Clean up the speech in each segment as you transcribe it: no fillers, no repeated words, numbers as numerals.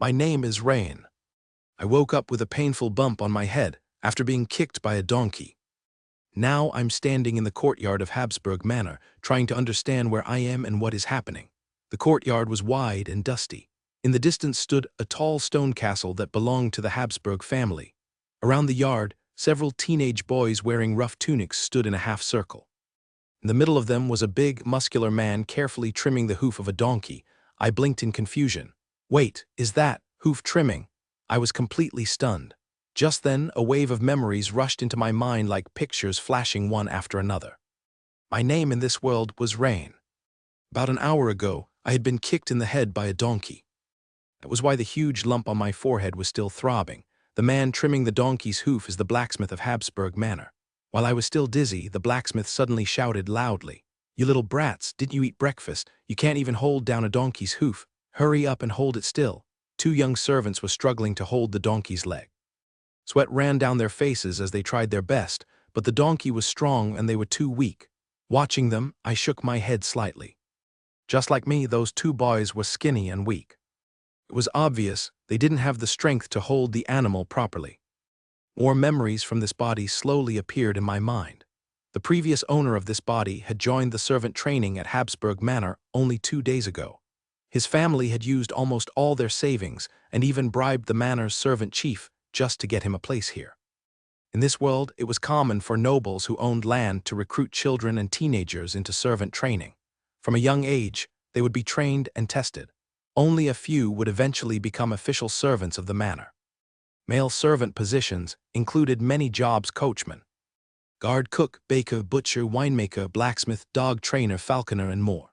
My name is Rain. I woke up with a painful bump on my head after being kicked by a donkey. Now I'm standing in the courtyard of Habsburg Manor, trying to understand where I am and what is happening. The courtyard was wide and dusty. In the distance stood a tall stone castle that belonged to the Habsburg family. Around the yard, several teenage boys wearing rough tunics stood in a half circle. In the middle of them was a big, muscular man carefully trimming the hoof of a donkey. I blinked in confusion. Wait, is that hoof trimming? I was completely stunned. Just then, a wave of memories rushed into my mind like pictures flashing one after another. My name in this world was Rain. About an hour ago, I had been kicked in the head by a donkey. That was why the huge lump on my forehead was still throbbing. The man trimming the donkey's hoof is the blacksmith of Habsburg Manor. While I was still dizzy, the blacksmith suddenly shouted loudly, "You little brats, didn't you eat breakfast? You can't even hold down a donkey's hoof. Hurry up and hold it still." Two young servants were struggling to hold the donkey's leg. Sweat ran down their faces as they tried their best, but the donkey was strong and they were too weak. Watching them, I shook my head slightly. Just like me, those two boys were skinny and weak. It was obvious they didn't have the strength to hold the animal properly. More memories from this body slowly appeared in my mind. The previous owner of this body had joined the servant training at Habsburg Manor only 2 days ago. His family had used almost all their savings and even bribed the manor's servant chief just to get him a place here. In this world, it was common for nobles who owned land to recruit children and teenagers into servant training. From a young age, they would be trained and tested. Only a few would eventually become official servants of the manor. Male servant positions included many jobs: coachman, guard, cook, baker, butcher, winemaker, blacksmith, dog trainer, falconer, and more.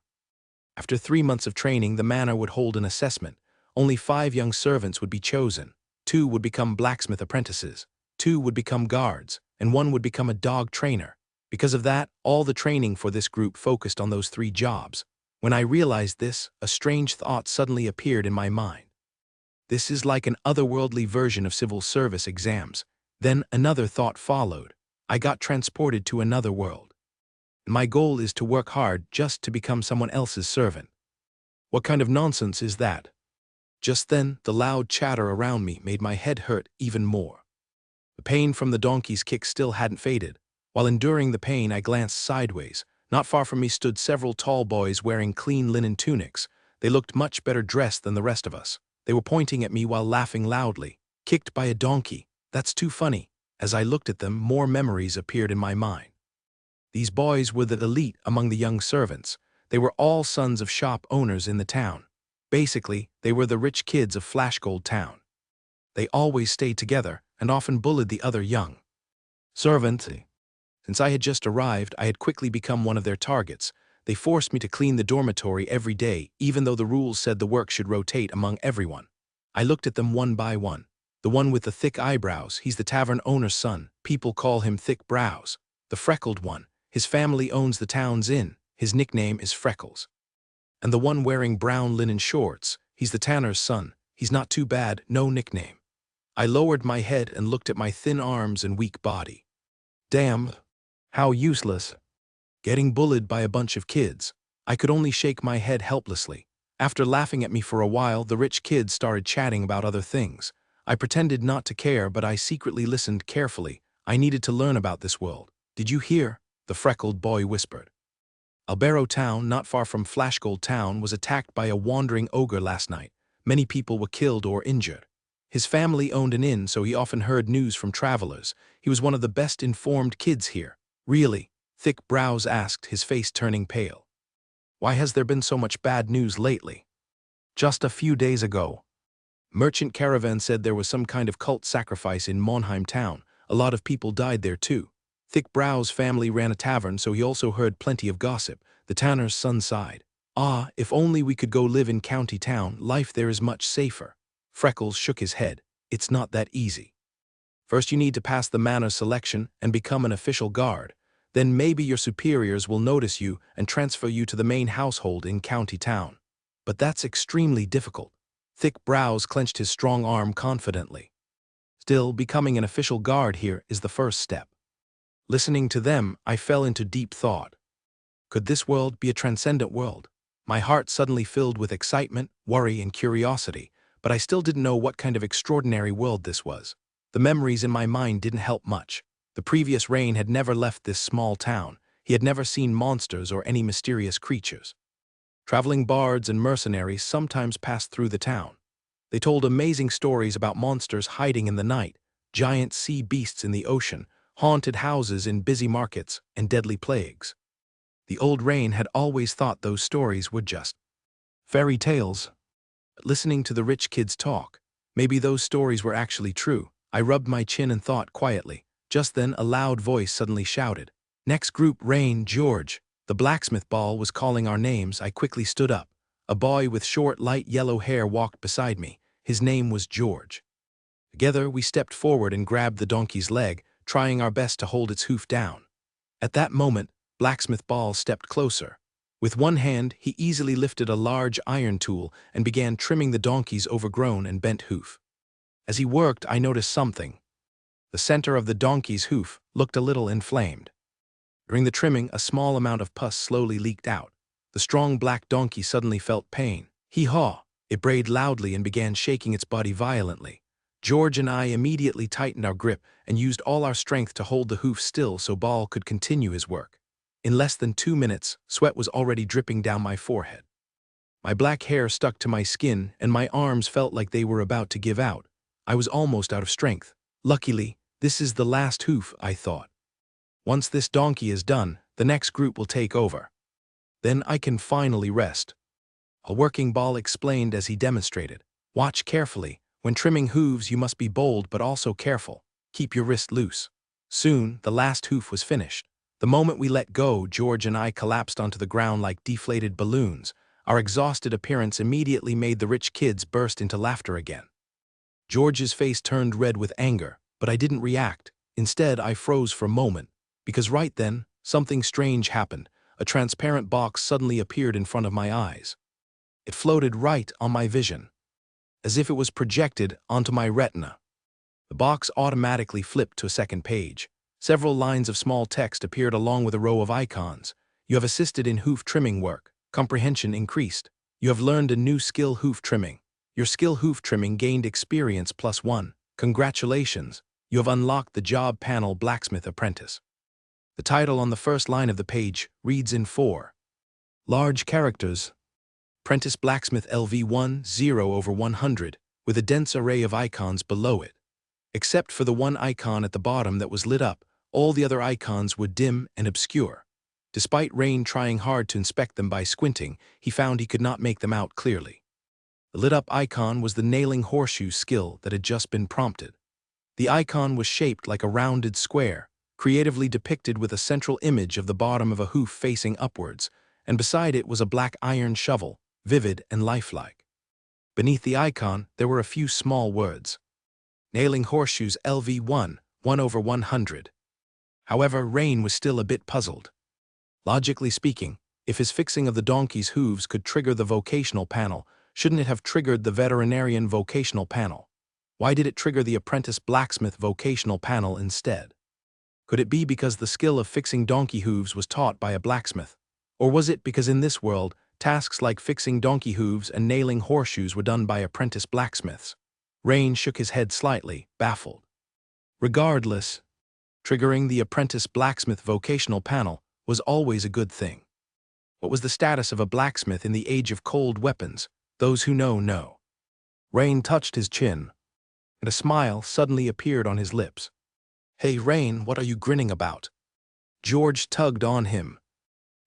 After 3 months of training, the manor would hold an assessment. Only 5 young servants would be chosen. 2 would become blacksmith apprentices, 2 would become guards, and 1 would become a dog trainer. Because of that, all the training for this group focused on those 3 jobs. When I realized this, a strange thought suddenly appeared in my mind. This is like an otherworldly version of civil service exams. Then another thought followed. I got transported to another world. My goal is to work hard just to become someone else's servant. What kind of nonsense is that? Just then, the loud chatter around me made my head hurt even more. The pain from the donkey's kick still hadn't faded. While enduring the pain, I glanced sideways. Not far from me stood several tall boys wearing clean linen tunics. They looked much better dressed than the rest of us. They were pointing at me while laughing loudly. Kicked by a donkey. That's too funny. As I looked at them, more memories appeared in my mind. These boys were the elite among the young servants. They were all sons of shop owners in the town. Basically, they were the rich kids of Flashgold Town. They always stayed together and often bullied the other young servants. Since I had just arrived, I had quickly become one of their targets. They forced me to clean the dormitory every day, even though the rules said the work should rotate among everyone. I looked at them one by one. The one with the thick eyebrows, he's the tavern owner's son. People call him Thick Brows. The freckled one, his family owns the town's inn. His nickname is Freckles. And the one wearing brown linen shorts, he's the tanner's son. He's not too bad, no nickname. I lowered my head and looked at my thin arms and weak body. Damn, how useless. Getting bullied by a bunch of kids. I could only shake my head helplessly. After laughing at me for a while, the rich kids started chatting about other things. I pretended not to care, but I secretly listened carefully. I needed to learn about this world. "Did you hear?" the freckled boy whispered. Albero Town, not far from Flashgold Town, was attacked by a wandering ogre last night. Many people were killed or injured. His family owned an inn, so he often heard news from travelers. He was one of the best informed kids here. "Really?" Thick Brows asked, his face turning pale. "Why has there been so much bad news lately?" "Just a few days ago. Merchant Caravan said there was some kind of cult sacrifice in Monheim Town. A lot of people died there too. Thick Brows' family ran a tavern, so he also heard plenty of gossip." The tanner's son sighed. "Ah, if only we could go live in County Town. Life there is much safer." Freckles shook his head. "It's not that easy. First you need to pass the manor selection and become an official guard. Then maybe your superiors will notice you and transfer you to the main household in County Town. But that's extremely difficult." Thick Brows clenched his strong arm confidently. "Still, becoming an official guard here is the first step." Listening to them, I fell into deep thought. Could this world be a transcendent world? My heart suddenly filled with excitement, worry, and curiosity. but I still didn't know what kind of extraordinary world this was. The memories in my mind didn't help much. The previous Rain had never left this small town. He had never seen monsters or any mysterious creatures. Traveling bards and mercenaries sometimes passed through the town. They told amazing stories about monsters hiding in the night, giant sea beasts in the ocean, haunted houses in busy markets, and deadly plagues. The old Rain had always thought those stories were just fairy tales. But listening to the rich kids talk, maybe those stories were actually true. I rubbed my chin and thought quietly. Just then a loud voice suddenly shouted, "Next group, Rain, George." The blacksmith ball was calling our names. I quickly stood up. A boy with short, light yellow hair walked beside me. His name was George. Together we stepped forward and grabbed the donkey's leg, trying our best to hold its hoof down. At that moment, Blacksmith Ball stepped closer. With one hand, he easily lifted a large iron tool and began trimming the donkey's overgrown and bent hoof. As he worked, I noticed something. The center of the donkey's hoof looked a little inflamed. During the trimming, a small amount of pus slowly leaked out. The strong black donkey suddenly felt pain. Hee-haw! It brayed loudly and began shaking its body violently. George and I immediately tightened our grip and used all our strength to hold the hoof still so Ball could continue his work. In less than 2 minutes, sweat was already dripping down my forehead. My black hair stuck to my skin and my arms felt like they were about to give out. I was almost out of strength. Luckily, this is the last hoof, I thought. Once this donkey is done, the next group will take over. Then I can finally rest. A working Ball explained as he demonstrated. Watch carefully. When trimming hooves, you must be bold but also careful. Keep your wrist loose. Soon, the last hoof was finished. The moment we let go, George and I collapsed onto the ground like deflated balloons. Our exhausted appearance immediately made the rich kids burst into laughter again. George's face turned red with anger, but I didn't react. Instead, I froze for a moment, because right then, something strange happened. A transparent box suddenly appeared in front of my eyes. It floated right on my vision, as if it was projected onto my retina. The box automatically flipped to a second page. Several lines of small text appeared along with a row of icons. You have assisted in hoof trimming work. Comprehension increased. You have learned a new skill, hoof trimming. Your skill, hoof trimming, gained experience +1. Congratulations. You have unlocked the job panel, Blacksmith Apprentice. The title on the first line of the page reads in 4 large characters. Apprentice Blacksmith LV1 0/100, with a dense array of icons below it. Except for the one icon at the bottom that was lit up, all the other icons were dim and obscure. Despite Rain trying hard to inspect them by squinting, he found he could not make them out clearly. The lit-up icon was the nailing horseshoe skill that had just been prompted. The icon was shaped like a rounded square, creatively depicted with a central image of the bottom of a hoof facing upwards, and beside it was a black iron shovel, vivid and lifelike. Beneath the icon, there were a few small words. Nailing horseshoes LV1, 1/100. However, Rain was still a bit puzzled. Logically speaking, if his fixing of the donkey's hooves could trigger the vocational panel, shouldn't it have triggered the veterinarian vocational panel? Why did it trigger the apprentice blacksmith vocational panel instead? Could it be because the skill of fixing donkey hooves was taught by a blacksmith? Or was it because in this world, tasks like fixing donkey hooves and nailing horseshoes were done by apprentice blacksmiths? Rain shook his head slightly, baffled. Regardless, triggering the apprentice blacksmith vocational panel was always a good thing. What was the status of a blacksmith in the age of cold weapons? Those who know, know. Rain touched his chin, and a smile suddenly appeared on his lips. Hey, Rain, what are you grinning about? George tugged on him.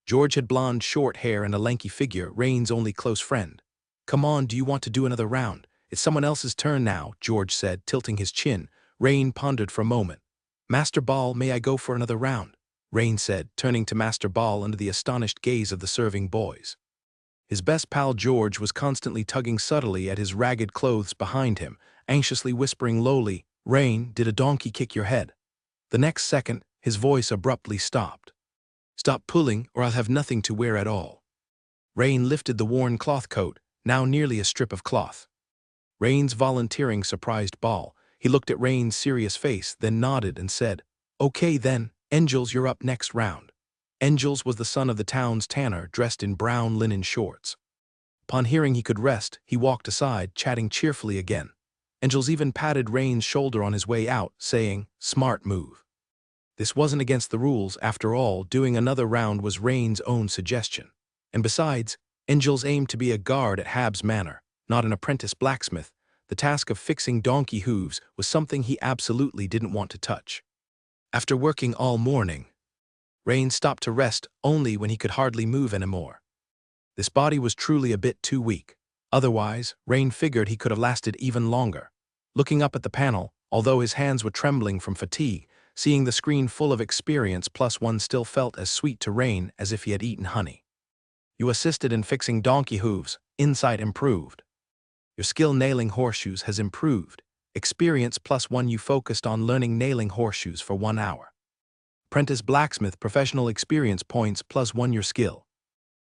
George had blonde, short hair and a lanky figure, Rain's only close friend. Come on, do you want to do another round? It's someone else's turn now, George said, tilting his chin. Rain pondered for a moment. Master Ball, may I go for another round? Rain said, turning to Master Ball under the astonished gaze of the serving boys. His best pal George was constantly tugging subtly at his ragged clothes behind him, anxiously whispering lowly, Rain, did a donkey kick your head? The next second, his voice abruptly stopped. Stop pulling, or I'll have nothing to wear at all. Rain lifted the worn cloth coat, now nearly a strip of cloth. Rain's volunteering surprised Ball. He looked at Rain's serious face, then nodded and said, Okay then, Angels, you're up next round. Angels was the son of the town's tanner, dressed in brown linen shorts. Upon hearing he could rest, he walked aside, chatting cheerfully again. Angels even patted Rain's shoulder on his way out, saying, "Smart move." This wasn't against the rules, after all. Doing another round was Rain's own suggestion. And besides, Angels aimed to be a guard at Hab's Manor, not an apprentice blacksmith. The task of fixing donkey hooves was something he absolutely didn't want to touch. After working all morning, Rain stopped to rest only when he could hardly move anymore. This body was truly a bit too weak. Otherwise, Rain figured he could have lasted even longer. Looking up at the panel, although his hands were trembling from fatigue, seeing the screen full of experience +1 still felt as sweet to Rain as if he had eaten honey. You assisted in fixing donkey hooves. Insight improved. Your skill nailing horseshoes has improved. Experience +1. You focused on learning nailing horseshoes for 1 hour. Apprentice blacksmith professional experience points +1. Your skill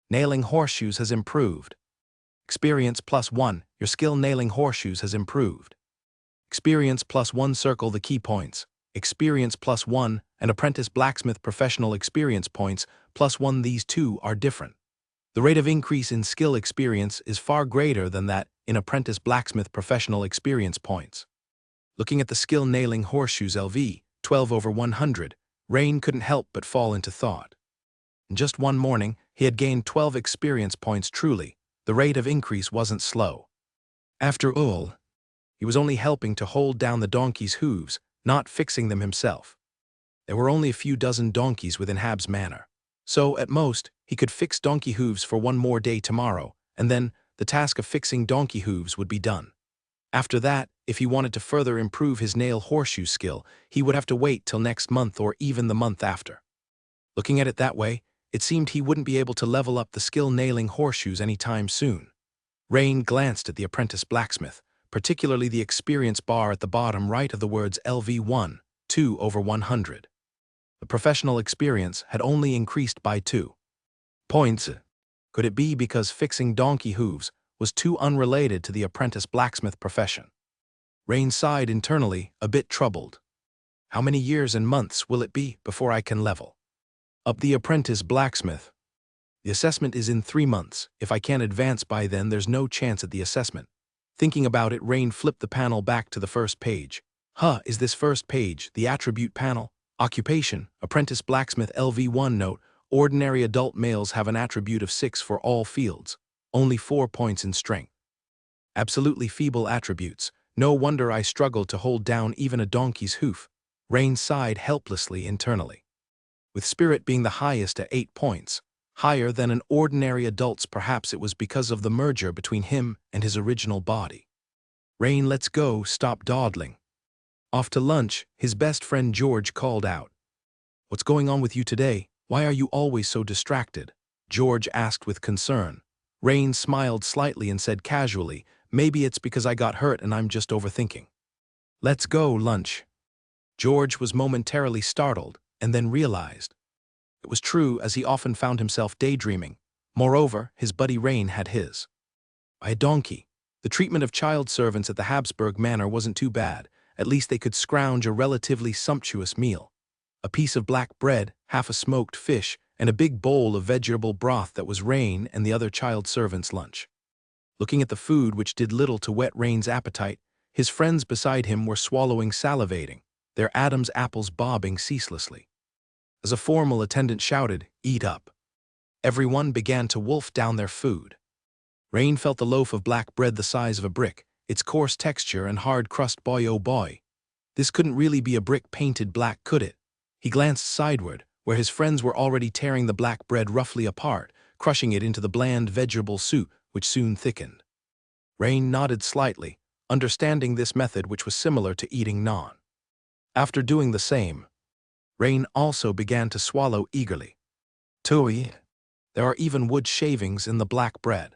nailing horseshoes has improved. Experience +1. Your skill nailing horseshoes has improved. Experience +1. Circle the key points. Experience +1 and apprentice blacksmith professional experience points +1. These two are different. The rate of increase in skill experience is far greater than that in apprentice blacksmith professional experience points. Looking at the skill nailing horseshoes LV, 12/100, Rain couldn't help but fall into thought. In just one morning, he had gained 12 experience points. Truly, the rate of increase wasn't slow. After all, he was only helping to hold down the donkey's hooves, not fixing them himself. There were only a few dozen donkeys within Hab's Manor, so at most, he could fix donkey hooves for 1 more day tomorrow, and then the task of fixing donkey hooves would be done. After that, if he wanted to further improve his nail horseshoe skill, he would have to wait till next month or even the month after. Looking at it that way, it seemed he wouldn't be able to level up the skill nailing horseshoes anytime soon. Rain glanced at the apprentice blacksmith, particularly the experience bar at the bottom right of the words LV1, 2/100. The professional experience had only increased by 2 points. Could it be because fixing donkey hooves was too unrelated to the apprentice blacksmith profession? Rain sighed internally, a bit troubled. How many years and months will it be before I can level up the apprentice blacksmith? The assessment is in 3 months. If I can't advance by then, there's no chance at the assessment. Thinking about it, Rain flipped the panel back to the first page. Is this first page the attribute panel? Occupation, apprentice blacksmith LV1 note, ordinary adult males have an attribute of 6 for all fields, only 4 points in strength. Absolutely feeble attributes. No wonder I struggled to hold down even a donkey's hoof. Rain sighed helplessly internally. With spirit being the highest at 8 points, higher than an ordinary adult's, perhaps it was because of the merger between him and his original body. Rain, let's go, stop dawdling. Off to lunch, his best friend George called out. What's going on with you today? Why are you always so distracted? George asked with concern. Rain smiled slightly and said casually, maybe it's because I got hurt and I'm just overthinking. Let's go, lunch. George was momentarily startled and then realized. It was true, as he often found himself daydreaming. Moreover, his buddy Rain had his. By a donkey. The treatment of child servants at the Habsburg Manor wasn't too bad. At least they could scrounge a relatively sumptuous meal. A piece of black bread, half a smoked fish, and a big bowl of vegetable broth that was Rain and the other child servants' lunch. Looking at the food, which did little to whet Rain's appetite, his friends beside him were swallowing, salivating, their Adam's apples bobbing ceaselessly. As a formal attendant shouted, "Eat up!" everyone began to wolf down their food. Rain felt the loaf of black bread the size of a brick, its coarse texture and hard crust. Boy, oh boy. This couldn't really be a brick painted black, could it? He glanced sideward, where his friends were already tearing the black bread roughly apart, crushing it into the bland vegetable soup, which soon thickened. Rain nodded slightly, understanding this method, which was similar to eating naan. After doing the same, Rain also began to swallow eagerly. Tui, there are even wood shavings in the black bread.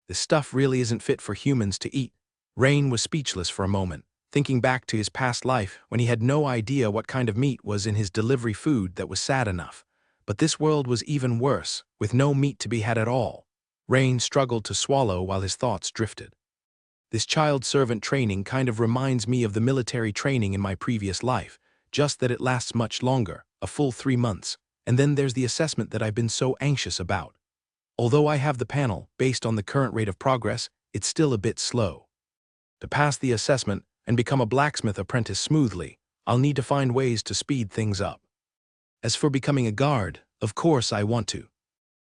This stuff really isn't fit for humans to eat. Rain was speechless for a moment, thinking back to his past life when he had no idea what kind of meat was in his delivery food. That was sad enough. But this world was even worse, with no meat to be had at all. Rain struggled to swallow while his thoughts drifted. This child servant training kind of reminds me of the military training in my previous life, just that it lasts much longer, a full 3 months, and then there's the assessment that I've been so anxious about. Although I have the panel, based on the current rate of progress, it's still a bit slow. To pass the assessment and become a blacksmith apprentice smoothly, I'll need to find ways to speed things up. As for becoming a guard, of course I want to.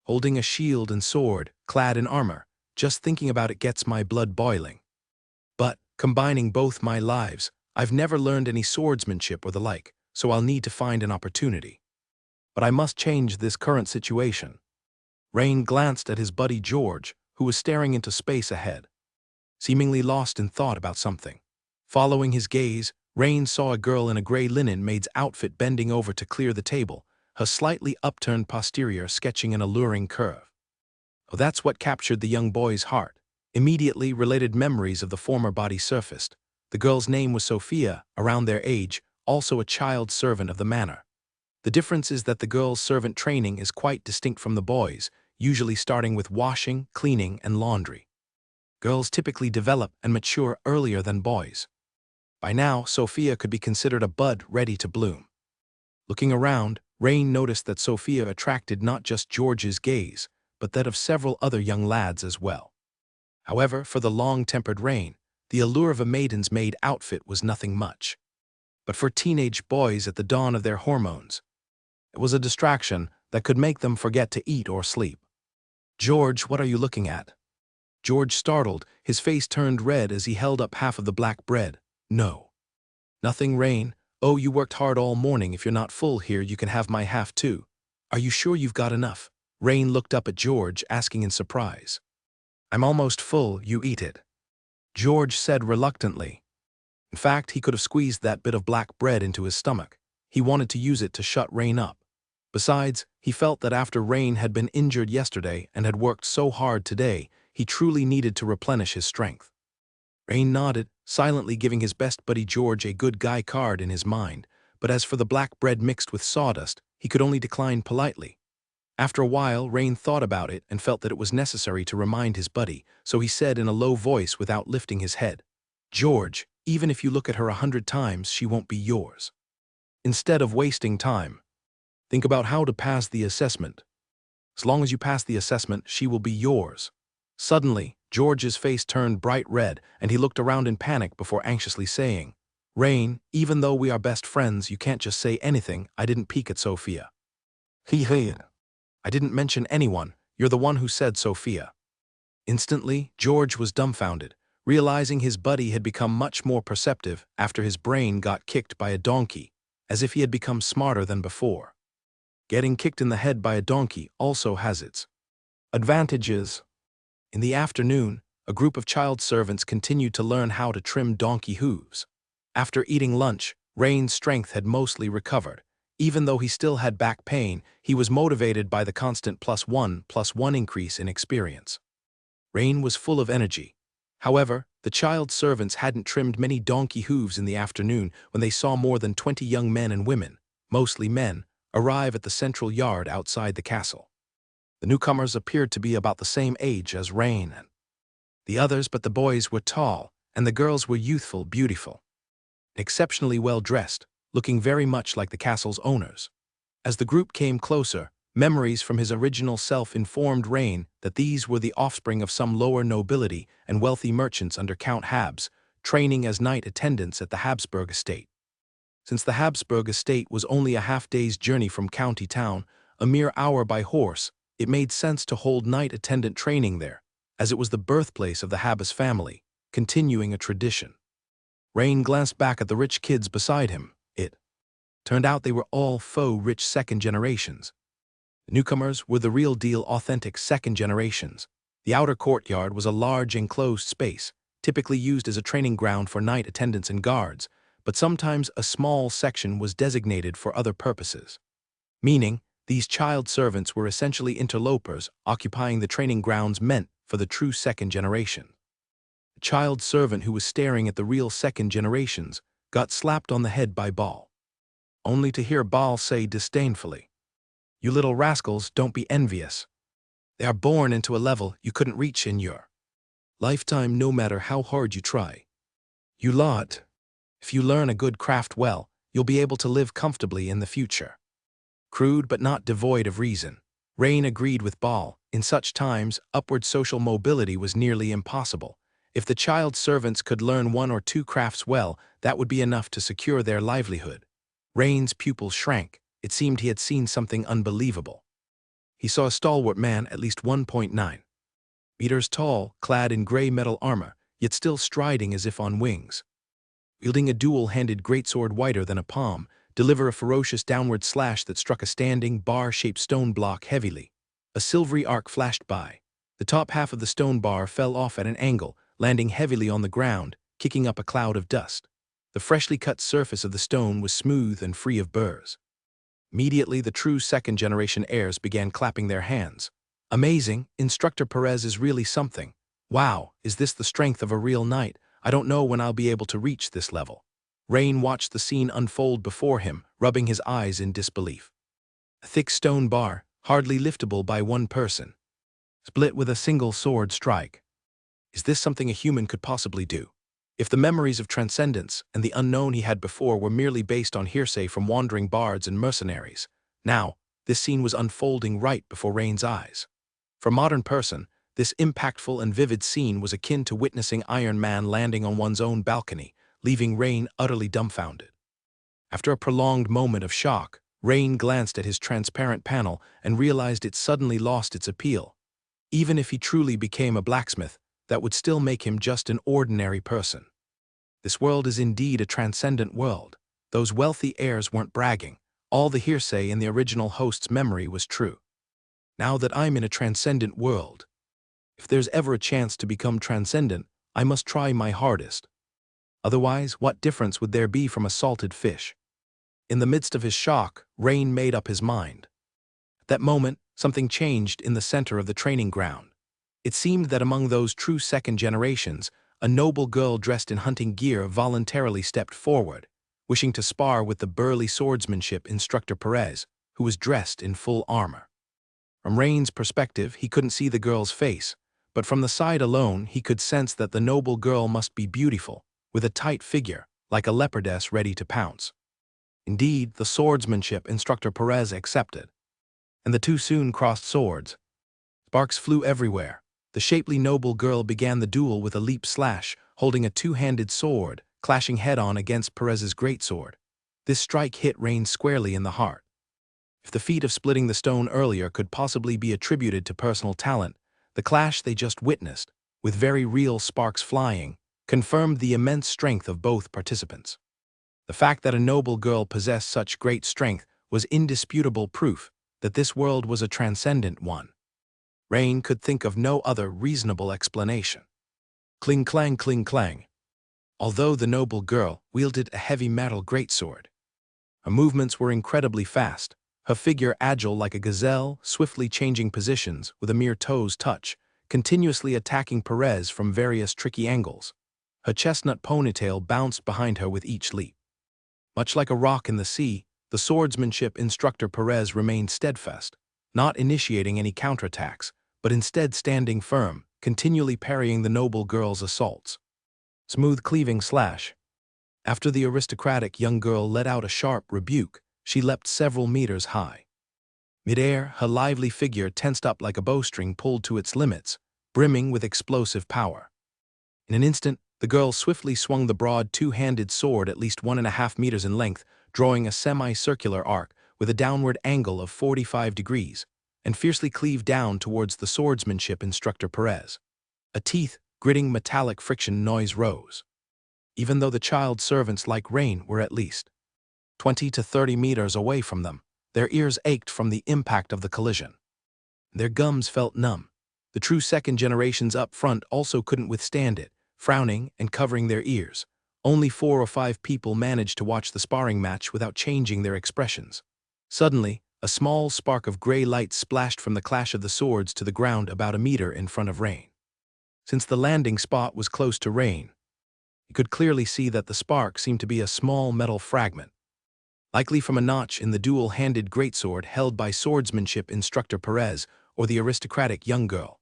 Holding a shield and sword, clad in armor, just thinking about it gets my blood boiling. But, combining both my lives, I've never learned any swordsmanship or the like, so I'll need to find an opportunity. But I must change this current situation. Rain glanced at his buddy George, who was staring into space ahead, seemingly lost in thought about something. Following his gaze, Rain saw a girl in a gray linen maid's outfit bending over to clear the table, her slightly upturned posterior sketching an alluring curve. Oh, that's what captured the young boy's heart. Immediately, related memories of the former body surfaced. The girl's name was Sophia, around their age, also a child servant of the manor. The difference is that the girl's servant training is quite distinct from the boys', usually starting with washing, cleaning, and laundry. Girls typically develop and mature earlier than boys. By now, Sophia could be considered a bud ready to bloom. Looking around, Rain noticed that Sophia attracted not just George's gaze, but that of several other young lads as well. However, for the long-tempered Rain, the allure of a maiden's maid outfit was nothing much. But for teenage boys at the dawn of their hormones, it was a distraction that could make them forget to eat or sleep. "George, what are you looking at?" George startled, his face turned red as he held up half of the black bread. "No. Nothing, Rain. Oh, you worked hard all morning. If you're not full here, you can have my half too. Are you sure you've got enough?" Rain looked up at George, asking in surprise. "I'm almost full, you eat it," George said reluctantly. In fact, he could have squeezed that bit of black bread into his stomach. He wanted to use it to shut Rain up. Besides, he felt that after Rain had been injured yesterday and had worked so hard today, he truly needed to replenish his strength. Rain nodded, silently giving his best buddy George a good guy card in his mind, but as for the black bread mixed with sawdust, he could only decline politely. After a while, Rain thought about it and felt that it was necessary to remind his buddy, so he said in a low voice without lifting his head, "George, even if you look at her 100 times, she won't be yours. Instead of wasting time, think about how to pass the assessment. As long as you pass the assessment, she will be yours." Suddenly, George's face turned bright red, and he looked around in panic before anxiously saying, "Rain, even though we are best friends, you can't just say anything. I didn't peek at Sophia." "He. I didn't mention anyone. You're the one who said Sophia." Instantly, George was dumbfounded, realizing his buddy had become much more perceptive after his brain got kicked by a donkey, as if he had become smarter than before. Getting kicked in the head by a donkey also has its advantages. In the afternoon, a group of child servants continued to learn how to trim donkey hooves. After eating lunch, Rain's strength had mostly recovered. Even though he still had back pain, he was motivated by the constant +1+1 increase in experience. Rain was full of energy. However, the child servants hadn't trimmed many donkey hooves in the afternoon when they saw more than 20 young men and women, mostly men, arrive at the central yard outside the castle. The newcomers appeared to be about the same age as Rain and the others, but the boys were tall, and the girls were youthful, beautiful, exceptionally well dressed, looking very much like the castle's owners. As the group came closer, memories from his original self informed Rain that these were the offspring of some lower nobility and wealthy merchants under Count Habs, training as knight attendants at the Habsburg estate. Since the Habsburg estate was only a half-day's journey from county town, a mere hour by horse, it made sense to hold knight attendant training there, as it was the birthplace of the Habs family, continuing a tradition. Rain glanced back at the rich kids beside him. It turned out they were all faux rich second generations. The newcomers were the real deal authentic second generations. The outer courtyard was a large enclosed space, typically used as a training ground for knight attendants and guards, but sometimes a small section was designated for other purposes. Meaning, these child servants were essentially interlopers occupying the training grounds meant for the true second generation. The child servant who was staring at the real second generations got slapped on the head by Ball, only to hear Ball say disdainfully, "You little rascals, don't be envious. They are born into a level you couldn't reach in your lifetime no matter how hard you try. You lot, if you learn a good craft well, you'll be able to live comfortably in the future." Crude but not devoid of reason, Rain agreed with Ball, In such times, upward social mobility was nearly impossible. If the child servants could learn one or two crafts well, that would be enough to secure their livelihood. Rain's pupils shrank. It seemed he had seen something unbelievable. He saw a stalwart man at least 1.9 meters tall, clad in gray metal armor, yet still striding as if on wings. Wielding a dual-handed greatsword wider than a palm, deliver a ferocious downward slash that struck a standing, bar-shaped stone block heavily. A silvery arc flashed by. The top half of the stone bar fell off at an angle, landing heavily on the ground, kicking up a cloud of dust. The freshly cut surface of the stone was smooth and free of burrs. Immediately, the true second-generation heirs began clapping their hands. Amazing, Instructor Perez is really something. Wow, is this the strength of a real knight? I don't know when I'll be able to reach this level. Rain watched the scene unfold before him, rubbing his eyes in disbelief. A thick stone bar, hardly liftable by one person. Split with a single sword strike. Is this something a human could possibly do? If the memories of transcendence and the unknown he had before were merely based on hearsay from wandering bards and mercenaries, now, this scene was unfolding right before Rain's eyes. For a modern person, this impactful and vivid scene was akin to witnessing Iron Man landing on one's own balcony, leaving Rain utterly dumbfounded. After a prolonged moment of shock, Rain glanced at his transparent panel and realized it suddenly lost its appeal. Even if he truly became a blacksmith, that would still make him just an ordinary person. This world is indeed a transcendent world. Those wealthy heirs weren't bragging. All the hearsay in the original host's memory was true. Now that I'm in a transcendent world, if there's ever a chance to become transcendent, I must try my hardest. Otherwise, what difference would there be from a salted fish? In the midst of his shock, Rain made up his mind. At that moment, something changed in the center of the training ground. It seemed that among those true second generations, a noble girl dressed in hunting gear voluntarily stepped forward, wishing to spar with the burly swordsmanship Instructor Perez, who was dressed in full armor. From Rain's perspective, he couldn't see the girl's face, but from the side alone, he could sense that the noble girl must be beautiful, with a tight figure, like a leopardess ready to pounce. Indeed, the swordsmanship Instructor Perez accepted. And the two soon crossed swords. Sparks flew everywhere. The shapely noble girl began the duel with a leap slash, holding a two-handed sword, clashing head-on against Perez's greatsword. This strike hit Rain squarely in the heart. If the feat of splitting the stone earlier could possibly be attributed to personal talent, the clash they just witnessed, with very real sparks flying, confirmed the immense strength of both participants. The fact that a noble girl possessed such great strength was indisputable proof that this world was a transcendent one. Rain could think of no other reasonable explanation. Cling clang cling clang. Although the noble girl wielded a heavy metal greatsword, her movements were incredibly fast, her figure agile like a gazelle, swiftly changing positions with a mere toe's touch, continuously attacking Perez from various tricky angles. Her chestnut ponytail bounced behind her with each leap. Much like a rock in the sea, the swordsmanship Instructor Perez remained steadfast, not initiating any counterattacks, but instead standing firm, continually parrying the noble girl's assaults. Smooth cleaving slash. After the aristocratic young girl let out a sharp rebuke, she leapt several meters high. Mid-air, her lively figure tensed up like a bowstring pulled to its limits, brimming with explosive power. In an instant, the girl swiftly swung the broad two-handed sword at least 1.5 meters in length, drawing a semicircular arc with a downward angle of 45 degrees, and fiercely cleaved down towards the swordsmanship Instructor Perez. A teeth-gritting metallic friction noise rose. Even though the child servants like Rain were at least 20 to 30 meters away from them, their ears ached from the impact of the collision. Their gums felt numb. The true second generations up front also couldn't withstand it, frowning and covering their ears. Only 4 or 5 people managed to watch the sparring match without changing their expressions. Suddenly, a small spark of gray light splashed from the clash of the swords to the ground about a meter in front of Rain. Since the landing spot was close to Rain, he could clearly see that the spark seemed to be a small metal fragment, likely from a notch in the dual-handed greatsword held by swordsmanship Instructor Perez or the aristocratic young girl.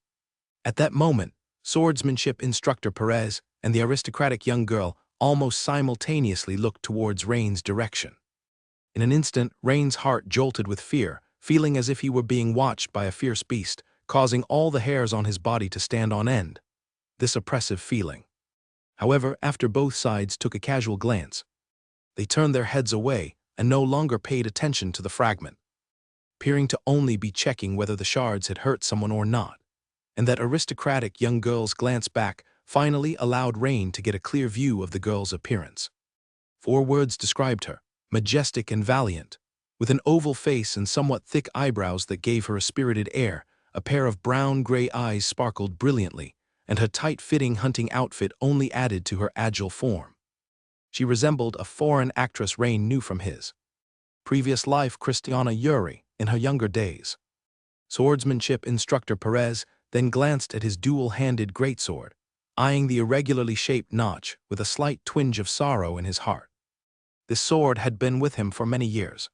At that moment, swordsmanship Instructor Perez and the aristocratic young girl almost simultaneously looked towards Rain's direction. In an instant, Rain's heart jolted with fear, feeling as if he were being watched by a fierce beast, causing all the hairs on his body to stand on end. This oppressive feeling. However, after both sides took a casual glance, they turned their heads away and no longer paid attention to the fragment, appearing to only be checking whether the shards had hurt someone or not. And that aristocratic young girl's glance back finally allowed Rain to get a clear view of the girl's appearance. 4 words described her: majestic and valiant, with an oval face and somewhat thick eyebrows that gave her a spirited air. A pair of brown-gray eyes sparkled brilliantly, and her tight-fitting hunting outfit only added to her agile form. She resembled a foreign actress Rain knew from his previous life, Christiana Yuri, in her younger days. Swordsmanship instructor Perez then glanced at his dual-handed greatsword, eyeing the irregularly shaped notch with a slight twinge of sorrow in his heart. This sword had been with him for many years,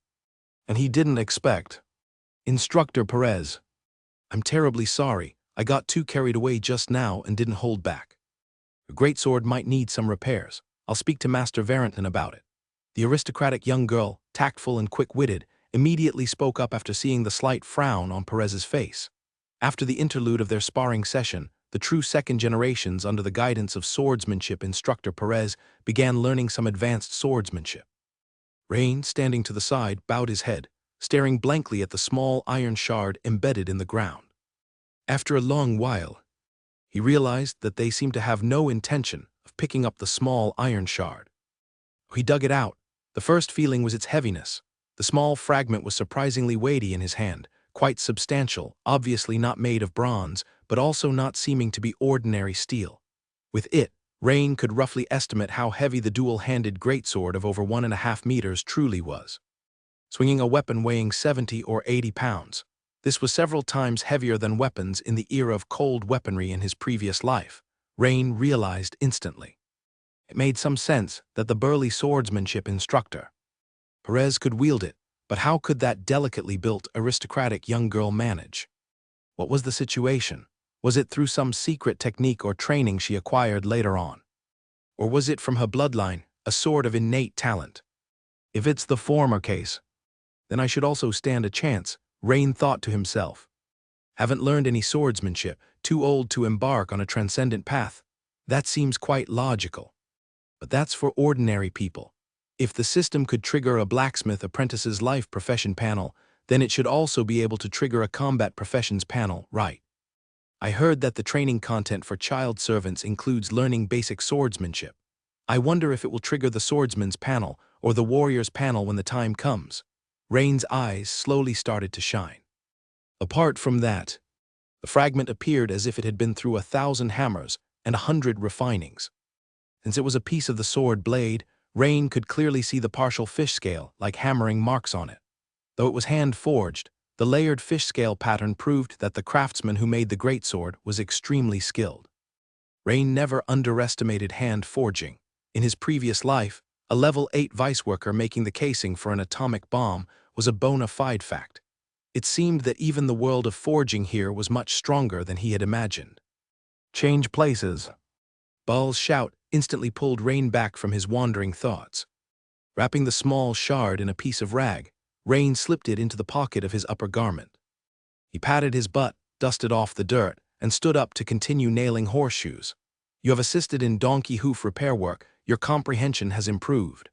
and he didn't expect. Instructor Perez, I'm terribly sorry, I got too carried away just now and didn't hold back. Your greatsword might need some repairs. I'll speak to Master Varenton about it. The aristocratic young girl, tactful and quick-witted, immediately spoke up after seeing the slight frown on Perez's face. After the interlude of their sparring session, the true second generations under the guidance of swordsmanship instructor Perez began learning some advanced swordsmanship. Rain, standing to the side, bowed his head, staring blankly at the small iron shard embedded in the ground. After a long while, he realized that they seemed to have no intention of picking up the small iron shard. He dug it out. The first feeling was its heaviness. The small fragment was surprisingly weighty in his hand, quite substantial, obviously not made of bronze, but also not seeming to be ordinary steel. With it, Rain could roughly estimate how heavy the dual-handed greatsword of over 1.5 meters truly was. Swinging a weapon weighing 70 or 80 pounds, this was several times heavier than weapons in the era of cold weaponry in his previous life, Rain realized instantly. It made some sense that the burly swordsmanship instructor Perez could wield it, but how could that delicately built aristocratic young girl manage? What was the situation? Was it through some secret technique or training she acquired later on? Or was it from her bloodline, a sort of innate talent? If it's the former case, then I should also stand a chance, Rain thought to himself. Haven't learned any swordsmanship, too old to embark on a transcendent path. That seems quite logical. But that's for ordinary people. If the system could trigger a blacksmith apprentice's life profession panel, then it should also be able to trigger a combat professions panel, right? I heard that the training content for child servants includes learning basic swordsmanship. I wonder if it will trigger the swordsman's panel or the warrior's panel when the time comes. Rain's eyes slowly started to shine. Apart from that, the fragment appeared as if it had been through 1,000 hammers and 100 refinings. Since it was a piece of the sword blade, Rain could clearly see the partial fish scale like hammering marks on it. Though it was hand-forged, the layered fish scale pattern proved that the craftsman who made the greatsword was extremely skilled. Rain never underestimated hand forging. In his previous life, a level 8 vice worker making the casing for an atomic bomb was a bona fide fact. It seemed that even the world of forging here was much stronger than he had imagined. Change places. Ball's shout instantly pulled Rain back from his wandering thoughts. Wrapping the small shard in a piece of rag, Rain slipped it into the pocket of his upper garment. He patted his butt, dusted off the dirt, and stood up to continue nailing horseshoes. You have assisted in donkey hoof repair work. Your comprehension has improved.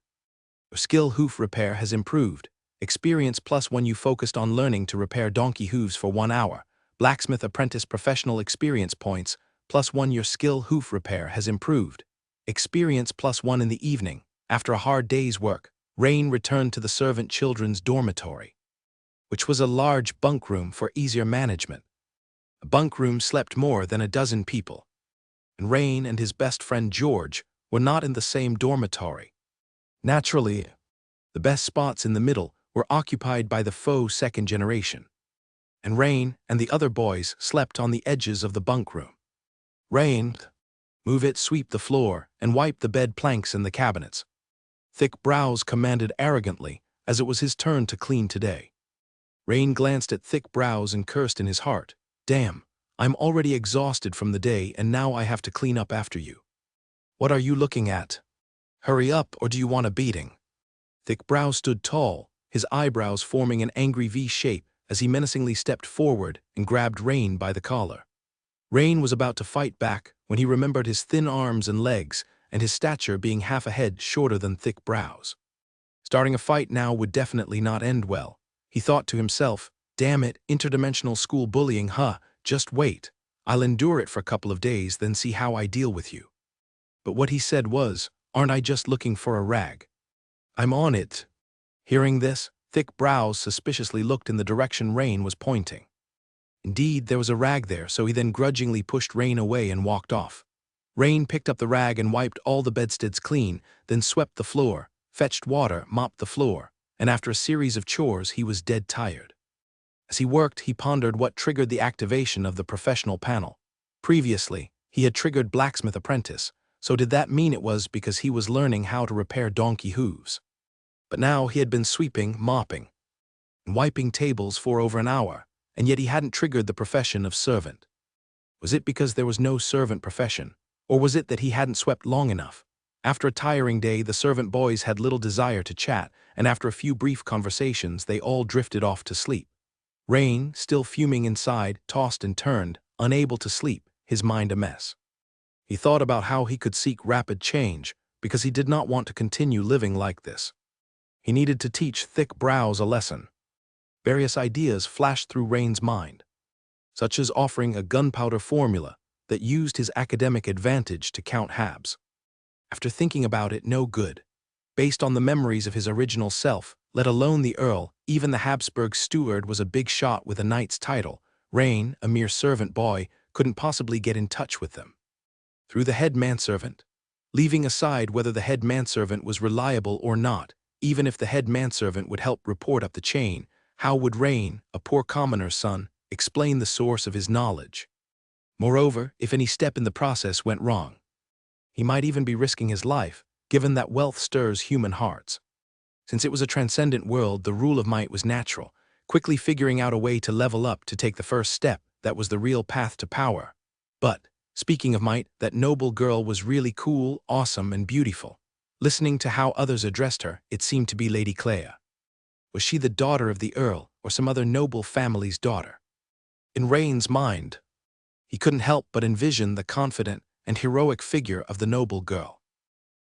Your skill hoof repair has improved. Experience +1 you focused on learning to repair donkey hooves for 1 hour. Blacksmith apprentice professional experience points, +1 your skill hoof repair has improved. Experience +1 in the evening. After a hard day's work, Rain returned to the servant children's dormitory, which was a large bunk room for easier management. A bunk room slept more than a dozen people, and Rain and his best friend George were not in the same dormitory. Naturally, the best spots in the middle were occupied by the faux second generation, and Rain and the other boys slept on the edges of the bunk room. Rain, move it, sweep the floor, and wipe the bed planks and the cabinets. Thick Brows commanded arrogantly, as it was his turn to clean today. Rain glanced at Thick Brows and cursed in his heart. Damn, I'm already exhausted from the day and now I have to clean up after you. What are you looking at? Hurry up, or do you want a beating? Thick Brows stood tall, his eyebrows forming an angry V shape as he menacingly stepped forward and grabbed Rain by the collar. Rain was about to fight back when he remembered his thin arms and legs and his stature being half a head shorter than Thick Brows. Starting a fight now would definitely not end well. He thought to himself, damn it, interdimensional school bullying, huh, just wait. I'll endure it for a couple of days, then see how I deal with you. But what he said was, aren't I just looking for a rag? I'm on it. Hearing this, Thick Brows suspiciously looked in the direction Rain was pointing. Indeed, there was a rag there, so he then grudgingly pushed Rain away and walked off. Rain picked up the rag and wiped all the bedsteads clean, then swept the floor, fetched water, mopped the floor, and after a series of chores, he was dead tired. As he worked, he pondered what triggered the activation of the professional panel. Previously, he had triggered Blacksmith Apprentice, so did that mean it was because he was learning how to repair donkey hooves? But now he had been sweeping, mopping, and wiping tables for over an hour, and yet he hadn't triggered the profession of servant. Was it because there was no servant profession, or was it that he hadn't swept long enough? After a tiring day, the servant boys had little desire to chat, and after a few brief conversations, they all drifted off to sleep. Rain, still fuming inside, tossed and turned, unable to sleep, his mind a mess. He thought about how he could seek rapid change, because he did not want to continue living like this. He needed to teach Thick Brows a lesson. Various ideas flashed through Rain's mind, such as offering a gunpowder formula that used his academic advantage to count Habs. After thinking about it, no good. Based on the memories of his original self, let alone the Earl, even the Habsburg steward was a big shot with a knight's title. Rain, a mere servant boy, couldn't possibly get in touch with them. Through the head manservant? Leaving aside whether the head manservant was reliable or not, even if the head manservant would help report up the chain, how would Rain, a poor commoner's son, explain the source of his knowledge? Moreover, if any step in the process went wrong, he might even be risking his life, given that wealth stirs human hearts. Since it was a transcendent world, the rule of might was natural, quickly figuring out a way to level up to take the first step that was the real path to power. But, speaking of might, that noble girl was really cool, awesome, and beautiful. Listening to how others addressed her, it seemed to be Lady Clea. Was she the daughter of the Earl, or some other noble family's daughter? In Rain's mind, he couldn't help but envision the confident and heroic figure of the noble girl.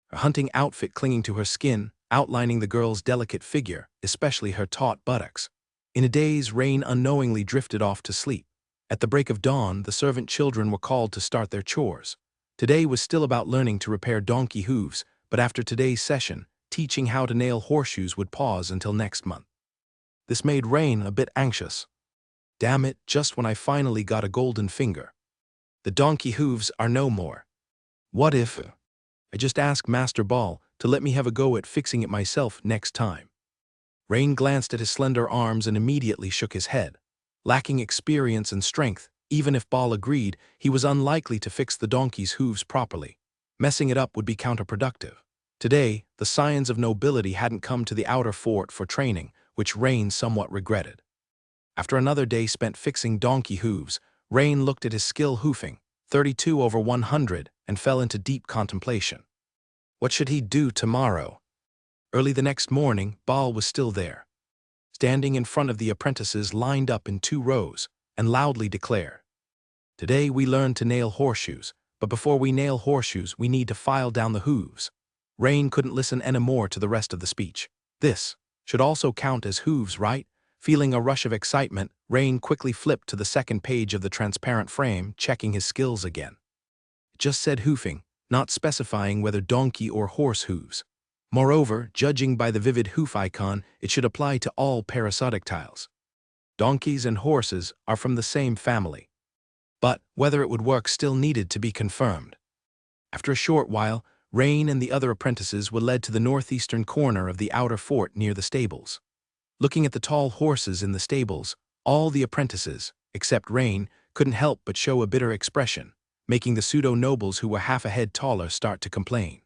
Her hunting outfit clinging to her skin, outlining the girl's delicate figure, especially her taut buttocks. In a daze, Rain unknowingly drifted off to sleep. At the break of dawn, the servant children were called to start their chores. Today was still about learning to repair donkey hooves, but after today's session, teaching how to nail horseshoes would pause until next month. This made Rain a bit anxious. Damn it, just when I finally got a golden finger. The donkey hooves are no more. What if I just ask Master Ball to let me have a go at fixing it myself next time? Rain glanced at his slender arms and immediately shook his head. Lacking experience and strength, even if Ball agreed, he was unlikely to fix the donkey's hooves properly. Messing it up would be counterproductive. Today, the scions of nobility hadn't come to the outer fort for training, which Rain somewhat regretted. After another day spent fixing donkey hooves, Rain looked at his skill hoofing, 32 over 100, and fell into deep contemplation. What should he do tomorrow? Early the next morning, Ball was still there, standing in front of the apprentices lined up in 2 rows, and loudly declared, "Today we learn to nail horseshoes, but before we nail horseshoes we need to file down the hooves." Rain couldn't listen anymore to the rest of the speech. This should also count as hooves, right? Feeling a rush of excitement, Rain quickly flipped to the second page of the transparent frame, checking his skills again. It just said hoofing, not specifying whether donkey or horse hooves. Moreover, judging by the vivid hoof icon, it should apply to all parasitic tiles. Donkeys and horses are from the same family. But whether it would work still needed to be confirmed. After a short while, Rain and the other apprentices were led to the northeastern corner of the outer fort near the stables. Looking at the tall horses in the stables, all the apprentices, except Rain, couldn't help but show a bitter expression, making the pseudo-nobles who were half a head taller start to complain.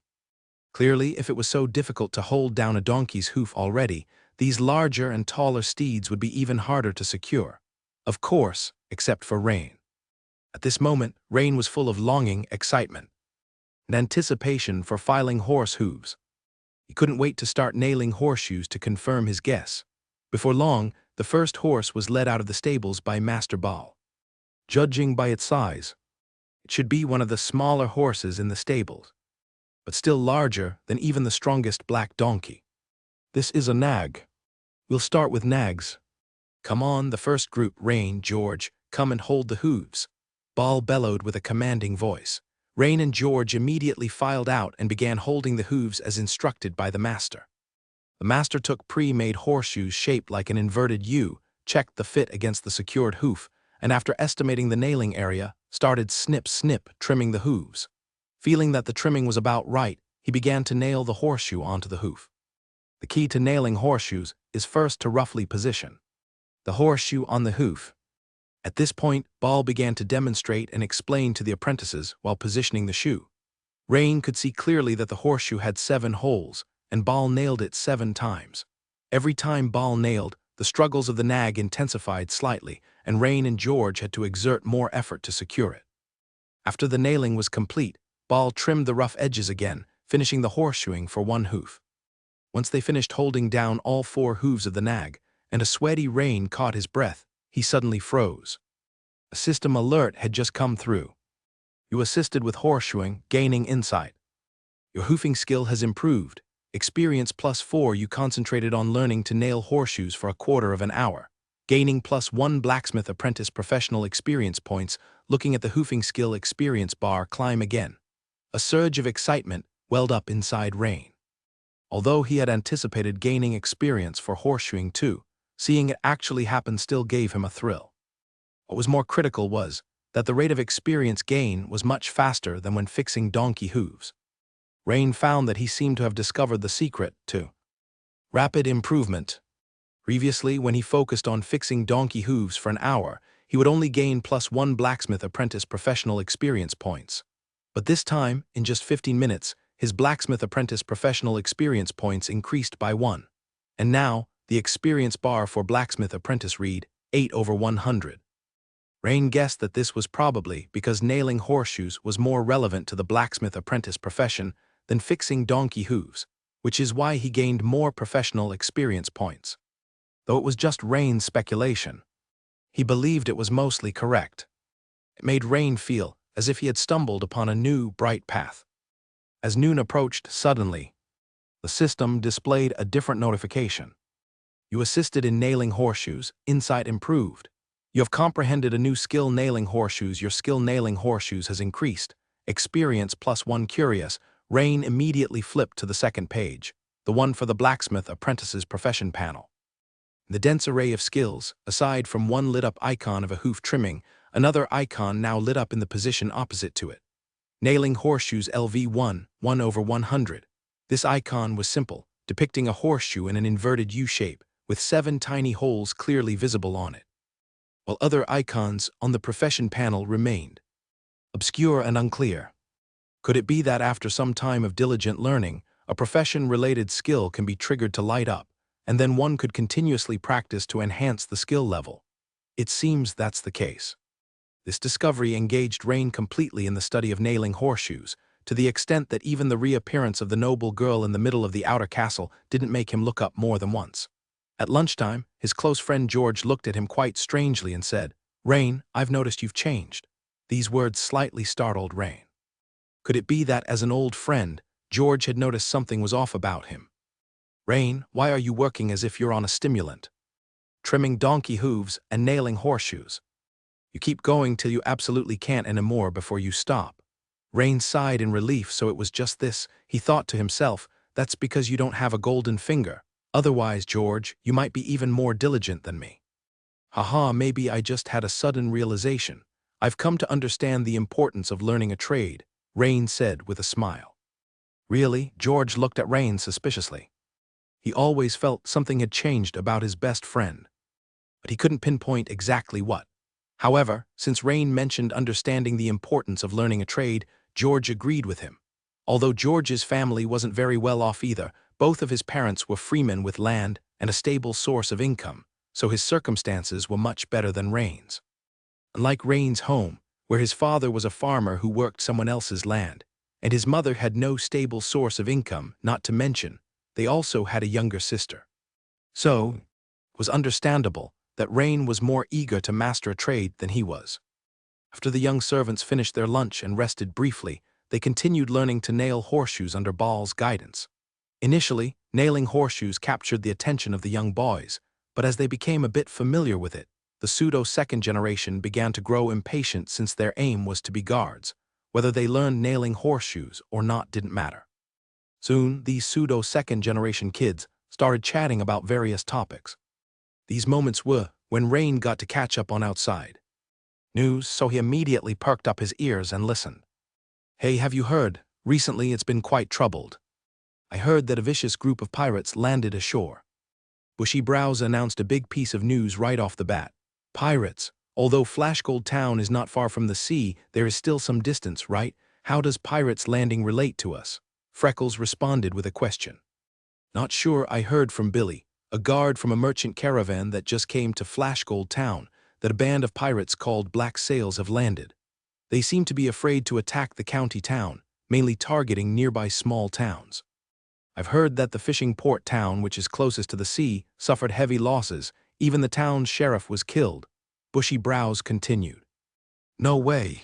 Clearly, if it was so difficult to hold down a donkey's hoof already, these larger and taller steeds would be even harder to secure. Of course, except for Rain. At this moment, Rain was full of longing, excitement, and anticipation for filing horse hooves. He couldn't wait to start nailing horseshoes to confirm his guess. Before long, The first horse was led out of the stables by Master Ball. Judging by its size, it should be one of the smaller horses in the stables, but still larger than even the strongest black donkey. This is a nag. We'll start with nags. Come on, the first group. Rain, George, come and hold the hooves. Ball bellowed with a commanding voice. Rain and George immediately filed out and began holding the hooves as instructed by the master. The master took pre-made horseshoes shaped like an inverted U, checked the fit against the secured hoof, and after estimating the nailing area, started snip-snip trimming the hooves. Feeling that the trimming was about right, he began to nail the horseshoe onto the hoof. The key to nailing horseshoes is first to roughly position the horseshoe on the hoof. At this point, Ball began to demonstrate and explain to the apprentices while positioning the shoe. Rain could see clearly that the horseshoe had 7 holes, and Ball nailed it 7 times. Every time Ball nailed, the struggles of the nag intensified slightly, and Rain and George had to exert more effort to secure it. After the nailing was complete, Ball trimmed the rough edges again, finishing the horseshoeing for one hoof. Once they finished holding down all 4 hooves of the nag, and a sweaty Rain caught his breath, he suddenly froze. A system alert had just come through. You assisted with horseshoeing, gaining insight. Your hoofing skill has improved. Experience +4. You concentrated on learning to nail horseshoes for a quarter of an hour. Gaining +1 blacksmith apprentice professional experience points. Looking at the hoofing skill experience bar climb again. A surge of excitement welled up inside Rain. Although he had anticipated gaining experience for horseshoeing too, seeing it actually happen still gave him a thrill. What was more critical was that the rate of experience gain was much faster than when fixing donkey hooves. Rain found that he seemed to have discovered the secret to rapid improvement. Previously, when he focused on fixing donkey hooves for an hour, he would only gain +1 blacksmith apprentice professional experience points. But this time, in just 15 minutes, his blacksmith apprentice professional experience points increased by 1. And now, the experience bar for blacksmith apprentice read 8/100. Rain guessed that this was probably because nailing horseshoes was more relevant to the blacksmith apprentice profession than fixing donkey hooves, which is why he gained more professional experience points. Though it was just Rain's speculation, he believed it was mostly correct. It made Rain feel as if he had stumbled upon a new, bright path. As noon approached suddenly, the system displayed a different notification. You assisted in nailing horseshoes, insight improved. You have comprehended a new skill nailing horseshoes. Your skill nailing horseshoes has increased. Experience +1 curious. Rain immediately flipped to the second page, the one for the blacksmith apprentice's profession panel. The dense array of skills, aside from one lit-up icon of a hoof trimming, another icon now lit up in the position opposite to it. Nailing horseshoes LV1, 1/100. This icon was simple, depicting a horseshoe in an inverted U shape, with 7 tiny holes clearly visible on it, while other icons on the profession panel remained obscure and unclear. Could it be that after some time of diligent learning, a profession-related skill can be triggered to light up, and then one could continuously practice to enhance the skill level? It seems that's the case. This discovery engaged Rain completely in the study of nailing horseshoes, to the extent that even the reappearance of the noble girl in the middle of the outer castle didn't make him look up more than once. At lunchtime, his close friend George looked at him quite strangely and said, "Rain, I've noticed you've changed." These words slightly startled Rain. Could it be that, as an old friend, George had noticed something was off about him? "Rain, why are you working as if you're on a stimulant? Trimming donkey hooves and nailing horseshoes. You keep going till you absolutely can't anymore before you stop." Rain sighed in relief. So it was just this, he thought to himself. That's because you don't have a golden finger. Otherwise, George, you might be even more diligent than me. Haha, maybe I just had a sudden realization. I've come to understand the importance of learning a trade, Rain said with a smile. Really? George looked at Rain suspiciously. He always felt something had changed about his best friend, but he couldn't pinpoint exactly what. However, since Rain mentioned understanding the importance of learning a trade, George agreed with him. Although George's family wasn't very well off either, both of his parents were freemen with land and a stable source of income, so his circumstances were much better than Rain's. Unlike Rain's home, where his father was a farmer who worked someone else's land, and his mother had no stable source of income, not to mention, they also had a younger sister. So, it was understandable that Rain was more eager to master a trade than he was. After the young servants finished their lunch and rested briefly, they continued learning to nail horseshoes under Baal's guidance. Initially, nailing horseshoes captured the attention of the young boys, but as they became a bit familiar with it, the pseudo-second generation began to grow impatient since their aim was to be guards. Whether they learned nailing horseshoes or not didn't matter. Soon, these pseudo-second generation kids started chatting about various topics. These moments were when Rain got to catch up on outside news, so he immediately perked up his ears and listened. "Hey, have you heard? Recently it's been quite troubled. I heard that a vicious group of pirates landed ashore." Bushy Brows announced a big piece of news right off the bat. "Pirates. Although Flashgold Town is not far from the sea, there is still some distance, right? How does pirates landing relate to us?" Freckles responded with a question. "Not sure. I heard from Billy, a guard from a merchant caravan that just came to Flashgold Town, that a band of pirates called Black Sails have landed. They seem to be afraid to attack the county town, mainly targeting nearby small towns. I've heard that the fishing port town, which is closest to the sea, suffered heavy losses. Even the town's sheriff was killed." Bushy Brows continued. "No way.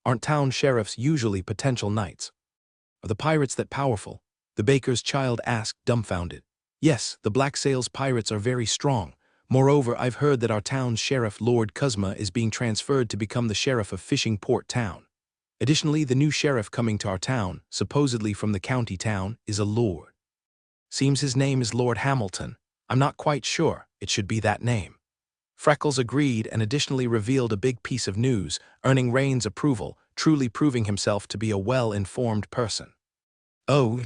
Aren't town sheriffs usually potential knights? Are the pirates that powerful?" the baker's child asked, dumbfounded. "Yes, the Black Sails pirates are very strong. Moreover, I've heard that our town's sheriff, Lord Kuzma, is being transferred to become the sheriff of Fishing Port Town. Additionally, the new sheriff coming to our town, supposedly from the county town, is a lord. Seems his name is Lord Hamilton. I'm not quite sure. It should be that name." Freckles agreed and additionally revealed a big piece of news, earning Rain's approval, truly proving himself to be a well-informed person. "Oh,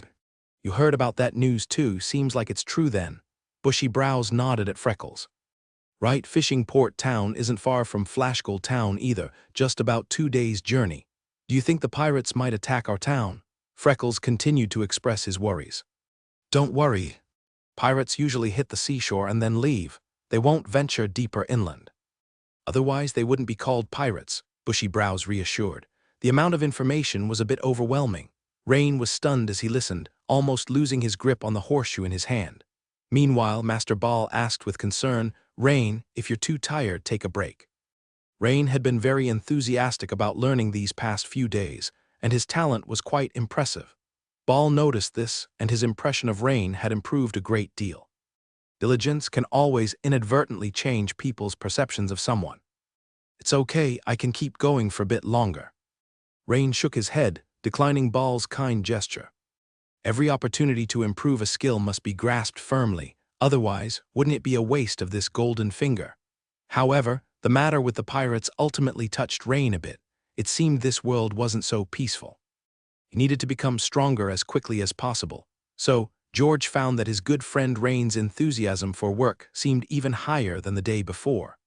you heard about that news too. Seems like it's true then." Bushy Brows nodded at Freckles. "Right, Fishing Port Town isn't far from Flashgold Town either, just about 2 days' journey. Do you think the pirates might attack our town?" Freckles continued to express his worries. "Don't worry. Pirates usually hit the seashore and then leave. They won't venture deeper inland. Otherwise, they wouldn't be called pirates," Bushy Brows reassured. The amount of information was a bit overwhelming. Rain was stunned as he listened, almost losing his grip on the horseshoe in his hand. Meanwhile, Master Ball asked with concern, "Rain, if you're too tired, take a break." Rain had been very enthusiastic about learning these past few days, and his talent was quite impressive. Ball noticed this, and his impression of Rain had improved a great deal. Diligence can always inadvertently change people's perceptions of someone. "It's okay, I can keep going for a bit longer." Rain shook his head, declining Ball's kind gesture. Every opportunity to improve a skill must be grasped firmly, otherwise, wouldn't it be a waste of this golden finger? However, the matter with the pirates ultimately touched Rain a bit. It seemed this world wasn't so peaceful. He needed to become stronger as quickly as possible. So, George found that his good friend Rain's enthusiasm for work seemed even higher than the day before.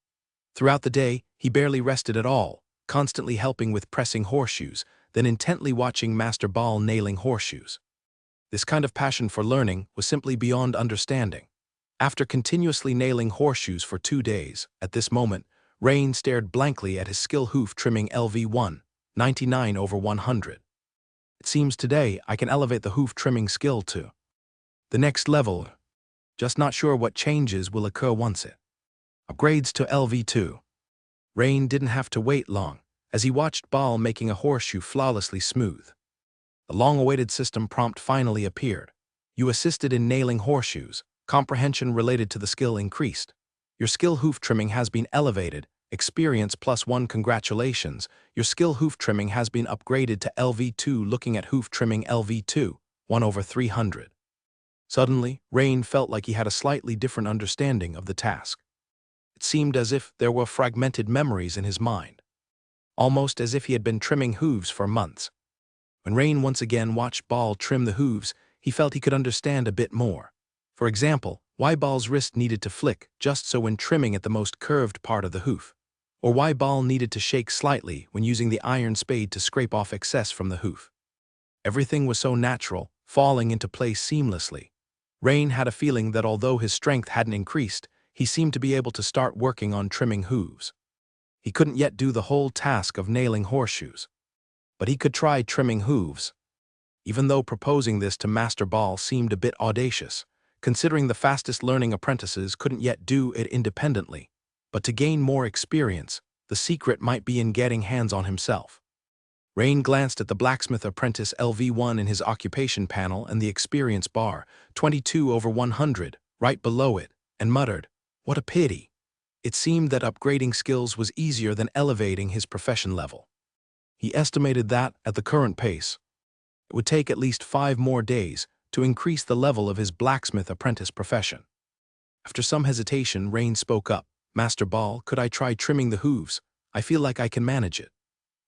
Throughout the day, he barely rested at all, constantly helping with pressing horseshoes, then intently watching Master Ball nailing horseshoes. This kind of passion for learning was simply beyond understanding. After continuously nailing horseshoes for 2 days, at this moment, Rain stared blankly at his skill hoof trimming LV1, 99/100. "It seems today I can elevate the hoof trimming skill to the next level. Just not sure what changes will occur once it upgrades to LV2. Rain didn't have to wait long, as he watched Ball making a horseshoe flawlessly smooth. The long-awaited system prompt finally appeared. "You assisted in nailing horseshoes. Comprehension related to the skill increased. Your skill hoof trimming has been elevated. Experience +1. Congratulations. Your skill hoof trimming has been upgraded to LV2. Looking at hoof trimming LV2, 1/300. Suddenly, Rain felt like he had a slightly different understanding of the task. It seemed as if there were fragmented memories in his mind, almost as if he had been trimming hooves for months. When Rain once again watched Ball trim the hooves, he felt he could understand a bit more. For example, why Ball's wrist needed to flick just so when trimming at the most curved part of the hoof, or why Ball needed to shake slightly when using the iron spade to scrape off excess from the hoof. Everything was so natural, falling into place seamlessly. Rain had a feeling that although his strength hadn't increased, he seemed to be able to start working on trimming hooves. He couldn't yet do the whole task of nailing horseshoes, but he could try trimming hooves. Even though proposing this to Master Ball seemed a bit audacious, considering the fastest learning apprentices couldn't yet do it independently. But to gain more experience, the secret might be in getting hands on himself. Rain glanced at the blacksmith apprentice LV1 in his occupation panel and the experience bar, 22/100, right below it, and muttered, "What a pity." It seemed that upgrading skills was easier than elevating his profession level. He estimated that, at the current pace, it would take at least 5 more days to increase the level of his blacksmith apprentice profession. After some hesitation, Rain spoke up. "Master Ball, could I try trimming the hooves? I feel like I can manage it."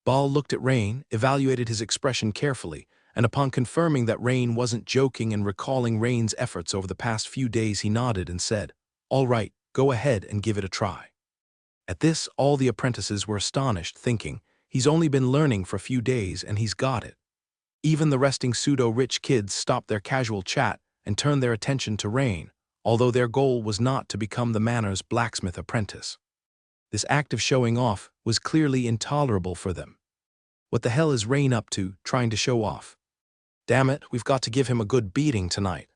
Ball looked at Rain, evaluated his expression carefully, and upon confirming that Rain wasn't joking and recalling Rain's efforts over the past few days, he nodded and said, "All right, go ahead and give it a try." At this, all the apprentices were astonished, thinking, "He's only been learning for a few days and he's got it." Even the resting pseudo-rich kids stopped their casual chat and turned their attention to Rain, although their goal was not to become the manor's blacksmith apprentice. This act of showing off was clearly intolerable for them. What the hell is Rain up to, trying to show off? Damn it, we've got to give him a good beating tonight.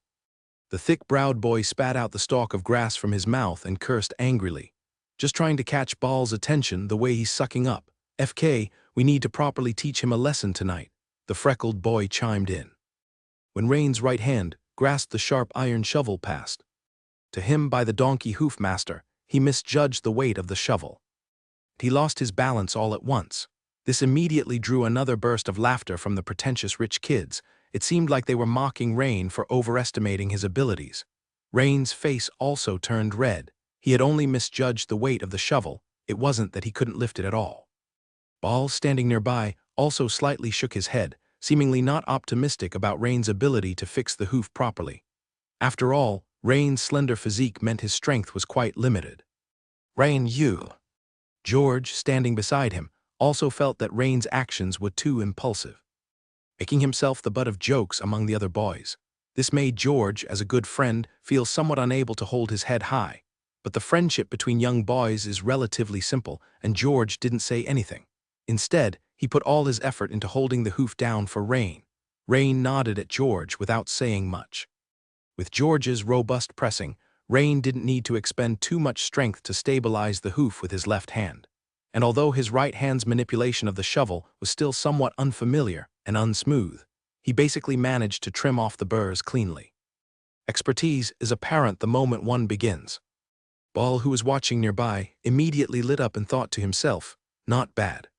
The thick-browed boy spat out the stalk of grass from his mouth and cursed angrily. Just trying to catch Ball's attention the way he's sucking up. "FK, we need to properly teach him a lesson tonight," the freckled boy chimed in. When Rain's right hand grasped the sharp iron shovel passed to him by the donkey hoof master, he misjudged the weight of the shovel. He lost his balance all at once. This immediately drew another burst of laughter from the pretentious rich kids. It seemed like they were mocking Rain for overestimating his abilities. Rain's face also turned red. He had only misjudged the weight of the shovel. It wasn't that he couldn't lift it at all. Ball, standing nearby, also slightly shook his head, seemingly not optimistic about Rain's ability to fix the hoof properly. After all, Rain's slender physique meant his strength was quite limited. "Rain, you." George, standing beside him, also felt that Rain's actions were too impulsive, making himself the butt of jokes among the other boys. This made George, as a good friend, feel somewhat unable to hold his head high. But the friendship between young boys is relatively simple, and George didn't say anything. Instead, he put all his effort into holding the hoof down for Rain. Rain nodded at George without saying much. With George's robust pressing, Rain didn't need to expend too much strength to stabilize the hoof with his left hand. And although his right hand's manipulation of the shovel was still somewhat unfamiliar and unsmooth, he basically managed to trim off the burrs cleanly. Expertise is apparent the moment one begins. Ball, who was watching nearby, immediately lit up and thought to himself, "Not bad."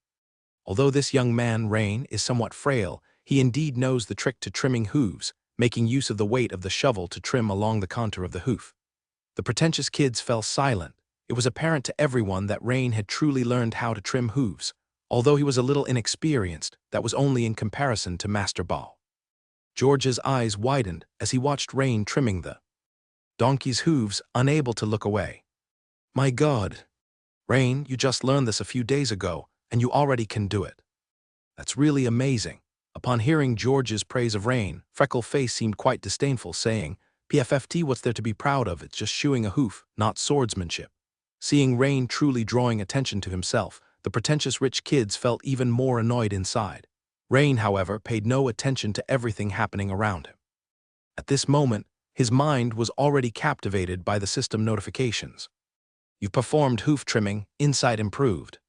Although this young man, Rain, is somewhat frail, he indeed knows the trick to trimming hooves, making use of the weight of the shovel to trim along the contour of the hoof. The pretentious kids fell silent. It was apparent to everyone that Rain had truly learned how to trim hooves. Although he was a little inexperienced, that was only in comparison to Master Ball. George's eyes widened as he watched Rain trimming the donkey's hooves, unable to look away. "My God! Rain, you just learned this a few days ago, and you already can do it. That's really amazing." Upon hearing George's praise of Rain, Freckle's face seemed quite disdainful, saying, "PFFT, what's there to be proud of? It's just shoeing a hoof, not swordsmanship." Seeing Rain truly drawing attention to himself, the pretentious rich kids felt even more annoyed inside. Rain, however, paid no attention to everything happening around him. At this moment, his mind was already captivated by the system notifications. "You've performed hoof trimming, insight improved.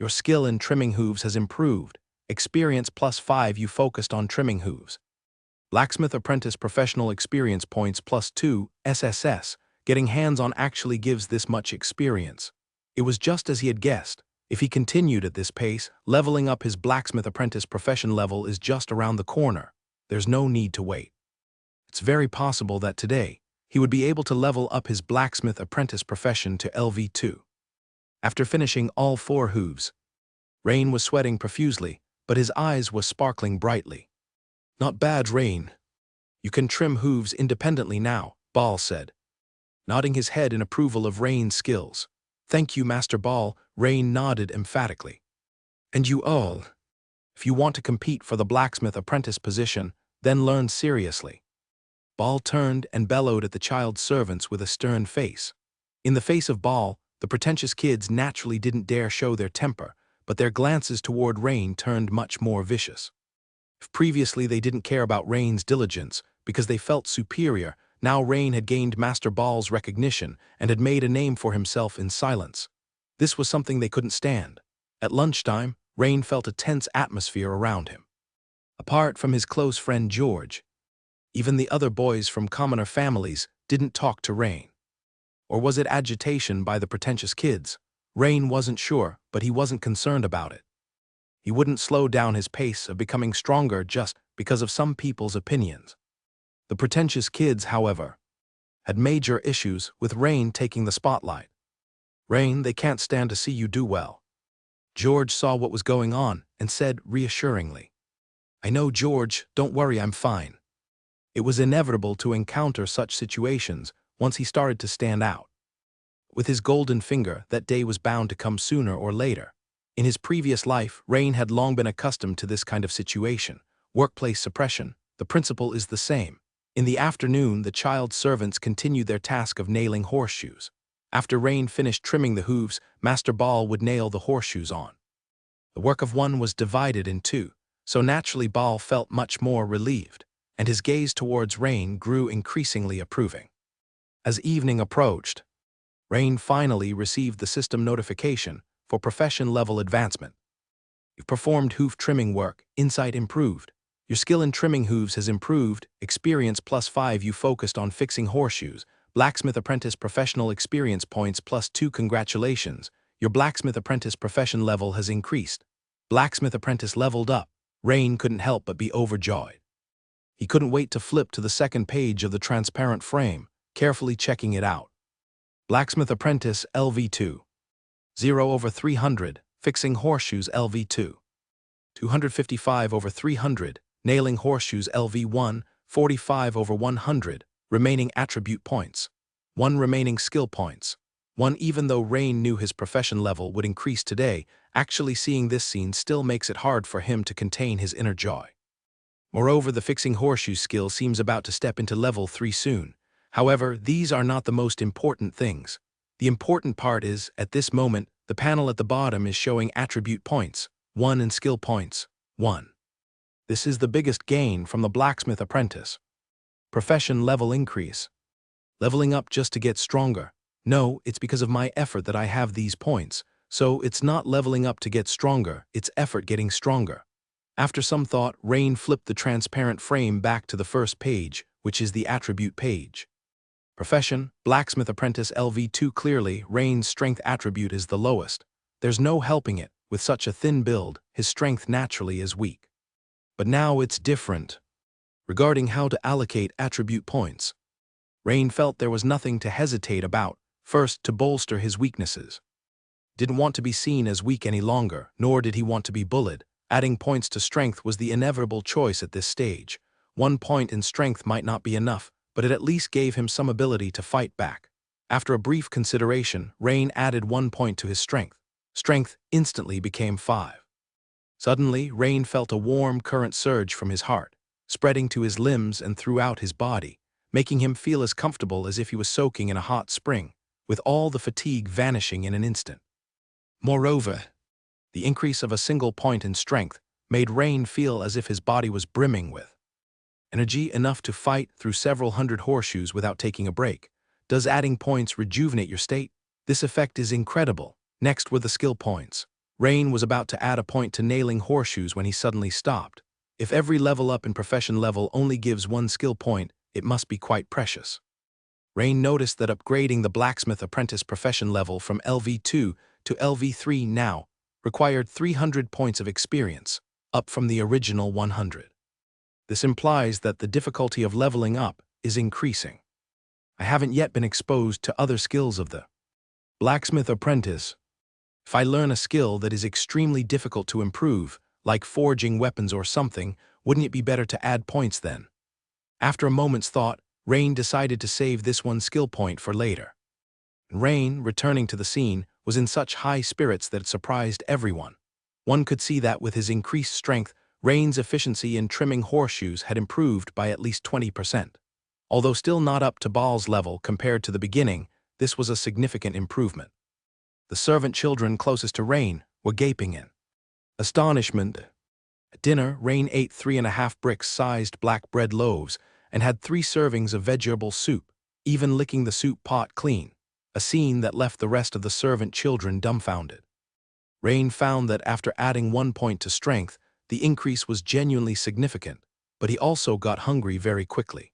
Your skill in trimming hooves has improved. Experience +5, you focused on trimming hooves. Blacksmith Apprentice Professional Experience Points +2, SSS. Getting hands-on actually gives this much experience." It was just as he had guessed. If he continued at this pace, leveling up his blacksmith apprentice profession level is just around the corner. There's no need to wait. It's very possible that today, he would be able to level up his blacksmith apprentice profession to LV2. After finishing all 4 hooves, Rain was sweating profusely, but his eyes were sparkling brightly. "Not bad, Rain. You can trim hooves independently now," Ball said, nodding his head in approval of Rain's skills. "Thank you, Master Ball," Rain nodded emphatically. "And you all, if you want to compete for the blacksmith apprentice position, then learn seriously." Ball turned and bellowed at the child servants with a stern face. In the face of Ball, the pretentious kids naturally didn't dare show their temper, but their glances toward Rain turned much more vicious. If previously they didn't care about Rain's diligence because they felt superior, Now Rain had gained Master Ball's recognition and had made a name for himself in silence. This was something they couldn't stand. At lunchtime, Rain felt a tense atmosphere around him. Apart from his close friend George, even the other boys from commoner families didn't talk to Rain. Or was it agitation by the pretentious kids? Rain wasn't sure, but he wasn't concerned about it. He wouldn't slow down his pace of becoming stronger just because of some people's opinions. The pretentious kids, however, had major issues with Rain taking the spotlight. Rain, they can't stand to see you do well. George saw what was going on and said reassuringly, I know, George, don't worry, I'm fine. It was inevitable to encounter such situations once he started to stand out. With his golden finger, that day was bound to come sooner or later. In his previous life, Rain had long been accustomed to this kind of situation. Workplace suppression, the principle is the same. In the afternoon, the child servants continued their task of nailing horseshoes. After Rain finished trimming the hooves, Master Ball would nail the horseshoes on. The work of one was divided in two, so naturally Ball felt much more relieved, and his gaze towards Rain grew increasingly approving. As evening approached, Rain finally received the system notification for profession-level advancement. You've performed hoof trimming work, insight improved. Your skill in trimming hooves has improved, experience +5, you focused on fixing horseshoes. Blacksmith apprentice professional experience points +2, congratulations. Your blacksmith apprentice profession level has increased. Blacksmith apprentice leveled up. Rain couldn't help but be overjoyed. He couldn't wait to flip to the second page of the transparent frame, carefully checking it out. Blacksmith apprentice LV2. 0/300, fixing horseshoes LV2. 255/300, nailing horseshoes LV1, 45/100, remaining attribute points. 1 remaining skill points. 1. Even though Rain knew his profession level would increase today, actually seeing this scene still makes it hard for him to contain his inner joy. Moreover, the fixing horseshoes skill seems about to step into level 3 soon. However, these are not the most important things. The important part is, at this moment, the panel at the bottom is showing attribute points, 1, and skill points, 1. This is the biggest gain from the blacksmith apprentice. Profession level increase. Leveling up just to get stronger. No, it's because of my effort that I have these points, so it's not leveling up to get stronger, it's effort getting stronger. After some thought, Rain flipped the transparent frame back to the first page, which is the attribute page. Profession, blacksmith apprentice LV2. Clearly, Rain's strength attribute is the lowest. There's no helping it, with such a thin build, his strength naturally is weak. But now it's different. Regarding how to allocate attribute points, Rain felt there was nothing to hesitate about. First, to bolster his weaknesses. Didn't want to be seen as weak any longer, nor did he want to be bullied. Adding points to strength was the inevitable choice at this stage. 1 point in strength might not be enough, but it at least gave him some ability to fight back. After a brief consideration, Rain added 1 point to his strength. Strength instantly became 5. Suddenly, Rain felt a warm current surge from his heart, spreading to his limbs and throughout his body, making him feel as comfortable as if he was soaking in a hot spring, with all the fatigue vanishing in an instant. Moreover, the increase of a single point in strength made Rain feel as if his body was brimming with energy enough to fight through several hundred horseshoes without taking a break. Does adding points rejuvenate your state? This effect is incredible. Next were the skill points. Rain was about to add a point to nailing horseshoes when he suddenly stopped. If every level up in profession level only gives 1 skill point, it must be quite precious. Rain noticed that upgrading the blacksmith apprentice profession level from LV2 to LV3 now required 300 points of experience, up from the original 100. This implies that the difficulty of leveling up is increasing. I haven't yet been exposed to other skills of the blacksmith apprentice. If I learn a skill that is extremely difficult to improve, like forging weapons or something, wouldn't it be better to add points then? After a moment's thought, Rain decided to save this 1 skill point for later. Rain, returning to the scene, was in such high spirits that it surprised everyone. One could see that with his increased strength, Rain's efficiency in trimming horseshoes had improved by at least 20%. Although still not up to Ball's level compared to the beginning, this was a significant improvement. The servant children closest to Rain were gaping in astonishment. At dinner, Rain ate 3.5 brick-sized black bread loaves and had 3 servings of vegetable soup, even licking the soup pot clean, a scene that left the rest of the servant children dumbfounded. Rain found that after adding 1 point to strength, the increase was genuinely significant, but he also got hungry very quickly.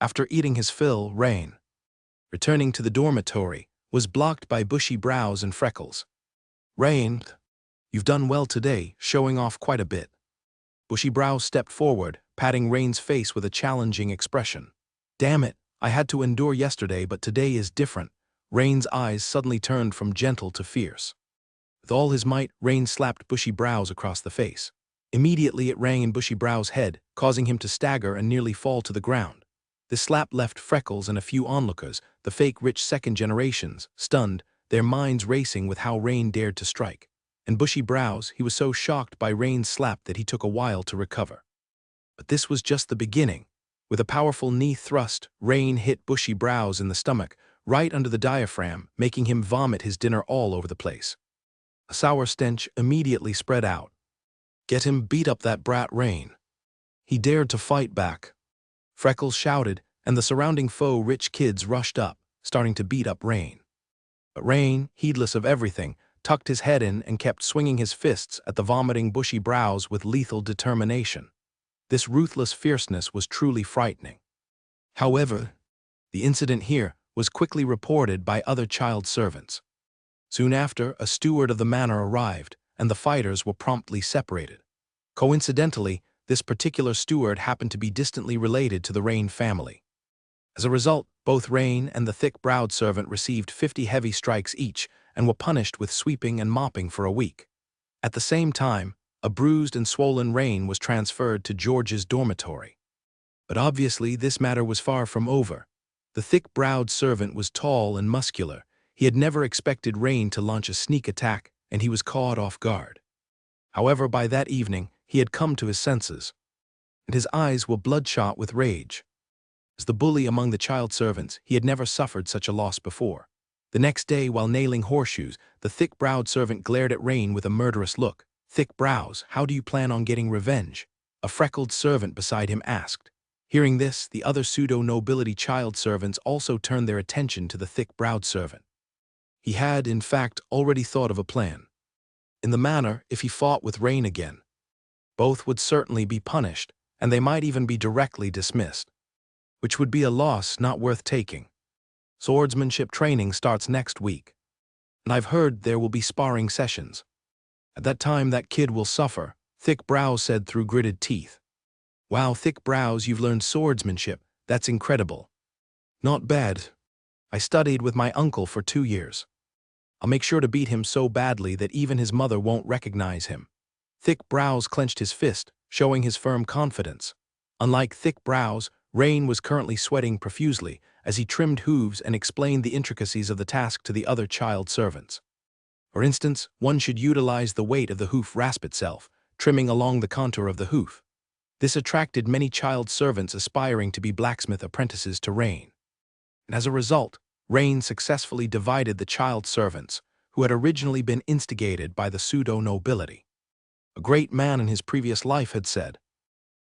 After eating his fill, Rain, returning to the dormitory, was blocked by bushy brows and freckles. "Rain, you've done well today, showing off quite a bit." Bushy brows stepped forward, patting Rain's face with a challenging expression. "Damn it, I had to endure yesterday, but today is different." Rain's eyes suddenly turned from gentle to fierce. With all his might, Rain slapped Bushy brows across the face. Immediately it rang in Bushy brows' head, causing him to stagger and nearly fall to the ground. This slap left Freckles and a few onlookers, the fake rich second generations, stunned, their minds racing with how Rain dared to strike. And Bushy brows, he was so shocked by Rain's slap that he took a while to recover. But this was just the beginning. With a powerful knee thrust, Rain hit Bushy brows in the stomach, right under the diaphragm, making him vomit his dinner all over the place. A sour stench immediately spread out. "Get him, beat up that brat Rain." He dared to fight back. Freckles shouted, and the surrounding rich kids rushed up, starting to beat up Rain. But Rain, heedless of everything, tucked his head in and kept swinging his fists at the vomiting Bushy brows with lethal determination. This ruthless fierceness was truly frightening. However, the incident here was quickly reported by other child servants. Soon after, a steward of the manor arrived, and the fighters were promptly separated. Coincidentally, this particular steward happened to be distantly related to the Rain family. As a result, both Rain and the thick-browed servant received 50 heavy strikes each and were punished with sweeping and mopping for a week. At the same time, a bruised and swollen Rain was transferred to George's dormitory. But obviously, this matter was far from over. The thick-browed servant was tall and muscular. He had never expected Rain to launch a sneak attack, and he was caught off guard. However, by that evening, he had come to his senses, and his eyes were bloodshot with rage. As the bully among the child servants, he had never suffered such a loss before. The next day, while nailing horseshoes, the thick-browed servant glared at Rain with a murderous look. "Thick brows, how do you plan on getting revenge?" a freckled servant beside him asked. Hearing this, the other pseudo-nobility child servants also turned their attention to the thick-browed servant. He had, in fact, already thought of a plan. In the manner, if he fought with Rain again, both would certainly be punished, and they might even be directly dismissed, which would be a loss not worth taking. Swordsmanship training starts next week, and I've heard there will be sparring sessions. At that time, that kid will suffer, Thick Brows said through gritted teeth. "Wow, Thick Brows, you've learned swordsmanship. That's incredible." "Not bad. I studied with my uncle for 2 years. I'll make sure to beat him so badly that even his mother won't recognize him." Thick Brows clenched his fist, showing his firm confidence. Unlike Thick Brows, Rain was currently sweating profusely as he trimmed hooves and explained the intricacies of the task to the other child servants. For instance, one should utilize the weight of the hoof rasp itself, trimming along the contour of the hoof. This attracted many child servants aspiring to be blacksmith apprentices to Rain. And as a result, Rain successfully divided the child servants, who had originally been instigated by the pseudo-nobility. A great man in his previous life had said,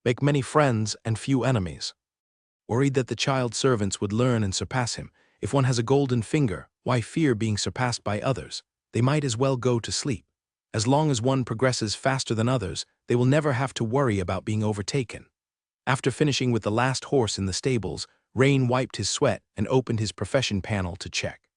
"Make many friends and few enemies." Worried that the child servants would learn and surpass him, if one has a golden finger, why fear being surpassed by others? They might as well go to sleep. As long as one progresses faster than others, they will never have to worry about being overtaken. After finishing with the last horse in the stables, Rain wiped his sweat and opened his profession panel to check.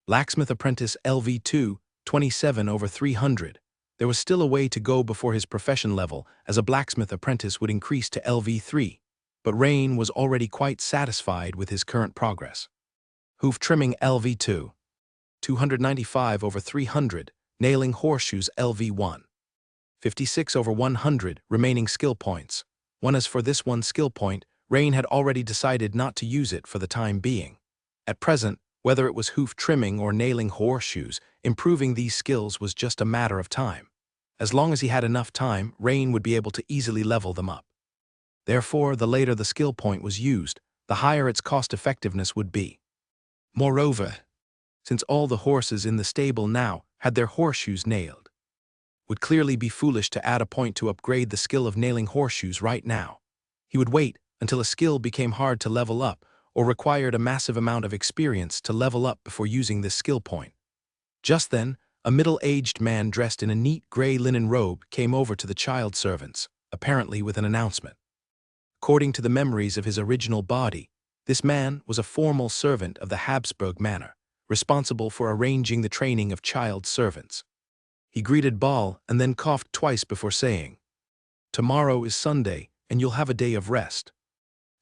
Blacksmith apprentice LV2, 27/300. There was still a way to go before his profession level, as a blacksmith apprentice would increase to LV3, but Rain was already quite satisfied with his current progress. Hoof trimming LV2, 295/300, nailing horseshoes LV1, 56/100, remaining skill points. As for this one skill point, Rain had already decided not to use it for the time being. At present, whether it was hoof trimming or nailing horseshoes, improving these skills was just a matter of time. As long as he had enough time, Rain would be able to easily level them up. Therefore, the later the skill point was used, the higher its cost-effectiveness would be. Moreover, since all the horses in the stable now had their horseshoes nailed, it would clearly be foolish to add a point to upgrade the skill of nailing horseshoes right now. He would wait until a skill became hard to level up or required a massive amount of experience to level up before using this skill point. Just then, a middle-aged man dressed in a neat gray linen robe came over to the child servants, apparently with an announcement. According to the memories of his original body, this man was a formal servant of the Habsburg manor, responsible for arranging the training of child servants. He greeted Ball and then coughed twice before saying, "Tomorrow is Sunday, and you'll have a day of rest.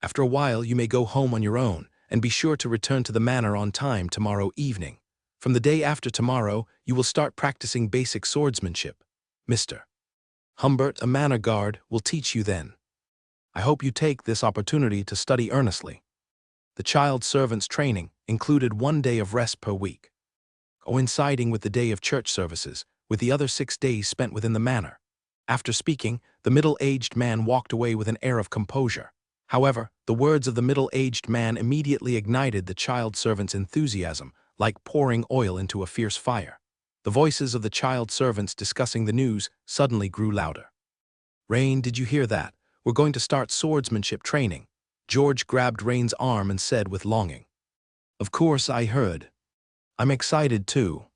After a while, you may go home on your own, and be sure to return to the manor on time tomorrow evening. From the day after tomorrow, you will start practicing basic swordsmanship. Mr. Humbert, a manor guard, will teach you then. I hope you take this opportunity to study earnestly." The child servants' training included 1 day of rest per week, coinciding with the day of church services, with the other 6 days spent within the manor. After speaking, the middle-aged man walked away with an air of composure. However, the words of the middle-aged man immediately ignited the child servants' enthusiasm, like pouring oil into a fierce fire. The voices of the child servants discussing the news suddenly grew louder. "Rain, did you hear that? We're going to start swordsmanship training." George grabbed Rain's arm and said with longing, "Of course I heard. I'm excited too."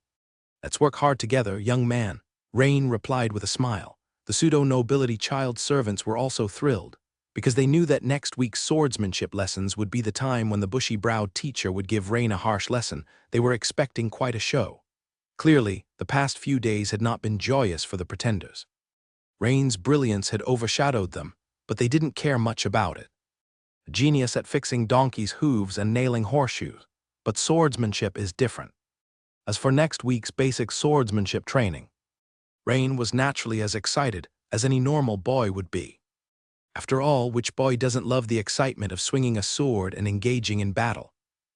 "Let's work hard together, young man," Rain replied with a smile. The pseudo-nobility child servants were also thrilled, because they knew that next week's swordsmanship lessons would be the time when the bushy-browed teacher would give Rain a harsh lesson. They were expecting quite a show. Clearly, the past few days had not been joyous for the pretenders. Rain's brilliance had overshadowed them, but they didn't care much about it. A genius at fixing donkeys' hooves and nailing horseshoes, but swordsmanship is different. As for next week's basic swordsmanship training, Rain was naturally as excited as any normal boy would be. After all, which boy doesn't love the excitement of swinging a sword and engaging in battle?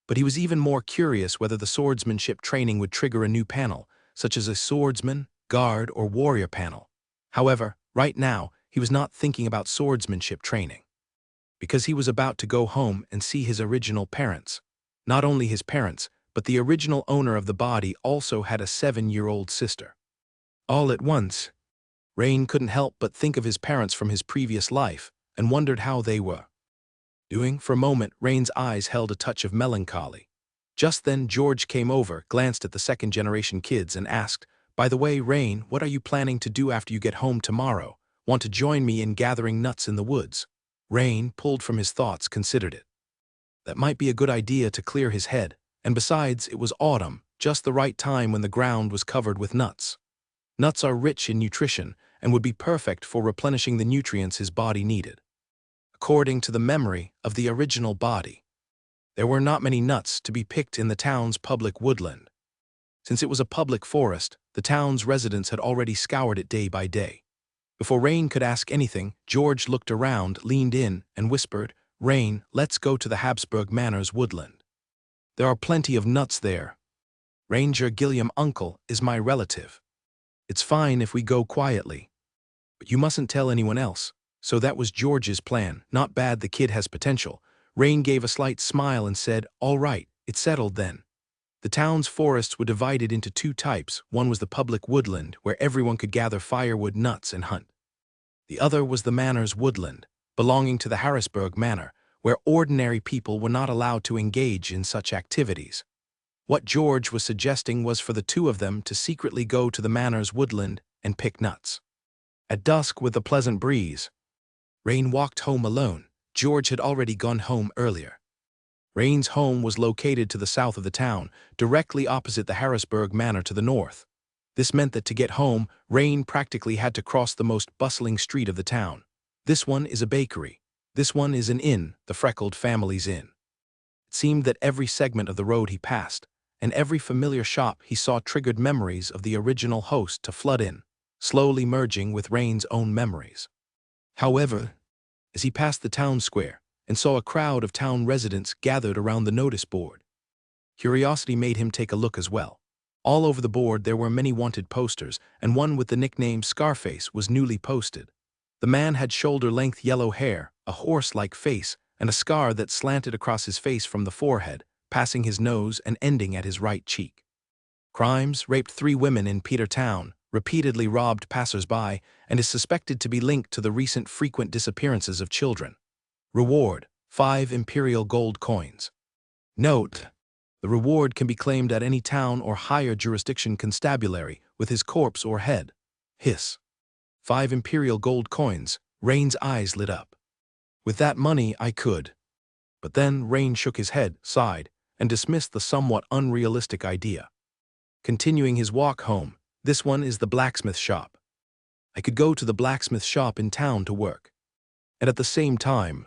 But he was even more curious whether the swordsmanship training would trigger a new panel, such as a swordsman, guard, or warrior panel. However, right now, he was not thinking about swordsmanship training, because he was about to go home and see his original parents. Not only his parents, but the original owner of the body also had a 7-year-old sister. All at once, Rain couldn't help but think of his parents from his previous life and wondered how they were doing. For a moment, Rain's eyes held a touch of melancholy. Just then, George came over, glanced at the second-generation kids, and asked, "By the way, Rain, what are you planning to do after you get home tomorrow? Want to join me in gathering nuts in the woods?" Rain, pulled from his thoughts, considered it. That might be a good idea to clear his head, and besides, it was autumn, just the right time when the ground was covered with nuts. Nuts are rich in nutrition and would be perfect for replenishing the nutrients his body needed. According to the memory of the original body, there were not many nuts to be picked in the town's public woodland. Since it was a public forest, the town's residents had already scoured it day by day. Before Rain could ask anything, George looked around, leaned in, and whispered, "Rain, let's go to the Habsburg Manor's woodland. There are plenty of nuts there. Ranger Gilliam Uncle is my relative. It's fine if we go quietly, but you mustn't tell anyone else." So that was George's plan. Not bad, the kid has potential. Rain gave a slight smile and said, "All right, it's settled then." The town's forests were divided into 2 types. One was the public woodland, where everyone could gather firewood, nuts, and hunt. The other was the manor's woodland, belonging to the Harrisburg Manor, where ordinary people were not allowed to engage in such activities. What George was suggesting was for the 2 of them to secretly go to the manor's woodland and pick nuts. At dusk, with a pleasant breeze, Rain walked home alone. George had already gone home earlier. Rain's home was located to the south of the town, directly opposite the Harrisburg Manor to the north. This meant that to get home, Rain practically had to cross the most bustling street of the town. This one is a bakery. This one is an inn, the Freckled Family's Inn. It seemed that every segment of the road he passed, and every familiar shop he saw triggered memories of the original host to flood in, slowly merging with Rain's own memories. However, as he passed the town square and saw a crowd of town residents gathered around the notice board, curiosity made him take a look as well. All over the board there were many wanted posters, and one with the nickname Scarface was newly posted. The man had shoulder-length yellow hair, a horse-like face, and a scar that slanted across his face from the forehead, passing his nose and ending at his right cheek. Crimes: raped 3 women in Petertown, repeatedly robbed passers-by, and is suspected to be linked to the recent frequent disappearances of children. Reward: 5 imperial gold coins. Note: the reward can be claimed at any town or higher jurisdiction constabulary with his corpse or head. Hiss. 5 imperial gold coins. Rain's eyes lit up. With that money, I could. But then Rain shook his head, sighed, and dismissed the somewhat unrealistic idea. Continuing his walk home, this one is the blacksmith shop. I could go to the blacksmith shop in town to work. And at the same time,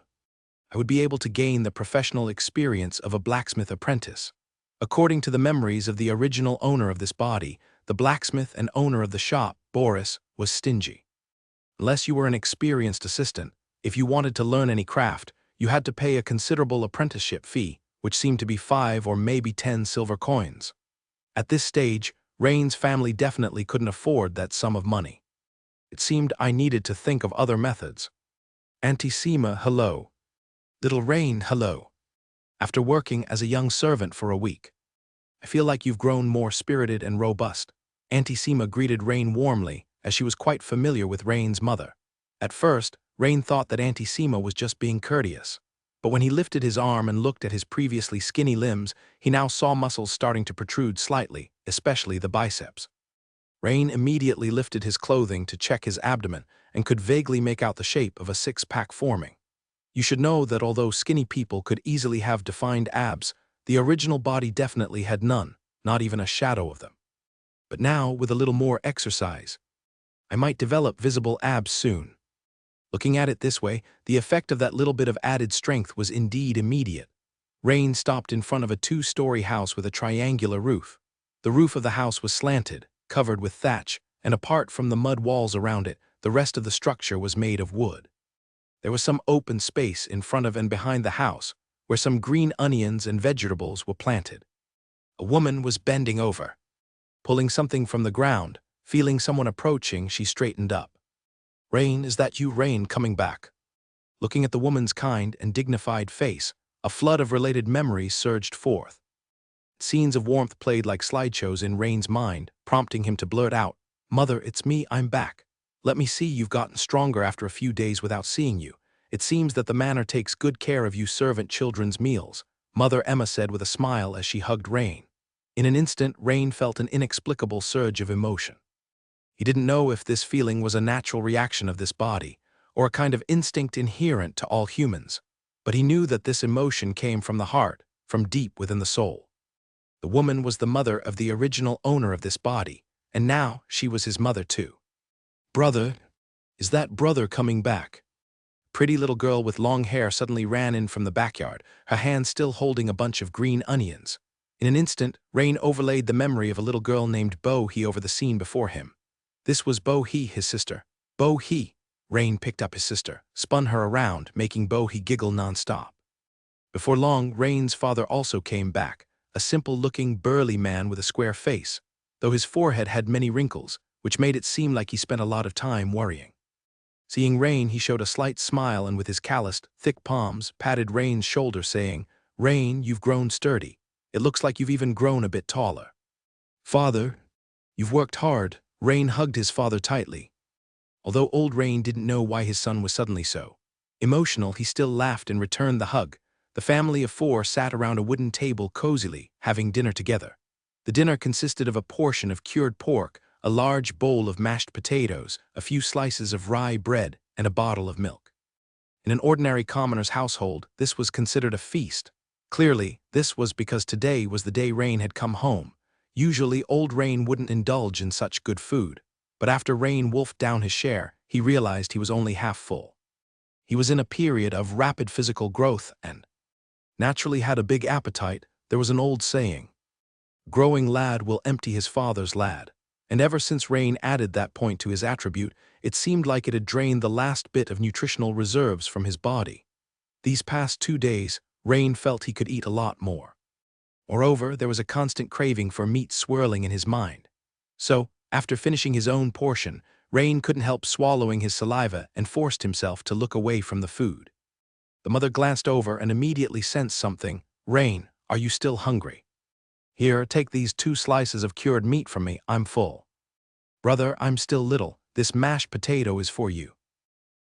I would be able to gain the professional experience of a blacksmith apprentice. According to the memories of the original owner of this body, the blacksmith and owner of the shop, Boris, was stingy. Unless you were an experienced assistant, if you wanted to learn any craft, you had to pay a considerable apprenticeship fee, which seemed to be 5 or maybe 10 silver coins. At this stage, Rain's family definitely couldn't afford that sum of money. It seemed I needed to think of other methods. Auntie Seema, hello. Little Rain, hello. After working as a young servant for a week, I feel like you've grown more spirited and robust. Auntie Seema greeted Rain warmly, as she was quite familiar with Rain's mother. At first, Rain thought that Auntie Seema was just being courteous. But when he lifted his arm and looked at his previously skinny limbs, he now saw muscles starting to protrude slightly, especially the biceps. Rain immediately lifted his clothing to check his abdomen and could vaguely make out the shape of a six-pack forming. You should know that although skinny people could easily have defined abs, the original body definitely had none, not even a shadow of them. But now, with a little more exercise, I might develop visible abs soon. Looking at it this way, the effect of that little bit of added strength was indeed immediate. Rain stopped in front of a 2-story house with a triangular roof. The roof of the house was slanted, covered with thatch, and apart from the mud walls around it, the rest of the structure was made of wood. There was some open space in front of and behind the house, where some green onions and vegetables were planted. A woman was bending over. Pulling something from the ground, feeling someone approaching, she straightened up. Rain, is that you, Rain, coming back? Looking at the woman's kind and dignified face, a flood of related memories surged forth. Scenes of warmth played like slideshows in Rain's mind, prompting him to blurt out, "Mother, it's me, I'm back. Let me see you've gotten stronger after a few days without seeing you. It seems that the manor takes good care of you servant children's meals," Mother Emma said with a smile as she hugged Rain. In an instant, Rain felt an inexplicable surge of emotion. He didn't know if this feeling was a natural reaction of this body, or a kind of instinct inherent to all humans, but he knew that this emotion came from the heart, from deep within the soul. The woman was the mother of the original owner of this body, and now she was his mother too. "Brother, is that brother coming back?" Pretty little girl with long hair suddenly ran in from the backyard, her hand still holding a bunch of green onions. In an instant, Rain overlaid the memory of a little girl named Bo-He over the scene before him. This was Bo-He, his sister. Bo-He. Rain picked up his sister, spun her around, making Bo-He giggle nonstop. Before long, Rain's father also came back, a simple-looking, burly man with a square face, though his forehead had many wrinkles, which made it seem like he spent a lot of time worrying. Seeing Rain, he showed a slight smile and with his calloused, thick palms, patted Rain's shoulder, saying, "Rain, you've grown sturdy. It looks like you've even grown a bit taller." "Father, you've worked hard." Rain hugged his father tightly. Although old Rain didn't know why his son was suddenly so emotional, he still laughed and returned the hug. The family of 4 sat around a wooden table cozily, having dinner together. The dinner consisted of a portion of cured pork, a large bowl of mashed potatoes, a few slices of rye bread, and a bottle of milk. In an ordinary commoner's household, this was considered a feast. Clearly, this was because today was the day Rain had come home. Usually, old Rain wouldn't indulge in such good food, but after Rain wolfed down his share, he realized he was only half full. He was in a period of rapid physical growth and naturally had a big appetite. There was an old saying, "Growing lad will empty his father's lad," and ever since Rain added that point to his attribute, it seemed like it had drained the last bit of nutritional reserves from his body. These past 2 days, Rain felt he could eat a lot more. Moreover, there was a constant craving for meat swirling in his mind. So, after finishing his own portion, Rain couldn't help swallowing his saliva and forced himself to look away from the food. The mother glanced over and immediately sensed something. "Rain, are you still hungry? Here, take these 2 slices of cured meat from me, I'm full." "Brother, I'm still little. This mashed potato is for you."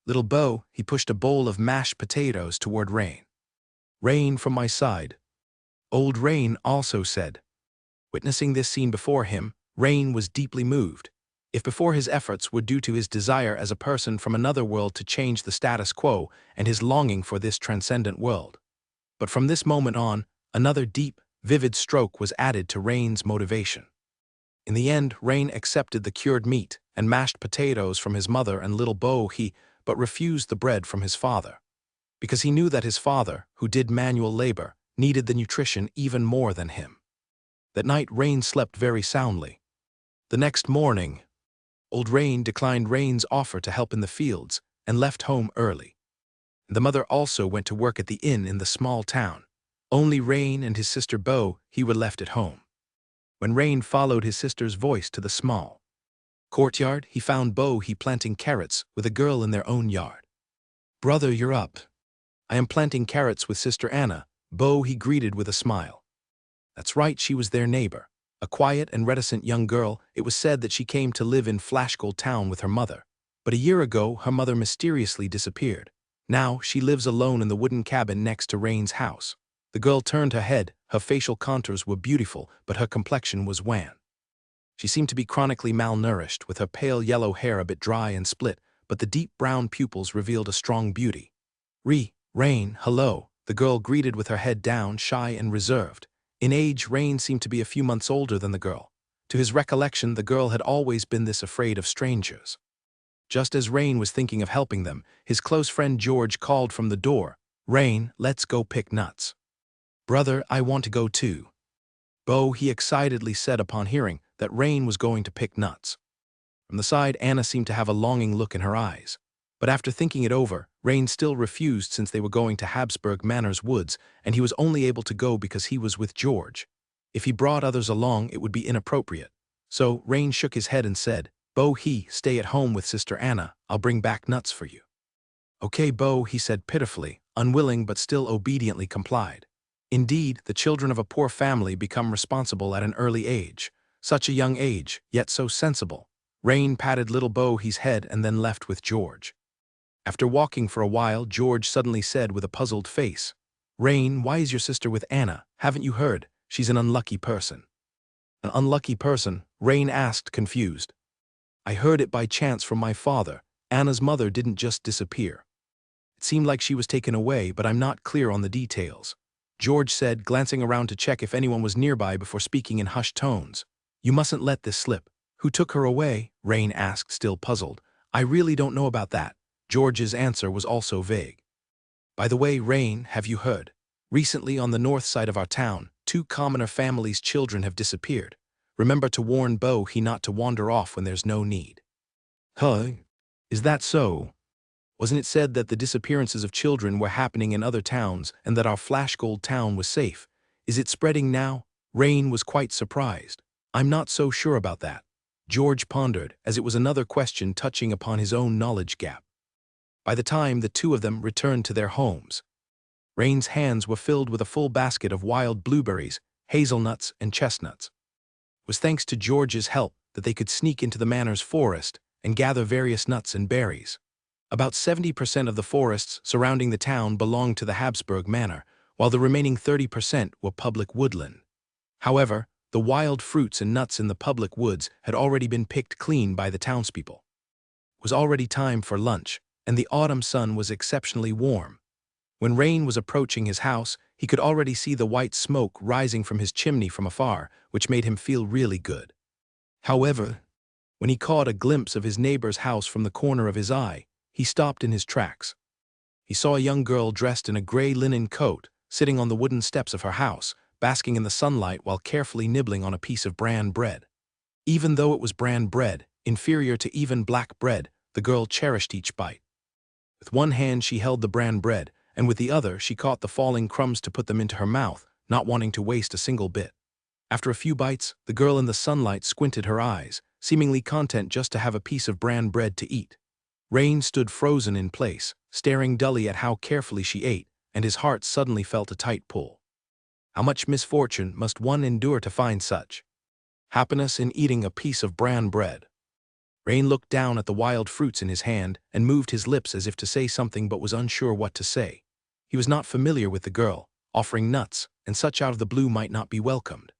Little Bo, he pushed a bowl of mashed potatoes toward Rain. Rain from my side. Old Rain also said. Witnessing this scene before him, Rain was deeply moved. If before his efforts were due to his desire as a person from another world to change the status quo and his longing for this transcendent world. But from this moment on, another deep, vivid stroke was added to Rain's motivation. In the end, Rain accepted the cured meat and mashed potatoes from his mother and Little Bo but refused the bread from his father. Because he knew that his father, who did manual labor, needed the nutrition even more than him. That night, Rain slept very soundly. The next morning, Old Rain declined Rain's offer to help in the fields and left home early. The mother also went to work at the inn in the small town. Only Rain and his sister Bo were left at home. When Rain followed his sister's voice to the small courtyard, he found Bo planting carrots with a girl in their own yard. "Brother, you're up." "I am planting carrots with Sister Anna," Bo greeted with a smile. That's right, she was their neighbor. A quiet and reticent young girl, it was said that she came to live in Flashgold Town with her mother. But a year ago, her mother mysteriously disappeared. Now, she lives alone in the wooden cabin next to Rain's house. The girl turned her head, her facial contours were beautiful, but her complexion was wan. She seemed to be chronically malnourished, with her pale yellow hair a bit dry and split, but the deep brown pupils revealed a strong beauty. Rain, hello," the girl greeted with her head down, shy and reserved. In age, Rain seemed to be a few months older than the girl. To his recollection, the girl had always been this afraid of strangers. Just as Rain was thinking of helping them, his close friend George called from the door, "Rain, let's go pick nuts." "Brother, I want to go too," Bo excitedly said upon hearing that Rain was going to pick nuts. From the side, Anna seemed to have a longing look in her eyes. But after thinking it over, Rain still refused since they were going to Habsburg Manor's woods, and he was only able to go because he was with George. If he brought others along, it would be inappropriate. So Rain shook his head and said, "Bo, stay at home with Sister Anna. I'll bring back nuts for you." "Okay, Bo," he said pitifully, unwilling but still obediently complied. Indeed, the children of a poor family become responsible at an early age. Such a young age, yet so sensible. Rain patted Little Bo's head and then left with George. After walking for a while, George suddenly said with a puzzled face, "Rain, why is your sister with Anna? Haven't you heard? She's an unlucky person." "An unlucky person?" Rain asked, confused. "I heard it by chance from my father. Anna's mother didn't just disappear. It seemed like she was taken away, but I'm not clear on the details," George said, glancing around to check if anyone was nearby before speaking in hushed tones. "You mustn't let this slip." "Who took her away?" Rain asked, still puzzled. "I really don't know about that." George's answer was also vague. "By the way, Rain, have you heard? Recently on the north side of our town, 2 commoner families' children have disappeared. Remember to warn Bo not to wander off when there's no need." "Huh? Is that so? Wasn't it said that the disappearances of children were happening in other towns and that our Flashgold town was safe? Is it spreading now?" Rain was quite surprised. "I'm not so sure about that." George pondered, as it was another question touching upon his own knowledge gap. By the time the 2 of them returned to their homes, Rain's hands were filled with a full basket of wild blueberries, hazelnuts, and chestnuts. It was thanks to George's help that they could sneak into the manor's forest and gather various nuts and berries. About 70% of the forests surrounding the town belonged to the Habsburg Manor, while the remaining 30% were public woodland. However, the wild fruits and nuts in the public woods had already been picked clean by the townspeople. It was already time for lunch, and the autumn sun was exceptionally warm. When Rain was approaching his house, he could already see the white smoke rising from his chimney from afar, which made him feel really good. However, when he caught a glimpse of his neighbor's house from the corner of his eye, he stopped in his tracks. He saw a young girl dressed in a gray linen coat, sitting on the wooden steps of her house, basking in the sunlight while carefully nibbling on a piece of bran bread. Even though it was bran bread, inferior to even black bread, the girl cherished each bite. With one hand she held the bran bread, and with the other she caught the falling crumbs to put them into her mouth, not wanting to waste a single bit. After a few bites, the girl in the sunlight squinted her eyes, seemingly content just to have a piece of bran bread to eat. Rain stood frozen in place, staring dully at how carefully she ate, and his heart suddenly felt a tight pull. How much misfortune must one endure to find such happiness in eating a piece of bran bread? Rain looked down at the wild fruits in his hand and moved his lips as if to say something but was unsure what to say. He was not familiar with the girl, offering nuts, and such out of the blue might not be welcomed.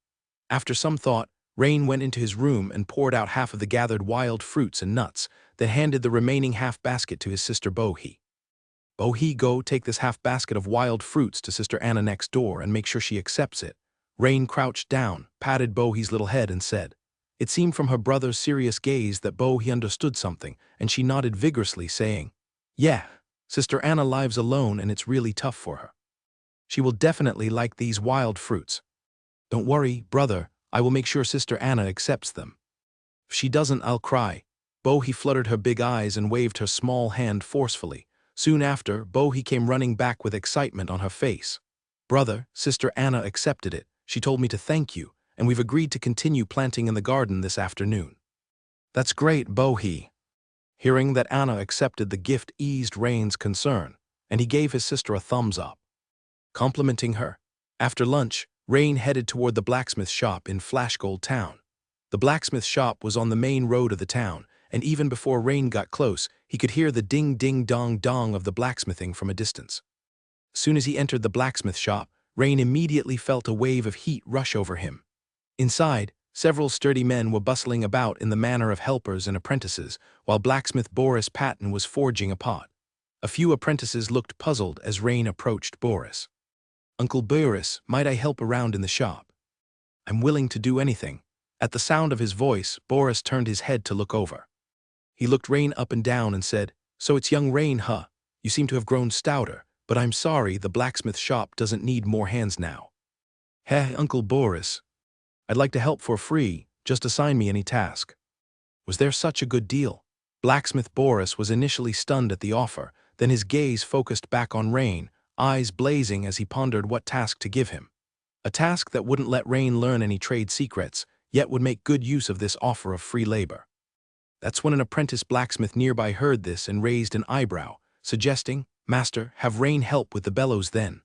After some thought, Rain went into his room and poured out half of the gathered wild fruits and nuts, then handed the remaining half basket to his sister Bohi. Bohi, go take this half basket of wild fruits to Sister Anna next door and make sure she accepts it. Rain crouched down, patted Bohi's little head and said. It seemed from her brother's serious gaze that Bohi understood something, and she nodded vigorously, saying, Yeah, Sister Anna lives alone and it's really tough for her. She will definitely like these wild fruits. Don't worry, brother, I will make sure Sister Anna accepts them. If she doesn't, I'll cry. Bohi fluttered her big eyes and waved her small hand forcefully. Soon after, Bohi came running back with excitement on her face. Brother, Sister Anna accepted it. She told me to thank you, and we've agreed to continue planting in the garden this afternoon. That's great, Bohi. Hearing that Anna accepted the gift eased Rain's concern, and he gave his sister a thumbs up. Complimenting her, after lunch, Rain headed toward the blacksmith shop in Flashgold Town. The blacksmith shop was on the main road of the town, and even before Rain got close, he could hear the ding-ding-dong-dong of the blacksmithing from a distance. As soon as he entered the blacksmith shop, Rain immediately felt a wave of heat rush over him. Inside, several sturdy men were bustling about in the manner of helpers and apprentices, while blacksmith Boris Patton was forging a pot. A few apprentices looked puzzled as Rain approached Boris. Uncle Boris, might I help around in the shop? I'm willing to do anything. At the sound of his voice, Boris turned his head to look over. He looked Rain up and down and said, So it's young Rain, huh? You seem to have grown stouter, but I'm sorry, the blacksmith shop doesn't need more hands now. Heh, Uncle Boris. I'd like to help for free, just assign me any task. Was there such a good deal? Blacksmith Boris was initially stunned at the offer, then his gaze focused back on Rain, eyes blazing as he pondered what task to give him. A task that wouldn't let Rain learn any trade secrets, yet would make good use of this offer of free labor. That's when an apprentice blacksmith nearby heard this and raised an eyebrow, suggesting, Master, have Rain help with the bellows then.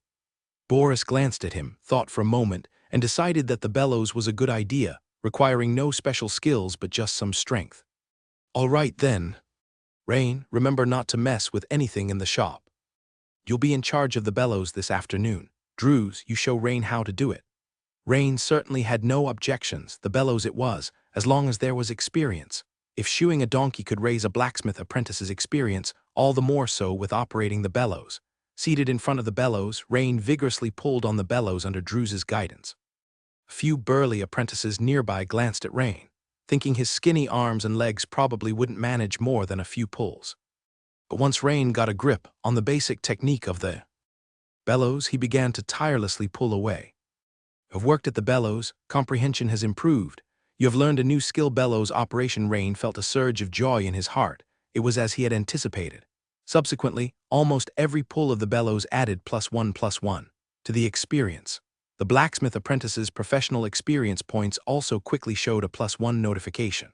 Boris glanced at him, thought for a moment, and decided that the bellows was a good idea, requiring no special skills but just some strength. All right then. Rain, remember not to mess with anything in the shop. You'll be in charge of the bellows this afternoon. Drews, you show Rain how to do it. Rain certainly had no objections, the bellows it was, as long as there was experience. If shoeing a donkey could raise a blacksmith apprentice's experience, all the more so with operating the bellows. Seated in front of the bellows, Rain vigorously pulled on the bellows under Drews's guidance. A few burly apprentices nearby glanced at Rain, thinking his skinny arms and legs probably wouldn't manage more than a few pulls. But once Rain got a grip on the basic technique of the bellows, he began to tirelessly pull away. You've worked at the bellows, comprehension has improved. You have learned a new skill. Bellows operation. Rain felt a surge of joy in his heart. It was as he had anticipated. Subsequently, almost every pull of the bellows added +1 to the experience. The blacksmith apprentice's professional experience points also quickly showed a +1 notification.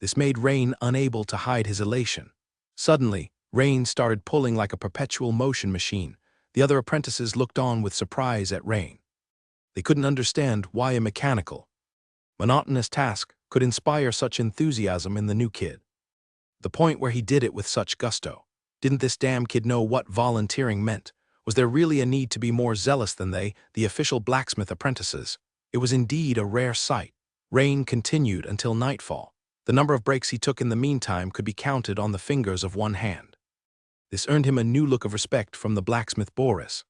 This made Rain unable to hide his elation. Suddenly, Rain started pulling like a perpetual motion machine. The other apprentices looked on with surprise at Rain. They couldn't understand why a mechanical, monotonous task could inspire such enthusiasm in the new kid. The point where he did it with such gusto. Didn't this damn kid know what volunteering meant? Was there really a need to be more zealous than they, the official blacksmith apprentices? It was indeed a rare sight. Rain continued until nightfall. The number of breaks he took in the meantime could be counted on the fingers of one hand. This earned him a new look of respect from the blacksmith Boris.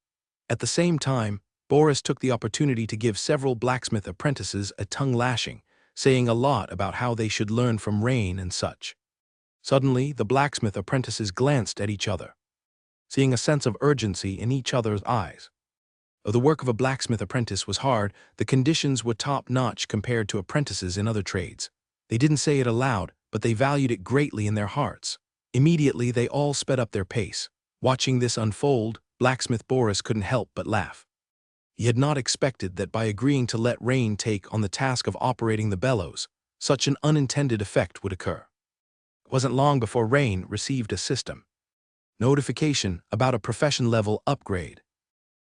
At the same time, Boris took the opportunity to give several blacksmith apprentices a tongue lashing, saying a lot about how they should learn from Rain and such. Suddenly, the blacksmith apprentices glanced at each other, seeing a sense of urgency in each other's eyes. Though the work of a blacksmith apprentice was hard, the conditions were top-notch compared to apprentices in other trades. They didn't say it aloud, but they valued it greatly in their hearts. Immediately, they all sped up their pace. Watching this unfold, blacksmith Boris couldn't help but laugh. He had not expected that by agreeing to let Rain take on the task of operating the bellows, such an unintended effect would occur. It wasn't long before Rain received a system notification about a profession-level upgrade.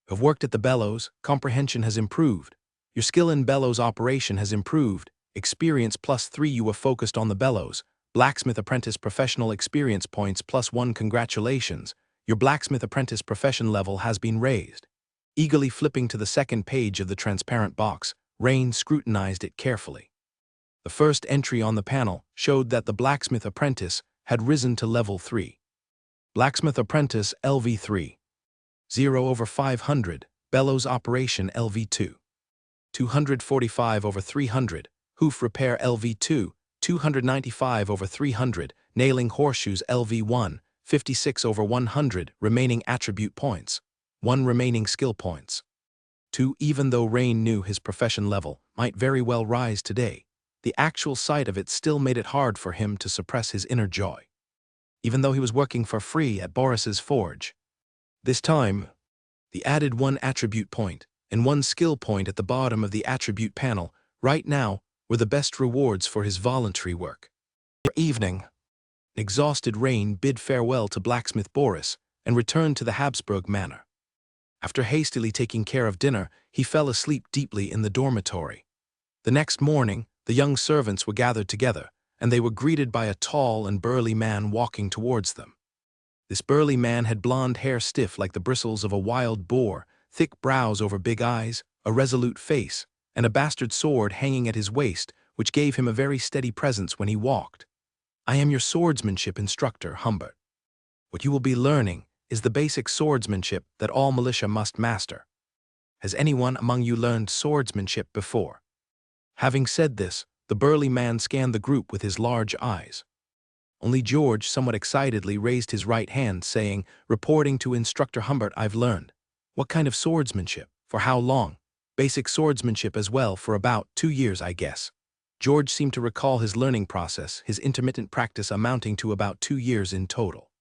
You've worked at the bellows, comprehension has improved. Your skill in bellows operation has improved. Experience +3. You have focused on the bellows, Blacksmith Apprentice Professional Experience Points +1. Congratulations, your Blacksmith Apprentice profession level has been raised. Eagerly flipping to the second page of the transparent box, Rain scrutinized it carefully. The first entry on the panel showed that the Blacksmith Apprentice had risen to level 3. Blacksmith Apprentice LV3. 0/500, Bellows Operation LV2. 245/300, Hoof Repair LV2, 295/300, Nailing Horseshoes LV1, 56/100, remaining attribute points, 1 remaining skill points. 2. Even though Rain knew his profession level might very well rise today, the actual sight of it still made it hard for him to suppress his inner joy. Even though he was working for free at Boris's forge. This time, the added 1 attribute point and 1 skill point at the bottom of the attribute panel right now were the best rewards for his voluntary work. Evening. Exhausted Rain bid farewell to blacksmith Boris and returned to the Habsburg Manor. After hastily taking care of dinner, he fell asleep deeply in the dormitory. The next morning, the young servants were gathered together, and they were greeted by a tall and burly man walking towards them. This burly man had blonde hair stiff like the bristles of a wild boar, thick brows over big eyes, a resolute face, and a bastard sword hanging at his waist, which gave him a very steady presence when he walked. "I am your swordsmanship instructor, Humbert. What you will be learning is the basic swordsmanship that all militia must master. Has anyone among you learned swordsmanship before?" Having said this, the burly man scanned the group with his large eyes. Only George somewhat excitedly raised his right hand, saying, "Reporting to Instructor Humbert, I've learned." "What kind of swordsmanship? For how long?" "Basic swordsmanship as well, for about 2 years, I guess." George seemed to recall his learning process, his intermittent practice amounting to about 2 years in total.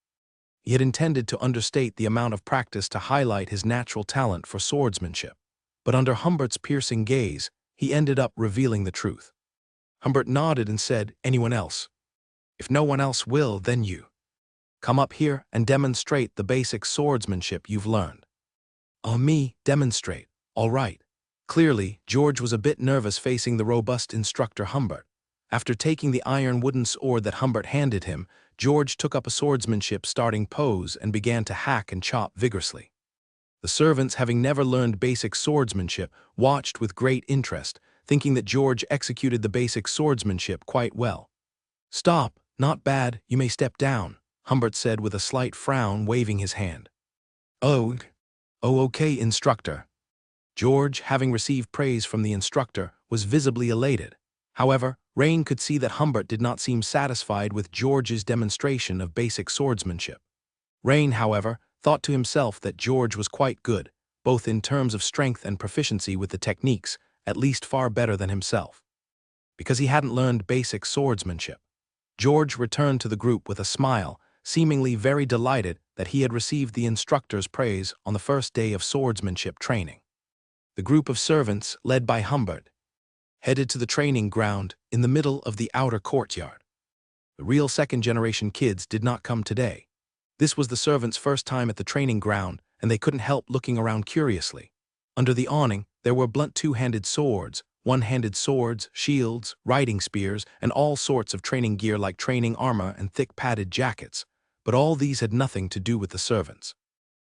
He had intended to understate the amount of practice to highlight his natural talent for swordsmanship, but under Humbert's piercing gaze, he ended up revealing the truth. Humbert nodded and said, "Anyone else? If no one else will, then you. Come up here and demonstrate the basic swordsmanship you've learned." "Oh, me, demonstrate. All right." Clearly, George was a bit nervous facing the robust instructor Humbert. After taking the iron wooden sword that Humbert handed him, George took up a swordsmanship starting pose and began to hack and chop vigorously. The servants, having never learned basic swordsmanship, watched with great interest, thinking that George executed the basic swordsmanship quite well. "Stop, not bad, you may step down," Humbert said with a slight frown, waving his hand. Oh, okay, instructor." George, having received praise from the instructor, was visibly elated. However, Rain could see that Humbert did not seem satisfied with George's demonstration of basic swordsmanship. Rain, however, thought to himself that George was quite good, both in terms of strength and proficiency with the techniques, at least far better than himself. Because he hadn't learned basic swordsmanship, George returned to the group with a smile, seemingly very delighted that he had received the instructor's praise on the first day of swordsmanship training. The group of servants, led by Humbert, headed to the training ground in the middle of the outer courtyard. The real second-generation kids did not come today. This was the servants' first time at the training ground, and they couldn't help looking around curiously. Under the awning, there were blunt two-handed swords, one-handed swords, shields, riding spears, and all sorts of training gear like training armor and thick padded jackets, but all these had nothing to do with the servants.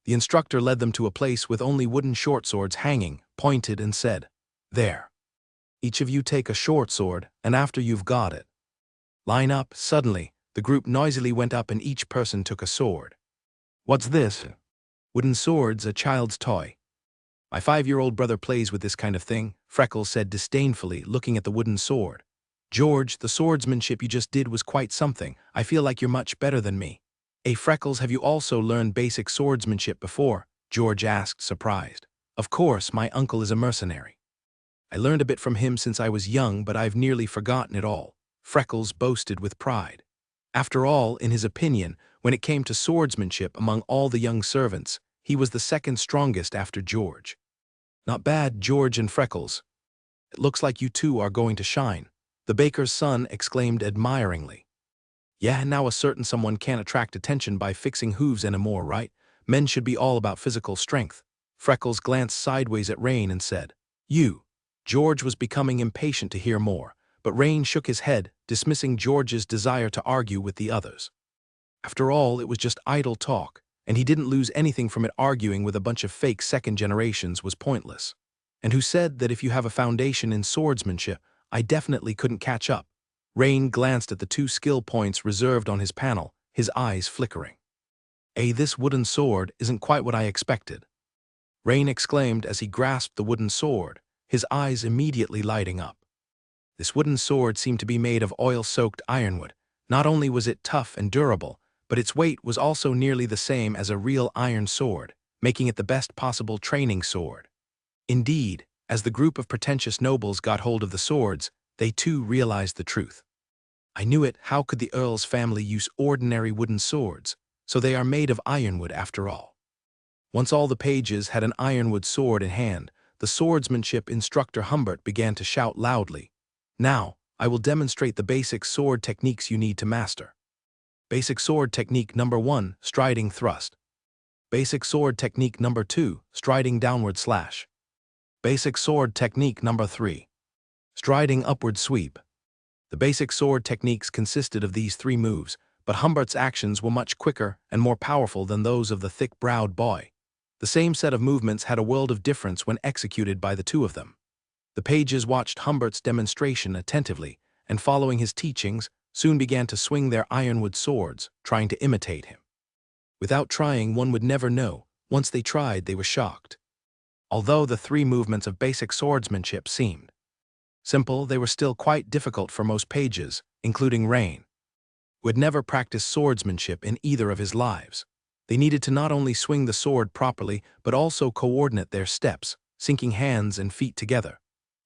The instructor led them to a place with only wooden short swords hanging, pointed, and said, "There. Each of you take a short sword, and after you've got it, line up." Suddenly, the group noisily went up and each person took a sword. "What's this?" "Wooden swords, a child's toy. My 5-year-old brother plays with this kind of thing," Freckles said disdainfully, looking at the wooden sword. "George, the swordsmanship you just did was quite something. I feel like you're much better than me." Freckles, have you also learned basic swordsmanship before?" George asked, surprised. "Of course, my uncle is a mercenary. I learned a bit from him since I was young, but I've nearly forgotten it all," Freckles boasted with pride. After all, in his opinion, when it came to swordsmanship among all the young servants, he was the second strongest after George. "Not bad, George and Freckles. It looks like you two are going to shine," the baker's son exclaimed admiringly. "Yeah, now a certain someone can't attract attention by fixing hooves anymore, right? Men should be all about physical strength." Freckles glanced sideways at Rain and said, "You." George was becoming impatient to hear more, but Rain shook his head, dismissing George's desire to argue with the others. After all, it was just idle talk, and he didn't lose anything from it. Arguing with a bunch of fake second generations was pointless. And who said that if you have a foundation in swordsmanship, I definitely couldn't catch up? Rain glanced at the 2 skill points reserved on his panel, his eyes flickering. This wooden sword isn't quite what I expected," Rain exclaimed as he grasped the wooden sword, his eyes immediately lighting up. This wooden sword seemed to be made of oil-soaked ironwood. Not only was it tough and durable, but its weight was also nearly the same as a real iron sword, making it the best possible training sword. Indeed, as the group of pretentious nobles got hold of the swords, they too realized the truth. "I knew it, how could the Earl's family use ordinary wooden swords? So they are made of ironwood after all." Once all the pages had an ironwood sword in hand, the swordsmanship instructor Humbert began to shout loudly, "Now, I will demonstrate the basic sword techniques you need to master. Basic sword technique number 1, striding thrust. Basic sword technique number 2, striding downward slash. Basic sword technique number 3, striding upward sweep." The basic sword techniques consisted of these 3 moves, but Humbert's actions were much quicker and more powerful than those of the thick-browed boy. The same set of movements had a world of difference when executed by the 2 of them. The pages watched Humbert's demonstration attentively, and following his teachings, soon began to swing their ironwood swords, trying to imitate him. Without trying, one would never know. Once they tried, they were shocked. Although the 3 movements of basic swordsmanship seemed simple, they were still quite difficult for most pages, including Rain, who had never practiced swordsmanship in either of his lives. They needed to not only swing the sword properly, but also coordinate their steps, syncing hands and feet together.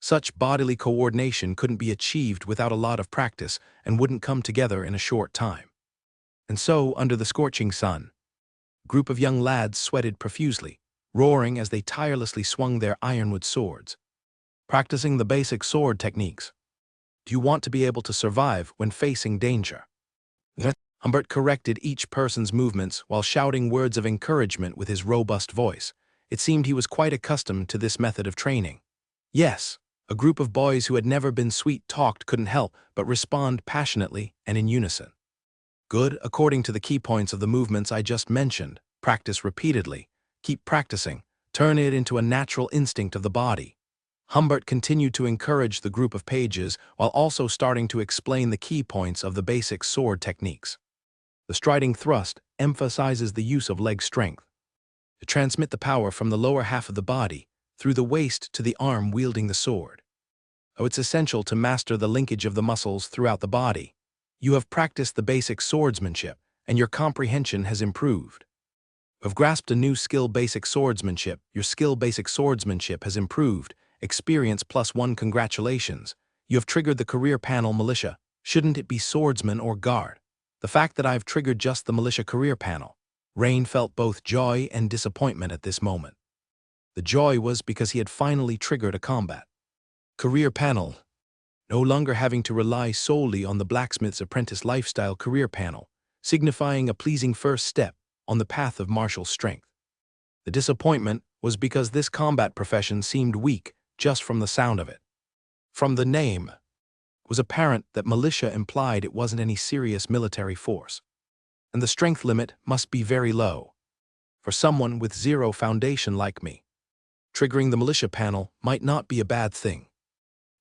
Such bodily coordination couldn't be achieved without a lot of practice and wouldn't come together in a short time. And so, under the scorching sun, a group of young lads sweated profusely, roaring as they tirelessly swung their ironwood swords, practicing the basic sword techniques. Do you want to be able to survive when facing danger? Humbert corrected each person's movements while shouting words of encouragement with his robust voice. It seemed he was quite accustomed to this method of training. Yes, a group of boys who had never been sweet-talked couldn't help but respond passionately and in unison. "Good, according to the key points of the movements I just mentioned. Practice repeatedly. Keep practicing. Turn it into a natural instinct of the body." Humbert continued to encourage the group of pages while also starting to explain the key points of the basic sword techniques. The striding thrust emphasizes the use of leg strength to transmit the power from the lower half of the body through the waist to the arm wielding the sword. It's essential to master the linkage of the muscles throughout the body. You have practiced the basic swordsmanship, and your comprehension has improved. You have grasped a new skill, basic swordsmanship. Your skill, basic swordsmanship, has improved. Experience +1. Congratulations. You have triggered the career panel militia. Shouldn't it be swordsman or guard? The fact that I've triggered just the militia career panel. Rain felt both joy and disappointment at this moment. The joy was because he had finally triggered a combat career panel, no longer having to rely solely on the blacksmith's apprentice lifestyle career panel, signifying a pleasing first step on the path of martial strength. The disappointment was because this combat profession seemed weak just from the sound of it. From the name, it was apparent that militia implied it wasn't any serious military force, and the strength limit must be very low. For someone with 0 foundation like me, triggering the militia panel might not be a bad thing,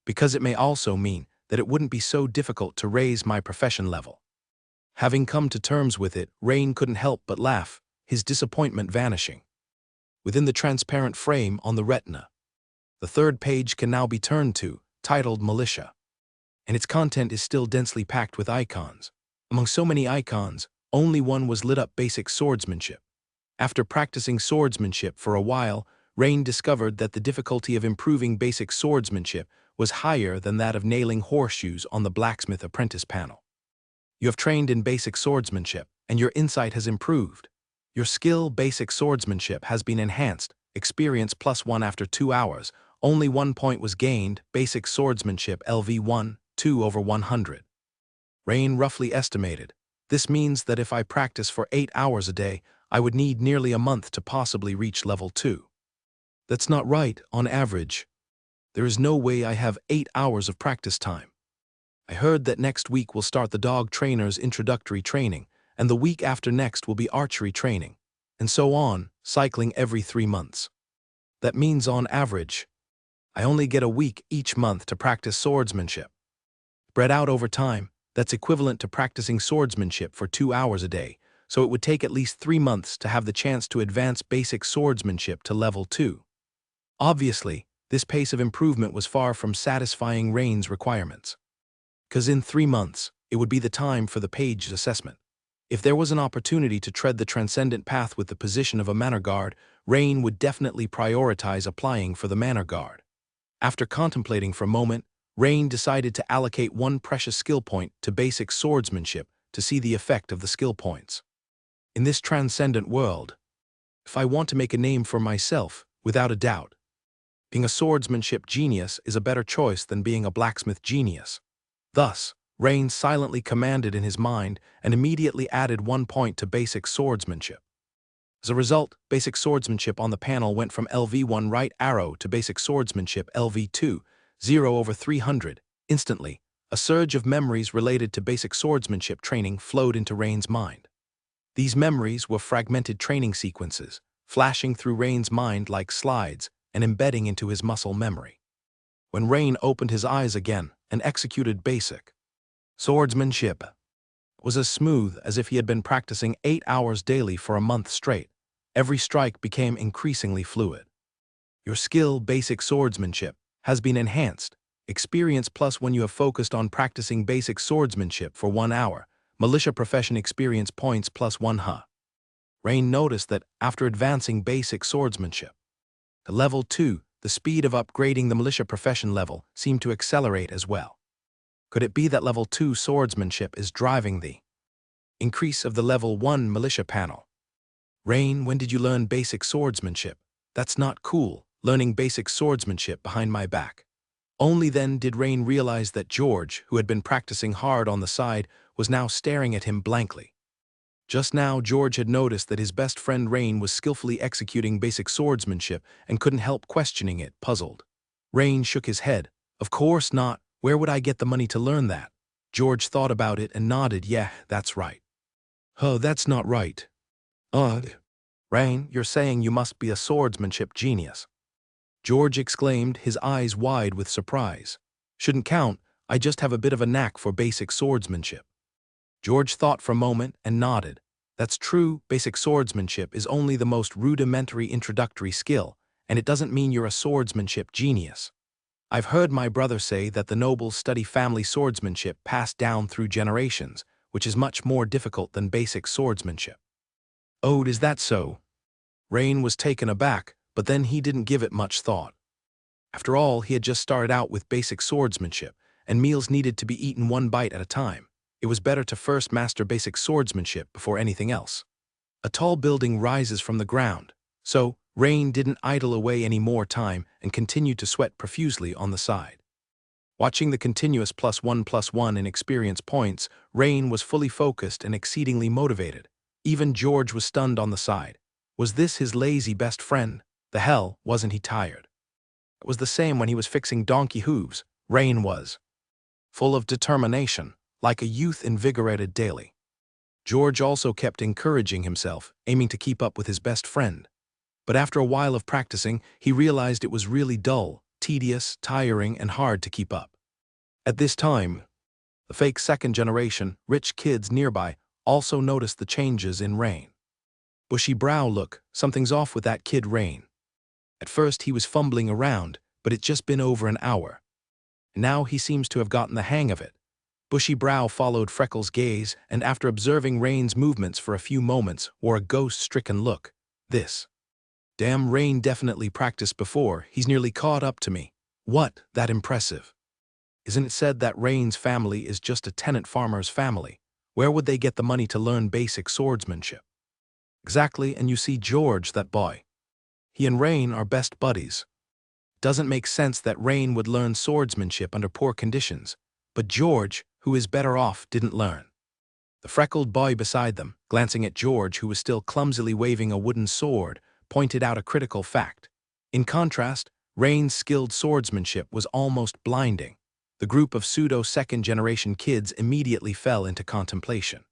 because it may also mean that it wouldn't be so difficult to raise my profession level. Having come to terms with it, Rain couldn't help but laugh, his disappointment vanishing. Within the transparent frame on the retina, the 3rd page can now be turned to, titled Militia, and its content is still densely packed with icons. Among so many icons, only one was lit up: basic swordsmanship. After practicing swordsmanship for a while, Rain discovered that the difficulty of improving basic swordsmanship was higher than that of nailing horseshoes on the blacksmith apprentice panel. You have trained in basic swordsmanship, and your insight has improved. Your skill, basic swordsmanship, has been enhanced. Experience +1 after 2 hours. Only 1 point was gained. Basic swordsmanship LV1, 2/100. Rain roughly estimated. This means that if I practice for 8 hours a day, I would need nearly a month to possibly reach level 2. That's not right, on average. There is no way I have 8 hours of practice time. I heard that next week we'll start the dog trainer's introductory training, and the week after next will be archery training, and so on, cycling every 3 months. That means on average, I only get a week each month to practice swordsmanship. Spread out over time, that's equivalent to practicing swordsmanship for 2 hours a day, so it would take at least 3 months to have the chance to advance basic swordsmanship to level 2. Obviously, this pace of improvement was far from satisfying Rain's requirements. Because in 3 months, it would be the time for the page assessment. If there was an opportunity to tread the transcendent path with the position of a manor guard, Rain would definitely prioritize applying for the manor guard. After contemplating for a moment, Rain decided to allocate 1 precious skill point to basic swordsmanship to see the effect of the skill points. In this transcendent world, if I want to make a name for myself, without a doubt, being a swordsmanship genius is a better choice than being a blacksmith genius. Thus, Rain silently commanded in his mind and immediately added 1 point to basic swordsmanship. As a result, basic swordsmanship on the panel went from LV1 right arrow to basic swordsmanship LV2, 0/300. Instantly, a surge of memories related to basic swordsmanship training flowed into Rain's mind. These memories were fragmented training sequences, flashing through Rain's mind like slides and embedding into his muscle memory. When Rain opened his eyes again and executed basic swordsmanship, was as smooth as if he had been practicing 8 hours daily for a month straight. Every strike became increasingly fluid. Your skill, basic swordsmanship, has been enhanced. Experience plus when you have focused on practicing basic swordsmanship for 1 hour. Militia profession experience points plus 1 huh. Rain noticed that after advancing basic swordsmanship to level 2, the speed of upgrading the militia profession level seemed to accelerate as well. Could it be that level 2 swordsmanship is driving the increase of the level 1 militia panel? Rain, when did you learn basic swordsmanship? That's not cool, learning basic swordsmanship behind my back. Only then did Rain realize that George, who had been practicing hard on the side, was now staring at him blankly. Just now, George had noticed that his best friend Rain was skillfully executing basic swordsmanship and couldn't help questioning it, puzzled. Rain shook his head. Of course not. Where would I get the money to learn that? George thought about it and nodded. Yeah, that's right. Oh, that's not right. Rain, you're saying you must be a swordsmanship genius. George exclaimed, his eyes wide with surprise. Shouldn't count, I just have a bit of a knack for basic swordsmanship. George thought for a moment and nodded. That's true, basic swordsmanship is only the most rudimentary introductory skill, and it doesn't mean you're a swordsmanship genius. I've heard my brother say that the nobles study family swordsmanship passed down through generations, which is much more difficult than basic swordsmanship. Oh, is that so? Rain was taken aback, but then he didn't give it much thought. After all, he had just started out with basic swordsmanship, and meals needed to be eaten 1 bite at a time. It was better to first master basic swordsmanship before anything else. A tall building rises from the ground, so Rain didn't idle away any more time and continued to sweat profusely on the side. Watching the continuous +1 in experience points, Rain was fully focused and exceedingly motivated. Even George was stunned on the side. Was this his lazy best friend? The hell, wasn't he tired? It was the same when he was fixing donkey hooves. Rain was full of determination, like a youth invigorated daily. George also kept encouraging himself, aiming to keep up with his best friend. But after a while of practicing, he realized it was really dull, tedious, tiring, and hard to keep up. At this time, the fake second generation, rich kids nearby also noticed the changes in Rain. Bushy brow look, something's off with that kid Rain. At first he was fumbling around, but it's just been over an hour. Now he seems to have gotten the hang of it. Bushy brow followed Freckles' gaze, and after observing Rain's movements for a few moments, wore a ghost-stricken look. This damn Rain definitely practiced before. He's nearly caught up to me. What? That impressive? Isn't it said that Rain's family is just a tenant farmer's family? Where would they get the money to learn basic swordsmanship? Exactly, and you see George, that boy. He and Rain are best buddies. Doesn't make sense that Rain would learn swordsmanship under poor conditions, but George, who is better off, didn't learn. The freckled boy beside them, glancing at George, who was still clumsily waving a wooden sword, pointed out a critical fact. In contrast, Rain's skilled swordsmanship was almost blinding. The group of pseudo-second-generation kids immediately fell into contemplation.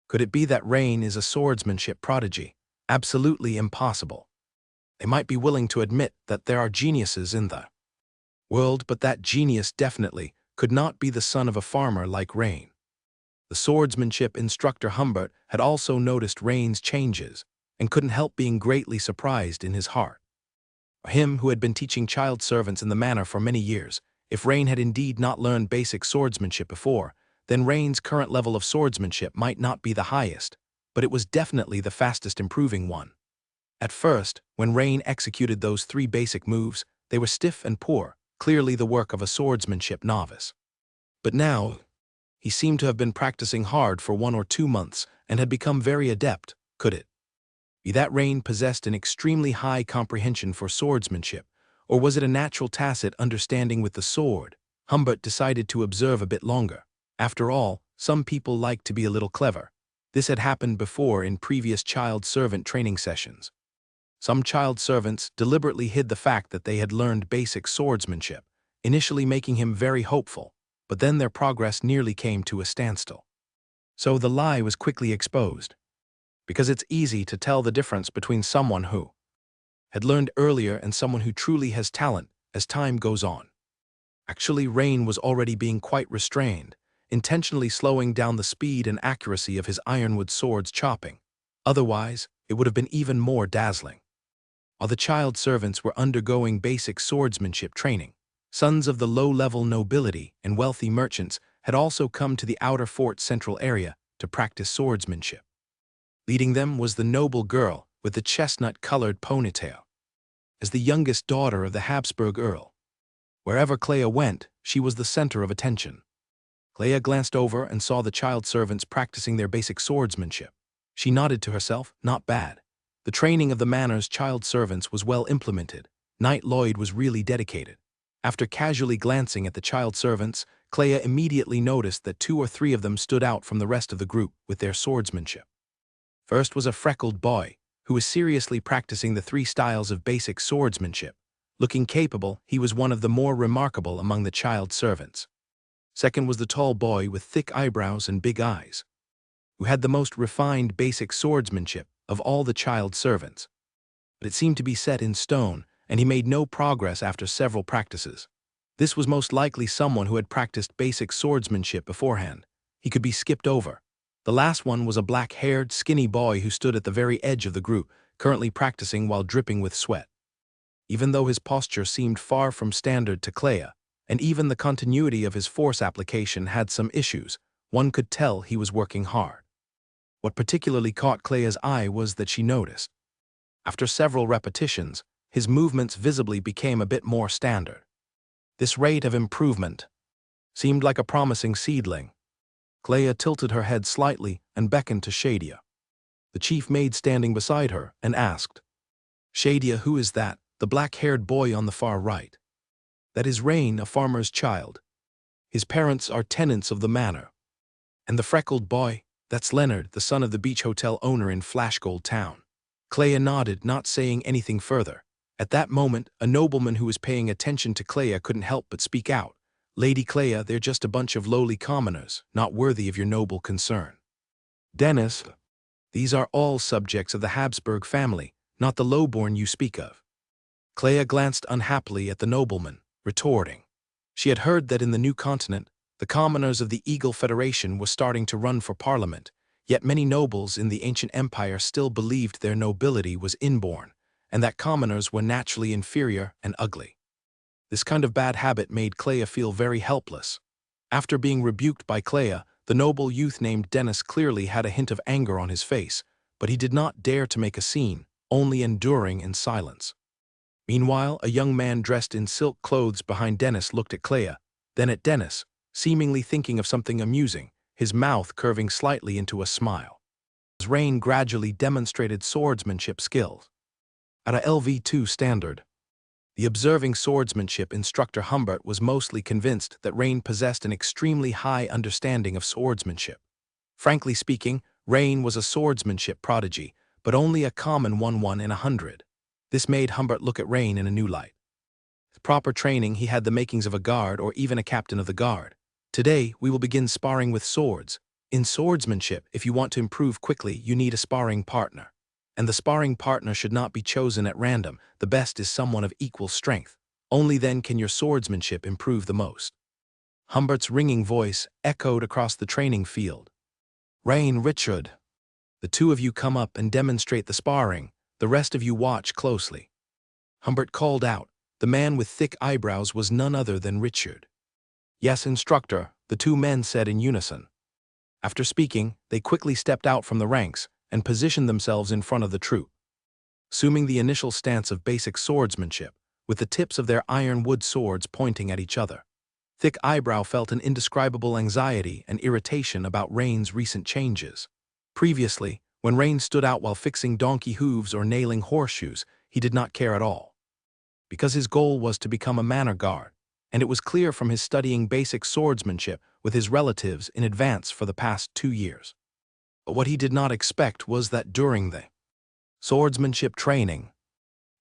Could it be that Rain is a swordsmanship prodigy? Absolutely impossible. They might be willing to admit that there are geniuses in the world, but that genius definitely could not be the son of a farmer like Rain. The swordsmanship instructor Humbert had also noticed Rain's changes and couldn't help being greatly surprised in his heart. Him who had been teaching child servants in the manor for many years, if Rain had indeed not learned basic swordsmanship before, then Rain's current level of swordsmanship might not be the highest, but it was definitely the fastest improving one. At first, when Rain executed those 3 basic moves, they were stiff and poor, clearly the work of a swordsmanship novice. But now, he seemed to have been practicing hard for 1 or 2 months and had become very adept. Could it be that Rain possessed an extremely high comprehension for swordsmanship, or was it a natural tacit understanding with the sword? Humbert decided to observe a bit longer. After all, some people like to be a little clever. This had happened before in previous child servant training sessions. Some child servants deliberately hid the fact that they had learned basic swordsmanship, initially making him very hopeful, but then their progress nearly came to a standstill. So the lie was quickly exposed. Because it's easy to tell the difference between someone who had learned earlier and someone who truly has talent as time goes on. Actually, Rain was already being quite restrained, intentionally slowing down the speed and accuracy of his ironwood sword's chopping. Otherwise, it would have been even more dazzling. While the child servants were undergoing basic swordsmanship training, sons of the low-level nobility and wealthy merchants had also come to the outer fort's central area to practice swordsmanship. Leading them was the noble girl with the chestnut-colored ponytail. As the youngest daughter of the Habsburg Earl, wherever Clea went, she was the center of attention. Clea glanced over and saw the child servants practicing their basic swordsmanship. She nodded to herself, not bad. The training of the manor's child servants was well implemented. Knight Lloyd was really dedicated. After casually glancing at the child servants, Clea immediately noticed that 2 or 3 of them stood out from the rest of the group with their swordsmanship. First was a freckled boy, who was seriously practicing the 3 styles of basic swordsmanship. Looking capable, he was one of the more remarkable among the child servants. Second was the tall boy with thick eyebrows and big eyes, who had the most refined basic swordsmanship of all the child servants. But it seemed to be set in stone, and he made no progress after several practices. This was most likely someone who had practiced basic swordsmanship beforehand. He could be skipped over. The last one was a black-haired, skinny boy who stood at the very edge of the group, currently practicing while dripping with sweat. Even though his posture seemed far from standard to Clea, and even the continuity of his force application had some issues, one could tell he was working hard. What particularly caught Clea's eye was that she noticed, after several repetitions, his movements visibly became a bit more standard. This rate of improvement seemed like a promising seedling. Clea tilted her head slightly and beckoned to Shadia, the chief maid standing beside her, and asked, "Shadia, who is that, the black-haired boy on the far right?" "That is Rain, a farmer's child. His parents are tenants of the manor." "And the freckled boy? That's Leonard, the son of the beach hotel owner in Flashgold Town." Clea nodded, not saying anything further. At that moment, a nobleman who was paying attention to Clea couldn't help but speak out. "Lady Clea, they're just a bunch of lowly commoners, not worthy of your noble concern." "Dennis, these are all subjects of the Habsburg family, not the lowborn you speak of." Clea glanced unhappily at the nobleman, retorting. She had heard that in the new continent, the commoners of the Eagle Federation were starting to run for parliament, yet many nobles in the ancient empire still believed their nobility was inborn, and that commoners were naturally inferior and ugly. This kind of bad habit made Clea feel very helpless. After being rebuked by Clea, the noble youth named Dennis clearly had a hint of anger on his face, but he did not dare to make a scene, only enduring in silence. Meanwhile, a young man dressed in silk clothes behind Dennis looked at Clea, then at Dennis, seemingly thinking of something amusing, his mouth curving slightly into a smile. As Rain gradually demonstrated swordsmanship skills at a LV2 standard. The observing swordsmanship instructor Humbert was mostly convinced that Rain possessed an extremely high understanding of swordsmanship. Frankly speaking, Rain was a swordsmanship prodigy, but only a common 1 in 100. This made Humbert look at Rain in a new light. proper training, he had the makings of a guard or even a captain of the guard. Today, we will begin sparring with swords. In swordsmanship, if you want to improve quickly, you need a sparring partner. And the sparring partner should not be chosen at random. The best is someone of equal strength. Only then can your swordsmanship improve the most. Humbert's ringing voice echoed across the training field. Rain, Richard. The two of you come up and demonstrate the sparring. The rest of you watch closely. Humbert called out. The man with thick eyebrows was none other than Richard. Yes, instructor, the two men said in unison. After speaking, they quickly stepped out from the ranks and positioned themselves in front of the troop. Assuming the initial stance of basic swordsmanship, with the tips of their ironwood swords pointing at each other. Thick Eyebrow felt an indescribable anxiety and irritation about Rain's recent changes. Previously, when Rain stood out while fixing donkey hooves or nailing horseshoes, he did not care at all. Because his goal was to become a manor guard, and it was clear from his studying basic swordsmanship with his relatives in advance for the past 2 years. But what he did not expect was that during the swordsmanship training,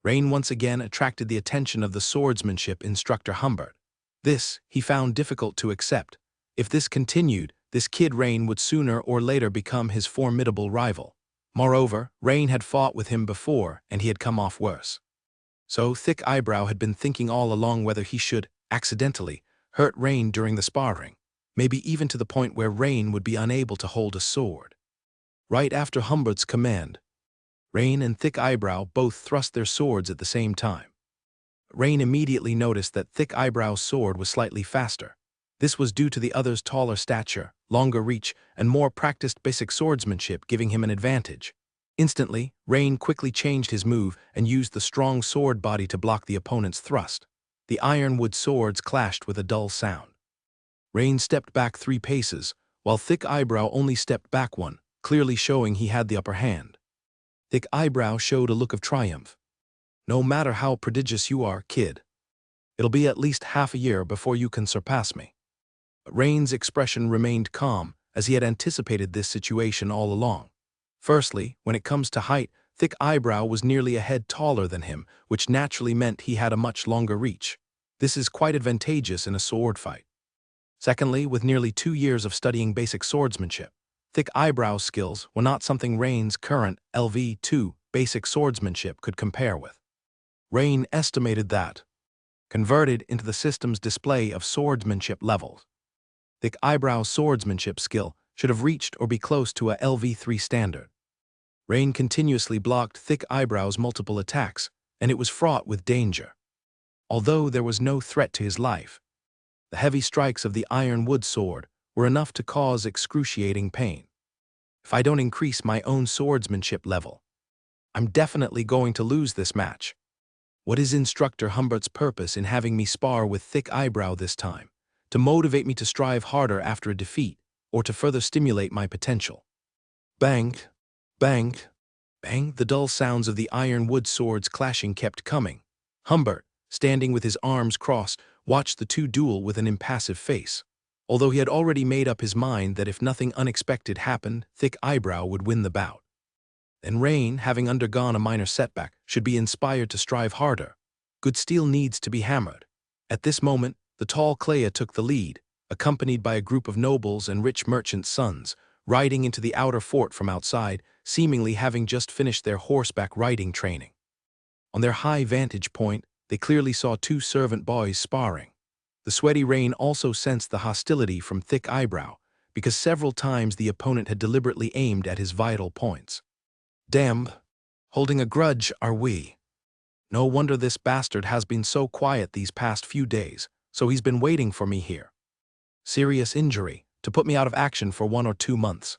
Rain once again attracted the attention of the swordsmanship instructor Humbert. This he found difficult to accept. If this continued, this kid Rain would sooner or later become his formidable rival. Moreover, Rain had fought with him before, and he had come off worse. So Thick Eyebrow had been thinking all along whether he should, accidentally, hurt Rain during the sparring, maybe even to the point where Rain would be unable to hold a sword. Right after Humbert's command, Rain and Thick Eyebrow both thrust their swords at the same time. Rain immediately noticed that Thick Eyebrow's sword was slightly faster. This was due to the other's taller stature, longer reach, and more practiced basic swordsmanship giving him an advantage. Instantly, Rain quickly changed his move and used the strong sword body to block the opponent's thrust. The ironwood swords clashed with a dull sound. Rain stepped back 3 paces, while Thick Eyebrow only stepped back 1, clearly showing he had the upper hand. Thick Eyebrow showed a look of triumph. No matter how prodigious you are, kid, it'll be at least half a year before you can surpass me. But Rain's expression remained calm, as he had anticipated this situation all along. Firstly, when it comes to height, Thick Eyebrow was nearly a head taller than him, which naturally meant he had a much longer reach. This is quite advantageous in a sword fight. Secondly, with nearly 2 years of studying basic swordsmanship, Thick Eyebrow's skills were not something Rain's current LV2 basic swordsmanship could compare with. Rain estimated that, converted into the system's display of swordsmanship levels, Thick Eyebrow's swordsmanship skill should have reached or be close to a LV3 standard. Rain continuously blocked Thick Eyebrow's multiple attacks, and it was fraught with danger. Although there was no threat to his life, the heavy strikes of the ironwood sword were enough to cause excruciating pain. If I don't increase my own swordsmanship level, I'm definitely going to lose this match. What is Instructor Humbert's purpose in having me spar with Thick Eyebrow this time? To motivate me to strive harder after a defeat, or to further stimulate my potential? Bang, bang, bang. The dull sounds of the ironwood swords clashing kept coming. Humbert, standing with his arms crossed, watched the two duel with an impassive face. Although he had already made up his mind that if nothing unexpected happened, Thick Eyebrow would win the bout. Then Rain, having undergone a minor setback, should be inspired to strive harder. Good steel needs to be hammered. At this moment, the tall Clea took the lead, accompanied by a group of nobles and rich merchants' sons, riding into the outer fort from outside, seemingly having just finished their horseback riding training. On their high vantage point, they clearly saw 2 servant boys sparring. The sweaty Rain also sensed the hostility from Thick Eyebrow, because several times the opponent had deliberately aimed at his vital points. Damn, holding a grudge are we. No wonder this bastard has been so quiet these past few days, so he's been waiting for me here. Serious injury, to put me out of action for 1 or 2 months.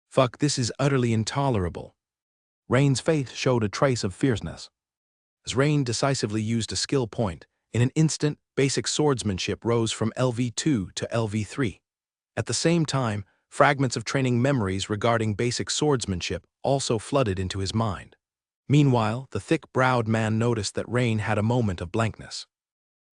Fuck, this is utterly intolerable. Rain's face showed a trace of fierceness. As Rain decisively used a skill point, in an instant, basic swordsmanship rose from LV2 to LV3. At the same time, fragments of training memories regarding basic swordsmanship also flooded into his mind. Meanwhile, the thick-browed man noticed that Rain had a moment of blankness.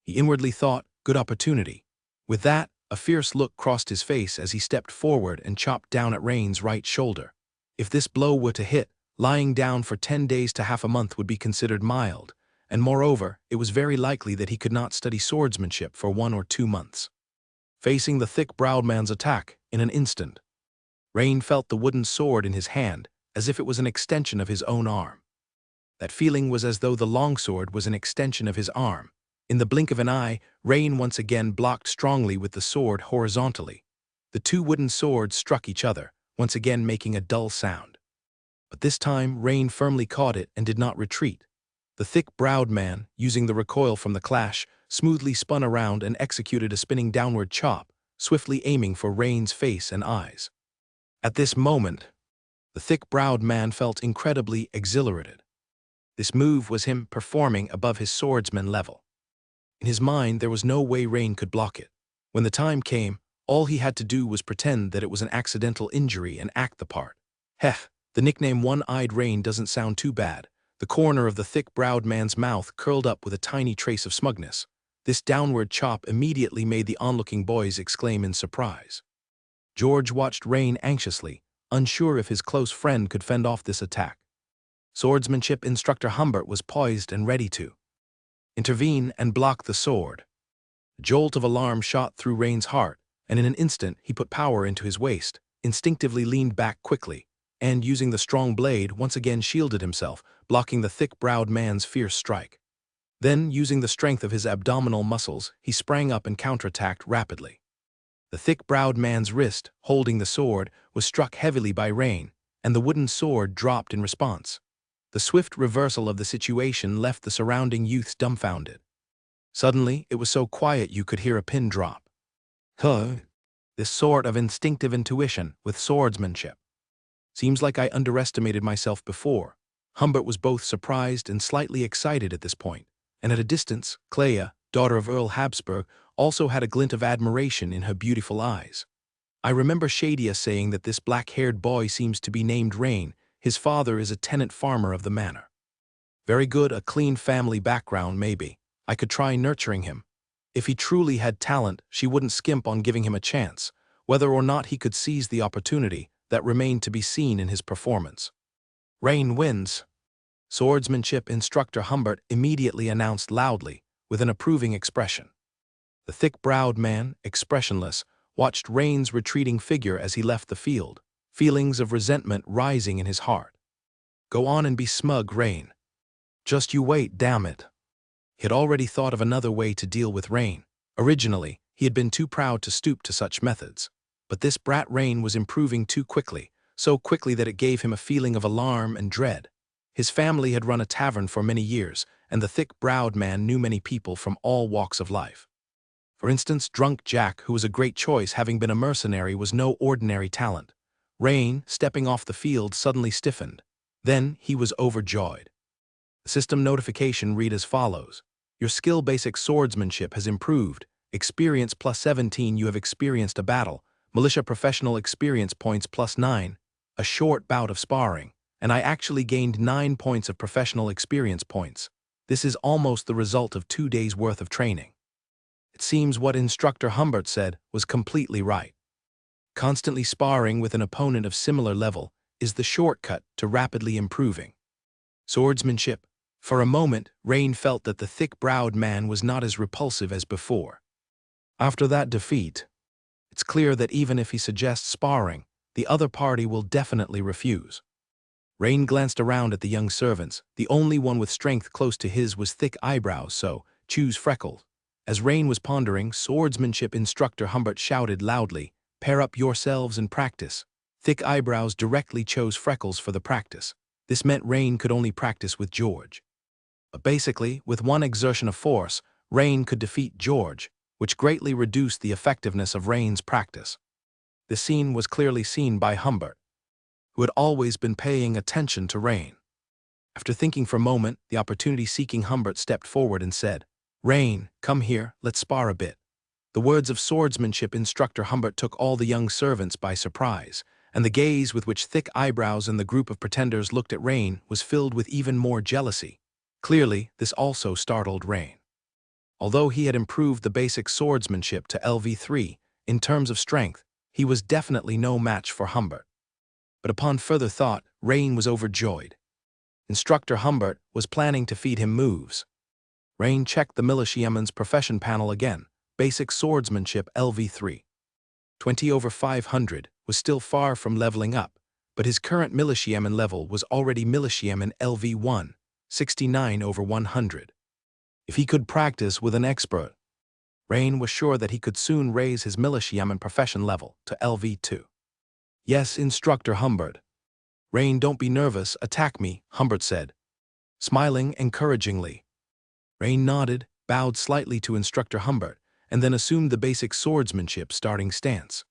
He inwardly thought, good opportunity. With that, a fierce look crossed his face as he stepped forward and chopped down at Rain's right shoulder. If this blow were to hit, lying down for 10 days to half a month would be considered mild, and moreover, it was very likely that he could not study swordsmanship for 1 or 2 months. Facing the thick-browed man's attack, in an instant, Rain felt the wooden sword in his hand, as if it was an extension of his own arm. That feeling was as though the longsword was an extension of his arm. In the blink of an eye, Rain once again blocked strongly with the sword horizontally. The two wooden swords struck each other, once again making a dull sound. But this time, Rain firmly caught it and did not retreat. The thick-browed man, using the recoil from the clash, smoothly spun around and executed a spinning downward chop, swiftly aiming for Rain's face and eyes. At this moment, the thick-browed man felt incredibly exhilarated. This move was him performing above his swordsman level. In his mind, there was no way Rain could block it. When the time came, all he had to do was pretend that it was an accidental injury and act the part. Heh, the nickname One-Eyed Rain doesn't sound too bad. The corner of the thick-browed man's mouth curled up with a tiny trace of smugness. This downward chop immediately made the onlooking boys exclaim in surprise. George watched Rain anxiously, unsure if his close friend could fend off this attack. Swordsmanship instructor Humbert was poised and ready to intervene and block the sword. A jolt of alarm shot through Rain's heart, and in an instant he put power into his waist, instinctively leaned back quickly, and using the strong blade once again shielded himself, blocking the thick-browed man's fierce strike. Then, using the strength of his abdominal muscles, he sprang up and counterattacked rapidly. The thick-browed man's wrist, holding the sword, was struck heavily by Rain, and the wooden sword dropped in response. The swift reversal of the situation left the surrounding youths dumbfounded. Suddenly, it was so quiet you could hear a pin drop. This sort of instinctive intuition with swordsmanship. Seems like I underestimated myself before. Humbert was both surprised and slightly excited at this point, and at a distance, Clea, daughter of Earl Habsburg, also had a glint of admiration in her beautiful eyes. I remember Shadia saying that this black-haired boy seems to be named Rain. His father is a tenant farmer of the manor. Very good, a clean family background maybe. I could try nurturing him. If he truly had talent, she wouldn't skimp on giving him a chance. Whether or not he could seize the opportunity, that remained to be seen in his performance. Rain wins. Swordsmanship instructor Humbert immediately announced loudly, with an approving expression. The thick-browed man, expressionless, watched Rain's retreating figure as he left the field, feelings of resentment rising in his heart. Go on and be smug, Rain. Just you wait, damn it. He had already thought of another way to deal with Rain. Originally, he had been too proud to stoop to such methods. But this brat Rain was improving too quickly, so quickly that it gave him a feeling of alarm and dread. His family had run a tavern for many years, and the thick-browed man knew many people from all walks of life. For instance, Drunk Jack, who was a great choice having been a mercenary, was no ordinary talent. Rain, stepping off the field, suddenly stiffened. Then he was overjoyed. The system notification read as follows. Your skill basic swordsmanship has improved. Experience +17, you have experienced a battle. Militia professional experience points +9. A short bout of sparring, and I actually gained 9 points of professional experience points. This is almost the result of 2 days' worth of training. It seems what instructor Humbert said was completely right. Constantly sparring with an opponent of similar level is the shortcut to rapidly improving. Swordsmanship. For a moment, Rain felt that the thick-browed man was not as repulsive as before. After that defeat, it's clear that even if he suggests sparring, the other party will definitely refuse. Rain glanced around at the young servants. The only one with strength close to his was thick eyebrows, so choose Freckles. As Rain was pondering, swordsmanship instructor Humbert shouted loudly, pair up yourselves and practice. Thick eyebrows directly chose Freckles for the practice. This meant Rain could only practice with George. But basically, with one exertion of force, Rain could defeat George, which greatly reduced the effectiveness of Rain's practice. The scene was clearly seen by Humbert, who had always been paying attention to Rain. After thinking for a moment, the opportunity-seeking Humbert stepped forward and said, Rain, come here, let's spar a bit. The words of swordsmanship instructor Humbert took all the young servants by surprise, and the gaze with which thick eyebrows and the group of pretenders looked at Rain was filled with even more jealousy. Clearly, this also startled Rain. Although he had improved the basic swordsmanship to LV3, in terms of strength, he was definitely no match for Humbert. But upon further thought, Rain was overjoyed. Instructor Humbert was planning to feed him moves. Rain checked the militiaman's profession panel again. Basic swordsmanship LV3. 20 over 500 was still far from leveling up, but his current militiaman level was already militiaman LV1, 69 over 100. If he could practice with an expert, Rain was sure that he could soon raise his militiaman profession level to LV2. Yes, Instructor Humbert. Rain, don't be nervous, attack me, Humbert said, smiling encouragingly. Rain nodded, bowed slightly to Instructor Humbert, and then assumed the basic swordsmanship starting stance.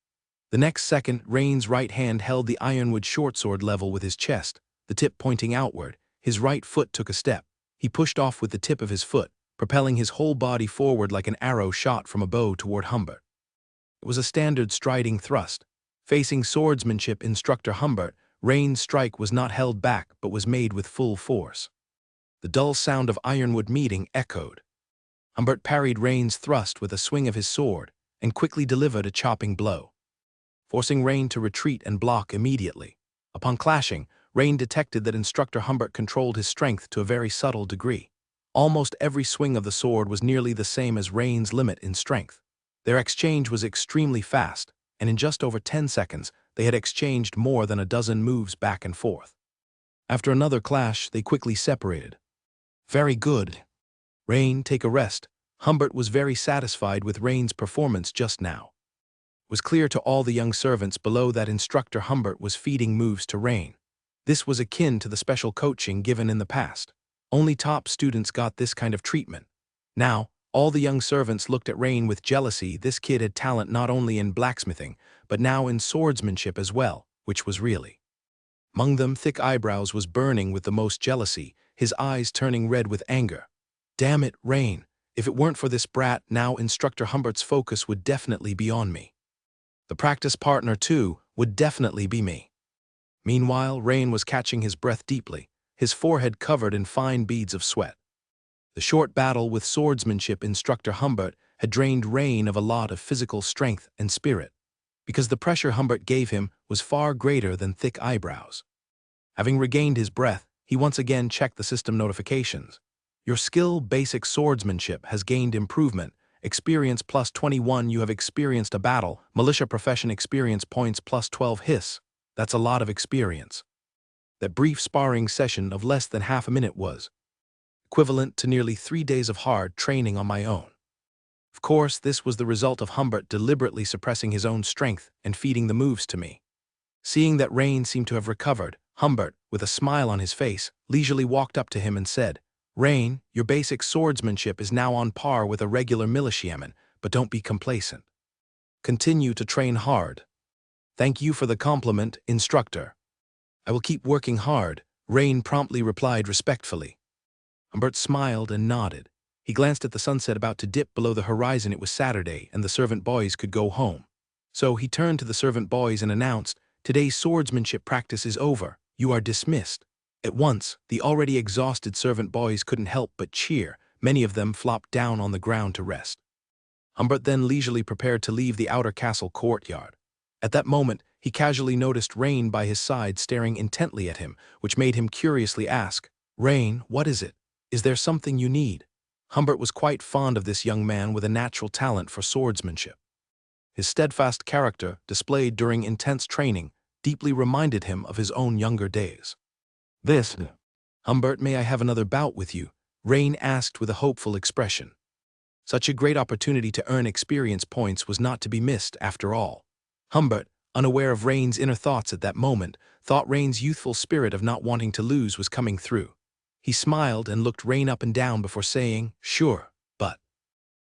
The next second, Rain's right hand held the ironwood shortsword level with his chest, the tip pointing outward. His right foot took a step. He pushed off with the tip of his foot, propelling his whole body forward like an arrow shot from a bow toward Humbert. It was a standard striding thrust. Facing swordsmanship Instructor Humbert, Rain's strike was not held back but was made with full force. The dull sound of ironwood meeting echoed. Humbert parried Rain's thrust with a swing of his sword and quickly delivered a chopping blow, forcing Rain to retreat and block immediately. Upon clashing, Rain detected that Instructor Humbert controlled his strength to a very subtle degree. Almost every swing of the sword was nearly the same as Rain's limit in strength. Their exchange was extremely fast, and in just over 10 seconds, they had exchanged more than a dozen moves back and forth. After another clash, they quickly separated. Very good. Rain, take a rest. Humbert was very satisfied with Rain's performance just now. It was clear to all the young servants below that Instructor Humbert was feeding moves to Rain. This was akin to the special coaching given in the past. Only top students got this kind of treatment. Now, all the young servants looked at Rain with jealousy. This kid had talent not only in blacksmithing, but now in swordsmanship as well, which was really. Among them, Thick Eyebrows was burning with the most jealousy, his eyes turning red with anger. Damn it, Rain. If it weren't for this brat, now Instructor Humbert's focus would definitely be on me. The practice partner, too, would definitely be me. Meanwhile, Rain was catching his breath deeply, his forehead covered in fine beads of sweat. The short battle with swordsmanship Instructor Humbert had drained Rain of a lot of physical strength and spirit, because the pressure Humbert gave him was far greater than Thick Eyebrows. Having regained his breath, he once again checked the system notifications. Your skill, basic swordsmanship, has gained improvement. Experience plus 21. You have experienced a battle. Militia profession experience points plus 12. Hiss. That's a lot of experience. That brief sparring session of less than half a minute was equivalent to nearly 3 days of hard training on my own. Of course, this was the result of Humbert deliberately suppressing his own strength and feeding the moves to me. Seeing that Rain seemed to have recovered, Humbert, with a smile on his face, leisurely walked up to him and said, Rain, your basic swordsmanship is now on par with a regular militiaman, but don't be complacent. Continue to train hard. Thank you for the compliment, Instructor. I will keep working hard, Rain promptly replied respectfully. Humbert smiled and nodded. He glanced at the sunset about to dip below the horizon. It was Saturday, and the servant boys could go home. So he turned to the servant boys and announced, Today's swordsmanship practice is over. You are dismissed. At once, the already exhausted servant boys couldn't help but cheer. Many of them flopped down on the ground to rest. Humbert then leisurely prepared to leave the outer castle courtyard. At that moment, he casually noticed Rain by his side staring intently at him, which made him curiously ask, Rain, what is it? Is there something you need? Humbert was quite fond of this young man with a natural talent for swordsmanship. His steadfast character, displayed during intense training, deeply reminded him of his own younger days. Humbert, may I have another bout with you? Rain asked with a hopeful expression. Such a great opportunity to earn experience points was not to be missed after all. Humbert, unaware of Rain's inner thoughts at that moment, thought Rain's youthful spirit of not wanting to lose was coming through. He smiled and looked Rain up and down before saying, Sure, but…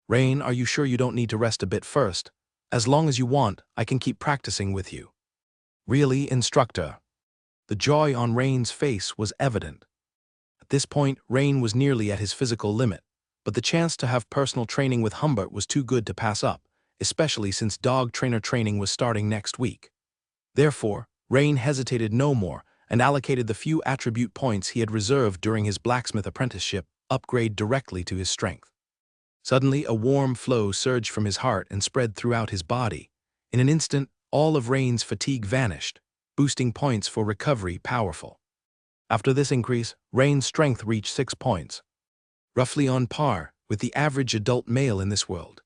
Rain, are you sure you don't need to rest a bit first? As long as you want, I can keep practicing with you. Really, Instructor? The joy on Rain's face was evident. At this point, Rain was nearly at his physical limit, but the chance to have personal training with Humbert was too good to pass up, especially since dog trainer training was starting next week. Therefore, Rain hesitated no more and allocated the few attribute points he had reserved during his blacksmith apprenticeship upgrade directly to his strength. Suddenly, a warm flow surged from his heart and spread throughout his body. In an instant, all of Rain's fatigue vanished, boosting points for recovery powerful. After this increase, Rain's strength reached 6 points. roughly on par with the average adult male in this world.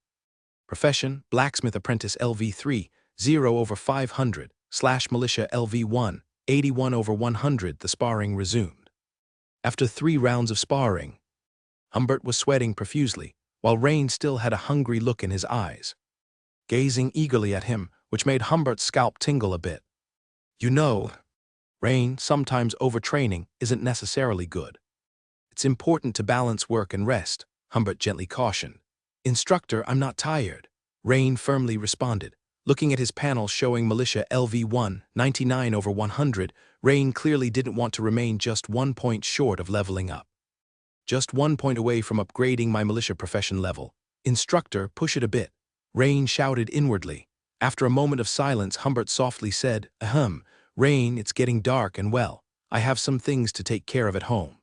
Profession, blacksmith apprentice LV3, 0/500, / militia LV1, 81/100. The sparring resumed. After 3 rounds of sparring, Humbert was sweating profusely, while Rain still had a hungry look in his eyes, gazing eagerly at him, which made Humbert's scalp tingle a bit. You know, Rain, sometimes overtraining isn't necessarily good. It's important to balance work and rest, Humbert gently cautioned. Instructor, I'm not tired, Rain firmly responded. Looking at his panel showing militia LV1, 99/100, Rain clearly didn't want to remain just 1 point short of leveling up. Just 1 point away from upgrading my militia profession level. Instructor, push it a bit, Rain shouted inwardly. After a moment of silence, Humbert softly said, Ahem, Rain, it's getting dark and well, I have some things to take care of at home.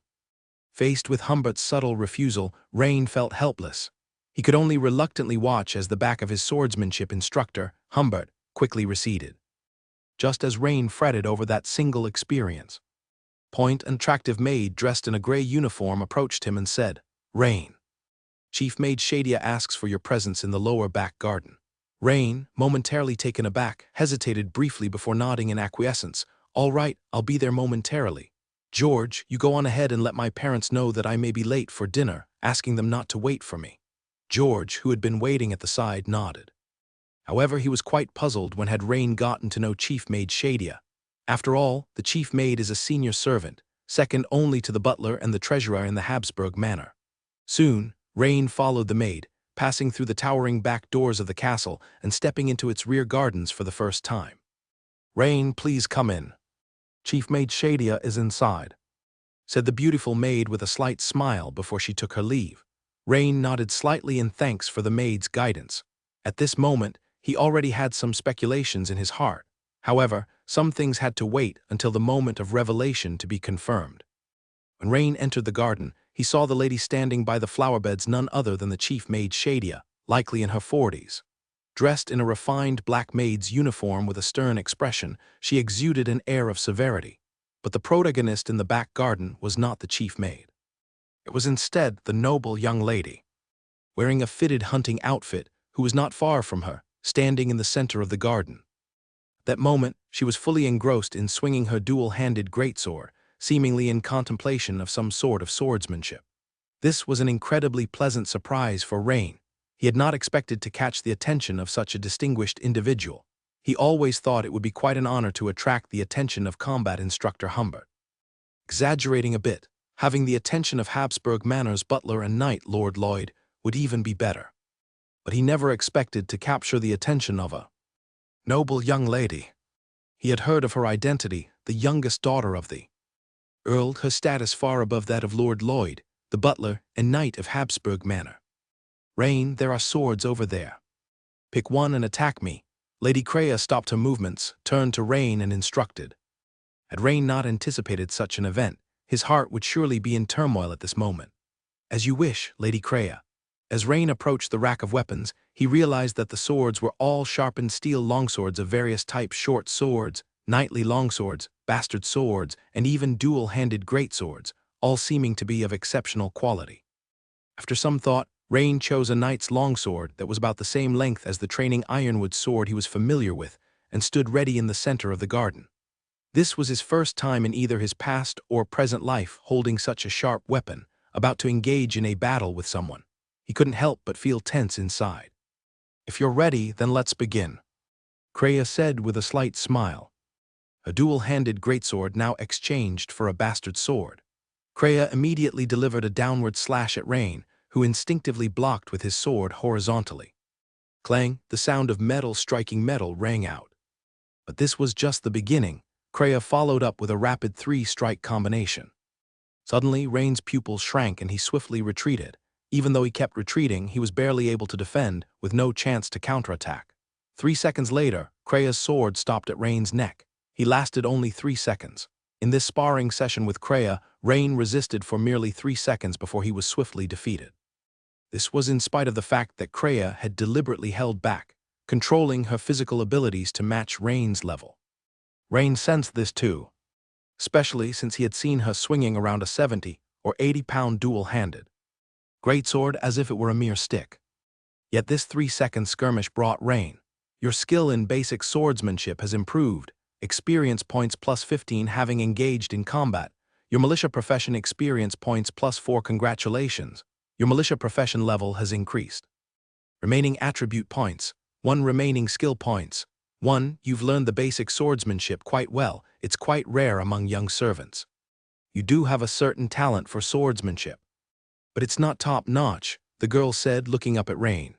Faced with Humbert's subtle refusal, Rain felt helpless. He could only reluctantly watch as the back of his swordsmanship instructor, Humbert, quickly receded. Just as Rain fretted over that single experience, an attractive maid dressed in a gray uniform approached him and said, Rain. Chief Maid Shadia asks for your presence in the lower back garden. Rain, momentarily taken aback, hesitated briefly before nodding in acquiescence. All right, I'll be there momentarily. George, you go on ahead and let my parents know that I may be late for dinner, asking them not to wait for me. George, who had been waiting at the side, nodded. However, he was quite puzzled when had Rain gotten to know Chief Maid Shadia. After all, the chief maid is a senior servant, second only to the butler and the treasurer in the Habsburg manor. Soon, Rain followed the maid, passing through the towering back doors of the castle and stepping into its rear gardens for the first time. Rain, please come in. Chief Maid Shadia is inside, said the beautiful maid with a slight smile before she took her leave. Rain nodded slightly in thanks for the maid's guidance. At this moment, he already had some speculations in his heart. However, some things had to wait until the moment of revelation to be confirmed. When Rain entered the garden, he saw the lady standing by the flower beds, none other than the chief maid Shadia, likely in her 40s. Dressed in a refined black maid's uniform with a stern expression, she exuded an air of severity. But the protagonist in the back garden was not the chief maid. It was instead the noble young lady, wearing a fitted hunting outfit, who was not far from her, standing in the center of the garden. That moment, she was fully engrossed in swinging her dual-handed greatsword, seemingly in contemplation of some sort of swordsmanship. This was an incredibly pleasant surprise for Rain. He had not expected to catch the attention of such a distinguished individual. He always thought it would be quite an honor to attract the attention of combat instructor Humbert. Exaggerating a bit, having the attention of Habsburg Manor's butler and knight Lord Lloyd would even be better. But he never expected to capture the attention of a noble young lady. He had heard of her identity, the youngest daughter of the Earl, her status far above that of Lord Lloyd, the butler and knight of Habsburg Manor. Rain, there are swords over there. Pick one and attack me. Lady Creia stopped her movements, turned to Rain and instructed. Had Rain not anticipated such an event, his heart would surely be in turmoil at this moment. As you wish, Lady Creia. As Rain approached the rack of weapons, he realized that the swords were all sharpened steel longswords of various types: short swords, knightly longswords, bastard swords, and even dual-handed greatswords, all seeming to be of exceptional quality. After some thought, Rain chose a knight's longsword that was about the same length as the training ironwood sword he was familiar with, and stood ready in the center of the garden. This was his first time in either his past or present life holding such a sharp weapon, about to engage in a battle with someone. He couldn't help but feel tense inside. If you're ready, then let's begin, Creia said with a slight smile. A dual-handed greatsword now exchanged for a bastard sword. Creia immediately delivered a downward slash at Rain, who instinctively blocked with his sword horizontally. Clang, the sound of metal striking metal rang out. But this was just the beginning. Creia followed up with a rapid 3-strike combination. Suddenly, Rain's pupils shrank and he swiftly retreated. Even though he kept retreating, he was barely able to defend, with no chance to counterattack. 3 seconds later, Creia's sword stopped at Rain's neck. He lasted only 3 seconds. In this sparring session with Creia, Rain resisted for merely 3 seconds before he was swiftly defeated. This was in spite of the fact that Creia had deliberately held back, controlling her physical abilities to match Rain's level. Rain sensed this too, especially since he had seen her swinging around a 70 or 80-pound dual-handed Greatsword as if it were a mere stick. Yet this 3-second skirmish brought rain. Your skill in basic swordsmanship has improved. Experience points plus 15 having engaged in combat. Your militia profession experience points plus 4 congratulations. Your militia profession level has increased. Remaining attribute points. 1 remaining skill points. 1. You've learned the basic swordsmanship quite well. It's quite rare among young servants. You do have a certain talent for swordsmanship. But it's not top-notch, the girl said, looking up at Rain.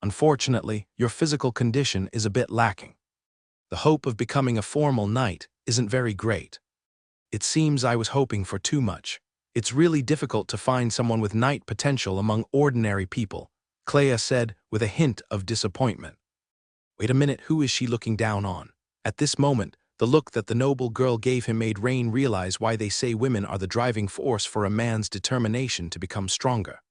Unfortunately, your physical condition is a bit lacking. The hope of becoming a formal knight isn't very great. It seems I was hoping for too much. It's really difficult to find someone with knight potential among ordinary people, Clea said with a hint of disappointment. Wait a minute, who is she looking down on? At this moment, the look that the noble girl gave him made Rain realize why they say women are the driving force for a man's determination to become stronger.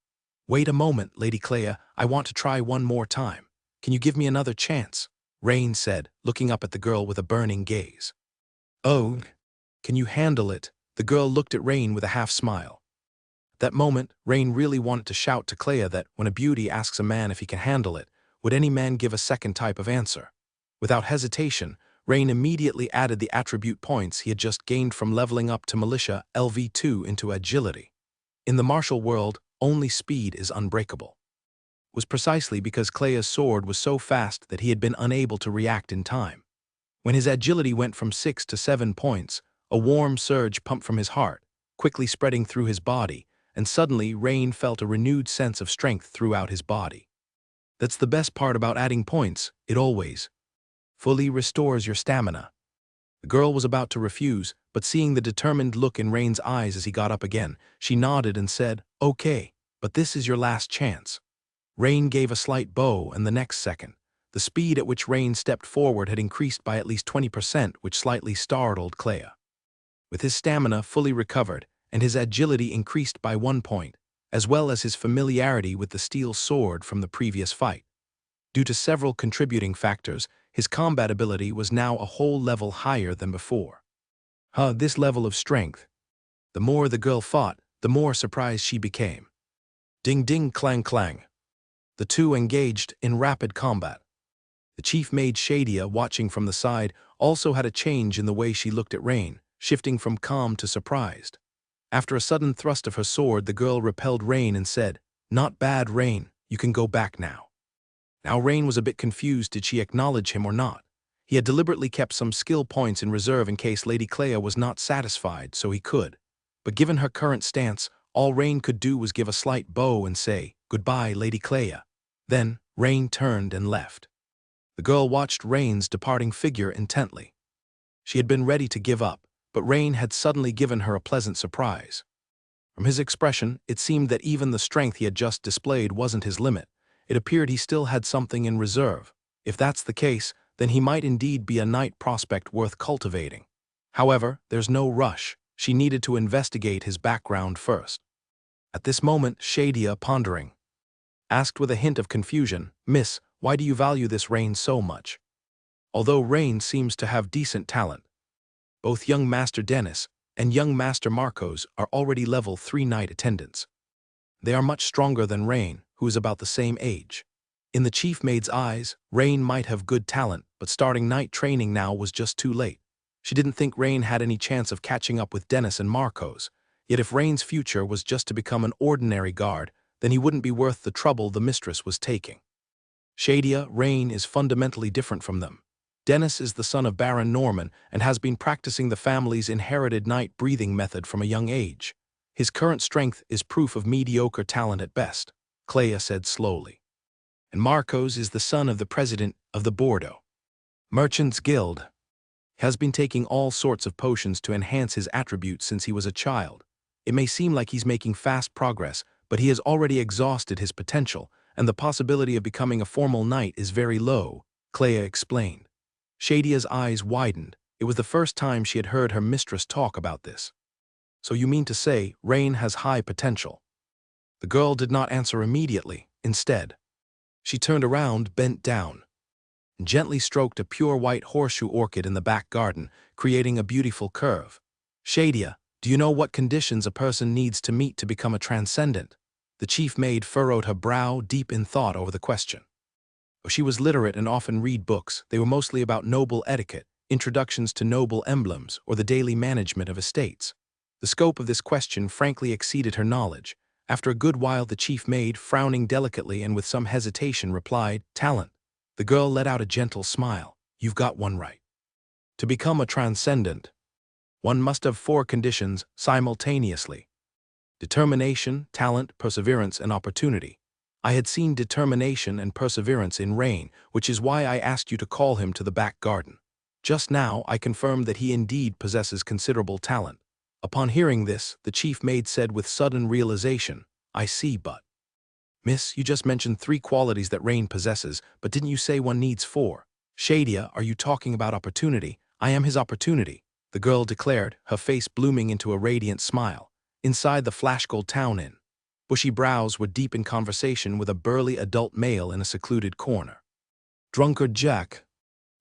Wait a moment, Lady Clea, I want to try one more time. Can you give me another chance? Rain said, looking up at the girl with a burning gaze. Oh, can you handle it? The girl looked at Rain with a half-smile. At that moment, Rain really wanted to shout to Clea that when a beauty asks a man if he can handle it, would any man give a second type of answer? Without hesitation, Rain immediately added the attribute points he had just gained from leveling up to militia LV2 into agility. In the martial world, only speed is unbreakable. It was precisely because Clea's sword was so fast that he had been unable to react in time. When his agility went from 6 to 7 points, a warm surge pumped from his heart, quickly spreading through his body, and suddenly Rain felt a renewed sense of strength throughout his body. That's the best part about adding points, it always fully restores your stamina. The girl was about to refuse, but seeing the determined look in Rain's eyes as he got up again, she nodded and said, "Okay, but this is your last chance." Rain gave a slight bow, and the next second, the speed at which Rain stepped forward had increased by at least 20%, which slightly startled Clea. With his stamina fully recovered and his agility increased by 1 point, as well as his familiarity with the steel sword from the previous fight. Due to several contributing factors, his combat ability was now a whole level higher than before. This level of strength. The more the girl fought, the more surprised she became. Ding ding clang clang. The two engaged in rapid combat. The chief maid Shadia, watching from the side, also had a change in the way she looked at Rain, shifting from calm to surprised. After a sudden thrust of her sword, the girl repelled Rain and said, "Not bad, Rain, you can go back now." Now Rain was a bit confused, did she acknowledge him or not? He had deliberately kept some skill points in reserve in case Lady Clea was not satisfied, so he could. But given her current stance, all Rain could do was give a slight bow and say, "Goodbye, Lady Clea." Then, Rain turned and left. The girl watched Rain's departing figure intently. She had been ready to give up, but Rain had suddenly given her a pleasant surprise. From his expression, it seemed that even the strength he had just displayed wasn't his limit. It appeared he still had something in reserve. If that's the case, then he might indeed be a knight prospect worth cultivating. However, there's no rush. She needed to investigate his background first. At this moment, Shadia, pondering, asked with a hint of confusion, "Miss, why do you value this Rain so much?" Although Rain seems to have decent talent, both young Master Dennis and young Master Marcos are already level 3 knight attendants. They are much stronger than Rain, who is about the same age. In the chief maid's eyes, Rain might have good talent, but starting knight training now was just too late. She didn't think Rain had any chance of catching up with Dennis and Marcos. Yet if Rain's future was just to become an ordinary guard, then he wouldn't be worth the trouble the mistress was taking. Shadia, Rain is fundamentally different from them. Dennis is the son of Baron Norman and has been practicing the family's inherited night breathing method from a young age. His current strength is proof of mediocre talent at best, Clea said slowly. And Marcos is the son of the president of the Bordeaux Merchants Guild. He has been taking all sorts of potions to enhance his attributes since he was a child. It may seem like he's making fast progress, but he has already exhausted his potential, and the possibility of becoming a formal knight is very low, Clea explained. Shadia's eyes widened. It was the first time she had heard her mistress talk about this. "So you mean to say Rain has high potential?" The girl did not answer immediately. Instead, she turned around, bent down, and gently stroked a pure white horseshoe orchid in the back garden, creating a beautiful curve. "Shadia, do you know what conditions a person needs to meet to become a transcendent?" The chief maid furrowed her brow, deep in thought over the question. She was literate and often read books. They were mostly about noble etiquette, introductions to noble emblems, or the daily management of estates. The scope of this question frankly exceeded her knowledge. After a good while the chief maid, frowning delicately and with some hesitation, replied, "Talent." The girl let out a gentle smile. "You've got one right. To become a transcendent, one must have 4 conditions simultaneously: determination, talent, perseverance, and opportunity. I had seen determination and perseverance in Rain, which is why I asked you to call him to the back garden. Just now I confirmed that he indeed possesses considerable talent." Upon hearing this, the chief maid said with sudden realization, "I see, but Miss, you just mentioned 3 qualities that Rain possesses, but didn't you say one needs 4? Shadia, are you talking about opportunity? I am his opportunity," the girl declared, her face blooming into a radiant smile. Inside the Flashgold Town Inn, bushy brows were deep in conversation with a burly adult male in a secluded corner. "Drunkard Jack,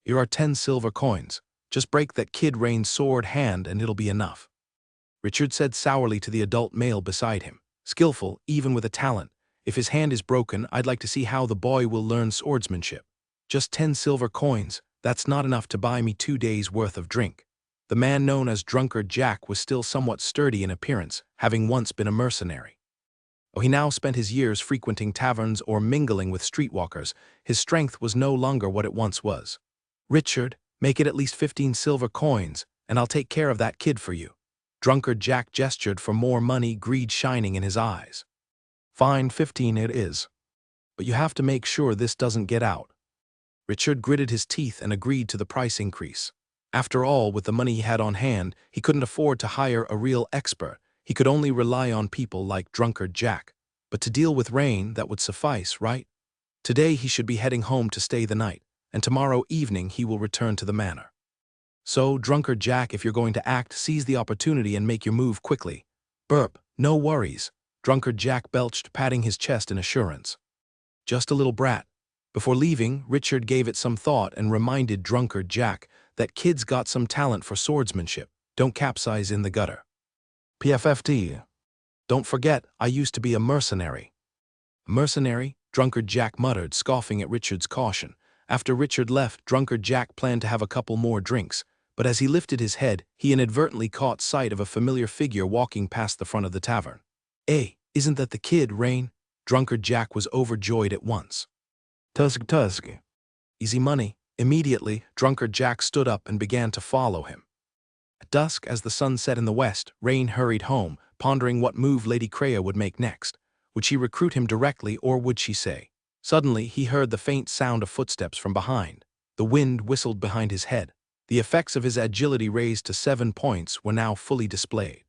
here are 10 silver coins. Just break that kid Rain's sword hand and it'll be enough," Richard said sourly to the adult male beside him. "Skillful, even with a talent. If his hand is broken, I'd like to see how the boy will learn swordsmanship. Just 10 silver coins, that's not enough to buy me 2 days' worth of drink." The man known as Drunkard Jack was still somewhat sturdy in appearance, having once been a mercenary. Though he now spent his years frequenting taverns or mingling with streetwalkers, his strength was no longer what it once was. "Richard, make it at least 15 silver coins, and I'll take care of that kid for you." Drunkard Jack gestured for more money, greed shining in his eyes. "Fine, 15 it is. But you have to make sure this doesn't get out." Richard gritted his teeth and agreed to the price increase. After all, with the money he had on hand, he couldn't afford to hire a real expert. He could only rely on people like Drunkard Jack. But to deal with Rain, that would suffice, right? Today he should be heading home to stay the night, and tomorrow evening he will return to the manor. So, Drunkard Jack, if you're going to act, seize the opportunity and make your move quickly. Burp, no worries, Drunkard Jack belched, patting his chest in assurance. "Just a little brat." Before leaving, Richard gave it some thought and reminded Drunkard Jack that kid's got some talent for swordsmanship. Don't capsize in the gutter. "PFFT. Don't forget, I used to be a mercenary." "A mercenary?" Drunkard Jack muttered, scoffing at Richard's caution. After Richard left, Drunkard Jack planned to have a couple more drinks, but as he lifted his head, he inadvertently caught sight of a familiar figure walking past the front of the tavern. "Hey, isn't that the kid, Rain?" Drunkard Jack was overjoyed at once. Tusk. Easy money." Immediately, Drunkard Jack stood up and began to follow him. At dusk, as the sun set in the west, Rain hurried home, pondering what move Lady Kreia would make next. Would she recruit him directly, or would she say? Suddenly, he heard the faint sound of footsteps from behind. The wind whistled behind his head. The effects of his agility raised to 7 points were now fully displayed.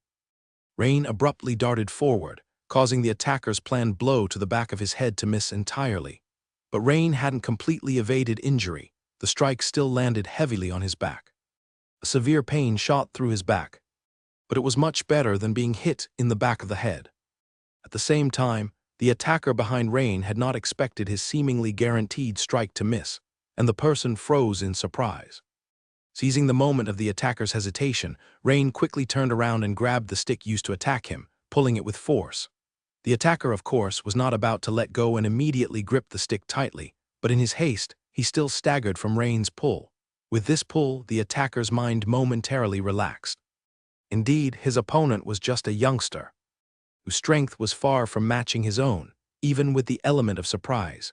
Rain abruptly darted forward, causing the attacker's planned blow to the back of his head to miss entirely. But Rain hadn't completely evaded injury. The strike still landed heavily on his back. A severe pain shot through his back, but it was much better than being hit in the back of the head. At the same time, the attacker behind Rain had not expected his seemingly guaranteed strike to miss, and the person froze in surprise. Seizing the moment of the attacker's hesitation, Rain quickly turned around and grabbed the stick used to attack him, pulling it with force. The attacker, of course, was not about to let go and immediately gripped the stick tightly, but in his haste, he still staggered from Rain's pull. With this pull, the attacker's mind momentarily relaxed. Indeed, his opponent was just a youngster, whose strength was far from matching his own, even with the element of surprise.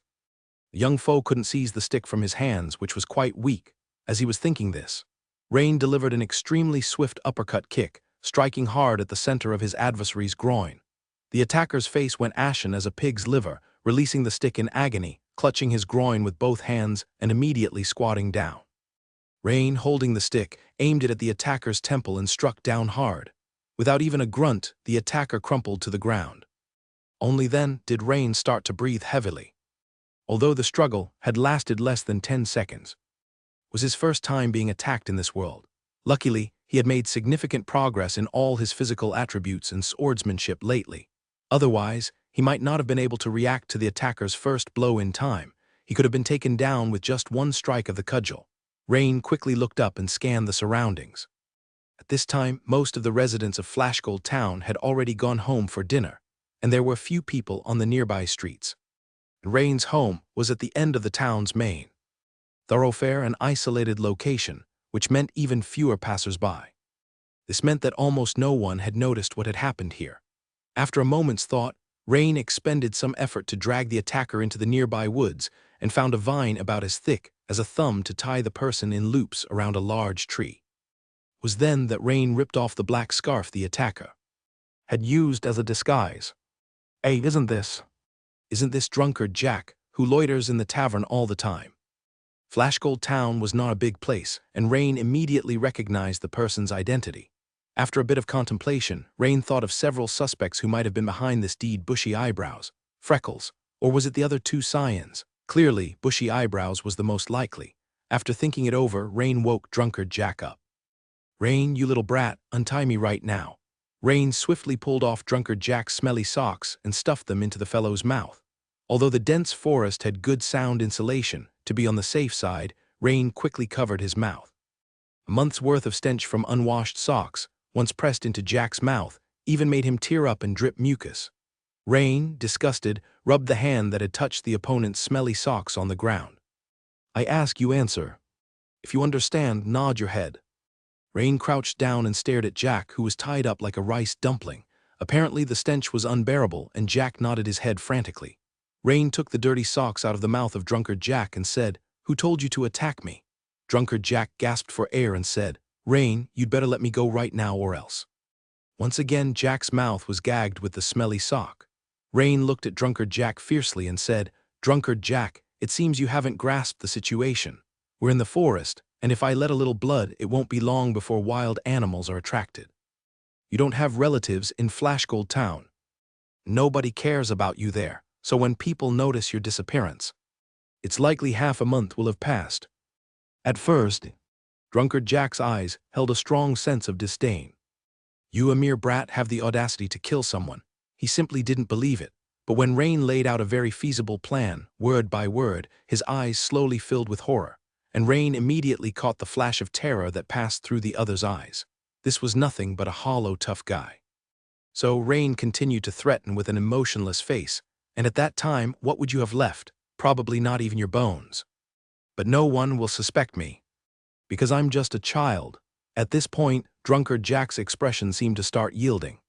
The young foe couldn't seize the stick from his hands, which was quite weak. As he was thinking this, Rain delivered an extremely swift uppercut kick, striking hard at the center of his adversary's groin. The attacker's face went ashen as a pig's liver, releasing the stick in agony, clutching his groin with both hands and immediately squatting down. Rain, holding the stick, aimed it at the attacker's temple and struck down hard. Without even a grunt, the attacker crumpled to the ground. Only then did Rain start to breathe heavily. Although the struggle had lasted less than 10 seconds, it was his first time being attacked in this world. Luckily, he had made significant progress in all his physical attributes and swordsmanship lately. Otherwise, he might not have been able to react to the attacker's first blow in time. He could have been taken down with just one strike of the cudgel. Rain quickly looked up and scanned the surroundings. At this time, most of the residents of Flashgold Town had already gone home for dinner. and there were few people on the nearby streets. Rain's home was at the end of the town's main thoroughfare, an isolated location, which meant even fewer passers-by. This meant that almost no one had noticed what had happened here. After a moment's thought, Rain expended some effort to drag the attacker into the nearby woods and found a vine about as thick as a thumb to tie the person in loops around a large tree. It was then that Rain ripped off the black scarf the attacker had used as a disguise. "Hey, isn't this drunkard Jack, who loiters in the tavern all the time?" Flashgold Town was not a big place, and Rain immediately recognized the person's identity. After a bit of contemplation, Rain thought of several suspects who might have been behind this deed: bushy eyebrows, freckles, or was it the other two scions? Clearly, bushy eyebrows was the most likely. After thinking it over, Rain woke drunkard Jack up. "Rain, you little brat, untie me right now." Rain swiftly pulled off drunkard Jack's smelly socks and stuffed them into the fellow's mouth. Although the dense forest had good sound insulation, to be on the safe side, Rain quickly covered his mouth. A month's worth of stench from unwashed socks, once pressed into Jack's mouth, even made him tear up and drip mucus. Rain, disgusted, rubbed the hand that had touched the opponent's smelly socks on the ground. "I ask you answer. If you understand, nod your head." Rain crouched down and stared at Jack, who was tied up like a rice dumpling. Apparently the stench was unbearable, and Jack nodded his head frantically. Rain took the dirty socks out of the mouth of drunkard Jack and said, "Who told you to attack me?" Drunkard Jack gasped for air and said, "Rain, you'd better let me go right now or else." Once again Jack's mouth was gagged with the smelly sock. Rain looked at drunkard Jack fiercely and said, "Drunkard Jack, it seems you haven't grasped the situation. We're in the forest, and if I let a little blood, it won't be long before wild animals are attracted. You don't have relatives in Flashgold Town. Nobody cares about you there, so when people notice your disappearance, it's likely half a month will have passed." At first, drunkard Jack's eyes held a strong sense of disdain. "You, a mere brat, have the audacity to kill someone." He simply didn't believe it. But when Rain laid out a very feasible plan, word by word, his eyes slowly filled with horror, and Rain immediately caught the flash of terror that passed through the other's eyes. This was nothing but a hollow, tough guy. So Rain continued to threaten with an emotionless face, and at that time, what would you have left? Probably not even your bones. "But no one will suspect me, because I'm just a child." At this point, drunkard Jack's expression seemed to start yielding.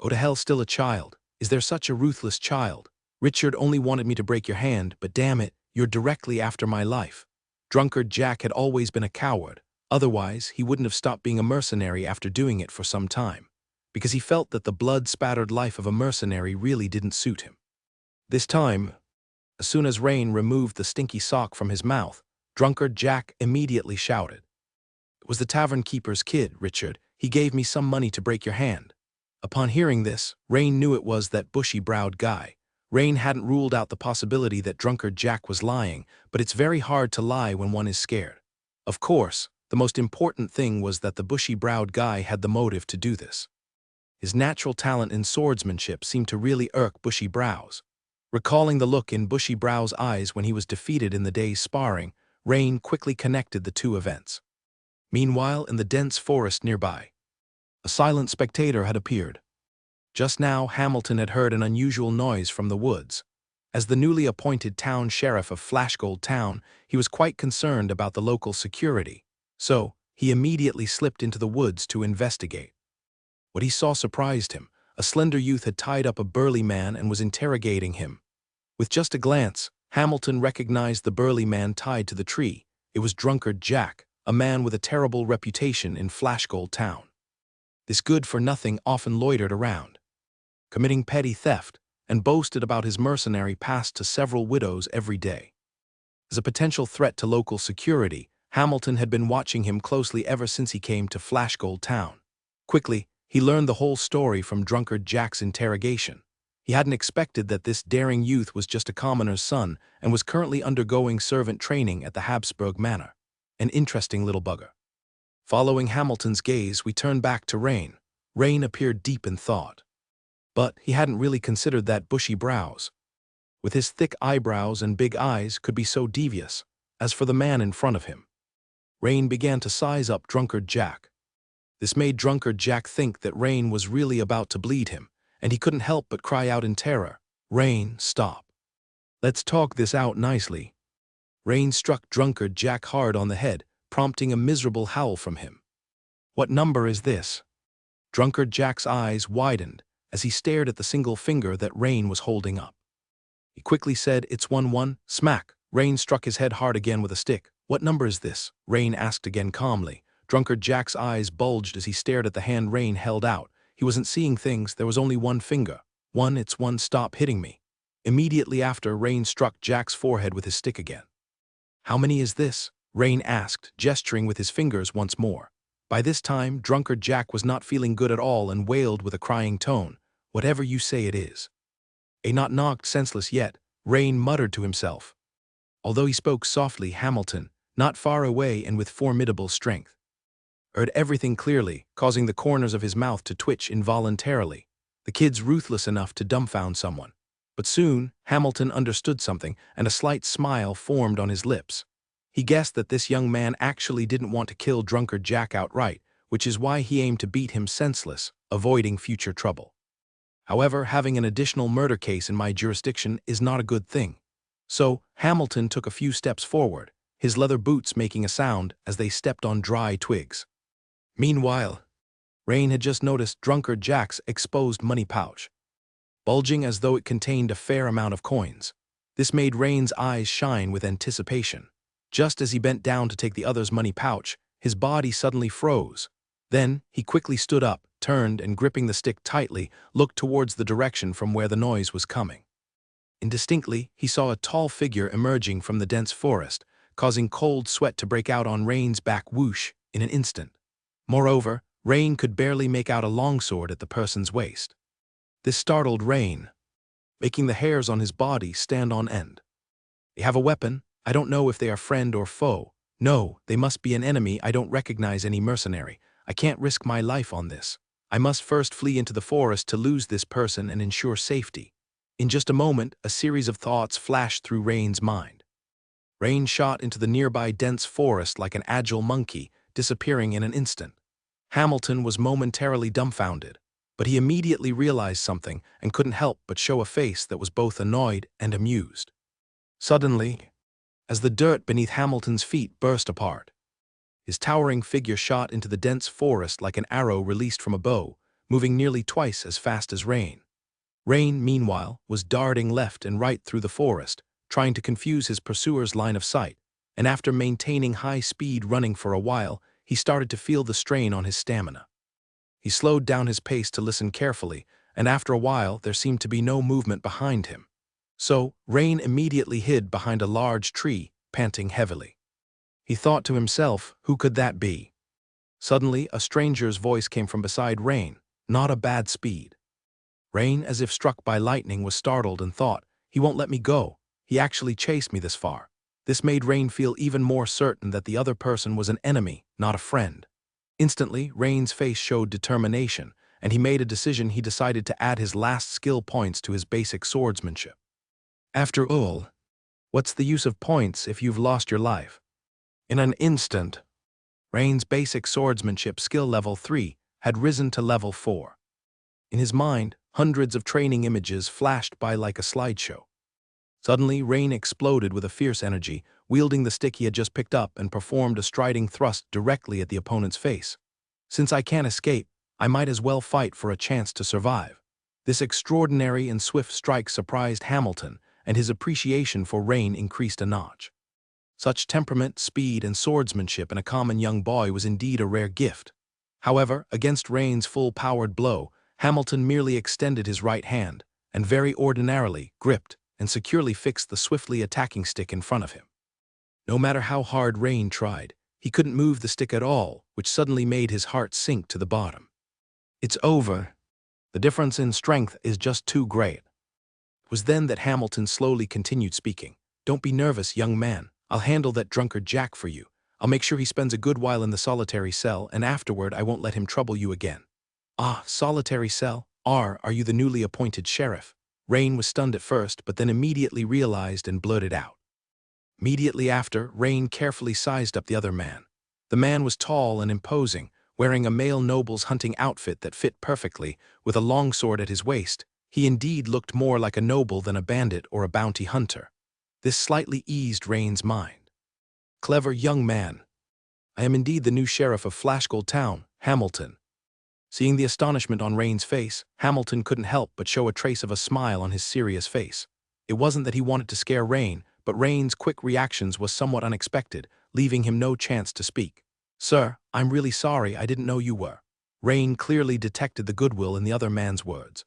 "Oh, to hell, still a child. Is there such a ruthless child? Richard only wanted me to break your hand, but damn it, you're directly after my life." Drunkard Jack had always been a coward. Otherwise, he wouldn't have stopped being a mercenary after doing it for some time, because he felt that the blood-spattered life of a mercenary really didn't suit him. This time, as soon as Rain removed the stinky sock from his mouth, drunkard Jack immediately shouted, "It was the tavern keeper's kid, Richard. He gave me some money to break your hand." Upon hearing this, Rain knew it was that bushy-browed guy. Rain hadn't ruled out the possibility that drunkard Jack was lying, but it's very hard to lie when one is scared. Of course, the most important thing was that the bushy-browed guy had the motive to do this. His natural talent in swordsmanship seemed to really irk Bushy Brows. Recalling the look in Bushy Brows' eyes when he was defeated in the day's sparring, Rain quickly connected the two events. Meanwhile, in the dense forest nearby, a silent spectator had appeared. Just now, Hamilton had heard an unusual noise from the woods. As the newly appointed town sheriff of Flashgold Town, he was quite concerned about the local security. So, he immediately slipped into the woods to investigate. What he saw surprised him. A slender youth had tied up a burly man and was interrogating him. With just a glance, Hamilton recognized the burly man tied to the tree. It was drunkard Jack, a man with a terrible reputation in Flashgold Town. This good-for-nothing often loitered around, committing petty theft, and boasted about his mercenary past to several widows every day. As a potential threat to local security, Hamilton had been watching him closely ever since he came to Flashgold Town. Quickly, he learned the whole story from drunkard Jack's interrogation. He hadn't expected that this daring youth was just a commoner's son and was currently undergoing servant training at the Habsburg Manor. An interesting little bugger. Following Hamilton's gaze, we turned back to Rain. Rain appeared deep in thought. But he hadn't really considered that Bushy Brows, with his thick eyebrows and big eyes, could be so devious. As for the man in front of him, Rain began to size up drunkard Jack. This made drunkard Jack think that Rain was really about to bleed him, and he couldn't help but cry out in terror, "Rain, stop. Let's talk this out nicely." Rain struck drunkard Jack hard on the head, prompting a miserable howl from him. "What number is this?" Drunkard Jack's eyes widened as he stared at the single finger that Rain was holding up. He quickly said, "It's 1-1, smack." Rain struck his head hard again with a stick. "What number is this?" Rain asked again calmly. Drunkard Jack's eyes bulged as he stared at the hand Rain held out. He wasn't seeing things, there was only one finger. "1, it's 1, stop hitting me." Immediately after, Rain struck Jack's forehead with his stick again. "How many is this?" Rain asked, gesturing with his fingers once more. By this time, drunkard Jack was not feeling good at all and wailed with a crying tone, "Whatever you say it is." Not knocked senseless yet, Rain muttered to himself. Although he spoke softly, Hamilton, not far away and with formidable strength, heard everything clearly, causing the corners of his mouth to twitch involuntarily. The kid's ruthless enough to dumbfound someone. But soon, Hamilton understood something, and a slight smile formed on his lips. He guessed that this young man actually didn't want to kill drunkard Jack outright, which is why he aimed to beat him senseless, avoiding future trouble. However, having an additional murder case in my jurisdiction is not a good thing. So, Hamilton took a few steps forward, his leather boots making a sound as they stepped on dry twigs. Meanwhile, Rain had just noticed drunkard Jack's exposed money pouch, bulging as though it contained a fair amount of coins. This made Rain's eyes shine with anticipation. Just as he bent down to take the other's money pouch, his body suddenly froze. Then, he quickly stood up, turned, and gripping the stick tightly, looked towards the direction from where the noise was coming. Indistinctly, he saw a tall figure emerging from the dense forest, causing cold sweat to break out on Rain's back whoosh in an instant. Moreover, Rain could barely make out a longsword at the person's waist. This startled Rain, making the hairs on his body stand on end. "They have a weapon. I don't know if they are friend or foe. No, they must be an enemy. I don't recognize any mercenary. I can't risk my life on this. I must first flee into the forest to lose this person and ensure safety." In just a moment, a series of thoughts flashed through Rain's mind. Rain shot into the nearby dense forest like an agile monkey, disappearing in an instant. Hamilton was momentarily dumbfounded, but he immediately realized something and couldn't help but show a face that was both annoyed and amused. Suddenly, as the dirt beneath Hamilton's feet burst apart, his towering figure shot into the dense forest like an arrow released from a bow, moving nearly twice as fast as Rain. Rain, meanwhile, was darting left and right through the forest, trying to confuse his pursuer's line of sight, and after maintaining high speed running for a while, he started to feel the strain on his stamina. He slowed down his pace to listen carefully, and after a while there seemed to be no movement behind him. So, Rain immediately hid behind a large tree, panting heavily. He thought to himself, who could that be? Suddenly, a stranger's voice came from beside Rain, not a bad speed. Rain, as if struck by lightning, was startled and thought, he won't let me go. He actually chased me this far. This made Rain feel even more certain that the other person was an enemy, not a friend. Instantly, Rain's face showed determination, and he made a decision. He decided to add his last skill points to his basic swordsmanship. After all, what's the use of points if you've lost your life? In an instant, Rain's basic swordsmanship skill level 3 had risen to level 4. In his mind, hundreds of training images flashed by like a slideshow. Suddenly, Rain exploded with a fierce energy, wielding the stick he had just picked up and performed a striding thrust directly at the opponent's face. Since I can't escape, I might as well fight for a chance to survive. This extraordinary and swift strike surprised Hamilton, and his appreciation for Rain increased a notch. Such temperament, speed, and swordsmanship in a common young boy was indeed a rare gift. However, against Rain's full-powered blow, Hamilton merely extended his right hand, and very ordinarily gripped and securely fixed the swiftly attacking stick in front of him. No matter how hard Rain tried, he couldn't move the stick at all, which suddenly made his heart sink to the bottom. It's over. The difference in strength is just too great. It was then that Hamilton slowly continued speaking. Don't be nervous, young man. I'll handle that drunkard Jack for you. I'll make sure he spends a good while in the solitary cell, and afterward I won't let him trouble you again. Ah, solitary cell? Are you the newly appointed sheriff? Rain was stunned at first, but then immediately realized and blurted out. Immediately after, Rain carefully sized up the other man. The man was tall and imposing, wearing a male noble's hunting outfit that fit perfectly, with a longsword at his waist. He indeed looked more like a noble than a bandit or a bounty hunter. This slightly eased Rain's mind. Clever young man. I am indeed the new sheriff of Flashgold Town, Hamilton. Seeing the astonishment on Rain's face, Hamilton couldn't help but show a trace of a smile on his serious face. It wasn't that he wanted to scare Rain, but Rain's quick reactions was somewhat unexpected, leaving him no chance to speak. Sir, I'm really sorry, I didn't know you were. Rain clearly detected the goodwill in the other man's words.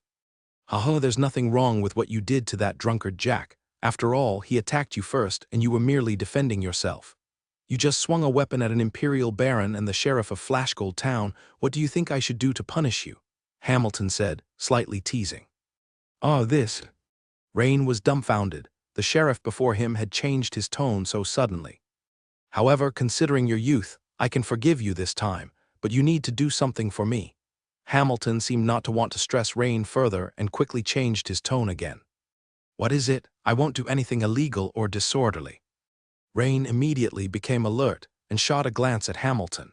Haha, there's nothing wrong with what you did to that drunkard Jack. After all, he attacked you first, and you were merely defending yourself. You just swung a weapon at an imperial baron and the sheriff of Flashgold Town. What do you think I should do to punish you? Hamilton said, slightly teasing. Oh, this. Rain was dumbfounded. The sheriff before him had changed his tone so suddenly. However, considering your youth, I can forgive you this time, but you need to do something for me. Hamilton seemed not to want to stress Rain further and quickly changed his tone again. What is it? I won't do anything illegal or disorderly. Rain immediately became alert and shot a glance at Hamilton.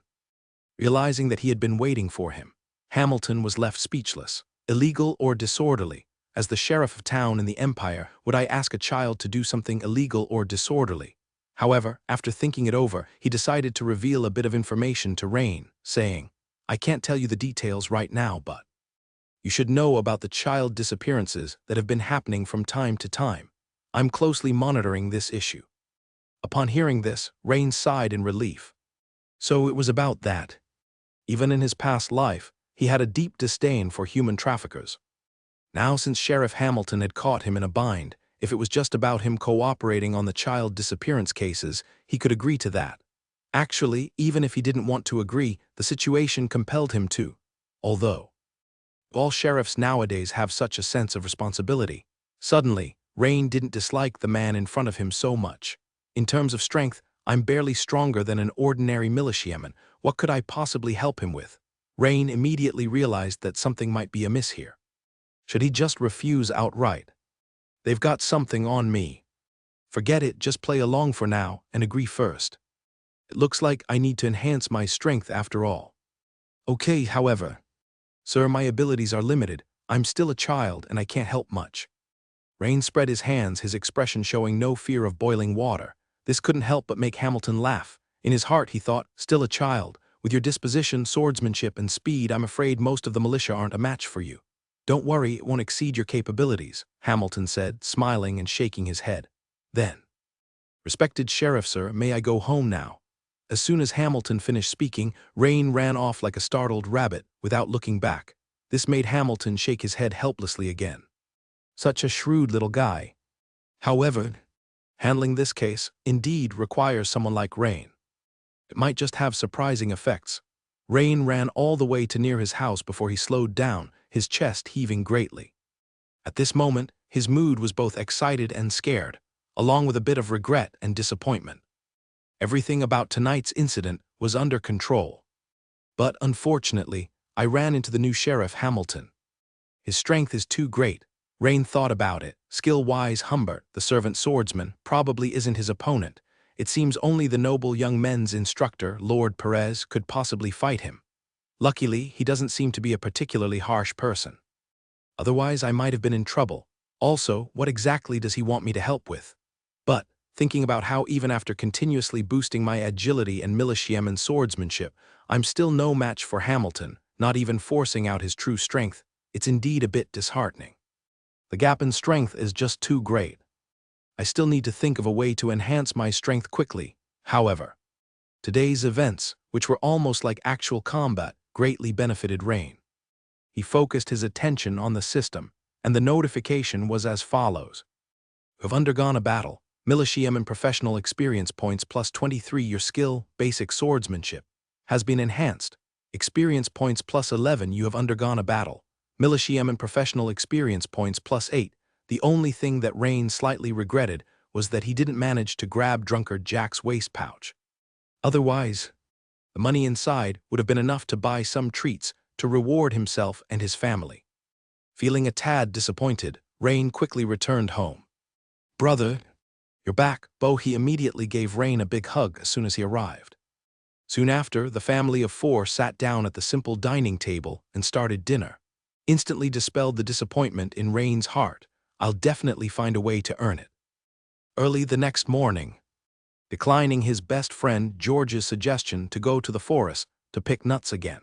Realizing that he had been waiting for him, Hamilton was left speechless. Illegal or disorderly? As the sheriff of town in the Empire, would I ask a child to do something illegal or disorderly? However, after thinking it over, he decided to reveal a bit of information to Rain, saying, I can't tell you the details right now, but you should know about the child disappearances that have been happening from time to time. I'm closely monitoring this issue. Upon hearing this, Rain sighed in relief. So it was about that. Even in his past life, he had a deep disdain for human traffickers. Now, since Sheriff Hamilton had caught him in a bind, if it was just about him cooperating on the child disappearance cases, he could agree to that. Actually, even if he didn't want to agree, the situation compelled him to. Although all sheriffs nowadays have such a sense of responsibility. Suddenly, Rain didn't dislike the man in front of him so much. In terms of strength, I'm barely stronger than an ordinary militiaman. What could I possibly help him with? Rain immediately realized that something might be amiss here. Should he just refuse outright? They've got something on me. Forget it, just play along for now and agree first. It looks like I need to enhance my strength after all. Okay, however. Sir, my abilities are limited. I'm still a child and I can't help much. Rain spread his hands, his expression showing no fear of boiling water. This couldn't help but make Hamilton laugh. In his heart he thought, still a child. With your disposition, swordsmanship, and speed, I'm afraid most of the militia aren't a match for you. Don't worry, it won't exceed your capabilities, Hamilton said, smiling and shaking his head. Then, respected sheriff, sir, may I go home now? As soon as Hamilton finished speaking, Rain ran off like a startled rabbit, without looking back. This made Hamilton shake his head helplessly again. Such a shrewd little guy. However, handling this case indeed requires someone like Rain. It might just have surprising effects. Rain ran all the way to near his house before he slowed down, his chest heaving greatly. At this moment, his mood was both excited and scared, along with a bit of regret and disappointment. Everything about tonight's incident was under control. But unfortunately, I ran into the new sheriff Hamilton. His strength is too great. Rain thought about it. Skill-wise, Humbert, the servant swordsman, probably isn't his opponent. It seems only the noble young men's instructor, Lord Perez, could possibly fight him. Luckily, he doesn't seem to be a particularly harsh person. Otherwise, I might have been in trouble. Also, what exactly does he want me to help with? But, thinking about how even after continuously boosting my agility and militiaman swordsmanship, I'm still no match for Hamilton, not even forcing out his true strength, it's indeed a bit disheartening. The gap in strength is just too great. I still need to think of a way to enhance my strength quickly, however. Today's events, which were almost like actual combat, greatly benefited Rain. He focused his attention on the system, and the notification was as follows. You have undergone a battle. Militiaman professional experience points plus 23. Your skill, basic swordsmanship, has been enhanced. Experience points plus 11. You have undergone a battle. Militiaman professional experience points plus 8. The only thing that Rain slightly regretted was that he didn't manage to grab drunkard Jack's waist pouch. Otherwise, the money inside would have been enough to buy some treats to reward himself and his family. Feeling a tad disappointed, Rain quickly returned home. Brother, you're back, Bo. He immediately gave Rain a big hug as soon as he arrived. Soon after, the family of 4 sat down at the simple dining table and started dinner. Instantly dispelled the disappointment in Rain's heart. I'll definitely find a way to earn it. Early the next morning, declining his best friend George's suggestion to go to the forest to pick nuts again,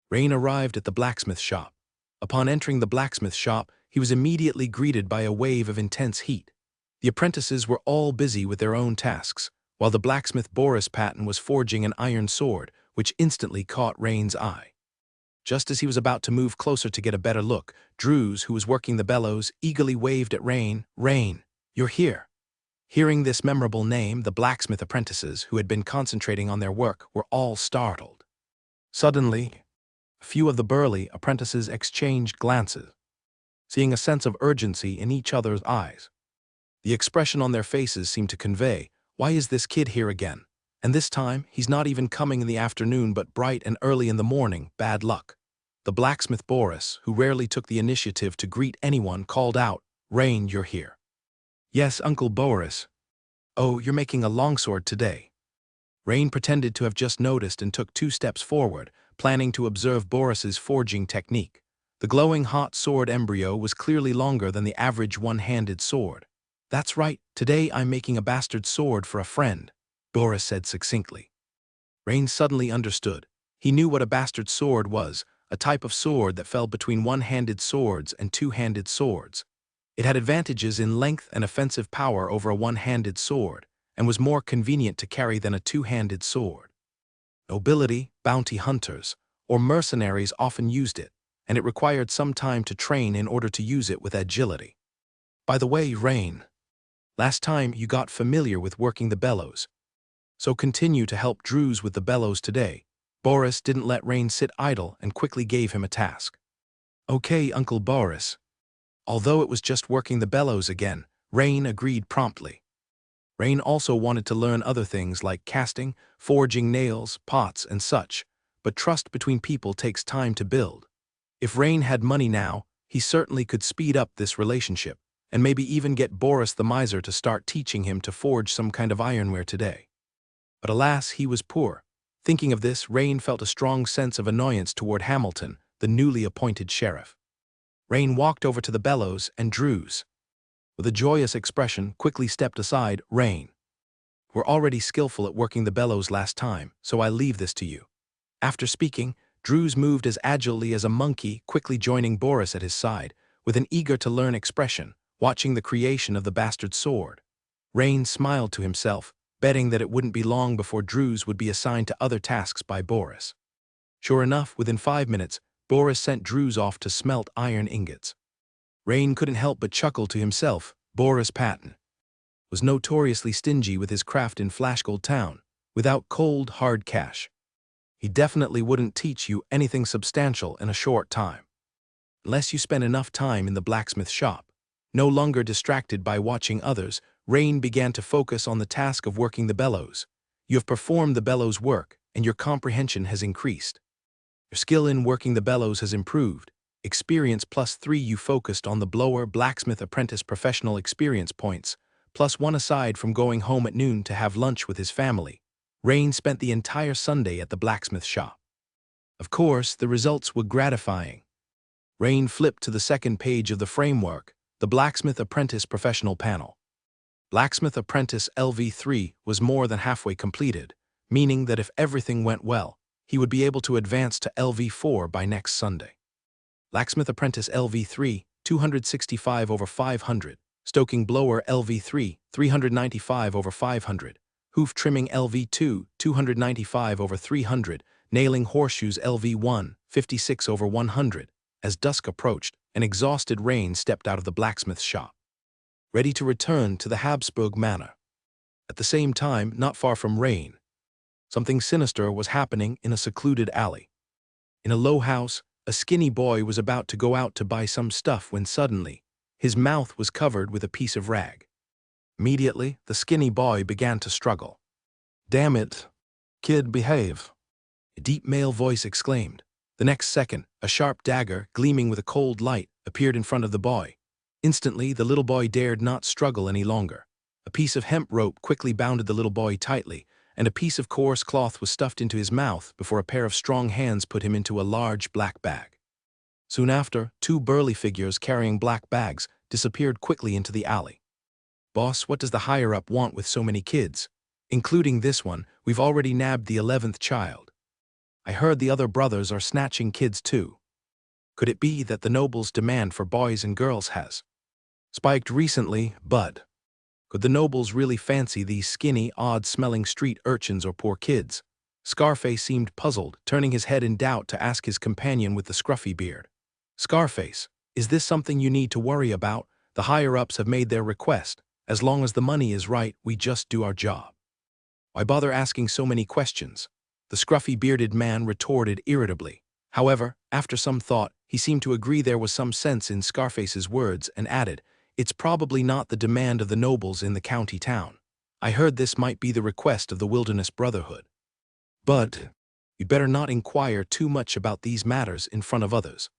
Rain arrived at the blacksmith shop. Upon entering the blacksmith shop, he was immediately greeted by a wave of intense heat. The apprentices were all busy with their own tasks, while the blacksmith Boris Patton was forging an iron sword, which instantly caught Rain's eye. Just as he was about to move closer to get a better look, Drews, who was working the bellows, eagerly waved at Rain. "Rain, you're here." Hearing this memorable name, the blacksmith apprentices, who had been concentrating on their work, were all startled. Suddenly, a few of the burly apprentices exchanged glances, seeing a sense of urgency in each other's eyes. The expression on their faces seemed to convey, "Why is this kid here again? And this time, he's not even coming in the afternoon but bright and early in the morning, bad luck." The blacksmith Boris, who rarely took the initiative to greet anyone, called out, "Rain, you're here." "Yes, Uncle Boris." "Oh, you're making a longsword today." Rain pretended to have just noticed and took 2 steps forward, planning to observe Boris's forging technique. The glowing hot sword embryo was clearly longer than the average one-handed sword. "That's right, today I'm making a bastard sword for a friend," Boris said succinctly. Rain suddenly understood. He knew what a bastard sword was, a type of sword that fell between one-handed swords and two-handed swords. It had advantages in length and offensive power over a one-handed sword, and was more convenient to carry than a two-handed sword. Nobility, bounty hunters, or mercenaries often used it, and it required some time to train in order to use it with agility. "By the way, Rain, last time you got familiar with working the bellows, so continue to help Drews with the bellows today." Boris didn't let Rain sit idle and quickly gave him a task. "Okay, Uncle Boris." Although it was just working the bellows again, Rain agreed promptly. Rain also wanted to learn other things like casting, forging nails, pots, and such, but trust between people takes time to build. If Rain had money now, he certainly could speed up this relationship, and maybe even get Boris the miser to start teaching him to forge some kind of ironware today. But alas, he was poor. Thinking of this, Rain felt a strong sense of annoyance toward Hamilton, the newly appointed sheriff. Rain walked over to the bellows and Drews, with a joyous expression, quickly stepped aside. "Rain, we're already skillful at working the bellows last time, so I leave this to you." After speaking, Drews moved as agilely as a monkey, quickly joining Boris at his side, with an eager-to-learn expression, watching the creation of the bastard sword. Rain smiled to himself, betting that it wouldn't be long before Drews would be assigned to other tasks by Boris. Sure enough, within 5 minutes, Boris sent Drews off to smelt iron ingots. Rain couldn't help but chuckle to himself. Boris Patton was notoriously stingy with his craft in Flashgold Town. Without cold, hard cash, he definitely wouldn't teach you anything substantial in a short time. Unless you spent enough time in the blacksmith shop. No longer distracted by watching others, Rain began to focus on the task of working the bellows. You have performed the bellows work, and your comprehension has increased. Your skill in working the bellows has improved. Experience +3. You focused on the blower blacksmith apprentice professional experience points, +1 aside from going home at noon to have lunch with his family. Rain spent the entire Sunday at the blacksmith shop. Of course, the results were gratifying. Rain flipped to the second page of the framework, the Blacksmith Apprentice Professional Panel. Blacksmith Apprentice LV3 was more than halfway completed, meaning that if everything went well, he would be able to advance to LV4 by next Sunday. Blacksmith Apprentice LV3, 265/500, Stoking Blower LV3, 395/500, Hoof Trimming LV2, 295/300, Nailing Horseshoes LV1, 56/100. As dusk approached, an exhausted Rain stepped out of the blacksmith's shop, ready to return to the Habsburg Manor. At the same time, not far from Rain, something sinister was happening in a secluded alley. In a low house, a skinny boy was about to go out to buy some stuff when suddenly, his mouth was covered with a piece of rag. Immediately, the skinny boy began to struggle. "Damn it, kid, behave," a deep male voice exclaimed. The next second, a sharp dagger, gleaming with a cold light, appeared in front of the boy. Instantly, the little boy dared not struggle any longer. A piece of hemp rope quickly bounded the little boy tightly, and a piece of coarse cloth was stuffed into his mouth before a pair of strong hands put him into a large black bag. Soon after, two burly figures carrying black bags disappeared quickly into the alley. "Boss, what does the higher-up want with so many kids? Including this one, we've already nabbed the 11th child. I heard the other brothers are snatching kids too. Could it be that the nobles' demand for boys and girls has spiked recently, Bud? Could the nobles really fancy these skinny, odd-smelling street urchins or poor kids?" Scarface seemed puzzled, turning his head in doubt to ask his companion with the scruffy beard. "Scarface, is this something you need to worry about? The higher-ups have made their request. As long as the money is right, we just do our job." "Why bother asking so many questions?" the scruffy bearded man retorted irritably. However, after some thought, he seemed to agree there was some sense in Scarface's words and added, "It's probably not the demand of the nobles in the county town. I heard this might be the request of the Wilderness Brotherhood. But you'd better not inquire too much about these matters in front of others,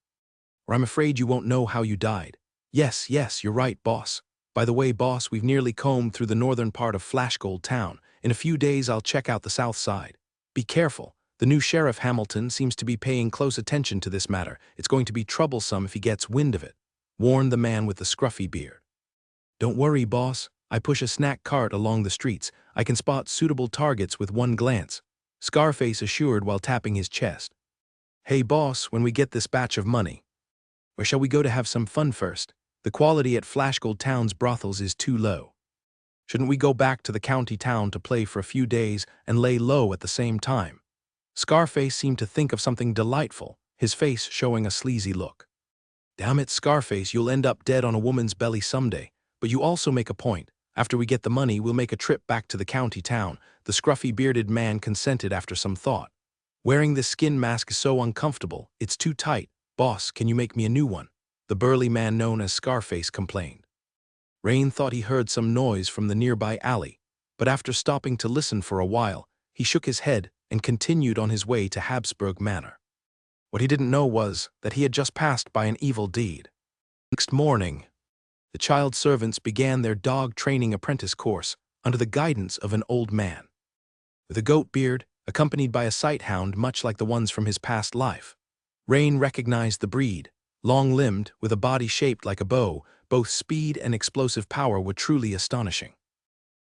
or I'm afraid you won't know how you died." Yes, you're right, boss. By the way, boss, we've nearly combed through the northern part of Flashgold Town. In a few days I'll check out the south side. Be careful. The new Sheriff Hamilton seems to be paying close attention to this matter. It's going to be troublesome if he gets wind of it," warned the man with the scruffy beard. "Don't worry, boss. I push a snack cart along the streets. I can spot suitable targets with one glance," Scarface assured while tapping his chest. "Hey, boss, when we get this batch of money, where shall we go to have some fun first? The quality at Flashgold Town's brothels is too low. Shouldn't we go back to the county town to play for a few days and lay low at the same time?" Scarface seemed to think of something delightful, his face showing a sleazy look. "Damn it, Scarface, you'll end up dead on a woman's belly someday. But you also make a point. After we get the money, we'll make a trip back to the county town." The scruffy bearded man consented after some thought. "Wearing this skin mask is so uncomfortable. It's too tight. Boss, can you make me a new one?" the burly man known as Scarface complained. Rain thought he heard some noise from the nearby alley, but after stopping to listen for a while, he shook his head and continued on his way to Habsburg Manor. What he didn't know was that he had just passed by an evil deed. Next morning, the child servants began their dog training apprentice course under the guidance of an old man with a goat beard, accompanied by a sighthound much like the ones from his past life. Rain recognized the breed. Long-limbed, with a body shaped like a bow, both speed and explosive power were truly astonishing.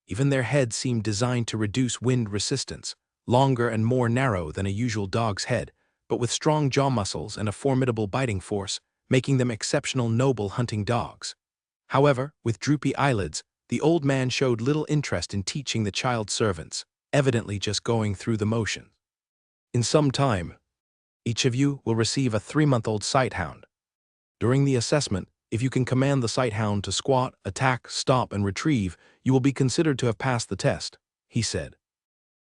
Even their heads seemed designed to reduce wind resistance, longer and more narrow than a usual dog's head, but with strong jaw muscles and a formidable biting force, making them exceptional noble hunting dogs. However, with droopy eyelids, the old man showed little interest in teaching the child servants, evidently just going through the motions. "In some time, each of you will receive a 3-month-old sighthound. During the assessment, if you can command the sighthound to squat, attack, stop, and retrieve, you will be considered to have passed the test," he said.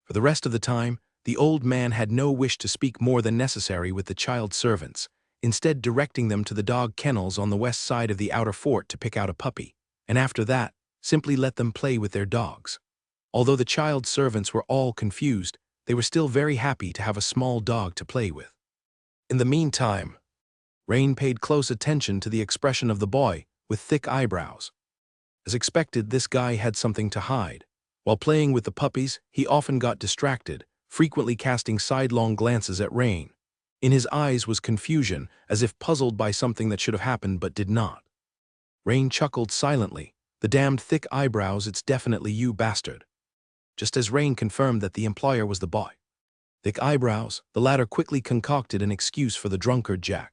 For the rest of the time, the old man had no wish to speak more than necessary with the child servants, instead directing them to the dog kennels on the west side of the outer fort to pick out a puppy, and after that, simply let them play with their dogs. Although the child servants were all confused, they were still very happy to have a small dog to play with. In the meantime, Rain paid close attention to the expression of the boy with thick eyebrows. As expected, this guy had something to hide. While playing with the puppies, he often got distracted, frequently casting sidelong glances at Rain. In his eyes was confusion, as if puzzled by something that should have happened but did not. Rain chuckled silently. "The damned thick eyebrows, it's definitely you, bastard." Just as Rain confirmed that the employer was the boy. Thick eyebrows, the latter quickly concocted an excuse for the drunkard Jack,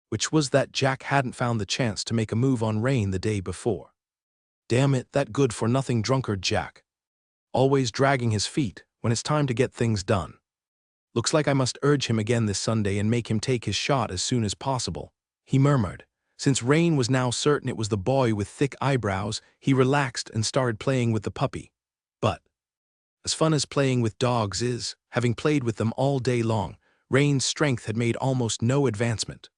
which was that Jack hadn't found the chance to make a move on Rain the day before. Damn it, that good-for-nothing drunkard Jack. Always dragging his feet when it's time to get things done. Looks like I must urge him again this Sunday and make him take his shot as soon as possible, he murmured. Since Rain was now certain it was the boy with thick eyebrows, he relaxed and started playing with the puppy. But, as fun as playing with dogs is, having played with them all day long, Rain's strength had made almost no advancement.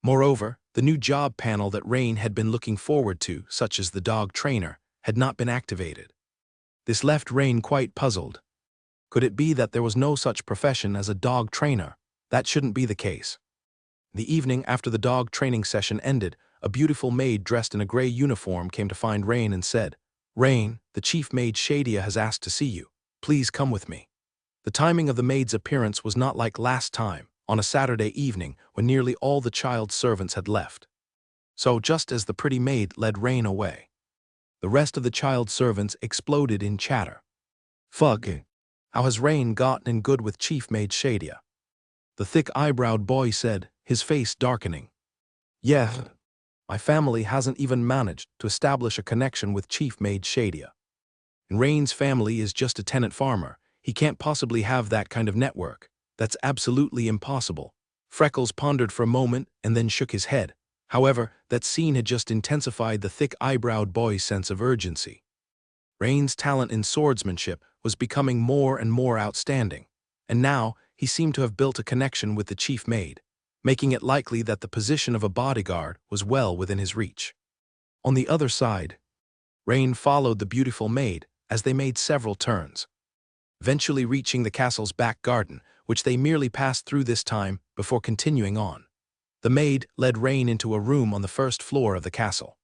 Moreover, the new job panel that Rain had been looking forward to, such as the dog trainer, had not been activated. This left Rain quite puzzled. Could it be that there was no such profession as a dog trainer? That shouldn't be the case. The evening after the dog training session ended, a beautiful maid dressed in a gray uniform came to find Rain and said, "Rain, the chief maid Shadia has asked to see you." Please come with me. The timing of the maid's appearance was not like last time, on a Saturday evening when nearly all the child's servants had left. So just as the pretty maid led Rain away, the rest of the child's servants exploded in chatter. Fug, how has Rain gotten in good with Chief Maid Shadia? The thick-eyebrowed boy said, his face darkening. Yeah, my family hasn't even managed to establish a connection with Chief Maid Shadia. And Rain's family is just a tenant farmer. He can't possibly have that kind of network. That's absolutely impossible. Freckles pondered for a moment and then shook his head. However, that scene had just intensified the thick-eyebrowed boy's sense of urgency. Rain's talent in swordsmanship was becoming more and more outstanding, and now he seemed to have built a connection with the chief maid, making it likely that the position of a bodyguard was well within his reach. On the other side, Rain followed the beautiful maid as they made several turns, eventually reaching the castle's back garden, which they merely passed through this time before continuing on. The maid led Rain into a room on the first floor of the castle.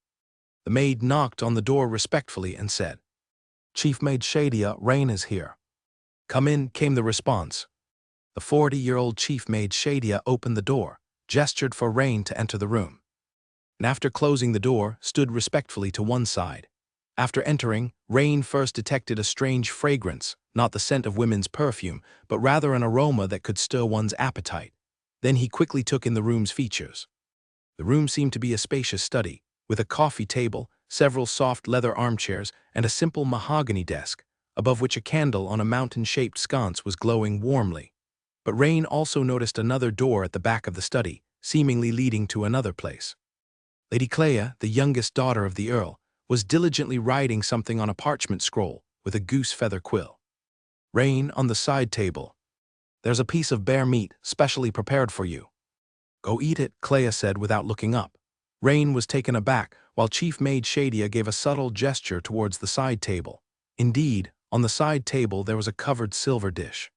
The maid knocked on the door respectfully and said, "Chief Maid Shadia, Rain is here." "Come in," came the response. The 40-year-old Chief Maid Shadia opened the door, gestured for Rain to enter the room, and after closing the door, stood respectfully to one side. After entering, Rain first detected a strange fragrance, not the scent of women's perfume, but rather an aroma that could stir one's appetite. Then he quickly took in the room's features. The room seemed to be a spacious study, with a coffee table, several soft leather armchairs, and a simple mahogany desk, above which a candle on a mountain-shaped sconce was glowing warmly. But Rain also noticed another door at the back of the study, seemingly leading to another place. Lady Clea, the youngest daughter of the Earl, was diligently writing something on a parchment scroll with a goose feather quill. Rain, on the side table. "There's a piece of bear meat specially prepared for you." "Go eat it," Clea said without looking up. Rain was taken aback, while Chief Maid Shadia gave a subtle gesture towards the side table. Indeed, on the side table there was a covered silver dish.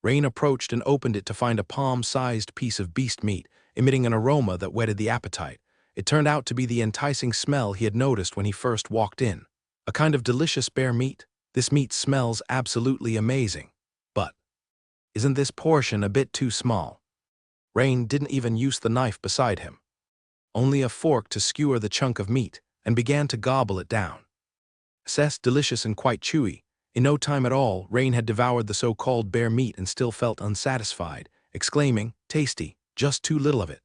Rain approached and opened it to find a palm-sized piece of beast meat, emitting an aroma that whetted the appetite. It turned out to be the enticing smell he had noticed when he first walked in. A kind of delicious bear meat. This meat smells absolutely amazing. But isn't this portion a bit too small? Rain didn't even use the knife beside him, only a fork to skewer the chunk of meat, and began to gobble it down. Cess delicious and quite chewy. In no time at all, Rain had devoured the so-called bear meat and still felt unsatisfied, exclaiming, "Tasty, just too little of it."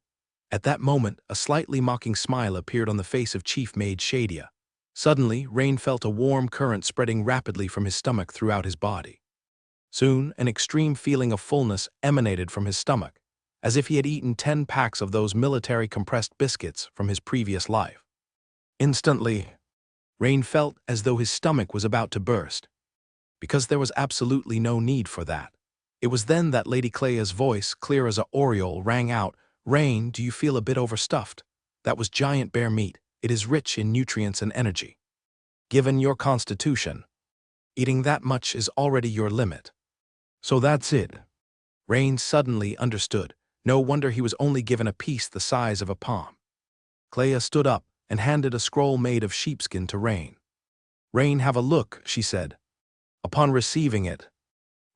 At that moment, a slightly mocking smile appeared on the face of Chief Maid Shadia. Suddenly, Rain felt a warm current spreading rapidly from his stomach throughout his body. Soon, an extreme feeling of fullness emanated from his stomach, as if he had eaten 10 packs of those military compressed biscuits from his previous life. Instantly, Rain felt as though his stomach was about to burst, because there was absolutely no need for that. It was then that Lady Clea's voice, clear as a aureole, rang out, "Rain, do you feel a bit overstuffed? That was giant bear meat. It is rich in nutrients and energy. Given your constitution, eating that much is already your limit." "So that's it." Rain suddenly understood. No wonder he was only given a piece the size of a palm. Clea stood up and handed a scroll made of sheepskin to Rain. "Rain, have a look," she said. Upon receiving it,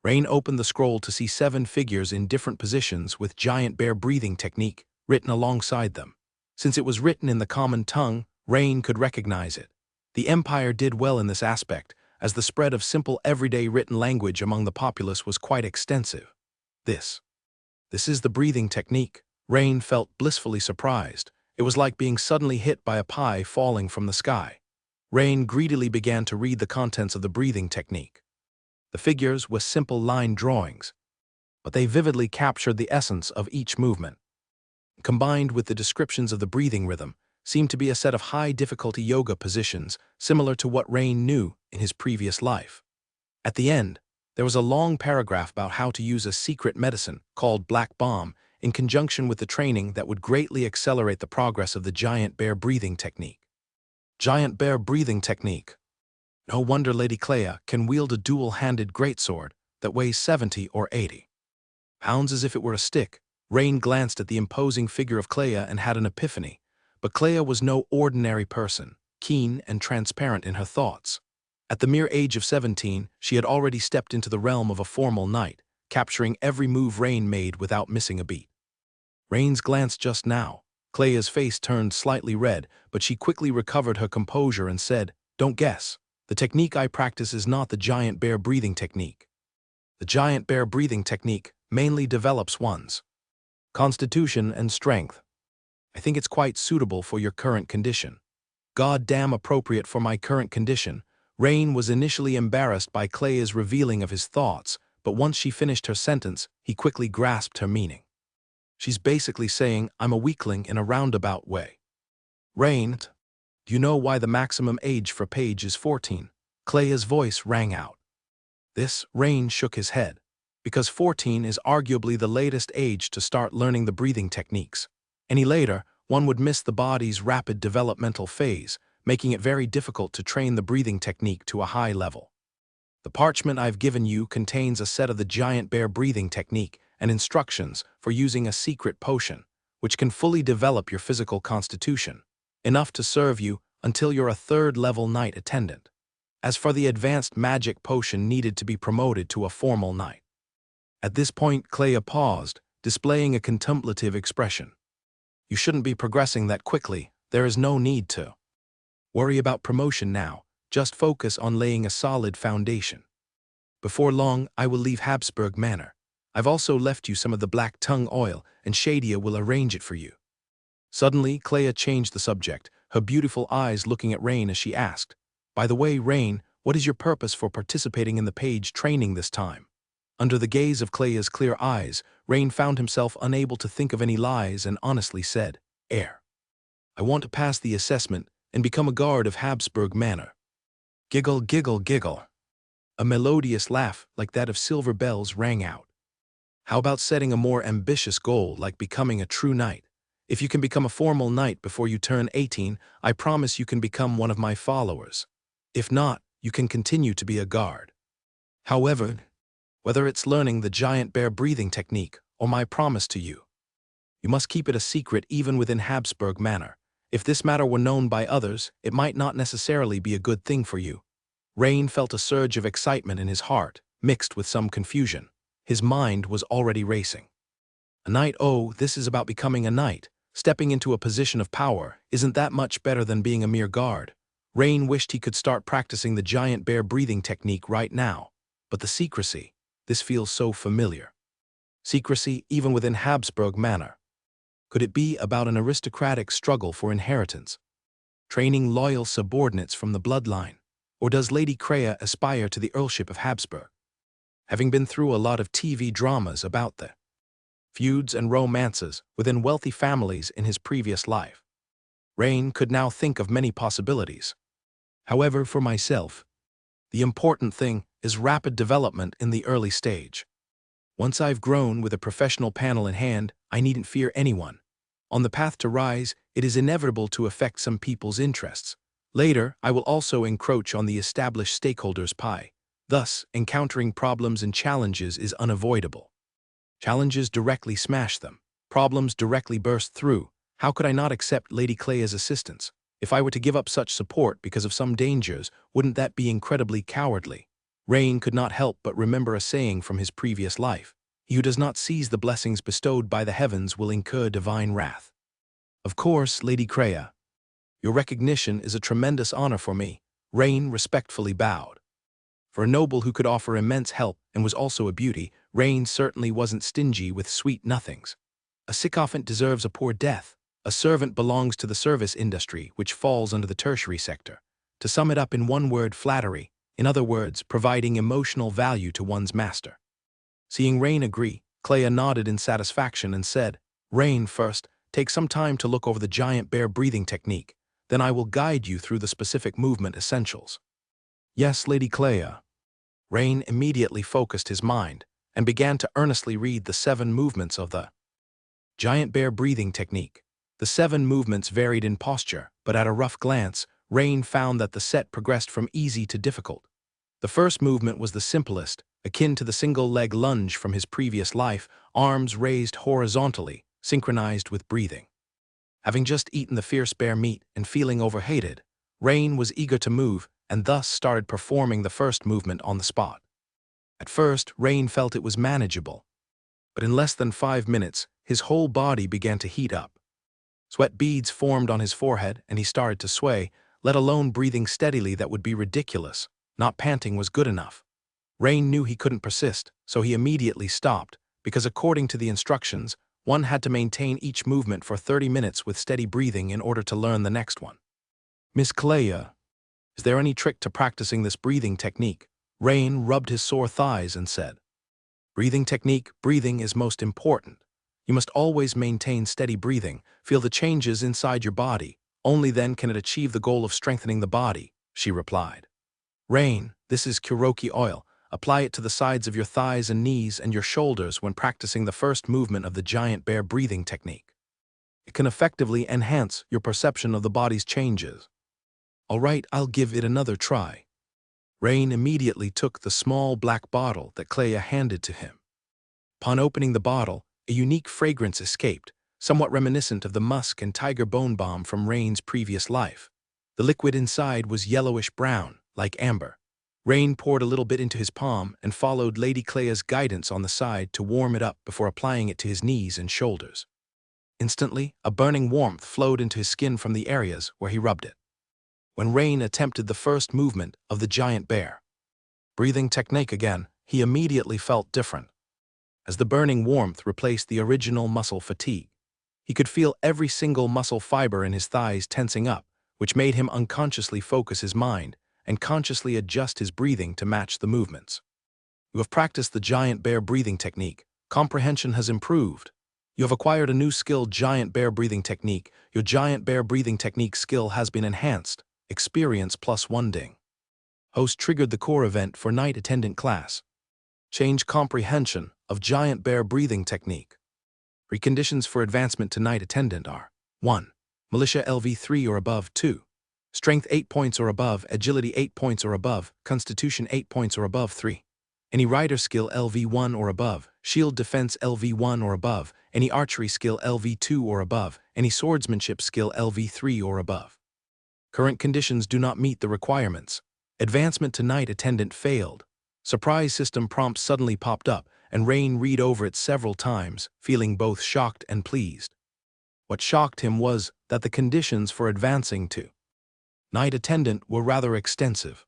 Rain opened the scroll to see 7 figures in different positions with giant bear breathing technique written alongside them. Since it was written in the common tongue, Rain could recognize it. The Empire did well in this aspect, as the spread of simple everyday written language among the populace was quite extensive. This is the breathing technique. Rain felt blissfully surprised. It was like being suddenly hit by a pie falling from the sky. Rain greedily began to read the contents of the breathing technique. The figures were simple line drawings, but they vividly captured the essence of each movement. Combined with the descriptions of the breathing rhythm, seemed to be a set of high-difficulty yoga positions similar to what Rain knew in his previous life. At the end, there was a long paragraph about how to use a secret medicine called Black Bomb in conjunction with the training that would greatly accelerate the progress of the giant bear breathing technique. Giant bear breathing technique. No wonder Lady Clea can wield a dual-handed greatsword that weighs 70 or 80 pounds as if it were a stick. Rain glanced at the imposing figure of Clea and had an epiphany. But Clea was no ordinary person, keen and transparent in her thoughts. At the mere age of 17, she had already stepped into the realm of a formal knight, capturing every move Rain made without missing a beat. Rain's glance just now. Clea's face turned slightly red, but she quickly recovered her composure and said, "Don't guess. The technique I practice is not the giant bear breathing technique. The giant bear breathing technique mainly develops one's constitution and strength. I think it's quite suitable for your current condition." God damn appropriate for my current condition. Rain was initially embarrassed by Clea's revealing of his thoughts, but once she finished her sentence, he quickly grasped her meaning. She's basically saying, I'm a weakling in a roundabout way. Rain, do you know why the maximum age for Paige is 14? Clea's voice rang out. This, Rain shook his head. Because 14 is arguably the latest age to start learning the breathing techniques. Any later, one would miss the body's rapid developmental phase, making it very difficult to train the breathing technique to a high level. The parchment I've given you contains a set of the giant bear breathing technique and instructions for using a secret potion, which can fully develop your physical constitution, enough to serve you until you're a third-level knight attendant. As for the advanced magic potion needed to be promoted to a formal knight. At this point, Clea paused, displaying a contemplative expression. You shouldn't be progressing that quickly. There is no need to worry about promotion now. Just focus on laying a solid foundation. Before long, I will leave Habsburg Manor. I've also left you some of the black tongue oil, and Shadia will arrange it for you. Suddenly, Clea changed the subject, her beautiful eyes looking at Rain as she asked, By the way, Rain, what is your purpose for participating in the page training this time? Under the gaze of Clea's clear eyes, Rain found himself unable to think of any lies and honestly said, I want to pass the assessment and become a guard of Habsburg Manor. Giggle, giggle, giggle. A melodious laugh like that of silver bells rang out. How about setting a more ambitious goal like becoming a true knight? If you can become a formal knight before you turn 18, I promise you can become one of my followers. If not, you can continue to be a guard. However, whether it's learning the giant bear breathing technique or my promise to you, you must keep it a secret even within Habsburg Manor. If this matter were known by others, it might not necessarily be a good thing for you. Rain felt a surge of excitement in his heart, mixed with some confusion. His mind was already racing. A knight, oh, this is about becoming a knight. Stepping into a position of power, isn't that much better than being a mere guard? Rain wished he could start practicing the giant bear breathing technique right now. But the secrecy, this feels so familiar. Secrecy even within Habsburg Manor. Could it be about an aristocratic struggle for inheritance? Training loyal subordinates from the bloodline? Or does Lady Crea aspire to the Earlship of Habsburg? Having been through a lot of TV dramas about the feuds and romances within wealthy families in his previous life, Rain could now think of many possibilities. However, for myself, the important thing is rapid development in the early stage. Once I've grown with a professional panel in hand, I needn't fear anyone. On the path to rise, it is inevitable to affect some people's interests. Later, I will also encroach on the established stakeholders' pie. Thus, encountering problems and challenges is unavoidable. Challenges directly smash them. Problems directly burst through. How could I not accept Lady Clea's assistance? If I were to give up such support because of some dangers, wouldn't that be incredibly cowardly? Rain could not help but remember a saying from his previous life. He who does not seize the blessings bestowed by the heavens will incur divine wrath. Of course, Lady Crea. Your recognition is a tremendous honor for me. Rain respectfully bowed. For a noble who could offer immense help and was also a beauty, Rain certainly wasn't stingy with sweet nothings. A sycophant deserves a poor death. A servant belongs to the service industry, which falls under the tertiary sector. To sum it up in one word, flattery. In other words, providing emotional value to one's master. Seeing Rain agree, Clea nodded in satisfaction and said, Rain, first, take some time to look over the giant bear breathing technique. Then I will guide you through the specific movement essentials. Yes, Lady Clea. Rain immediately focused his mind and began to earnestly read the 7 movements of the giant bear breathing technique. The 7 movements varied in posture, but at a rough glance, Rain found that the set progressed from easy to difficult. The first movement was the simplest, akin to the single-leg lunge from his previous life, arms raised horizontally, synchronized with breathing. Having just eaten the fierce bear meat and feeling overhated, Rain was eager to move, and thus started performing the first movement on the spot. At first, Rain felt it was manageable, but in less than 5 minutes, his whole body began to heat up. Sweat beads formed on his forehead, and he started to sway, let alone breathing steadily. That would be ridiculous. Not panting was good enough. Rain knew he couldn't persist, so he immediately stopped, because according to the instructions, one had to maintain each movement for 30 minutes with steady breathing in order to learn the next one. Miss Clea, is there any trick to practicing this breathing technique? Rain rubbed his sore thighs and said, breathing technique, breathing is most important. You must always maintain steady breathing, feel the changes inside your body. Only then can it achieve the goal of strengthening the body, she replied. Rain, this is Kuroki oil. Apply it to the sides of your thighs and knees and your shoulders when practicing the first movement of the giant bear breathing technique. It can effectively enhance your perception of the body's changes. All right, I'll give it another try. Rain immediately took the small black bottle that Clea handed to him. Upon opening the bottle, a unique fragrance escaped, somewhat reminiscent of the musk and tiger bone balm from Rain's previous life. The liquid inside was yellowish-brown, like amber. Rain poured a little bit into his palm and followed Lady Clea's guidance on the side to warm it up before applying it to his knees and shoulders. Instantly, a burning warmth flowed into his skin from the areas where he rubbed it. When Rain attempted the first movement of the giant bear breathing technique again, he immediately felt different. As the burning warmth replaced the original muscle fatigue, he could feel every single muscle fiber in his thighs tensing up, which made him unconsciously focus his mind and consciously adjust his breathing to match the movements. You have practiced the giant bear breathing technique. Comprehension has improved. You have acquired a new skill, giant bear breathing technique. Your giant bear breathing technique skill has been enhanced. Experience +1 ding. Host triggered the core event for night attendant class. Change comprehension of giant bear breathing technique. Preconditions for advancement to night attendant are 1. Militia LV3 or above. 2. Strength 8 points or above, agility 8 points or above, constitution 8 points or above. 3. Any rider skill LV1 or above, shield defense LV1 or above, any archery skill LV2 or above, any swordsmanship skill LV3 or above. Current conditions do not meet the requirements. Advancement to night attendant failed. Surprise system prompt suddenly popped up, and Rain read over it several times, feeling both shocked and pleased. What shocked him was that the conditions for advancing to night attendant were rather extensive.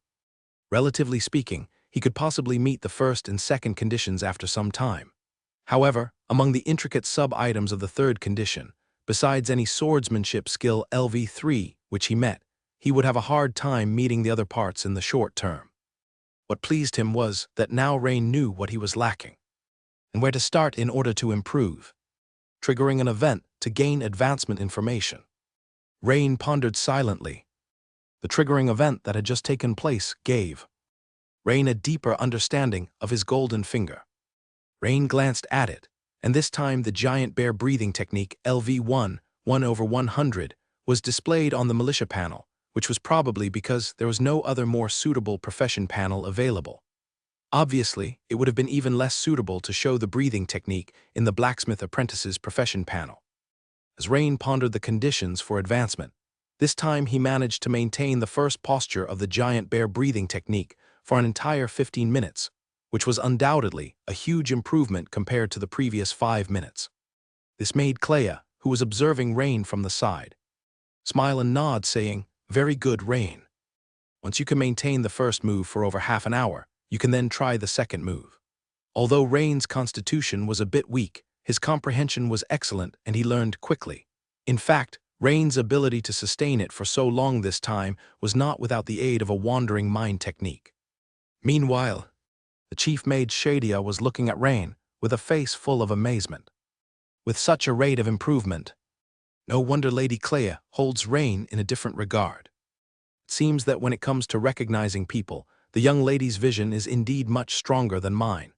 Relatively speaking, he could possibly meet the first and second conditions after some time. However, among the intricate sub-items of the third condition, besides any swordsmanship skill LV3, which he met, he would have a hard time meeting the other parts in the short term. What pleased him was that now Rain knew what he was lacking and where to start in order to improve. Triggering an event to gain advancement information. Rain pondered silently. The triggering event that had just taken place gave Rain a deeper understanding of his golden finger. Rain glanced at it, and this time the giant bear breathing technique LV1, 1/100, was displayed on the militia panel, which was probably because there was no other more suitable profession panel available. Obviously, it would have been even less suitable to show the breathing technique in the blacksmith apprentice's profession panel. As Rain pondered the conditions for advancement, this time he managed to maintain the first posture of the giant bear breathing technique for an entire 15 minutes, which was undoubtedly a huge improvement compared to the previous 5 minutes. This made Clea, who was observing Rain from the side, smile and nod, saying, "Very good, Rain. Once you can maintain the first move for over half an hour, you can then try the second move." Although Rain's constitution was a bit weak, his comprehension was excellent and he learned quickly. In fact, Rain's ability to sustain it for so long this time was not without the aid of a wandering mind technique. Meanwhile, the chief mage Shadia was looking at Rain with a face full of amazement. With such a rate of improvement, no wonder Lady Clea holds Rain in a different regard. It seems that when it comes to recognizing people, the young lady's vision is indeed much stronger than mine.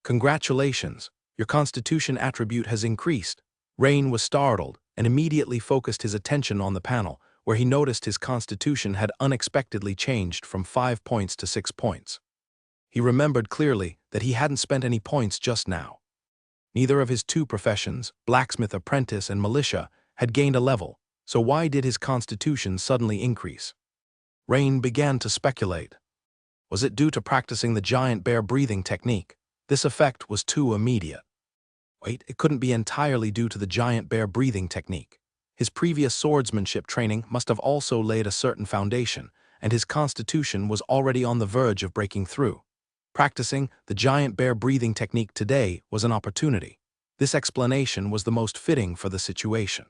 Congratulations, your constitution attribute has increased. Rain was startled and immediately focused his attention on the panel, where he noticed his constitution had unexpectedly changed from 5 points to 6 points. He remembered clearly that he hadn't spent any points just now. Neither of his two professions, blacksmith apprentice and militia, had gained a level, so why did his constitution suddenly increase? Rain began to speculate. Was it due to practicing the giant bear breathing technique? This effect was too immediate. Wait, it couldn't be entirely due to the giant bear breathing technique. His previous swordsmanship training must have also laid a certain foundation, and his constitution was already on the verge of breaking through. Practicing the giant bear breathing technique today was an opportunity. This explanation was the most fitting for the situation.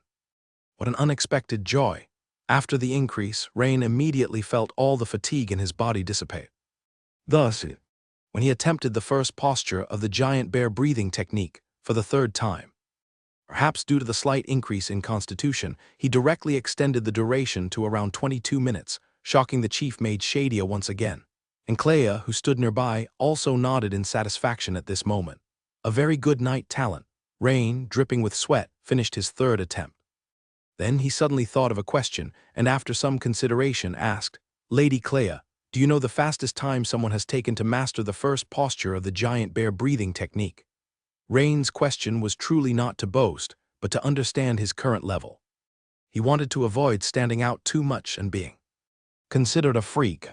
What an unexpected joy! After the increase, Rain immediately felt all the fatigue in his body dissipate. Thus, when he attempted the first posture of the giant bear breathing technique for the third time, perhaps due to the slight increase in constitution, he directly extended the duration to around 22 minutes, shocking the chief mage Shadia once again. And Clea, who stood nearby, also nodded in satisfaction at this moment. A very good night talent. Rain, dripping with sweat, finished his third attempt. Then he suddenly thought of a question, and after some consideration asked, "Lady Clea, do you know the fastest time someone has taken to master the first posture of the giant bear breathing technique?" Rain's question was truly not to boast, but to understand his current level. He wanted to avoid standing out too much and being considered a freak.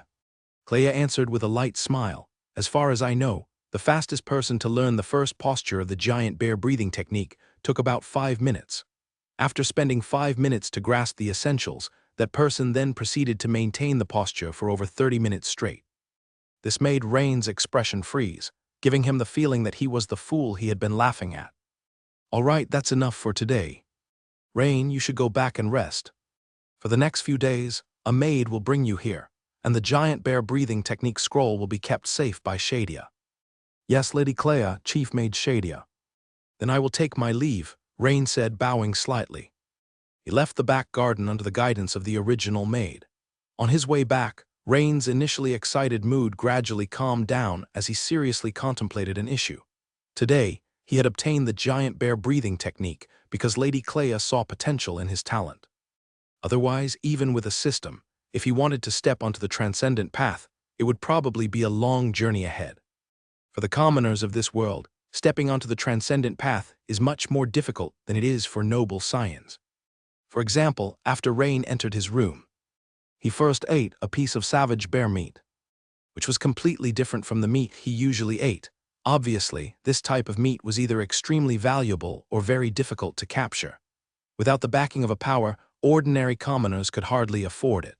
Clea answered with a light smile. "As far as I know, the fastest person to learn the first posture of the giant bear breathing technique took about 5 minutes. After spending 5 minutes to grasp the essentials, that person then proceeded to maintain the posture for over 30 minutes straight." This made Rain's expression freeze, giving him the feeling that he was the fool he had been laughing at. "All right, that's enough for today. Rain, you should go back and rest. For the next few days, a maid will bring you here, and the giant bear breathing technique scroll will be kept safe by Shadia." "Yes, Lady Clea, Chief Mage Shadia." "Then I will take my leave," Rain said, bowing slightly. He left the back garden under the guidance of the original maid. On his way back, Rain's initially excited mood gradually calmed down as he seriously contemplated an issue. Today, he had obtained the giant bear breathing technique because Lady Clea saw potential in his talent. Otherwise, even with a system, if he wanted to step onto the transcendent path, it would probably be a long journey ahead. For the commoners of this world, stepping onto the transcendent path is much more difficult than it is for noble scions. For example, after Rain entered his room, he first ate a piece of savage bear meat, which was completely different from the meat he usually ate. Obviously, this type of meat was either extremely valuable or very difficult to capture. Without the backing of a power, ordinary commoners could hardly afford it.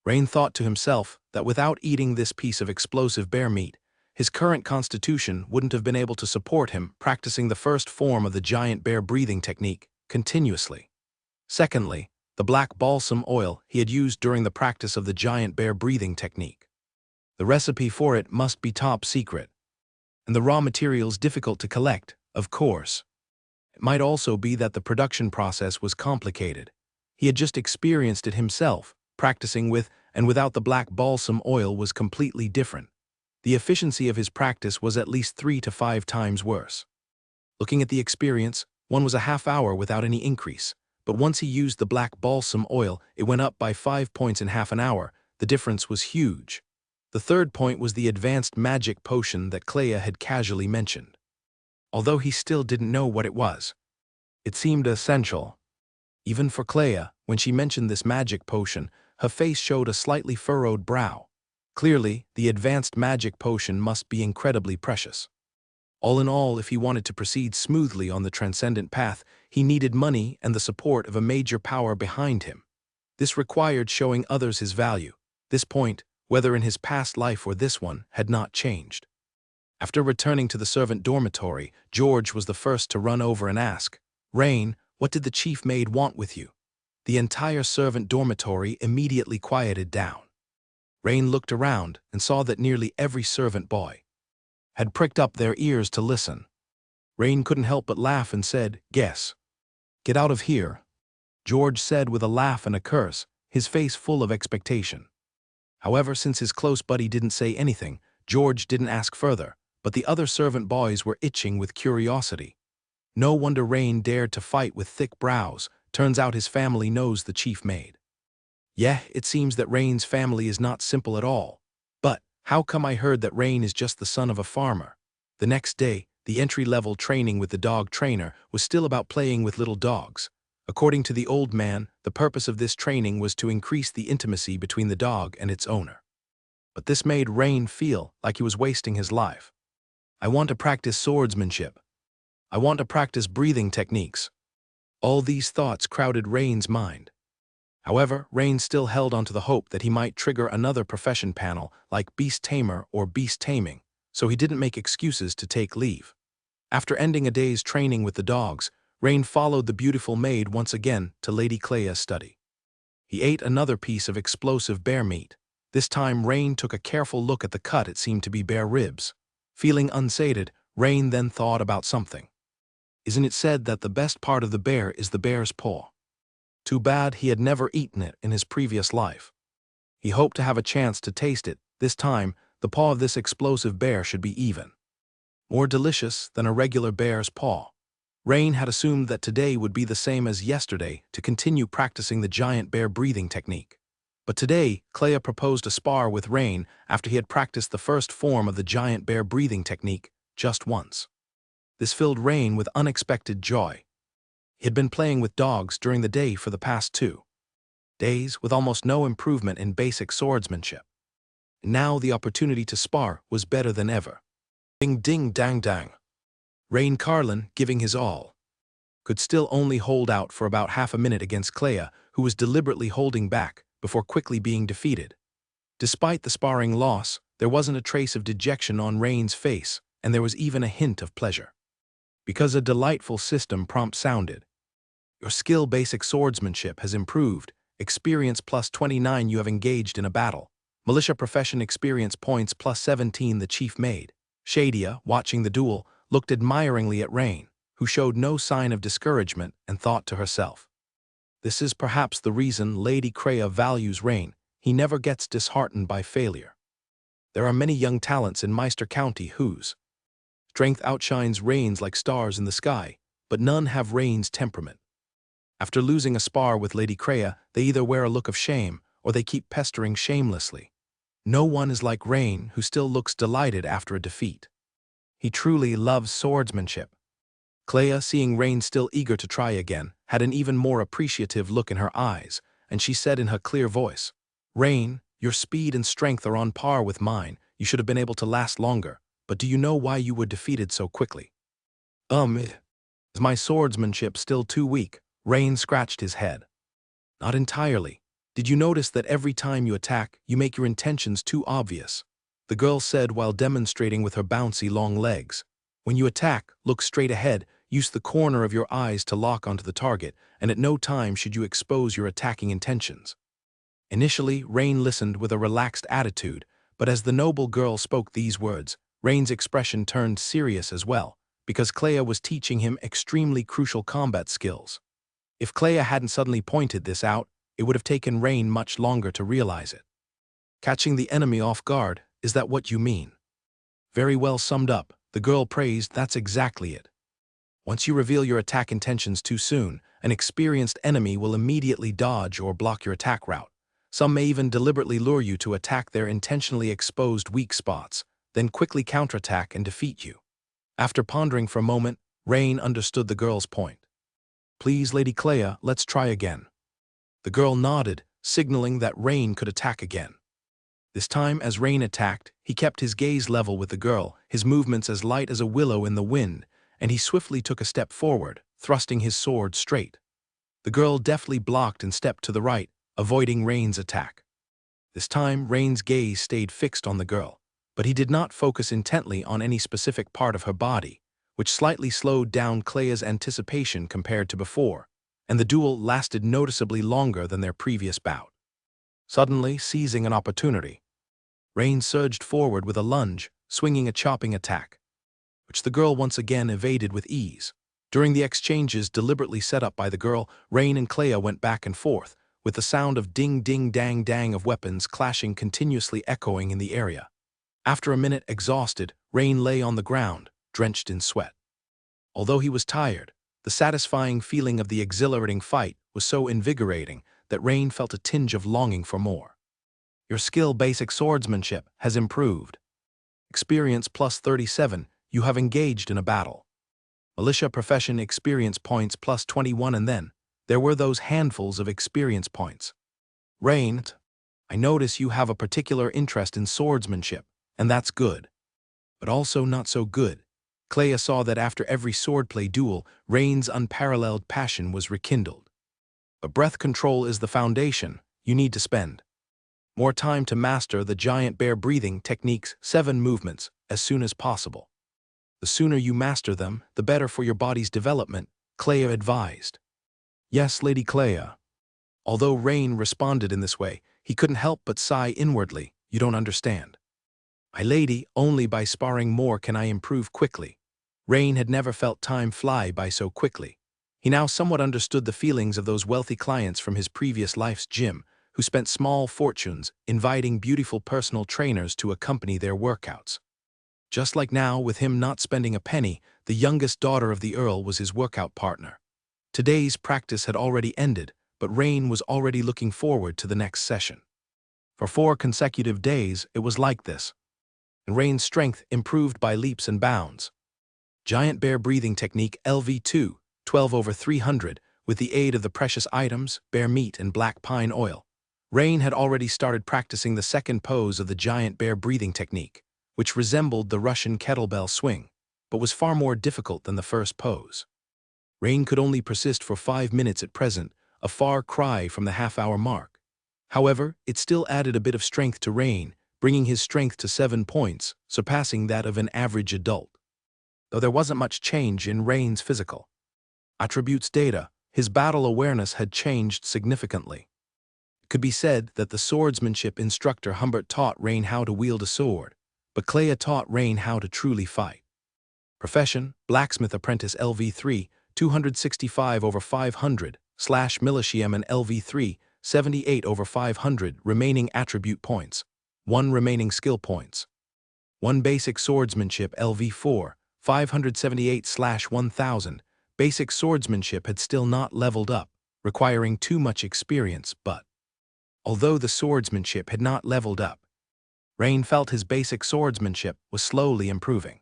Rain thought to himself that without eating this piece of explosive bear meat, his current constitution wouldn't have been able to support him practicing the first form of the giant bear breathing technique continuously. Secondly, the black balsam oil he had used during the practice of the giant bear breathing technique. The recipe for it must be top secret, and the raw materials difficult to collect, of course. It might also be that the production process was complicated. He had just experienced it himself, practicing with and without the black balsam oil was completely different. The efficiency of his practice was at least 3 to 5 times worse. Looking at the experience, one was a half hour without any increase, but once he used the black balsam oil, it went up by 5 points in half an hour. The difference was huge. The third point was the advanced magic potion that Clea had casually mentioned. Although he still didn't know what it was, it seemed essential. Even for Clea, when she mentioned this magic potion, her face showed a slightly furrowed brow. Clearly, the advanced magic potion must be incredibly precious. All in all, if he wanted to proceed smoothly on the transcendent path, he needed money and the support of a major power behind him. This required showing others his value. This point, whether in his past life or this one, had not changed. After returning to the servant dormitory, George was the first to run over and ask, "Rain, what did the chief maid want with you?" The entire servant dormitory immediately quieted down. Rain looked around and saw that nearly every servant boy had pricked up their ears to listen. Rain couldn't help but laugh and said, "Guess." "Get out of here," George said with a laugh and a curse, his face full of expectation. However, since his close buddy didn't say anything, George didn't ask further, but the other servant boys were itching with curiosity. No wonder Rain dared to fight with thick brows. Turns out his family knows the chief maid. Yeah, it seems that Rain's family is not simple at all. But how come I heard that Rain is just the son of a farmer? The next day, the entry-level training with the dog trainer was still about playing with little dogs. According to the old man, the purpose of this training was to increase the intimacy between the dog and its owner. But this made Rain feel like he was wasting his life. I want to practice swordsmanship. I want to practice breathing techniques. All these thoughts crowded Rain's mind. However, Rain still held onto the hope that he might trigger another profession panel like Beast Tamer or Beast Taming, so he didn't make excuses to take leave. After ending a day's training with the dogs, Rain followed the beautiful maid once again to Lady Clea's study. He ate another piece of explosive bear meat. This time Rain took a careful look at the cut. It seemed to be bear ribs. Feeling unsated, Rain then thought about something. Isn't it said that the best part of the bear is the bear's paw? Too bad he had never eaten it in his previous life. He hoped to have a chance to taste it. This time, the paw of this explosive bear should be even more delicious than a regular bear's paw. Rain had assumed that today would be the same as yesterday to continue practicing the giant bear breathing technique. But today, Clea proposed a spar with Rain after he had practiced the first form of the giant bear breathing technique just once. This filled Rain with unexpected joy. He had been playing with dogs during the day for the past 2 days with almost no improvement in basic swordsmanship. Now the opportunity to spar was better than ever. Ding ding dang dang. Rain Carlin, giving his all, could still only hold out for about half a minute against Clea, who was deliberately holding back before quickly being defeated. Despite the sparring loss, there wasn't a trace of dejection on Rain's face, and there was even a hint of pleasure. Because a delightful system prompt sounded. Your skill basic swordsmanship has improved. Experience plus 29 you have engaged in a battle. Militia profession experience points plus 17 the chief maid. Shadia, watching the duel, looked admiringly at Rain, who showed no sign of discouragement and thought to herself. This is perhaps the reason Lady Crea values Rain. He never gets disheartened by failure. There are many young talents in Meister County whose strength outshines Rain's like stars in the sky, but none have Rain's temperament. After losing a spar with Lady Crea, they either wear a look of shame or they keep pestering shamelessly. No one is like Rain, who still looks delighted after a defeat. He truly loves swordsmanship. Clea, seeing Rain still eager to try again, had an even more appreciative look in her eyes, and she said in her clear voice, "Rain, your speed and strength are on par with mine. You should have been able to last longer, but do you know why you were defeated so quickly?" Is my swordsmanship still too weak?" Rain scratched his head. "Not entirely. Did you notice that every time you attack, you make your intentions too obvious?" the girl said while demonstrating with her bouncy long legs. "When you attack, look straight ahead, use the corner of your eyes to lock onto the target, and at no time should you expose your attacking intentions." Initially, Rain listened with a relaxed attitude, but as the noble girl spoke these words, Rain's expression turned serious as well, because Clea was teaching him extremely crucial combat skills. If Clea hadn't suddenly pointed this out, it would have taken Rain much longer to realize it. "Catching the enemy off guard, is that what you mean?" "Very well summed up," the girl praised. "That's exactly it. Once you reveal your attack intentions too soon, an experienced enemy will immediately dodge or block your attack route. Some may even deliberately lure you to attack their intentionally exposed weak spots, then quickly counterattack and defeat you." After pondering for a moment, Rain understood the girl's point. "Please, Lady Clea, let's try again." The girl nodded, signaling that Rain could attack again. This time, as Rain attacked, he kept his gaze level with the girl, his movements as light as a willow in the wind, and he swiftly took a step forward, thrusting his sword straight. The girl deftly blocked and stepped to the right, avoiding Rain's attack. This time, Rain's gaze stayed fixed on the girl, but he did not focus intently on any specific part of her body, which slightly slowed down Clea's anticipation compared to before, and the duel lasted noticeably longer than their previous bout. Suddenly, seizing an opportunity, Rain surged forward with a lunge, swinging a chopping attack, which the girl once again evaded with ease. During the exchanges deliberately set up by the girl, Rain and Clea went back and forth, with the sound of ding-ding-dang-dang of weapons clashing continuously echoing in the area. After a minute, exhausted, Rain lay on the ground, drenched in sweat. Although he was tired, the satisfying feeling of the exhilarating fight was so invigorating that Rain felt a tinge of longing for more. "Your skill basic swordsmanship has improved. Experience plus 37, you have engaged in a battle. Militia profession experience points plus 21 and then, There were those handfuls of experience points. Rain, I notice you have a particular interest in swordsmanship, and that's good. But also not so good. Clea saw that after every swordplay duel, Rain's unparalleled passion was rekindled. But breath control is the foundation. You need to spend more time to master the giant bear breathing technique's 7 movements as soon as possible. The sooner you master them, the better for your body's development, Clea advised. Yes, Lady Clea. Although Rain responded in this way, he couldn't help but sigh inwardly. You don't understand. My lady, only by sparring more can I improve quickly. Rain had never felt time fly by so quickly. He now somewhat understood the feelings of those wealthy clients from his previous life's gym, who spent small fortunes inviting beautiful personal trainers to accompany their workouts. Just like now, with him not spending a penny, the youngest daughter of the Earl was his workout partner. Today's practice had already ended, but Rain was already looking forward to the next session. For 4 consecutive days, it was like this. And Rain's strength improved by leaps and bounds. Giant bear breathing technique LV2, 12/300, with the aid of the precious items, bear meat and black pine oil. Rain had already started practicing the second pose of the giant bear breathing technique, which resembled the Russian kettlebell swing, but was far more difficult than the first pose. Rain could only persist for 5 minutes at present, a far cry from the half-hour mark. However, it still added a bit of strength to Rain, bringing his strength to 7 points, surpassing that of an average adult. Though there wasn't much change in Rain's physical attributes data, his battle awareness had changed significantly. It could be said that the swordsmanship instructor Humbert taught Rain how to wield a sword, but Clea taught Rain how to truly fight. Profession, blacksmith apprentice LV3, 265/500, / militiaman LV3, 78/500 remaining attribute points, 1 remaining skill points. 1 basic swordsmanship LV4, 578/1000, basic swordsmanship had still not leveled up, requiring too much experience, but although the swordsmanship had not leveled up, Rain felt his basic swordsmanship was slowly improving.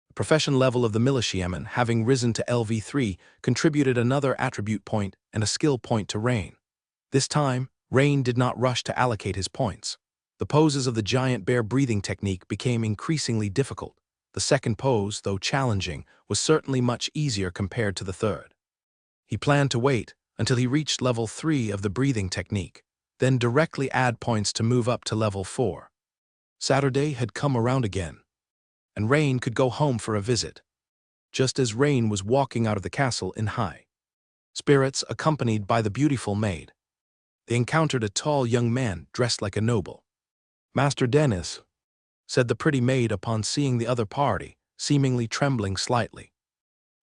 The profession level of the militiaman, having risen to LV3, contributed another attribute point and a skill point to Rain. This time, Rain did not rush to allocate his points. The poses of the giant bear breathing technique became increasingly difficult. The second pose, though challenging, was certainly much easier compared to the third. He planned to wait until he reached level 3 of the breathing technique, then directly add points to move up to level 4. Saturday had come around again, and Rain could go home for a visit. Just as Rain was walking out of the castle in high spirits, accompanied by the beautiful maid, they encountered a tall young man dressed like a noble. "Master Dennis," said the pretty maid upon seeing the other party, seemingly trembling slightly.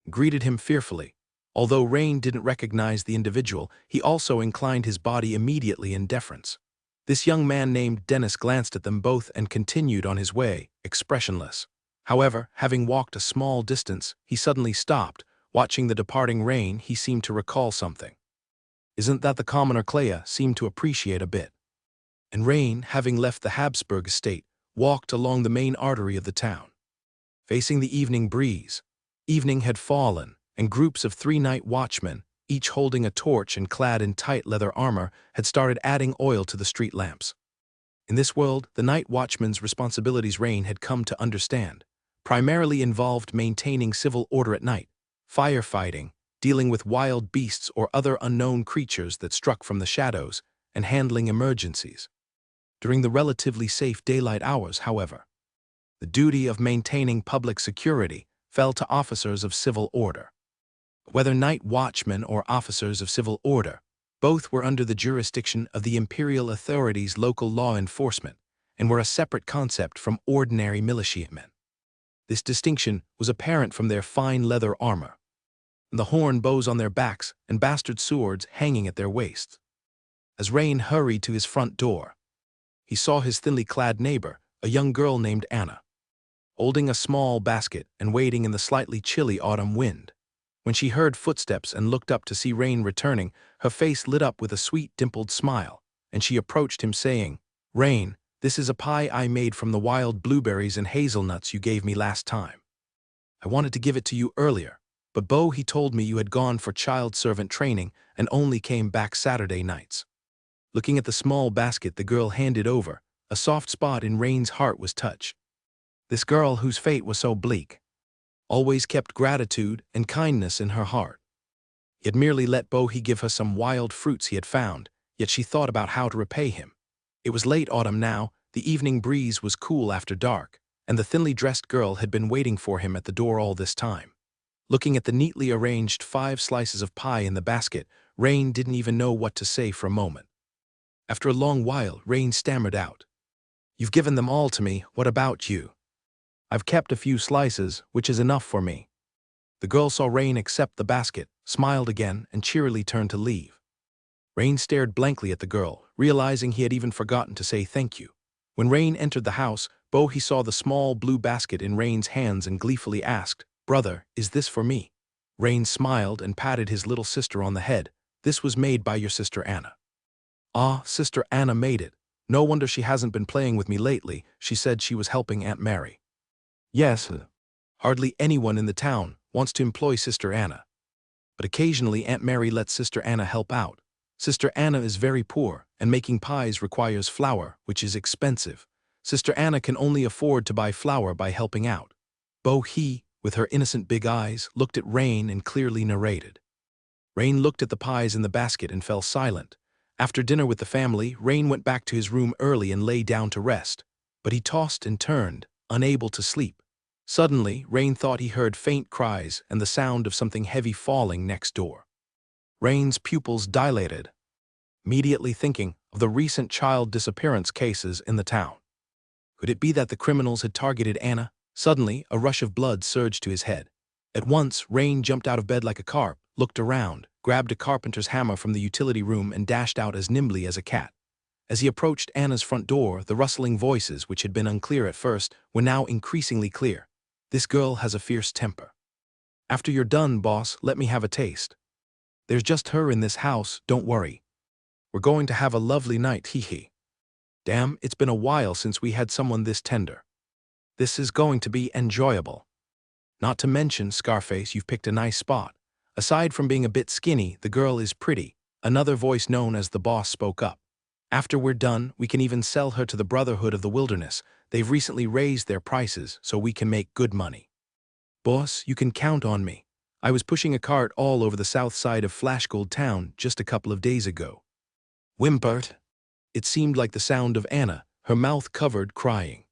Greeted him fearfully. Although Rain didn't recognize the individual, he also inclined his body immediately in deference. This young man named Dennis glanced at them both and continued on his way, expressionless. However, having walked a small distance, he suddenly stopped. Watching the departing Rain, he seemed to recall something. Isn't that the commoner Clea seemed to appreciate a bit? And Rain, having left the Habsburg estate, walked along the main artery of the town. Facing the evening breeze, evening had fallen, and groups of 3 night watchmen, each holding a torch and clad in tight leather armor, had started adding oil to the street lamps. In this world, the night watchman's responsibilities Rain had come to understand primarily involved maintaining civil order at night, firefighting, dealing with wild beasts or other unknown creatures that struck from the shadows, and handling emergencies. During the relatively safe daylight hours, however, the duty of maintaining public security fell to officers of civil order. Whether night watchmen or officers of civil order, both were under the jurisdiction of the imperial authorities' local law enforcement and were a separate concept from ordinary militiamen. This distinction was apparent from their fine leather armor, the horn bows on their backs and bastard swords hanging at their waists. As Rain hurried to his front door, he saw his thinly clad neighbor, a young girl named Anna, holding a small basket and waiting in the slightly chilly autumn wind. When she heard footsteps and looked up to see Rain returning, her face lit up with a sweet dimpled smile, and she approached him saying, "Rain, this is a pie I made from the wild blueberries and hazelnuts you gave me last time. I wanted to give it to you earlier, But Bo, he told me you had gone for child servant training and only came back Saturday nights. Looking at the small basket the girl handed over, a soft spot in Rain's heart was touched. This girl whose fate was so bleak always kept gratitude and kindness in her heart. He had merely let Bohi give her some wild fruits he had found, yet she thought about how to repay him. It was late autumn now, the evening breeze was cool after dark, and the thinly dressed girl had been waiting for him at the door all this time. Looking at the neatly arranged 5 slices of pie in the basket, Rain didn't even know what to say for a moment. After a long while, Rain stammered out, "You've given them all to me, what about you?" "I've kept a few slices, which is enough for me." The girl saw Rain accept the basket, smiled again, and cheerily turned to leave. Rain stared blankly at the girl, realizing he had even forgotten to say thank you. When Rain entered the house, Bohi saw the small blue basket in Rain's hands and gleefully asked, "Brother, is this for me?" Rain smiled and patted his little sister on the head. "This was made by your sister Anna." "Ah, Sister Anna made it. No wonder she hasn't been playing with me lately. She said she was helping Aunt Mary." "Yes, hardly anyone in the town wants to employ Sister Anna. But occasionally Aunt Mary lets Sister Anna help out. Sister Anna is very poor, and making pies requires flour, which is expensive. Sister Anna can only afford to buy flour by helping out." Bohi, with her innocent big eyes, looked at Rain and clearly narrated. Rain looked at the pies in the basket and fell silent. After dinner with the family, Rain went back to his room early and lay down to rest. But he tossed and turned, unable to sleep. Suddenly, Rain thought he heard faint cries and the sound of something heavy falling next door. Rain's pupils dilated, immediately thinking of the recent child disappearance cases in the town. Could it be that the criminals had targeted Anna? Suddenly, a rush of blood surged to his head. At once, Rain jumped out of bed like a carp, looked around, grabbed a carpenter's hammer from the utility room and dashed out as nimbly as a cat. As he approached Anna's front door, the rustling voices, which had been unclear at first, were now increasingly clear. "This girl has a fierce temper. After you're done, boss, let me have a taste. There's just her in this house, don't worry. We're going to have a lovely night, hee. Damn, it's been a while since we had someone this tender. This is going to be enjoyable. Not to mention, Scarface, you've picked a nice spot. Aside from being a bit skinny, the girl is pretty." Another voice known as the boss spoke up. "After we're done, we can even sell her to the Brotherhood of the Wilderness. They've recently raised their prices, so we can make good money." "Boss, you can count on me. I was pushing a cart all over the south side of Flashgold Town just a couple of days ago." Whimpered. It seemed like the sound of Anna, her mouth covered, crying.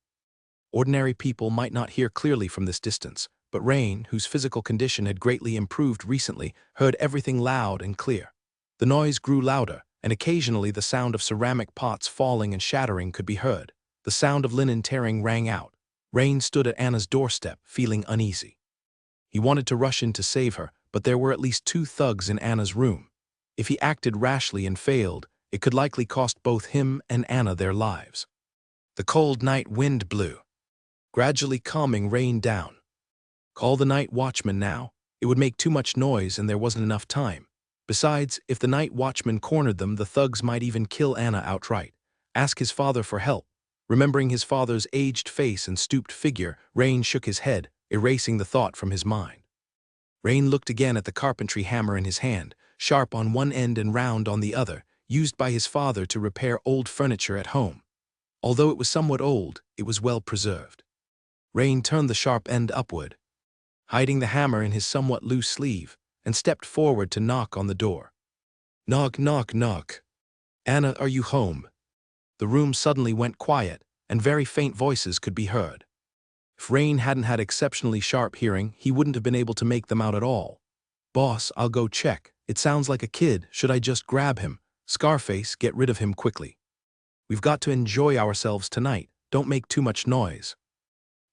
Ordinary people might not hear clearly from this distance, but Rain, whose physical condition had greatly improved recently, heard everything loud and clear. The noise grew louder, and occasionally the sound of ceramic pots falling and shattering could be heard. The sound of linen tearing rang out. Rain stood at Anna's doorstep, feeling uneasy. He wanted to rush in to save her, but there were at least 2 thugs in Anna's room. If he acted rashly and failed, it could likely cost both him and Anna their lives. The cold night wind blew, gradually calming Rain down. Call the night watchman now. It would make too much noise and there wasn't enough time. Besides, if the night watchman cornered them, the thugs might even kill Anna outright. Ask his father for help. Remembering his father's aged face and stooped figure, Rain shook his head, erasing the thought from his mind. Rain looked again at the carpentry hammer in his hand, sharp on one end and round on the other, used by his father to repair old furniture at home. Although it was somewhat old, it was well preserved. Rain turned the sharp end upward, hiding the hammer in his somewhat loose sleeve, and stepped forward to knock on the door. "Knock, knock, knock. Anna, are you home?" The room suddenly went quiet, and very faint voices could be heard. If Rain hadn't had exceptionally sharp hearing, he wouldn't have been able to make them out at all. "Boss, I'll go check. It sounds like a kid. Should I just grab him?" "Scarface, get rid of him quickly. We've got to enjoy ourselves tonight. Don't make too much noise."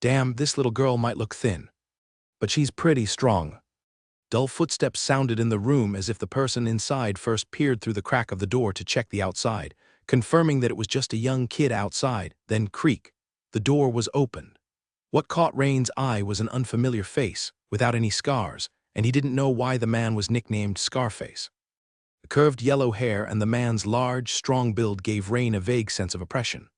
"Damn, this little girl might look thin, but she's pretty strong." Dull footsteps sounded in the room as if the person inside first peered through the crack of the door to check the outside, confirming that it was just a young kid outside, then creak. The door was opened. What caught Rain's eye was an unfamiliar face, without any scars, and he didn't know why the man was nicknamed Scarface. The curved yellow hair and the man's large, strong build gave Rain a vague sense of oppression.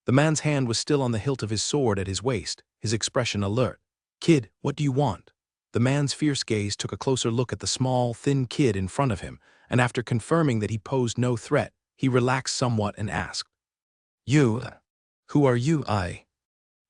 The man's hand was still on the hilt of his sword at his waist, his expression alert. "Kid, what do you want?" The man's fierce gaze took a closer look at the small, thin kid in front of him, and after confirming that he posed no threat, he relaxed somewhat and asked, "You? Who are you?" "I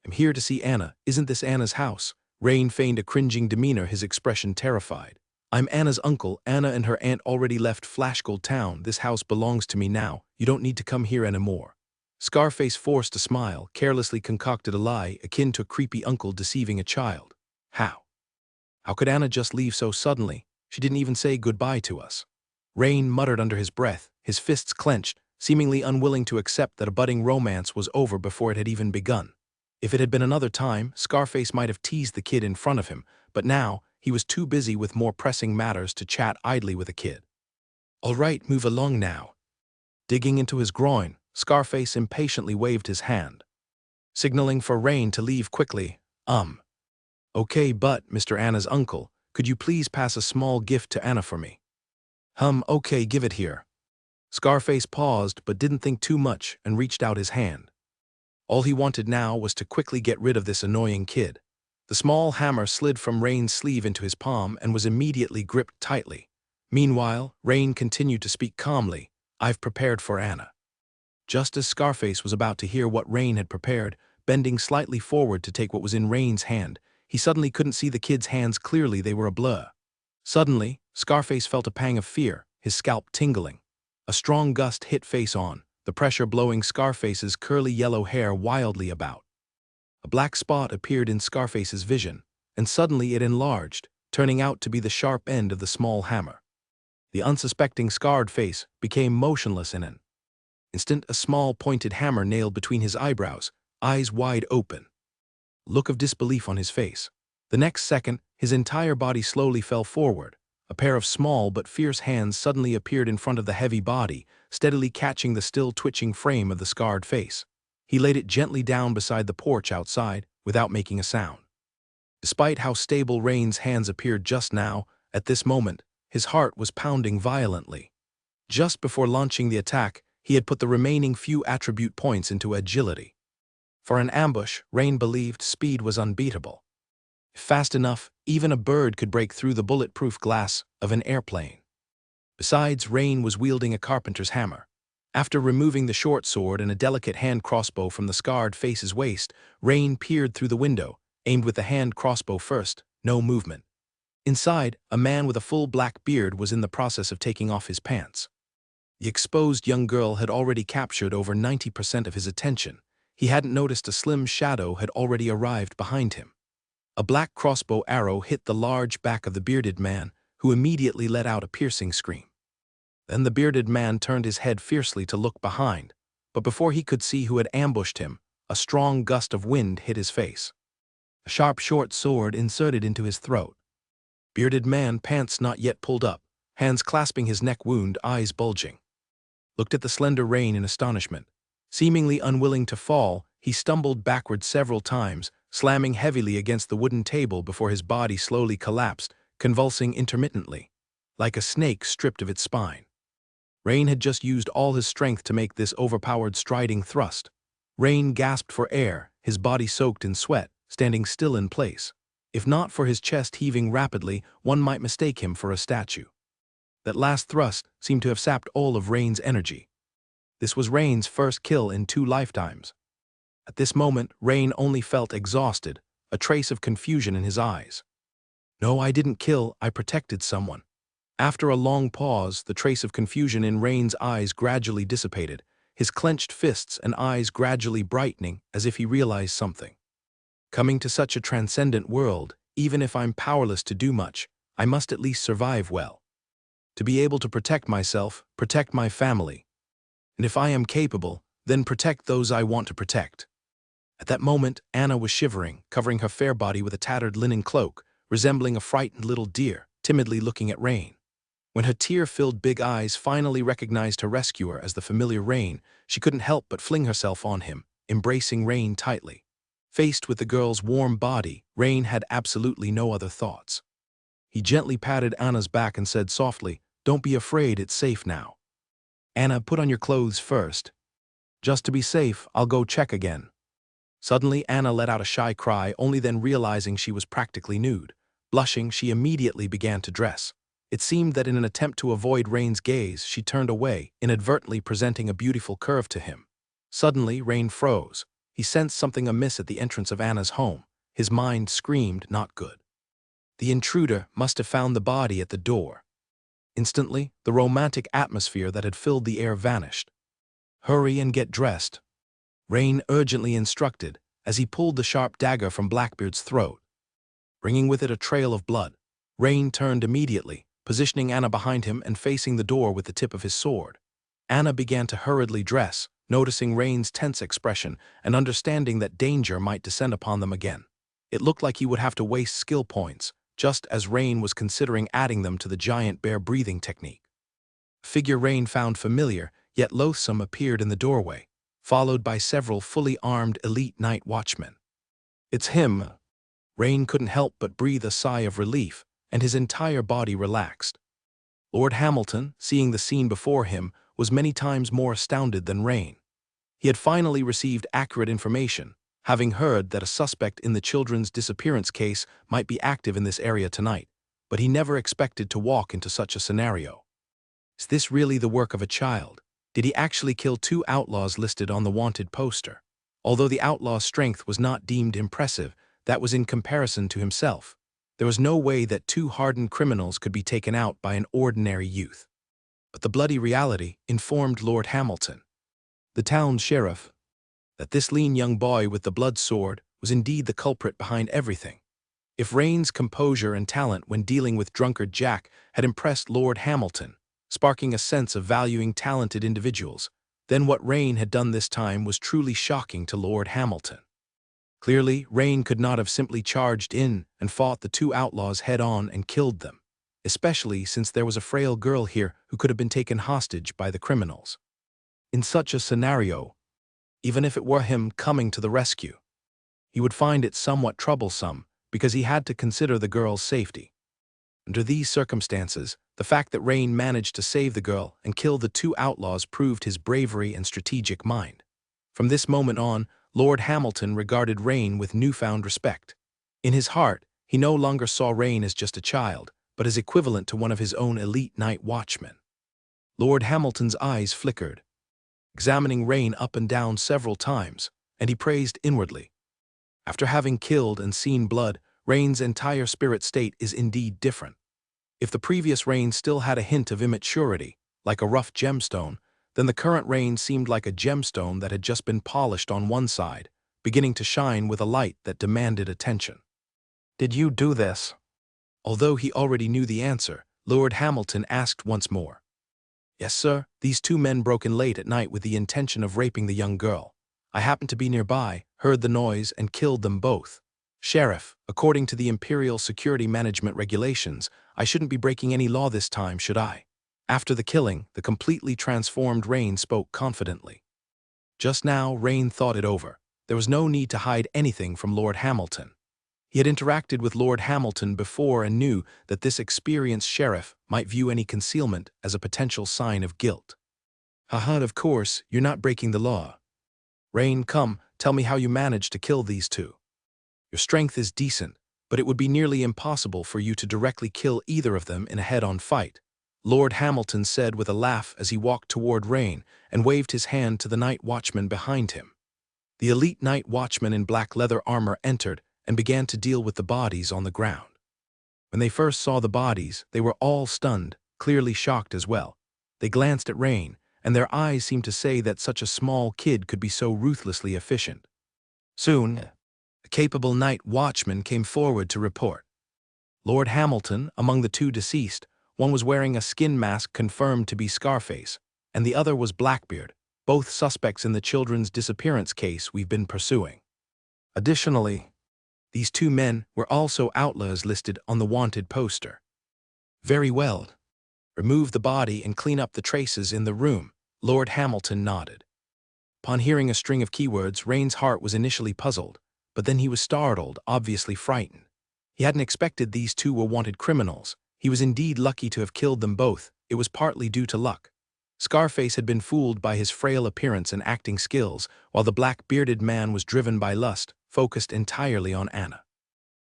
am here to see Anna. Isn't this Anna's house?" Rain feigned a cringing demeanor, his expression terrified. "I'm Anna's uncle. Anna and her aunt already left Flashgold Town. This house belongs to me now. You don't need to come here anymore." Scarface forced a smile, carelessly concocted a lie akin to a creepy uncle deceiving a child. How? How could Anna just leave so suddenly? She didn't even say goodbye to us. Rain muttered under his breath, his fists clenched, seemingly unwilling to accept that a budding romance was over before it had even begun. If it had been another time, Scarface might have teased the kid in front of him, but now he was too busy with more pressing matters to chat idly with a kid. "All right, move along now." Digging into his groin, Scarface impatiently waved his hand, signaling for Rain to leave quickly. Okay, but, Mr. Anna's uncle, could you please pass a small gift to Anna for me?" Okay, give it here." Scarface paused but didn't think too much and reached out his hand. All he wanted now was to quickly get rid of this annoying kid. The small hammer slid from Rain's sleeve into his palm and was immediately gripped tightly. Meanwhile, Rain continued to speak calmly, "I've prepared for Anna." Just as Scarface was about to hear what Rain had prepared, bending slightly forward to take what was in Rain's hand, he suddenly couldn't see the kid's hands clearly. They were a blur. Suddenly, Scarface felt a pang of fear, his scalp tingling. A strong gust hit face on, the pressure blowing Scarface's curly yellow hair wildly about. A black spot appeared in Scarface's vision, and suddenly it enlarged, turning out to be the sharp end of the small hammer. The unsuspecting scarred face became motionless in an instant. A small pointed hammer nailed between his eyebrows, eyes wide open. Look of disbelief on his face. The next second, his entire body slowly fell forward. A pair of small but fierce hands suddenly appeared in front of the heavy body, steadily catching the still twitching frame of the scarred face. He laid it gently down beside the porch outside, without making a sound. Despite how stable Rain's hands appeared just now, at this moment, his heart was pounding violently. Just before launching the attack, he had put the remaining few attribute points into agility. For an ambush, Rain believed speed was unbeatable. If fast enough, even a bird could break through the bulletproof glass of an airplane. Besides, Rain was wielding a carpenter's hammer. After removing the short sword and a delicate hand crossbow from the scarred face's waist, Rain peered through the window, aimed with the hand crossbow first, no movement. Inside, a man with a full black beard was in the process of taking off his pants. The exposed young girl had already captured over 90% of his attention. He hadn't noticed a slim shadow had already arrived behind him. A black crossbow arrow hit the large back of the bearded man, who immediately let out a piercing scream. Then the bearded man turned his head fiercely to look behind, but before he could see who had ambushed him, a strong gust of wind hit his face. A sharp short sword inserted into his throat. Bearded man, pants not yet pulled up, hands clasping his neck wound, eyes bulging. Looked at the slender Rain in astonishment. Seemingly unwilling to fall, he stumbled backward several times, slamming heavily against the wooden table before his body slowly collapsed, convulsing intermittently, like a snake stripped of its spine. Rain had just used all his strength to make this overpowered striding thrust. Rain gasped for air, his body soaked in sweat, standing still in place. If not for his chest heaving rapidly, one might mistake him for a statue. That last thrust seemed to have sapped all of Rain's energy. This was Rain's first kill in 2 lifetimes. At this moment, Rain only felt exhausted, a trace of confusion in his eyes. "No, I didn't kill, I protected someone." After a long pause, the trace of confusion in Rain's eyes gradually dissipated, his clenched fists and eyes gradually brightening as if he realized something. Coming to such a transcendent world, even if I'm powerless to do much, I must at least survive well. To be able to protect myself, protect my family. And if I am capable, then protect those I want to protect. At that moment, Anna was shivering, covering her fair body with a tattered linen cloak, resembling a frightened little deer, timidly looking at Rain. When her tear-filled big eyes finally recognized her rescuer as the familiar Rain, she couldn't help but fling herself on him, embracing Rain tightly. Faced with the girl's warm body, Rain had absolutely no other thoughts. He gently patted Anna's back and said softly, "Don't be afraid, it's safe now. Anna, put on your clothes first. Just to be safe, I'll go check again." Suddenly, Anna let out a shy cry, only then realizing she was practically nude. Blushing, she immediately began to dress. It seemed that in an attempt to avoid Rain's gaze, she turned away, inadvertently presenting a beautiful curve to him. Suddenly, Rain froze. He sensed something amiss at the entrance of Anna's home. His mind screamed, not good. The intruder must have found the body at the door. Instantly, the romantic atmosphere that had filled the air vanished. "Hurry and get dressed," Rain urgently instructed as he pulled the sharp dagger from Blackbeard's throat. Bringing with it a trail of blood, Rain turned immediately, positioning Anna behind him and facing the door with the tip of his sword. Anna began to hurriedly dress, noticing Rain's tense expression and understanding that danger might descend upon them again. It looked like he would have to waste skill points, just as Rain was considering adding them to the giant bear breathing technique. A figure Rain found familiar, yet loathsome, appeared in the doorway, followed by several fully armed elite night watchmen. "It's him." Rain couldn't help but breathe a sigh of relief, and his entire body relaxed. Lord Hamilton, seeing the scene before him, was many times more astounded than Rain. He had finally received accurate information, having heard that a suspect in the children's disappearance case might be active in this area tonight, but he never expected to walk into such a scenario. Is this really the work of a child? Did he actually kill 2 outlaws listed on the wanted poster? Although the outlaw's strength was not deemed impressive, that was in comparison to himself. There was no way that 2 hardened criminals could be taken out by an ordinary youth. But the bloody reality informed Lord Hamilton, the town's sheriff, that this lean young boy with the blood sword was indeed the culprit behind everything. If Rain's composure and talent when dealing with drunkard Jack had impressed Lord Hamilton, sparking a sense of valuing talented individuals, then what Rain had done this time was truly shocking to Lord Hamilton. Clearly, Rain could not have simply charged in and fought the 2 outlaws head-on and killed them, especially since there was a frail girl here who could have been taken hostage by the criminals. In such a scenario, even if it were him coming to the rescue, he would find it somewhat troublesome because he had to consider the girl's safety. Under these circumstances, the fact that Rain managed to save the girl and kill the 2 outlaws proved his bravery and strategic mind. From this moment on, Lord Hamilton regarded Rain with newfound respect. In his heart, he no longer saw Rain as just a child, but as equivalent to one of his own elite night watchmen. Lord Hamilton's eyes flickered, examining Rain up and down several times, and he praised inwardly. After having killed and seen blood, Rain's entire spirit state is indeed different. If the previous Rain still had a hint of immaturity, like a rough gemstone, then the current Rain seemed like a gemstone that had just been polished on one side, beginning to shine with a light that demanded attention. "Did you do this?" Although he already knew the answer, Lord Hamilton asked once more. "Yes, sir. These 2 men broke in late at night with the intention of raping the young girl. I happened to be nearby, heard the noise, and killed them both. Sheriff, according to the Imperial Security Management regulations, I shouldn't be breaking any law this time, should I?" After the killing, the completely transformed Rain spoke confidently. Just now, Rain thought it over. There was no need to hide anything from Lord Hamilton. He had interacted with Lord Hamilton before and knew that this experienced sheriff might view any concealment as a potential sign of guilt. "Haha, of course, you're not breaking the law. Rain, come, tell me how you managed to kill these 2. Your strength is decent, but it would be nearly impossible for you to directly kill either of them in a head-on fight," Lord Hamilton said with a laugh as he walked toward Rain and waved his hand to the night watchman behind him. The elite night watchman in black leather armor entered and began to deal with the bodies on the ground. When they first saw the bodies, they were all stunned, clearly shocked as well. They glanced at Rain, and their eyes seemed to say that such a small kid could be so ruthlessly efficient. Soon, a capable night watchman came forward to report. Lord Hamilton, among the 2 deceased, one was wearing a skin mask confirmed to be Scarface, and the other was Blackbeard, both suspects in the children's disappearance case we've been pursuing. Additionally, these 2 men were also outlaws listed on the wanted poster. "Very well. Remove the body and clean up the traces in the room," Lord Hamilton nodded. Upon hearing a string of keywords, Rain's heart was initially puzzled, but then he was startled, obviously frightened. He hadn't expected these 2 were wanted criminals. He was indeed lucky to have killed them both. It was partly due to luck. Scarface had been fooled by his frail appearance and acting skills, while the black-bearded man was driven by lust, focused entirely on Anna.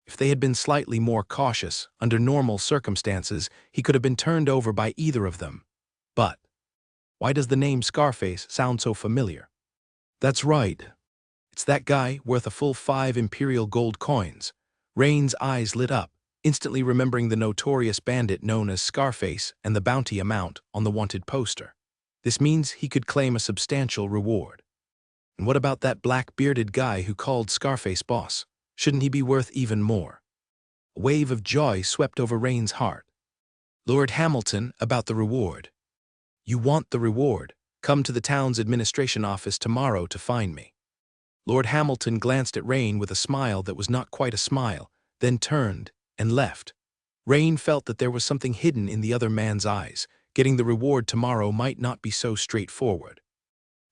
If they had been slightly more cautious, under normal circumstances, he could have been turned over by either of them. But why does the name Scarface sound so familiar? That's right. It's that guy worth a full 5 imperial gold coins. Rain's eyes lit up, instantly remembering the notorious bandit known as Scarface and the bounty amount on the wanted poster. This means he could claim a substantial reward. And what about that black-bearded guy who called Scarface boss? Shouldn't he be worth even more? A wave of joy swept over Rain's heart. Lord Hamilton, about the reward. You want the reward? Come to the town's administration office tomorrow to find me. Lord Hamilton glanced at Rain with a smile that was not quite a smile, then turned and left. Rain felt that there was something hidden in the other man's eyes. Getting the reward tomorrow might not be so straightforward.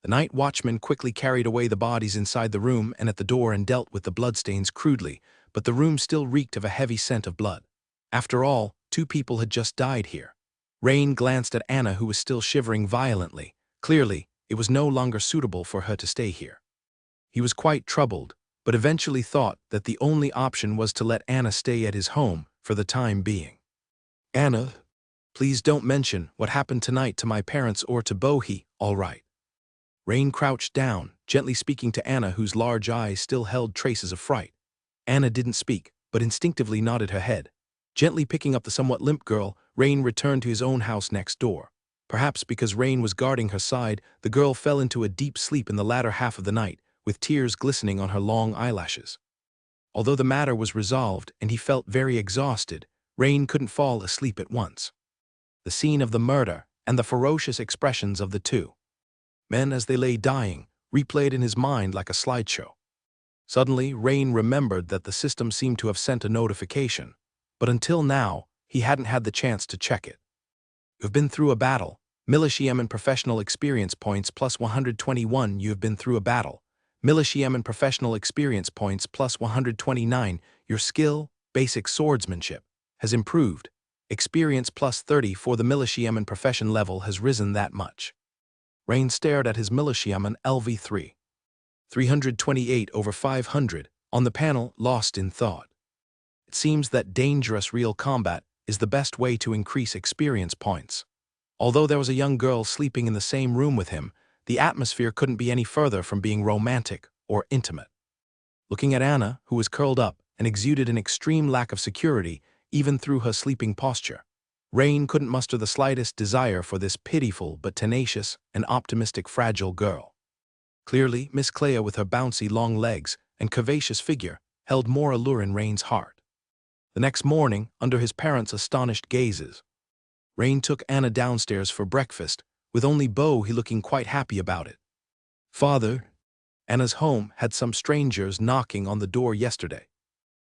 The night watchman quickly carried away the bodies inside the room and at the door and dealt with the bloodstains crudely, but the room still reeked of a heavy scent of blood. After all, 2 people had just died here. Rain glanced at Anna, who was still shivering violently. Clearly, it was no longer suitable for her to stay here. He was quite troubled, but eventually thought that the only option was to let Anna stay at his home for the time being. Anna, please don't mention what happened tonight to my parents or to Bohi, all right? Rain crouched down, gently speaking to Anna, whose large eyes still held traces of fright. Anna didn't speak, but instinctively nodded her head. Gently picking up the somewhat limp girl, Rain returned to his own house next door. Perhaps because Rain was guarding her side, the girl fell into a deep sleep in the latter half of the night, with tears glistening on her long eyelashes. Although the matter was resolved and he felt very exhausted, Rain couldn't fall asleep at once. The scene of the murder and the ferocious expressions of the 2 men as they lay dying replayed in his mind like a slideshow. Suddenly, Rain remembered that the system seemed to have sent a notification, but until now, he hadn't had the chance to check it. You've been through a battle. Militiem and professional experience points plus 121. You've been through a battle. Militiem and professional experience points plus 129. Your skill, basic swordsmanship, has improved. Experience plus 30 for the Militiem and profession level has risen that much. Rain stared at his Militiem and LV3. 328 over 500, on the panel, lost in thought. It seems that dangerous real combat is the best way to increase experience points. Although there was a young girl sleeping in the same room with him, the atmosphere couldn't be any further from being romantic or intimate. Looking at Anna, who was curled up and exuded an extreme lack of security even through her sleeping posture, Rain couldn't muster the slightest desire for this pitiful but tenacious and optimistic fragile girl. Clearly, Miss Clea, with her bouncy long legs and curvaceous figure, held more allure in Rain's heart. The next morning, under his parents' astonished gazes, Rain took Anna downstairs for breakfast, with only Bohi looking quite happy about it. Father, Anna's home had some strangers knocking on the door yesterday.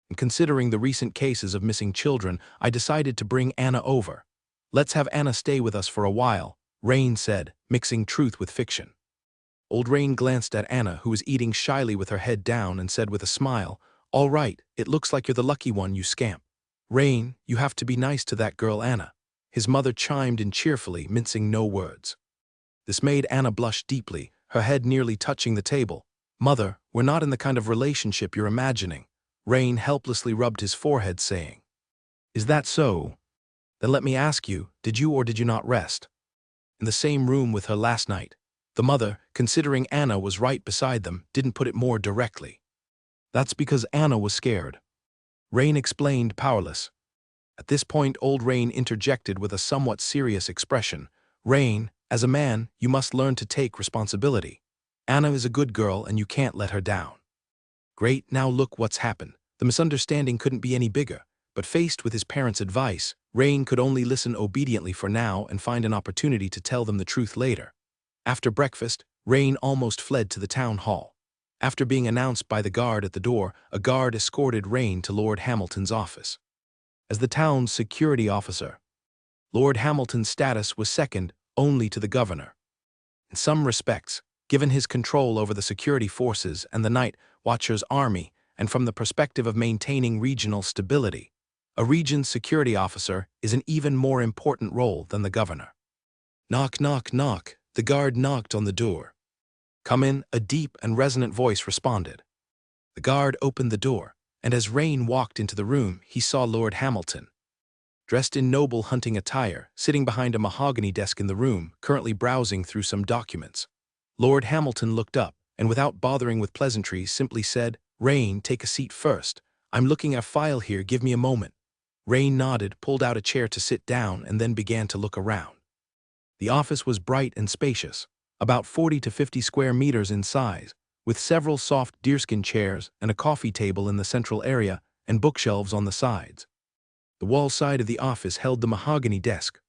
And considering the recent cases of missing children, I decided to bring Anna over. Let's have Anna stay with us for a while, Rain said, mixing truth with fiction. Old Rain glanced at Anna, who was eating shyly with her head down, and said with a smile, All right, it looks like you're the lucky one, you scamp. Rain, you have to be nice to that girl Anna. His mother chimed in cheerfully, mincing no words. This made Anna blush deeply, her head nearly touching the table. Mother, we're not in the kind of relationship you're imagining. Rain helplessly rubbed his forehead, saying, Is that so? Then let me ask you, did you or did you not rest in the same room with her last night? The mother, considering Anna was right beside them, didn't put it more directly. That's because Anna was scared. Rain explained, powerless. At this point, old Rain interjected with a somewhat serious expression. Rain, as a man, you must learn to take responsibility. Anna is a good girl and you can't let her down. Great, now look what's happened. The misunderstanding couldn't be any bigger, but faced with his parents' advice, Rain could only listen obediently for now and find an opportunity to tell them the truth later. After breakfast, Rain almost fled to the town hall. After being announced by the guard at the door, a guard escorted Rain to Lord Hamilton's office. As the town's security officer, Lord Hamilton's status was second only to the governor. In some respects, given his control over the security forces and the Night Watcher's army, and from the perspective of maintaining regional stability, a region's security officer is an even more important role than the governor. Knock, knock, knock. The guard knocked on the door. Come in, a deep and resonant voice responded. The guard opened the door, and as Rain walked into the room, he saw Lord Hamilton, dressed in noble hunting attire, sitting behind a mahogany desk in the room, currently browsing through some documents. Lord Hamilton looked up, and without bothering with pleasantries, simply said, "Rain, take a seat first. I'm looking at a file here, give me a moment." Rain nodded, pulled out a chair to sit down, and then began to look around. The office was bright and spacious, about 40 to 50 square meters in size, with several soft deerskin chairs and a coffee table in the central area and bookshelves on the sides. The wall side of the office held the mahogany desk.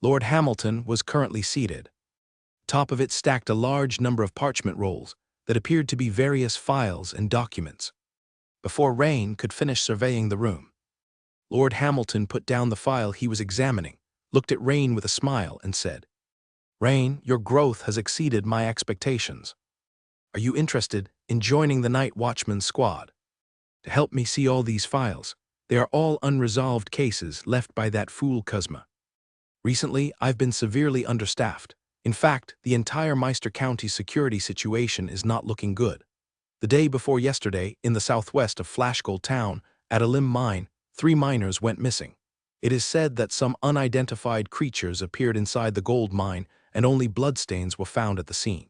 Lord Hamilton was currently seated. Top of it stacked a large number of parchment rolls that appeared to be various files and documents. Before Rain could finish surveying the room, Lord Hamilton put down the file he was examining, looked at Rain with a smile, and said, "Rain, your growth has exceeded my expectations. Are you interested in joining the night watchman's squad? To help me see all these files, they are all unresolved cases left by that fool Kuzma. Recently, I've been severely understaffed. In fact, the entire Meister County security situation is not looking good. The day before yesterday, in the southwest of Flashgold Town, at a limb mine, 3 miners went missing. It is said that some unidentified creatures appeared inside the gold mine and only bloodstains were found at the scene.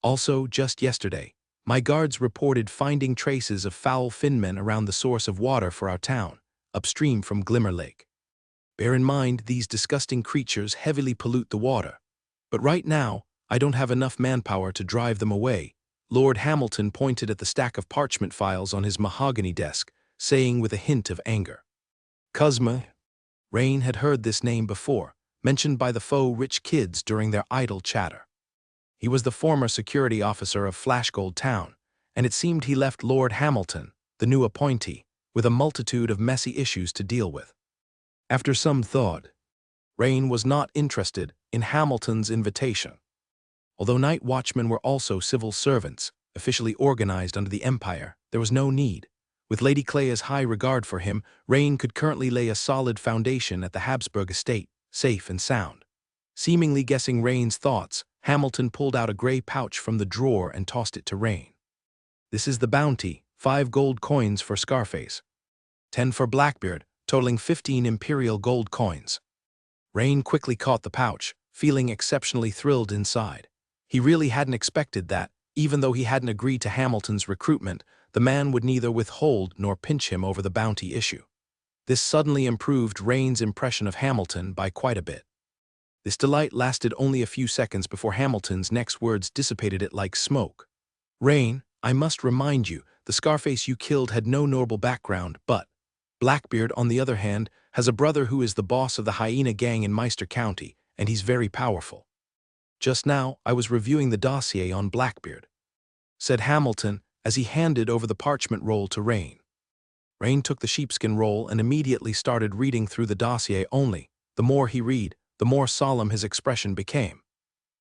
Also, just yesterday, my guards reported finding traces of foul finmen around the source of water for our town, upstream from Glimmer Lake. Bear in mind, these disgusting creatures heavily pollute the water. But right now, I don't have enough manpower to drive them away." Lord Hamilton pointed at the stack of parchment files on his mahogany desk, saying with a hint of anger, "Kuzma." Rain had heard this name before, mentioned by the faux rich kids during their idle chatter. He was the former security officer of Flashgold Town, and it seemed he left Lord Hamilton, the new appointee, with a multitude of messy issues to deal with. After some thought, Rain was not interested in Hamilton's invitation. Although night watchmen were also civil servants, officially organized under the Empire, there was no need. With Lady Clea's high regard for him, Rain could currently lay a solid foundation at the Habsburg estate, safe and sound. Seemingly guessing Rain's thoughts, Hamilton pulled out a gray pouch from the drawer and tossed it to Rain. "This is the bounty, 5 gold coins for Scarface, 10 for Blackbeard, totaling 15 imperial gold coins." Rain quickly caught the pouch, feeling exceptionally thrilled inside. He really hadn't expected that, even though he hadn't agreed to Hamilton's recruitment, the man would neither withhold nor pinch him over the bounty issue. This suddenly improved Rain's impression of Hamilton by quite a bit. This delight lasted only a few seconds before Hamilton's next words dissipated it like smoke. "Rain, I must remind you, the Scarface you killed had no noble background, but Blackbeard, on the other hand, has a brother who is the boss of the hyena gang in Meister County, and he's very powerful. Just now, I was reviewing the dossier on Blackbeard," said Hamilton as he handed over the parchment roll to Rain. Rain took the sheepskin roll and immediately started reading through the dossier. Only, the more he read, the more solemn his expression became.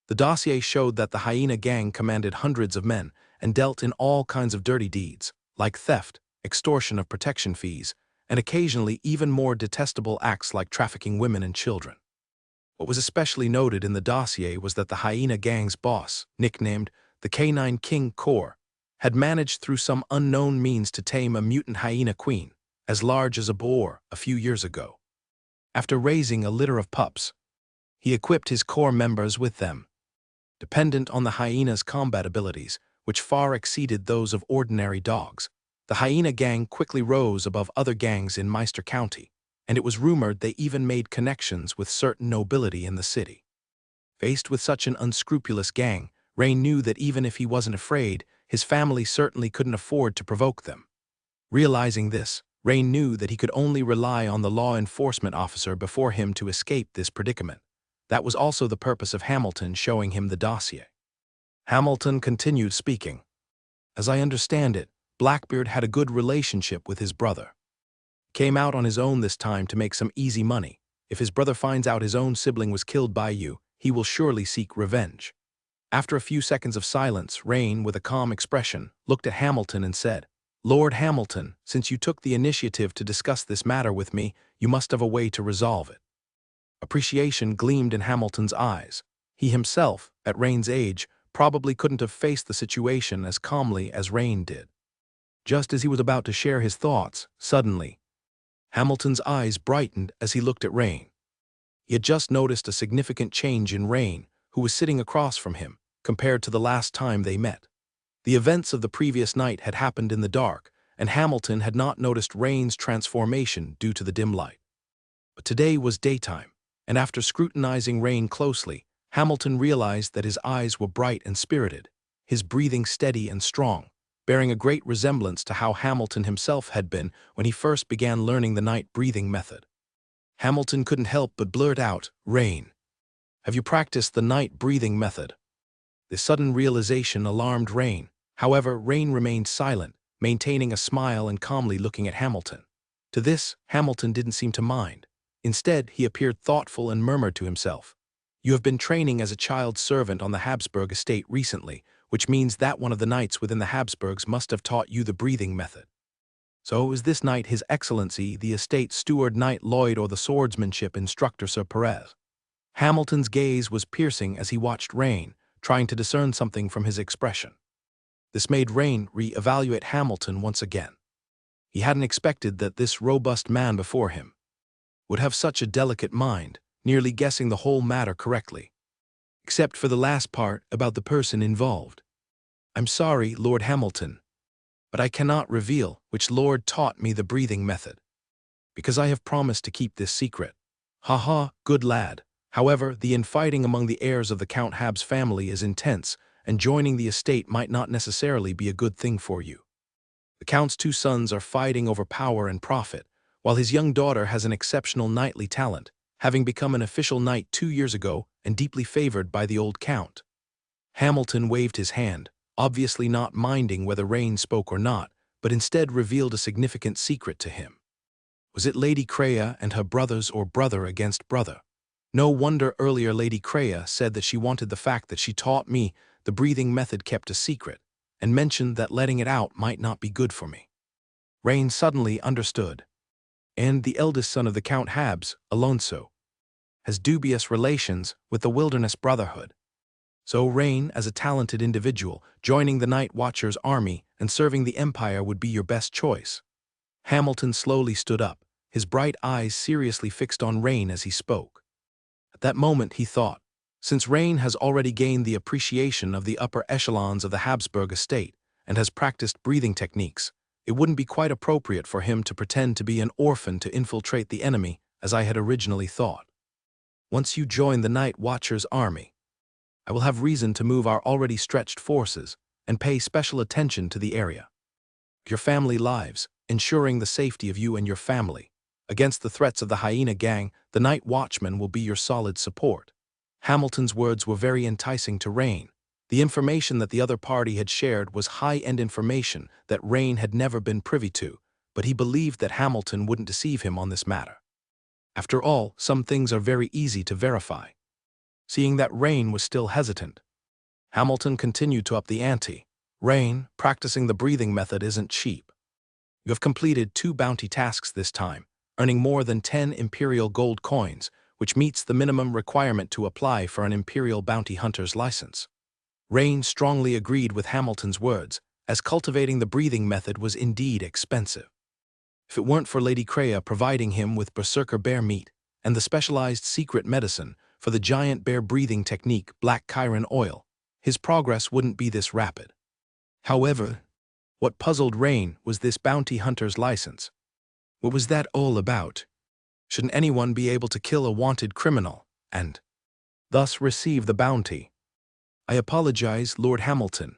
The dossier showed that the hyena gang commanded hundreds of men and dealt in all kinds of dirty deeds, like theft, extortion of protection fees, and occasionally even more detestable acts like trafficking women and children. What was especially noted in the dossier was that the hyena gang's boss, nicknamed the Canine King Corps, had managed through some unknown means to tame a mutant hyena queen, as large as a boar, a few years ago. After raising a litter of pups, he equipped his corps members with them. Dependent on the hyena's combat abilities, which far exceeded those of ordinary dogs, the hyena gang quickly rose above other gangs in Meister County, and it was rumored they even made connections with certain nobility in the city. Faced with such an unscrupulous gang, Rain knew that even if he wasn't afraid, his family certainly couldn't afford to provoke them. Realizing this, Rain knew that he could only rely on the law enforcement officer before him to escape this predicament. That was also the purpose of Hamilton showing him the dossier. Hamilton continued speaking. "As I understand it, Blackbeard had a good relationship with his brother. Came out on his own this time to make some easy money. If his brother finds out his own sibling was killed by you, he will surely seek revenge." After a few seconds of silence, Rain, with a calm expression, looked at Hamilton and said, "Lord Hamilton, since you took the initiative to discuss this matter with me, you must have a way to resolve it." Appreciation gleamed in Hamilton's eyes. He himself, at Rain's age, probably couldn't have faced the situation as calmly as Rain did. Just as he was about to share his thoughts, suddenly, Hamilton's eyes brightened as he looked at Rain. He had just noticed a significant change in Rain, who was sitting across from him, compared to the last time they met. The events of the previous night had happened in the dark, and Hamilton had not noticed Rain's transformation due to the dim light. But today was daytime, and after scrutinizing Rain closely, Hamilton realized that his eyes were bright and spirited, his breathing steady and strong, bearing a great resemblance to how Hamilton himself had been when he first began learning the night breathing method. Hamilton couldn't help but blurt out, "Rain, have you practiced the night breathing method?" This sudden realization alarmed Rain. However, Rain remained silent, maintaining a smile and calmly looking at Hamilton. To this, Hamilton didn't seem to mind. Instead, he appeared thoughtful and murmured to himself, "You have been training as a child servant on the Habsburg estate recently, which means that one of the knights within the Habsburgs must have taught you the breathing method. So is this knight His Excellency, the estate steward Knight Lloyd, or the swordsmanship instructor Sir Perez?" Hamilton's gaze was piercing as he watched Rain, trying to discern something from his expression. This made Rain re-evaluate Hamilton once again. He hadn't expected that this robust man before him would have such a delicate mind, nearly guessing the whole matter correctly. Except for the last part about the person involved. "I'm sorry, Lord Hamilton, but I cannot reveal which lord taught me the breathing method, because I have promised to keep this secret." "Ha, good lad. However, the infighting among the heirs of the Count Hab's family is intense, and joining the estate might not necessarily be a good thing for you. The Count's two sons are fighting over power and profit, while his young daughter has an exceptional knightly talent, having become an official knight 2 years ago and deeply favored by the old Count." Hamilton waved his hand, obviously not minding whether Rain spoke or not, but instead revealed a significant secret to him. Was it Lady Creia and her brothers, or brother against brother? No wonder earlier Lady Creia said that she wanted the fact that she taught me the breathing method kept a secret, and mentioned that letting it out might not be good for me. Rain suddenly understood. And the eldest son of the Count Habs, Alonso, has dubious relations with the Wilderness Brotherhood. So Rain, as a talented individual, joining the Night Watcher's army and serving the Empire would be your best choice. Hamilton slowly stood up, his bright eyes seriously fixed on Rain as he spoke. At that moment he thought, since Rain has already gained the appreciation of the upper echelons of the Habsburg estate and has practiced breathing techniques, it wouldn't be quite appropriate for him to pretend to be an orphan to infiltrate the enemy, as I had originally thought. Once you join the Night Watcher's army, I will have reason to move our already stretched forces and pay special attention to the area. Your family lives, ensuring the safety of you and your family. Against the threats of the Hyena Gang, the Night Watchman will be your solid support. Hamilton's words were very enticing to Rain. The information that the other party had shared was high-end information that Rain had never been privy to, but he believed that Hamilton wouldn't deceive him on this matter. After all, some things are very easy to verify. Seeing that Rain was still hesitant, Hamilton continued to up the ante. "Rain, practicing the breathing method isn't cheap. You have completed 2 bounty tasks this time, earning more than 10 Imperial gold coins, which meets the minimum requirement to apply for an Imperial bounty hunter's license." Rain strongly agreed with Hamilton's words, as cultivating the breathing method was indeed expensive. If it weren't for Lady Creia providing him with berserker bear meat and the specialized secret medicine for the giant bear breathing technique, Black Chiron oil, his progress wouldn't be this rapid. However, what puzzled Rain was this bounty hunter's license. What was that all about? Shouldn't anyone be able to kill a wanted criminal and thus receive the bounty? "I apologize, Lord Hamilton.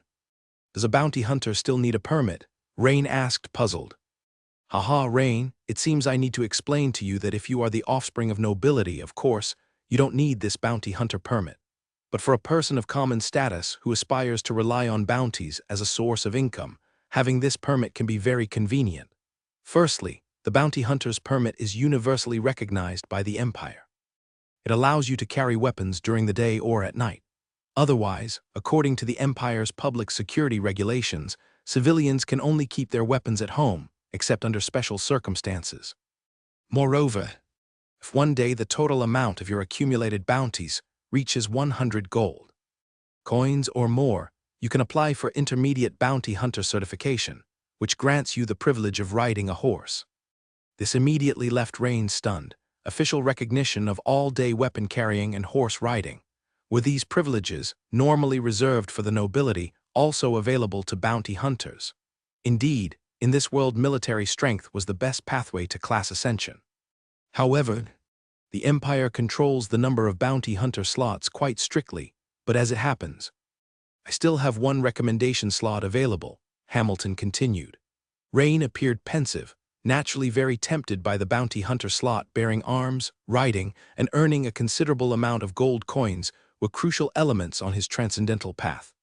Does a bounty hunter still need a permit?" Rain asked, puzzled. "Haha, Rain, it seems I need to explain to you that if you are the offspring of nobility, of course, you don't need this bounty hunter permit. But for a person of common status who aspires to rely on bounties as a source of income, having this permit can be very convenient. Firstly, the bounty hunter's permit is universally recognized by the Empire. It allows you to carry weapons during the day or at night. Otherwise, according to the Empire's public security regulations, civilians can only keep their weapons at home, except under special circumstances. Moreover, if one day the total amount of your accumulated bounties reaches 100 gold coins or more, you can apply for intermediate bounty hunter certification, which grants you the privilege of riding a horse. This immediately left Rain stunned. Official recognition of all-day weapon carrying and horse riding. Were these privileges, normally reserved for the nobility, also available to bounty hunters? Indeed, in this world military strength was the best pathway to class ascension. However, the Empire controls the number of bounty hunter slots quite strictly, but as it happens, I still have one recommendation slot available, Hamilton continued. Rain appeared pensive, naturally very tempted by the bounty hunter slot. Bearing arms, riding, and earning a considerable amount of gold coins were crucial elements on his transcendental path.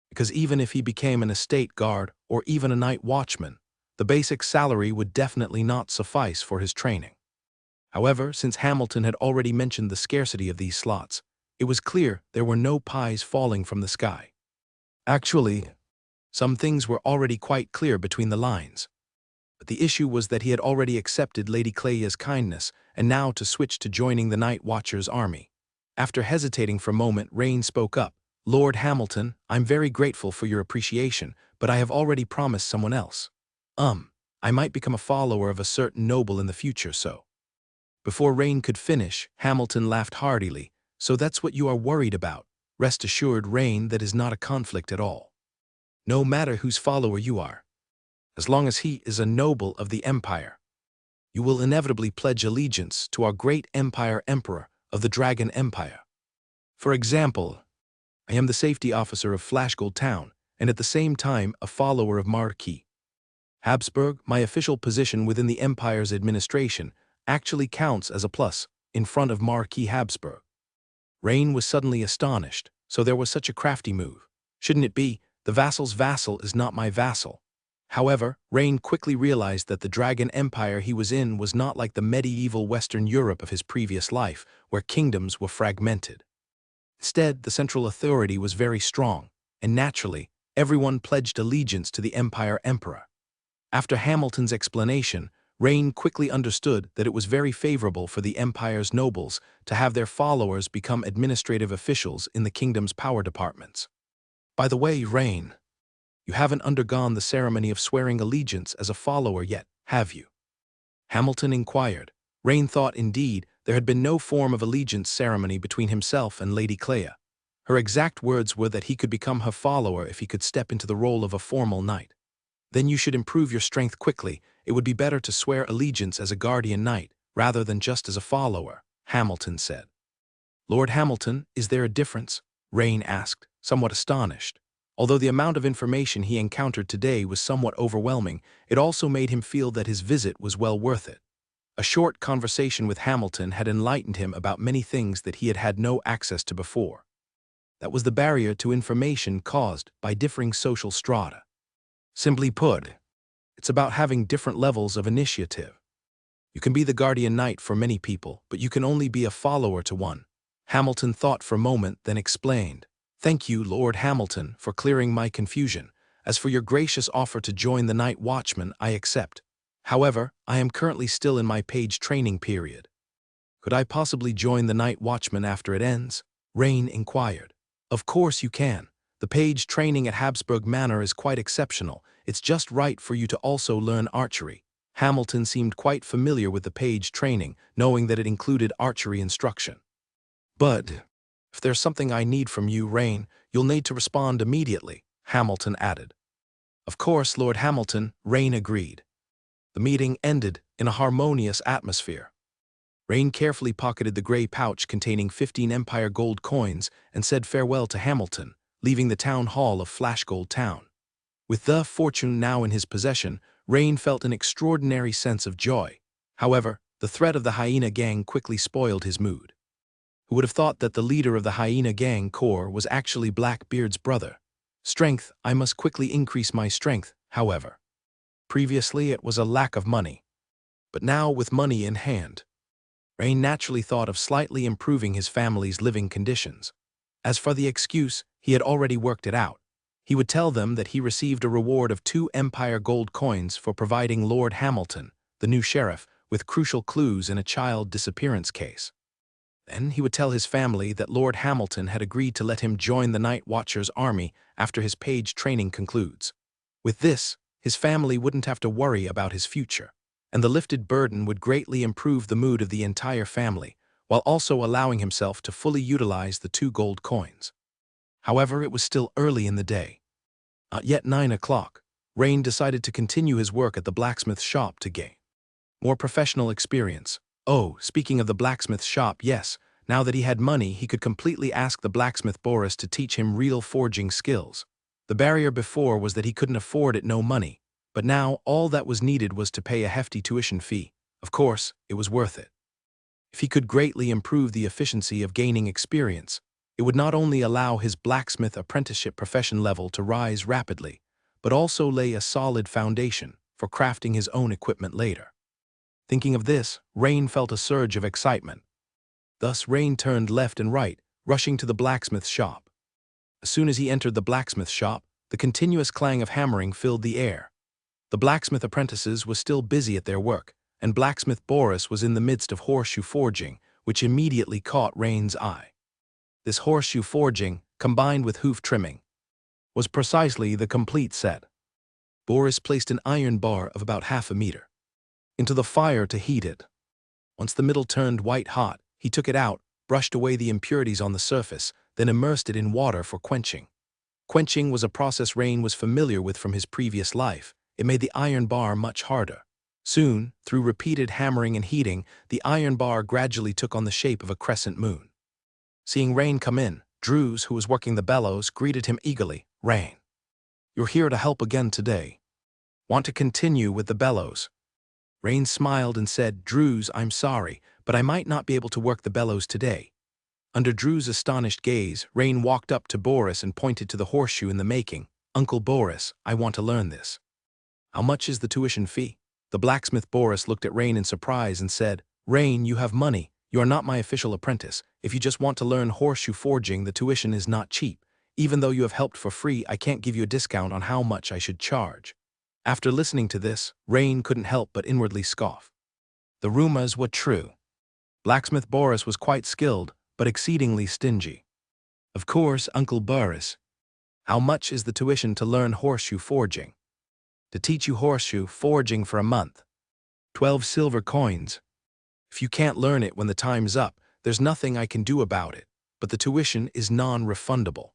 Because even if he became an estate guard or even a night watchman, the basic salary would definitely not suffice for his training. However, since Hamilton had already mentioned the scarcity of these slots, it was clear there were no pies falling from the sky. Actually, some things were already quite clear between the lines. But the issue was that he had already accepted Lady Cleia's kindness, and now to switch to joining the Night Watcher's army. After hesitating for a moment, Rain spoke up. Lord Hamilton, I'm very grateful for your appreciation, but I have already promised someone else. I might become a follower of a certain noble in the future, so. Before Rain could finish, Hamilton laughed heartily. So that's what you are worried about. Rest assured, Rain, that is not a conflict at all. No matter whose follower you are, as long as he is a noble of the Empire, you will inevitably pledge allegiance to our great Empire Emperor of the Dragon Empire. For example, I am the safety officer of Flashgold Town, and at the same time a follower of Marquis Habsburg. My official position within the Empire's administration actually counts as a plus in front of Marquis Habsburg. Rain was suddenly astonished. So there was such a crafty move. Shouldn't it be, the vassal's vassal is not my vassal? However, Rain quickly realized that the Dragon Empire he was in was not like the medieval Western Europe of his previous life, where kingdoms were fragmented. Instead, the central authority was very strong, and naturally, everyone pledged allegiance to the Empire Emperor. After Hamilton's explanation, Rain quickly understood that it was very favorable for the Empire's nobles to have their followers become administrative officials in the kingdom's power departments. By the way, Rain, you haven't undergone the ceremony of swearing allegiance as a follower yet, have you? Hamilton inquired. Rain thought indeed there had been no form of allegiance ceremony between himself and Lady Cleia. Her exact words were that he could become her follower if he could step into the role of a formal knight. Then you should improve your strength quickly. It would be better to swear allegiance as a guardian knight, rather than just as a follower, Hamilton said. Lord Hamilton, is there a difference? Rain asked, somewhat astonished. Although the amount of information he encountered today was somewhat overwhelming, it also made him feel that his visit was well worth it. A short conversation with Hamilton had enlightened him about many things that he had had no access to before. That was the barrier to information caused by differing social strata. Simply put, it's about having different levels of initiative. You can be the guardian knight for many people, but you can only be a follower to one. Hamilton thought for a moment, then explained. Thank you, Lord Hamilton, for clearing my confusion. As for your gracious offer to join the Night Watchman, I accept. However, I am currently still in my page training period. Could I possibly join the Night Watchman after it ends? Rain inquired. Of course you can. The page training at Habsburg Manor is quite exceptional. It's just right for you to also learn archery. Hamilton seemed quite familiar with the page training, knowing that it included archery instruction. But if there's something I need from you, Rain, you'll need to respond immediately, Hamilton added. Of course, Lord Hamilton, Rain agreed. The meeting ended in a harmonious atmosphere. Rain carefully pocketed the gray pouch containing 15 Empire gold coins and said farewell to Hamilton, leaving the town hall of Flashgold Town. With the fortune now in his possession, Rain felt an extraordinary sense of joy. However, the threat of the hyena gang quickly spoiled his mood. Who would have thought that the leader of the hyena gang corps was actually Blackbeard's brother? Strength, I must quickly increase my strength, however. Previously it was a lack of money. But now with money in hand, Rain naturally thought of slightly improving his family's living conditions. As for the excuse, he had already worked it out. He would tell them that he received a reward of 2 Empire gold coins for providing Lord Hamilton, the new sheriff, with crucial clues in a child disappearance case. Then he would tell his family that Lord Hamilton had agreed to let him join the Night Watcher's army after his page training concludes. With this, his family wouldn't have to worry about his future, and the lifted burden would greatly improve the mood of the entire family, while also allowing himself to fully utilize the 2 gold coins. However, it was still early in the day. At yet 9 o'clock, Rain decided to continue his work at the blacksmith shop to gain more professional experience. Oh, speaking of the blacksmith shop, yes, now that he had money, he could completely ask the blacksmith Boris to teach him real forging skills. The barrier before was that he couldn't afford it, no money, but now all that was needed was to pay a hefty tuition fee. Of course, it was worth it. If he could greatly improve the efficiency of gaining experience, it would not only allow his blacksmith apprenticeship profession level to rise rapidly, but also lay a solid foundation for crafting his own equipment later. Thinking of this, Rain felt a surge of excitement. Thus, Rain turned left and right, rushing to the blacksmith shop. As soon as he entered the blacksmith shop, the continuous clang of hammering filled the air. The blacksmith apprentices were still busy at their work, and blacksmith Boris was in the midst of horseshoe forging, which immediately caught Rain's eye. This horseshoe forging, combined with hoof trimming, was precisely the complete set. Boris placed an iron bar of about half a meter into the fire to heat it. Once the middle turned white hot, he took it out, brushed away the impurities on the surface, then immersed it in water for quenching. Quenching was a process Rain was familiar with from his previous life. It made the iron bar much harder. Soon, through repeated hammering and heating, the iron bar gradually took on the shape of a crescent moon. Seeing Rain come in, Drews, who was working the bellows, greeted him eagerly. "Rain, you're here to help again today. Want to continue with the bellows?" Rain smiled and said, "Drews, I'm sorry, but I might not be able to work the bellows today." Under Drews' astonished gaze, Rain walked up to Boris and pointed to the horseshoe in the making. "Uncle Boris, I want to learn this. How much is the tuition fee?" The blacksmith Boris looked at Rain in surprise and said, "Rain, you have money. You are not my official apprentice. If you just want to learn horseshoe forging, the tuition is not cheap. Even though you have helped for free, I can't give you a discount on how much I should charge." After listening to this, Rain couldn't help but inwardly scoff. The rumors were true. Blacksmith Boris was quite skilled, but exceedingly stingy. "Of course, Uncle Boris. How much is the tuition to learn horseshoe forging?" "To teach you horseshoe forging for a month. 12 silver coins. If you can't learn it when the time's up, there's nothing I can do about it, but the tuition is non-refundable."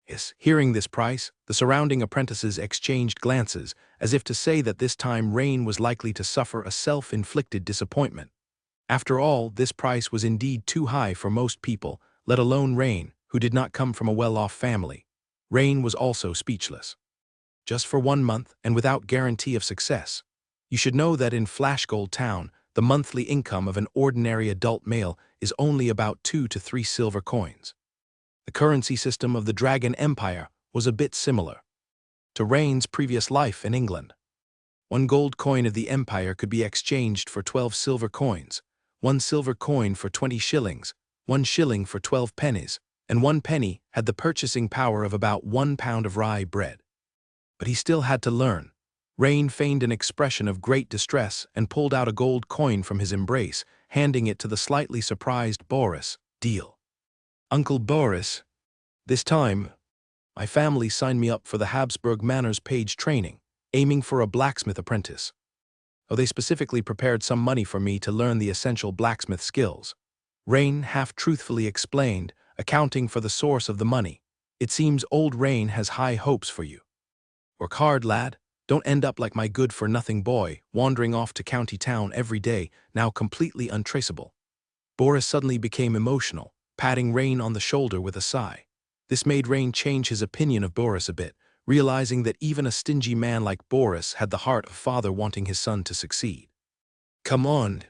Yes, hearing this price, the surrounding apprentices exchanged glances, as if to say that this time Rain was likely to suffer a self-inflicted disappointment. After all, this price was indeed too high for most people, let alone Rain, who did not come from a well-off family. Rain was also speechless. Just for 1 month, and without guarantee of success. You should know that in Flashgold Town, the monthly income of an ordinary adult male is only about 2 to 3 silver coins. The currency system of the Dragon Empire was a bit similar to Rain's previous life in England. 1 gold coin of the Empire could be exchanged for 12 silver coins, 1 silver coin for 20 shillings, 1 shilling for 12 pennies, and 1 penny had the purchasing power of about 1 pound of rye bread. But he still had to learn. Rain feigned an expression of great distress and pulled out a gold coin from his embrace, handing it to the slightly surprised Boris. "Deal. Uncle Boris, this time, my family signed me up for the Habsburg Manners Page training, aiming for a blacksmith apprentice. Oh, they specifically prepared some money for me to learn the essential blacksmith skills." Rain half-truthfully explained, accounting for the source of the money. "It seems old Rain has high hopes for you. Work hard, lad. Don't end up like my good-for-nothing boy, wandering off to county town every day, now completely untraceable." Boris suddenly became emotional, patting Rain on the shoulder with a sigh. This made Rain change his opinion of Boris a bit, realizing that even a stingy man like Boris had the heart of a father wanting his son to succeed. "Come on,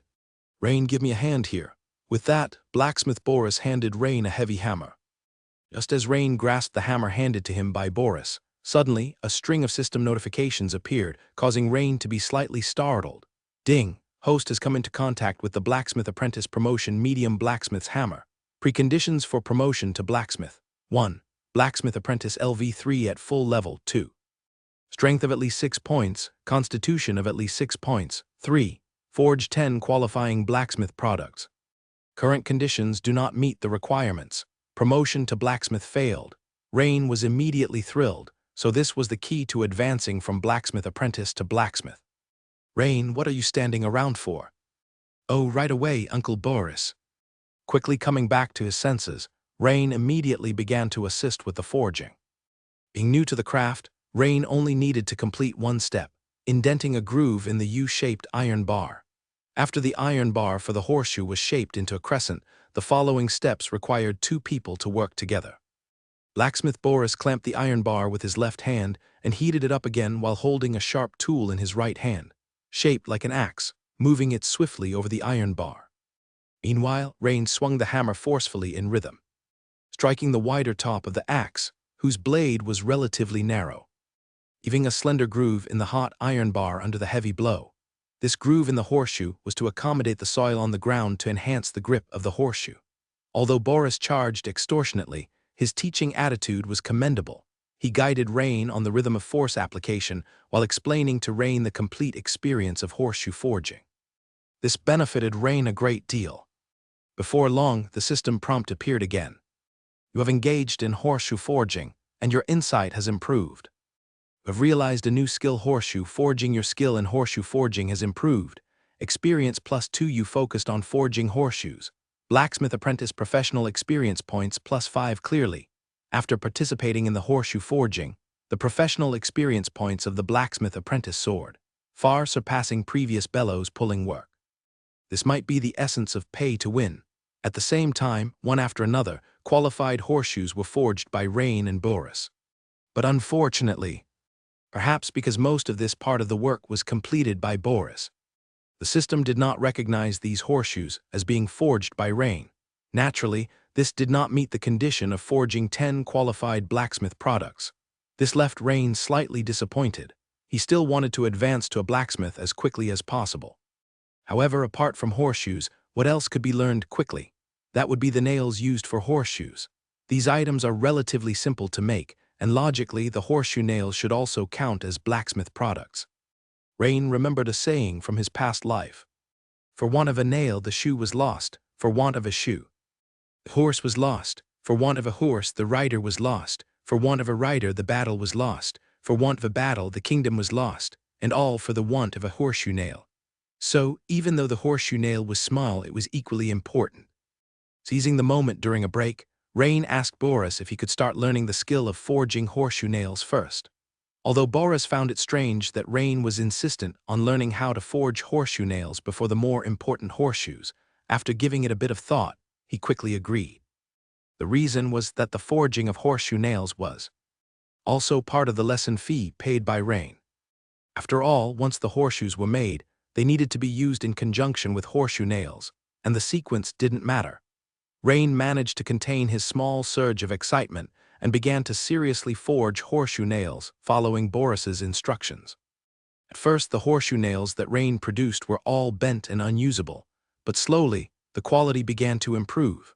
Rain, give me a hand here." With that, blacksmith Boris handed Rain a heavy hammer. Just as Rain grasped the hammer handed to him by Boris, suddenly a string of system notifications appeared, causing Rain to be slightly startled. "Ding! Host has come into contact with the blacksmith apprentice promotion medium blacksmith's hammer. Preconditions for promotion to blacksmith. 1. Blacksmith apprentice LV3 at full level. 2. Strength of at least 6 points, constitution of at least 6 points. 3. Forge 10 qualifying blacksmith products. Current conditions do not meet the requirements. Promotion to blacksmith failed." Rain was immediately thrilled. So this was the key to advancing from blacksmith apprentice to blacksmith. Rain, what are you standing around for? Oh, right away, Uncle Boris. Quickly coming back to his senses, Rain immediately began to assist with the forging. Being new to the craft, Rain only needed to complete one step, indenting a groove in the U-shaped iron bar. After the iron bar for the horseshoe was shaped into a crescent, the following steps required two people to work together. Blacksmith Boris clamped the iron bar with his left hand and heated it up again while holding a sharp tool in his right hand, shaped like an axe, moving it swiftly over the iron bar. Meanwhile, Rain swung the hammer forcefully in rhythm, striking the wider top of the axe, whose blade was relatively narrow, leaving a slender groove in the hot iron bar under the heavy blow. This groove in the horseshoe was to accommodate the soil on the ground to enhance the grip of the horseshoe. Although Boris charged extortionately, his teaching attitude was commendable. He guided Rain on the rhythm of force application while explaining to Rain the complete experience of horseshoe forging. This benefited Rain a great deal. Before long, the system prompt appeared again. You have engaged in horseshoe forging, and your insight has improved. You have realized a new skill horseshoe forging. Your skill in horseshoe forging has improved. Experience +2. You focused on forging horseshoes. Blacksmith apprentice professional experience points +5. Clearly, after participating in the horseshoe forging, the professional experience points of the blacksmith apprentice soared, far surpassing previous bellows pulling work. This might be the essence of pay to win. At the same time, one after another, qualified horseshoes were forged by Rain and Boris. But unfortunately, perhaps because most of this part of the work was completed by Boris, the system did not recognize these horseshoes as being forged by Rain. Naturally, this did not meet the condition of forging 10 qualified blacksmith products. This left Rain slightly disappointed. He still wanted to advance to a blacksmith as quickly as possible. However, apart from horseshoes, what else could be learned quickly? That would be the nails used for horseshoes. These items are relatively simple to make, and logically the horseshoe nails should also count as blacksmith products. Rain remembered a saying from his past life. For want of a nail the shoe was lost, for want of a shoe the horse was lost, for want of a horse the rider was lost, for want of a rider the battle was lost, for want of a battle the kingdom was lost, and all for the want of a horseshoe nail. So, even though the horseshoe nail was small, it was equally important. Seizing the moment during a break, Rain asked Boris if he could start learning the skill of forging horseshoe nails first. Although Boris found it strange that Rain was insistent on learning how to forge horseshoe nails before the more important horseshoes, after giving it a bit of thought, he quickly agreed. The reason was that the forging of horseshoe nails was also part of the lesson fee paid by Rain. After all, once the horseshoes were made, they needed to be used in conjunction with horseshoe nails, and the sequence didn't matter. Rain managed to contain his small surge of excitement and began to seriously forge horseshoe nails, following Boris's instructions. At first, the horseshoe nails that Rain produced were all bent and unusable, but slowly, the quality began to improve.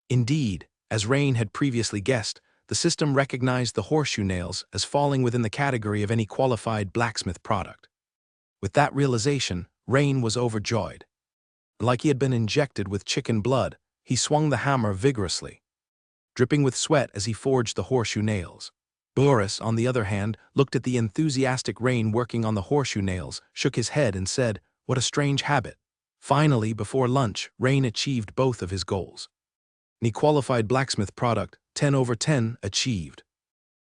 Indeed, as Rain had previously guessed, the system recognized the horseshoe nails as falling within the category of any qualified blacksmith product. With that realization, Rain was overjoyed. Like he had been injected with chicken blood, he swung the hammer vigorously, dripping with sweat as he forged the horseshoe nails. Boris, on the other hand, looked at the enthusiastic Rain working on the horseshoe nails, shook his head and said, "What a strange habit." Finally, before lunch, Rain achieved both of his goals. Any qualified blacksmith product, 10/10, achieved.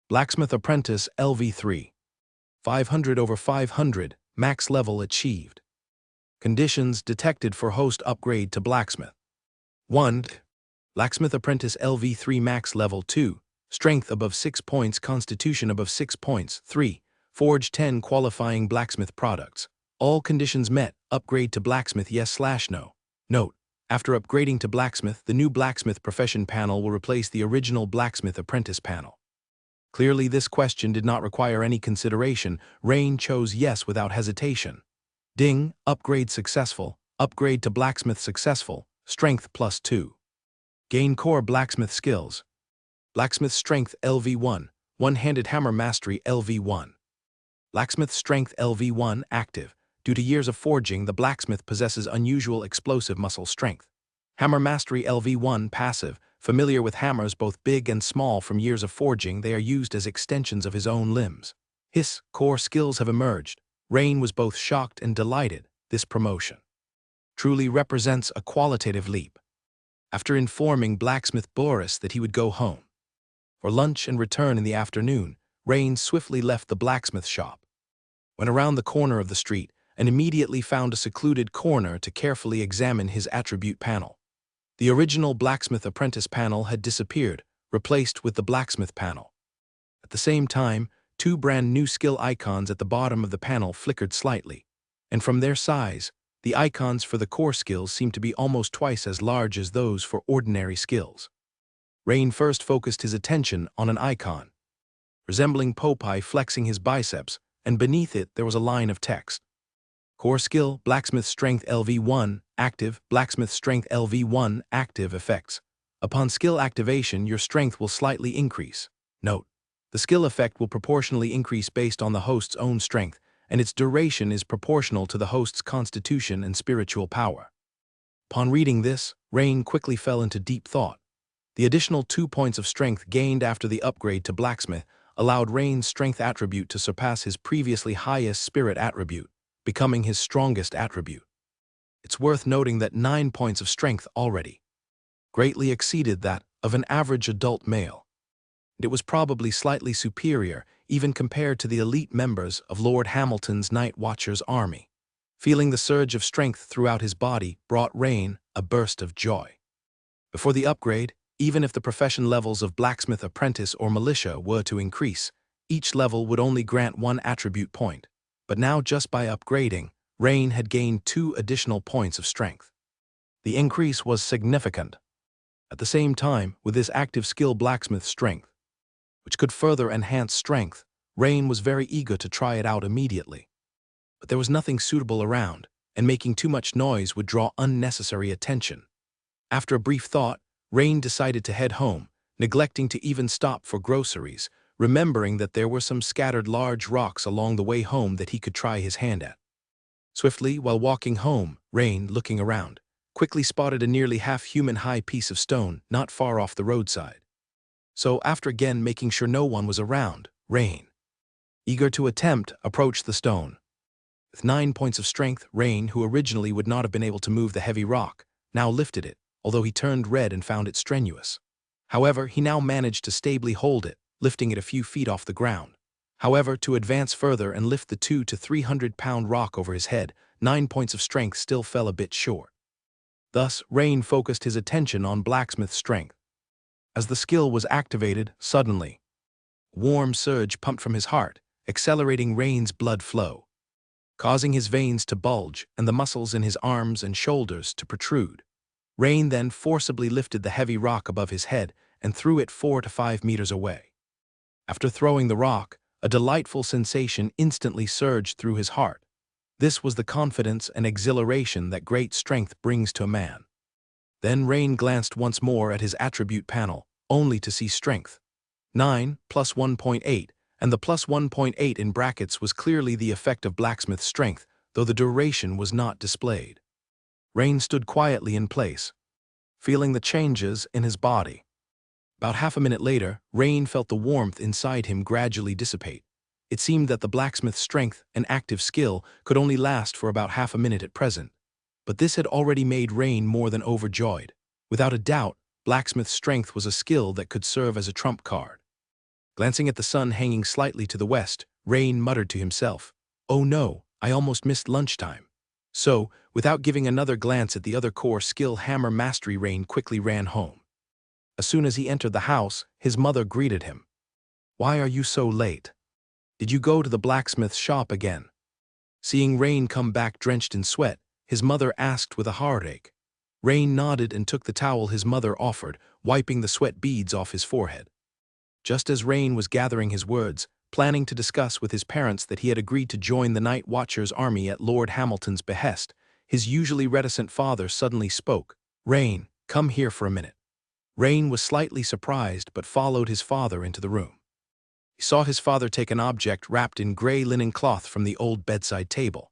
Blacksmith Apprentice LV3. 500/500, max level achieved. Conditions detected for host upgrade to blacksmith. 1. Blacksmith Apprentice LV3 max level 2. Strength above 6 points, constitution above 6 points. 3. Forge 10 qualifying blacksmith products. All conditions met, upgrade to blacksmith yes/no. Note: after upgrading to blacksmith, the new blacksmith profession panel will replace the original blacksmith apprentice panel. Clearly, this question did not require any consideration. Rain chose yes without hesitation. Ding, upgrade successful, upgrade to blacksmith successful, strength +2. Gain core blacksmith skills. Blacksmith strength LV1, one-handed hammer mastery LV1. Blacksmith strength LV1 active. Due to years of forging, the blacksmith possesses unusual explosive muscle strength. Hammer mastery LV1 passive. Familiar with hammers both big and small from years of forging, they are used as extensions of his own limbs. His core skills have emerged. Rain was both shocked and delighted. This promotion truly represents a qualitative leap. After informing blacksmith Boris that he would go home for lunch and return in the afternoon, Rain swiftly left the blacksmith shop, went around the corner of the street, and immediately found a secluded corner to carefully examine his attribute panel. The original blacksmith apprentice panel had disappeared, replaced with the blacksmith panel. At the same time, two brand new skill icons at the bottom of the panel flickered slightly, and from their size, the icons for the core skills seemed to be almost twice as large as those for ordinary skills. Rain first focused his attention on an icon, resembling Popeye flexing his biceps, and beneath it there was a line of text. Core skill, Blacksmith Strength LV1, active, Blacksmith Strength LV1, active effects. Upon skill activation, your strength will slightly increase. Note: the skill effect will proportionally increase based on the host's own strength, and its duration is proportional to the host's constitution and spiritual power. Upon reading this, Rain quickly fell into deep thought. The additional 2 points of strength gained after the upgrade to Blacksmith allowed Rain's strength attribute to surpass his previously highest spirit attribute, becoming his strongest attribute. It's worth noting that 9 points of strength already greatly exceeded that of an average adult male. It was probably slightly superior even compared to the elite members of Lord Hamilton's Night Watchers army. Feeling the surge of strength throughout his body brought Rain a burst of joy. Before the upgrade, even if the profession levels of blacksmith apprentice or militia were to increase, each level would only grant 1 attribute point. But now, just by upgrading, Rain had gained 2 additional points of strength. The increase was significant. At the same time, with his active skill Blacksmith Strength, which could further enhance strength, Rain was very eager to try it out immediately. But there was nothing suitable around, and making too much noise would draw unnecessary attention. After a brief thought, Rain decided to head home, neglecting to even stop for groceries, remembering that there were some scattered large rocks along the way home that he could try his hand at. Swiftly, while walking home, Rain, looking around, quickly spotted a nearly half-human-high piece of stone not far off the roadside. So, after again making sure no one was around, Rain, eager to attempt, approached the stone. With 9 points of strength, Rain, who originally would not have been able to move the heavy rock, now lifted it, although he turned red and found it strenuous. However, he now managed to stably hold it, lifting it a few feet off the ground. However, to advance further and lift the 200 to 300-pound rock over his head, 9 points of strength still fell a bit short. Thus, Rain focused his attention on Blacksmith Strength. As the skill was activated, suddenly, a warm surge pumped from his heart, accelerating Rain's blood flow, causing his veins to bulge and the muscles in his arms and shoulders to protrude. Rain then forcibly lifted the heavy rock above his head and threw it 4 to 5 meters away. After throwing the rock, a delightful sensation instantly surged through his heart. This was the confidence and exhilaration that great strength brings to a man. Then Rain glanced once more at his attribute panel, only to see strength 9 plus 1.8, and the plus 1.8 in brackets was clearly the effect of Blacksmith Strength, though the duration was not displayed. Rain stood quietly in place, feeling the changes in his body. About half a minute later, Rain felt the warmth inside him gradually dissipate. It seemed that the Blacksmith Strength and active skill could only last for about half a minute at present. But this had already made Rain more than overjoyed. Without a doubt, Blacksmith Strength was a skill that could serve as a trump card. Glancing at the sun hanging slightly to the west, Rain muttered to himself, "Oh no, I almost missed lunchtime." So, without giving another glance at the other core skill Hammer Mastery, Rain quickly ran home. As soon as he entered the house, his mother greeted him. "Why are you so late? Did you go to the blacksmith's shop again?" Seeing Rain come back drenched in sweat, his mother asked with a heartache. Rain nodded and took the towel his mother offered, wiping the sweat beads off his forehead. Just as Rain was gathering his words, planning to discuss with his parents that he had agreed to join the Night Watchers army at Lord Hamilton's behest, his usually reticent father suddenly spoke. "Rain, come here for a minute." Rain was slightly surprised but followed his father into the room. He saw his father take an object wrapped in gray linen cloth from the old bedside table.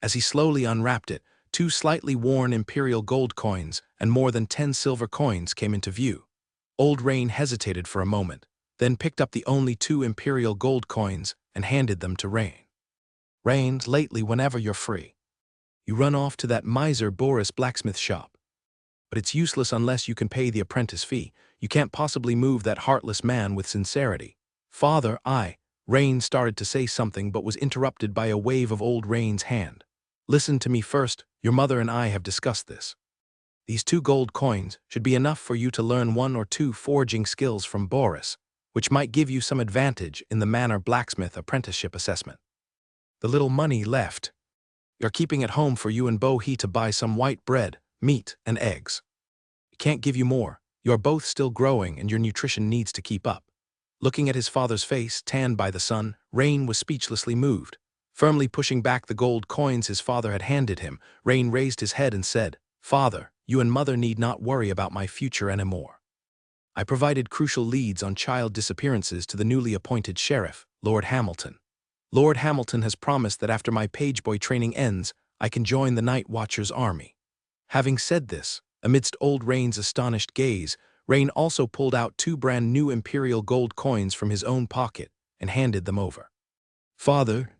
As he slowly unwrapped it, 2 slightly worn imperial gold coins and more than 10 silver coins came into view. Old Rain hesitated for a moment, then picked up the only 2 imperial gold coins and handed them to Rain. Rain, lately whenever you're free. You run off to that miser Boris blacksmith shop. But it's useless unless you can pay the apprentice fee. You can't possibly move that heartless man with sincerity. Father, Rain started to say something but was interrupted by a wave of Old Rain's hand. Listen to me first, your mother and I have discussed this. These 2 gold coins should be enough for you to learn 1 or 2 forging skills from Boris, which might give you some advantage in the manor blacksmith apprenticeship assessment. The little money left, you're keeping at home for you and Bo-He to buy some white bread, meat, and eggs. I can't give you more. You're both still growing and your nutrition needs to keep up. Looking at his father's face, tanned by the sun, Rain was speechlessly moved. Firmly pushing back the gold coins his father had handed him, Rain raised his head and said, Father, you and mother need not worry about my future anymore. I provided crucial leads on child disappearances to the newly appointed sheriff, Lord Hamilton. Lord Hamilton has promised that after my pageboy training ends, I can join the Night Watcher's army. Having said this, amidst Old Rain's astonished gaze, Rain also pulled out 2 brand new imperial gold coins from his own pocket and handed them over. Father,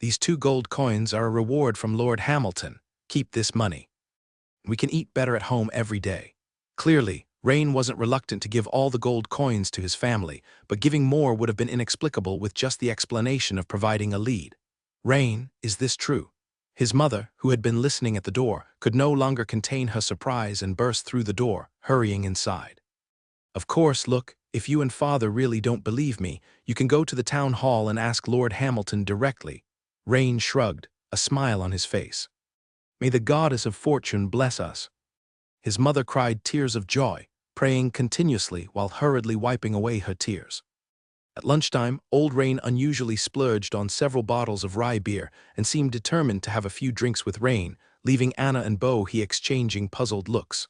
these 2 gold coins are a reward from Lord Hamilton. Keep this money. We can eat better at home every day. Clearly, Rain wasn't reluctant to give all the gold coins to his family, but giving more would have been inexplicable with just the explanation of providing a lead. Rain, is this true? His mother, who had been listening at the door, could no longer contain her surprise and burst through the door, hurrying inside. Of course, look, if you and father really don't believe me, you can go to the town hall and ask Lord Hamilton directly. Rain shrugged, a smile on his face. May the goddess of fortune bless us. His mother cried tears of joy, praying continuously while hurriedly wiping away her tears. At lunchtime, Old Rain unusually splurged on several bottles of rye beer and seemed determined to have a few drinks with Rain, leaving Anna and Bo-He exchanging puzzled looks.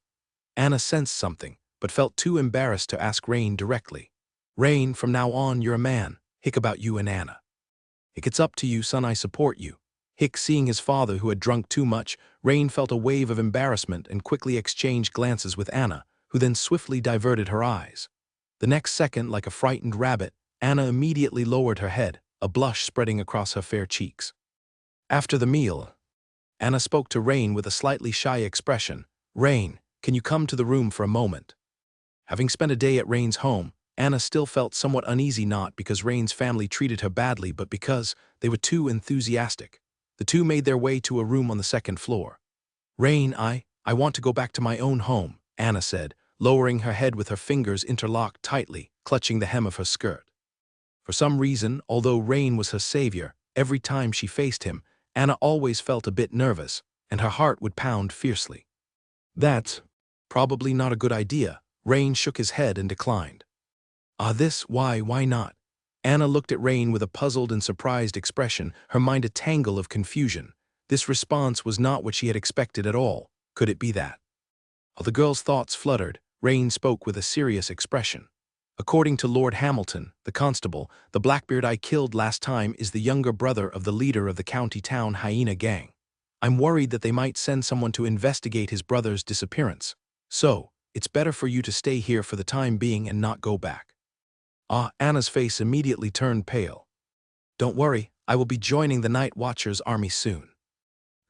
Anna sensed something, but felt too embarrassed to ask Rain directly. Rain, from now on you're a man. Hick about you and Anna. Hick, it's up to you, son, I support you. Hick, seeing his father who had drunk too much, Rain felt a wave of embarrassment and quickly exchanged glances with Anna, who then swiftly diverted her eyes. The next second, like a frightened rabbit, Anna immediately lowered her head, a blush spreading across her fair cheeks. After the meal, Anna spoke to Rain with a slightly shy expression. Rain, can you come to the room for a moment? Having spent a day at Rain's home, Anna still felt somewhat uneasy, not because Rain's family treated her badly but because they were too enthusiastic. The 2 made their way to a room on the 2nd floor. Rain, I want to go back to my own home, Anna said, lowering her head with her fingers interlocked tightly, clutching the hem of her skirt. For some reason, although Rain was her savior, every time she faced him, Anna always felt a bit nervous, and her heart would pound fiercely. That's probably not a good idea. Rain shook his head and declined. Why not? Anna looked at Rain with a puzzled and surprised expression, her mind a tangle of confusion. This response was not what she had expected at all. Could it be that? While the girl's thoughts fluttered, Rain spoke with a serious expression. According to Lord Hamilton, the constable, the Blackbeard I killed last time is the younger brother of the leader of the county town hyena gang. I'm worried that they might send someone to investigate his brother's disappearance. So, it's better for you to stay here for the time being and not go back. Anna's face immediately turned pale. Don't worry, I will be joining the Night Watcher's army soon.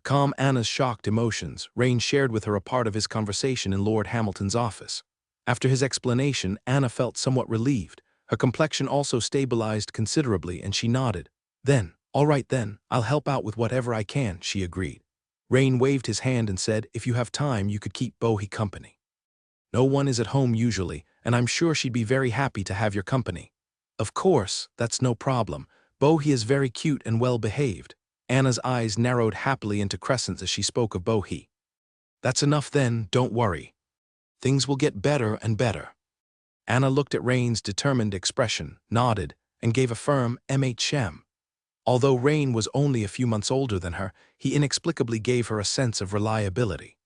Calm Anna's shocked emotions, Rain shared with her a part of his conversation in Lord Hamilton's office. After his explanation, Anna felt somewhat relieved. Her complexion also stabilized considerably and she nodded. All right then, I'll help out with whatever I can, she agreed. Rain waved his hand and said, if you have time, you could keep Bo-He company. No one is at home usually, and I'm sure she'd be very happy to have your company. Of course, that's no problem. Bo-He is very cute and well-behaved. Anna's eyes narrowed happily into crescents as she spoke of Bo-He. That's enough then, don't worry. Things will get better and better. Anna looked at Rain's determined expression, nodded, and gave a firm MHM. Although Rain was only a few months older than her, he inexplicably gave her a sense of reliability.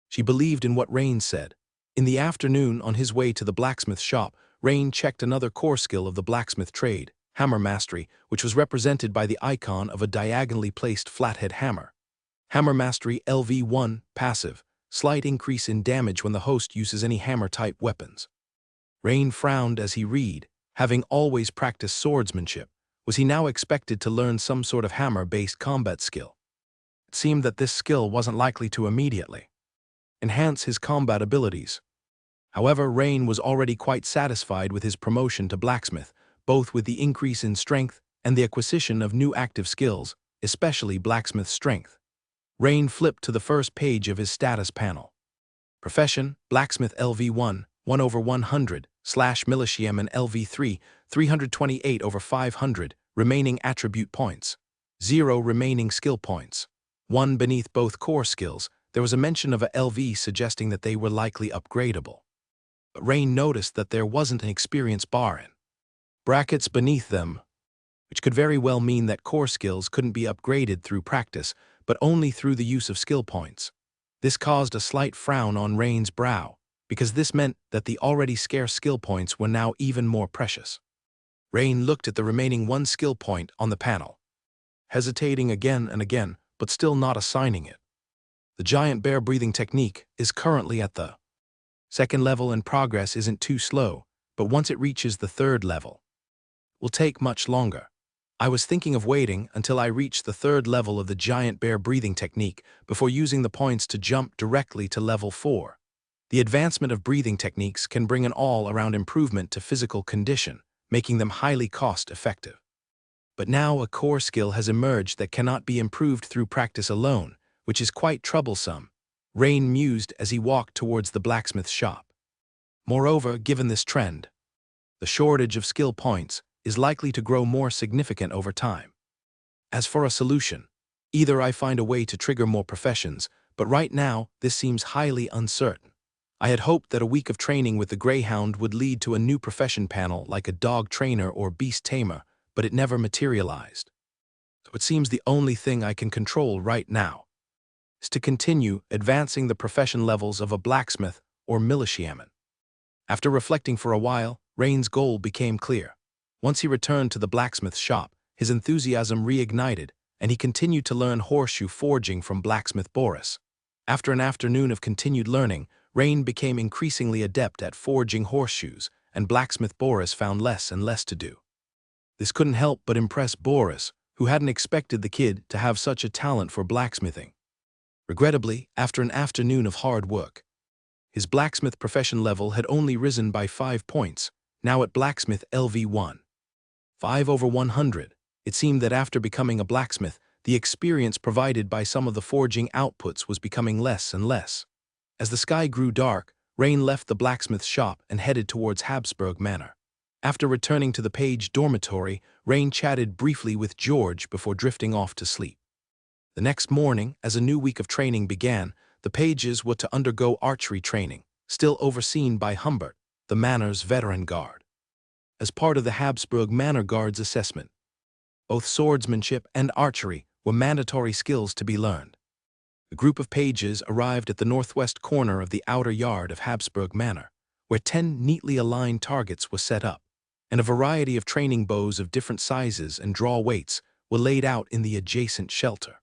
She believed in what Rain said. In the afternoon, on his way to the blacksmith shop, Rain checked another core skill of the blacksmith trade, hammer mastery, which was represented by the icon of a diagonally placed flathead hammer. Hammer mastery LV1, passive, slight increase in damage when the host uses any hammer-type weapons. Rain frowned as he read. Having always practiced swordsmanship, was he now expected to learn some sort of hammer-based combat skill? It seemed that this skill wasn't likely to immediately enhance his combat abilities. However, Rain was already quite satisfied with his promotion to blacksmith, both with the increase in strength and the acquisition of new active skills, especially blacksmith strength. Rain flipped to the first page of his status panel. Profession, Blacksmith LV1, 1/100, /Militiaman LV3, 328/500, remaining attribute points. 0 remaining skill points. 1 beneath both core skills, there was a mention of a LV suggesting that they were likely upgradable. But Rain noticed that there wasn't an experience bar in brackets beneath them, which could very well mean that core skills couldn't be upgraded through practice, but only through the use of skill points. This caused a slight frown on Rain's brow, because this meant that the already scarce skill points were now even more precious. Rain looked at the remaining 1 skill point on the panel, hesitating again and again, but still not assigning it. The giant bear breathing technique is currently at the 2nd level and progress isn't too slow, but once it reaches the 3rd level, it will take much longer. I was thinking of waiting until I reached the 3rd level of the giant bear breathing technique before using the points to jump directly to level 4. The advancement of breathing techniques can bring an all-around improvement to physical condition, making them highly cost-effective. But now a core skill has emerged that cannot be improved through practice alone, which is quite troublesome. Rain mused as he walked towards the blacksmith's shop. Moreover, given this trend, the shortage of skill points is likely to grow more significant over time. As for a solution, either I find a way to trigger more professions, but right now this seems highly uncertain. I had hoped that a week of training with the Greyhound would lead to a new profession panel like a dog trainer or beast tamer, but it never materialized. So it seems the only thing I can control right now is to continue advancing the profession levels of a blacksmith or militiaman. After reflecting for a while, Rain's goal became clear. Once he returned to the blacksmith's shop, his enthusiasm reignited, and he continued to learn horseshoe forging from blacksmith Boris. After an afternoon of continued learning, Rain became increasingly adept at forging horseshoes, and blacksmith Boris found less and less to do. This couldn't help but impress Boris, who hadn't expected the kid to have such a talent for blacksmithing. Regrettably, after an afternoon of hard work, his blacksmith profession level had only risen by 5 points, now at blacksmith LV1. 5/100. It seemed that after becoming a blacksmith, the experience provided by some of the forging outputs was becoming less and less. As the sky grew dark, Rain left the blacksmith's shop and headed towards Habsburg Manor. After returning to the Page dormitory, Rain chatted briefly with George before drifting off to sleep. The next morning, as a new week of training began, the Pages were to undergo archery training, still overseen by Humbert, the Manor's veteran guard. As part of the Habsburg Manor Guard's assessment, both swordsmanship and archery were mandatory skills to be learned. The group of pages arrived at the northwest corner of the outer yard of Habsburg Manor, where 10 neatly aligned targets were set up, and a variety of training bows of different sizes and draw weights were laid out in the adjacent shelter.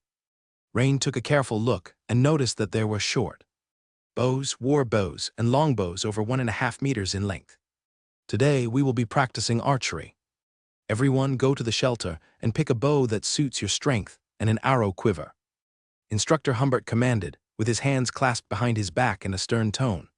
Rain took a careful look and noticed that there were short bows, war bows, and long bows over 1.5 meters in length. Today, we will be practicing archery. Everyone go to the shelter and pick a bow that suits your strength and an arrow quiver. Instructor Humbert commanded, with his hands clasped behind his back in a stern tone.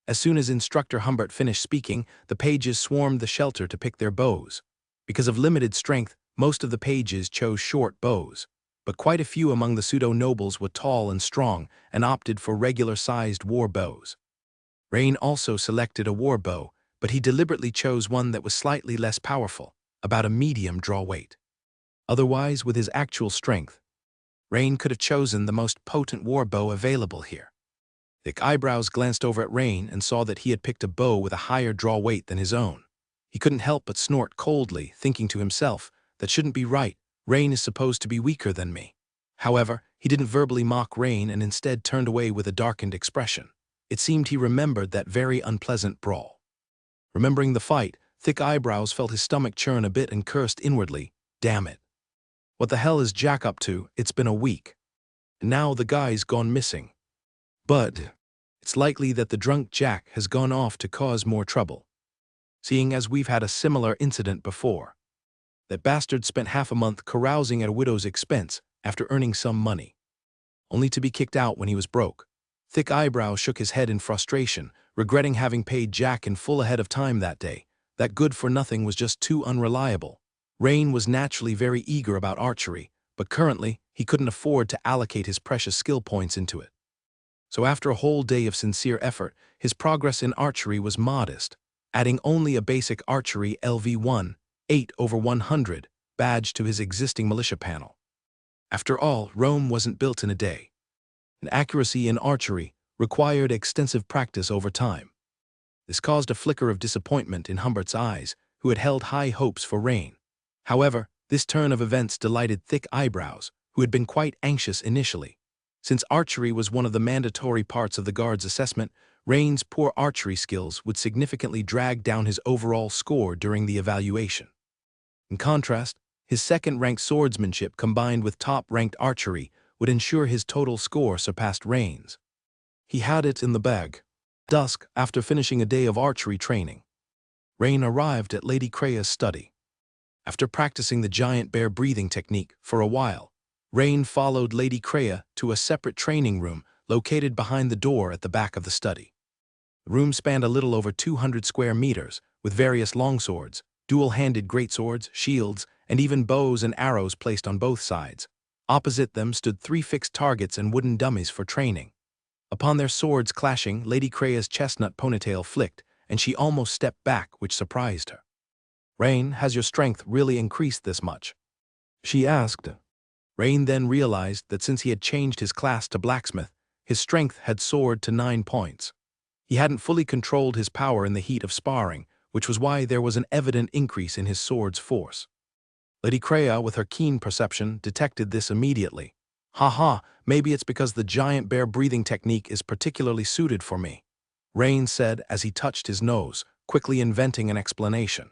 As soon as Instructor Humbert finished speaking, the pages swarmed the shelter to pick their bows. Because of limited strength, most of the pages chose short bows, but quite a few among the pseudo-nobles were tall and strong and opted for regular-sized war bows. Rain also selected a war bow, but he deliberately chose one that was slightly less powerful, about a medium draw weight. Otherwise, with his actual strength, Rain could have chosen the most potent war bow available here. Thick eyebrows glanced over at Rain and saw that he had picked a bow with a higher draw weight than his own. He couldn't help but snort coldly, thinking to himself, that shouldn't be right. Rain is supposed to be weaker than me. However, he didn't verbally mock Rain and instead turned away with a darkened expression. It seemed he remembered that very unpleasant brawl. Remembering the fight, Thick Eyebrows felt his stomach churn a bit and cursed inwardly, "Damn it. What the hell is Jack up to? It's been a week. And now the guy's gone missing. But it's likely that the drunk Jack has gone off to cause more trouble. seeing as we've had a similar incident before. That bastard spent half a month carousing at a widow's expense after earning some money, only to be kicked out when he was broke. Thick Eyebrow shook his head in frustration, regretting having paid Jack in full ahead of time that day. That good-for-nothing was just too unreliable. Rain was naturally very eager about archery, but currently he couldn't afford to allocate his precious skill points into it. So after a whole day of sincere effort, his progress in archery was modest, adding only a basic archery LV1, 8/100, badge to his existing militia panel. After all, Rome wasn't built in a day, and accuracy in archery required extensive practice over time. This caused a flicker of disappointment in Humbert's eyes, who had held high hopes for Rain. However, this turn of events delighted Thick Eyebrows, who had been quite anxious initially. Since archery was one of the mandatory parts of the guard's assessment, Rain's poor archery skills would significantly drag down his overall score during the evaluation. In contrast, his second-ranked swordsmanship combined with top-ranked archery would ensure his total score surpassed Rain's. He had it in the bag. Dusk, after finishing a day of archery training, Rain arrived at Lady Krea's study. After practicing the giant bear breathing technique for a while, Rain followed Lady Krea to a separate training room located behind the door at the back of the study. The room spanned a little over 200 square meters, with various longswords, dual-handed greatswords, shields, and even bows and arrows placed on both sides. Opposite them stood 3 fixed targets and wooden dummies for training. Upon their swords clashing, Lady Krea's chestnut ponytail flicked, and she almost stepped back, which surprised her. "Rain, has your strength really increased this much?" she asked. Rain then realized that since he had changed his class to blacksmith, his strength had soared to 9 points. He hadn't fully controlled his power in the heat of sparring, which was why there was an evident increase in his sword's force. Lady Krea, with her keen perception, detected this immediately. "Ha, maybe it's because the giant bear breathing technique is particularly suited for me," Rain said as he touched his nose, quickly inventing an explanation.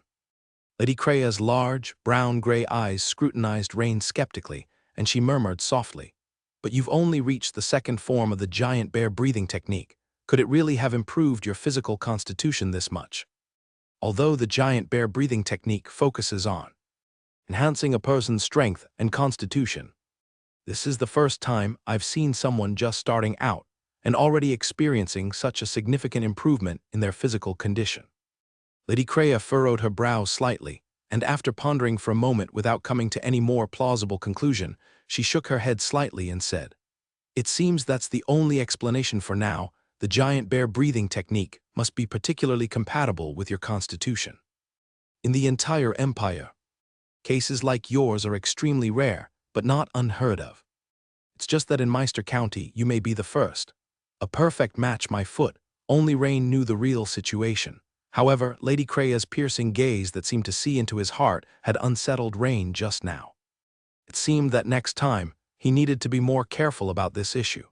Lady Krea's large, brown-gray eyes scrutinized Rain skeptically, and she murmured softly, "But you've only reached the second form of the giant bear breathing technique. Could it really have improved your physical constitution this much?" Although the giant bear breathing technique focuses on enhancing a person's strength and constitution, this is the first time I've seen someone just starting out and already experiencing such a significant improvement in their physical condition. Lady Krea furrowed her brows slightly, and after pondering for a moment without coming to any more plausible conclusion, she shook her head slightly and said, "It seems that's the only explanation for now. The giant bear breathing technique must be particularly compatible with your constitution. In the entire empire, cases like yours are extremely rare, but not unheard of. It's just that in Meister County you may be the first. A perfect match, my foot." Only Rain knew the real situation. However, Lady Krea's piercing gaze that seemed to see into his heart had unsettled Rain just now. It seemed that next time, he needed to be more careful about this issue.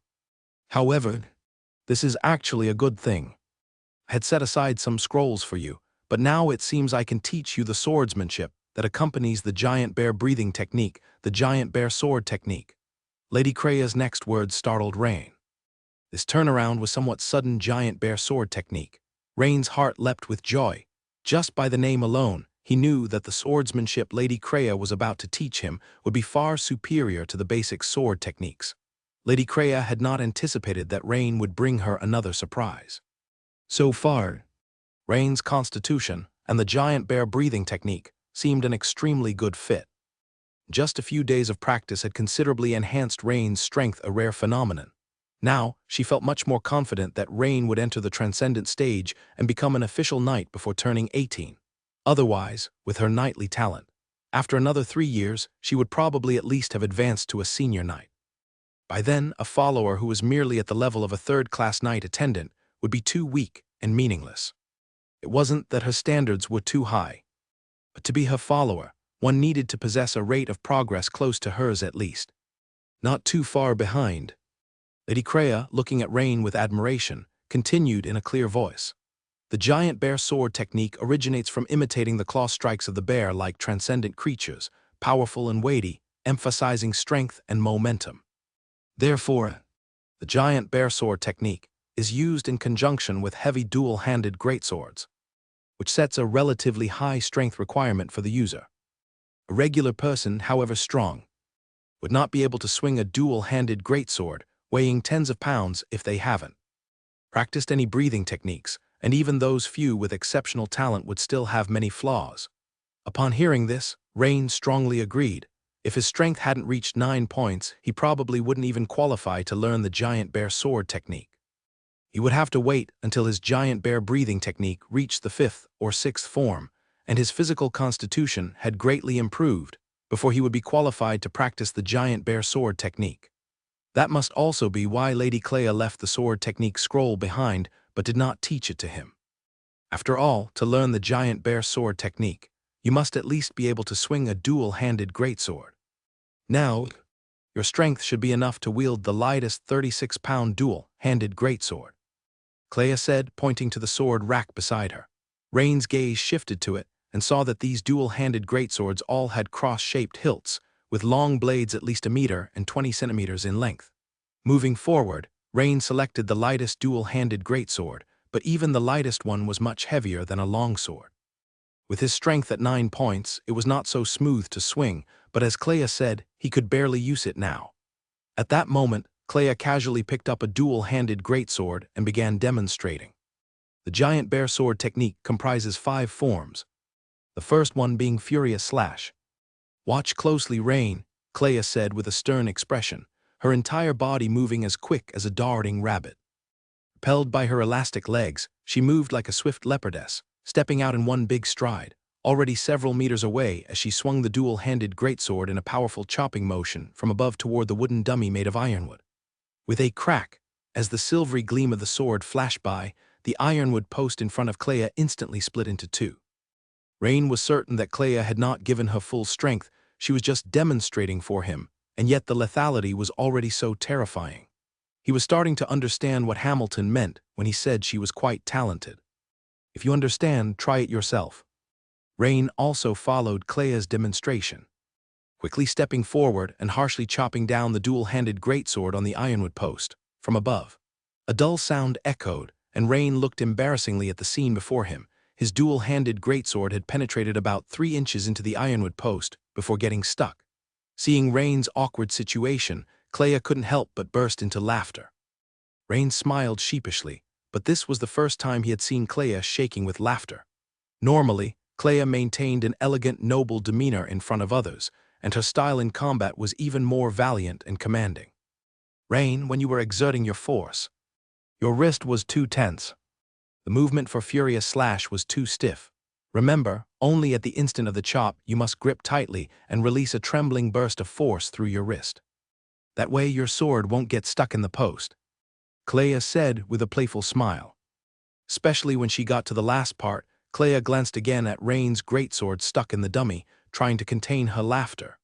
"However, this is actually a good thing. I had set aside some scrolls for you, but now it seems I can teach you the swordsmanship that accompanies the giant bear breathing technique, the giant bear sword technique." Lady Krea's next words startled Rain. This turnaround was somewhat sudden. Giant bear sword technique. Rain's heart leapt with joy. Just by the name alone, he knew that the swordsmanship Lady Krea was about to teach him would be far superior to the basic sword techniques. Lady Krea had not anticipated that Rain would bring her another surprise. So far, Rain's constitution and the giant bear breathing technique seemed an extremely good fit. Just a few days of practice had considerably enhanced Rain's strength, a rare phenomenon. Now, she felt much more confident that Rain would enter the transcendent stage and become an official knight before turning 18. Otherwise, with her knightly talent, after another 3 years, she would probably at least have advanced to a senior knight. By then, a follower who was merely at the level of a third-class knight attendant would be too weak and meaningless. It wasn't that her standards were too high, but to be her follower, one needed to possess a rate of progress close to hers at least. Not too far behind. Lady Krea, looking at Rain with admiration, continued in a clear voice. "The giant bear sword technique originates from imitating the claw strikes of the bear-like transcendent creatures, powerful and weighty, emphasizing strength and momentum. Therefore, the giant bear sword technique is used in conjunction with heavy dual-handed greatswords. which sets a relatively high strength requirement for the user. A regular person, however strong, would not be able to swing a dual-handed greatsword, weighing tens of pounds if they haven't practiced any breathing techniques, and even those few with exceptional talent would still have many flaws. Upon hearing this, Rain strongly agreed. If his strength hadn't reached 9 points, he probably wouldn't even qualify to learn the giant bear sword technique. He would have to wait until his giant bear breathing technique reached the 5th or 6th form, and his physical constitution had greatly improved before he would be qualified to practice the giant bear sword technique. That must also be why Lady Clea left the sword technique scroll behind but did not teach it to him. After all, to learn the giant bear sword technique, you must at least be able to swing a dual-handed greatsword. Now, your strength should be enough to wield the lightest 36-pound dual-handed greatsword, Clea said, pointing to the sword rack beside her. Rain's gaze shifted to it and saw that these dual-handed greatswords all had cross-shaped hilts, with long blades at least 1 meter and 20 centimeters in length. Moving forward, Rain selected the lightest dual-handed greatsword, but even the lightest one was much heavier than a longsword. With his strength at 9 points, it was not so smooth to swing, but as Clea said, he could barely use it now. At that moment, Clea casually picked up a dual-handed greatsword and began demonstrating. The giant bear sword technique comprises 5 forms, the first one being Furious Slash. "Watch closely, Rain," Clea said with a stern expression, her entire body moving as quick as a darting rabbit. Propelled by her elastic legs, she moved like a swift leopardess, stepping out in one big stride, already several meters away as she swung the dual-handed greatsword in a powerful chopping motion from above toward the wooden dummy made of ironwood. With a crack, as the silvery gleam of the sword flashed by, the ironwood post in front of Clea instantly split into 2. Rain was certain that Clea had not given her full strength, she was just demonstrating for him, and yet the lethality was already so terrifying. He was starting to understand what Hamilton meant when he said she was quite talented. If you understand, try it yourself. Rain also followed Clea's demonstration, quickly stepping forward and harshly chopping down the dual-handed greatsword on the ironwood post, from above. A dull sound echoed, and Rain looked embarrassingly at the scene before him. His dual-handed greatsword had penetrated about 3 inches into the ironwood post before getting stuck. Seeing Rain's awkward situation, Clea couldn't help but burst into laughter. Rain smiled sheepishly, but this was the first time he had seen Clea shaking with laughter. Normally, Clea maintained an elegant, noble demeanor in front of others, and her style in combat was even more valiant and commanding. "Rain, when you were exerting your force, your wrist was too tense. The movement for Furious Slash was too stiff. Remember, only at the instant of the chop you must grip tightly and release a trembling burst of force through your wrist. That way your sword won't get stuck in the post," Clea said with a playful smile. Especially when she got to the last part, Clea glanced again at Rain's greatsword stuck in the dummy, trying to contain her laughter.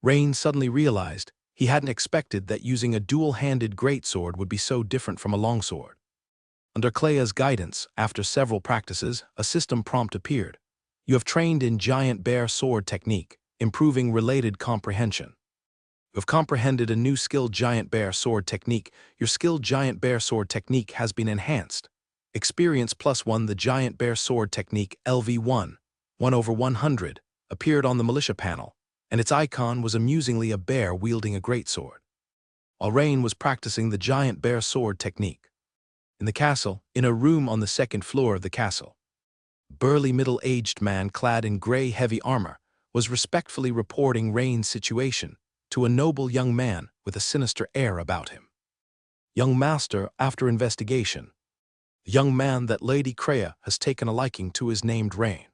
Rain suddenly realized he hadn't expected that using a dual-handed greatsword would be so different from a longsword. Under Clea's guidance, after several practices, a system prompt appeared. "You have trained in giant bear sword technique, improving related comprehension. You have comprehended a new skilled giant bear sword technique. Your skilled giant bear sword technique has been enhanced. Experience +1. The giant bear sword technique LV1, 1/100, appeared on the militia panel, and its icon was amusingly a bear wielding a greatsword. While Rain was practicing the giant bear sword technique in the castle, in a room on the 2nd floor of the castle, a burly middle-aged man clad in gray heavy armor was respectfully reporting Rain's situation to a noble young man with a sinister air about him. "Young master, after investigation, the young man that Lady Clea has taken a liking to is named Rain,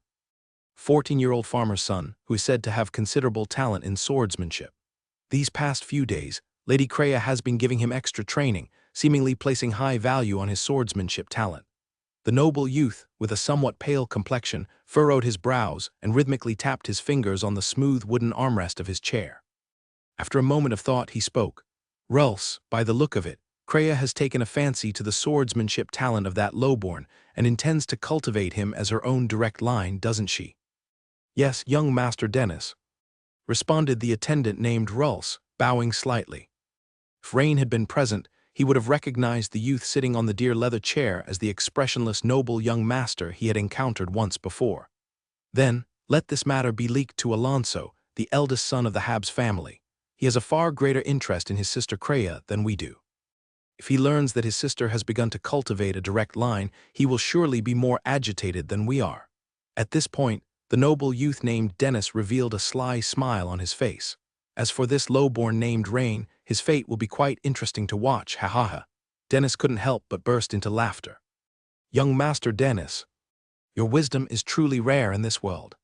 14-year-old farmer's son who is said to have considerable talent in swordsmanship. These past few days, Lady Clea has been giving him extra training, seemingly placing high value on his swordsmanship talent." The noble youth, with a somewhat pale complexion, furrowed his brows and rhythmically tapped his fingers on the smooth wooden armrest of his chair. After a moment of thought, he spoke. "Rulse, by the look of it, Clea has taken a fancy to the swordsmanship talent of that lowborn and intends to cultivate him as her own direct line, doesn't she?" "Yes, young Master Dennis," responded the attendant named Rulse, bowing slightly. If Rain had been present, he would have recognized the youth sitting on the deer leather chair as the expressionless noble young master he had encountered once before. Then, let this matter be leaked to Alonso, the eldest son of the Habs family. He has a far greater interest in his sister Creia than we do. If he learns that his sister has begun to cultivate a direct line, he will surely be more agitated than we are. At this point, the noble youth named Dennis revealed a sly smile on his face. As for this lowborn named Rain, his fate will be quite interesting to watch, ha ha ha. Dennis couldn't help but burst into laughter. Young Master Dennis, your wisdom is truly rare in this world.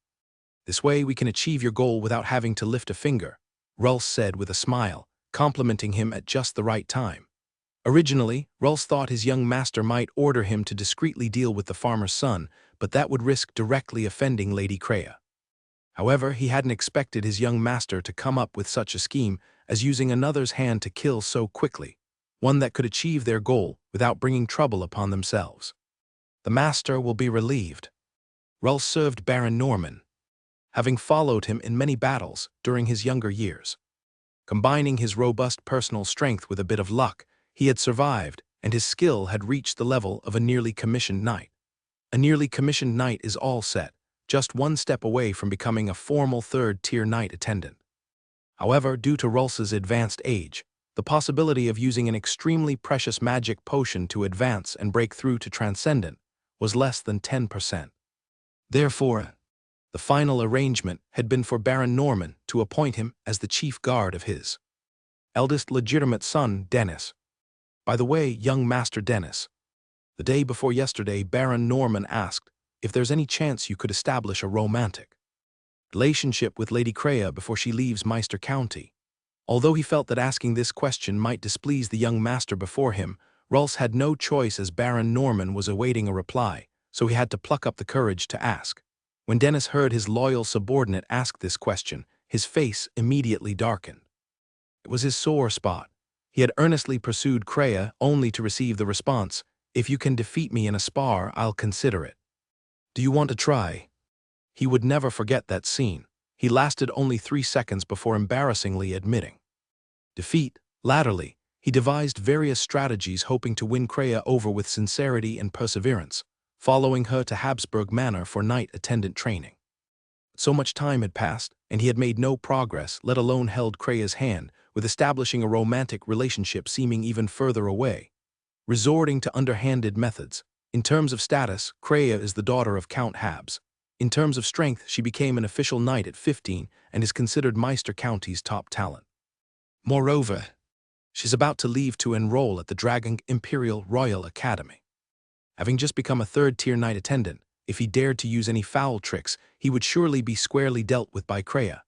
This way we can achieve your goal without having to lift a finger, Rulse said with a smile, complimenting him at just the right time. Originally, Rulse thought his young master might order him to discreetly deal with the farmer's son, but that would risk directly offending Lady Creia. However, he hadn't expected his young master to come up with such a scheme as using another's hand to kill so quickly, one that could achieve their goal without bringing trouble upon themselves. The master will be relieved. Rulse served Baron Norman, having followed him in many battles during his younger years. Combining his robust personal strength with a bit of luck, he had survived, and his skill had reached the level of a nearly commissioned knight. A nearly commissioned knight is all set, just one step away from becoming a formal third-tier knight attendant. However, due to Rulse's advanced age, the possibility of using an extremely precious magic potion to advance and break through to Transcendent was less than 10%. Therefore, the final arrangement had been for Baron Norman to appoint him as the chief guard of his eldest legitimate son, Dennis. By the way, young Master Dennis, the day before yesterday, Baron Norman asked if there's any chance you could establish a romantic relationship with Lady Creia before she leaves Meister County. Although he felt that asking this question might displease the young master before him, Rulse had no choice as Baron Norman was awaiting a reply, so he had to pluck up the courage to ask. When Dennis heard his loyal subordinate ask this question, his face immediately darkened. It was his sore spot. He had earnestly pursued Creia only to receive the response, "If you can defeat me in a spar, I'll consider it. Do you want to try?" He would never forget that scene. He lasted only 3 seconds before embarrassingly admitting defeat. Latterly, he devised various strategies hoping to win Creia over with sincerity and perseverance, following her to Habsburg Manor for knight attendant training. So much time had passed, and he had made no progress, let alone held Creia's hand, with establishing a romantic relationship seeming even further away. Resorting to underhanded methods. In terms of status, Creia is the daughter of Count Habs. In terms of strength, she became an official knight at 15 and is considered Meister County's top talent. Moreover, she's about to leave to enroll at the Dragon Imperial Royal Academy. Having just become a third-tier knight attendant, if he dared to use any foul tricks, he would surely be squarely dealt with by Creia.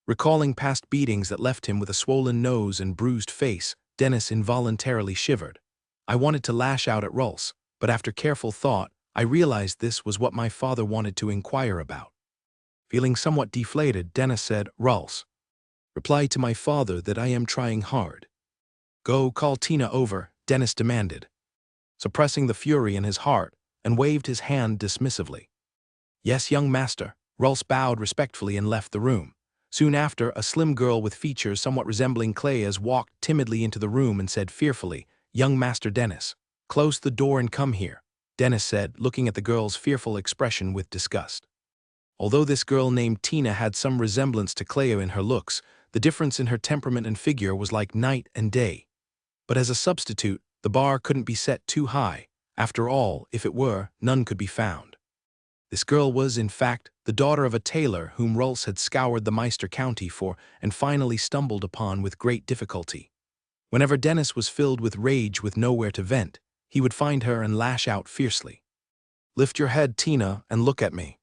Recalling past beatings that left him with a swollen nose and bruised face, Dennis involuntarily shivered. I wanted to lash out at Rulse, but after careful thought, I realized this was what my father wanted to inquire about. Feeling somewhat deflated, Dennis said, "Rulse, reply to my father that I am trying hard." "Go call Tina over," Dennis demanded, suppressing the fury in his heart, and waved his hand dismissively. "Yes, young master." Rulse bowed respectfully and left the room. Soon after, a slim girl with features somewhat resembling Creia's walked timidly into the room and said fearfully, "Young Master Dennis, close the door and come here," Dennis said, looking at the girl's fearful expression with disgust. Although this girl named Tina had some resemblance to Creia in her looks, the difference in her temperament and figure was like night and day. But as a substitute, the bar couldn't be set too high. After all, if it were, none could be found. This girl was, in fact, the daughter of a tailor whom Rulse had scoured the Meister County for and finally stumbled upon with great difficulty. Whenever Dennis was filled with rage with nowhere to vent, he would find her and lash out fiercely. "Lift your head, Tina, and look at me.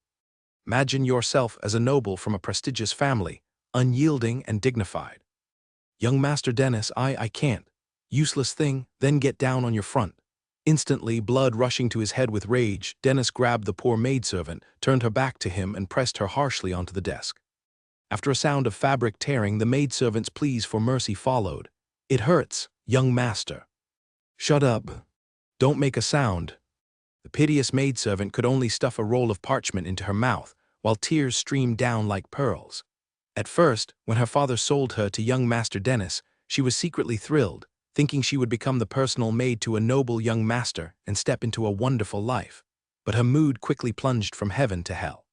Imagine yourself as a noble from a prestigious family, unyielding and dignified." "Young Master Dennis, I can't." "Useless thing, then get down on your front." Instantly, blood rushing to his head with rage, Dennis grabbed the poor maidservant, turned her back to him, and pressed her harshly onto the desk. After a sound of fabric tearing, the maidservant's pleas for mercy followed. "It hurts, young master." "Shut up. Don't make a sound." The piteous maidservant could only stuff a roll of parchment into her mouth, while tears streamed down like pearls. At first, when her father sold her to young Master Dennis, she was secretly thrilled, thinking she would become the personal maid to a noble young master and step into a wonderful life. But her mood quickly plunged from heaven to hell.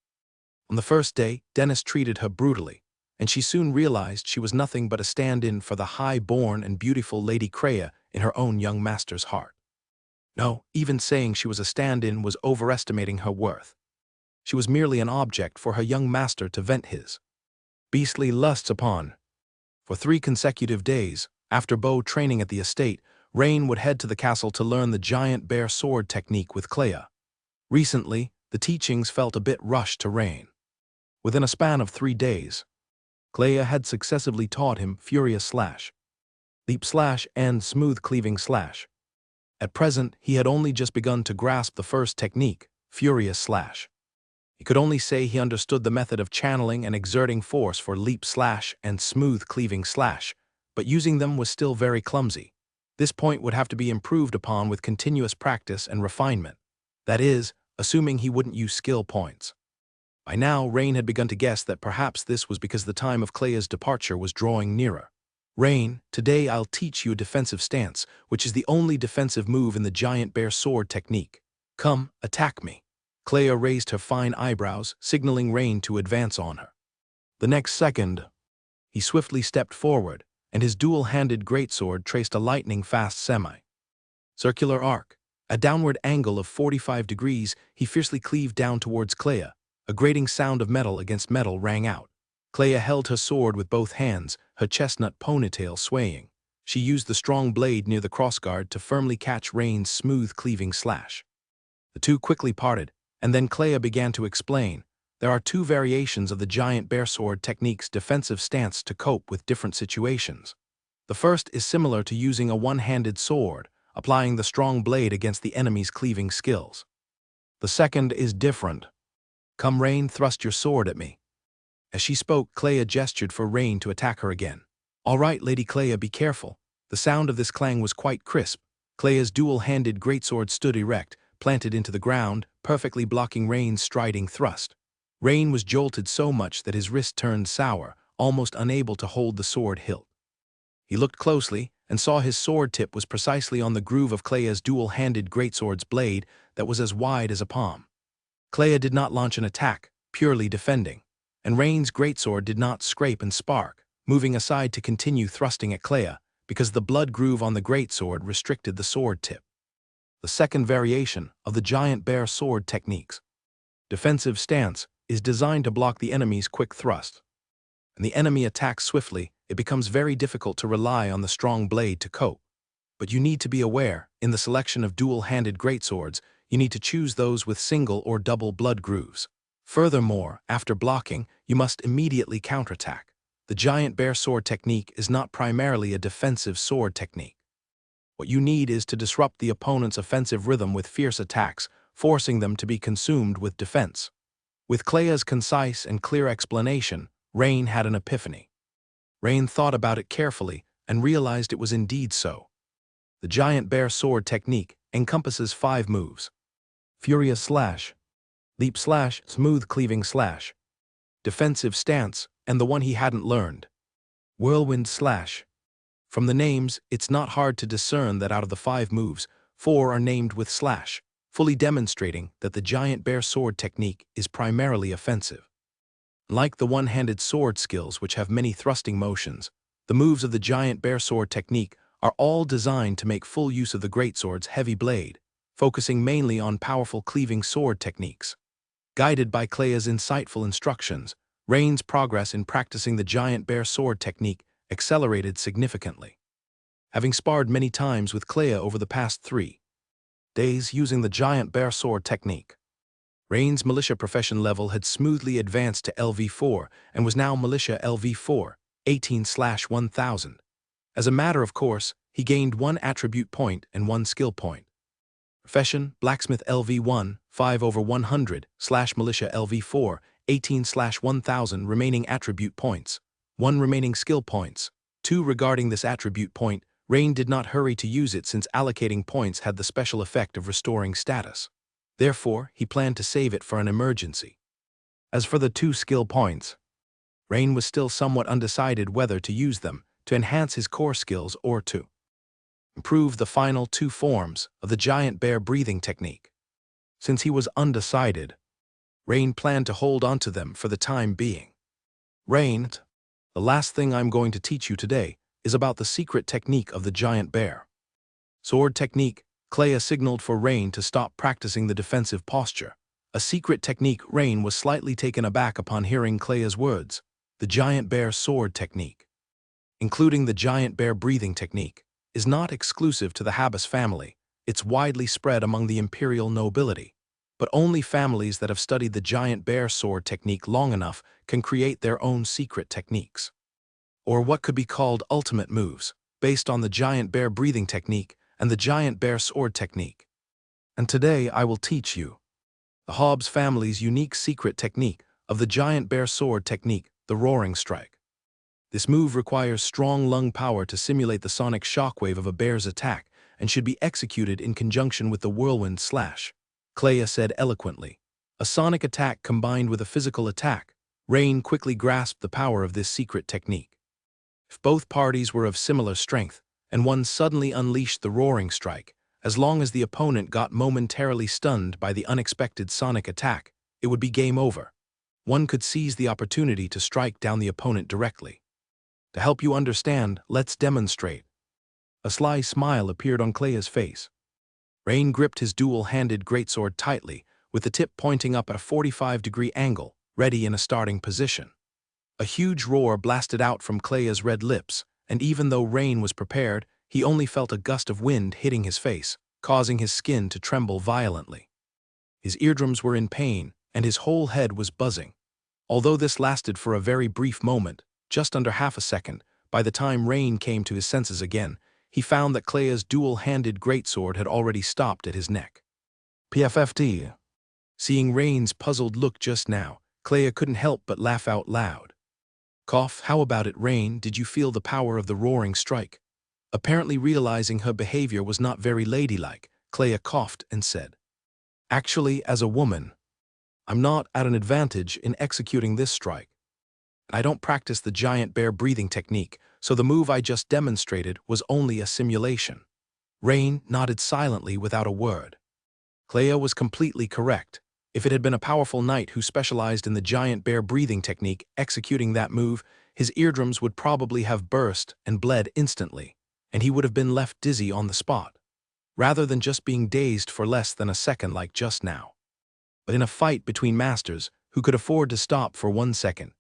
On the first day, Dennis treated her brutally, and she soon realized she was nothing but a stand-in for the high-born and beautiful Lady Kreia in her own young master's heart. No, even saying she was a stand-in was overestimating her worth. She was merely an object for her young master to vent his beastly lusts upon. For 3 consecutive days, after bow training at the estate, Rain would head to the castle to learn the giant bear sword technique with Kreia. Recently, the teachings felt a bit rushed to Rain. Within a span of 3 days, Kreia had successively taught him Furious Slash, Leap Slash, and Smooth Cleaving Slash. At present, he had only just begun to grasp the first technique, Furious Slash. He could only say he understood the method of channeling and exerting force for Leap Slash and Smooth Cleaving Slash, but using them was still very clumsy. This point would have to be improved upon with continuous practice and refinement. That is, assuming he wouldn't use skill points. By now, Rain had begun to guess that perhaps this was because the time of Kreia's departure was drawing nearer. Rain, today I'll teach you a defensive stance, which is the only defensive move in the giant bear sword technique. Come, attack me. Kreia raised her fine eyebrows, signaling Rain to advance on her. The next second, he swiftly stepped forward, and his dual-handed greatsword traced a lightning-fast semi-circular arc. A downward angle of 45 degrees, he fiercely cleaved down towards Kreia. A grating sound of metal against metal rang out. Kreia held her sword with both hands, her chestnut ponytail swaying. She used the strong blade near the crossguard to firmly catch Rain's smooth cleaving slash. The two quickly parted, and then Kreia began to explain. There are 2 variations of the giant bear sword technique's defensive stance to cope with different situations. The first is similar to using a one-handed sword, applying the strong blade against the enemy's cleaving skills. The second is different. Come, Rain, thrust your sword at me. As she spoke, Kreia gestured for Rain to attack her again. All right, Lady Kreia, be careful. The sound of this clang was quite crisp. Kreia's dual-handed greatsword stood erect, planted into the ground, perfectly blocking Rain's striding thrust. Rain was jolted so much that his wrist turned sour, almost unable to hold the sword hilt. He looked closely and saw his sword tip was precisely on the groove of Kreia's dual-handed greatsword's blade that was as wide as a palm. Kreia did not launch an attack, purely defending, and Rain's greatsword did not scrape and spark, moving aside to continue thrusting at Kreia, because the blood groove on the greatsword restricted the sword tip. The second variation of the giant bear sword technique's defensive stance is designed to block the enemy's quick thrust. When the enemy attacks swiftly, it becomes very difficult to rely on the strong blade to cope. But you need to be aware, in the selection of dual-handed greatswords, you need to choose those with single or double blood grooves. Furthermore, after blocking, you must immediately counterattack. The giant bear sword technique is not primarily a defensive sword technique. What you need is to disrupt the opponent's offensive rhythm with fierce attacks, forcing them to be consumed with defense. With Kreia's concise and clear explanation, Rain had an epiphany. Rain thought about it carefully and realized it was indeed so. The giant bear sword technique encompasses 5 moves: Furious Slash, Leap Slash, Smooth Cleaving Slash, Defensive Stance, and the one he hadn't learned, Whirlwind Slash. From the names, it's not hard to discern that out of the 5 moves, 4 are named with slash, fully demonstrating that the giant bear sword technique is primarily offensive. Like the one-handed sword skills, which have many thrusting motions, the moves of the giant bear sword technique are all designed to make full use of the greatsword's heavy blade, focusing mainly on powerful cleaving sword techniques. Guided by Kreia's insightful instructions, Rain's progress in practicing the giant bear sword technique accelerated significantly. Having sparred many times with Kreia over the past 3 days using the giant bear sword technique, Rain's militia profession level had smoothly advanced to LV4 and was now militia LV4, 18/1000. As a matter of course, he gained 1 attribute point and 1 skill point. Profession, blacksmith LV1, 5/100, / militia LV4, 18/1000 remaining attribute points, 1 remaining skill points. 2 regarding this attribute point, Rain did not hurry to use it since allocating points had the special effect of restoring status. Therefore, he planned to save it for an emergency. As for the 2 skill points, Rain was still somewhat undecided whether to use them to enhance his core skills or to improve the final two forms of the giant bear breathing technique. Since he was undecided, Rain planned to hold onto them for the time being. Rain, the last thing I'm going to teach you today is about the secret technique of the giant bear. Sword technique. Clea signaled for Rain to stop practicing the defensive posture. A secret technique. Rain was slightly taken aback upon hearing Clea's words. The giant bear sword technique, including the giant bear breathing technique, is not exclusive to the Habas family. It's widely spread among the imperial nobility. But only families that have studied the giant bear sword technique long enough can create their own secret techniques, or what could be called ultimate moves, based on the giant bear breathing technique and the giant bear sword technique. And today I will teach you the Hobbs family's unique secret technique of the giant bear sword technique, the roaring strike. This move requires strong lung power to simulate the sonic shockwave of a bear's attack and should be executed in conjunction with the whirlwind slash. Clea said eloquently. A sonic attack combined with a physical attack. Rain quickly grasped the power of this secret technique. If both parties were of similar strength, and one suddenly unleashed the roaring strike, as long as the opponent got momentarily stunned by the unexpected sonic attack, it would be game over. One could seize the opportunity to strike down the opponent directly. To help you understand, let's demonstrate. A sly smile appeared on Clea's face. Rain gripped his dual-handed greatsword tightly, with the tip pointing up at a 45-degree angle, ready in a starting position. A huge roar blasted out from Clea's red lips, and even though Rain was prepared, he only felt a gust of wind hitting his face, causing his skin to tremble violently. His eardrums were in pain, and his whole head was buzzing. Although this lasted for a very brief moment, just under half a second, by the time Rain came to his senses again, he found that Clea's dual-handed greatsword had already stopped at his neck. PFFT. Seeing Rain's puzzled look just now, Clea couldn't help but laugh out loud. Cough, how about it, Rain? Did you feel the power of the roaring strike? Apparently realizing her behavior was not very ladylike, Clea coughed and said, Actually, as a woman, I'm not at an advantage in executing this strike. I don't practice the giant bear breathing technique, so the move I just demonstrated was only a simulation. Rain nodded silently without a word. Clea was completely correct. If it had been a powerful knight who specialized in the giant bear breathing technique executing that move, his eardrums would probably have burst and bled instantly, and he would have been left dizzy on the spot, rather than just being dazed for less than a second like just now. But in a fight between masters who could afford to stop for 1 second,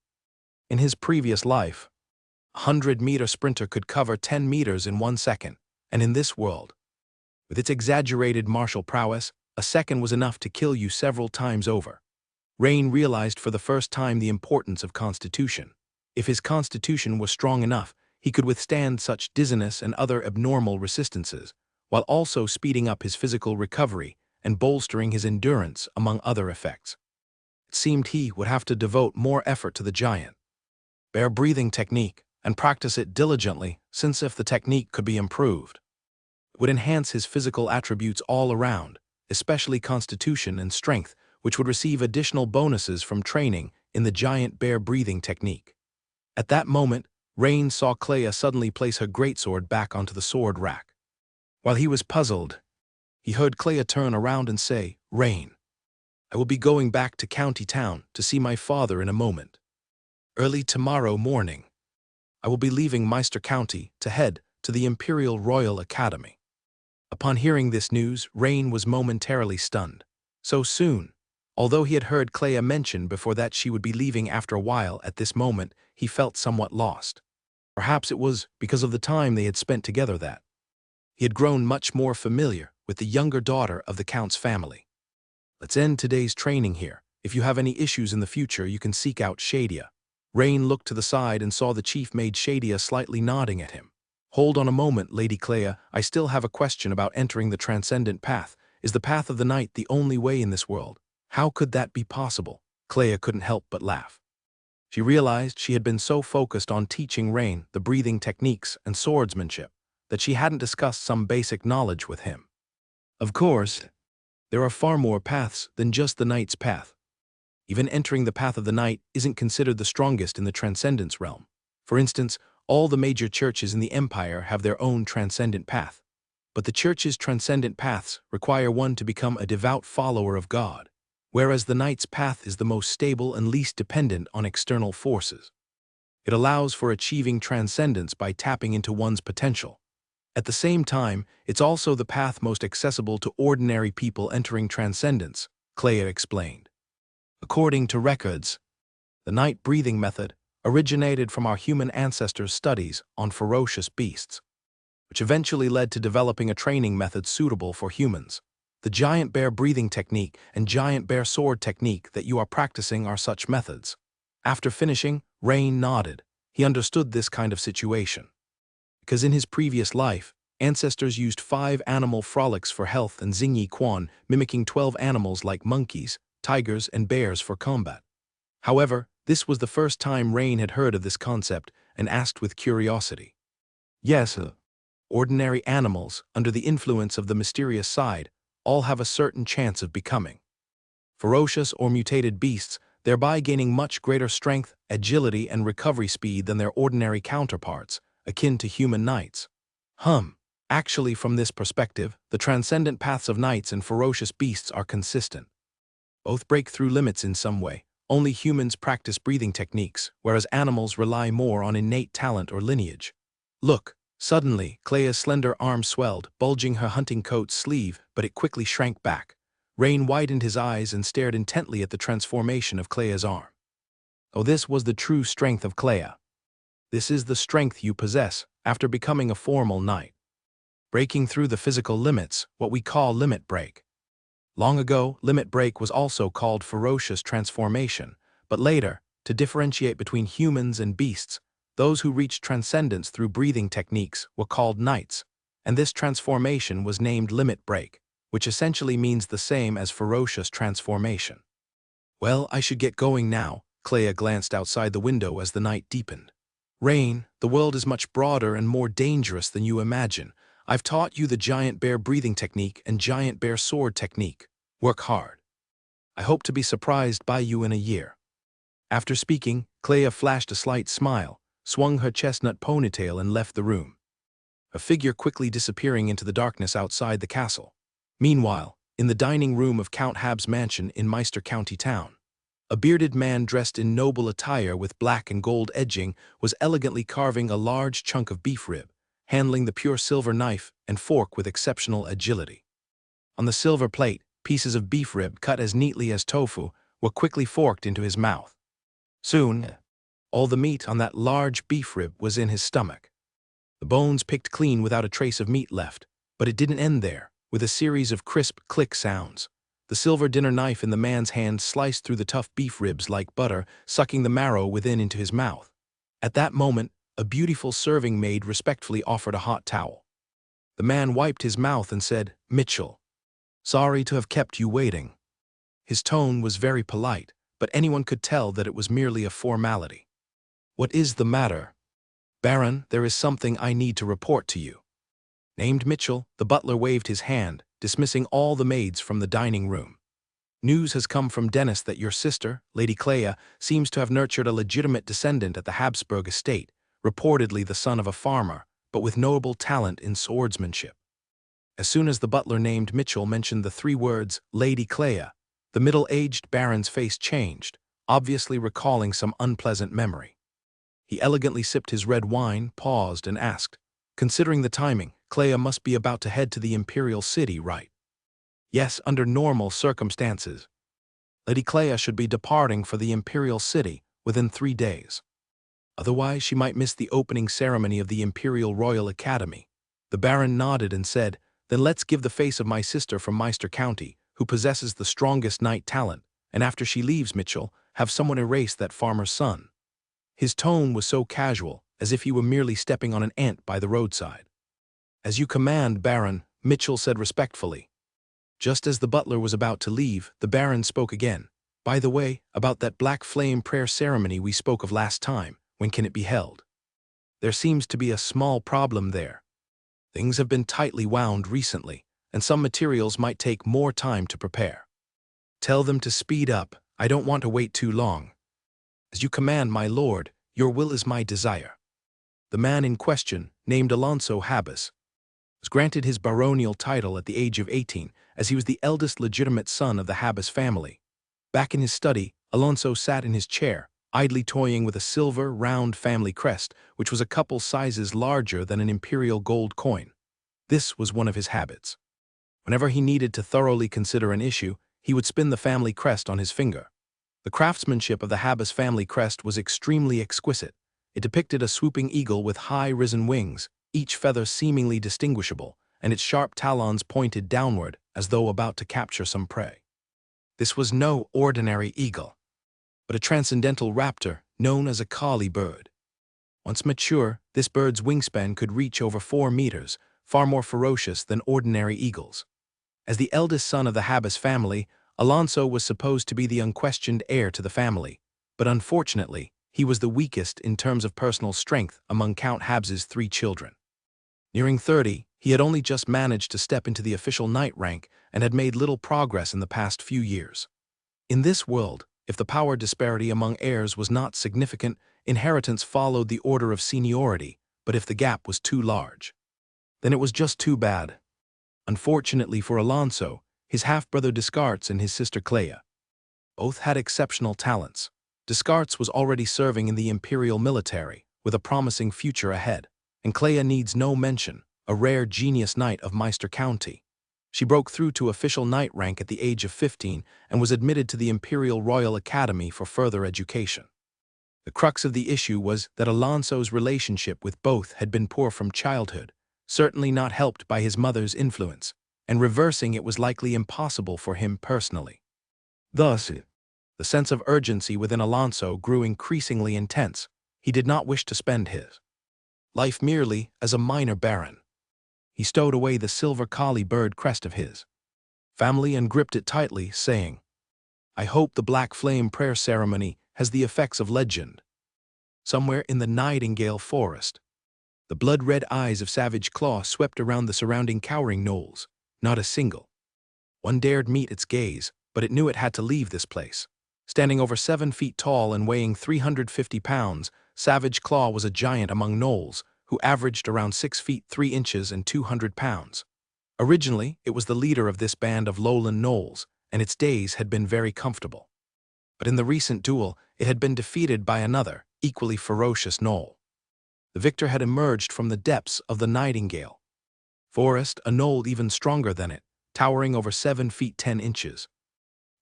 in his previous life, a 100-meter sprinter could cover 10 meters in 1 second, and in this world, with its exaggerated martial prowess, a second was enough to kill you several times over. Rain realized for the first time the importance of constitution. If his constitution was strong enough, he could withstand such dizziness and other abnormal resistances, while also speeding up his physical recovery and bolstering his endurance among other effects. It seemed he would have to devote more effort to the giant bear breathing technique and practice it diligently, since if the technique could be improved, it would enhance his physical attributes all around, especially constitution and strength, which would receive additional bonuses from training in the giant bear breathing technique. At that moment, Rain saw Clea suddenly place her greatsword back onto the sword rack. While he was puzzled, he heard Clea turn around and say, Rain, I will be going back to County Town to see my father in a moment. Early tomorrow morning, I will be leaving Meister County to head to the Imperial Royal Academy. Upon hearing this news, Rain was momentarily stunned. So soon, although he had heard Clea mention before that she would be leaving after a while, at this moment he felt somewhat lost. Perhaps it was because of the time they had spent together that he had grown much more familiar with the younger daughter of the Count's family. Let's end today's training here. If you have any issues in the future, you can seek out Shadia. Rain looked to the side and saw the chief maid Shadia slightly nodding at him. Hold on a moment, Lady Clea. I still have a question about entering the transcendent path. Is the path of the night the only way in this world? How could that be possible? Clea couldn't help but laugh. She realized she had been so focused on teaching Rain the breathing techniques and swordsmanship that she hadn't discussed some basic knowledge with him. Of course, there are far more paths than just the knight's path. Even entering the path of the night isn't considered the strongest in the transcendence realm. For instance, all the major churches in the empire have their own transcendent path. but the Church's transcendent paths require one to become a devout follower of God, whereas the Knight's path is the most stable and least dependent on external forces. It allows for achieving transcendence by tapping into one's potential. At the same time, it's also the path most accessible to ordinary people entering transcendence, Clea explained. According to records, the night breathing method originated from our human ancestors' studies on ferocious beasts, which eventually led to developing a training method suitable for humans. The giant bear breathing technique and giant bear sword technique that you are practicing are such methods. After finishing, Rain nodded. He understood this kind of situation. Because in his previous life, ancestors used 5 animal frolics for health and Xingyi Quan, mimicking 12 animals like monkeys, tigers, and bears for combat. However, this was the first time Rain had heard of this concept and asked with curiosity. Yes, ordinary animals, under the influence of the mysterious side, all have a certain chance of becoming ferocious or mutated beasts, thereby gaining much greater strength, agility, and recovery speed than their ordinary counterparts, akin to human knights. Actually, from this perspective, the transcendent paths of knights and ferocious beasts are consistent. Both break through limits in some way. Only humans practice breathing techniques, whereas animals rely more on innate talent or lineage. Look, suddenly, Clea's slender arm swelled, bulging her hunting coat's sleeve, but it quickly shrank back. Rain widened his eyes and stared intently at the transformation of Clea's arm. Oh, this was the true strength of Clea. This is the strength you possess after becoming a formal knight. Breaking through the physical limits, what we call limit break. Long ago, limit break was also called ferocious transformation, but later, to differentiate between humans and beasts, those who reached transcendence through breathing techniques were called knights, and this transformation was named limit break, which essentially means the same as ferocious transformation. Well, I should get going now. Clea glanced outside the window as the night deepened. Rain, the world is much broader and more dangerous than you imagine. I've taught you the giant bear breathing technique and giant bear sword technique. Work hard. I hope to be surprised by you in a year. After speaking, Clea flashed a slight smile, swung her chestnut ponytail and left the room, a figure quickly disappearing into the darkness outside the castle. Meanwhile, in the dining room of Count Hab's mansion in Meister County Town, a bearded man dressed in noble attire with black and gold edging was elegantly carving a large chunk of beef rib, handling the pure silver knife and fork with exceptional agility. On the silver plate, pieces of beef rib cut as neatly as tofu were quickly forked into his mouth. Soon, all the meat on that large beef rib was in his stomach. The bones picked clean without a trace of meat left, but it didn't end there. With a series of crisp click sounds, the silver dinner knife in the man's hand sliced through the tough beef ribs like butter, sucking the marrow within into his mouth. At that moment, a beautiful serving maid respectfully offered a hot towel. The man wiped his mouth and said, "Mitchell, sorry to have kept you waiting." His tone was very polite, but anyone could tell that it was merely a formality. "What is the matter?" "Baron, there is something I need to report to you." Named Mitchell, the butler waved his hand, dismissing all the maids from the dining room. "News has come from Dennis that your sister, Lady Clea, seems to have nurtured a legitimate descendant at the Habsburg estate, reportedly the son of a farmer, but with notable talent in swordsmanship." As soon as the butler named Mitchell mentioned the 3 words, Lady Clea, the middle-aged baron's face changed, obviously recalling some unpleasant memory. He elegantly sipped his red wine, paused, and asked, "Considering the timing, Clea must be about to head to the Imperial City, right?" "Yes, under normal circumstances. Lady Clea should be departing for the Imperial City within 3 days. Otherwise, she might miss the opening ceremony of the Imperial Royal Academy." The Baron nodded and said, "Then let's give the face of my sister from Meister County, who possesses the strongest knight talent, and after she leaves Mitchell, have someone erase that farmer's son." His tone was so casual, as if he were merely stepping on an ant by the roadside. "As you command, Baron," Mitchell said respectfully. Just as the butler was about to leave, the Baron spoke again. "By the way, about that black flame prayer ceremony we spoke of last time, when can it be held? There seems to be a small problem there. Things have been tightly wound recently, and some materials might take more time to prepare. Tell them to speed up. I don't want to wait too long." "As you command, my lord, your will is my desire." The man in question, named Alonso Habas, Was granted his baronial title at the age of 18, as he was the eldest legitimate son of the Habas family. Back in his study, Alonso sat in his chair, idly toying with a silver, round family crest, which was a couple sizes larger than an imperial gold coin. This was one of his habits. Whenever he needed to thoroughly consider an issue, he would spin the family crest on his finger. The craftsmanship of the Habas family crest was extremely exquisite. It depicted a swooping eagle with high-risen wings, each feather seemingly distinguishable, and its sharp talons pointed downward as though about to capture some prey. This was no ordinary eagle, but a transcendental raptor known as a Kali bird. Once mature, this bird's wingspan could reach over 4 meters, far more ferocious than ordinary eagles. As the eldest son of the Habas family, Alonso was supposed to be the unquestioned heir to the family, but unfortunately, he was the weakest in terms of personal strength among Count Habs's 3 children. Nearing 30, he had only just managed to step into the official knight rank and had made little progress in the past few years. In this world, if the power disparity among heirs was not significant, inheritance followed the order of seniority, but if the gap was too large, then it was just too bad. Unfortunately for Alonso, his half-brother Descartes and his sister Clea both had exceptional talents. Descartes was already serving in the imperial military, with a promising future ahead, and Clea needs no mention, a rare genius knight of Meister County. She broke through to official knight rank at the age of 15 and was admitted to the Imperial Royal Academy for further education. The crux of the issue was that Alonso's relationship with both had been poor from childhood, certainly not helped by his mother's influence, and reversing it was likely impossible for him personally. Thus, the sense of urgency within Alonso grew increasingly intense. He did not wish to spend his life merely as a minor baron. He stowed away the silver Kali bird crest of his family and gripped it tightly, saying, "I hope the Black Flame prayer ceremony has the effects of legend." Somewhere in the Nightingale Forest, the blood-red eyes of Savage Claw swept around the surrounding cowering knolls. Not a single one dared meet its gaze, but it knew it had to leave this place. Standing over 7 feet tall and weighing 350 pounds, Savage Claw was a giant among gnolls, who averaged around 6 feet 3 inches and 200 pounds. Originally, it was the leader of this band of lowland gnolls, and its days had been very comfortable. But in the recent duel, it had been defeated by another, equally ferocious gnoll. The victor had emerged from the depths of the Nightingale Forest, a gnoll even stronger than it, towering over 7 feet 10 inches.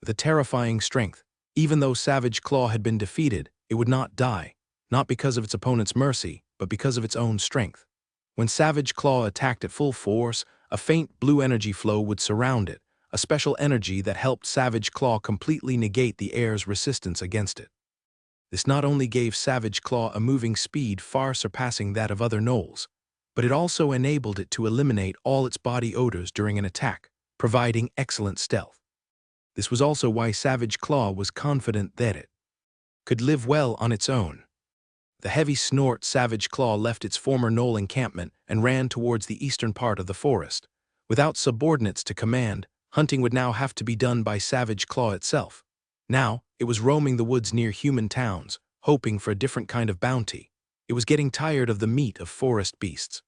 With a terrifying strength, even though Savage Claw had been defeated, it would not die, not because of its opponent's mercy, but because of its own strength. When Savage Claw attacked at full force, a faint blue energy flow would surround it, a special energy that helped Savage Claw completely negate the air's resistance against it. This not only gave Savage Claw a moving speed far surpassing that of other gnolls, but it also enabled it to eliminate all its body odors during an attack, providing excellent stealth. This was also why Savage Claw was confident that it could live well on its own. The heavy snort, Savage Claw left its former gnoll encampment and ran towards the eastern part of the forest. Without subordinates to command, hunting would now have to be done by Savage Claw itself. Now, it was roaming the woods near human towns, hoping for a different kind of bounty. It was getting tired of the meat of forest beasts.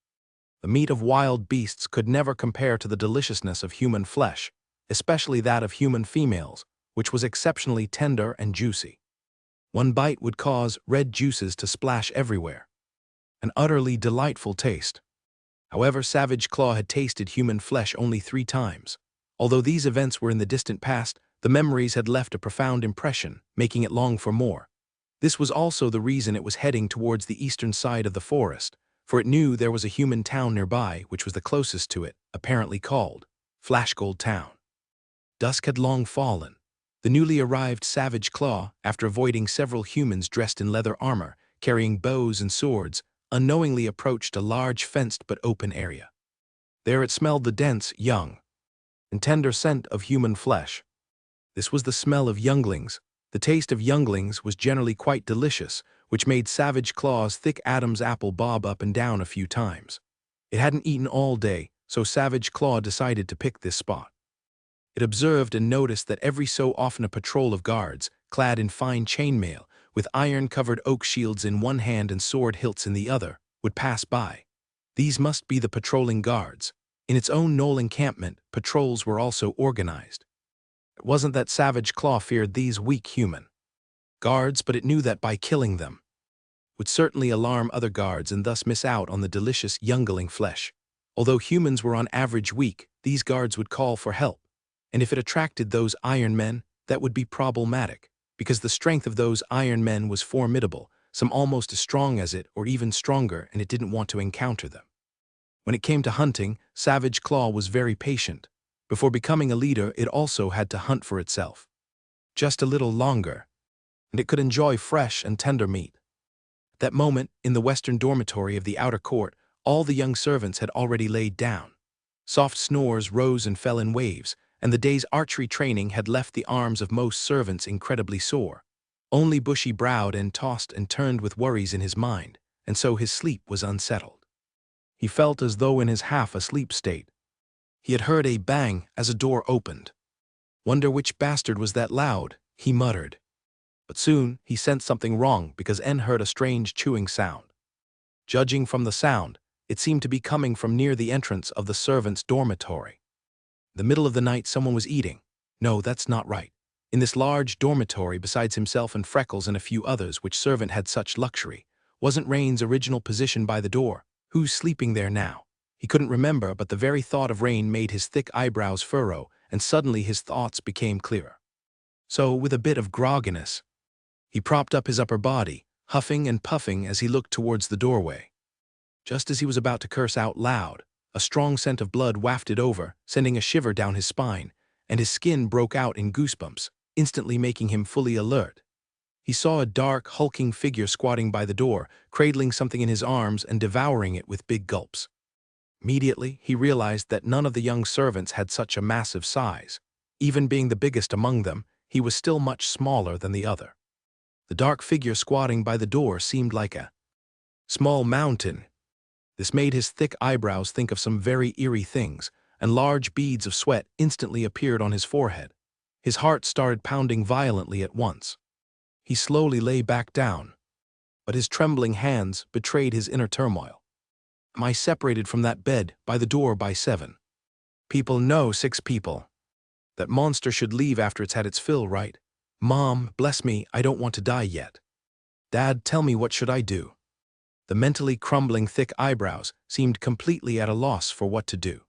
The meat of wild beasts could never compare to the deliciousness of human flesh, especially that of human females, which was exceptionally tender and juicy. One bite would cause red juices to splash everywhere. An utterly delightful taste. However, Savage Claw had tasted human flesh only 3 times. Although these events were in the distant past, the memories had left a profound impression, making it long for more. This was also the reason it was heading towards the eastern side of the forest, for it knew there was a human town nearby which was the closest to it, apparently called Flashgold Town. Dusk had long fallen. The newly arrived Savage Claw, after avoiding several humans dressed in leather armor, carrying bows and swords, unknowingly approached a large fenced but open area. There it smelled the dense, young, and tender scent of human flesh. This was the smell of younglings. The taste of younglings was generally quite delicious, which made Savage Claw's thick Adam's apple bob up and down a few times. It hadn't eaten all day, so Savage Claw decided to pick this spot. It observed and noticed that every so often a patrol of guards, clad in fine chainmail, with iron-covered oak shields in one hand and sword hilts in the other, would pass by. These must be the patrolling guards, In its own knoll encampment, patrols were also organized. It wasn't that Savage Claw feared these weak human guards, but it knew that by killing them would certainly alarm other guards and thus miss out on the delicious youngling flesh. Although humans were on average weak, these guards would call for help. And if it attracted those Iron Men, that would be problematic, because the strength of those Iron Men was formidable, some almost as strong as it or even stronger, and it didn't want to encounter them. When it came to hunting, Savage Claw was very patient. Before becoming a leader, it also had to hunt for itself. Just a little longer, and it could enjoy fresh and tender meat. At that moment, in the western dormitory of the outer court, all the young servants had already laid down. Soft snores rose and fell in waves, and the day's archery training had left the arms of most servants incredibly sore. Only bushy-browed and tossed and turned with worries in his mind, and so his sleep was unsettled. He felt as though in his half-asleep state. He had heard a bang as a door opened. "Wonder which bastard was that loud," he muttered. But soon he sensed something wrong because N heard a strange chewing sound. Judging from the sound, it seemed to be coming from near the entrance of the servants' dormitory. In the middle of the night someone was eating. No, that's not right. In this large dormitory, besides himself and Freckles and a few others, which servant had such luxury, wasn't Rain's original position by the door. Who's sleeping there now? He couldn't remember, but the very thought of Rain made his thick eyebrows furrow, and suddenly his thoughts became clearer. So, with a bit of grogginess, he propped up his upper body, huffing and puffing as he looked towards the doorway. Just as he was about to curse out loud, a strong scent of blood wafted over, sending a shiver down his spine, and his skin broke out in goosebumps, instantly making him fully alert. He saw a dark, hulking figure squatting by the door, cradling something in his arms and devouring it with big gulps. Immediately, he realized that none of the young servants had such a massive size. Even being the biggest among them, he was still much smaller than the other. The dark figure squatting by the door seemed like a small mountain. This made his thick eyebrows think of some very eerie things, and large beads of sweat instantly appeared on his forehead. His heart started pounding violently at once. He slowly lay back down, but his trembling hands betrayed his inner turmoil. Am I separated from that bed by the door by 7 people? No, 6 people. That monster should leave after it's had its fill, right? Mom, bless me, I don't want to die yet. Dad, tell me, what should I do? The mentally crumbling thick eyebrows seemed completely at a loss for what to do.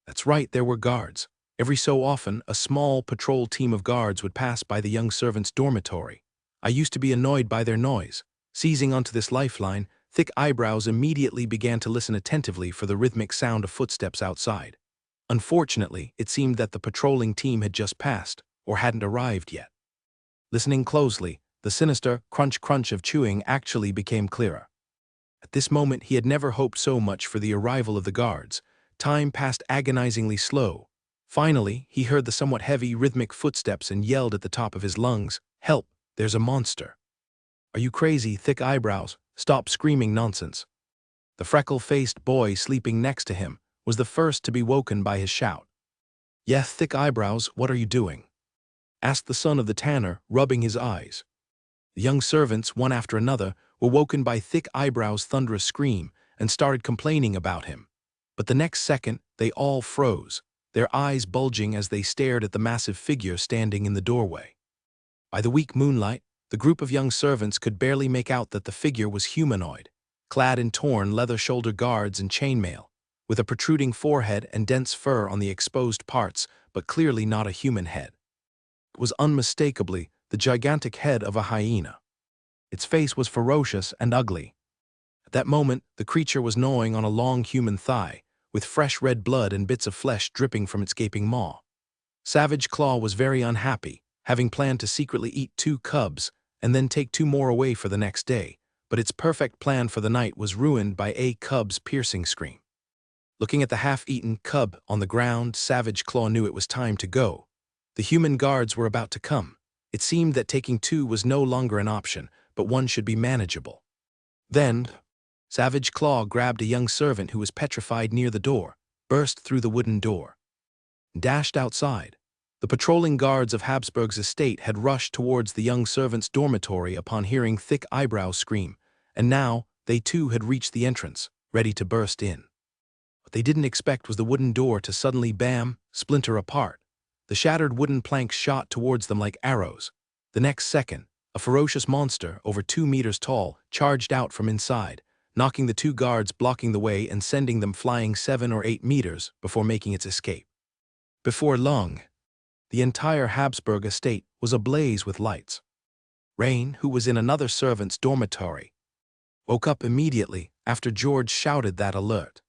That's right, there were guards. Every so often, a small patrol team of guards would pass by the young servants' dormitory. I used to be annoyed by their noise. Seizing onto this lifeline, thick eyebrows immediately began to listen attentively for the rhythmic sound of footsteps outside. Unfortunately, it seemed that the patrolling team had just passed, or hadn't arrived yet. Listening closely, the sinister crunch-crunch of chewing actually became clearer. At this moment, he had never hoped so much for the arrival of the guards. Time passed agonizingly slow. Finally, he heard the somewhat heavy, rhythmic footsteps and yelled at the top of his lungs, "Help! There's a monster!" "Are you crazy, thick eyebrows? Stop screaming nonsense." The freckle-faced boy sleeping next to him was the first to be woken by his shout. "Yeah, thick eyebrows, what are you doing?" asked the son of the tanner, rubbing his eyes. The young servants, one after another, were woken by thick eyebrows' thunderous scream and started complaining about him. But the next second, they all froze, their eyes bulging as they stared at the massive figure standing in the doorway. By the weak moonlight, the group of young servants could barely make out that the figure was humanoid, clad in torn leather shoulder guards and chainmail, with a protruding forehead and dense fur on the exposed parts, but clearly not a human head. It was unmistakably the gigantic head of a hyena. Its face was ferocious and ugly. At that moment, the creature was gnawing on a long human thigh, with fresh red blood and bits of flesh dripping from its gaping maw. Savage Claw was very unhappy, having planned to secretly eat 2 cubs and then take 2 more away for the next day, but its perfect plan for the night was ruined by a cub's piercing scream. Looking at the half-eaten cub on the ground, Savage Claw knew it was time to go. The human guards were about to come. It seemed that taking 2 was no longer an option, but one should be manageable. Then, Savage Claw grabbed a young servant who was petrified near the door, burst through the wooden door, and dashed outside. The patrolling guards of Habsburg's estate had rushed towards the young servant's dormitory upon hearing thick eyebrows scream, and now they too had reached the entrance, ready to burst in. What they didn't expect was the wooden door to suddenly splinter apart. The shattered wooden planks shot towards them like arrows. The next second, a ferocious monster, over 2 meters tall, charged out from inside, knocking the 2 guards blocking the way and sending them flying 7 or 8 meters before making its escape. Before long, the entire Habsburg estate was ablaze with lights. Rain, who was in another servant's dormitory, woke up immediately after George shouted that alert.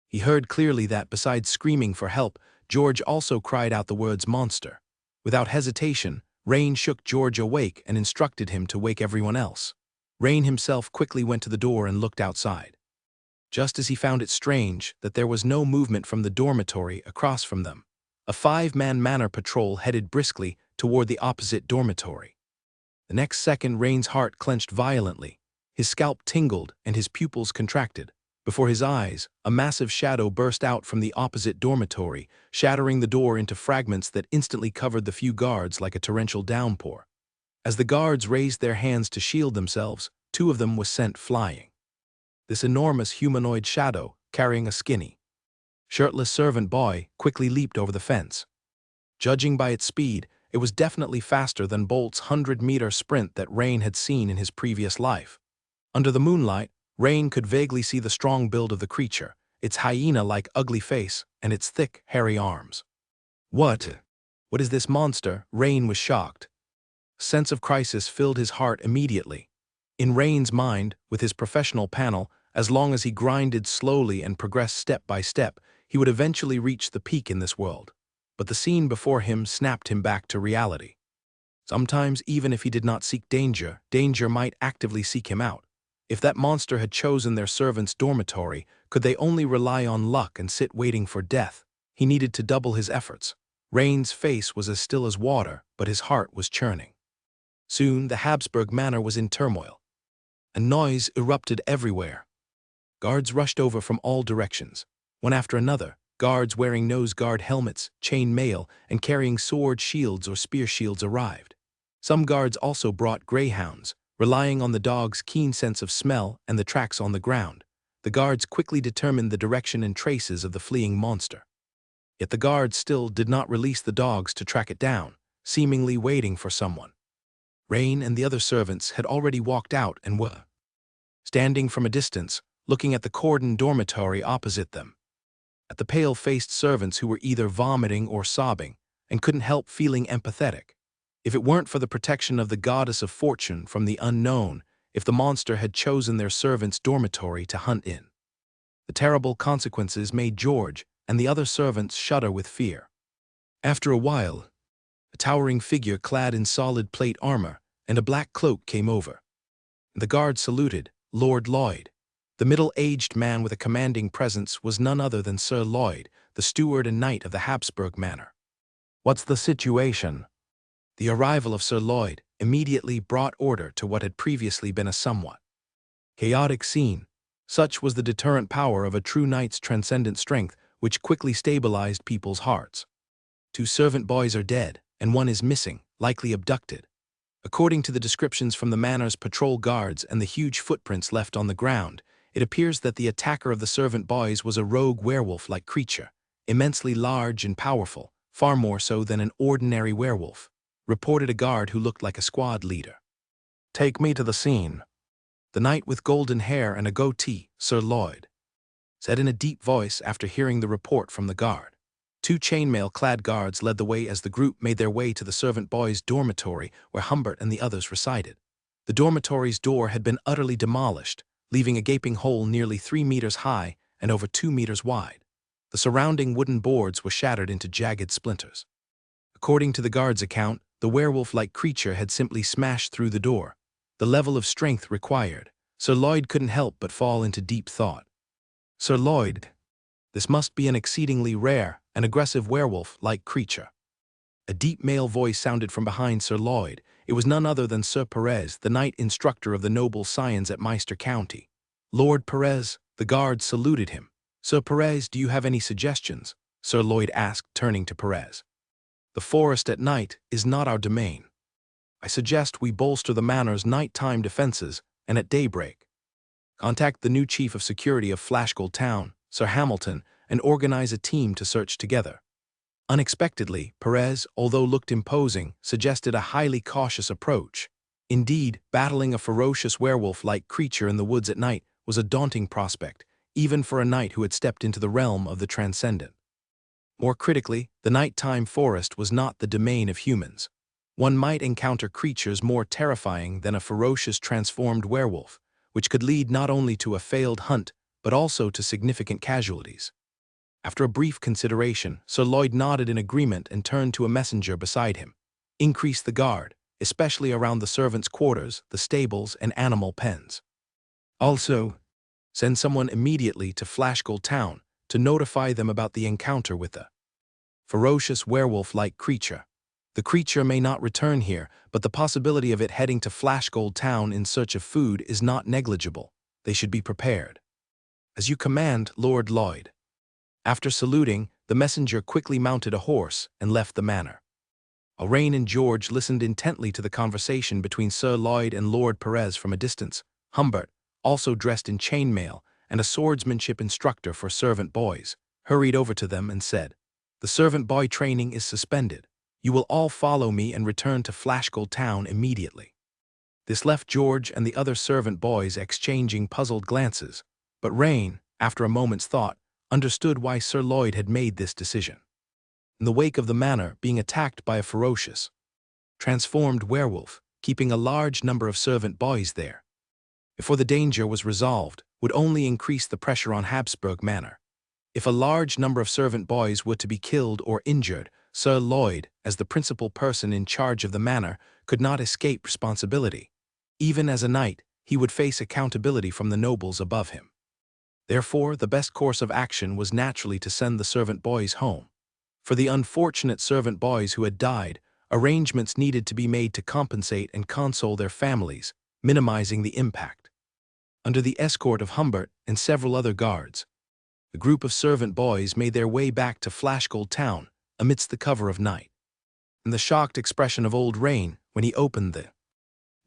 He heard clearly that, besides screaming for help, George also cried out the words monster. Without hesitation, Rain shook George awake and instructed him to wake everyone else. Rain himself quickly went to the door and looked outside. Just as he found it strange that there was no movement from the dormitory across from them, a 5-man manor patrol headed briskly toward the opposite dormitory. The next second, Rain's heart clenched violently. His scalp tingled and his pupils contracted. Before his eyes, a massive shadow burst out from the opposite dormitory, shattering the door into fragments that instantly covered the few guards like a torrential downpour. As the guards raised their hands to shield themselves, 2 of them were sent flying. This enormous humanoid shadow, carrying a skinny, shirtless servant boy, quickly leaped over the fence. Judging by its speed, it was definitely faster than Bolt's 100-meter sprint that Rain had seen in his previous life. Under the moonlight, Rain could vaguely see the strong build of the creature, its hyena-like ugly face, and its thick, hairy arms. What is this monster? Rain was shocked. A sense of crisis filled his heart immediately. In Rain's mind, with his professional panel, as long as he grinded slowly and progressed step by step, he would eventually reach the peak in this world. But the scene before him snapped him back to reality. Sometimes, even if he did not seek danger, danger might actively seek him out. If that monster had chosen their servant's dormitory, could they only rely on luck and sit waiting for death? He needed to double his efforts. Rain's face was as still as water, but his heart was churning. Soon, the Habsburg manor was in turmoil. A noise erupted everywhere. Guards rushed over from all directions. One after another, guards wearing nose-guard helmets, chain mail, and carrying sword shields or spear shields arrived. Some guards also brought greyhounds. Relying on the dog's keen sense of smell and the tracks on the ground, the guards quickly determined the direction and traces of the fleeing monster. Yet the guards still did not release the dogs to track it down, seemingly waiting for someone. Rain and the other servants had already walked out and were standing from a distance, looking at the cordoned dormitory opposite them. At the pale-faced servants who were either vomiting or sobbing, and couldn't help feeling empathetic. If it weren't for the protection of the goddess of fortune from the unknown, if the monster had chosen their servant's dormitory to hunt in. The terrible consequences made George and the other servants shudder with fear. After a while, a towering figure clad in solid plate armor and a black cloak came over. The guard saluted, Lord Lloyd. The middle-aged man with a commanding presence was none other than Sir Lloyd, the steward and knight of the Habsburg manor. What's the situation? The arrival of Sir Lloyd immediately brought order to what had previously been a somewhat chaotic scene. Such was the deterrent power of a true knight's transcendent strength, which quickly stabilized people's hearts. 2 servant boys are dead, and 1 is missing, likely abducted. According to the descriptions from the manor's patrol guards and the huge footprints left on the ground, it appears that the attacker of the servant boys was a rogue werewolf-like creature, immensely large and powerful, far more so than an ordinary werewolf, reported a guard who looked like a squad leader. Take me to the scene. The knight with golden hair and a goatee, Sir Lloyd, said in a deep voice after hearing the report from the guard. 2 chainmail-clad guards led the way as the group made their way to the servant boys' dormitory where Humbert and the others resided. The dormitory's door had been utterly demolished, leaving a gaping hole nearly 3 meters high and over 2 meters wide. The surrounding wooden boards were shattered into jagged splinters. According to the guard's account, the werewolf-like creature had simply smashed through the door. The level of strength required, Sir Lloyd couldn't help but fall into deep thought. Sir Lloyd, this must be an exceedingly rare and aggressive werewolf-like creature. A deep male voice sounded from behind Sir Lloyd. It was none other than Sir Perez, the knight instructor of the noble scions at Meister County. Lord Perez, the guard saluted him. Sir Perez, do you have any suggestions? Sir Lloyd asked, turning to Perez. The forest at night is not our domain. I suggest we bolster the manor's nighttime defenses, and at daybreak contact the new chief of security of Flashgold Town, Sir Hamilton, and organize a team to search together. Unexpectedly, Perez, although looked imposing, suggested a highly cautious approach. Indeed, battling a ferocious werewolf-like creature in the woods at night was a daunting prospect, even for a knight who had stepped into the realm of the transcendent. More critically, the nighttime forest was not the domain of humans. One might encounter creatures more terrifying than a ferocious transformed werewolf, which could lead not only to a failed hunt, but also to significant casualties. After a brief consideration, Sir Lloyd nodded in agreement and turned to a messenger beside him. Increase the guard, especially around the servants' quarters, the stables, and animal pens. Also, send someone immediately to Flashgold Town to notify them about the encounter with the ferocious werewolf-like creature. The creature may not return here, but the possibility of it heading to Flashgold Town in search of food is not negligible. They should be prepared. As you command, Lord Lloyd. After saluting, the messenger quickly mounted a horse and left the manor. Alraine and George listened intently to the conversation between Sir Lloyd and Lord Perez from a distance. Humbert, also dressed in chainmail and a swordsmanship instructor for servant boys, hurried over to them and said, "The servant boy training is suspended. You will all follow me and return to Flashgold Town immediately." This left George and the other servant boys exchanging puzzled glances, but Rain, after a moment's thought, understood why Sir Lloyd had made this decision. In the wake of the manor being attacked by a ferocious, transformed werewolf, keeping a large number of servant boys there, before the danger was resolved, would only increase the pressure on Habsburg Manor. If a large number of servant boys were to be killed or injured, Sir Lloyd, as the principal person in charge of the manor, could not escape responsibility. Even as a knight, he would face accountability from the nobles above him. Therefore, the best course of action was naturally to send the servant boys home. For the unfortunate servant boys who had died, arrangements needed to be made to compensate and console their families, minimizing the impact. Under the escort of Humbert and several other guards, the group of servant boys made their way back to Flashgold Town amidst the cover of night. And the shocked expression of old Rain when he opened the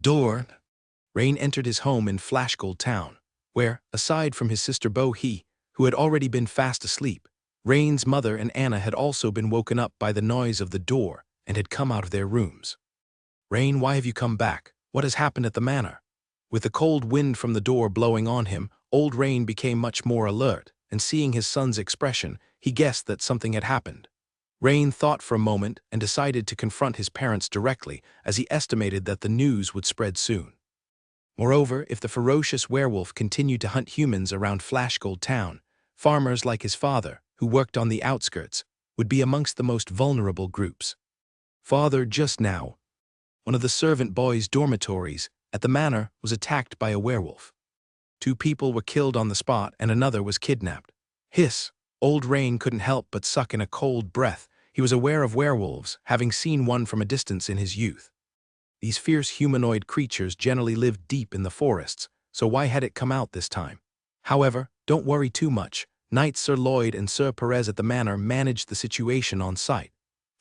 door, Rain entered his home in Flashgold Town, where, aside from his sister Bohee, who had already been fast asleep, Rain's mother and Anna had also been woken up by the noise of the door and had come out of their rooms. "Rain, why have you come back? What has happened at the manor?" With the cold wind from the door blowing on him, old Rain became much more alert, and seeing his son's expression, he guessed that something had happened. Rain thought for a moment and decided to confront his parents directly, as he estimated that the news would spread soon. Moreover, if the ferocious werewolf continued to hunt humans around Flashgold Town, farmers like his father, who worked on the outskirts, would be amongst the most vulnerable groups. "Father, just now, one of the servant boys' dormitories at the manor was attacked by a werewolf. 2 people were killed on the spot and another was kidnapped." Hiss! Old Rain couldn't help but suck in a cold breath. He was aware of werewolves, having seen one from a distance in his youth. These fierce humanoid creatures generally lived deep in the forests, so why had it come out this time? However, don't worry too much. Knights Sir Lloyd and Sir Perez at the manor managed the situation on site.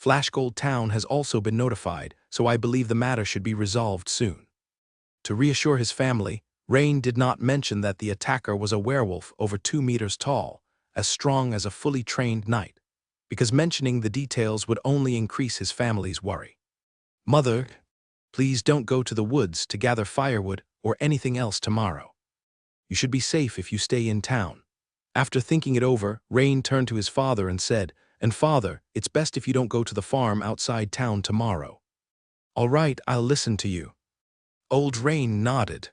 Flashgold Town has also been notified, so I believe the matter should be resolved soon. To reassure his family, Rain did not mention that the attacker was a werewolf over 2 meters tall, as strong as a fully trained knight, because mentioning the details would only increase his family's worry. "Mother, please don't go to the woods to gather firewood or anything else tomorrow. You should be safe if you stay in town." After thinking it over, Rain turned to his father and said, "And father, it's best if you don't go to the farm outside town tomorrow." "All right, I'll listen to you." Old Rain nodded.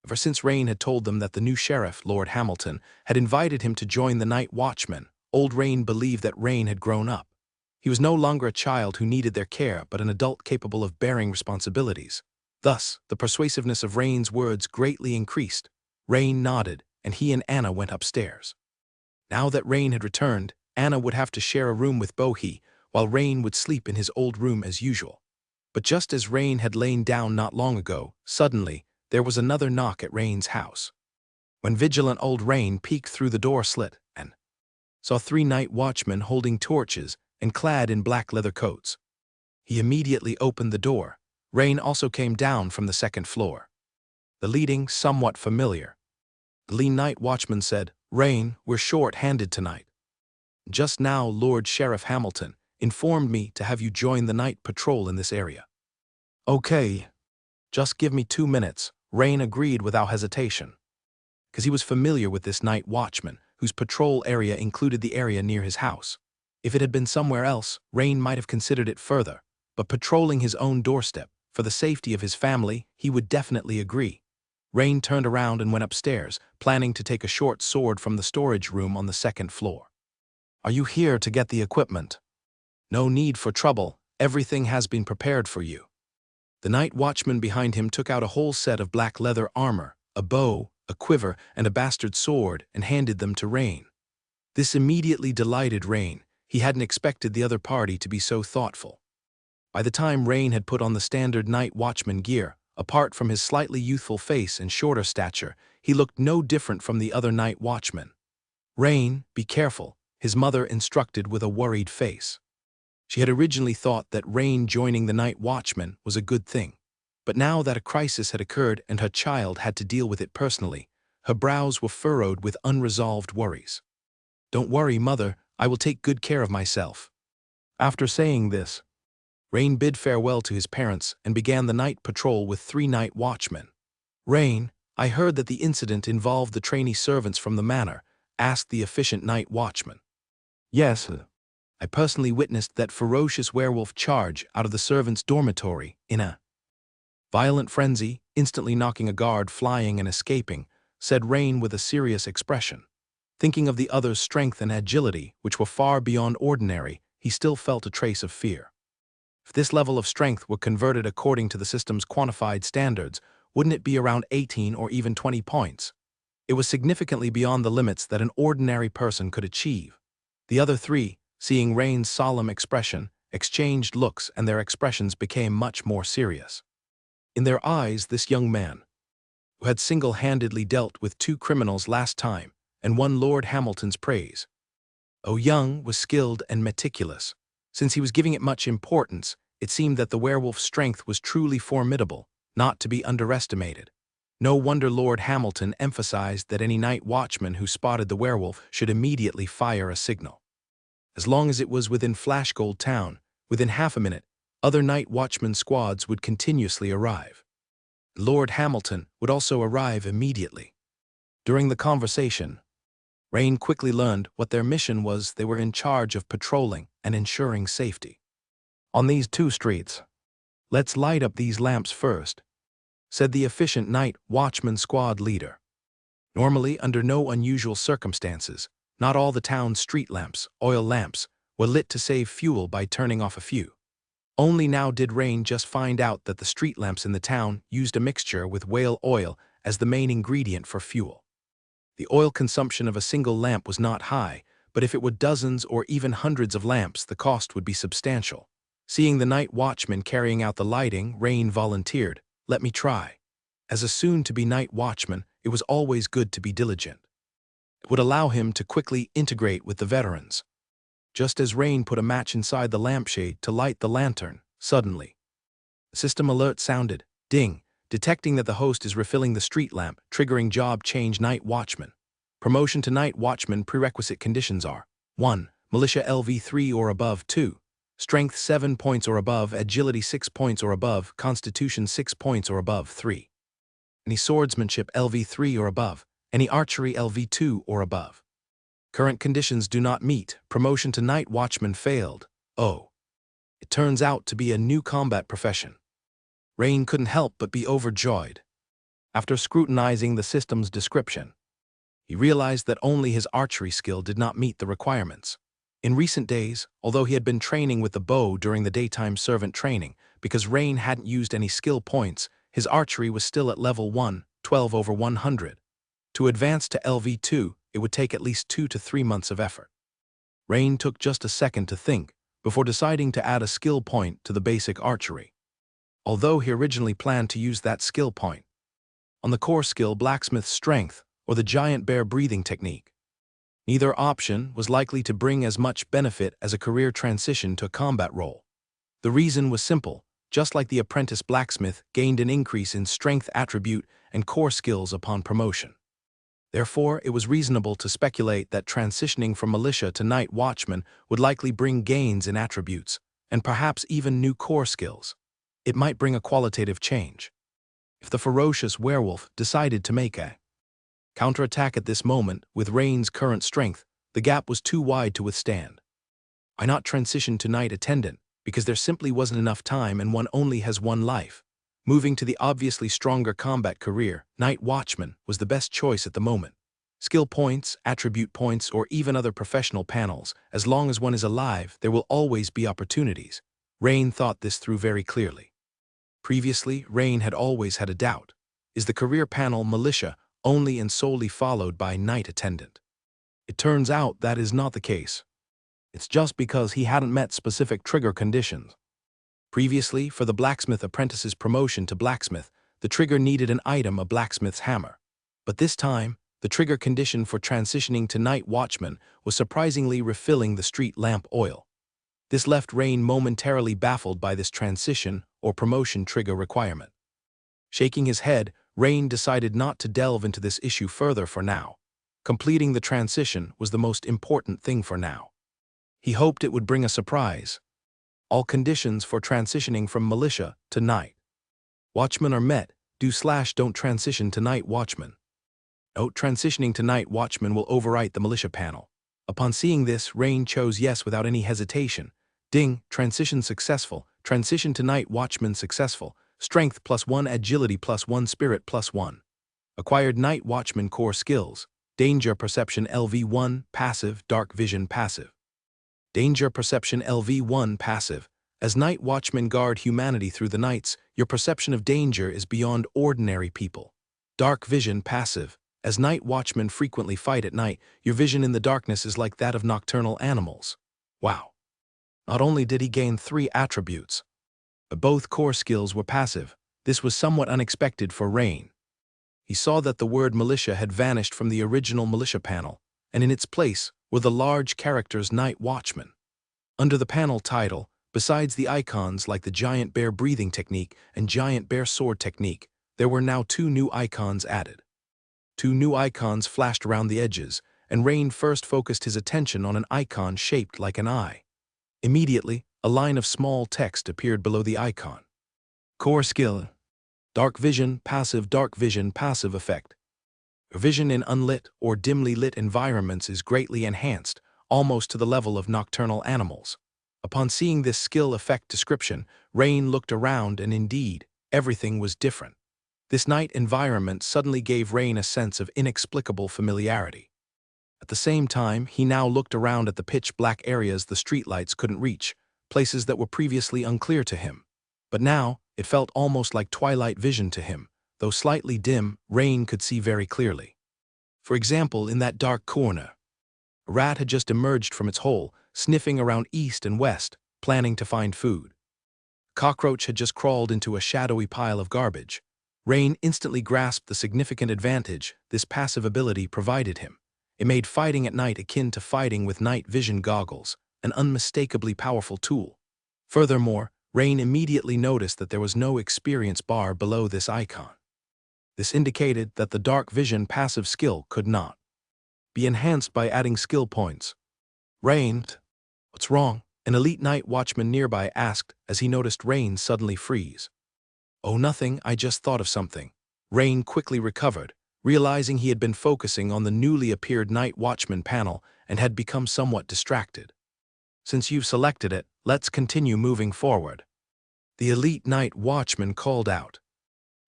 Ever since Rain had told them that the new sheriff, Lord Hamilton, had invited him to join the night watchman, old Rain believed that Rain had grown up. He was no longer a child who needed their care, but an adult capable of bearing responsibilities. Thus, the persuasiveness of Rain's words greatly increased. Rain nodded, and he and Anna went upstairs. Now that Rain had returned, Anna would have to share a room with Bohee, while Rain would sleep in his old room as usual. But just as Rain had lain down not long ago, suddenly, there was another knock at Rain's house. When vigilant old Rain peeked through the door slit and saw 3 night watchmen holding torches and clad in black leather coats, he immediately opened the door. Rain also came down from the 2nd floor. The leading somewhat familiar. The lean night watchman said, "Rain, we're short-handed tonight. Just now Lord Sheriff Hamilton informed me to have you join the night patrol in this area. Okay, just give me 2 minutes, Rain agreed without hesitation, because he was familiar with this night watchman, whose patrol area included the area near his house. If it had been somewhere else, Rain might have considered it further, but patrolling his own doorstep, for the safety of his family, he would definitely agree. Rain turned around and went upstairs, planning to take a short sword from the storage room on the 2nd floor. Are you here to get the equipment? No need for trouble, everything has been prepared for you. The night watchman behind him took out a whole set of black leather armor, a bow, a quiver, and a bastard sword, and handed them to Rain. This immediately delighted Rain. He hadn't expected the other party to be so thoughtful. By the time Rain had put on the standard night watchman gear, apart from his slightly youthful face and shorter stature, he looked no different from the other night watchmen. Rain, be careful, his mother instructed with a worried face. She had originally thought that Rain joining the night watchman was a good thing, but now that a crisis had occurred and her child had to deal with it personally, her brows were furrowed with unresolved worries. Don't worry, mother, I will take good care of myself. After saying this, Rain bid farewell to his parents and began the night patrol with 3 night watchmen. Rain, I heard that the incident involved the trainee servants from the manor, asked the efficient night watchman. Yes, I personally witnessed that ferocious werewolf charge out of the servants' dormitory in a violent frenzy, instantly knocking a guard flying and escaping, said Rain with a serious expression. Thinking of the other's strength and agility, which were far beyond ordinary, he still felt a trace of fear. If this level of strength were converted according to the system's quantified standards, wouldn't it be around 18 or even 20 points? It was significantly beyond the limits that an ordinary person could achieve. The other 3, seeing Rain's solemn expression, exchanged looks and their expressions became much more serious. In their eyes, this young man, who had single-handedly dealt with 2 criminals last time and won Lord Hamilton's praise, Young was skilled and meticulous. Since he was giving it much importance, it seemed that the werewolf's strength was truly formidable, not to be underestimated. No wonder Lord Hamilton emphasized that any night watchman who spotted the werewolf should immediately fire a signal. As long as it was within Flashgold Town, within half a minute, other night watchman squads would continuously arrive. Lord Hamilton would also arrive immediately. During the conversation, Rain quickly learned what their mission was. They were in charge of patrolling and ensuring safety. On these 2 streets, let's light up these lamps first, said the efficient night watchman squad leader. Normally, under no unusual circumstances, not all the town's street lamps, oil lamps, were lit to save fuel by turning off a few. Only now did Rain just find out that the street lamps in the town used a mixture with whale oil as the main ingredient for fuel. The oil consumption of a single lamp was not high, but if it were dozens or even hundreds of lamps, the cost would be substantial. Seeing the night watchman carrying out the lighting, Rain volunteered, "Let me try." As a soon-to-be night watchman, it was always good to be diligent. It would allow him to quickly integrate with the veterans. Just as Rain put a match inside the lampshade to light the lantern, suddenly, a system alert sounded, ding, detecting that the host is refilling the street lamp, triggering job change night watchman. Promotion to night watchman prerequisite conditions are 1. Militia LV3 or above. 2. Strength 7 points or above, agility 6 points or above, constitution 6 points or above. 3. Any swordsmanship LV3 or above, any archery LV2 or above. Current conditions do not meet, promotion to night watchman failed. It turns out to be a new combat profession. Rain couldn't help but be overjoyed. After scrutinizing the system's description, he realized that only his archery skill did not meet the requirements. In recent days, although he had been training with the bow during the daytime servant training, because Rain hadn't used any skill points, his archery was still at level 1, 12 over 100. To advance to LV2, it would take at least 2 to 3 months of effort. Rain took just a second to think before deciding to add a skill point to the basic archery. Although he originally planned to use that skill point on the core skill Blacksmith's Strength or the Giant Bear Breathing Technique, neither option was likely to bring as much benefit as a career transition to a combat role. The reason was simple. Just like the apprentice blacksmith gained an increase in strength attribute and core skills upon promotion, Therefore, it was reasonable to speculate that transitioning from militia to night watchman would likely bring gains in attributes, and perhaps even new core skills. It might bring a qualitative change. If the ferocious werewolf decided to make a counterattack at this moment, with Rain's current strength, the gap was too wide to withstand. Why not transition to night attendant? Because there simply wasn't enough time and one only has one life. Moving to the obviously stronger combat career, night watchman was the best choice at the moment. Skill points, attribute points, or even other professional panels, as long as one is alive, there will always be opportunities. Rain thought this through very clearly. Previously, Rain had always had a doubt. Is the career panel militia only and solely followed by night attendant? It turns out that is not the case. It's just because he hadn't met specific trigger conditions. Previously, for the blacksmith apprentice's promotion to blacksmith, the trigger needed an item, a blacksmith's hammer. But this time, the trigger condition for transitioning to night watchman was surprisingly refilling the street lamp oil. This left Rain momentarily baffled by this transition or promotion trigger requirement. Shaking his head, Rain decided not to delve into this issue further for now. Completing the transition was the most important thing for now. He hoped it would bring a surprise. All conditions for transitioning from militia to night watchman are met. Don't transition to night watchman. Note: transitioning to night watchman will overwrite the militia panel. Upon seeing this, Rain chose yes without any hesitation. Ding, transition successful. Transition to night watchman successful. Strength +1, agility +1, spirit +1. Acquired night watchman core skills. Danger perception LV1, passive, dark vision passive. Danger perception LV1 passive. As night watchmen guard humanity through the nights, your perception of danger is beyond ordinary people. Dark vision passive. As night watchmen frequently fight at night, your vision in the darkness is like that of nocturnal animals. Wow. Not only did he gain 3 attributes, but both core skills were passive. This was somewhat unexpected for Rain. He saw that the word militia had vanished from the original militia panel, and in its place were the large characters Night Watchman. Under the panel title, besides the icons like the giant bear breathing technique and giant bear sword technique, there were now 2 new icons added. 2 new icons flashed around the edges, and Rain first focused his attention on an icon shaped like an eye. Immediately, a line of small text appeared below the icon. Core skill: dark vision passive effect. Vision in unlit or dimly lit environments is greatly enhanced, almost to the level of nocturnal animals. Upon seeing this skill effect description, Rain looked around and indeed, everything was different. This night environment suddenly gave Rain a sense of inexplicable familiarity. At the same time, he now looked around at the pitch-black areas the streetlights couldn't reach, places that were previously unclear to him. But now, it felt almost like twilight vision to him. Though slightly dim, Rain could see very clearly. For example, in that dark corner, a rat had just emerged from its hole, sniffing around east and west, planning to find food. A cockroach had just crawled into a shadowy pile of garbage. Rain instantly grasped the significant advantage this passive ability provided him. It made fighting at night akin to fighting with night vision goggles, an unmistakably powerful tool. Furthermore, Rain immediately noticed that there was no experience bar below this icon. This indicated that the dark vision passive skill could not be enhanced by adding skill points. Rain, what's wrong? An elite night watchman nearby asked as he noticed Rain suddenly freeze. Oh, nothing, I just thought of something. Rain quickly recovered, realizing he had been focusing on the newly appeared night watchman panel and had become somewhat distracted. Since you've selected it, let's continue moving forward. The elite night watchman called out.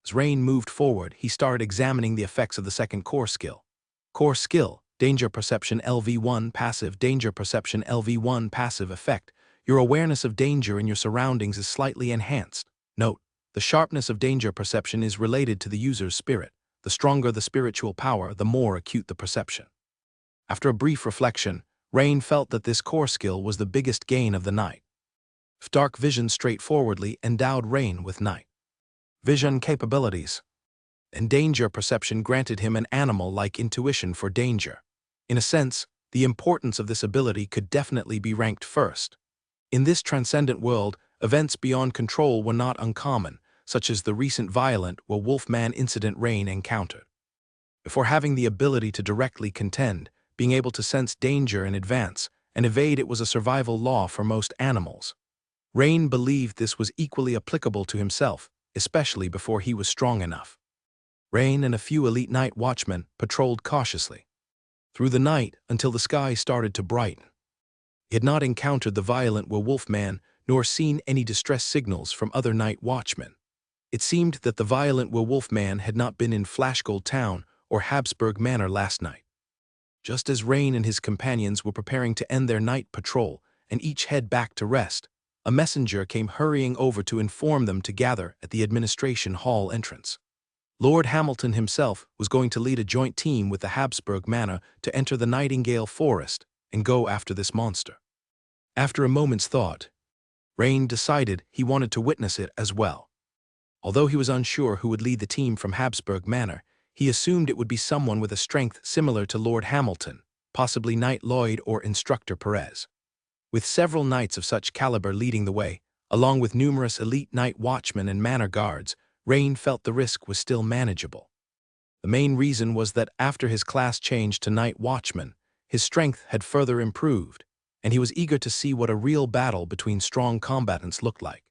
As Rain moved forward, he started examining the effects of the second core skill. Core skill: Danger Perception LV1 passive. Danger Perception LV1 passive effect. Your awareness of danger in your surroundings is slightly enhanced. Note: the sharpness of danger perception is related to the user's spirit. The stronger the spiritual power, the more acute the perception. After a brief reflection, Rain felt that this core skill was the biggest gain of the night. Dark vision straightforwardly endowed Rain with night vision capabilities, and danger perception granted him an animal-like intuition for danger. In a sense, the importance of this ability could definitely be ranked first. In this transcendent world, events beyond control were not uncommon, such as the recent violent Wolfman incident Rain encountered. before having the ability to directly contend, being able to sense danger in advance, and evade it was a survival law for most animals. Rain believed this was equally applicable to himself, especially before he was strong enough. Rain and a few elite night watchmen patrolled cautiously through the night until the sky started to brighten. He had not encountered the violent werewolf man nor seen any distress signals from other night watchmen. It seemed that the violent werewolf man had not been in Flashgold Town or Habsburg Manor last night. Just as Rain and his companions were preparing to end their night patrol and each head back to rest, a messenger came hurrying over to inform them to gather at the administration hall entrance. Lord Hamilton himself was going to lead a joint team with the Habsburg Manor to enter the Nightingale Forest and go after this monster. After a moment's thought, Rain decided he wanted to witness it as well. Although he was unsure who would lead the team from Habsburg Manor, he assumed it would be someone with a strength similar to Lord Hamilton, possibly Knight Lloyd or Instructor Perez. With several knights of such caliber leading the way, along with numerous elite night watchmen and manor guards, Rain felt the risk was still manageable. The main reason was that after his class change to night watchman, his strength had further improved, and he was eager to see what a real battle between strong combatants looked like.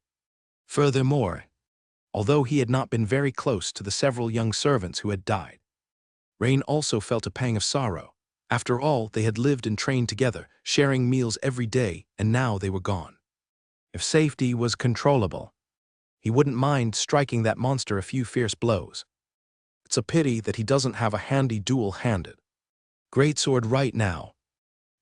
Furthermore, although he had not been very close to the several young servants who had died, Rain also felt a pang of sorrow. After all, they had lived and trained together, sharing meals every day, and now they were gone. If safety was controllable, he wouldn't mind striking that monster a few fierce blows. It's a pity that he doesn't have a handy dual-handed greatsword right now.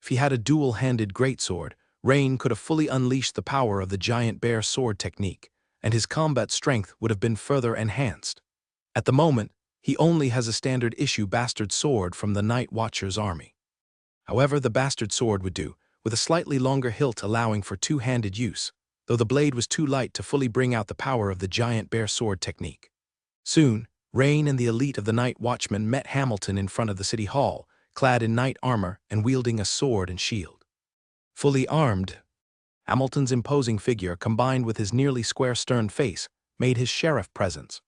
If he had a dual-handed greatsword, Rain could have fully unleashed the power of the giant bear sword technique, and his combat strength would have been further enhanced. At the moment, he only has a standard-issue bastard sword from the Night Watcher's army. However, the bastard sword would do, with a slightly longer hilt allowing for two-handed use, though the blade was too light to fully bring out the power of the giant bear sword technique. Soon, Rain and the elite of the Night Watchmen met Hamilton in front of the city hall, clad in knight armor and wielding a sword and shield. Fully armed, Hamilton's imposing figure, combined with his nearly square stern face, made his sheriff presence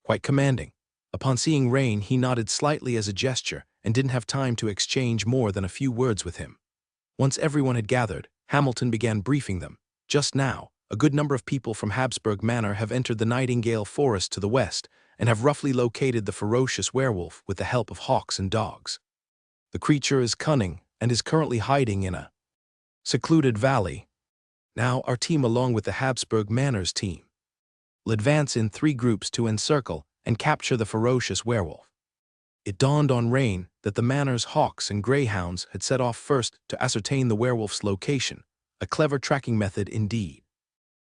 quite commanding. Upon seeing Rain, he nodded slightly as a gesture and didn't have time to exchange more than a few words with him. Once everyone had gathered, Hamilton began briefing them. Just now, a good number of people from Habsburg Manor have entered the Nightingale Forest to the west and have roughly located the ferocious werewolf with the help of hawks and dogs. The creature is cunning and is currently hiding in a secluded valley. Now our team, along with the Habsburg Manor's team, will advance in 3 groups to encircle and capture the ferocious werewolf. It dawned on Rain that the Manor's hawks and greyhounds had set off first to ascertain the werewolf's location, a clever tracking method indeed.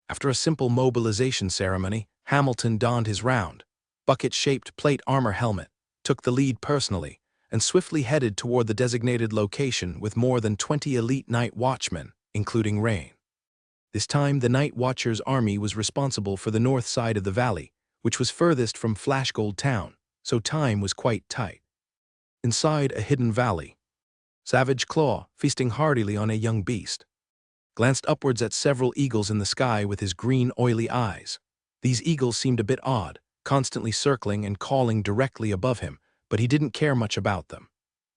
After a simple mobilization ceremony, Hamilton donned his round, bucket-shaped plate armor helmet, took the lead personally, and swiftly headed toward the designated location with more than 20 elite night watchmen, including Rain. This time, the Night Watcher's army was responsible for the north side of the valley, which was furthest from Flashgold Town, so time was quite tight. Inside a hidden valley, Savage Claw, feasting heartily on a young beast, glanced upwards at several eagles in the sky with his green, oily eyes. These eagles seemed a bit odd, constantly circling and calling directly above him, but he didn't care much about them.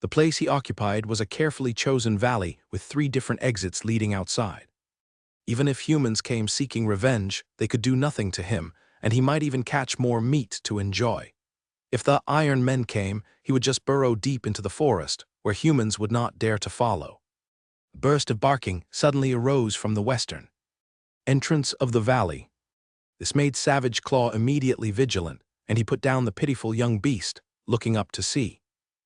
The place he occupied was a carefully chosen valley with 3 different exits leading outside. Even if humans came seeking revenge, they could do nothing to him, and he might even catch more meat to enjoy. If the Iron Men came, he would just burrow deep into the forest, where humans would not dare to follow. A burst of barking suddenly arose from the western entrance of the valley. This made Savage Claw immediately vigilant, and he put down the pitiful young beast, looking up to see.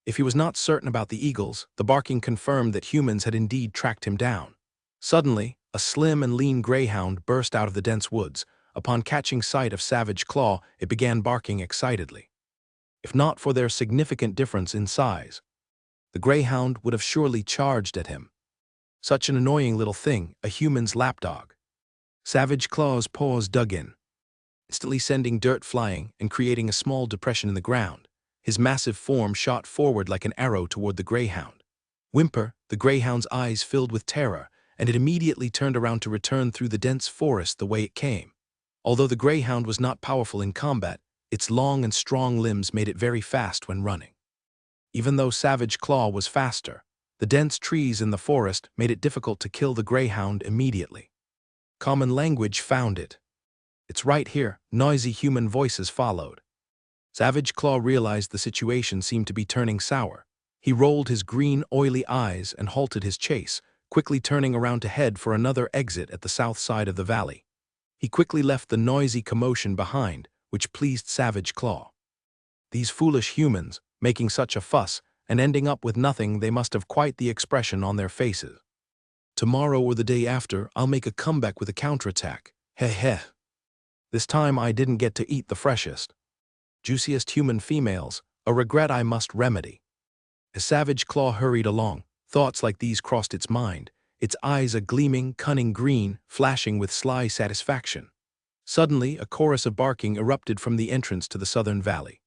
If he was not certain about the eagles, the barking confirmed that humans had indeed tracked him down. Suddenly, a slim and lean greyhound burst out of the dense woods. Upon catching sight of Savage Claw, it began barking excitedly. If not for their significant difference in size, the greyhound would have surely charged at him. Such an annoying little thing, a human's lapdog. Savage Claw's paws dug in, instantly sending dirt flying and creating a small depression in the ground. His massive form shot forward like an arrow toward the greyhound. Whimper, the greyhound's eyes filled with terror, and it immediately turned around to return through the dense forest the way it came. Although the greyhound was not powerful in combat, its long and strong limbs made it very fast when running. Even though Savage Claw was faster, the dense trees in the forest made it difficult to kill the greyhound immediately. Common language found it. "It's right here," noisy human voices followed. Savage Claw realized the situation seemed to be turning sour. He rolled his green, oily eyes and halted his chase, quickly turning around to head for another exit at the south side of the valley. He quickly left the noisy commotion behind, which pleased Savage Claw. These foolish humans, making such a fuss and ending up with nothing, they must have quite the expression on their faces. "Tomorrow or the day after, I'll make a comeback with a counterattack. Heh heh. This time I didn't get to eat the freshest, juiciest human females, a regret I must remedy." As Savage Claw hurried along, thoughts like these crossed its mind, its eyes a gleaming, cunning green, flashing with sly satisfaction. Suddenly, a chorus of barking erupted from the entrance to the southern valley.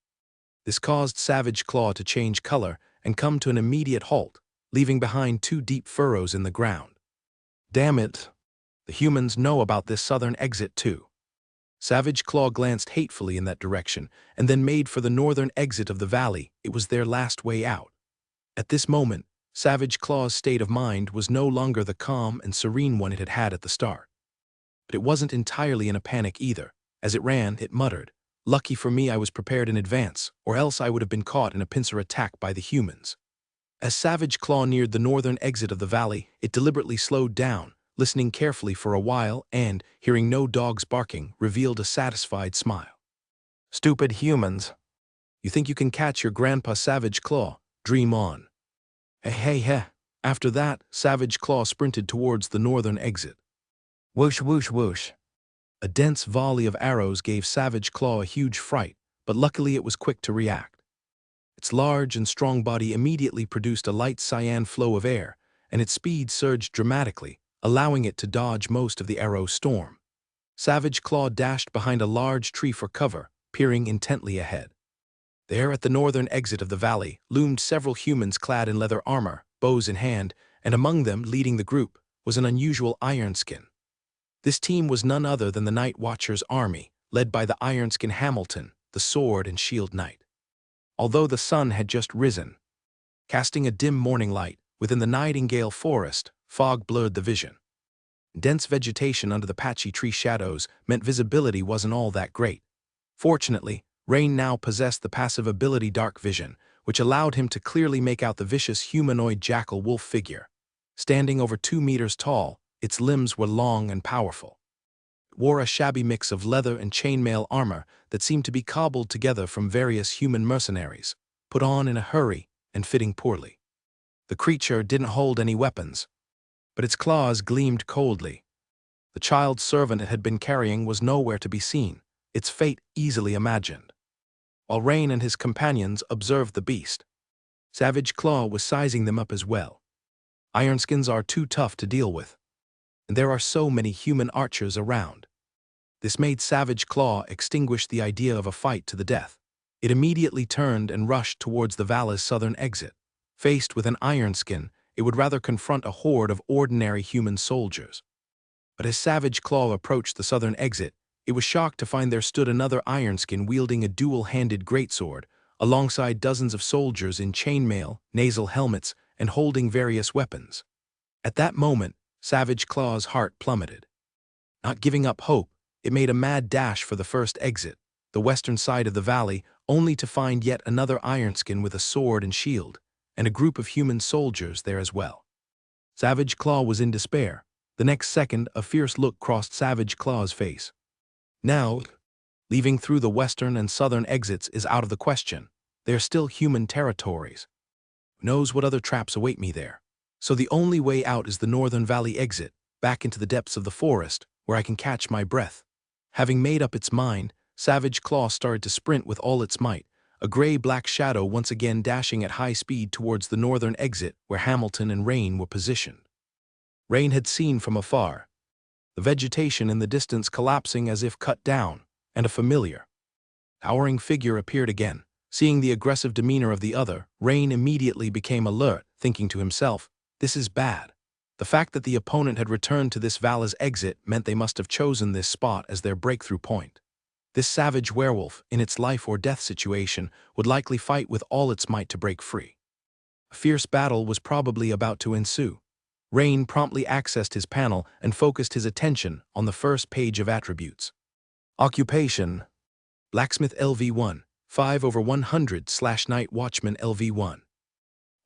This caused Savage Claw to change color and come to an immediate halt, leaving behind 2 deep furrows in the ground. "Damn it! The humans know about this southern exit too." Savage Claw glanced hatefully in that direction and then made for the northern exit of the valley. It was their last way out. At this moment, Savage Claw's state of mind was no longer the calm and serene one it had had at the start. But it wasn't entirely in a panic either. As it ran, it muttered, "Lucky for me I was prepared in advance, or else I would have been caught in a pincer attack by the humans." As Savage Claw neared the northern exit of the valley, it deliberately slowed down, listening carefully for a while and, hearing no dogs barking, revealed a satisfied smile. "Stupid humans. You think you can catch your grandpa Savage Claw? Dream on." Hey, hey, hey. After that, Savage Claw sprinted towards the northern exit. Whoosh, whoosh, whoosh. A dense volley of arrows gave Savage Claw a huge fright, but luckily it was quick to react. Its large and strong body immediately produced a light cyan flow of air, and its speed surged dramatically, allowing it to dodge most of the arrow storm. Savage Claw dashed behind a large tree for cover, peering intently ahead. There, at the northern exit of the valley, loomed several humans clad in leather armor, bows in hand, and among them, leading the group, was an unusual Ironskin. This team was none other than the Night Watcher's army, led by the Ironskin Hamilton, the Sword and Shield Knight. Although the sun had just risen, casting a dim morning light, within the Nightingale Forest, fog blurred the vision. Dense vegetation under the patchy tree shadows meant visibility wasn't all that great. Fortunately, Rain now possessed the passive ability Dark Vision, which allowed him to clearly make out the vicious humanoid jackal-wolf figure. Standing over 2 meters tall, its limbs were long and powerful. It wore a shabby mix of leather and chainmail armor that seemed to be cobbled together from various human mercenaries, put on in a hurry and fitting poorly. The creature didn't hold any weapons, but its claws gleamed coldly. The child servant it had been carrying was nowhere to be seen, its fate easily imagined. While Rain and his companions observed the beast, Savage Claw was sizing them up as well. Ironskins are too tough to deal with, and there are so many human archers around. This made Savage Claw extinguish the idea of a fight to the death. It immediately turned and rushed towards the valley's southern exit. Faced with an Ironskin, it would rather confront a horde of ordinary human soldiers. But as Savage Claw approached the southern exit, it was shocked to find there stood another Ironskin wielding a dual-handed greatsword, alongside dozens of soldiers in chainmail, nasal helmets, and holding various weapons. At that moment, Savage Claw's heart plummeted. Not giving up hope, it made a mad dash for the first exit, the western side of the valley, only to find yet another Ironskin with a sword and shield, and a group of human soldiers there as well. Savage Claw was in despair. The next second, a fierce look crossed Savage Claw's face. Now, leaving through the western and southern exits is out of the question. They are still human territories. Who knows what other traps await me there? So the only way out is the northern valley exit, back into the depths of the forest, where I can catch my breath. Having made up its mind, Savage Claw started to sprint with all its might, a gray-black shadow once again dashing at high speed towards the northern exit where Hamilton and Rain were positioned. Rain had seen from afar, the vegetation in the distance collapsing as if cut down, and a familiar, towering figure appeared again. Seeing the aggressive demeanor of the other, Rain immediately became alert, thinking to himself, "This is bad." The fact that the opponent had returned to this valley's exit meant they must have chosen this spot as their breakthrough point. This savage werewolf, in its life or death situation, would likely fight with all its might to break free. A fierce battle was probably about to ensue. Rain promptly accessed his panel and focused his attention on the first page of attributes. Occupation: Blacksmith LV1, 5/100/Night Watchman LV1.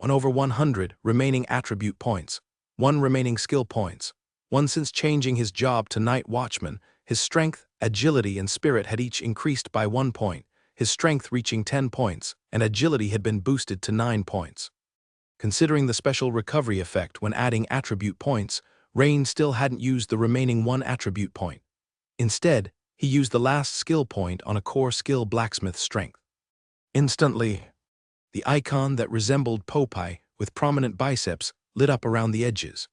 1/100 remaining attribute points, 1 remaining skill points. 1 since changing his job to Night Watchman, his strength, agility, and spirit had each increased by 1 point, his strength reaching 10 points, and agility had been boosted to 9 points. Considering the special recovery effect when adding attribute points, Rain still hadn't used the remaining 1 attribute point. Instead, he used the last skill point on a core skill Blacksmith Strength. Instantly, the icon that resembled Popeye with prominent biceps lit up around the edges.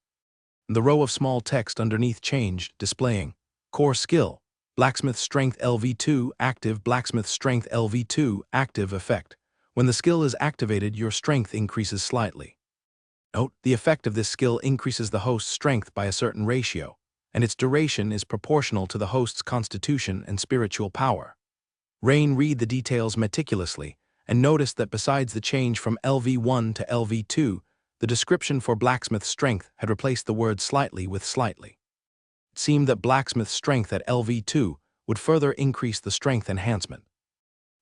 The row of small text underneath changed, displaying Core Skill, Blacksmith Strength LV2 Active, Blacksmith Strength LV2 Active Effect. When the skill is activated, your strength increases slightly. Note, the effect of this skill increases the host's strength by a certain ratio, and its duration is proportional to the host's constitution and spiritual power. Rain read the details meticulously and noticed that besides the change from LV1 to LV2, the description for Blacksmith Strength had replaced the word slightly with slightly. It seemed that Blacksmith Strength at LV2 would further increase the strength enhancement.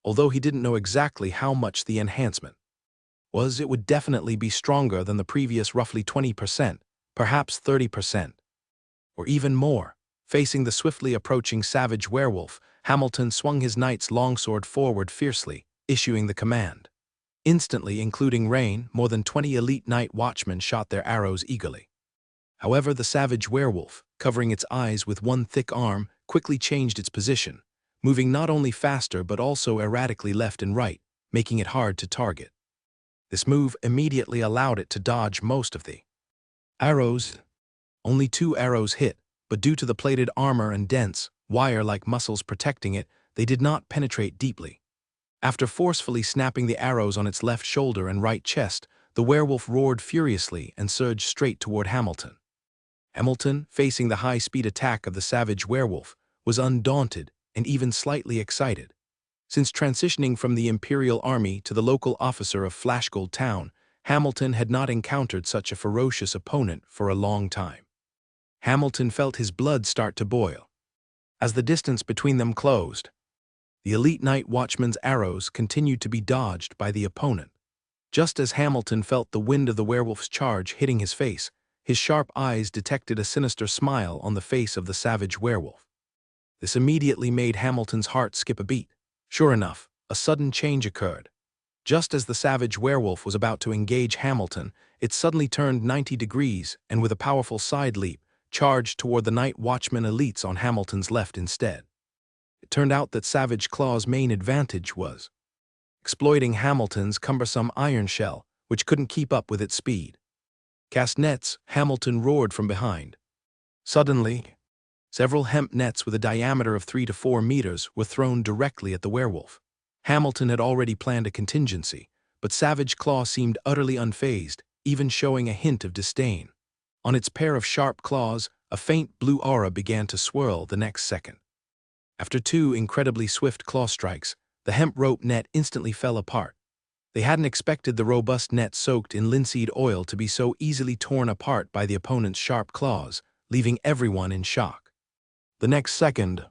Although he didn't know exactly how much the enhancement was, it would definitely be stronger than the previous roughly 20%, perhaps 30%, or even more. Facing the swiftly approaching savage werewolf, Hamilton swung his knight's longsword forward fiercely, issuing the command. Instantly, including Rain, more than 20 elite night watchmen shot their arrows eagerly. However, the savage werewolf, covering its eyes with one thick arm, quickly changed its position, moving not only faster but also erratically left and right, making it hard to target. This move immediately allowed it to dodge most of the arrows. Only 2 arrows hit, but due to the plated armor and dense, wire-like muscles protecting it, they did not penetrate deeply. After forcefully snapping the arrows on its left shoulder and right chest, the werewolf roared furiously and surged straight toward Hamilton. Hamilton, facing the high-speed attack of the savage werewolf, was undaunted and even slightly excited. Since transitioning from the Imperial Army to the local officer of Flashgold Town, Hamilton had not encountered such a ferocious opponent for a long time. Hamilton felt his blood start to boil. As the distance between them closed, the elite night watchman's arrows continued to be dodged by the opponent. Just as Hamilton felt the wind of the werewolf's charge hitting his face, his sharp eyes detected a sinister smile on the face of the savage werewolf. This immediately made Hamilton's heart skip a beat. Sure enough, a sudden change occurred. Just as the savage werewolf was about to engage Hamilton, it suddenly turned 90 degrees and with a powerful side leap, charged toward the night watchman elites on Hamilton's left instead. It turned out that Savage Claw's main advantage was exploiting Hamilton's cumbersome iron shell, which couldn't keep up with its speed. Cast nets, Hamilton roared from behind. Suddenly, several hemp nets with a diameter of 3 to 4 meters were thrown directly at the werewolf. Hamilton had already planned a contingency, but Savage Claw seemed utterly unfazed, even showing a hint of disdain. On its pair of sharp claws, a faint blue aura began to swirl the next second. After 2 incredibly swift claw strikes, the hemp rope net instantly fell apart. They hadn't expected the robust net soaked in linseed oil to be so easily torn apart by the opponent's sharp claws, leaving everyone in shock. The next second,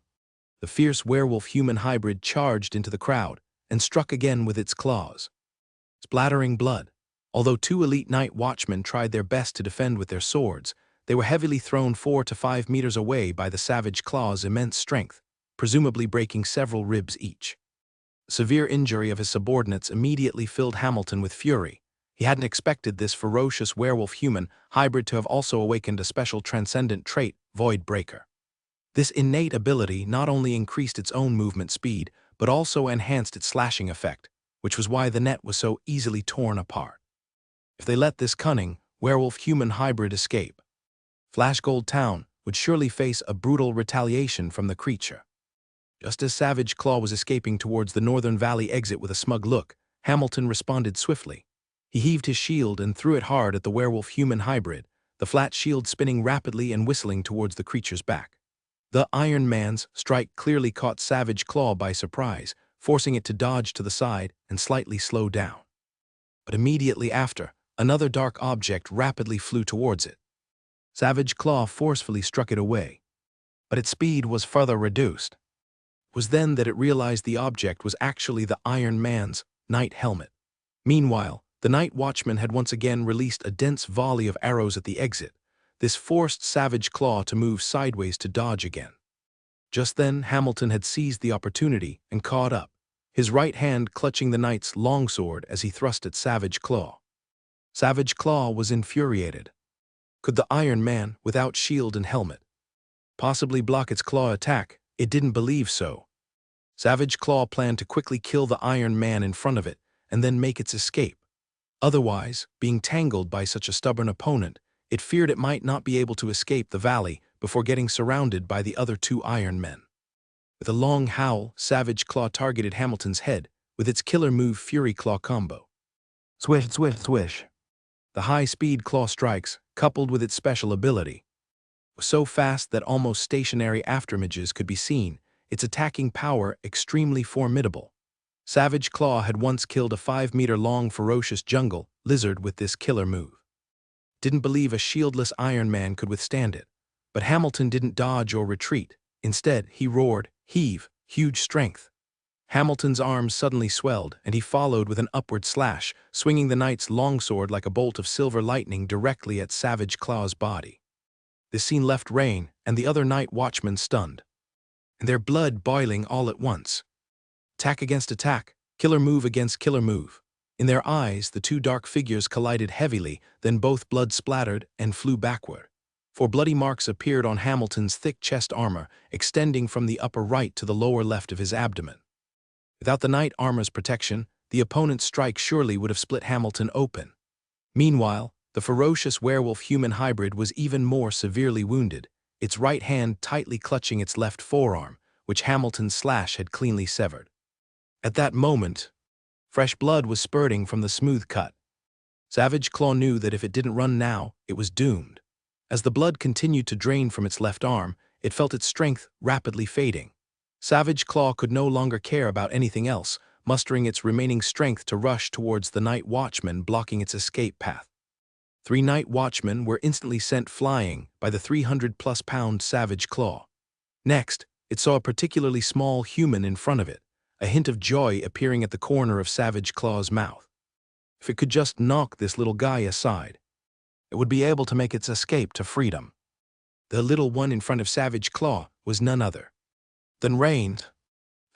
the fierce werewolf-human hybrid charged into the crowd and struck again with its claws, splattering blood. Although 2 elite night watchmen tried their best to defend with their swords, they were heavily thrown 4 to 5 meters away by the Savage Claw's immense strength, presumably breaking several ribs each. The severe injury of his subordinates immediately filled Hamilton with fury. He hadn't expected this ferocious werewolf-human hybrid to have also awakened a special transcendent trait, Void Breaker. This innate ability not only increased its own movement speed, but also enhanced its slashing effect, which was why the net was so easily torn apart. If they let this cunning, werewolf-human hybrid escape, Flashgold Town would surely face a brutal retaliation from the creature. Just as Savage Claw was escaping towards the Northern Valley exit with a smug look, Hamilton responded swiftly. He heaved his shield and threw it hard at the werewolf-human hybrid, the flat shield spinning rapidly and whistling towards the creature's back. The Iron Man's strike clearly caught Savage Claw by surprise, forcing it to dodge to the side and slightly slow down. But immediately after, Another dark object rapidly flew towards it. Savage Claw forcefully struck it away, but its speed was further reduced. It was then that it realized the object was actually the Iron Man's night helmet. Meanwhile, the night watchman had once again released a dense volley of arrows at the exit. This forced Savage Claw to move sideways to dodge again. Just then, Hamilton had seized the opportunity and caught up, his right hand clutching the knight's longsword as he thrust at Savage Claw. Savage Claw was infuriated. Could the Iron Man, without shield and helmet, possibly block its claw attack? It didn't believe so. Savage Claw planned to quickly kill the Iron Man in front of it and then make its escape. Otherwise, being tangled by such a stubborn opponent, it feared it might not be able to escape the valley before getting surrounded by the other two Iron Men. With a long howl, Savage Claw targeted Hamilton's head with its killer move Fury Claw combo. Swish, swish, swish. The high-speed claw strikes, coupled with its special ability, was so fast that almost stationary afterimages could be seen, its attacking power extremely formidable. Savage Claw had once killed a 5-meter-long ferocious jungle lizard with this killer move. Didn't believe a shieldless Iron Man could withstand it. But Hamilton didn't dodge or retreat. Instead, he roared, "Heave, huge strength." Hamilton's arms suddenly swelled, and he followed with an upward slash, swinging the knight's longsword like a bolt of silver lightning directly at Savage Claw's body. This scene left Rain and the other night watchmen stunned, and their blood boiling all at once. Attack against attack, killer move against killer move. In their eyes, the two dark figures collided heavily, then both blood splattered and flew backward. For bloody marks appeared on Hamilton's thick chest armor, extending from the upper right to the lower left of his abdomen. Without the knight armor's protection, the opponent's strike surely would have split Hamilton open. Meanwhile, the ferocious werewolf-human hybrid was even more severely wounded, its right hand tightly clutching its left forearm, which Hamilton's slash had cleanly severed. At that moment, fresh blood was spurting from the smooth cut. Savage Claw knew that if it didn't run now, it was doomed. As the blood continued to drain from its left arm, it felt its strength rapidly fading. Savage Claw could no longer care about anything else, mustering its remaining strength to rush towards the night watchman blocking its escape path. 3 night watchmen were instantly sent flying by the 300-plus-pound Savage Claw. Next, it saw a particularly small human in front of it, a hint of joy appearing at the corner of Savage Claw's mouth. If it could just knock this little guy aside, it would be able to make its escape to freedom. The little one in front of Savage Claw was none other than Rain.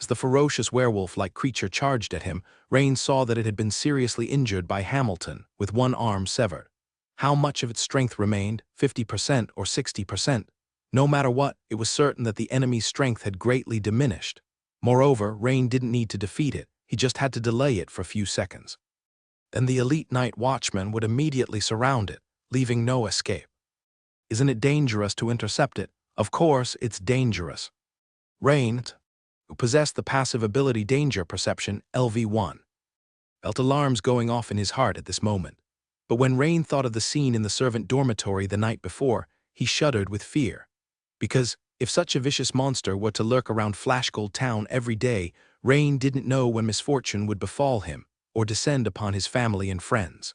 As the ferocious werewolf-like creature charged at him, Rain saw that it had been seriously injured by Hamilton, with one arm severed. How much of its strength remained, 50% or 60%? No matter what, it was certain that the enemy's strength had greatly diminished. Moreover, Rain didn't need to defeat it, he just had to delay it for a few seconds. Then the elite night watchman would immediately surround it, leaving no escape. Isn't it dangerous to intercept it? Of course, it's dangerous. Rain, who possessed the passive ability Danger Perception, LV1, felt alarms going off in his heart at this moment. But when Rain thought of the scene in the servant dormitory the night before, he shuddered with fear. Because, if such a vicious monster were to lurk around Flashgold Town every day, Rain didn't know when misfortune would befall him, or descend upon his family and friends.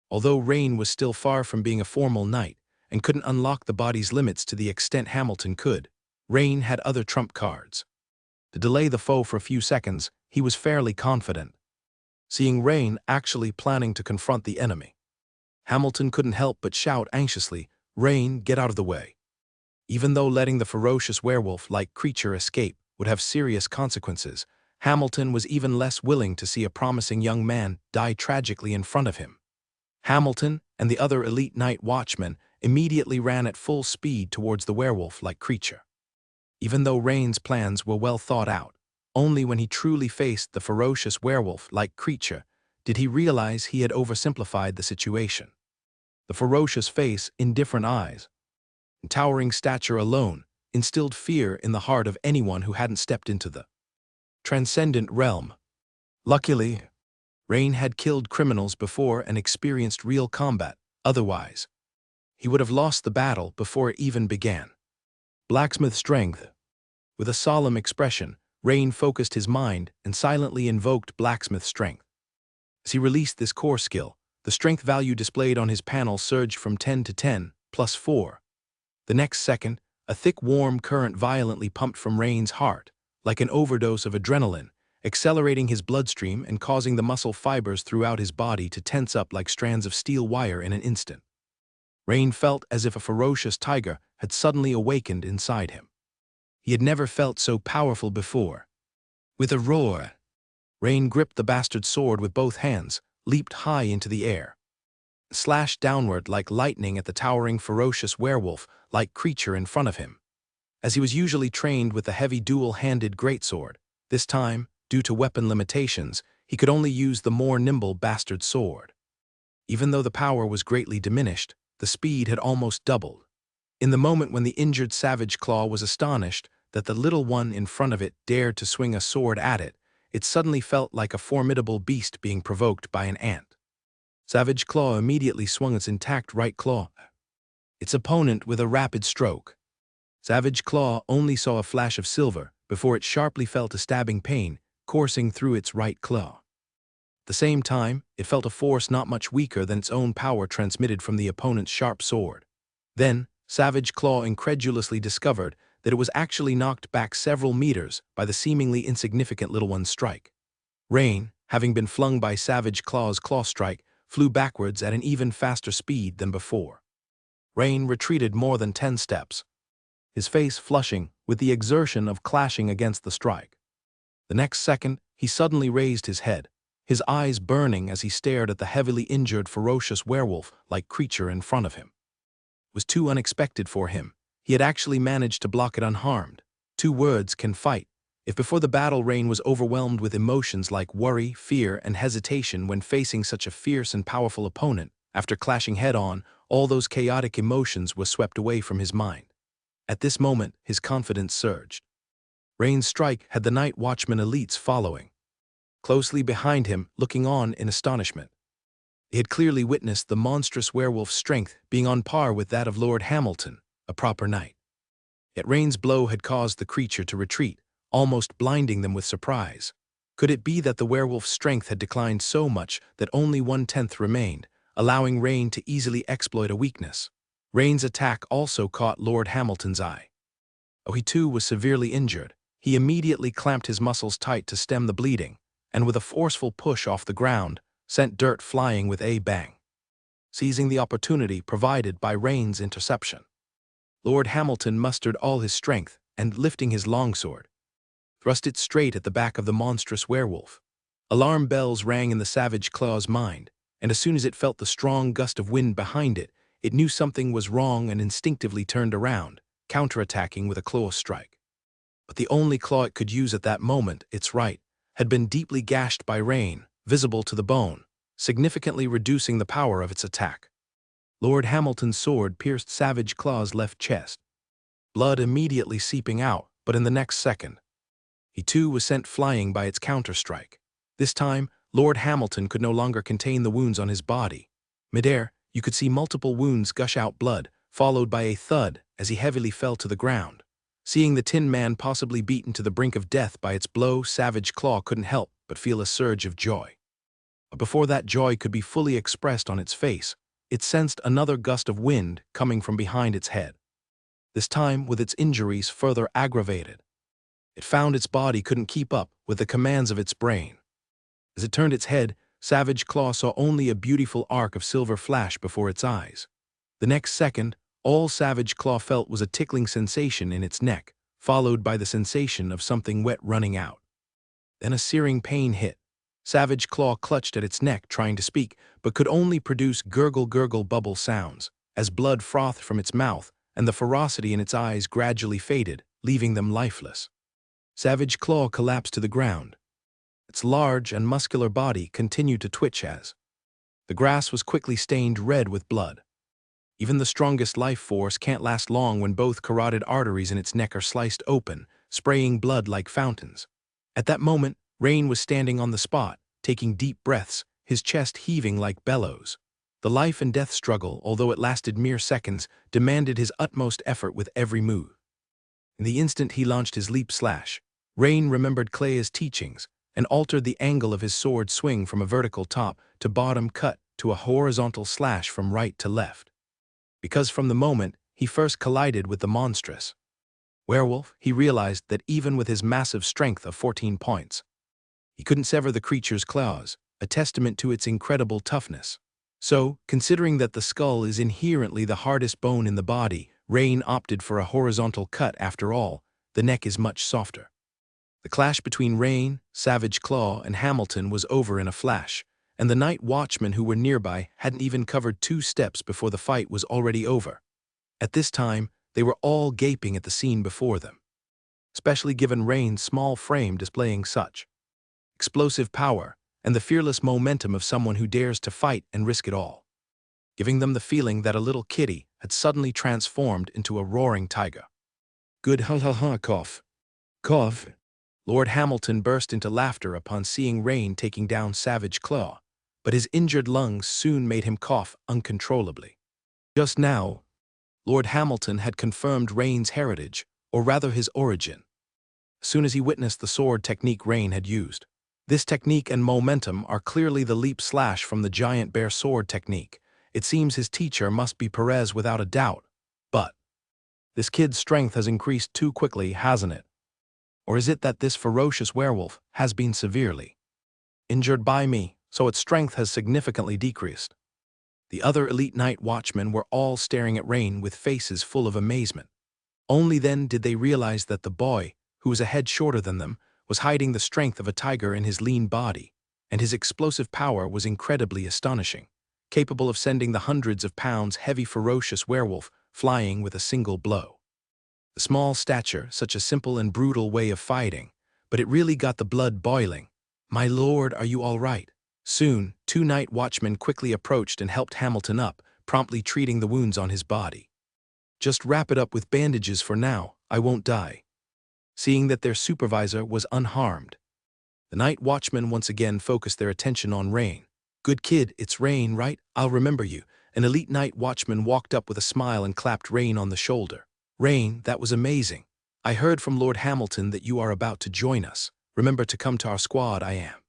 Although Rain was still far from being a formal knight, and couldn't unlock the body's limits to the extent Hamilton could, Rain had other trump cards. To delay the foe for a few seconds, he was fairly confident. Seeing Rain actually planning to confront the enemy, Hamilton couldn't help but shout anxiously, "Rain, get out of the way." Even though letting the ferocious werewolf-like creature escape would have serious consequences, Hamilton was even less willing to see a promising young man die tragically in front of him. Hamilton and the other elite night watchmen immediately ran at full speed towards the werewolf-like creature. Even though Rain's plans were well thought out, only when he truly faced the ferocious werewolf-like creature did he realize he had oversimplified the situation. The ferocious face, indifferent eyes, and towering stature alone instilled fear in the heart of anyone who hadn't stepped into the transcendent realm. Luckily, Rain had killed criminals before and experienced real combat. Otherwise, he would have lost the battle before it even began. Blacksmith strength. With a solemn expression, Rain focused his mind and silently invoked blacksmith strength. As he released this core skill, The strength value displayed on his panel surged from 10 to 10, plus 4. The next second, a thick warm current violently pumped from Rain's heart, like an overdose of adrenaline, accelerating his bloodstream and causing the muscle fibers throughout his body to tense up like strands of steel wire in an instant. Rain felt as if a ferocious tiger had suddenly awakened inside him. He had never felt so powerful before. With a roar, Rain gripped the bastard sword with both hands, leaped high into the air, slashed downward like lightning at the towering ferocious werewolf-like creature in front of him. As he was usually trained with the heavy dual-handed greatsword, this time, due to weapon limitations, he could only use the more nimble bastard sword. Even though the power was greatly diminished, the speed had almost doubled. In the moment when the injured Savage Claw was astonished that the little one in front of it dared to swing a sword at it, it suddenly felt like a formidable beast being provoked by an ant. Savage Claw immediately swung its intact right claw at its opponent with a rapid stroke. Savage Claw only saw a flash of silver before it sharply felt a stabbing pain coursing through its right claw. At the same time, it felt a force not much weaker than its own power transmitted from the opponent's sharp sword. Then, Savage Claw incredulously discovered that it was actually knocked back several meters by the seemingly insignificant little one's strike. Rain, having been flung by Savage Claw's claw strike, flew backwards at an even faster speed than before. Rain retreated more than 10 steps, his face flushing with the exertion of clashing against the strike. The next second, he suddenly raised his head, his eyes burning as he stared at the heavily injured ferocious werewolf-like creature in front of him. It was too unexpected for him. He had actually managed to block it unharmed. 2 words can fight. If before the battle Rain was overwhelmed with emotions like worry, fear, and hesitation when facing such a fierce and powerful opponent, after clashing head-on, all those chaotic emotions were swept away from his mind. At this moment, his confidence surged. Rain's strike had the Night Watchman elites following, closely behind him, looking on in astonishment. They had clearly witnessed the monstrous werewolf's strength being on par with that of Lord Hamilton, a proper knight. Yet Rain's blow had caused the creature to retreat, almost blinding them with surprise. Could it be that the werewolf's strength had declined so much that only 1/10 remained, allowing Rain to easily exploit a weakness? Rain's attack also caught Lord Hamilton's eye. Though he too was severely injured, he immediately clamped his muscles tight to stem the bleeding, and with a forceful push off the ground, sent dirt flying with a bang, seizing the opportunity provided by Rain's interception. Lord Hamilton mustered all his strength and, lifting his longsword, thrust it straight at the back of the monstrous werewolf. Alarm bells rang in the Savage Claw's mind, and as soon as it felt the strong gust of wind behind it, it knew something was wrong and instinctively turned around, counterattacking with a claw strike. But the only claw it could use at that moment, its right, had been deeply gashed by Rain, visible to the bone, significantly reducing the power of its attack. Lord Hamilton's sword pierced Savage Claw's left chest, blood immediately seeping out, but in the next second, he too was sent flying by its counter-strike. This time, Lord Hamilton could no longer contain the wounds on his body. Midair, you could see multiple wounds gush out blood, followed by a thud as he heavily fell to the ground. Seeing the Tin Man possibly beaten to the brink of death by its blow, Savage Claw couldn't help but feel a surge of joy. But before that joy could be fully expressed on its face, it sensed another gust of wind coming from behind its head, this time with its injuries further aggravated. It found its body couldn't keep up with the commands of its brain. As it turned its head, Savage Claw saw only a beautiful arc of silver flash before its eyes. The next second, all Savage Claw felt was a tickling sensation in its neck, followed by the sensation of something wet running out. Then a searing pain hit. Savage Claw clutched at its neck trying to speak, but could only produce gurgle-gurgle bubble sounds, as blood frothed from its mouth and the ferocity in its eyes gradually faded, leaving them lifeless. Savage Claw collapsed to the ground. Its large and muscular body continued to twitch as the grass was quickly stained red with blood. Even the strongest life force can't last long when both carotid arteries in its neck are sliced open, spraying blood like fountains. At that moment, Rain was standing on the spot, taking deep breaths, his chest heaving like bellows. The life and death struggle, although it lasted mere seconds, demanded his utmost effort with every move. In the instant he launched his leap slash, Rain remembered Clea's teachings and altered the angle of his sword swing from a vertical top to bottom cut to a horizontal slash from right to left. Because from the moment he first collided with the monstrous werewolf, he realized that even with his massive strength of 14 points, he couldn't sever the creature's claws, a testament to its incredible toughness. So, considering that the skull is inherently the hardest bone in the body, Rain opted for a horizontal cut. After all, the neck is much softer. The clash between Rain, Savage Claw, and Hamilton was over in a flash, and the night watchmen who were nearby hadn't even covered 2 steps before the fight was already over. At this time, they were all gaping at the scene before them, especially given Rain's small frame displaying such explosive power and the fearless momentum of someone who dares to fight and risk it all, giving them the feeling that a little kitty had suddenly transformed into a roaring tiger. Good ha cough. Cough. Lord Hamilton burst into laughter upon seeing Rain taking down Savage Claw, but his injured lungs soon made him cough uncontrollably. Just now, Lord Hamilton had confirmed Rain's heritage, or rather his origin, as soon as he witnessed the sword technique Rain had used. This technique and momentum are clearly the leap slash from the giant bear sword technique. It seems his teacher must be Perez without a doubt. But this kid's strength has increased too quickly, hasn't it? Or is it that this ferocious werewolf has been severely injured by me, so its strength has significantly decreased? The other elite night watchmen were all staring at Rain with faces full of amazement. Only then did they realize that the boy, who was a head shorter than them, was hiding the strength of a tiger in his lean body, and his explosive power was incredibly astonishing, capable of sending the hundreds of pounds heavy ferocious werewolf flying with a single blow. The small stature, such a simple and brutal way of fighting, but it really got the blood boiling. "My lord, are you all right?" Soon, 2 night watchmen quickly approached and helped Hamilton up, promptly treating the wounds on his body. "Just wrap it up with bandages for now, I won't die." Seeing that their supervisor was unharmed, the night watchmen once again focused their attention on Rain. "Good kid, it's Rain, right? I'll remember you." An elite night watchman walked up with a smile and clapped Rain on the shoulder. "Rain, that was amazing. I heard from Lord Hamilton that you are about to join us. Remember to come to our squad. I am."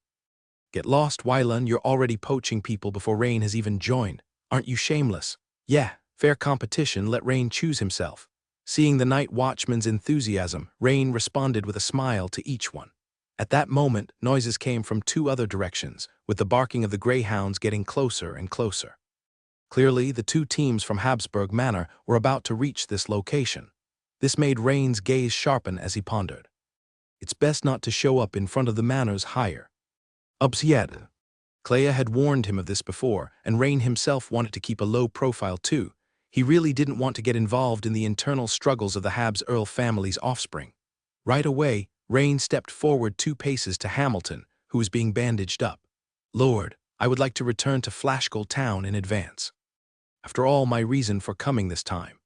"Get lost, Wylan, you're already poaching people before Rain has even joined. Aren't you shameless?" "Yeah, fair competition, let Rain choose himself." Seeing the night watchman's enthusiasm, Rain responded with a smile to each one. At that moment, noises came from 2 other directions, with the barking of the greyhounds getting closer and closer. Clearly, the 2 teams from Habsburg Manor were about to reach this location. This made Rain's gaze sharpen as he pondered. It's best not to show up in front of the manor's higher ups yet. Clea had warned him of this before, and Rain himself wanted to keep a low profile too. He really didn't want to get involved in the internal struggles of the Habs Earl family's offspring. Right away, Rain stepped forward 2 paces to Hamilton, who was being bandaged up. "Lord, I would like to return to Flashgull Town in advance. After all, my reason for coming this time."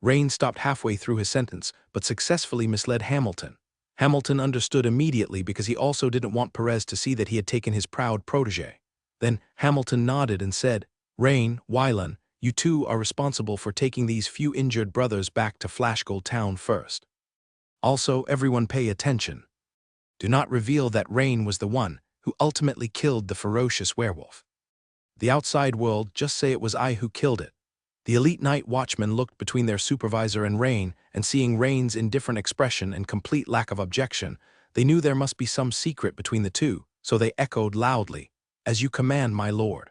Rain stopped halfway through his sentence, but successfully misled Hamilton. Hamilton understood immediately because he also didn't want Perez to see that he had taken his proud protégé. Then Hamilton nodded and said, "Rain, Wylan, you 2 are responsible for taking these few injured brothers back to Flashgull Town first. Also, everyone pay attention. Do not reveal that Rain was the one who ultimately killed the ferocious werewolf. The outside world just say it was I who killed it." The elite night watchmen looked between their supervisor and Rain, and seeing Rain's indifferent expression and complete lack of objection, they knew there must be some secret between the 2, so they echoed loudly, "As you command, my lord."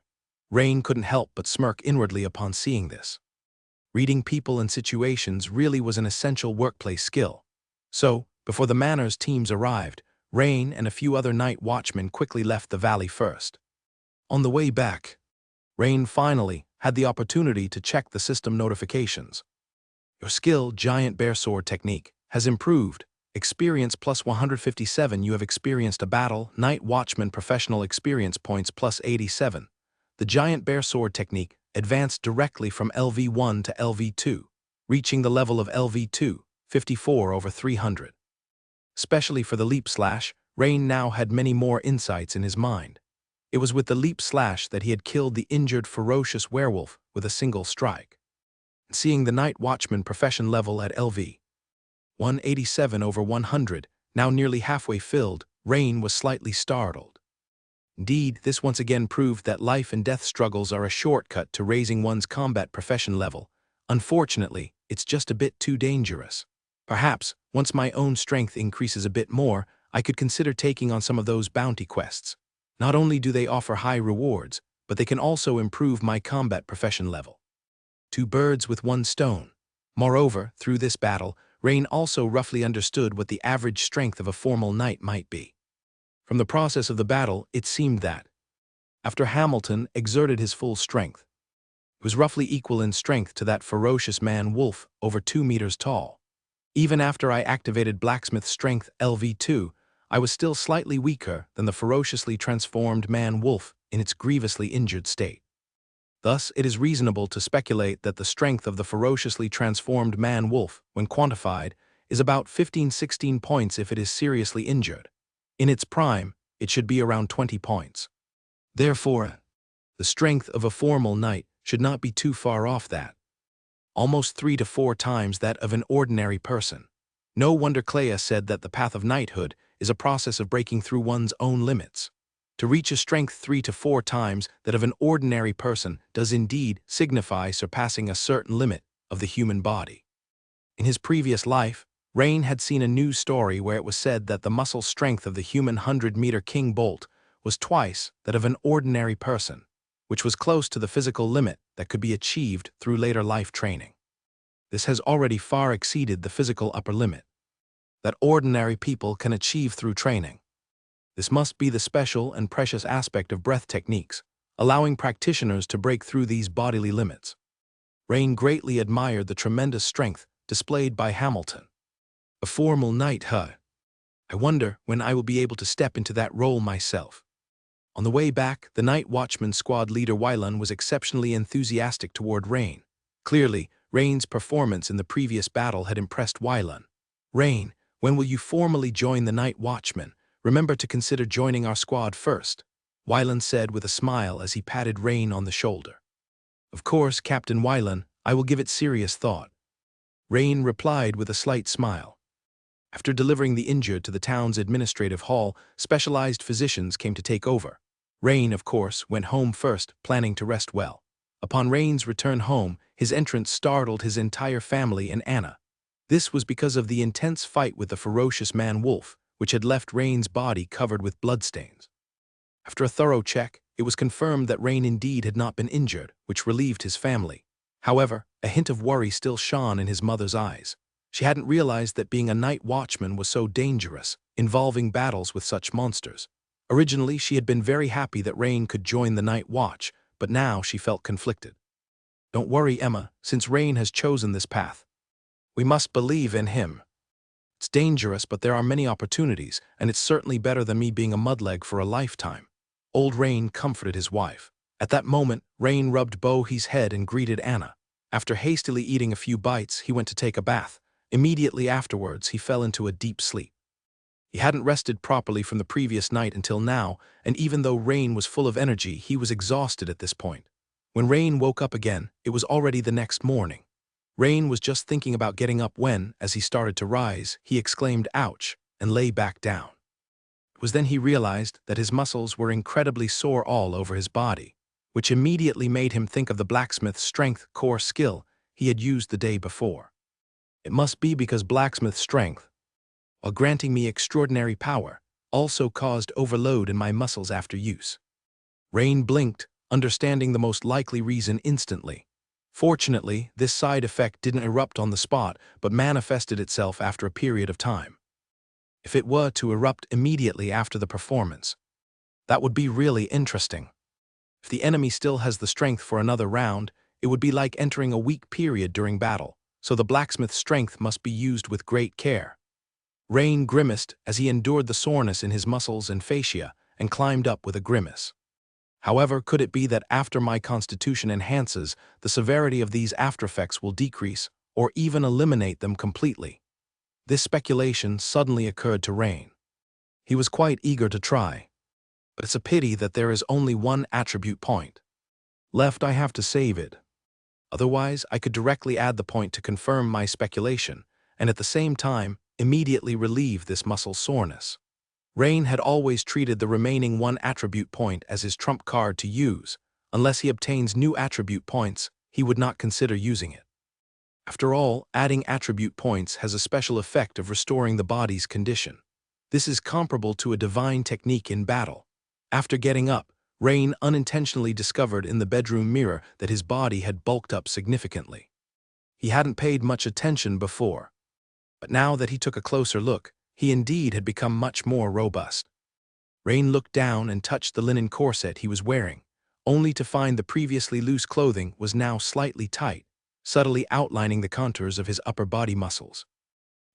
Rain couldn't help but smirk inwardly upon seeing this. Reading people and situations really was an essential workplace skill. So, before the manor's teams arrived, Rain and a few other night watchmen quickly left the valley first. On the way back, Rain finally had the opportunity to check the system notifications. "Your skill, Giant Bear Sword Technique, has improved. Experience plus 157. You have experienced a battle. Night Watchman Professional Experience Points plus 87. The Giant Bear Sword Technique advanced directly from LV1 to LV2, reaching the level of LV2, 54/300. Especially for the leap slash, Rain now had many more insights in his mind. It was with the leap slash that he had killed the injured ferocious werewolf with a single strike. Seeing the night watchman profession level at LV 187/100, now nearly halfway filled, Rain was slightly startled. Indeed, this once again proved that life and death struggles are a shortcut to raising one's combat profession level. Unfortunately, it's just a bit too dangerous. Perhaps, once my own strength increases a bit more, I could consider taking on some of those bounty quests. Not only do they offer high rewards, but they can also improve my combat profession level. Two birds with one stone. Moreover, through this battle, Rain also roughly understood what the average strength of a formal knight might be. From the process of the battle, it seemed that, after Hamilton exerted his full strength, it was roughly equal in strength to that ferocious man-wolf over 2 meters tall. Even after I activated Blacksmith Strength LV2, I was still slightly weaker than the ferociously transformed man-wolf in its grievously injured state. Thus, it is reasonable to speculate that the strength of the ferociously transformed man-wolf, when quantified, is about 15-16 points if it is seriously injured. In its prime, it should be around 20 points. Therefore, the strength of a formal knight should not be too far off that. Almost 3 to 4 times that of an ordinary person. No wonder Clea said that the path of knighthood is a process of breaking through one's own limits. To reach a strength 3 to 4 times that of an ordinary person does indeed signify surpassing a certain limit of the human body. In his previous life, Rain had seen a news story where it was said that the muscle strength of the human 100-meter king bolt was twice that of an ordinary person, which was close to the physical limit that could be achieved through later life training. This has already far exceeded the physical upper limit that ordinary people can achieve through training. This must be the special and precious aspect of breath techniques, allowing practitioners to break through these bodily limits. Rain greatly admired the tremendous strength displayed by Hamilton. A formal knight, huh? I wonder when I will be able to step into that role myself. On the way back, the night watchman squad leader Wylan was exceptionally enthusiastic toward Rain. Clearly, Rain's performance in the previous battle had impressed Wylan. Rain, when will you formally join the night watchman? Remember to consider joining our squad first, Wylan said with a smile as he patted Rain on the shoulder. Of course, Captain Wylan, I will give it serious thought. Rain replied with a slight smile. After delivering the injured to the town's administrative hall, specialized physicians came to take over. Rain, of course, went home first, planning to rest well. Upon Rain's return home, his entrance startled his entire family and Anna. This was because of the intense fight with the ferocious man-wolf, which had left Rain's body covered with bloodstains. After a thorough check, it was confirmed that Rain indeed had not been injured, which relieved his family. However, a hint of worry still shone in his mother's eyes. She hadn't realized that being a night watchman was so dangerous, involving battles with such monsters. Originally, she had been very happy that Rain could join the night watch, but now she felt conflicted. Don't worry, Emma, since Rain has chosen this path. We must believe in him. It's dangerous, but there are many opportunities, and it's certainly better than me being a mudleg for a lifetime. Old Rain comforted his wife. At that moment, Rain rubbed Bohi's head and greeted Anna. After hastily eating a few bites, he went to take a bath. Immediately afterwards, he fell into a deep sleep. He hadn't rested properly from the previous night until now, and even though Rain was full of energy, he was exhausted at this point. When Rain woke up again, it was already the next morning. Rain was just thinking about getting up when, as he started to rise, he exclaimed, "Ouch," and lay back down. It was then he realized that his muscles were incredibly sore all over his body, which immediately made him think of the blacksmith's strength core skill he had used the day before. It must be because blacksmith strength, while granting me extraordinary power, also caused overload in my muscles after use. Rain blinked, understanding the most likely reason instantly. Fortunately, this side effect didn't erupt on the spot, but manifested itself after a period of time. If it were to erupt immediately after the performance, that would be really interesting. If the enemy still has the strength for another round, it would be like entering a weak period during battle, so the blacksmith's strength must be used with great care. Rain grimaced as he endured the soreness in his muscles and fascia and climbed up with a grimace. However, could it be that after my constitution enhances, the severity of these aftereffects will decrease or even eliminate them completely? This speculation suddenly occurred to Rain. He was quite eager to try. But it's a pity that there is only one attribute point left. I have to save it. Otherwise, I could directly add the point to confirm my speculation, and at the same time, immediately relieve this muscle soreness. Rain had always treated the remaining one attribute point as his trump card to use. Unless he obtains new attribute points, he would not consider using it. After all, adding attribute points has a special effect of restoring the body's condition. This is comparable to a divine technique in battle. After getting up, Rain unintentionally discovered in the bedroom mirror that his body had bulked up significantly. He hadn't paid much attention before, but now that he took a closer look, he indeed had become much more robust. Rain looked down and touched the linen corset he was wearing, only to find the previously loose clothing was now slightly tight, subtly outlining the contours of his upper body muscles.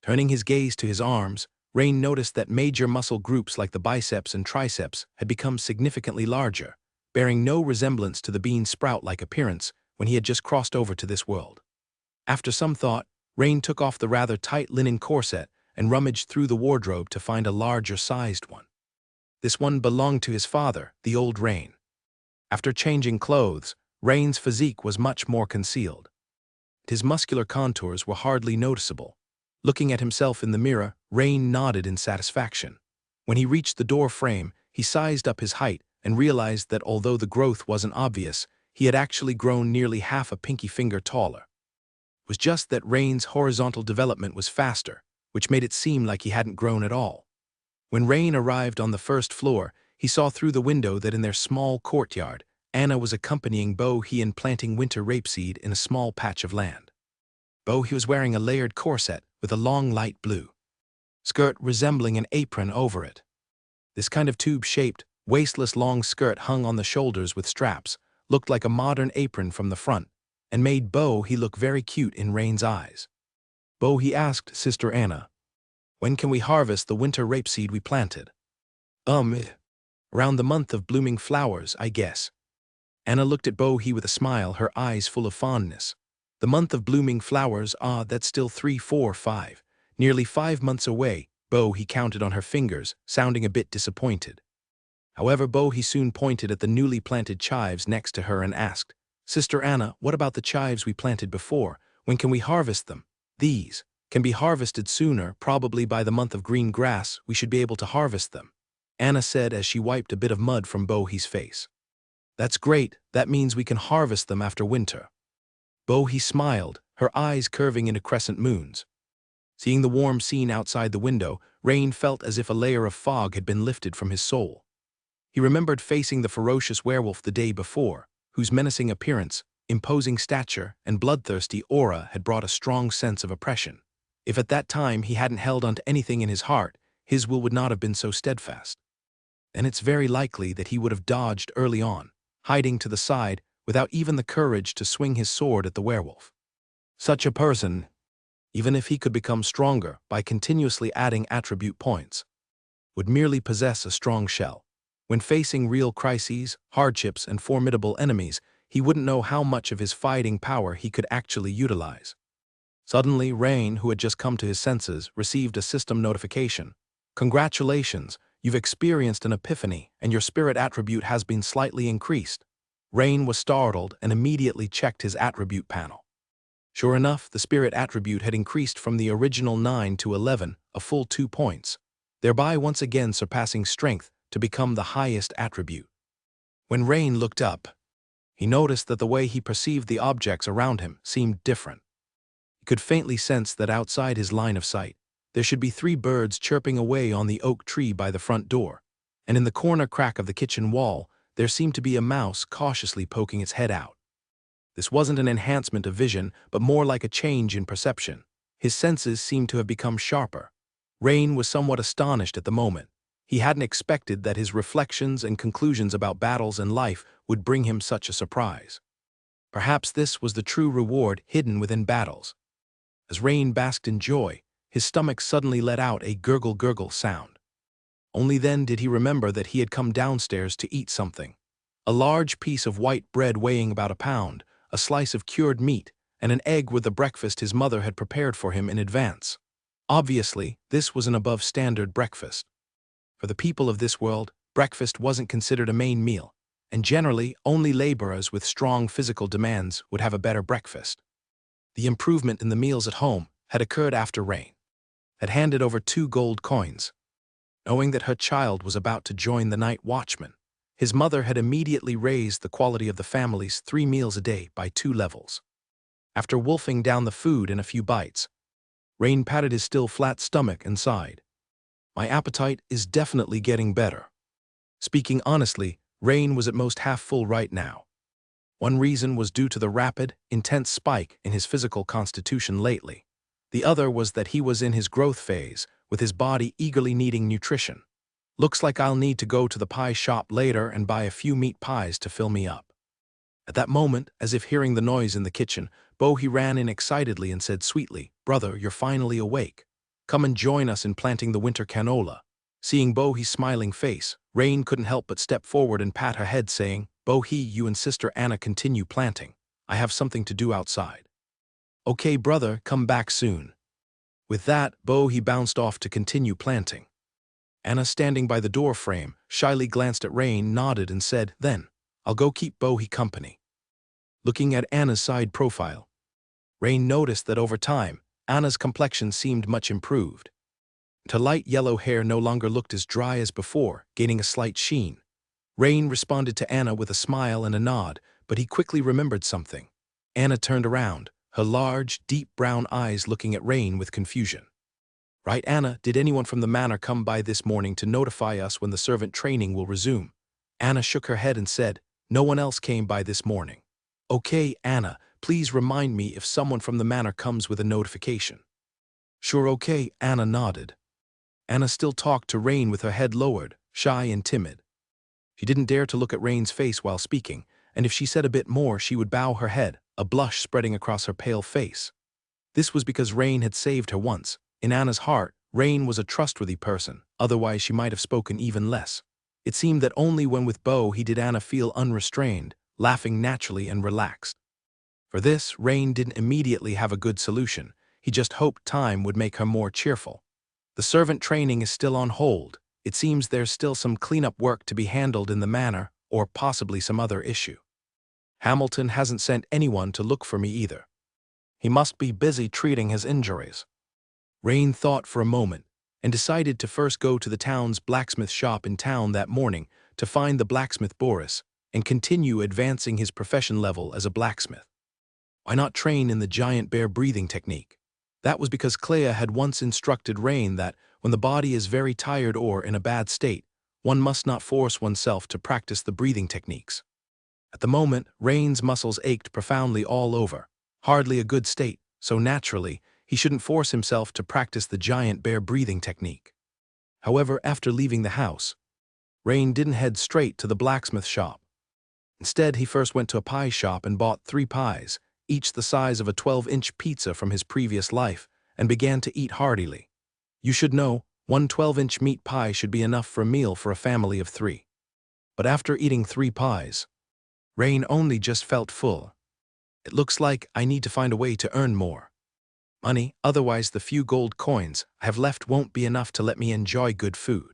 Turning his gaze to his arms, Rain noticed that major muscle groups like the biceps and triceps had become significantly larger, bearing no resemblance to the bean sprout-like appearance when he had just crossed over to this world. After some thought, Rain took off the rather tight linen corset and rummaged through the wardrobe to find a larger-sized one. This one belonged to his father, the old Rain. After changing clothes, Rain's physique was much more concealed. His muscular contours were hardly noticeable. Looking at himself in the mirror, Rain nodded in satisfaction. When he reached the door frame, he sized up his height and realized that although the growth wasn't obvious, he had actually grown nearly half a pinky finger taller. It was just that Rain's horizontal development was faster, which made it seem like he hadn't grown at all. When Rain arrived on the first floor, he saw through the window that in their small courtyard, Anna was accompanying Bo-He in planting winter rapeseed in a small patch of land. Bo-He was wearing a layered corset with a long light blue skirt resembling an apron over it. This kind of tube-shaped, waistless long skirt hung on the shoulders with straps, looked like a modern apron from the front, and made Bo-He look very cute in Rain's eyes. Bo-He asked Sister Anna, "When can we harvest the winter rapeseed we planted?" Around the month of blooming flowers, I guess." Anna looked at Bo-He with a smile, her eyes full of fondness. The month of blooming flowers, that's still 3, 4, 5. Nearly 5 months away, Bo-He counted on her fingers, sounding a bit disappointed. However, Bo-He soon pointed at the newly planted chives next to her and asked, "Sister Anna, what about the chives we planted before? When can we harvest them?" "These can be harvested sooner, probably by the month of green grass. We should be able to harvest them," Anna said as she wiped a bit of mud from Bo-He's face. "That's great. That means we can harvest them after winter." Bo-He smiled, her eyes curving into crescent moons. Seeing the warm scene outside the window, Rain felt as if a layer of fog had been lifted from his soul. He remembered facing the ferocious werewolf the day before, whose menacing appearance, imposing stature, and bloodthirsty aura had brought a strong sense of oppression. If at that time he hadn't held onto anything in his heart, his will would not have been so steadfast. And it's very likely that he would have dodged early on, hiding to the side without even the courage to swing his sword at the werewolf. Such a person, even if he could become stronger by continuously adding attribute points, would merely possess a strong shell. When facing real crises, hardships, and formidable enemies, he wouldn't know how much of his fighting power he could actually utilize. Suddenly, Rain, who had just come to his senses, received a system notification. "Congratulations, you've experienced an epiphany, and your spirit attribute has been slightly increased." Rain was startled and immediately checked his attribute panel. Sure enough, the spirit attribute had increased from the original 9 to 11, a full 2 points, thereby once again surpassing strength to become the highest attribute. When Rain looked up, he noticed that the way he perceived the objects around him seemed different. He could faintly sense that outside his line of sight, there should be 3 birds chirping away on the oak tree by the front door, and in the corner crack of the kitchen wall, there seemed to be a mouse cautiously poking its head out. This wasn't an enhancement of vision, but more like a change in perception. His senses seemed to have become sharper. Rain was somewhat astonished at the moment. He hadn't expected that his reflections and conclusions about battles and life would bring him such a surprise. Perhaps this was the true reward hidden within battles. As Rain basked in joy, his stomach suddenly let out a gurgle-gurgle sound. Only then did he remember that he had come downstairs to eat something. A large piece of white bread weighing about a pound, a slice of cured meat, and an egg were the breakfast his mother had prepared for him in advance. Obviously, this was an above-standard breakfast. For the people of this world, breakfast wasn't considered a main meal, and generally only laborers with strong physical demands would have a better breakfast. The improvement in the meals at home had occurred after Rain had handed over 2 gold coins. Knowing that her child was about to join the night watchman, his mother had immediately raised the quality of the family's 3 meals a day by 2 levels. After wolfing down the food in a few bites, Rain patted his still flat stomach and sighed. My appetite is definitely getting better. Speaking honestly, Rain was at most half full right now. One reason was due to the rapid, intense spike in his physical constitution lately. The other was that he was in his growth phase, with his body eagerly needing nutrition. Looks like I'll need to go to the pie shop later and buy a few meat pies to fill me up. At that moment, as if hearing the noise in the kitchen, Bohi ran in excitedly and said sweetly, "Brother, you're finally awake. Come and join us in planting the winter canola." Seeing Bohi's smiling face, Rain couldn't help but step forward and pat her head, saying, "Bohi, you and Sister Anna continue planting. I have something to do outside." "Okay, brother, come back soon." With that, Bohi bounced off to continue planting. Anna, standing by the door frame, shyly glanced at Rain, nodded and said, "Then, I'll go keep Bohi company." Looking at Anna's side profile, Rain noticed that over time, Anna's complexion seemed much improved. Her light yellow hair no longer looked as dry as before, gaining a slight sheen. Rain responded to Anna with a smile and a nod, but he quickly remembered something. Anna turned around, her large, deep brown eyes looking at Rain with confusion. "Right, Anna, did anyone from the manor come by this morning to notify us when the servant training will resume?" Anna shook her head and said, "No one else came by this morning." "Okay, Anna, please remind me if someone from the manor comes with a notification." "Sure, okay," Anna nodded. Anna still talked to Rain with her head lowered, shy and timid. She didn't dare to look at Rain's face while speaking, and if she said a bit more she would bow her head, a blush spreading across her pale face. This was because Rain had saved her once. In Anna's heart, Rain was a trustworthy person, otherwise she might have spoken even less. It seemed that only when with Bohi did Anna feel unrestrained, laughing naturally and relaxed. For this, Rain didn't immediately have a good solution. He just hoped time would make her more cheerful. The servant training is still on hold. It seems there's still some cleanup work to be handled in the manor, or possibly some other issue. Hamilton hasn't sent anyone to look for me either. He must be busy treating his injuries. Rain thought for a moment, and decided to first go to the town's blacksmith shop in town that morning to find the blacksmith Boris, and continue advancing his profession level as a blacksmith. Why not train in the giant bear breathing technique? That was because Clea had once instructed Rain that, when the body is very tired or in a bad state, one must not force oneself to practice the breathing techniques. At the moment, Rain's muscles ached profoundly all over, hardly a good state, so naturally, he shouldn't force himself to practice the giant bear breathing technique. However, after leaving the house, Rain didn't head straight to the blacksmith shop. Instead, he first went to a pie shop and bought 3 pies, each the size of a 12-inch pizza from his previous life, and began to eat heartily. You should know, one 12-inch meat pie should be enough for a meal for a family of 3. But after eating 3 pies, Rain only just felt full. It looks like I need to find a way to earn more money, otherwise the few gold coins I have left won't be enough to let me enjoy good food.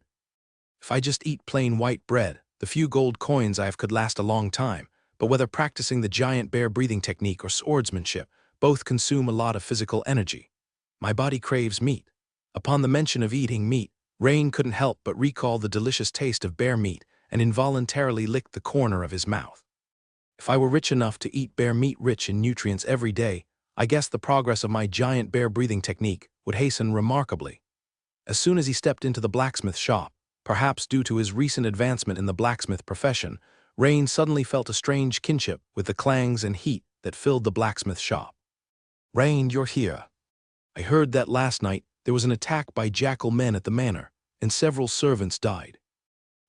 If I just eat plain white bread, the few gold coins I have could last a long time, but whether practicing the giant bear breathing technique or swordsmanship, both consume a lot of physical energy. My body craves meat. Upon the mention of eating meat, Rain couldn't help but recall the delicious taste of bear meat and involuntarily licked the corner of his mouth. If I were rich enough to eat bear meat rich in nutrients every day, I guess the progress of my giant bear breathing technique would hasten remarkably. As soon as he stepped into the blacksmith shop, perhaps due to his recent advancement in the blacksmith profession, Rain suddenly felt a strange kinship with the clangs and heat that filled the blacksmith shop. "Rain, you're here. I heard that last night there was an attack by jackal men at the manor, and several servants died."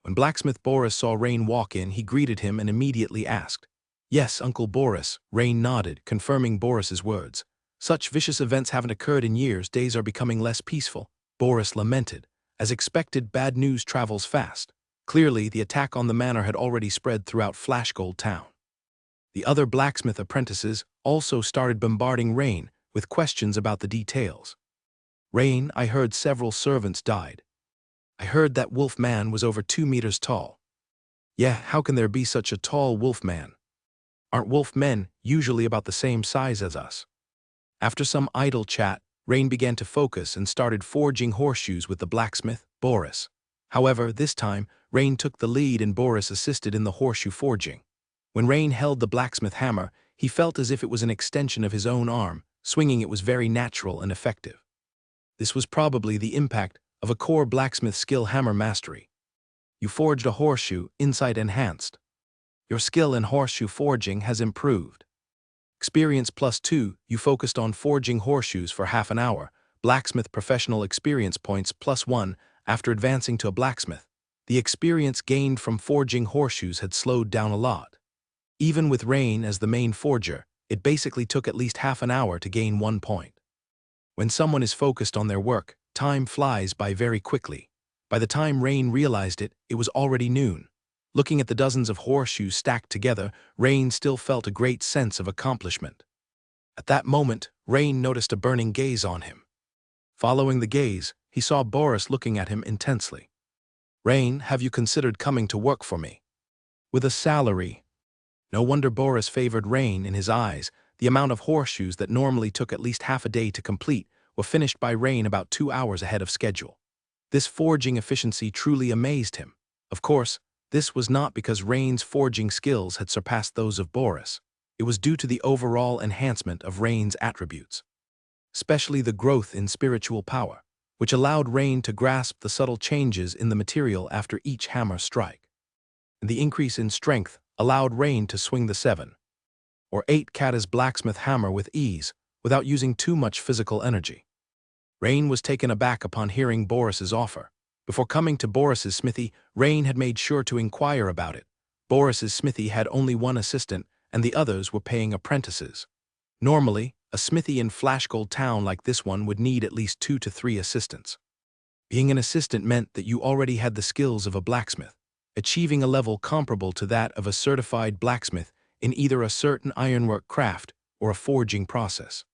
When blacksmith Boris saw Rain walk in, he greeted him and immediately asked, "Yes, Uncle Boris." Rain nodded, confirming Boris's words. "Such vicious events haven't occurred in years. Days are becoming less peaceful." Boris lamented. As expected, bad news travels fast. Clearly, the attack on the manor had already spread throughout Flashgold Town. The other blacksmith apprentices also started bombarding Rain with questions about the details. "Rain, I heard several servants died. I heard that wolf man was over 2 meters tall." "Yeah, how can there be such a tall wolf man? Aren't wolf men usually about the same size as us?" After some idle chat, Rain began to focus and started forging horseshoes with the blacksmith, Boris. However, this time, Rain took the lead and Boris assisted in the horseshoe forging. When Rain held the blacksmith hammer, he felt as if it was an extension of his own arm. Swinging it was very natural and effective. This was probably the impact of a core blacksmith skill hammer mastery. You forged a horseshoe, insight enhanced. Your skill in horseshoe forging has improved. Experience +2, you focused on forging horseshoes for half an hour. Blacksmith professional experience points +1, after advancing to a blacksmith. The experience gained from forging horseshoes had slowed down a lot. Even with Rain as the main forger, it basically took at least half an hour to gain 1 point. When someone is focused on their work, time flies by very quickly. By the time Rain realized it, it was already noon. Looking at the dozens of horseshoes stacked together, Rain still felt a great sense of accomplishment. At that moment, Rain noticed a burning gaze on him. Following the gaze, he saw Boris looking at him intensely. "Rain, have you considered coming to work for me? With a salary?" No wonder Boris favored Rain in his eyes. The amount of horseshoes that normally took at least half a day to complete were finished by Rain about 2 hours ahead of schedule. This forging efficiency truly amazed him. Of course, this was not because Rain's forging skills had surpassed those of Boris. It was due to the overall enhancement of Rain's attributes, especially the growth in spiritual power, which allowed Rain to grasp the subtle changes in the material after each hammer strike. And the increase in strength allowed Rain to swing the 7 or 8 katas blacksmith hammer with ease, without using too much physical energy. Rain was taken aback upon hearing Boris's offer. Before coming to Boris's smithy, Rain had made sure to inquire about it. Boris's smithy had only one assistant, and the others were paying apprentices. Normally, a smithy in Flashgold Town like this one would need at least 2 to 3 assistants. Being an assistant meant that you already had the skills of a blacksmith, achieving a level comparable to that of a certified blacksmith in either a certain ironwork craft or a forging process.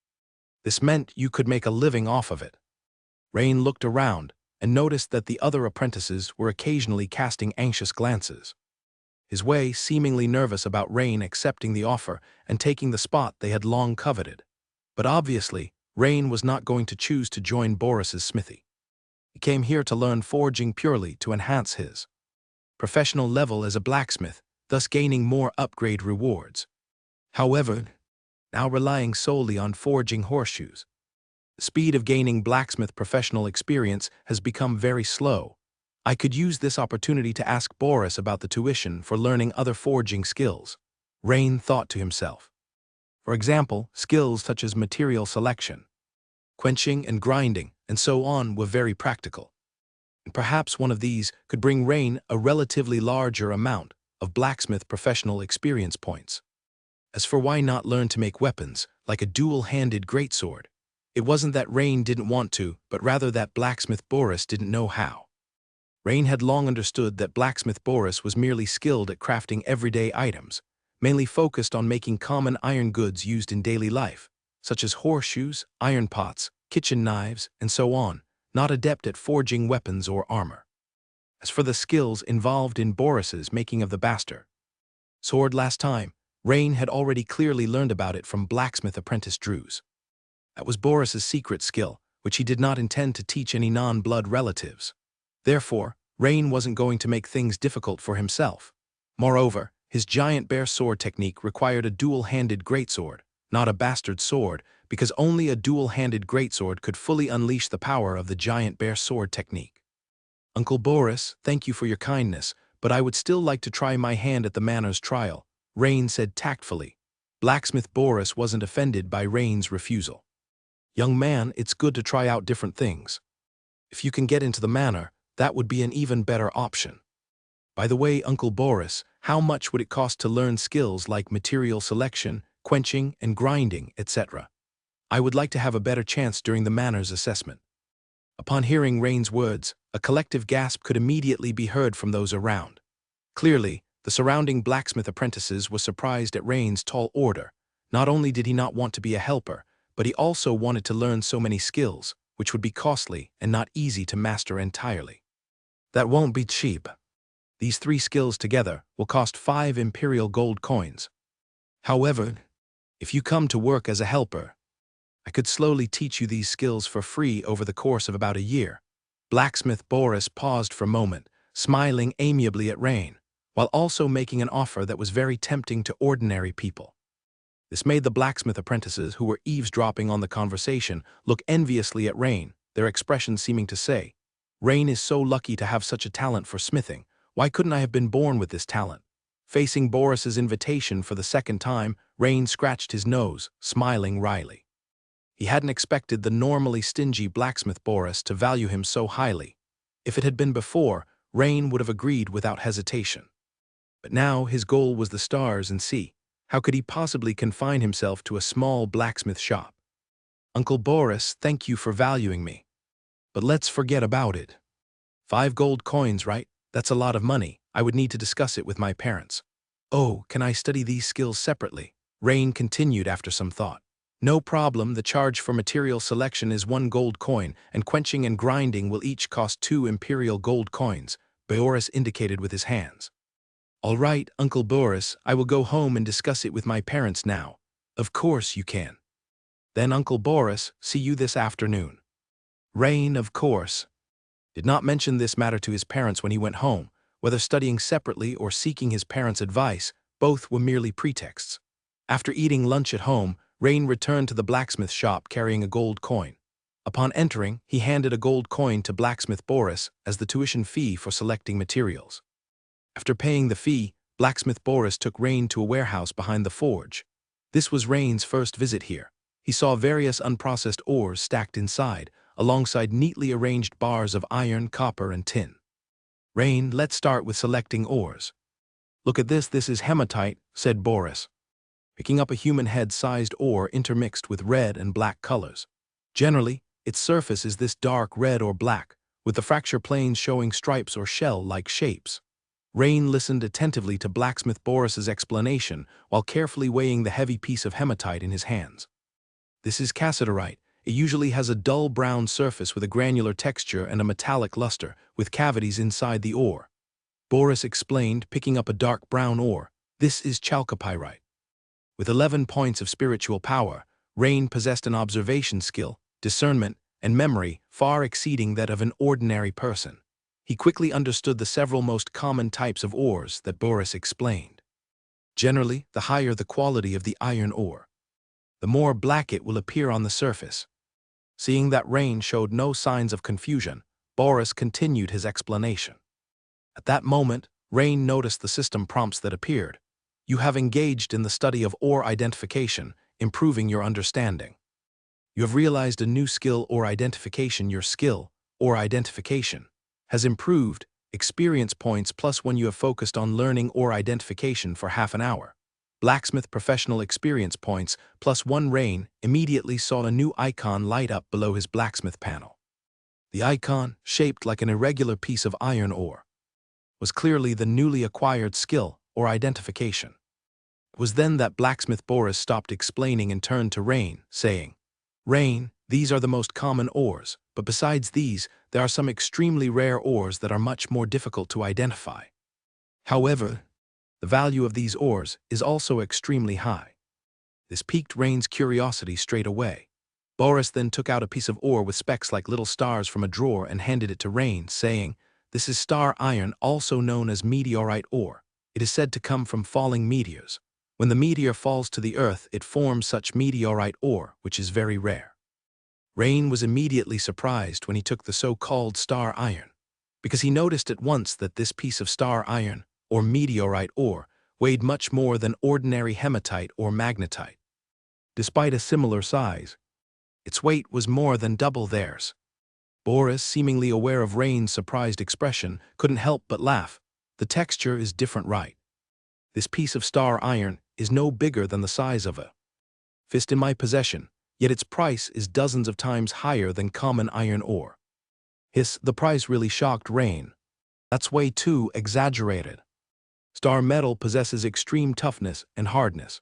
This meant you could make a living off of it. Rain looked around and noticed that the other apprentices were occasionally casting anxious glances. His way seemingly nervous about Rain accepting the offer and taking the spot they had long coveted. But obviously, Rain was not going to choose to join Boris's smithy. He came here to learn forging purely to enhance his professional level as a blacksmith, thus gaining more upgrade rewards. However, now relying solely on forging horseshoes, the speed of gaining blacksmith professional experience has become very slow. I could use this opportunity to ask Boris about the tuition for learning other forging skills, Rain thought to himself. For example, skills such as material selection, quenching and grinding, and so on were very practical. And perhaps one of these could bring Rain a relatively larger amount of blacksmith professional experience points. As for why not learn to make weapons, like a dual-handed greatsword, it wasn't that Rain didn't want to, but rather that blacksmith Boris didn't know how. Rain had long understood that blacksmith Boris was merely skilled at crafting everyday items, mainly focused on making common iron goods used in daily life, such as horseshoes, iron pots, kitchen knives, and so on, not adept at forging weapons or armor. As for the skills involved in Boris's making of the bastard sword last time, Rain had already clearly learned about it from blacksmith apprentice Drews. That was Boris's secret skill, which he did not intend to teach any non-blood relatives. Therefore, Rain wasn't going to make things difficult for himself. Moreover, his giant bear sword technique required a dual-handed greatsword, not a bastard sword, because only a dual-handed greatsword could fully unleash the power of the giant bear sword technique. "Uncle Boris, thank you for your kindness, but I would still like to try my hand at the manor's trial," Rain said tactfully. Blacksmith Boris wasn't offended by Rain's refusal. "Young man, it's good to try out different things. If you can get into the manor, that would be an even better option. By the way, Uncle Boris, how much would it cost to learn skills like material selection, quenching and grinding, etc.? I would like to have a better chance during the manor's assessment." Upon hearing Rain's words, a collective gasp could immediately be heard from those around. Clearly, the surrounding blacksmith apprentices were surprised at Rain's tall order. Not only did he not want to be a helper, but he also wanted to learn so many skills, which would be costly and not easy to master entirely. "That won't be cheap. These 3 skills together will cost 5 imperial gold coins. However, if you come to work as a helper, I could slowly teach you these skills for free over the course of about a year. Blacksmith Boris paused for a moment, smiling amiably at Rain, while also making an offer that was very tempting to ordinary people. This made the blacksmith apprentices who were eavesdropping on the conversation look enviously at Rain, their expressions seeming to say, "Rain is so lucky to have such a talent for smithing. Why couldn't I have been born with this talent?" Facing Boris's invitation for the second time, Rain scratched his nose, smiling wryly. He hadn't expected the normally stingy blacksmith Boris to value him so highly. If it had been before, Rain would have agreed without hesitation. But now his goal was the stars and sea. How could he possibly confine himself to a small blacksmith shop? "Uncle Boris, thank you for valuing me. But let's forget about it. 5 gold coins, right? That's a lot of money. I would need to discuss it with my parents." "Oh, can I study these skills separately?" Rain continued after some thought. "No problem, the charge for material selection is 1 gold coin, and quenching and grinding will each cost 2 imperial gold coins," Boris indicated with his hands. "All right, Uncle Boris, I will go home and discuss it with my parents now." "Of course you can." "Then Uncle Boris, see you this afternoon." Rain, of course, did not mention this matter to his parents when he went home. Whether studying separately or seeking his parents' advice, both were merely pretexts. After eating lunch at home, Rain returned to the blacksmith shop carrying a gold coin. Upon entering, he handed a gold coin to blacksmith Boris as the tuition fee for selecting materials. After paying the fee, blacksmith Boris took Rain to a warehouse behind the forge. This was Rain's first visit here. He saw various unprocessed ores stacked inside, alongside neatly arranged bars of iron, copper, and tin. "Rain, let's start with selecting ores." "Look at this is hematite," said Boris, picking up a human head-sized ore intermixed with red and black colors. Generally, its surface is this dark red or black, with the fracture planes showing stripes or shell-like shapes. Rain listened attentively to blacksmith Boris's explanation while carefully weighing the heavy piece of hematite in his hands. "This is cassiterite. It usually has a dull brown surface with a granular texture and a metallic luster, with cavities inside the ore," Boris explained, picking up a dark brown ore. "This is chalcopyrite." With 11 points of spiritual power, Rain possessed an observation skill, discernment, and memory far exceeding that of an ordinary person. He quickly understood the several most common types of ores that Boris explained. Generally, the higher the quality of the iron ore, the more black it will appear on the surface. Seeing that Rain showed no signs of confusion, Boris continued his explanation. At that moment, Rain noticed the system prompts that appeared. "You have engaged in the study of ore identification, improving your understanding. You have realized a new skill or identification. Your skill, or identification, has improved, experience points plus 1. You have focused on learning or identification for half an hour. Blacksmith professional experience points plus 1. Rain immediately saw a new icon light up below his blacksmith panel. The icon, shaped like an irregular piece of iron ore, was clearly the newly acquired skill or identification. It was then that blacksmith Boris stopped explaining and turned to Rain, saying, "Rain, these are the most common ores, but besides these, there are some extremely rare ores that are much more difficult to identify. However, the value of these ores is also extremely high." This piqued Rain's curiosity straight away. Boris then took out a piece of ore with specks like little stars from a drawer and handed it to Rain, saying, "This is star iron, also known as meteorite ore. It is said to come from falling meteors. When the meteor falls to the earth, it forms such meteorite ore, which is very rare." Rain was immediately surprised when he took the so-called star iron, because he noticed at once that this piece of star iron, or meteorite ore, weighed much more than ordinary hematite or magnetite. Despite a similar size, its weight was more than double theirs. Boris, seemingly aware of Rain's surprised expression, couldn't help but laugh. "The texture is different, right? This piece of star iron is no bigger than the size of a fist in my possession, yet its price is dozens of times higher than common iron ore." The price really shocked Rain. "That's way too exaggerated. Star metal possesses extreme toughness and hardness.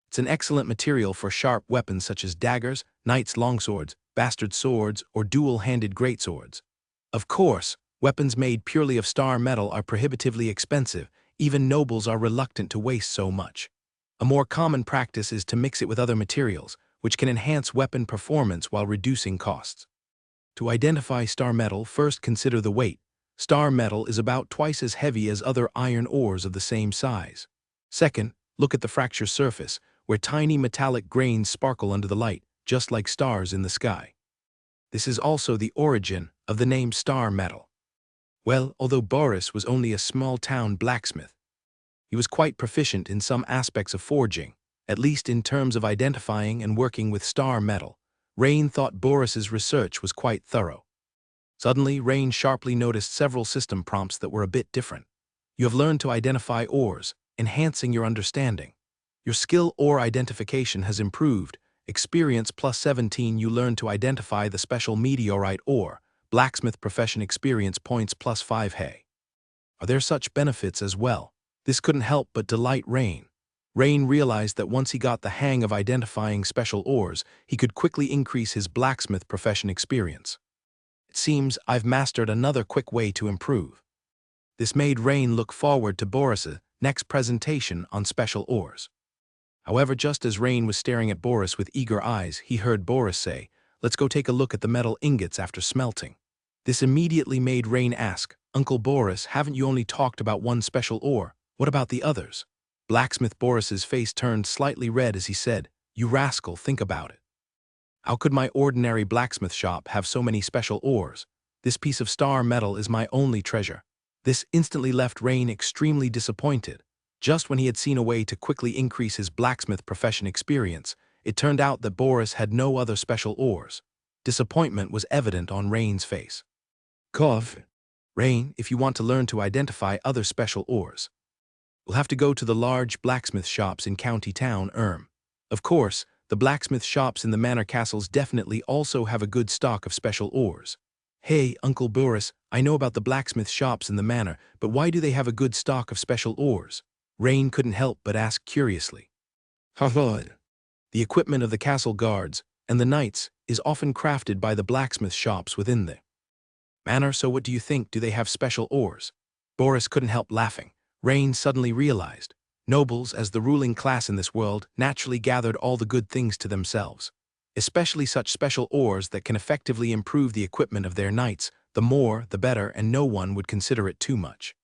It's an excellent material for sharp weapons such as daggers, knights' longswords, bastard swords, or dual-handed greatswords. Of course, weapons made purely of star metal are prohibitively expensive. Even nobles are reluctant to waste so much. A more common practice is to mix it with other materials, which can enhance weapon performance while reducing costs. To identify star metal, first consider the weight. Star metal is about twice as heavy as other iron ores of the same size. Second, look at the fracture surface, where tiny metallic grains sparkle under the light, just like stars in the sky. This is also the origin of the name star metal. Well, although Boris was only a small-town blacksmith, he was quite proficient in some aspects of forging, at least in terms of identifying and working with star metal. Rain thought Boris's research was quite thorough. Suddenly, Rain sharply noticed several system prompts that were a bit different. You have learned to identify ores, enhancing your understanding. Your skill ore identification has improved. Experience plus 17, you learn to identify the special meteorite ore. Blacksmith profession experience points plus 5. Hey, are there such benefits as well? This couldn't help but delight Rain. Rain realized that once he got the hang of identifying special ores, he could quickly increase his blacksmith profession experience. It seems I've mastered another quick way to improve. This made Rain look forward to Boris's next presentation on special ores. However, just as Rain was staring at Boris with eager eyes, he heard Boris say, "Let's go take a look at the metal ingots after smelting." This immediately made Rain ask, "Uncle Boris, haven't you only talked about one special ore? What about the others?" Blacksmith Boris's face turned slightly red as he said, "You rascal, think about it. How could my ordinary blacksmith shop have so many special ores? This piece of star metal is my only treasure." This instantly left Rain extremely disappointed. Just when he had seen a way to quickly increase his blacksmith profession experience, it turned out that Boris had no other special ores. Disappointment was evident on Rain's face. "Cough. Rain, if you want to learn to identify other special ores, we'll have to go to the large blacksmith shops in County Town, Erm. Of course, the blacksmith shops in the manor castles definitely also have a good stock of special ores." "Hey, Uncle Boris, I know about the blacksmith shops in the manor, but why do they have a good stock of special ores?" Rain couldn't help but ask curiously. "The equipment of the castle guards and the knights is often crafted by the blacksmith shops within the manor, so what do you think, do they have special ores?" Boris couldn't help laughing. Rain suddenly realized, nobles, as the ruling class in this world, naturally gathered all the good things to themselves, especially such special ores that can effectively improve the equipment of their knights. The more, the better, and no one would consider it too much.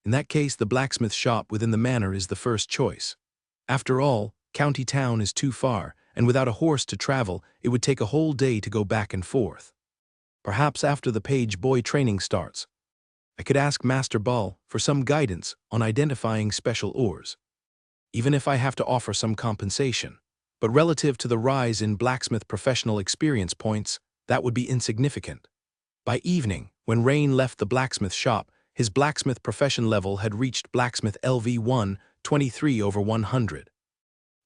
In that case, the blacksmith shop within the manor is the first choice. After all, County Town is too far, and without a horse to travel, it would take a whole day to go back and forth. Perhaps after the page boy training starts, I could ask Master Ball for some guidance on identifying special ores, even if I have to offer some compensation. But relative to the rise in blacksmith professional experience points, that would be insignificant. By evening, when Rain left the blacksmith shop, his blacksmith profession level had reached blacksmith LV1, 23/100.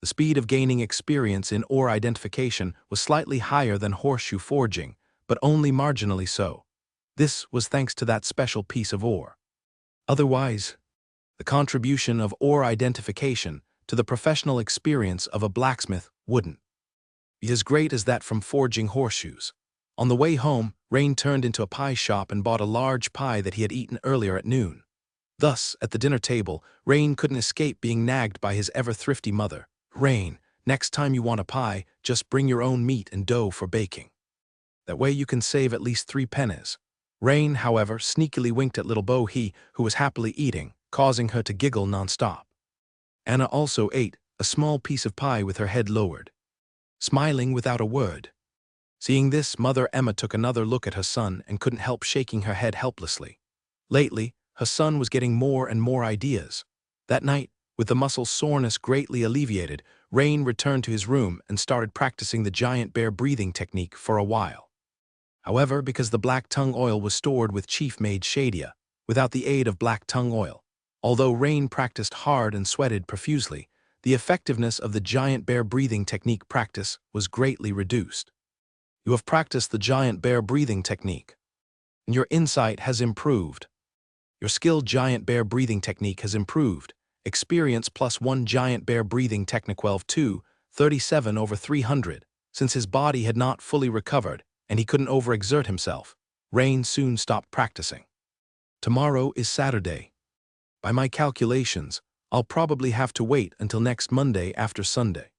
The speed of gaining experience in ore identification was slightly higher than horseshoe forging, but only marginally so. This was thanks to that special piece of ore. Otherwise, the contribution of ore identification to the professional experience of a blacksmith wouldn't be as great as that from forging horseshoes. On the way home, Rain turned into a pie shop and bought a large pie that he had eaten earlier at noon. Thus, at the dinner table, Rain couldn't escape being nagged by his ever-thrifty mother. "Rain, next time you want a pie, just bring your own meat and dough for baking. That way you can save at least 3 pennies. Rain, however, sneakily winked at little Bo He, who was happily eating, causing her to giggle nonstop. Anna also ate a small piece of pie with her head lowered, smiling without a word. Seeing this, Mother Emma took another look at her son and couldn't help shaking her head helplessly. Lately, her son was getting more and more ideas. That night, with the muscle soreness greatly alleviated, Rain returned to his room and started practicing the giant bear breathing technique for a while. However, because the black tongue oil was stored with Chief Maid Shadia, without the aid of black tongue oil, although Rain practiced hard and sweated profusely, the effectiveness of the giant bear breathing technique practice was greatly reduced. You have practiced the giant bear breathing technique, and your insight has improved. Your skilled giant bear breathing technique has improved. Experience +1 giant bear breathing technique 2, 37/300. Since his body had not fully recovered and he couldn't overexert himself, Rain soon stopped practicing. Tomorrow is Saturday. By my calculations, I'll probably have to wait until next Monday after Sunday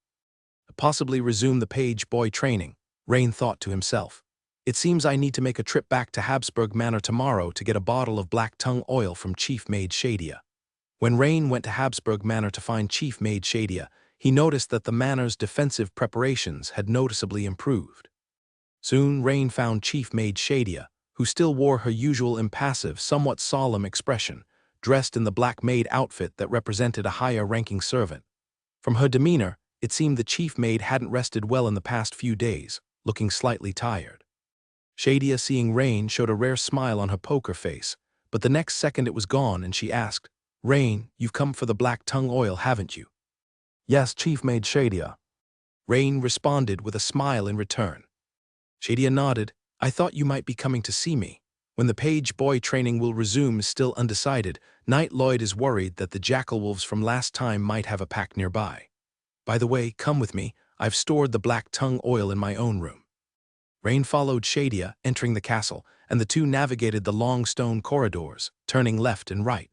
to possibly resume the page boy training, Rain thought to himself. It seems I need to make a trip back to Habsburg Manor tomorrow to get a bottle of black tongue oil from Chief Maid Shadia. When Rain went to Habsburg Manor to find Chief Maid Shadia, he noticed that the manor's defensive preparations had noticeably improved. Soon Rain found Chief Maid Shadia, who still wore her usual impassive, somewhat solemn expression, dressed in the black maid outfit that represented a higher-ranking servant. From her demeanor, it seemed the chief maid hadn't rested well in the past few days, looking slightly tired. Shadia, seeing Rain, showed a rare smile on her poker face, but the next second it was gone and she asked, "Rain, you've come for the black tongue oil, haven't you?" "Yes, Chief Maid Shadia." Rain responded with a smile in return. Shadia nodded. "I thought you might be coming to see me. When the page boy training will resume is still undecided. Knight Lloyd is worried that the jackal wolves from last time might have a pack nearby. By the way, come with me. I've stored the black tongue oil in my own room." Rain followed Shadia, entering the castle, and the two navigated the long stone corridors, turning left and right.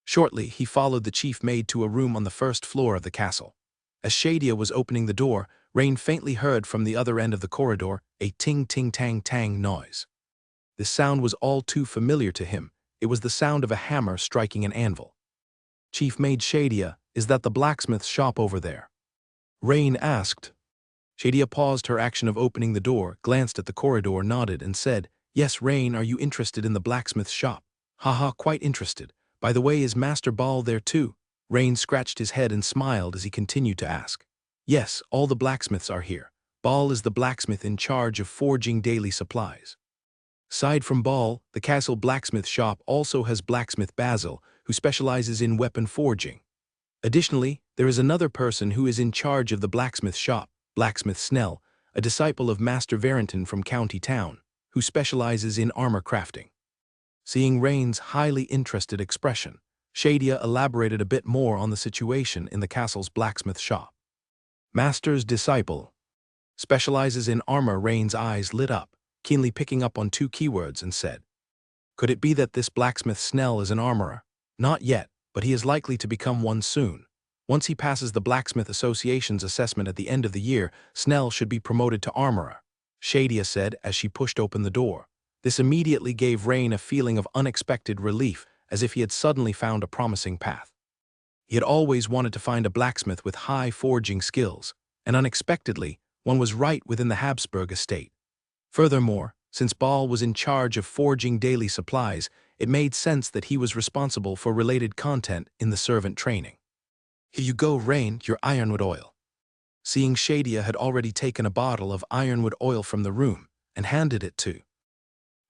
Shortly, he followed the chief maid to a room on the first floor of the castle. As Shadia was opening the door, Rain faintly heard from the other end of the corridor a ting-ting-tang-tang noise. This sound was all too familiar to him. It was the sound of a hammer striking an anvil. "Chief Maid Shadia, is that the blacksmith's shop over there?" Rain asked. Shadia paused her action of opening the door, glanced at the corridor, nodded, and said, "Yes, Rain, are you interested in the blacksmith's shop?" "Haha, quite interested. By the way, is Master Ball there too?" Rain scratched his head and smiled as he continued to ask. "Yes, all the blacksmiths are here. Ball is the blacksmith in charge of forging daily supplies." Aside from Ball, the castle blacksmith shop also has blacksmith Basil, who specializes in weapon forging. Additionally, there is another person who is in charge of the blacksmith shop, Blacksmith Snell, a disciple of Master Varrington from County Town, who specializes in armor crafting. Seeing Rain's highly interested expression, Shadia elaborated a bit more on the situation in the castle's blacksmith shop. "Master's disciple specializes in armor." Rain's eyes lit up, keenly picking up on two keywords, and said, "Could it be that this blacksmith Snell is an armorer?" "Not yet, but he is likely to become one soon. Once he passes the Blacksmith Association's assessment at the end of the year, Snell should be promoted to armorer," Shadia said as she pushed open the door. This immediately gave Rain a feeling of unexpected relief, as if he had suddenly found a promising path. He had always wanted to find a blacksmith with high forging skills, and unexpectedly, one was right within the Habsburg estate. Furthermore, since Ball was in charge of forging daily supplies, it made sense that he was responsible for related content in the servant training. "Here you go, Rain, your ironwood oil." Seeing Shadia had already taken a bottle of ironwood oil from the room and handed it to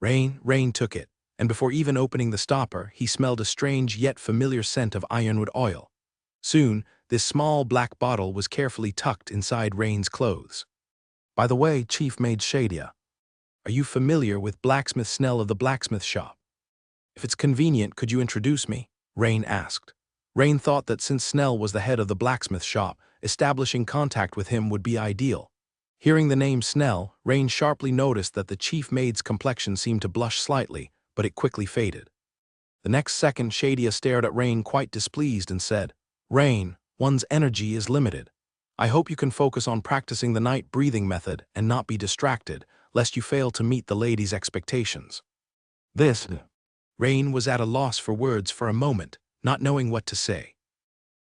Rain, Rain took it, and before even opening the stopper, he smelled a strange yet familiar scent of ironwood oil. Soon, this small black bottle was carefully tucked inside Rain's clothes. "By the way, Chief Maid Shadia, are you familiar with Blacksmith Snell of the blacksmith shop? If it's convenient, could you introduce me?" Rain asked. Rain thought that since Snell was the head of the blacksmith shop, establishing contact with him would be ideal. Hearing the name Snell, Rain sharply noticed that the chief maid's complexion seemed to blush slightly, but it quickly faded. The next second, Shadia stared at Rain quite displeased and said, "Rain, one's energy is limited. I hope you can focus on practicing the night breathing method and not be distracted, lest you fail to meet the lady's expectations." This. Rain was at a loss for words for a moment, not knowing what to say.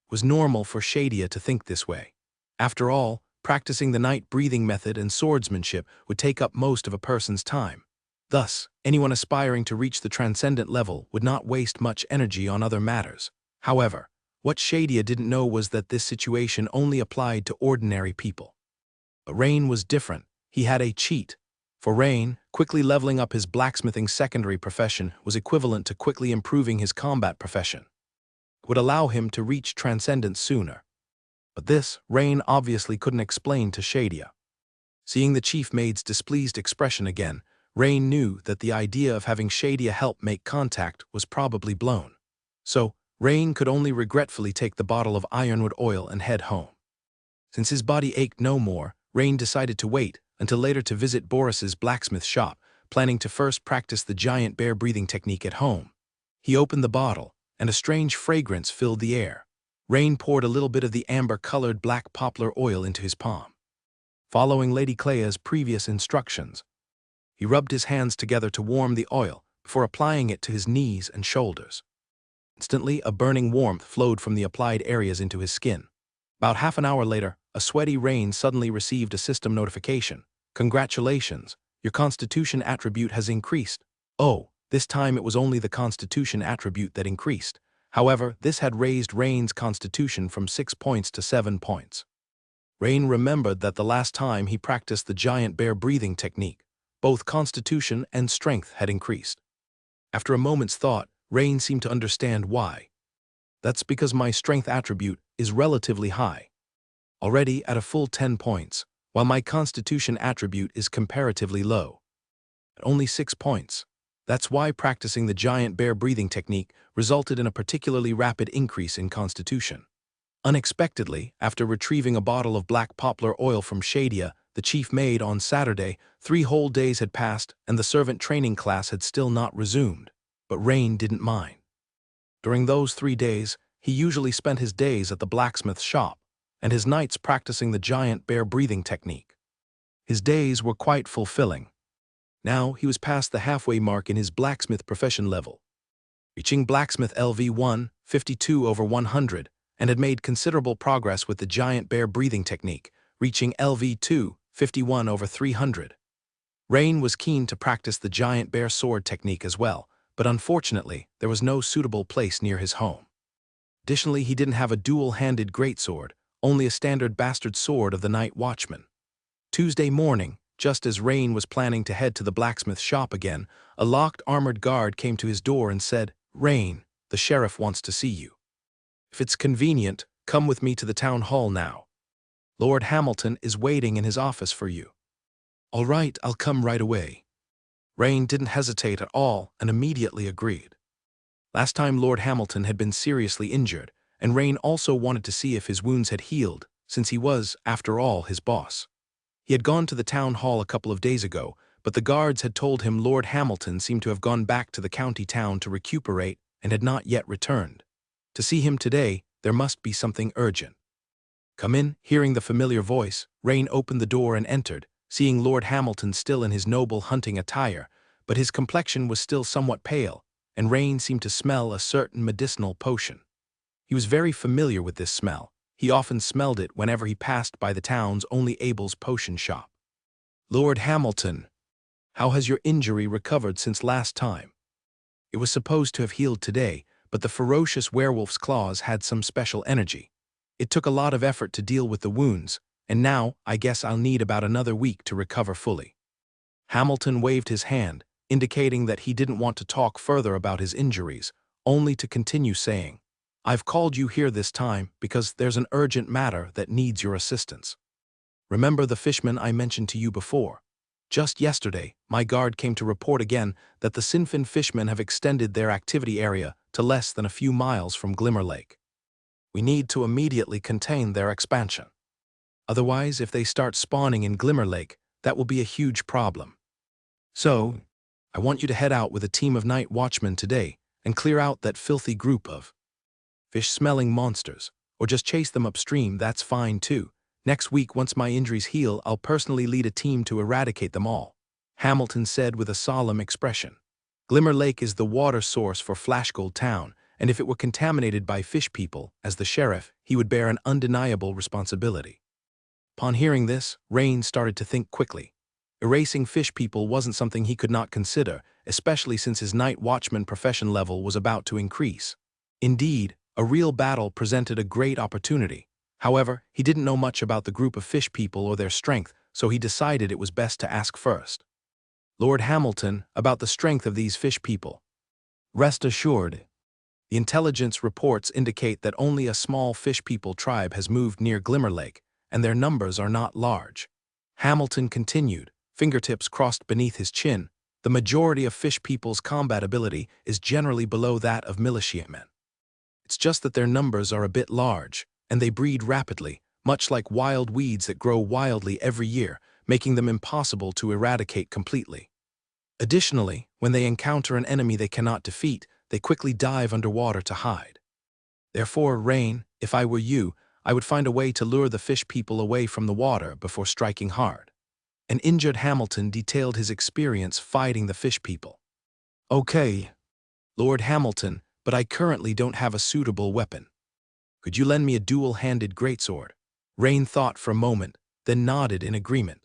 It was normal for Shadia to think this way. After all, practicing the night breathing method and swordsmanship would take up most of a person's time. Thus, anyone aspiring to reach the transcendent level would not waste much energy on other matters. However, what Shadia didn't know was that this situation only applied to ordinary people. But Rain was different. He had a cheat. For Rain, quickly leveling up his blacksmithing secondary profession was equivalent to quickly improving his combat profession. It would allow him to reach transcendence sooner. But this, Rain obviously couldn't explain to Shadia. Seeing the chief maid's displeased expression again, Rain knew that the idea of having Shadia help make contact was probably blown. So, Rain could only regretfully take the bottle of ironwood oil and head home. Since his body ached no more, Rain decided to wait until later to visit Boris's blacksmith shop, planning to first practice the giant bear breathing technique at home. He opened the bottle, and a strange fragrance filled the air. Rain poured a little bit of the amber-colored black poplar oil into his palm. Following Lady Clea's previous instructions, He rubbed his hands together to warm the oil before applying it to his knees and shoulders. Instantly, a burning warmth flowed from the applied areas into his skin. About half an hour later, a sweaty Rain suddenly received a system notification. "Congratulations, your Constitution attribute has increased." Oh, this time it was only the Constitution attribute that increased. However, this had raised Rain's Constitution from 6 points to 7 points. Rain remembered that the last time he practiced the giant bear breathing technique, both Constitution and strength had increased. After a moment's thought, Rain seemed to understand why. That's because my strength attribute is relatively high, already at a full 10 points, while my Constitution attribute is comparatively low, at only 6 points. That's why practicing the giant bear breathing technique resulted in a particularly rapid increase in Constitution. Unexpectedly, after retrieving a bottle of black poplar oil from Shadia, the chief maid, on Saturday, 3 whole days had passed and the servant training class had still not resumed. But Rain didn't mind. During those 3 days, he usually spent his days at the blacksmith shop, and his nights practicing the giant bear breathing technique. His days were quite fulfilling. Now he was past the halfway mark in his blacksmith profession level, reaching blacksmith LV1, 52/100, and had made considerable progress with the giant bear breathing technique, reaching LV2, 51/300. Rain was keen to practice the giant bear sword technique as well, but unfortunately, there was no suitable place near his home. Additionally, he didn't have a dual-handed greatsword, only a standard bastard sword of the night watchman. Tuesday morning, just as Rain was planning to head to the blacksmith shop again, a locked armored guard came to his door and said, "Rain, the sheriff wants to see you. If it's convenient, come with me to the town hall now. Lord Hamilton is waiting in his office for you." "All right, I'll come right away." Rain didn't hesitate at all and immediately agreed. Last time Lord Hamilton had been seriously injured, and Rain also wanted to see if his wounds had healed, since he was, after all, his boss. He had gone to the town hall a couple of days ago, but the guards had told him Lord Hamilton seemed to have gone back to the county town to recuperate and had not yet returned. To see him today, there must be something urgent. "Come in." Hearing the familiar voice, Rain opened the door and entered, seeing Lord Hamilton still in his noble hunting attire, but his complexion was still somewhat pale, and Rain seemed to smell a certain medicinal potion. He was very familiar with this smell. He often smelled it whenever he passed by the town's only Abel's potion shop. "Lord Hamilton, how has your injury recovered since last time?" It was supposed to have healed today, but the ferocious werewolf's claws had some special energy. It took a lot of effort to deal with the wounds, and now I guess I'll need about another week to recover fully. Hamilton waved his hand, indicating that he didn't want to talk further about his injuries, only to continue saying, "I've called you here this time because there's an urgent matter that needs your assistance. Remember the fishman I mentioned to you before? Just yesterday, my guard came to report again that the Sinfin fishmen have extended their activity area to less than a few miles from Glimmer Lake. We need to immediately contain their expansion. Otherwise, if they start spawning in Glimmer Lake, that will be a huge problem. So, I want you to head out with a team of night watchmen today and clear out that filthy group of fish-smelling monsters, or just chase them upstream, that's fine too. Next week, once my injuries heal, I'll personally lead a team to eradicate them all," Hamilton said with a solemn expression. Glimmer Lake is the water source for Flashgold Town, and if it were contaminated by fish people, as the sheriff, he would bear an undeniable responsibility. Upon hearing this, Rain started to think quickly. Erasing fish people wasn't something he could not consider, especially since his night watchman profession level was about to increase. Indeed, a real battle presented a great opportunity. However, he didn't know much about the group of fish people or their strength, so he decided it was best to ask first Lord Hamilton about the strength of these fish people. "Rest assured, the intelligence reports indicate that only a small fish people tribe has moved near Glimmer Lake, and their numbers are not large," Hamilton continued, fingertips crossed beneath his chin. "The majority of fish people's combat ability is generally below that of militiamen. It's just that their numbers are a bit large, and they breed rapidly, much like wild weeds that grow wildly every year, making them impossible to eradicate completely. Additionally, when they encounter an enemy they cannot defeat, they quickly dive underwater to hide. Therefore, Rain, if I were you, I would find a way to lure the fish people away from the water before striking hard. An injured Hamilton detailed his experience fighting the fish people. "Okay, Lord Hamilton, but I currently don't have a suitable weapon. Could you lend me a dual-handed greatsword?" Rain thought for a moment, then nodded in agreement.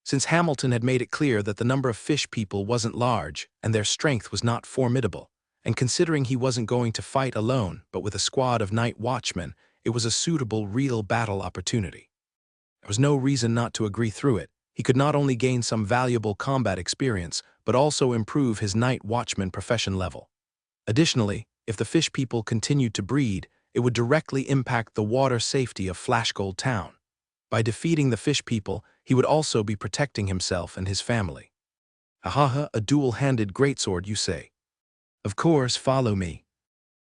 Since Hamilton had made it clear that the number of fish people wasn't large and their strength was not formidable, and considering he wasn't going to fight alone but with a squad of night watchmen, it was a suitable real battle opportunity. There was no reason not to agree through it. He could not only gain some valuable combat experience, but also improve his night watchman profession level. Additionally, if the fish people continued to breed, it would directly impact the water safety of Flashgold Town. By defeating the fish people, he would also be protecting himself and his family. Ahaha, a dual-handed greatsword, you say? Of course, follow me.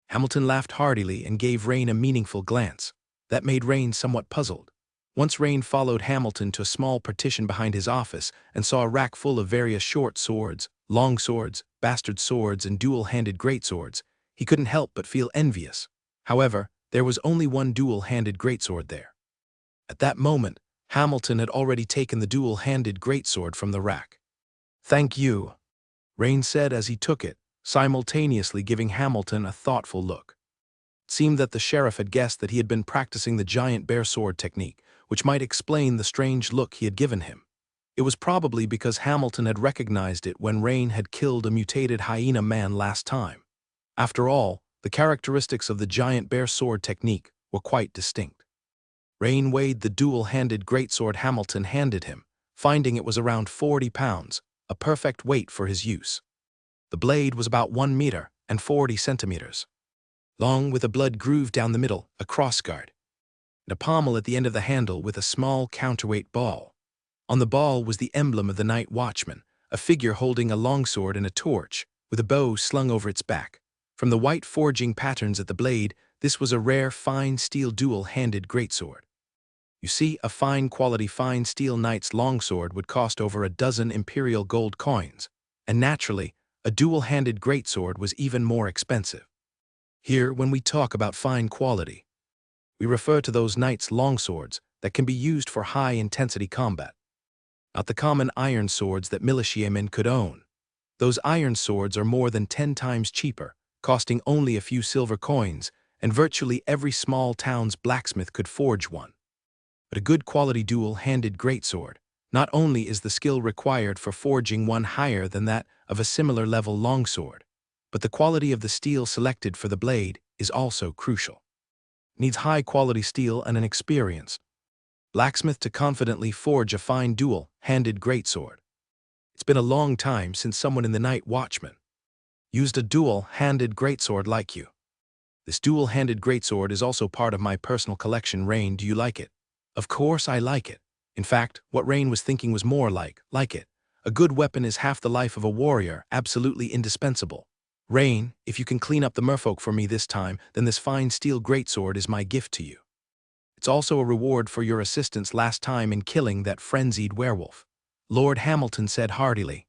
Hamilton laughed heartily and gave Rain a meaningful glance. That made Rain somewhat puzzled. Once Rain followed Hamilton to a small partition behind his office and saw a rack full of various short swords, long swords, bastard swords, and dual-handed greatswords, he couldn't help but feel envious. However, there was only one dual-handed greatsword there. At that moment, Hamilton had already taken the dual-handed greatsword from the rack. "Thank you," Rain said as he took it, simultaneously giving Hamilton a thoughtful look. It seemed that the sheriff had guessed that he had been practicing the giant bear sword technique, which might explain the strange look he had given him. It was probably because Hamilton had recognized it when Rain had killed a mutated hyena man last time. After all, the characteristics of the giant bear sword technique were quite distinct. Rain weighed the dual-handed greatsword Hamilton handed him, finding it was around 40 pounds, a perfect weight for his use. The blade was about 1 meter and 40 centimeters long, with a blood groove down the middle, a crossguard, and a pommel at the end of the handle with a small counterweight ball. On the ball was the emblem of the night watchman, a figure holding a longsword and a torch, with a bow slung over its back. From the white forging patterns at the blade, this was a rare fine steel dual-handed greatsword. You see, a fine quality fine steel knight's longsword would cost over a dozen imperial gold coins, and naturally, a dual-handed greatsword was even more expensive. Here, when we talk about fine quality, we refer to those knight's longswords that can be used for high-intensity combat, not the common iron swords that militiamen could own. Those iron swords are more than 10 times cheaper, costing only a few silver coins, and virtually every small town's blacksmith could forge one. But a good quality dual-handed greatsword, not only is the skill required for forging one higher than that of a similar level longsword, but the quality of the steel selected for the blade is also crucial. It needs high-quality steel and an experienced blacksmith to confidently forge a fine dual-handed greatsword. It's been a long time since someone in the night watchman used a dual-handed greatsword like you. This dual-handed greatsword is also part of my personal collection. Rain, do you like it? Of course I like it. In fact, what Rain was thinking was more like it. A good weapon is half the life of a warrior, absolutely indispensable. Rain, if you can clean up the merfolk for me this time, then this fine steel greatsword is my gift to you. It's also a reward for your assistance last time in killing that frenzied werewolf. Lord Hamilton said heartily.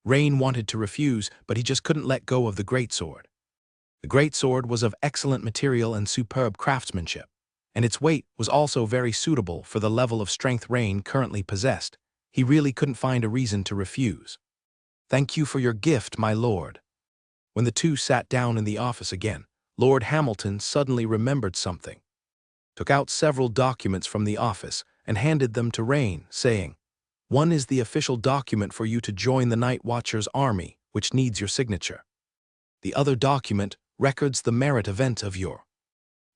Rain wanted to refuse, but he just couldn't let go of the greatsword. The greatsword was of excellent material and superb craftsmanship, and its weight was also very suitable for the level of strength Rain currently possessed. He really couldn't find a reason to refuse. Thank you for your gift, my lord. When the two sat down in the office again, Lord Hamilton suddenly remembered something, took out several documents from the office, and handed them to Rain, saying, "One is the official document for you to join the Night Watcher's army, which needs your signature. The other document records the merit event of your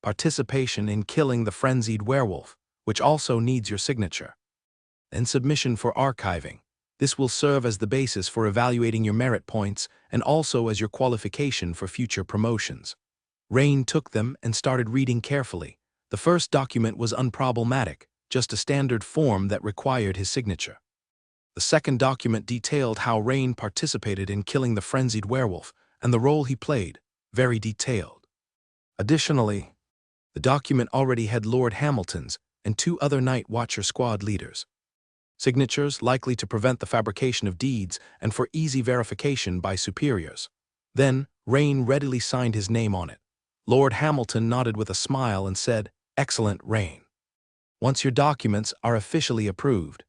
participation in killing the frenzied werewolf, which also needs your signature. And submission for archiving. This will serve as the basis for evaluating your merit points and also as your qualification for future promotions." Rain took them and started reading carefully. The first document was unproblematic, just a standard form that required his signature. The second document detailed how Rain participated in killing the frenzied werewolf and the role he played, very detailed. Additionally, the document already had Lord Hamilton's and 2 other Night Watcher squad leaders' signatures, likely to prevent the fabrication of deeds and for easy verification by superiors. Then, Rain readily signed his name on it. Lord Hamilton nodded with a smile and said, "Excellent, Rain. Once your documents are officially approved,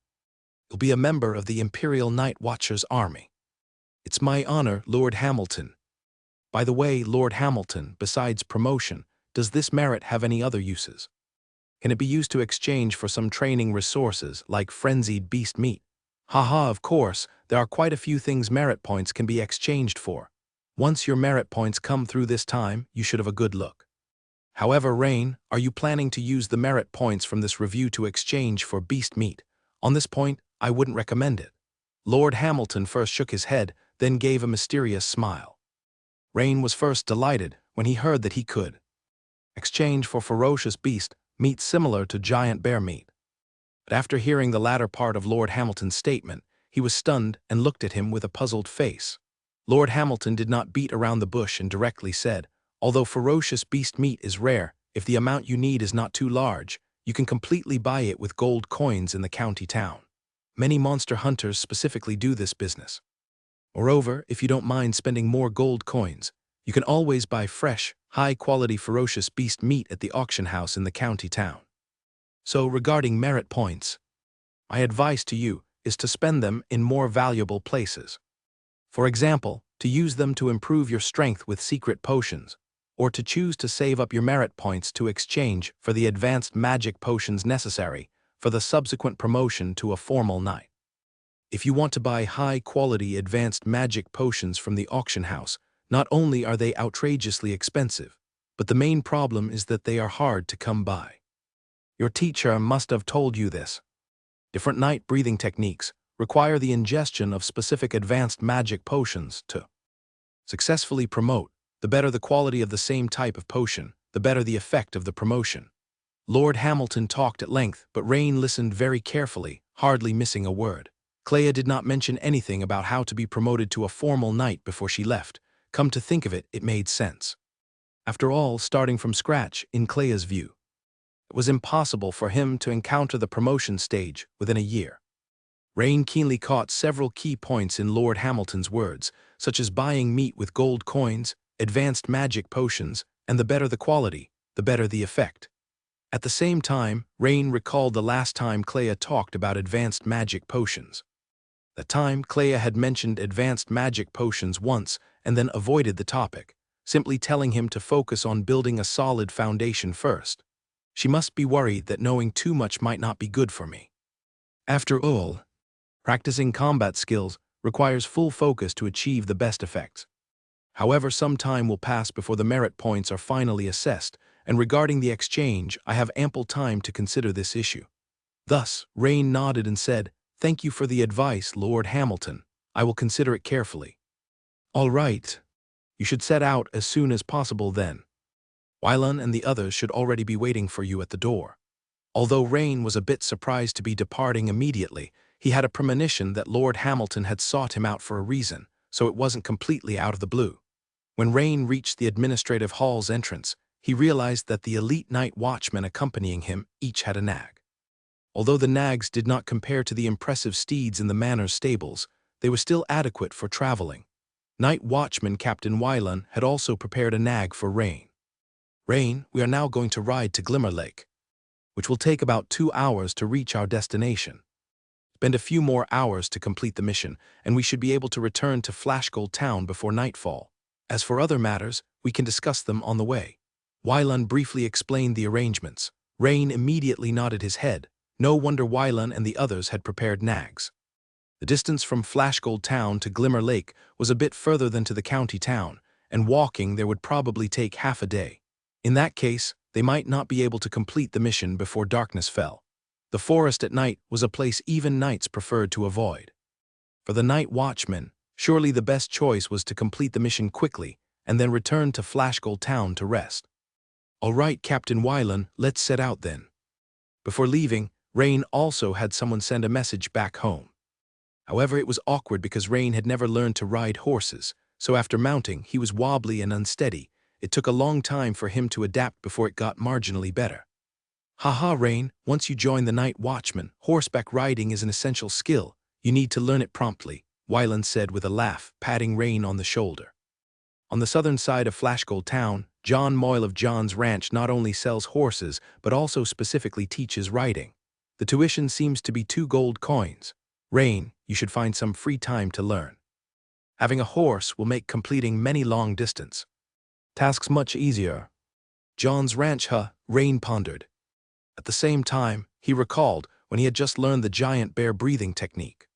You'll be a member of the Imperial Night Watchers Army. It's my honor, Lord Hamilton. By the way, Lord Hamilton, besides promotion, does this merit have any other uses? Can it be used to exchange for some training resources, like frenzied beast meat? Haha, of course, there are quite a few things merit points can be exchanged for. Once your merit points come through this time, you should have a good look. However, Rain, are you planning to use the merit points from this review to exchange for beast meat? On this point, I wouldn't recommend it. Lord Hamilton first shook his head, then gave a mysterious smile. Rain was first delighted when he heard that he could exchange for ferocious beast meat similar to giant bear meat. But after hearing the latter part of Lord Hamilton's statement, he was stunned and looked at him with a puzzled face. Lord Hamilton did not beat around the bush and directly said, although ferocious beast meat is rare, if the amount you need is not too large, you can completely buy it with gold coins in the county town. Many monster hunters specifically do this business. Moreover, if you don't mind spending more gold coins, you can always buy fresh, high-quality ferocious beast meat at the auction house in the county town. So regarding merit points, my advice to you is to spend them in more valuable places. For example, to use them to improve your strength with secret potions, or to choose to save up your merit points to exchange for the advanced magic potions necessary for the subsequent promotion to a formal knight. If you want to buy high-quality advanced magic potions from the auction house, not only are they outrageously expensive, but the main problem is that they are hard to come by. Your teacher must have told you this. Different night breathing techniques require the ingestion of specific advanced magic potions to successfully promote. The better the quality of the same type of potion, the better the effect of the promotion. Lord Hamilton talked at length, but Rain listened very carefully, hardly missing a word. Clea did not mention anything about how to be promoted to a formal knight before she left. Come to think of it, it made sense. After all, starting from scratch, in Clea's view, it was impossible for him to encounter the promotion stage within a year. Rain keenly caught several key points in Lord Hamilton's words, such as buying meat with gold coins, advanced magic potions, and the better the quality, the better the effect. At the same time, Rain recalled the last time Clea talked about advanced magic potions. That time, Clea had mentioned advanced magic potions once and then avoided the topic, simply telling him to focus on building a solid foundation first. She must be worried that knowing too much might not be good for me. After all, practicing combat skills requires full focus to achieve the best effects. However, some time will pass before the merit points are finally assessed, and regarding the exchange, I have ample time to consider this issue. Thus, Rain nodded and said, "Thank you for the advice, Lord Hamilton. I will consider it carefully." "All right. You should set out as soon as possible then. Wylan and the others should already be waiting for you at the door." Although Rain was a bit surprised to be departing immediately, he had a premonition that Lord Hamilton had sought him out for a reason, so it wasn't completely out of the blue. When Rain reached the administrative hall's entrance, he realized that the elite night watchmen accompanying him each had a nag. Although the nags did not compare to the impressive steeds in the manor's stables, they were still adequate for traveling. Night watchman Captain Wylan had also prepared a nag for Rain. "Rain, we are now going to ride to Glimmer Lake, which will take about 2 hours to reach our destination. Spend a few more hours to complete the mission, and we should be able to return to Flashgold Town before nightfall. As for other matters, we can discuss them on the way." Wylan briefly explained the arrangements. Rain immediately nodded his head. No wonder Wylan and the others had prepared nags. The distance from Flashgold Town to Glimmer Lake was a bit further than to the county town, and walking there would probably take half a day. In that case, they might not be able to complete the mission before darkness fell. The forest at night was a place even knights preferred to avoid. For the night watchmen, surely the best choice was to complete the mission quickly and then return to Flashgold Town to rest. "All right, Captain Wylan, let's set out then." Before leaving, Rain also had someone send a message back home. However, it was awkward because Rain had never learned to ride horses, so after mounting, he was wobbly and unsteady. It took a long time for him to adapt before it got marginally better. "Haha, Rain, once you join the night watchman, horseback riding is an essential skill. You need to learn it promptly," Wylan said with a laugh, patting Rain on the shoulder. On the southern side of Flashgold Town, John Moyle of John's Ranch not only sells horses, but also specifically teaches riding. The tuition seems to be 2 gold coins. Rain, you should find some free time to learn. Having a horse will make completing many long distance tasks much easier. John's ranch, Rain pondered. At the same time, he recalled when he had just learned the giant bear breathing technique.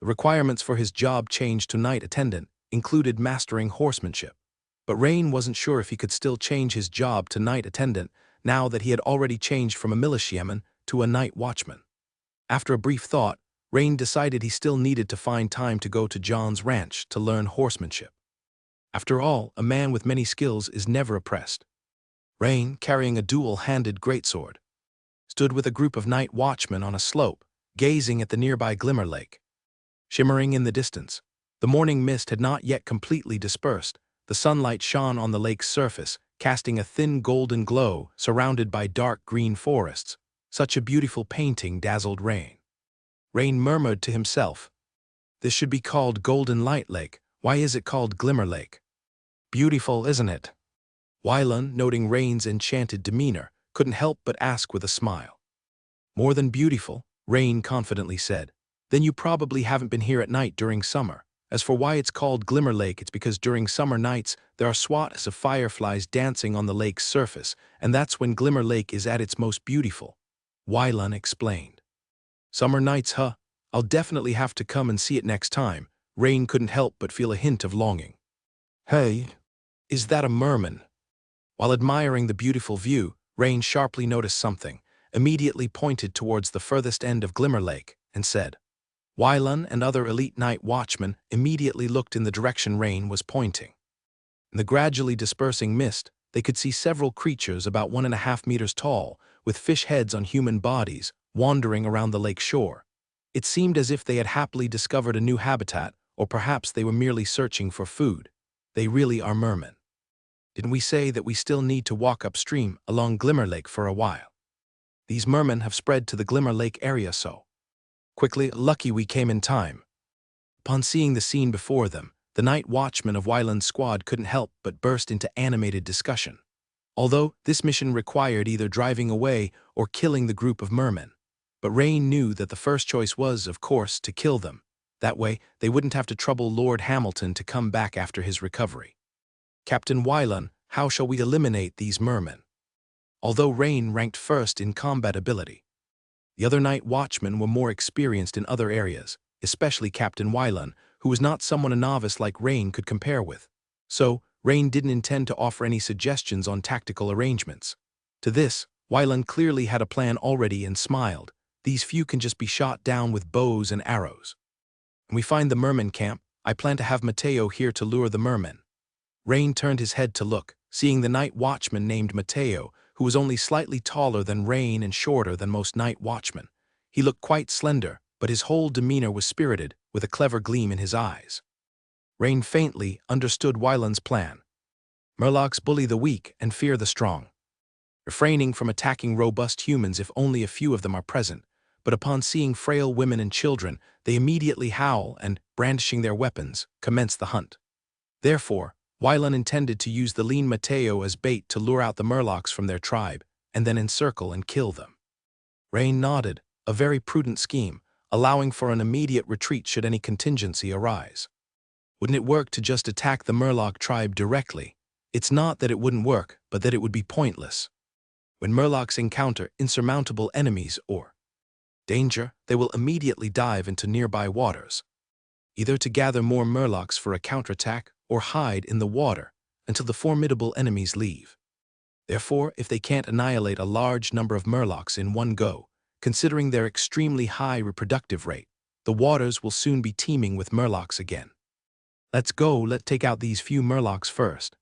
The requirements for his job change to night attendant included mastering horsemanship. But Rain wasn't sure if he could still change his job to night attendant now that he had already changed from a militiaman to a night watchman. After a brief thought, Rain decided he still needed to find time to go to John's ranch to learn horsemanship. After all, a man with many skills is never oppressed. Rain, carrying a dual-handed greatsword, stood with a group of night watchmen on a slope, gazing at the nearby Glimmer Lake. Shimmering in the distance, the morning mist had not yet completely dispersed. The sunlight shone on the lake's surface, casting a thin golden glow surrounded by dark green forests. Such a beautiful painting dazzled Rain. Rain murmured to himself, "This should be called Golden Light Lake. Why is it called Glimmer Lake? Beautiful, isn't it?" Wylan, noting Rain's enchanted demeanor, couldn't help but ask with a smile. "More than beautiful," Rain confidently said. "Then you probably haven't been here at night during summer. As for why it's called Glimmer Lake, it's because during summer nights there are swats of fireflies dancing on the lake's surface, and that's when Glimmer Lake is at its most beautiful," Wylan explained. "Summer nights, I'll definitely have to come and see it next time." Rain couldn't help but feel a hint of longing. "Hey, is that a merman?" While admiring the beautiful view, Rain sharply noticed something, immediately pointed towards the furthest end of Glimmer Lake, and said. Wylan and other elite night watchmen immediately looked in the direction Rain was pointing. In the gradually dispersing mist, they could see several creatures about 1.5 meters tall, with fish heads on human bodies, wandering around the lake shore. It seemed as if they had happily discovered a new habitat, or perhaps they were merely searching for food. They really are mermen. Didn't we say that we still need to walk upstream along Glimmer Lake for a while? These mermen have spread to the Glimmer Lake area, so quickly, lucky we came in time. Upon seeing the scene before them, the night watchman of Wyland's squad couldn't help but burst into animated discussion. Although this mission required either driving away or killing the group of mermen. But Rain knew that the first choice was, of course, to kill them. That way, they wouldn't have to trouble Lord Hamilton to come back after his recovery. "Captain Wylan, how shall we eliminate these mermen?" Although Rain ranked first in combat ability, the other night watchmen were more experienced in other areas, especially Captain Wylan, who was not someone a novice like Rain could compare with. So, Rain didn't intend to offer any suggestions on tactical arrangements. To this, Wylan clearly had a plan already and smiled. "These few can just be shot down with bows and arrows. When we find the merman camp, I plan to have Mateo here to lure the mermen." Rain turned his head to look, seeing the night watchman named Mateo, who was only slightly taller than Rain and shorter than most night watchmen. He looked quite slender, but his whole demeanor was spirited, with a clever gleam in his eyes. Rain faintly understood Wylan's plan. Murlocs bully the weak and fear the strong, refraining from attacking robust humans if only a few of them are present. But upon seeing frail women and children, they immediately howl and, brandishing their weapons, commence the hunt. Therefore, Wylan intended to use the lean Mateo as bait to lure out the Murlocs from their tribe, and then encircle and kill them. Rain nodded, a very prudent scheme, allowing for an immediate retreat should any contingency arise. Wouldn't it work to just attack the Murloc tribe directly? It's not that it wouldn't work, but that it would be pointless. When Murlocs encounter insurmountable enemies or danger, they will immediately dive into nearby waters, either to gather more Murlocs for a counterattack or hide in the water until the formidable enemies leave. Therefore, if they can't annihilate a large number of Murlocs in one go, considering their extremely high reproductive rate, the waters will soon be teeming with Murlocs again. "Let's take out these few Murlocs first."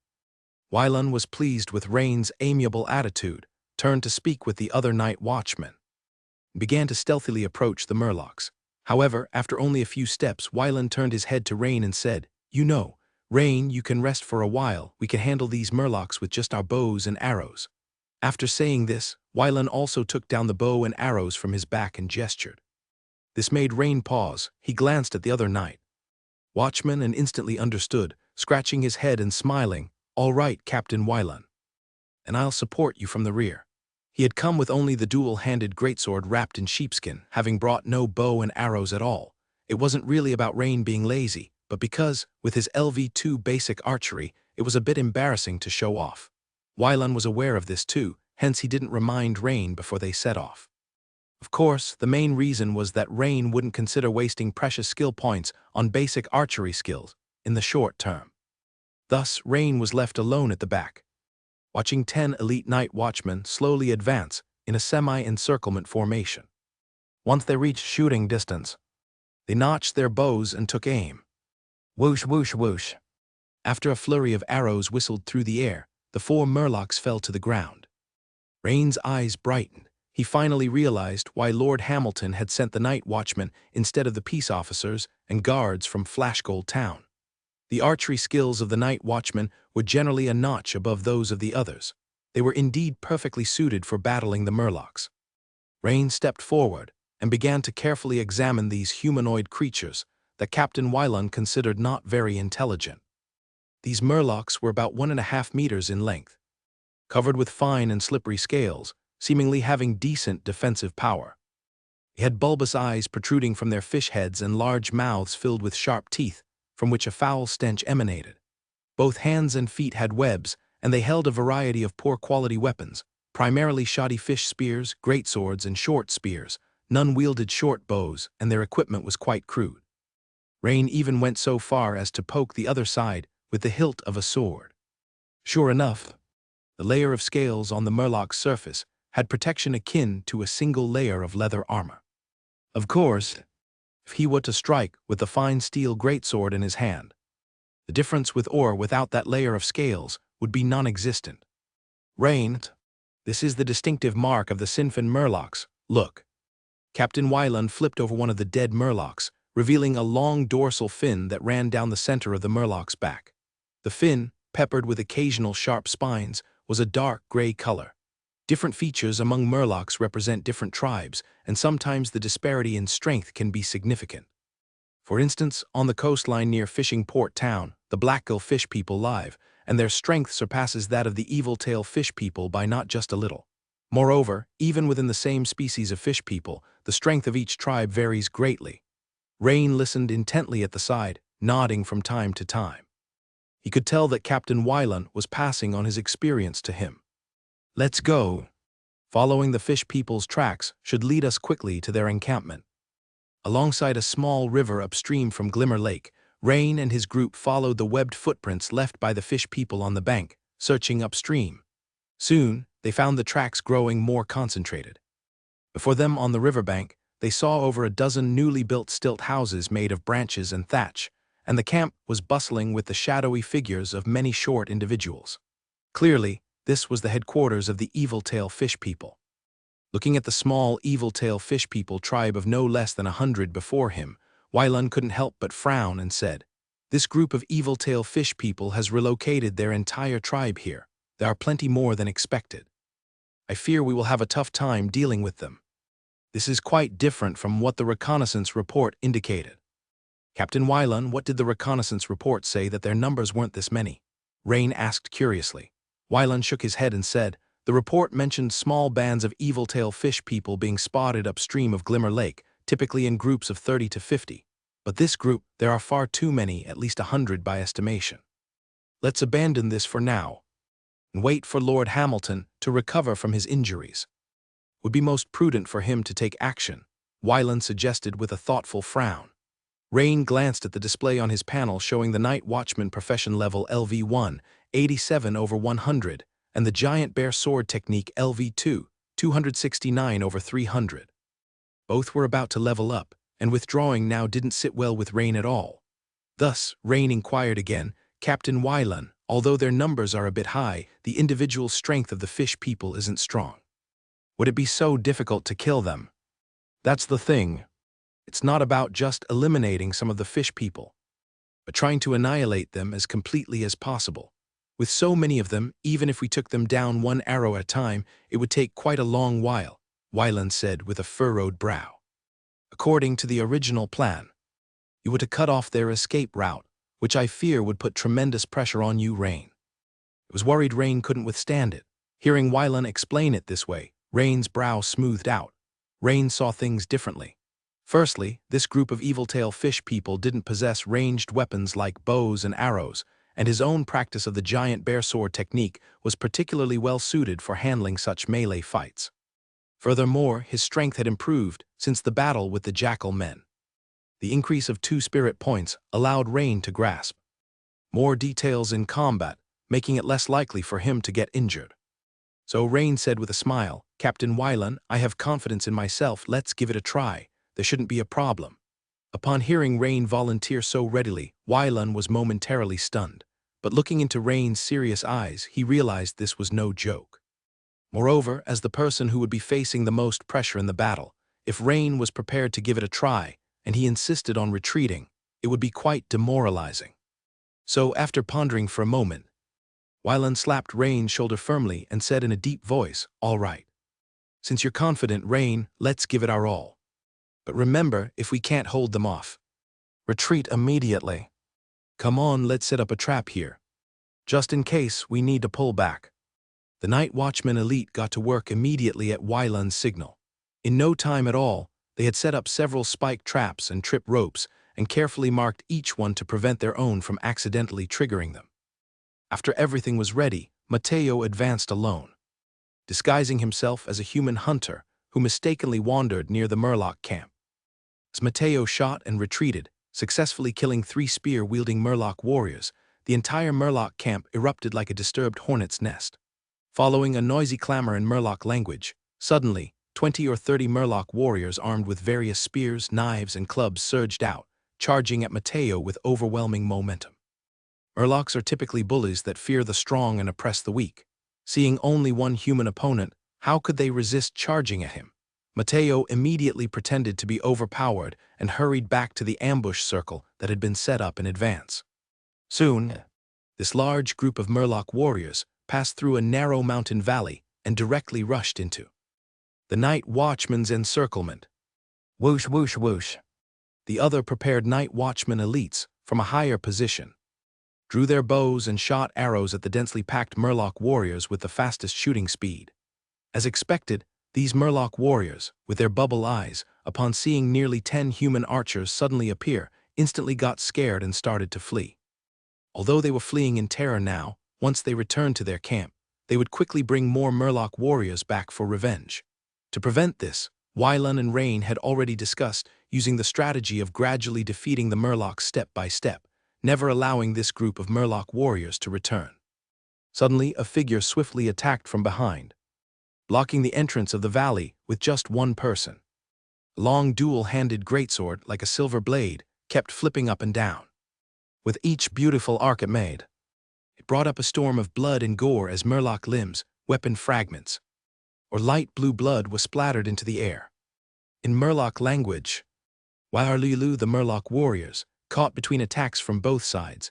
Wylan was pleased with Rain's amiable attitude, turned to speak with the other night watchmen, and began to stealthily approach the Murlocs. However, after only a few steps, Wylan turned his head to Rain and said, "You know, Rain, you can rest for a while. We can handle these Murlocs with just our bows and arrows." After saying this, Wylan also took down the bow and arrows from his back and gestured. This made Rain pause. He glanced at the other night watchman and instantly understood, scratching his head and smiling. "All right, Captain Wylan. And I'll support you from the rear." He had come with only the dual-handed greatsword wrapped in sheepskin, having brought no bow and arrows at all, It wasn't really about Rain being lazy, but because, with his LV2 basic archery, it was a bit embarrassing to show off. Wylan was aware of this too, hence he didn't remind Rain before they set off. Of course, the main reason was that Rain wouldn't consider wasting precious skill points on basic archery skills in the short term. Thus, Rain was left alone at the back, watching 10 elite night watchmen slowly advance in a semi-encirclement formation. Once they reached shooting distance, they notched their bows and took aim. Whoosh, whoosh, whoosh. After a flurry of arrows whistled through the air, the 4 murlocs fell to the ground. Rain's eyes brightened. He finally realized why Lord Hamilton had sent the night watchmen instead of the peace officers and guards from Flashgold Town. The archery skills of the night watchmen were generally a notch above those of the others. They were indeed perfectly suited for battling the murlocs. Rain stepped forward and began to carefully examine these humanoid creatures that Captain Wylan considered not very intelligent. These murlocs were about 1.5 meters in length, covered with fine and slippery scales, seemingly having decent defensive power. They had bulbous eyes protruding from their fish heads and large mouths filled with sharp teeth, from which a foul stench emanated. Both hands and feet had webs, and they held a variety of poor-quality weapons, primarily shoddy fish spears, greatswords, and short spears. None wielded short bows, and their equipment was quite crude. Rain even went so far as to poke the other side with the hilt of a sword. Sure enough, the layer of scales on the murloc's surface had protection akin to a single layer of leather armor. Of course, if he were to strike with the fine steel greatsword in his hand, the difference with or without that layer of scales would be non-existent. Rain, this is the distinctive mark of the Sinfin murlocs. Look. Captain Wylan flipped over one of the dead murlocs, revealing a long dorsal fin that ran down the center of the murloc's back. The fin, peppered with occasional sharp spines, was a dark gray color. Different features among murlocs represent different tribes, and sometimes the disparity in strength can be significant. For instance, on the coastline near Fishing Port Town, the Blackgill fish people live, and their strength surpasses that of the Eviltail fish people by not just a little. Moreover, even within the same species of fish people, the strength of each tribe varies greatly. Rain listened intently at the side, nodding from time to time. He could tell that Captain Wylan was passing on his experience to him. Let's go. Following the fish people's tracks should lead us quickly to their encampment. Alongside a small river upstream from Glimmer Lake, Rain and his group followed the webbed footprints left by the fish people on the bank, searching upstream. Soon, they found the tracks growing more concentrated. Before them on the riverbank, they saw over a dozen newly built stilt houses made of branches and thatch, and the camp was bustling with the shadowy figures of many short individuals. Clearly, this was the headquarters of the Eviltail fish people. Looking at the small Eviltail fish people tribe of no less than 100 before him, Wylan couldn't help but frown and said, "This group of Eviltail fish people has relocated their entire tribe here. There are plenty more than expected. I fear we will have a tough time dealing with them. This is quite different from what the reconnaissance report indicated." "Captain Wylan, what did the reconnaissance report say that their numbers weren't this many?" Rain asked curiously. Wylan shook his head and said, "The report mentioned small bands of Eviltail fish people being spotted upstream of Glimmer Lake, typically in groups of 30 to 50. But this group, there are far too many, at least 100 by estimation. Let's abandon this for now and wait for Lord Hamilton to recover from his injuries. Would be most prudent for him to take action," Wylan suggested with a thoughtful frown. Rain glanced at the display on his panel showing the Night Watchman Profession Level LV1, 87/100, and the Giant Bear Sword Technique LV2, 269/300. Both were about to level up, and withdrawing now didn't sit well with Rain at all. Thus, Rain inquired again, "Captain Wylan, although their numbers are a bit high, the individual strength of the fish people isn't strong. Would it be so difficult to kill them?" "That's the thing. It's not about just eliminating some of the fish people, but trying to annihilate them as completely as possible. With so many of them, even if we took them down one arrow at a time, it would take quite a long while," Wylan said with a furrowed brow. "According to the original plan, you were to cut off their escape route, which I fear would put tremendous pressure on you, Rain." It was worried Rain couldn't withstand it. Hearing Wylan explain it this way, Rain's brow smoothed out. Rain saw things differently. Firstly, this group of evil-tail fish people didn't possess ranged weapons like bows and arrows, and his own practice of the giant bear sword technique was particularly well suited for handling such melee fights. Furthermore, his strength had improved since the battle with the jackal men. The increase of 2 spirit points allowed Rain to grasp more details in combat, making it less likely for him to get injured. So Rain said with a smile, "Captain Wylan, I have confidence in myself, let's give it a try. There shouldn't be a problem." Upon hearing Rain volunteer so readily, Wylan was momentarily stunned. But looking into Rain's serious eyes, he realized this was no joke. Moreover, as the person who would be facing the most pressure in the battle, if Rain was prepared to give it a try, and he insisted on retreating, it would be quite demoralizing. So, after pondering for a moment, Wylan slapped Rain's shoulder firmly and said in a deep voice, "All right. Since you're confident, Rain, let's give it our all. But remember, if we can't hold them off, retreat immediately. Come on, let's set up a trap here. Just in case we need to pull back." The Night Watchman elite got to work immediately at Wylan's signal. In no time at all, they had set up several spike traps and trip ropes and carefully marked each one to prevent their own from accidentally triggering them. After everything was ready, Mateo advanced alone, disguising himself as a human hunter who mistakenly wandered near the Murloc camp. As Mateo shot and retreated, successfully killing 3 spear-wielding Murloc warriors, the entire Murloc camp erupted like a disturbed hornet's nest. Following a noisy clamor in Murloc language, suddenly, 20 or 30 Murloc warriors armed with various spears, knives, and clubs surged out, charging at Mateo with overwhelming momentum. Murlocs are typically bullies that fear the strong and oppress the weak. Seeing only one human opponent, how could they resist charging at him? Mateo immediately pretended to be overpowered and hurried back to the ambush circle that had been set up in advance. Soon, this large group of Murloc warriors passed through a narrow mountain valley and directly rushed into the Night Watchman's encirclement. Whoosh, whoosh, whoosh. The other prepared Night Watchman elites, from a higher position, drew their bows and shot arrows at the densely packed Murloc warriors with the fastest shooting speed. As expected, these Murloc warriors, with their bubble eyes, upon seeing nearly 10 human archers suddenly appear, instantly got scared and started to flee. Although they were fleeing in terror now, once they returned to their camp, they would quickly bring more Murloc warriors back for revenge. To prevent this, Wylan and Rain had already discussed using the strategy of gradually defeating the Murlocs step by step, never allowing this group of Murloc warriors to return. Suddenly, a figure swiftly attacked from behind, blocking the entrance of the valley with just one person. A long dual-handed greatsword, like a silver blade, kept flipping up and down. With each beautiful arc it made, it brought up a storm of blood and gore as Murloc limbs, weapon fragments, or light blue blood was splattered into the air. In Murloc language, Wyarlilu, the Murloc warriors, caught between attacks from both sides,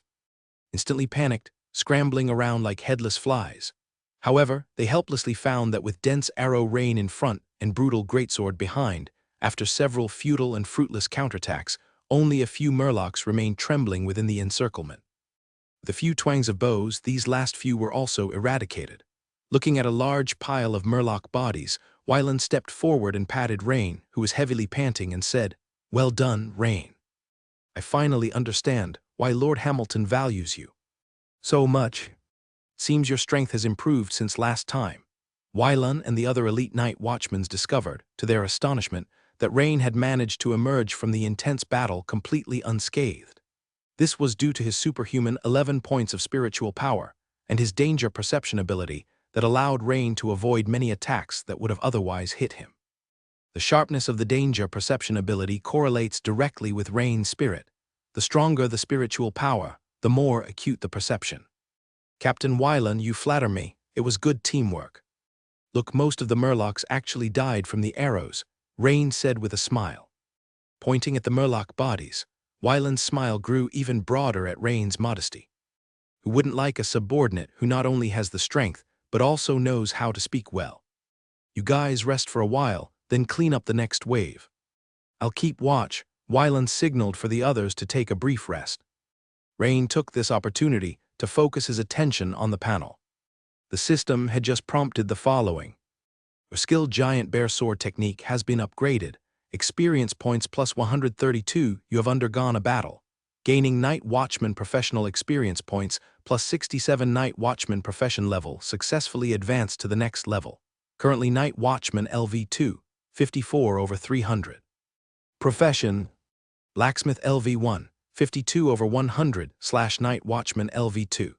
instantly panicked, scrambling around like headless flies. However, they helplessly found that with dense arrow rain in front and brutal greatsword behind, after several futile and fruitless counterattacks, only a few Murlocs remained trembling within the encirclement. With a few twangs of bows, these last few were also eradicated. Looking at a large pile of Murloc bodies, Wylan stepped forward and patted Rain, who was heavily panting, and said, "Well done, Rain. I finally understand why Lord Hamilton values you so much. Seems your strength has improved since last time." Wylan and the other elite Night Watchmen discovered, to their astonishment, that Rain had managed to emerge from the intense battle completely unscathed. This was due to his superhuman 11 points of spiritual power and his danger perception ability that allowed Rain to avoid many attacks that would have otherwise hit him. The sharpness of the danger perception ability correlates directly with Rain's spirit. The stronger the spiritual power, the more acute the perception. "Captain Wylan, you flatter me. It was good teamwork. Look, most of the Murlocs actually died from the arrows," Rain said with a smile. Pointing at the Murloc bodies, Wylan's smile grew even broader at Rain's modesty. Who wouldn't like a subordinate who not only has the strength, but also knows how to speak well? "You guys rest for a while, then clean up the next wave. I'll keep watch." Wylan signaled for the others to take a brief rest. Rain took this opportunity to focus his attention on the panel. The system had just prompted the following. A skilled giant bear sword technique has been upgraded, Experience points plus 132, you have undergone a battle. Gaining Night Watchman Professional Experience points plus 67 Night Watchman Profession level, successfully advanced to the next level. Currently Night Watchman LV2, 54 over 300. Profession, Blacksmith LV1, 52 over 100 / Night Watchman LV2.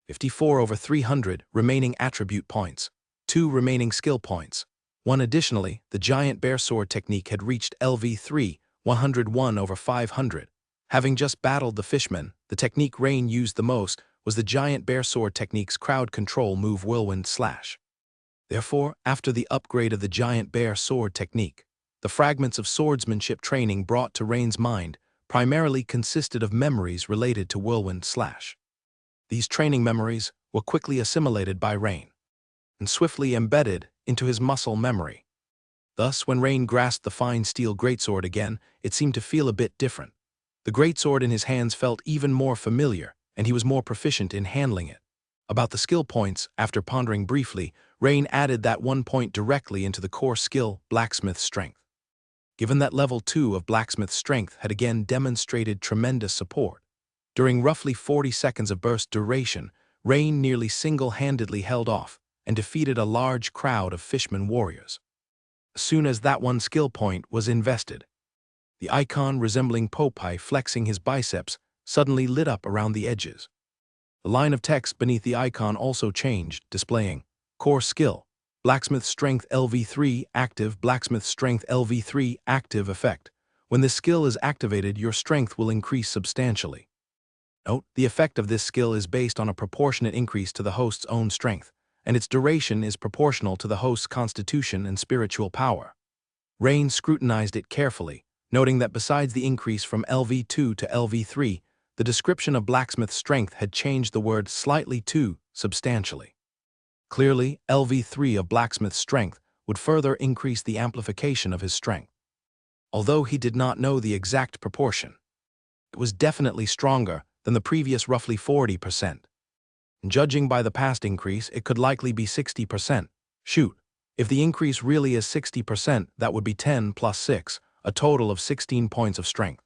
54 over 300 remaining attribute points, 2 remaining skill points. 1 additionally, the Giant Bear Sword technique had reached LV3, 101 over 500. Having just battled the Fishman, the technique Rain used the most was the Giant Bear Sword technique's crowd control move Whirlwind Slash. Therefore, after the upgrade of the Giant Bear Sword technique, the fragments of swordsmanship training brought to Rain's mind primarily consisted of memories related to Whirlwind Slash. These training memories were quickly assimilated by Rain and swiftly embedded into his muscle memory. Thus, when Rain grasped the fine steel greatsword again, it seemed to feel a bit different. The greatsword in his hands felt even more familiar, and he was more proficient in handling it. About the skill points, after pondering briefly, Rain added that 1 point directly into the core skill, Blacksmith Strength. Given that level 2 of Blacksmith Strength had again demonstrated tremendous support, during roughly 40 seconds of burst duration, Rain nearly single-handedly held off and defeated a large crowd of Fishman warriors. As soon as that one skill point was invested, the icon resembling Popeye flexing his biceps suddenly lit up around the edges. The line of text beneath the icon also changed, displaying Core Skill, Blacksmith Strength LV3 Active, Blacksmith Strength LV3 Active Effect. When this skill is activated, your strength will increase substantially. Note, the effect of this skill is based on a proportionate increase to the host's own strength, and its duration is proportional to the host's constitution and spiritual power. Rain scrutinized it carefully, noting that besides the increase from LV2 to LV3, the description of Blacksmith Strength had changed the word slightly to substantially. Clearly, LV3 of Blacksmith Strength would further increase the amplification of his strength. Although he did not know the exact proportion, it was definitely stronger than the previous roughly 40%. Judging by the past increase, it could likely be 60%. Shoot, if the increase really is 60%, that would be 10 plus 6, a total of 16 points of strength.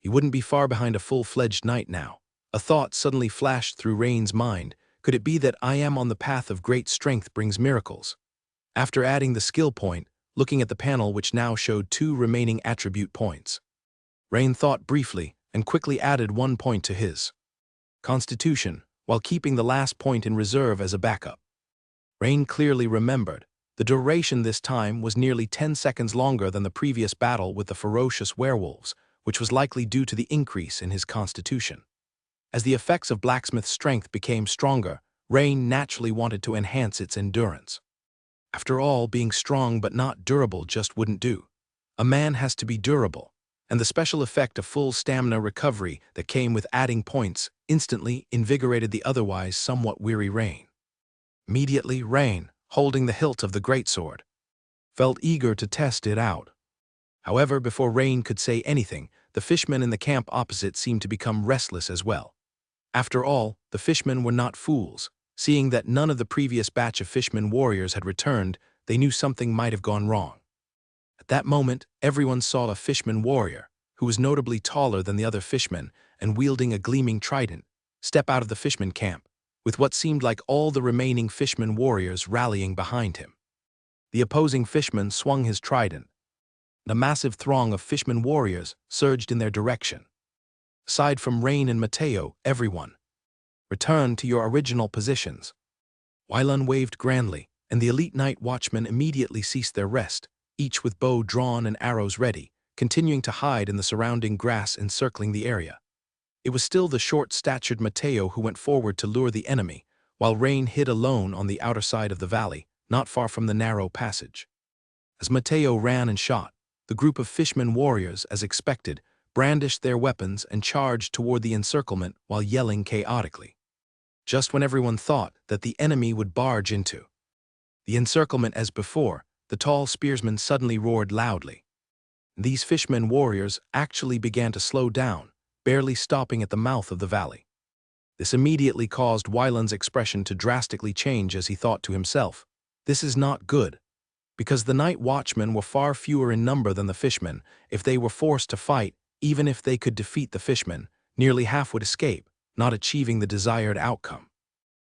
He wouldn't be far behind a full-fledged knight now. A thought suddenly flashed through Rain's mind. Could it be that I am on the path of great strength brings miracles? After adding the skill point, looking at the panel which now showed 2 remaining attribute points, Rain thought briefly and quickly added 1 point to his Constitution, while keeping the last point in reserve as a backup. Rain clearly remembered. The duration this time was nearly 10 seconds longer than the previous battle with the ferocious werewolves, which was likely due to the increase in his constitution. As the effects of Blacksmith's strength became stronger, Rain naturally wanted to enhance its endurance. After all, being strong but not durable just wouldn't do. A man has to be durable, and the special effect of full stamina recovery that came with adding points instantly invigorated the otherwise somewhat weary Rain. Immediately, Rain, holding the hilt of the greatsword, felt eager to test it out. However, before Rain could say anything, the fishmen in the camp opposite seemed to become restless as well. After all, the fishmen were not fools. Seeing that none of the previous batch of Fishman warriors had returned, they knew something might have gone wrong. At that moment, everyone saw a Fishman warrior, who was notably taller than the other fishmen and wielding a gleaming trident, step out of the Fishman camp, with what seemed like all the remaining Fishman warriors rallying behind him. The opposing Fishman swung his trident, and a massive throng of Fishman warriors surged in their direction. Aside from Rain and Mateo, everyone, return to your original positions. Wylan waved grandly, and the elite night watchmen immediately ceased their rest, each with bow drawn and arrows ready, continuing to hide in the surrounding grass encircling the area. It was still the short-statured Mateo who went forward to lure the enemy, while Rain hid alone on the outer side of the valley, not far from the narrow passage. As Mateo ran and shot, the group of Fishman warriors, as expected, brandished their weapons and charged toward the encirclement while yelling chaotically. Just when everyone thought that the enemy would barge into the encirclement as before, the tall spearsman suddenly roared loudly. These Fishman warriors actually began to slow down, barely stopping at the mouth of the valley. This immediately caused Wylan's expression to drastically change as he thought to himself, "This is not good." Because the night watchmen were far fewer in number than the fishmen, if they were forced to fight, even if they could defeat the fishmen, nearly half would escape, not achieving the desired outcome.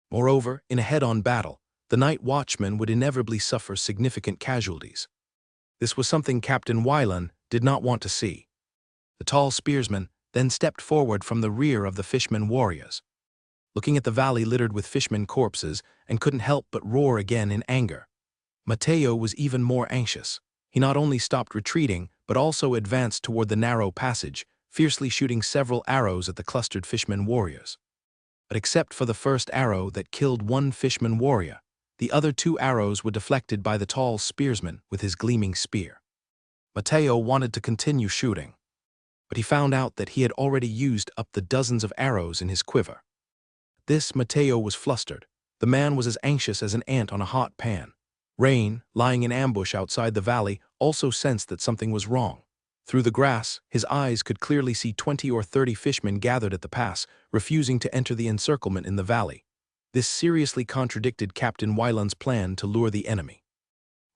Moreover, in a head-on battle, the night watchmen would inevitably suffer significant casualties. This was something Captain Wylan did not want to see. The tall spearsman then stepped forward from the rear of the fishmen warriors, looking at the valley littered with fishmen corpses, and couldn't help but roar again in anger. Mateo was even more anxious. He not only stopped retreating, but also advanced toward the narrow passage, fiercely shooting several arrows at the clustered fishmen warriors. But except for the first arrow that killed one fisherman warrior, the other 2 arrows were deflected by the tall spearsman with his gleaming spear. Mateo wanted to continue shooting, but he found out that he had already used up the dozens of arrows in his quiver. This Mateo was flustered. The man was as anxious as an ant on a hot pan. Rain, lying in ambush outside the valley, also sensed that something was wrong. Through the grass, his eyes could clearly see 20 or 30 fishmen gathered at the pass, refusing to enter the encirclement in the valley. This seriously contradicted Captain Wylan's plan to lure the enemy.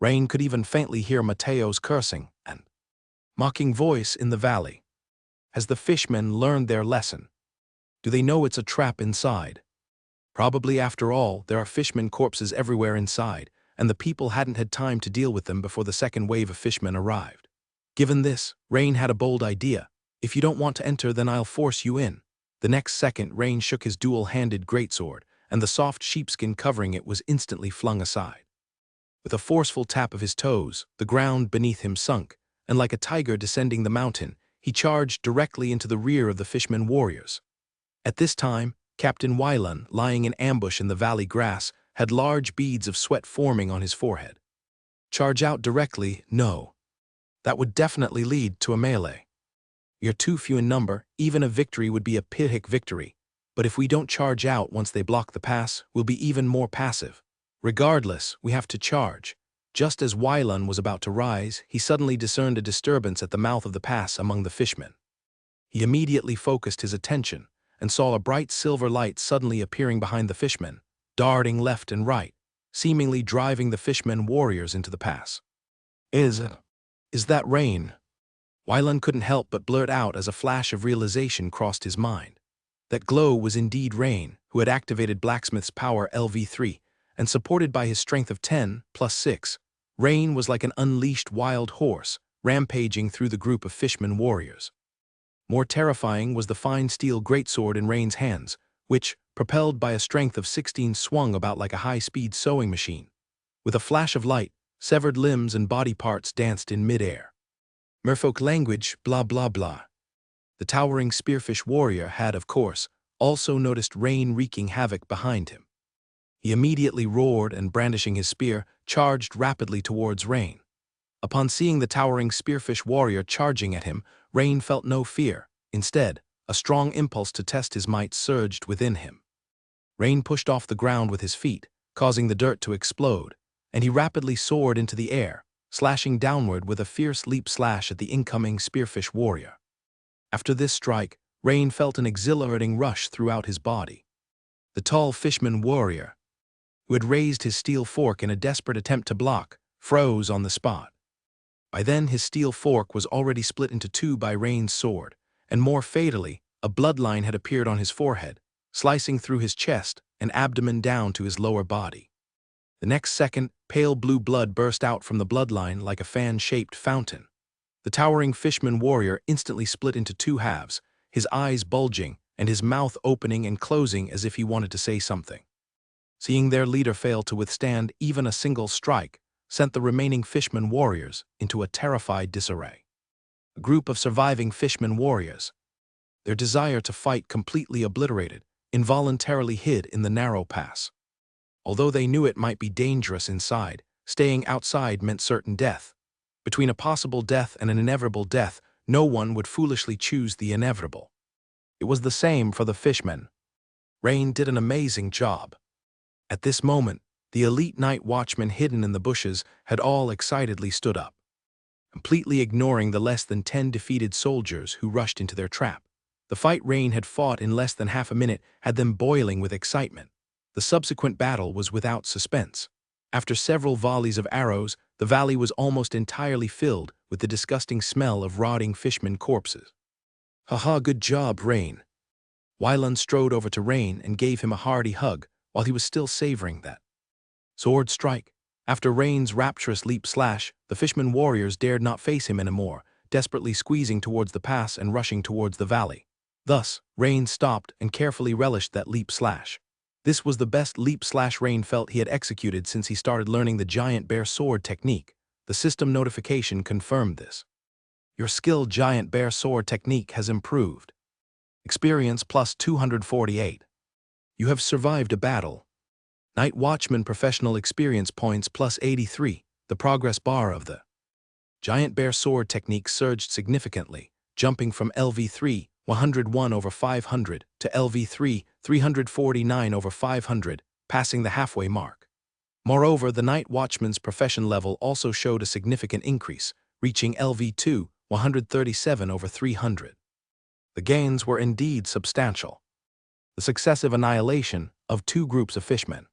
Rain could even faintly hear Mateo's cursing and mocking voice in the valley. Has the fishmen learned their lesson? Do they know it's a trap inside? Probably, after all, there are fishmen corpses everywhere inside, and the people hadn't had time to deal with them before the second wave of fishmen arrived. Given this, Rain had a bold idea. If you don't want to enter, then I'll force you in. The next second, Rain shook his dual-handed greatsword, and the soft sheepskin covering it was instantly flung aside. With a forceful tap of his toes, the ground beneath him sunk, and like a tiger descending the mountain, he charged directly into the rear of the fishmen warriors. At this time, Captain Wylan, lying in ambush in the valley grass, had large beads of sweat forming on his forehead. Charge out directly? No. That would definitely lead to a melee. You're too few in number, even a victory would be a pitic victory. But if we don't charge out once they block the pass, we'll be even more passive. Regardless, we have to charge. Just as Wylan was about to rise, he suddenly discerned a disturbance at the mouth of the pass among the fishmen. He immediately focused his attention and saw a bright silver light suddenly appearing behind the fishmen, darting left and right, seemingly driving the fishmen warriors into the pass. Is that Rain? Wylan couldn't help but blurt out as a flash of realization crossed his mind. That glow was indeed Rain, who had activated Blacksmith's power LV3, and supported by his strength of 10 plus 6, Rain was like an unleashed wild horse, rampaging through the group of fishmen warriors. More terrifying was the fine steel greatsword in Rain's hands, which, propelled by a strength of 16, swung about like a high-speed sewing machine. With a flash of light, severed limbs and body parts danced in mid-air. Merfolk language, blah blah blah. The towering spearfish warrior had, of course, also noticed Rain wreaking havoc behind him. He immediately roared and, brandishing his spear, charged rapidly towards Rain. Upon seeing the towering spearfish warrior charging at him, Rain felt no fear. Instead, a strong impulse to test his might surged within him. Rain pushed off the ground with his feet, causing the dirt to explode, and he rapidly soared into the air, slashing downward with a fierce leap slash at the incoming spearfish warrior. After this strike, Rain felt an exhilarating rush throughout his body. The tall fishman warrior, who had raised his steel fork in a desperate attempt to block, froze on the spot. By then his steel fork was already split into 2 by Rain's sword, and more fatally, a bloodline had appeared on his forehead, slicing through his chest and abdomen down to his lower body. The next second, pale blue blood burst out from the bloodline like a fan-shaped fountain. The towering fishman warrior instantly split into 2 halves, his eyes bulging and his mouth opening and closing as if he wanted to say something. Seeing their leader fail to withstand even a single strike, sent the remaining fishman warriors into a terrified disarray. A group of surviving fishman warriors, their desire to fight completely obliterated, involuntarily hid in the narrow pass. Although they knew it might be dangerous inside, staying outside meant certain death. Between a possible death and an inevitable death, no one would foolishly choose the inevitable. It was the same for the fishmen. Rain did an amazing job. At this moment, the elite night watchmen hidden in the bushes had all excitedly stood up, completely ignoring the less than 10 defeated soldiers who rushed into their trap. The fight Rain had fought in less than half a minute had them boiling with excitement. The subsequent battle was without suspense. After several volleys of arrows, The valley was almost entirely filled with the disgusting smell of rotting fishman corpses. "Haha, good job, Rain." Wyland strode over to Rain and gave him a hearty hug while he was still savoring that sword strike. After Rain's rapturous leap slash, the fishman warriors dared not face him anymore, desperately squeezing towards the pass and rushing towards the valley. Thus, Rain stopped and carefully relished that leap slash. This was the best leap slash Rain felt he had executed since he started learning the giant bear sword technique. The system notification confirmed this. Your skilled giant bear sword technique has improved. Experience plus 248. You have survived a battle. Night Watchman professional experience points plus 83. The progress bar of the giant bear sword technique surged significantly, jumping from LV3 101 over 500 to LV3 349 over 500, passing the halfway mark. Moreover, the Night Watchman's profession level also showed a significant increase, reaching LV2 137 over 300. The gains were indeed substantial. The successive annihilation of two groups of fishmen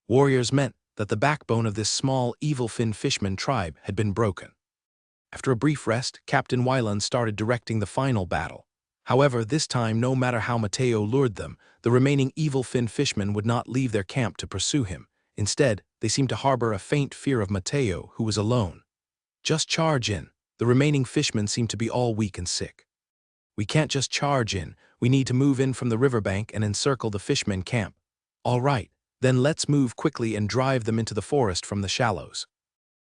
warriors meant that the backbone of this small, evil-fin fishman tribe had been broken. After a brief rest, Captain Wyland started directing the final battle. However, this time, no matter how Mateo lured them, the remaining evil-fin fishmen would not leave their camp to pursue him. Instead, they seemed to harbor a faint fear of Mateo, who was alone. "Just charge in." The remaining fishmen seemed to be all weak and sick. "We can't just charge in. We need to move in from the riverbank and encircle the fishmen camp." "All right, then let's move quickly and drive them into the forest from the shallows."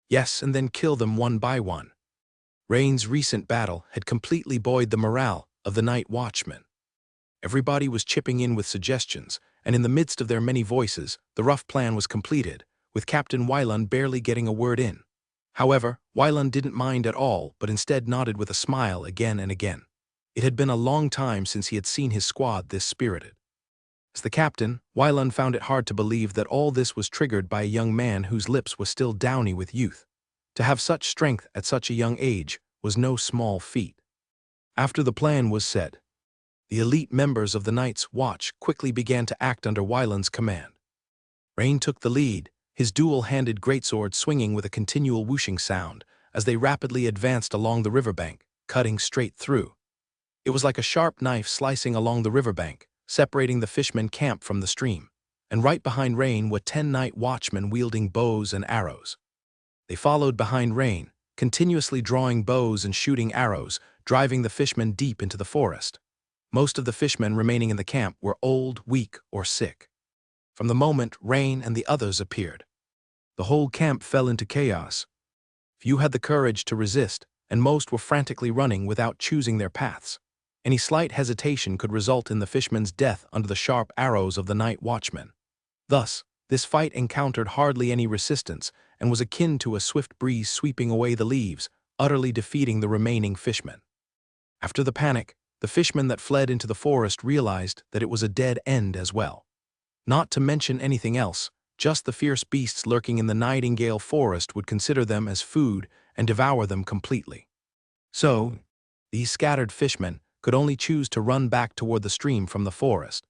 "Yes, and then kill them one by one." Rain's recent battle had completely buoyed the morale of the Night Watchmen. Everybody was chipping in with suggestions, and in the midst of their many voices, the rough plan was completed, with Captain Wyland barely getting a word in. However, Wyland didn't mind at all, but instead nodded with a smile again and again. It had been a long time since he had seen his squad this spirited. As the captain, Wyland found it hard to believe that all this was triggered by a young man whose lips were still downy with youth. To have such strength at such a young age was no small feat. After the plan was set, the elite members of the Night's Watch quickly began to act under Wyland's command. Rain took the lead, his dual-handed greatsword swinging with a continual whooshing sound as they rapidly advanced along the riverbank, cutting straight through. It was like a sharp knife slicing along the riverbank, separating the fishmen camp from the stream, and right behind Rain were 10 Night Watchmen wielding bows and arrows. They followed behind Rain, continuously drawing bows and shooting arrows, driving the fishmen deep into the forest. Most of the fishmen remaining in the camp were old, weak, or sick. From the moment Rain and the others appeared, the whole camp fell into chaos. Few had the courage to resist, and most were frantically running without choosing their paths. Any slight hesitation could result in the fishman's death under the sharp arrows of the Night Watchmen. Thus, this fight encountered hardly any resistance and was akin to a swift breeze sweeping away the leaves, utterly defeating the remaining fishmen. After the panic, the fishmen that fled into the forest realized that it was a dead end as well. Not to mention anything else, just the fierce beasts lurking in the Nightingale forest would consider them as food and devour them completely. So, these scattered fishmen could only choose to run back toward the stream from the forest,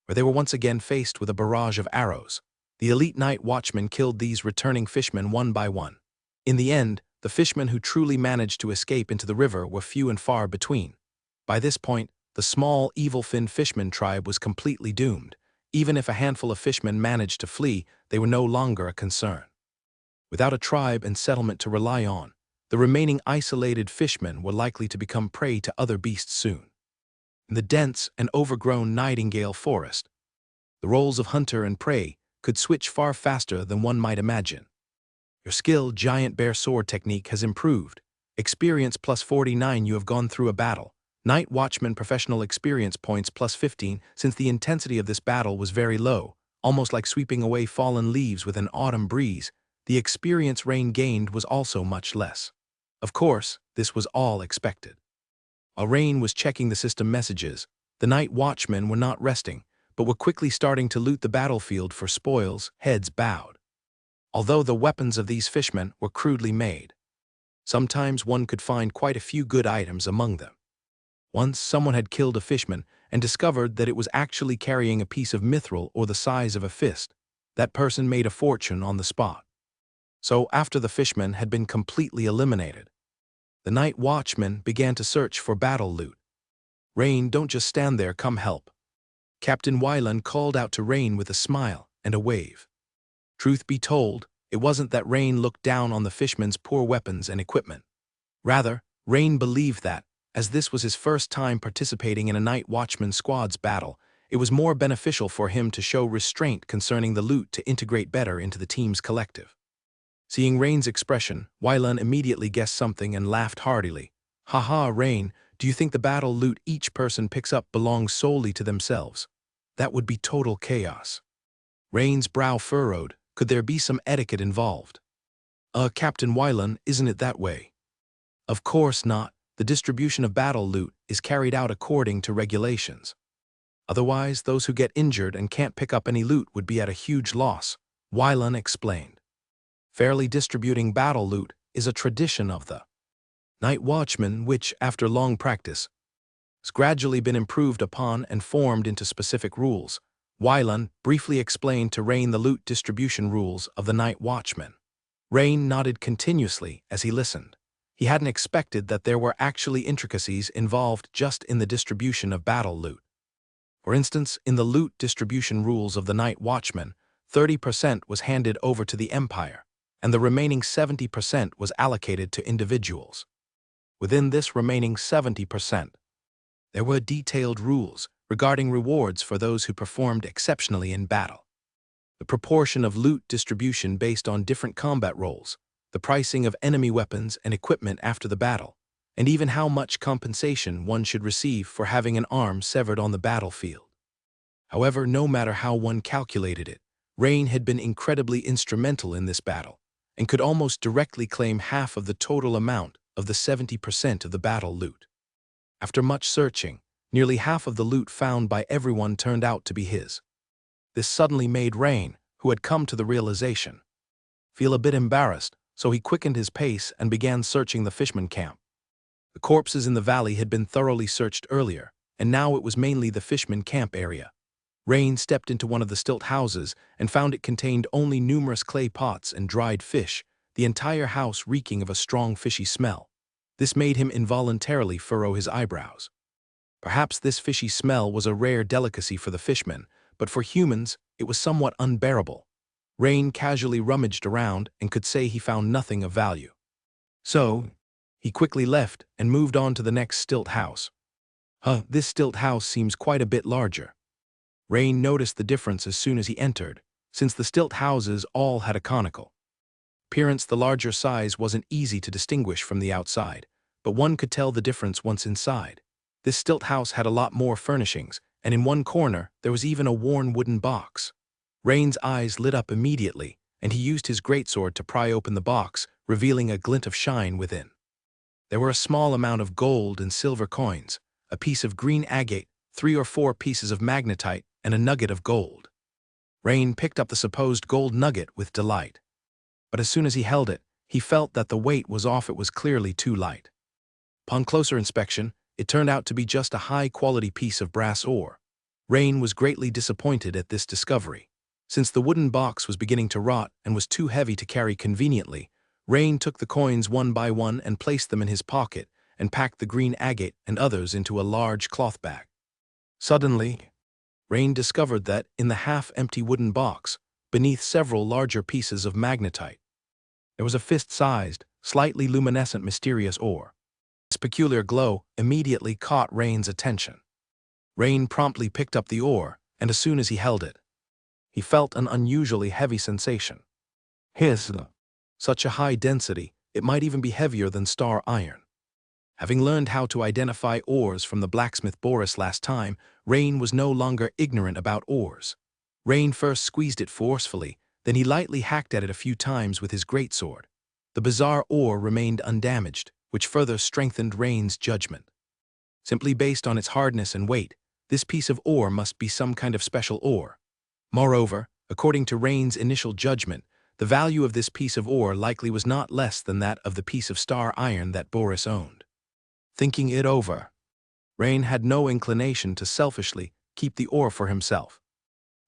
where they were once again faced with a barrage of arrows. The elite Night Watchmen killed these returning fishmen one by one. In the end, the fishmen who truly managed to escape into the river were few and far between. By this point, the small, evil-fin fishman tribe was completely doomed. Even if a handful of fishmen managed to flee, they were no longer a concern. Without a tribe and settlement to rely on, the remaining isolated fishmen were likely to become prey to other beasts soon. In the dense and overgrown Nightingale forest, the roles of hunter and prey could switch far faster than one might imagine. Your skilled giant bear sword technique has improved. Experience plus 49. You have gone through a battle. Night Watchman professional experience points plus 15. Since the intensity of this battle was very low, almost like sweeping away fallen leaves with an autumn breeze, the experience Rain gained was also much less. Of course, this was all expected. While Rain was checking the system messages, the Night Watchmen were not resting, but were quickly starting to loot the battlefield for spoils, heads bowed. Although the weapons of these fishmen were crudely made, sometimes one could find quite a few good items among them. Once someone had killed a fishman and discovered that it was actually carrying a piece of mithril or the size of a fist. That person made a fortune on the spot. So after the fishmen had been completely eliminated, the night watchman began to search for battle loot. Rain, don't just stand there, come help. Captain Wylan called out to Rain with a smile and a wave. Truth be told, it wasn't that Rain looked down on the fishermen's poor weapons and equipment. Rather, Rain believed that, as this was his first time participating in a night watchman squad's battle, it was more beneficial for him to show restraint concerning the loot to integrate better into the team's collective. Seeing Rain's expression, Wylan immediately guessed something and laughed heartily. "Haha, Rain, do you think the battle loot each person picks up belongs solely to themselves? That would be total chaos." Rain's brow furrowed. Could there be some etiquette involved? Captain Wylan, isn't it that way?" "Of course not. The distribution of battle loot is carried out according to regulations. Otherwise, those who get injured and can't pick up any loot would be at a huge loss," Wylan explained. Fairly distributing battle loot is a tradition of the Night Watchman which, after long practice, has gradually been improved upon and formed into specific rules. Wylan briefly explained to Rain the loot distribution rules of the Night Watchman. Rain nodded continuously as he listened. He hadn't expected that there were actually intricacies involved just in the distribution of battle loot. For instance, in the loot distribution rules of the Night Watchman, 30% was handed over to the Empire, and the remaining 70% was allocated to individuals. Within this remaining 70%, there were detailed rules regarding rewards for those who performed exceptionally in battle. The proportion of loot distribution based on different combat roles, the pricing of enemy weapons and equipment after the battle, and even how much compensation one should receive for having an arm severed on the battlefield. However, no matter how one calculated it, Rain had been incredibly instrumental in this battle, and could almost directly claim half of the total amount of the 70% of the battle loot. After much searching, nearly half of the loot found by everyone turned out to be his. This suddenly made Rain, who had come to the realization, feel a bit embarrassed, so he quickened his pace and began searching the fishman camp. The corpses in the valley had been thoroughly searched earlier, and now it was mainly the fishman camp area. Rain stepped into one of the stilt houses and found it contained only numerous clay pots and dried fish, the entire house reeking of a strong fishy smell. This made him involuntarily furrow his eyebrows. Perhaps this fishy smell was a rare delicacy for the fishmen, but for humans, it was somewhat unbearable. Rain casually rummaged around and could say he found nothing of value. So, he quickly left and moved on to the next stilt house. This stilt house seems quite a bit larger. Rain noticed the difference as soon as he entered, since the stilt houses all had a conical appearance. The larger size wasn't easy to distinguish from the outside, but one could tell the difference once inside. This stilt house had a lot more furnishings, and in one corner there was even a worn wooden box. Rain's eyes lit up immediately, and he used his greatsword to pry open the box, revealing a glint of shine within. There were a small amount of gold and silver coins, a piece of green agate, 3 or 4 pieces of magnetite, and a nugget of gold. Rain picked up the supposed gold nugget with delight. But as soon as he held it, he felt that the weight was off. It was clearly too light. Upon closer inspection, it turned out to be just a high-quality piece of brass ore. Rain was greatly disappointed at this discovery. Since the wooden box was beginning to rot and was too heavy to carry conveniently, Rain took the coins one by one and placed them in his pocket and packed the green agate and others into a large cloth bag. Suddenly, Rain discovered that, in the half-empty wooden box, beneath several larger pieces of magnetite, there was a fist-sized, slightly luminescent mysterious ore. This peculiar glow immediately caught Rain's attention. Rain promptly picked up the ore, and as soon as he held it, he felt an unusually heavy sensation. Such a high density, it might even be heavier than star iron. Having learned how to identify ores from the blacksmith Boris last time, Rain was no longer ignorant about ores. Rain first squeezed it forcefully, then he lightly hacked at it a few times with his greatsword. The bizarre ore remained undamaged, which further strengthened Rain's judgment. Simply based on its hardness and weight, this piece of ore must be some kind of special ore. Moreover, according to Rain's initial judgment, the value of this piece of ore likely was not less than that of the piece of star iron that Boris owned. Thinking it over, Rain had no inclination to selfishly keep the ore for himself.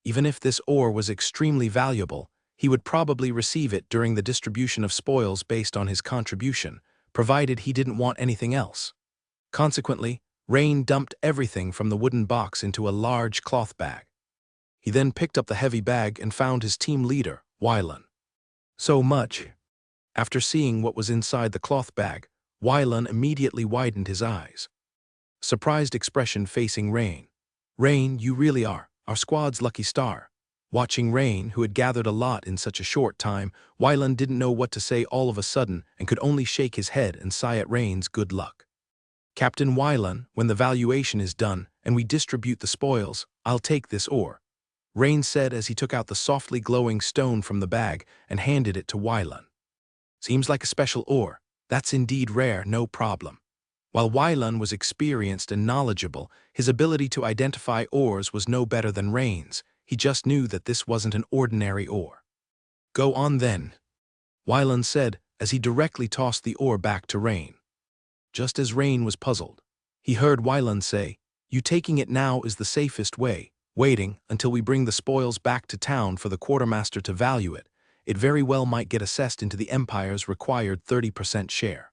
Even if this ore was extremely valuable, he would probably receive it during the distribution of spoils based on his contribution, provided he didn't want anything else. Consequently, Rain dumped everything from the wooden box into a large cloth bag. He then picked up the heavy bag and found his team leader, Wylan. So much. After seeing what was inside the cloth bag, Wylan immediately widened his eyes. Surprised expression facing Rain. Rain, you really are our squad's lucky star. Watching Rain, who had gathered a lot in such a short time, Wylan didn't know what to say all of a sudden and could only shake his head and sigh at Rain's good luck. Captain Wylan, when the valuation is done and we distribute the spoils, I'll take this ore, Rain said as he took out the softly glowing stone from the bag and handed it to Wylan. Seems like a special ore. That's indeed rare, no problem. While Wylan was experienced and knowledgeable, his ability to identify ores was no better than Rain's. He just knew that this wasn't an ordinary ore. Go on then, Wylan said as he directly tossed the ore back to Rain. Just as Rain was puzzled, he heard Wylan say, "You taking it now is the safest way. Waiting until we bring the spoils back to town for the quartermaster to value it, it very well might get assessed into the Empire's required 30% share.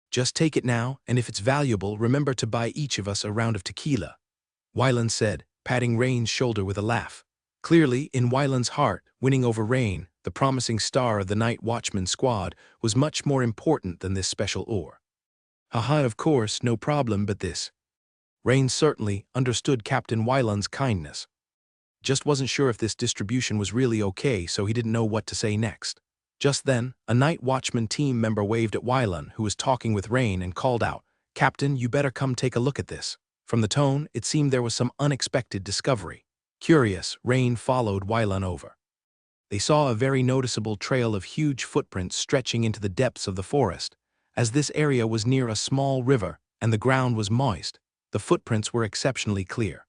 Just take it now, and if it's valuable, remember to buy each of us a round of tequila," Wylan said, patting Rain's shoulder with a laugh. Clearly, in Wylan's heart, winning over Rain, the promising star of the Night Watchman squad, was much more important than this special ore. Haha, of course, no problem, but this. Rain certainly understood Captain Wylan's kindness. Just wasn't sure if this distribution was really okay, so he didn't know what to say next. Just then, a Night Watchman team member waved at Wylan, who was talking with Rain, and called out, "Captain, you better come take a look at this." From the tone, it seemed there was some unexpected discovery. Curious, Rain followed Wylan over. They saw a very noticeable trail of huge footprints stretching into the depths of the forest. As this area was near a small river and the ground was moist, the footprints were exceptionally clear.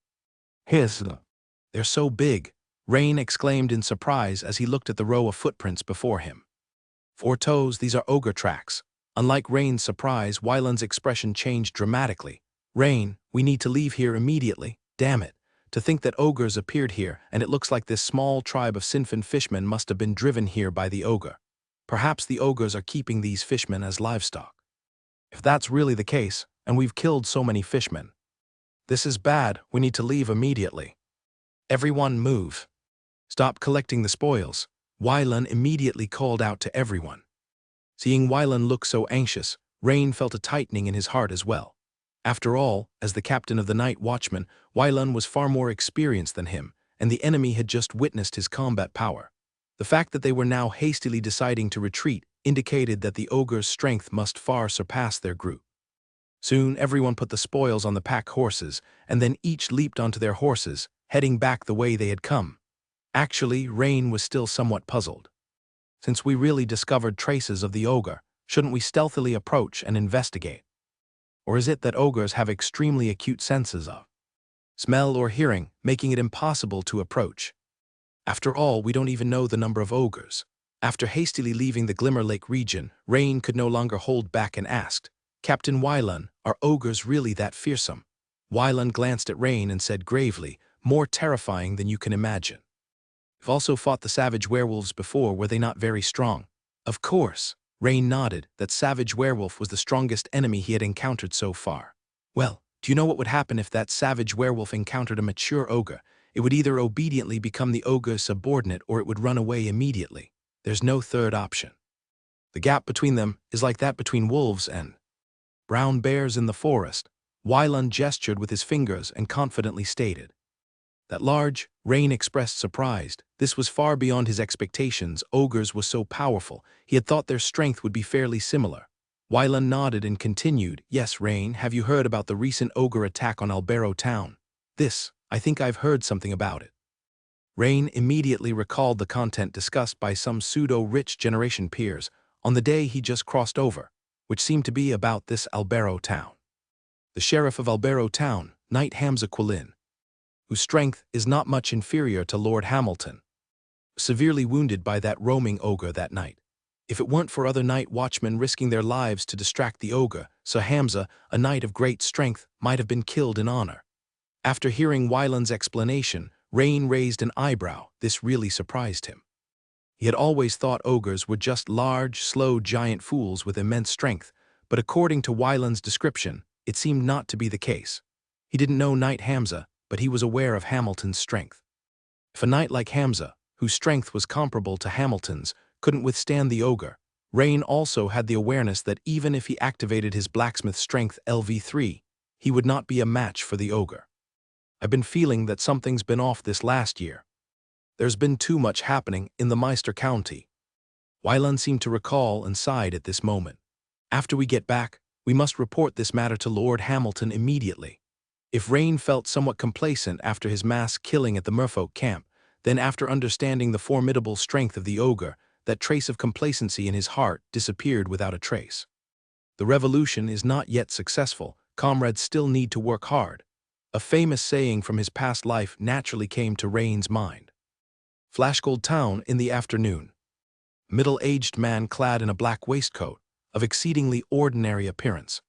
They're so big, Rain exclaimed in surprise as he looked at the row of footprints before him. 4 toes, these are ogre tracks. Unlike Rain's surprise, Wylan's expression changed dramatically. Rain, we need to leave here immediately. Damn it. To think that ogres appeared here, and it looks like this small tribe of Sinfin fishmen must have been driven here by the ogre. Perhaps the ogres are keeping these fishmen as livestock. If that's really the case, and we've killed so many fishmen, this is bad, we need to leave immediately. Everyone move. Stop collecting the spoils, Wylan immediately called out to everyone. Seeing Wylan look so anxious, Rain felt a tightening in his heart as well. After all, as the captain of the Night Watchman, Wylan was far more experienced than him, and the enemy had just witnessed his combat power. The fact that they were now hastily deciding to retreat indicated that the ogre's strength must far surpass their group. Soon everyone put the spoils on the pack horses, and then each leaped onto their horses, heading back the way they had come. Actually, Rain was still somewhat puzzled. Since we really discovered traces of the ogre, shouldn't we stealthily approach and investigate? Or is it that ogres have extremely acute senses of smell or hearing, making it impossible to approach? After all, we don't even know the number of ogres. After hastily leaving the Glimmer Lake region, Rain could no longer hold back and asked, "Captain Wylan, are ogres really that fearsome?" Wylan glanced at Rain and said gravely, "More terrifying than you can imagine." "You've also fought the savage werewolves before, were they not very strong?" "Of course." Rain nodded. That savage werewolf was the strongest enemy he had encountered so far. "Well, do you know what would happen if that savage werewolf encountered a mature ogre? It would either obediently become the ogre's subordinate or it would run away immediately. There's no third option. The gap between them is like that between wolves and brown bears in the forest." Wylan gestured with his fingers and confidently stated. That large, Rain expressed surprised. This was far beyond his expectations. Ogres were so powerful, he had thought their strength would be fairly similar. Wylan nodded and continued, "Yes, Rain, have you heard about the recent ogre attack on Albero town?" "This, I think I've heard something about it." Rain immediately recalled the content discussed by some pseudo-rich generation peers on the day he just crossed over, which seemed to be about this Albero town. The sheriff of Albero town, Knight Hamza Quillin, whose strength is not much inferior to Lord Hamilton, severely wounded by that roaming ogre that night. If it weren't for other night watchmen risking their lives to distract the ogre, Sir Hamza, a knight of great strength, might have been killed in honor. After hearing Wylan's explanation, Rain raised an eyebrow. This really surprised him. He had always thought ogres were just large, slow giant fools with immense strength, but according to Wyland's description, it seemed not to be the case. He didn't know Knight Hamza, but he was aware of Hamilton's strength. If a knight like Hamza, whose strength was comparable to Hamilton's, couldn't withstand the ogre, Rain also had the awareness that even if he activated his blacksmith strength LV3, he would not be a match for the ogre. I've been feeling that something's been off this last year. There's been too much happening in the Meister County. Wyland seemed to recall and sighed at this moment. After we get back, we must report this matter to Lord Hamilton immediately. If Rain felt somewhat complacent after his mass killing at the merfolk camp, then after understanding the formidable strength of the ogre, that trace of complacency in his heart disappeared without a trace. The revolution is not yet successful, comrades still need to work hard. A famous saying from his past life naturally came to Rain's mind. Flashgold Town in the afternoon. A middle-aged man clad in a black waistcoat, of exceedingly ordinary appearance,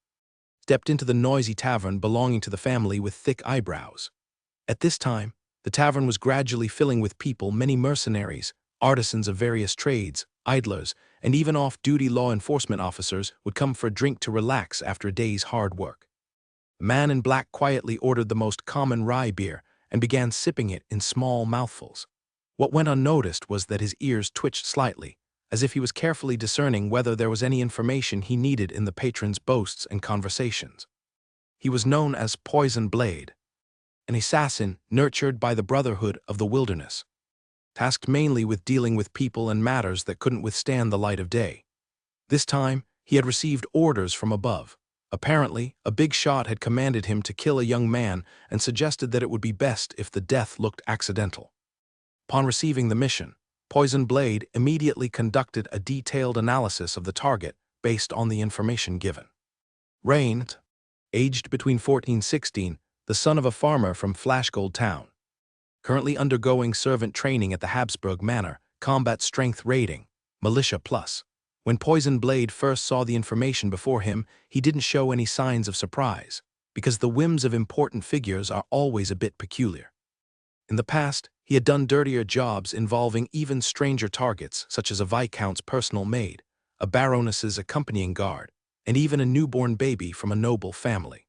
stepped into the noisy tavern belonging to the family with thick eyebrows. At this time, the tavern was gradually filling with people, many mercenaries, artisans of various trades, idlers, and even off-duty law enforcement officers would come for a drink to relax after a day's hard work. The man in black quietly ordered the most common rye beer and began sipping it in small mouthfuls. What went unnoticed was that his ears twitched slightly, as if he was carefully discerning whether there was any information he needed in the patron's boasts and conversations. He was known as Poison Blade, an assassin nurtured by the Brotherhood of the Wilderness, tasked mainly with dealing with people and matters that couldn't withstand the light of day. This time, he had received orders from above. Apparently, a big shot had commanded him to kill a young man and suggested that it would be best if the death looked accidental. Upon receiving the mission, Poison Blade immediately conducted a detailed analysis of the target based on the information given. Rain, aged between 14 and 16, the son of a farmer from Flashgold Town, currently undergoing servant training at the Habsburg Manor, combat strength rating, Militia Plus. When Poison Blade first saw the information before him, he didn't show any signs of surprise, because the whims of important figures are always a bit peculiar. In the past, he had done dirtier jobs involving even stranger targets, such as a viscount's personal maid, a baroness's accompanying guard, and even a newborn baby from a noble family.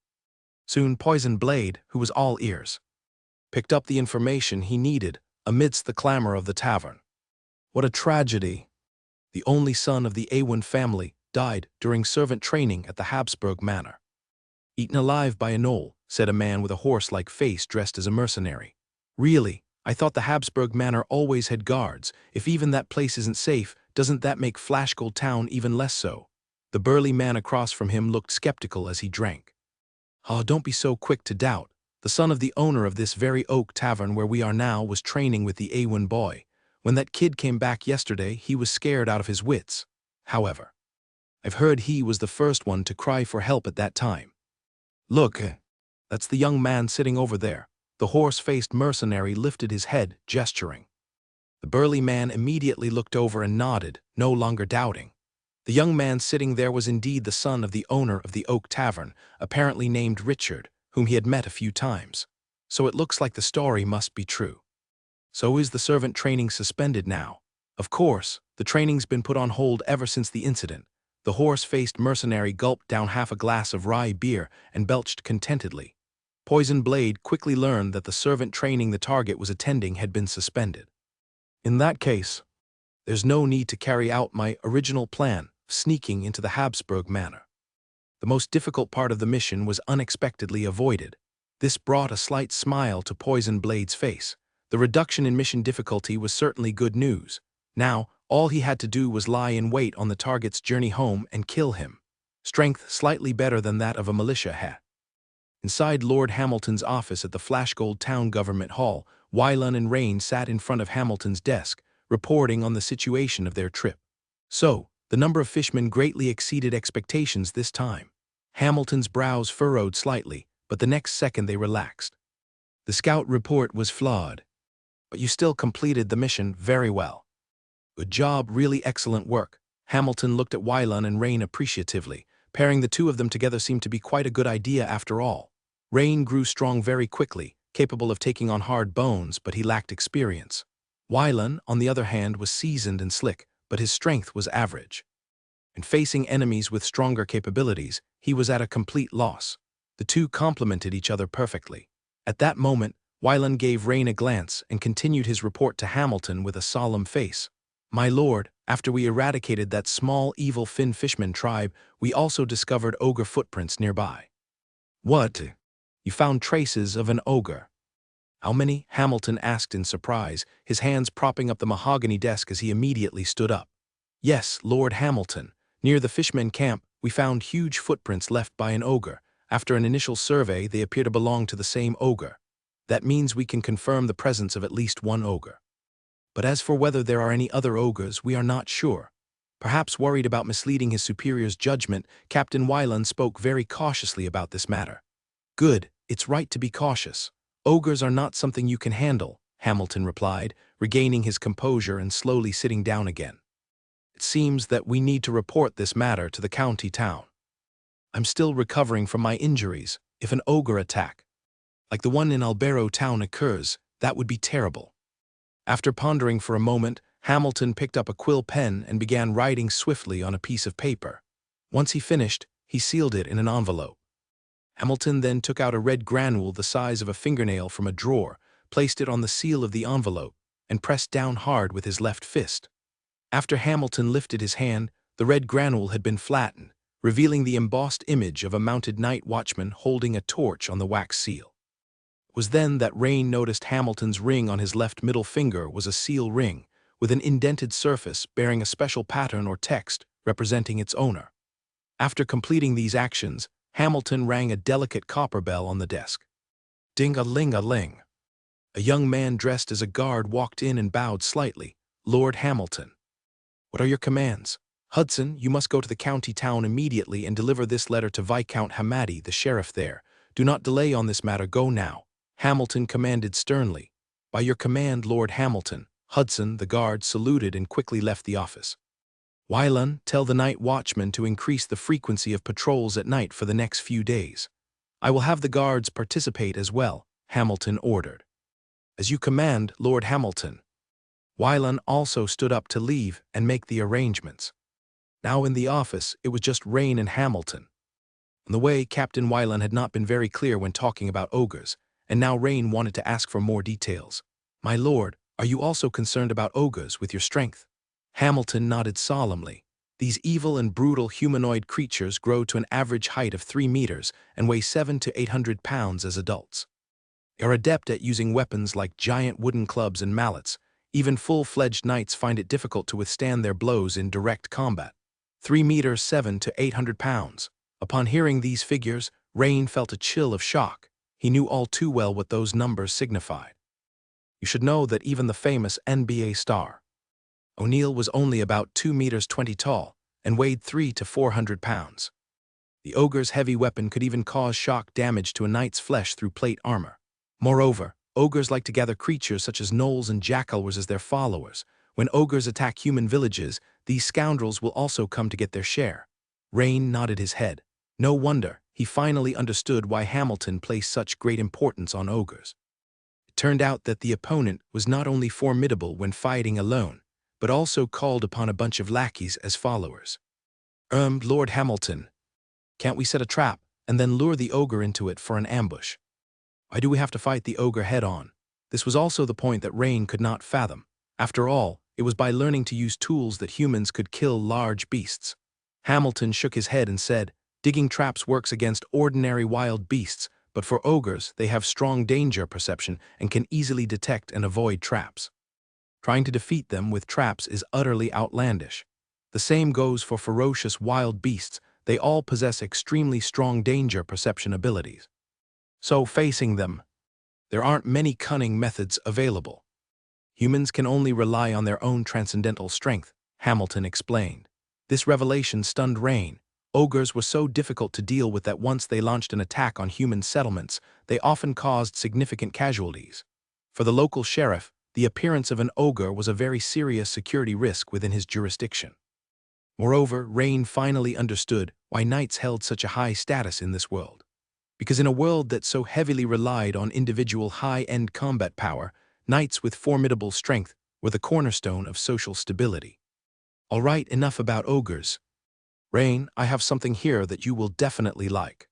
Soon Poison Blade, who was all ears, picked up the information he needed amidst the clamor of the tavern. What a tragedy! The only son of the Awen family died during servant training at the Habsburg Manor. Eaten alive by a gnoll, said a man with a horse-like face dressed as a mercenary. Really, I thought the Habsburg Manor always had guards. If even that place isn't safe, doesn't that make Flashgold Town even less so? The burly man across from him looked skeptical as he drank. Oh, don't be so quick to doubt. The son of the owner of this very oak tavern where we are now was training with the Awen boy. When that kid came back yesterday, he was scared out of his wits. However, I've heard he was the first one to cry for help at that time. Look, that's the young man sitting over there. The horse-faced mercenary lifted his head, gesturing. The burly man immediately looked over and nodded, no longer doubting. The young man sitting there was indeed the son of the owner of the Oak Tavern, apparently named Richard, whom he had met a few times. So it looks like the story must be true. So is the servant training suspended now? Of course, the training's been put on hold ever since the incident. The horse-faced mercenary gulped down half a glass of rye beer and belched contentedly. Poison Blade quickly learned that the servant training the target was attending had been suspended. In that case, there's no need to carry out my original plan of sneaking into the Habsburg Manor. The most difficult part of the mission was unexpectedly avoided. This brought a slight smile to Poison Blade's face. The reduction in mission difficulty was certainly good news. Now, all he had to do was lie in wait on the target's journey home and kill him. Strength slightly better than that of a militia hat. Inside Lord Hamilton's office at the Flashgold Town Government Hall, Wyland and Rain sat in front of Hamilton's desk, reporting on the situation of their trip. So, the number of fishmen greatly exceeded expectations this time. Hamilton's brows furrowed slightly, but the next second they relaxed. The scout report was flawed, but you still completed the mission very well. Good job, really excellent work. Hamilton looked at Wyland and Rain appreciatively. Pairing the two of them together seemed to be quite a good idea after all. Rain grew strong very quickly, capable of taking on hard bones, but he lacked experience. Wylan, on the other hand, was seasoned and slick, but his strength was average. And facing enemies with stronger capabilities, he was at a complete loss. The two complemented each other perfectly. At that moment, Wylan gave Rain a glance and continued his report to Hamilton with a solemn face. "My lord, after we eradicated that small evil Finn Fishman tribe, we also discovered ogre footprints nearby." "What? You found traces of an ogre?" "How many?" Hamilton asked in surprise, his hands propping up the mahogany desk as he immediately stood up. "Yes, Lord Hamilton. Near the Fishmen camp, we found huge footprints left by an ogre. After an initial survey, they appear to belong to the same ogre. That means we can confirm the presence of at least one ogre. But as for whether there are any other ogres, we are not sure." Perhaps worried about misleading his superior's judgment, Captain Wylan spoke very cautiously about this matter. "Good, it's right to be cautious. Ogres are not something you can handle," Hamilton replied, regaining his composure and slowly sitting down again. "It seems that we need to report this matter to the county town. I'm still recovering from my injuries. If an ogre attack, like the one in Albero town, occurs, that would be terrible." After pondering for a moment, Hamilton picked up a quill pen and began writing swiftly on a piece of paper. Once he finished, he sealed it in an envelope. Hamilton then took out a red granule the size of a fingernail from a drawer, placed it on the seal of the envelope, and pressed down hard with his left fist. After Hamilton lifted his hand, the red granule had been flattened, revealing the embossed image of a mounted night watchman holding a torch on the wax seal. It was then that Rain noticed Hamilton's ring on his left middle finger was a seal ring, with an indented surface bearing a special pattern or text representing its owner. After completing these actions, Hamilton rang a delicate copper bell on the desk. Ding-a-ling-a-ling. A young man dressed as a guard walked in and bowed slightly. "Lord Hamilton." "What are your commands?" "Hudson, you must go to the county town immediately and deliver this letter to Viscount Hamadi, the sheriff there. Do not delay on this matter, go now," Hamilton commanded sternly. "By your command, Lord Hamilton." Hudson, the guard, saluted and quickly left the office. "Wylan, tell the night watchman to increase the frequency of patrols at night for the next few days. I will have the guards participate as well," Hamilton ordered. "As you command, Lord Hamilton." Wylan also stood up to leave and make the arrangements. Now in the office, it was just Rain and Hamilton. On the way, Captain Wylan had not been very clear when talking about ogres, and now Rain wanted to ask for more details. "My lord, are you also concerned about ogres with your strength?" Hamilton nodded solemnly. "These evil and brutal humanoid creatures grow to an average height of 3 meters and weigh 700 to 800 pounds as adults. They are adept at using weapons like giant wooden clubs and mallets. Even full-fledged knights find it difficult to withstand their blows in direct combat. 3 meters 700 to 800 pounds. Upon hearing these figures, Rain felt a chill of shock. He knew all too well what those numbers signified. You should know that even the famous NBA star O'Neal was only about 2 meters 20 tall and weighed 300 to 400 pounds. The ogre's heavy weapon could even cause shock damage to a knight's flesh through plate armor. Moreover, ogres like to gather creatures such as gnolls and jackalwers as their followers. When ogres attack human villages, these scoundrels will also come to get their share. Rain nodded his head. No wonder, he finally understood why Hamilton placed such great importance on ogres. It turned out that the opponent was not only formidable when fighting alone, but also called upon a bunch of lackeys as followers. Lord Hamilton, can't we set a trap and then lure the ogre into it for an ambush? Why do we have to fight the ogre head-on?" This was also the point that Rain could not fathom. After all, it was by learning to use tools that humans could kill large beasts. Hamilton shook his head and said, "Digging traps works against ordinary wild beasts, but for ogres, they have strong danger perception and can easily detect and avoid traps. Trying to defeat them with traps is utterly outlandish. The same goes for ferocious wild beasts. They all possess extremely strong danger perception abilities. So facing them, there aren't many cunning methods available. Humans can only rely on their own transcendental strength," Hamilton explained. This revelation stunned Rain. Ogres were so difficult to deal with that once they launched an attack on human settlements, they often caused significant casualties. For the local sheriff, the appearance of an ogre was a very serious security risk within his jurisdiction. Moreover, Rain finally understood why knights held such a high status in this world. Because in a world that so heavily relied on individual high-end combat power, knights with formidable strength were the cornerstone of social stability. All right, enough about ogres. Rain, I have something here that you will definitely like.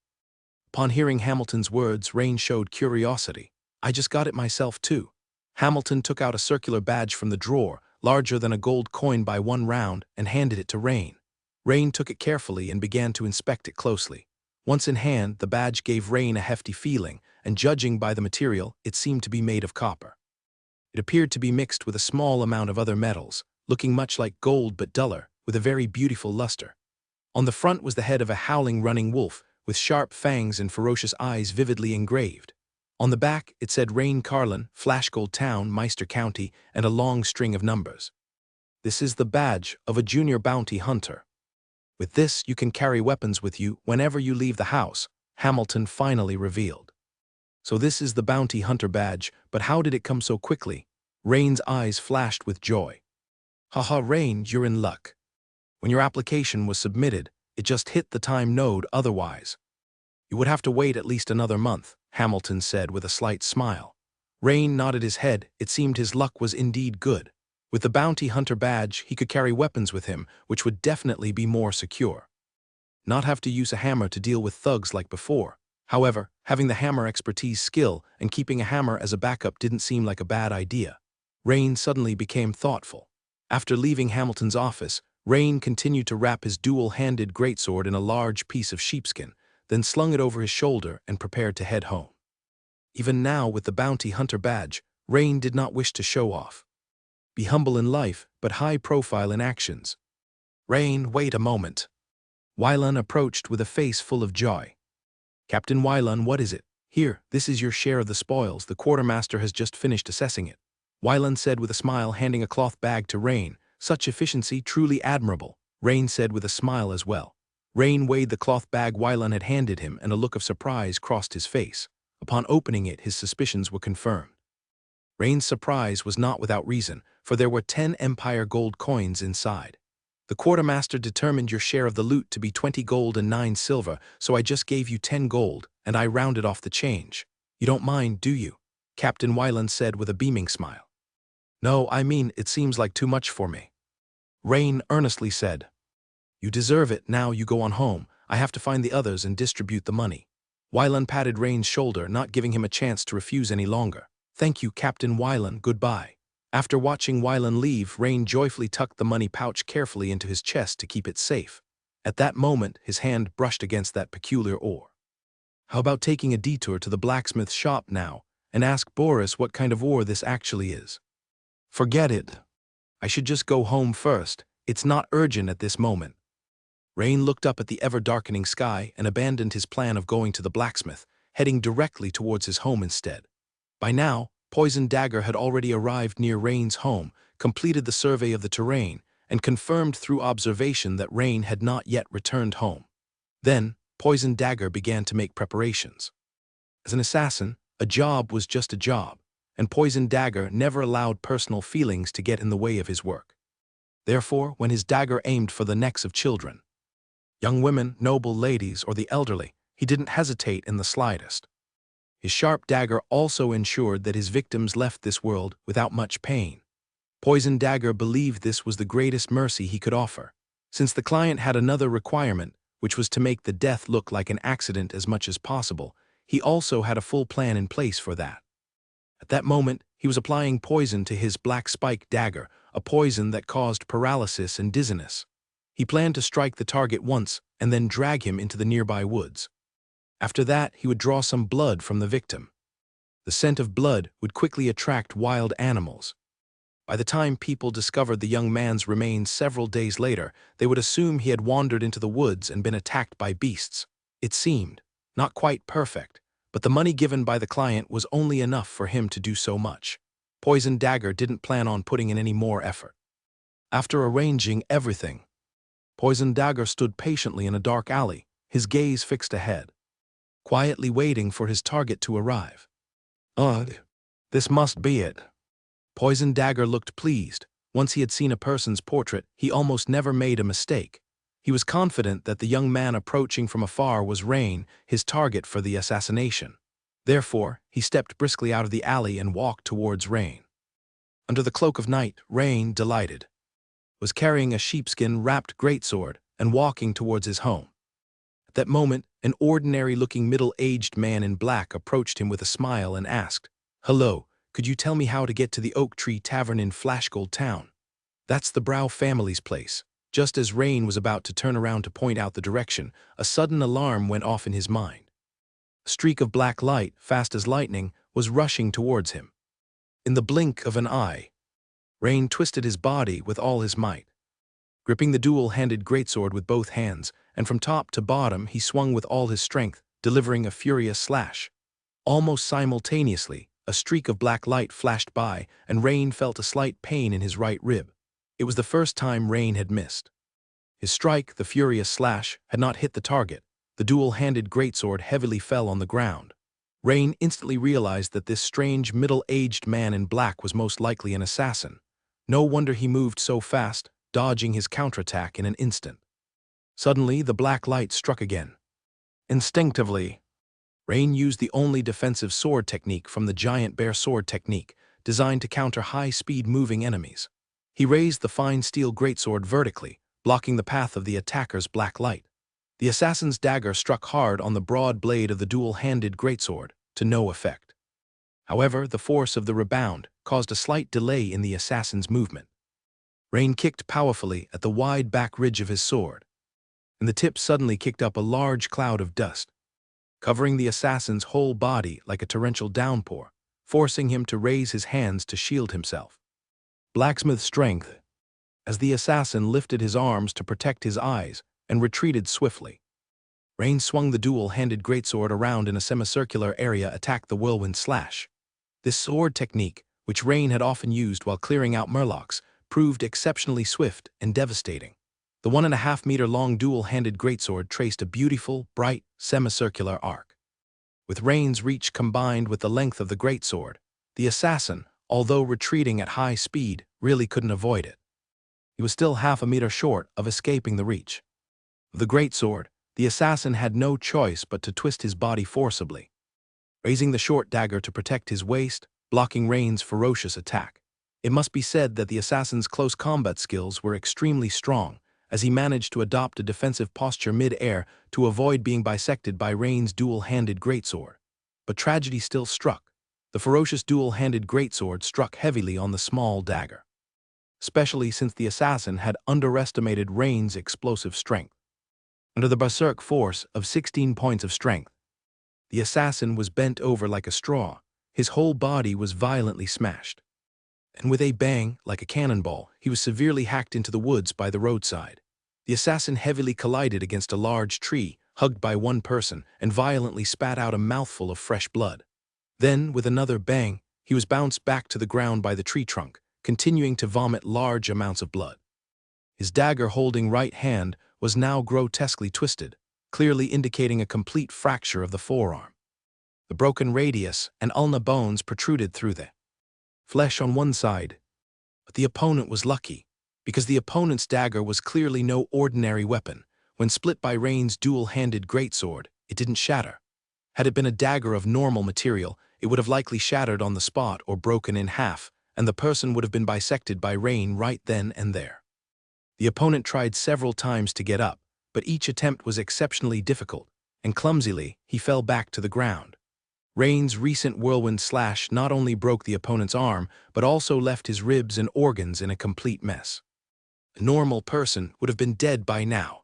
Upon hearing Hamilton's words, Rain showed curiosity. I just got it myself too. Hamilton took out a circular badge from the drawer, larger than a gold coin by 1 round, and handed it to Rain. Rain took it carefully and began to inspect it closely. Once in hand, the badge gave Rain a hefty feeling, and judging by the material, it seemed to be made of copper. It appeared to be mixed with a small amount of other metals, looking much like gold but duller, with a very beautiful luster. On the front was the head of a howling running wolf, with sharp fangs and ferocious eyes vividly engraved. On the back, it said Rain Carlin, Flashgold Town, Meister County, and a long string of numbers. This is the badge of a junior bounty hunter. With this, you can carry weapons with you whenever you leave the house, Hamilton finally revealed. So this is the bounty hunter badge, but how did it come so quickly? Rain's eyes flashed with joy. Haha, Rain, you're in luck. When your application was submitted, it just hit the time node otherwise. You would have to wait at least another month, Hamilton said with a slight smile. Rain nodded his head. It seemed his luck was indeed good. With the bounty hunter badge, he could carry weapons with him, which would definitely be more secure. Not have to use a hammer to deal with thugs like before. However, having the hammer expertise skill and keeping a hammer as a backup didn't seem like a bad idea. Rain suddenly became thoughtful. After leaving Hamilton's office, Rain continued to wrap his dual-handed greatsword in a large piece of sheepskin, then slung it over his shoulder and prepared to head home. Even now, with the bounty hunter badge, Rain did not wish to show off. Be humble in life, but high profile in actions. Rain, wait a moment. Wylan approached with a face full of joy. Captain Wylan, what is it? Here, this is your share of the spoils. The quartermaster has just finished assessing it. Wylan said with a smile, handing a cloth bag to Rain. Such efficiency, truly admirable, Rain said with a smile as well. Rain weighed the cloth bag Wylan had handed him, and a look of surprise crossed his face. Upon opening it, his suspicions were confirmed. Rain's surprise was not without reason, for there were 10 Empire gold coins inside. The quartermaster determined your share of the loot to be 20 gold and 9 silver, so I just gave you 10 gold, and I rounded off the change. You don't mind, do you? Captain Wylan said with a beaming smile. No, I mean, it seems like too much for me. Rain earnestly said. You deserve it, now you go on home. I have to find the others and distribute the money. Wylan patted Rain's shoulder, not giving him a chance to refuse any longer. Thank you, Captain Wylan, goodbye. After watching Wylan leave, Rain joyfully tucked the money pouch carefully into his chest to keep it safe. At that moment, his hand brushed against that peculiar ore. How about taking a detour to the blacksmith's shop now, and ask Boris what kind of ore this actually is? Forget it. I should just go home first. It's not urgent at this moment. Rain looked up at the ever-darkening sky and abandoned his plan of going to the blacksmith, heading directly towards his home instead. By now, Poison Dagger had already arrived near Rain's home, completed the survey of the terrain, and confirmed through observation that Rain had not yet returned home. Then, Poison Dagger began to make preparations. As an assassin, a job was just a job, and Poison Dagger never allowed personal feelings to get in the way of his work. Therefore, when his dagger aimed for the necks of children, young women, noble ladies, or the elderly, he didn't hesitate in the slightest. His sharp dagger also ensured that his victims left this world without much pain. Poison Dagger believed this was the greatest mercy he could offer, since the client had another requirement, which was to make the death look like an accident as much as possible. He also had a full plan in place for that. At that moment, he was applying poison to his black spike dagger, a poison that caused paralysis and dizziness. He planned to strike the target once and then drag him into the nearby woods. After that, he would draw some blood from the victim. The scent of blood would quickly attract wild animals. By the time people discovered the young man's remains several days later, they would assume he had wandered into the woods and been attacked by beasts. It seemed not quite perfect, but the money given by the client was only enough for him to do so much. Poison Dagger didn't plan on putting in any more effort. After arranging everything, Poison Dagger stood patiently in a dark alley, his gaze fixed ahead, quietly waiting for his target to arrive. Ugh, this must be it. Poison Dagger looked pleased. Once he had seen a person's portrait, he almost never made a mistake. He was confident that the young man approaching from afar was Rain, his target for the assassination. Therefore, he stepped briskly out of the alley and walked towards Rain. Under the cloak of night, Rain, delighted, was carrying a sheepskin-wrapped greatsword and walking towards his home. At that moment, an ordinary-looking middle-aged man in black approached him with a smile and asked, "Hello, could you tell me how to get to the Oak Tree Tavern in Flashgold Town?" "That's the Brow family's place." Just as Rain was about to turn around to point out the direction, a sudden alarm went off in his mind. A streak of black light, fast as lightning, was rushing towards him. In the blink of an eye, Rain twisted his body with all his might. Gripping the dual-handed greatsword with both hands, and from top to bottom he swung with all his strength, delivering a furious slash. Almost simultaneously, a streak of black light flashed by, and Rain felt a slight pain in his right rib. It was the first time Rain had missed. His strike, the furious slash, had not hit the target. The dual-handed greatsword heavily fell on the ground. Rain instantly realized that this strange, middle-aged man in black was most likely an assassin. No wonder he moved so fast, dodging his counterattack in an instant. Suddenly, the black light struck again. Instinctively, Rain used the only defensive sword technique from the giant bear sword technique, designed to counter high-speed moving enemies. He raised the fine steel greatsword vertically, blocking the path of the attacker's black light. The assassin's dagger struck hard on the broad blade of the dual-handed greatsword, to no effect. However, the force of the rebound caused a slight delay in the assassin's movement. Rain kicked powerfully at the wide back ridge of his sword, and the tip suddenly kicked up a large cloud of dust, covering the assassin's whole body like a torrential downpour, forcing him to raise his hands to shield himself. Blacksmith's strength, as the assassin lifted his arms to protect his eyes and retreated swiftly. Rain swung the dual-handed greatsword around in a semicircular area, attacked the whirlwind slash. This sword technique, which Rain had often used while clearing out murlocs, proved exceptionally swift and devastating. The 1.5-meter-long dual-handed greatsword traced a beautiful, bright, semicircular arc. With Rain's reach combined with the length of the greatsword, the assassin, although retreating at high speed, really couldn't avoid it. He was still half a meter short of escaping the reach of the greatsword. The assassin had no choice but to twist his body forcibly, raising the short dagger to protect his waist, blocking Rain's ferocious attack. It must be said that the assassin's close combat skills were extremely strong, as he managed to adopt a defensive posture mid-air to avoid being bisected by Rain's dual-handed greatsword. But tragedy still struck. The ferocious dual-handed greatsword struck heavily on the small dagger, especially since the assassin had underestimated Rain's explosive strength. Under the berserk force of 16 points of strength, the assassin was bent over like a straw. His whole body was violently smashed. And with a bang, like a cannonball, he was severely hacked into the woods by the roadside. The assassin heavily collided against a large tree, hugged by one person, and violently spat out a mouthful of fresh blood. Then, with another bang, he was bounced back to the ground by the tree trunk, continuing to vomit large amounts of blood. His dagger-holding right hand was now grotesquely twisted, clearly indicating a complete fracture of the forearm. The broken radius and ulna bones protruded through the flesh on one side. But the opponent was lucky, because the opponent's dagger was clearly no ordinary weapon. When split by Rain's dual-handed greatsword, it didn't shatter. Had it been a dagger of normal material, it would have likely shattered on the spot or broken in half, and the person would have been bisected by Rain right then and there. The opponent tried several times to get up, but each attempt was exceptionally difficult, and clumsily, he fell back to the ground. Rain's recent whirlwind slash not only broke the opponent's arm, but also left his ribs and organs in a complete mess. A normal person would have been dead by now.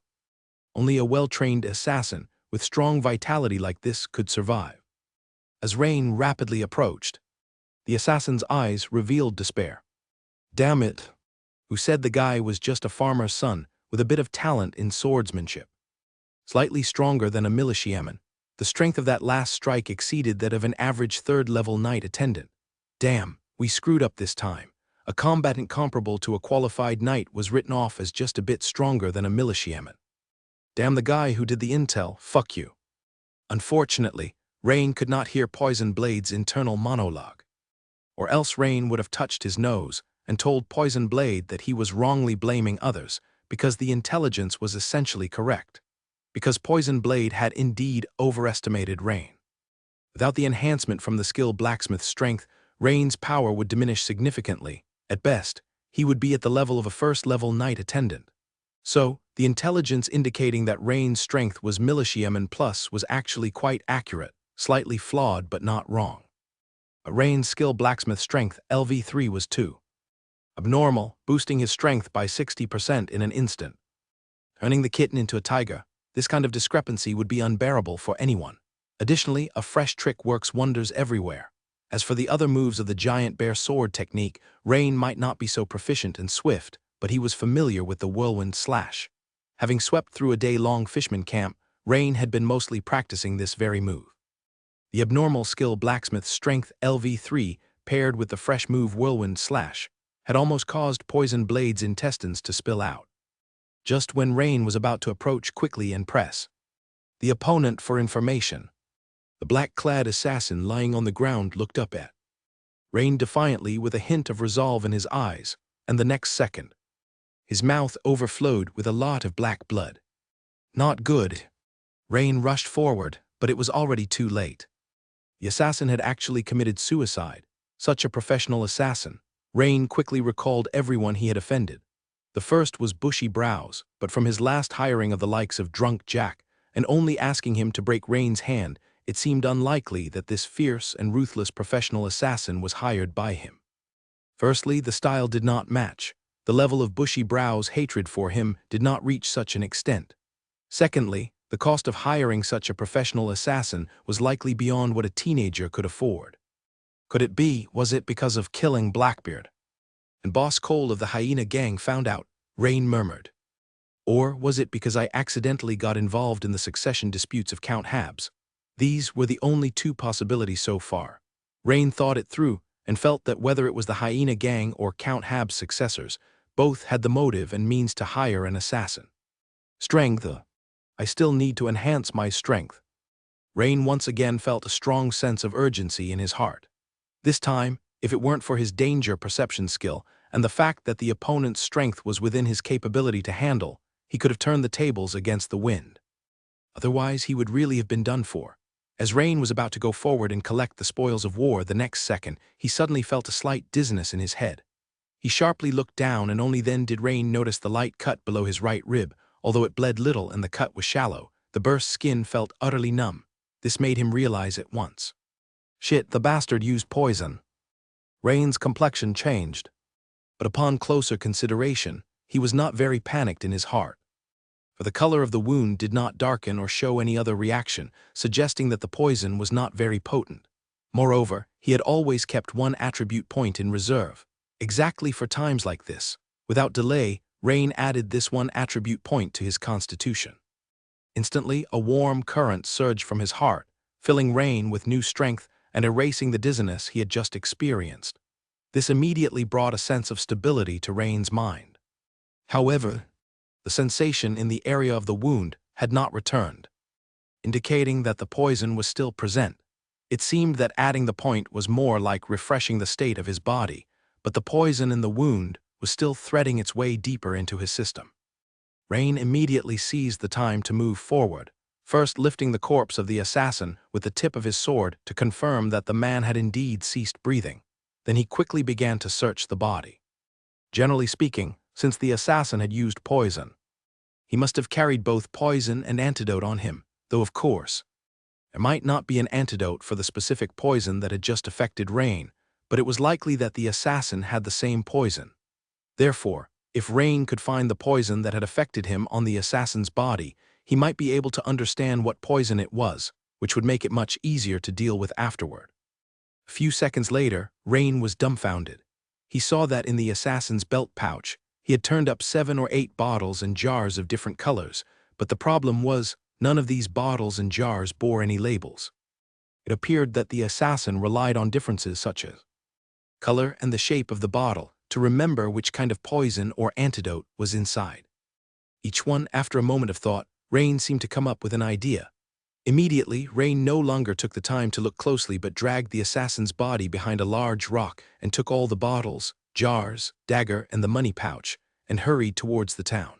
Only a well-trained assassin with strong vitality like this could survive. As Rain rapidly approached, the assassin's eyes revealed despair. "Damn it," who said the guy was just a farmer's son with a bit of talent in swordsmanship. Slightly stronger than a militiaman, the strength of that last strike exceeded that of an average third-level knight attendant. Damn, we screwed up this time. A combatant comparable to a qualified knight was written off as just a bit stronger than a militiaman. Damn the guy who did the intel, fuck you. Unfortunately, Rain could not hear Poison Blade's internal monologue. Or else Rain would have touched his nose and told Poison Blade that he was wrongly blaming others because the intelligence was essentially correct. Because Poison Blade had indeed overestimated Rain. Without the enhancement from the skill Blacksmith's strength, Rain's power would diminish significantly, At best, he would be at the level of a first-level night attendant. So, the intelligence indicating that Rain's strength was millisiem plus was actually quite accurate, slightly flawed but not wrong. But Rain's skill blacksmith strength LV3 was too abnormal, boosting his strength by 60% in an instant. Turning the kitten into a tiger, this kind of discrepancy would be unbearable for anyone. Additionally, a fresh trick works wonders everywhere. As for the other moves of the giant bear sword technique, Rain might not be so proficient and swift, but he was familiar with the whirlwind slash. Having swept through a day-long fisherman camp, Rain had been mostly practicing this very move. The abnormal skill blacksmith strength LV3 paired with the fresh move whirlwind slash had almost caused Poison Blade's intestines to spill out. Just when Rain was about to approach quickly and press the opponent for information, the black-clad assassin lying on the ground looked up at Rain defiantly with a hint of resolve in his eyes, and the next second, his mouth overflowed with a lot of black blood. Not good. Rain rushed forward, but it was already too late. The assassin had actually committed suicide. Such a professional assassin. Rain quickly recalled everyone he had offended. The first was Bushy Brows, but from his last hiring of the likes of Drunk Jack, and only asking him to break Rain's hand, it seemed unlikely that this fierce and ruthless professional assassin was hired by him. Firstly, the style did not match. The level of Bushy Brows' hatred for him did not reach such an extent. Secondly, the cost of hiring such a professional assassin was likely beyond what a teenager could afford. Was it because of killing Blackbeard? And Boss Cole of the Hyena Gang found out, Rain murmured. Or was it because I accidentally got involved in the succession disputes of Count Habs? These were the only two possibilities so far. Rain thought it through and felt that whether it was the Hyena Gang or Count Habs' successors, both had the motive and means to hire an assassin. Strength. I still need to enhance my strength. Rain once again felt a strong sense of urgency in his heart. This time, if it weren't for his danger perception skill and the fact that the opponent's strength was within his capability to handle, he could have turned the tables against the wind. Otherwise, he would really have been done for. As Rain was about to go forward and collect the spoils of war the next second, he suddenly felt a slight dizziness in his head. He sharply looked down, and only then did Rain notice the light cut below his right rib. Although it bled little and the cut was shallow, the burst skin felt utterly numb. This made him realize at once. Shit, the bastard used poison. Rain's complexion changed. But upon closer consideration, he was not very panicked in his heart. For the color of the wound did not darken or show any other reaction, suggesting that the poison was not very potent. Moreover, he had always kept one attribute point in reserve, exactly for times like this. Without delay, Rain added this one attribute point to his constitution. Instantly, a warm current surged from his heart, filling Rain with new strength and erasing the dizziness he had just experienced. This immediately brought a sense of stability to Rain's mind. However, the sensation in the area of the wound had not returned, indicating that the poison was still present. It seemed that adding the point was more like refreshing the state of his body, but the poison in the wound was still threading its way deeper into his system. Rain immediately seized the time to move forward, first lifting the corpse of the assassin with the tip of his sword to confirm that the man had indeed ceased breathing. Then he quickly began to search the body. Generally speaking, since the assassin had used poison, he must have carried both poison and antidote on him, though of course, there might not be an antidote for the specific poison that had just affected Rain, but it was likely that the assassin had the same poison. Therefore, if Rain could find the poison that had affected him on the assassin's body, he might be able to understand what poison it was, which would make it much easier to deal with afterward. A few seconds later, Rain was dumbfounded. He saw that in the assassin's belt pouch, he had turned up 7 or 8 bottles and jars of different colors, but the problem was, none of these bottles and jars bore any labels. It appeared that the assassin relied on differences such as color and the shape of the bottle to remember which kind of poison or antidote was inside. Each one, after a moment of thought, Rain seemed to come up with an idea. Immediately, Rain no longer took the time to look closely but dragged the assassin's body behind a large rock and took all the bottles, jars, dagger, and the money pouch, and hurried towards the town.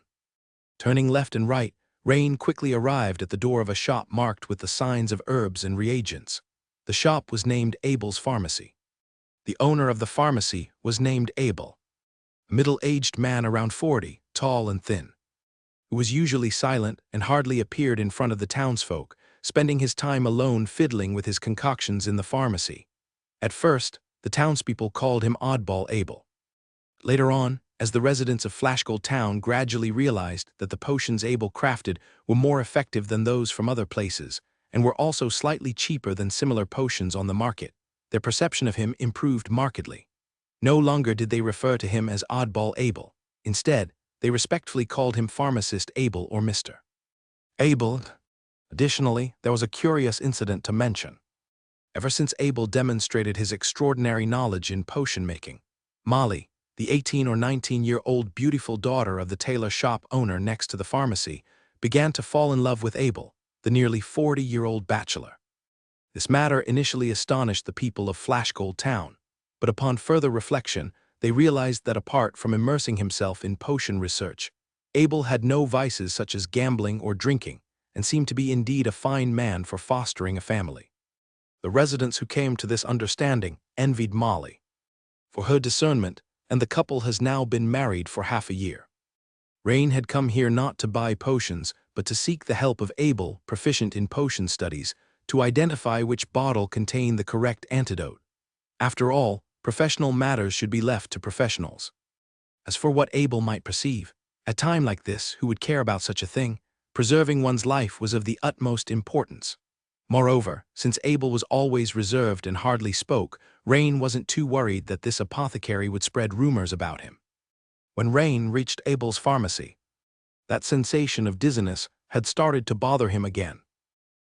Turning left and right, Rain quickly arrived at the door of a shop marked with the signs of herbs and reagents. The shop was named Abel's Pharmacy. The owner of the pharmacy was named Abel. a middle-aged man around 40, tall and thin, who was usually silent and hardly appeared in front of the townsfolk, spending his time alone fiddling with his concoctions in the pharmacy. At first, the townspeople called him Oddball Abel. Later on, as the residents of Flashgold Town gradually realized that the potions Abel crafted were more effective than those from other places, and were also slightly cheaper than similar potions on the market, their perception of him improved markedly. No longer did they refer to him as Oddball Abel. Instead, they respectfully called him Pharmacist Abel or Mr. Abel. Additionally, there was a curious incident to mention. Ever since Abel demonstrated his extraordinary knowledge in potion making, Molly, the 18 or 19-year-old beautiful daughter of the tailor shop owner next to the pharmacy, began to fall in love with Abel, the nearly 40-year-old bachelor. This matter initially astonished the people of Flashgold Town, but upon further reflection, they realized that apart from immersing himself in potion research, Abel had no vices such as gambling or drinking, and seemed to be indeed a fine man for fostering a family. The residents who came to this understanding envied Molly for her discernment, and the couple has now been married for half a year. Rain had come here not to buy potions, but to seek the help of Abel, proficient in potion studies, to identify which bottle contained the correct antidote. After all, professional matters should be left to professionals. As for what Abel might perceive, at a time like this, who would care about such a thing? Preserving one's life was of the utmost importance. Moreover, since Abel was always reserved and hardly spoke, Rain wasn't too worried that this apothecary would spread rumors about him. When Rain reached Abel's pharmacy, that sensation of dizziness had started to bother him again.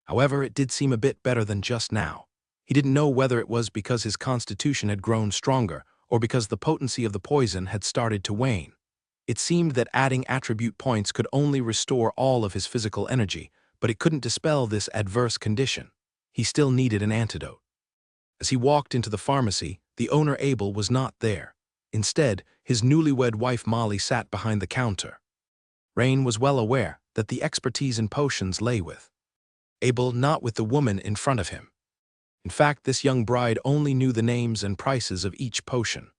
However, it did seem a bit better than just now. He didn't know whether it was because his constitution had grown stronger or because the potency of the poison had started to wane. It seemed that adding attribute points could only restore all of his physical energy, but it couldn't dispel this adverse condition. He still needed an antidote. As he walked into the pharmacy, the owner Abel was not there. Instead, his newlywed wife Molly sat behind the counter. Rain was well aware that the expertise in potions lay with Abel, not with the woman in front of him. In fact, this young bride only knew the names and prices of each potion.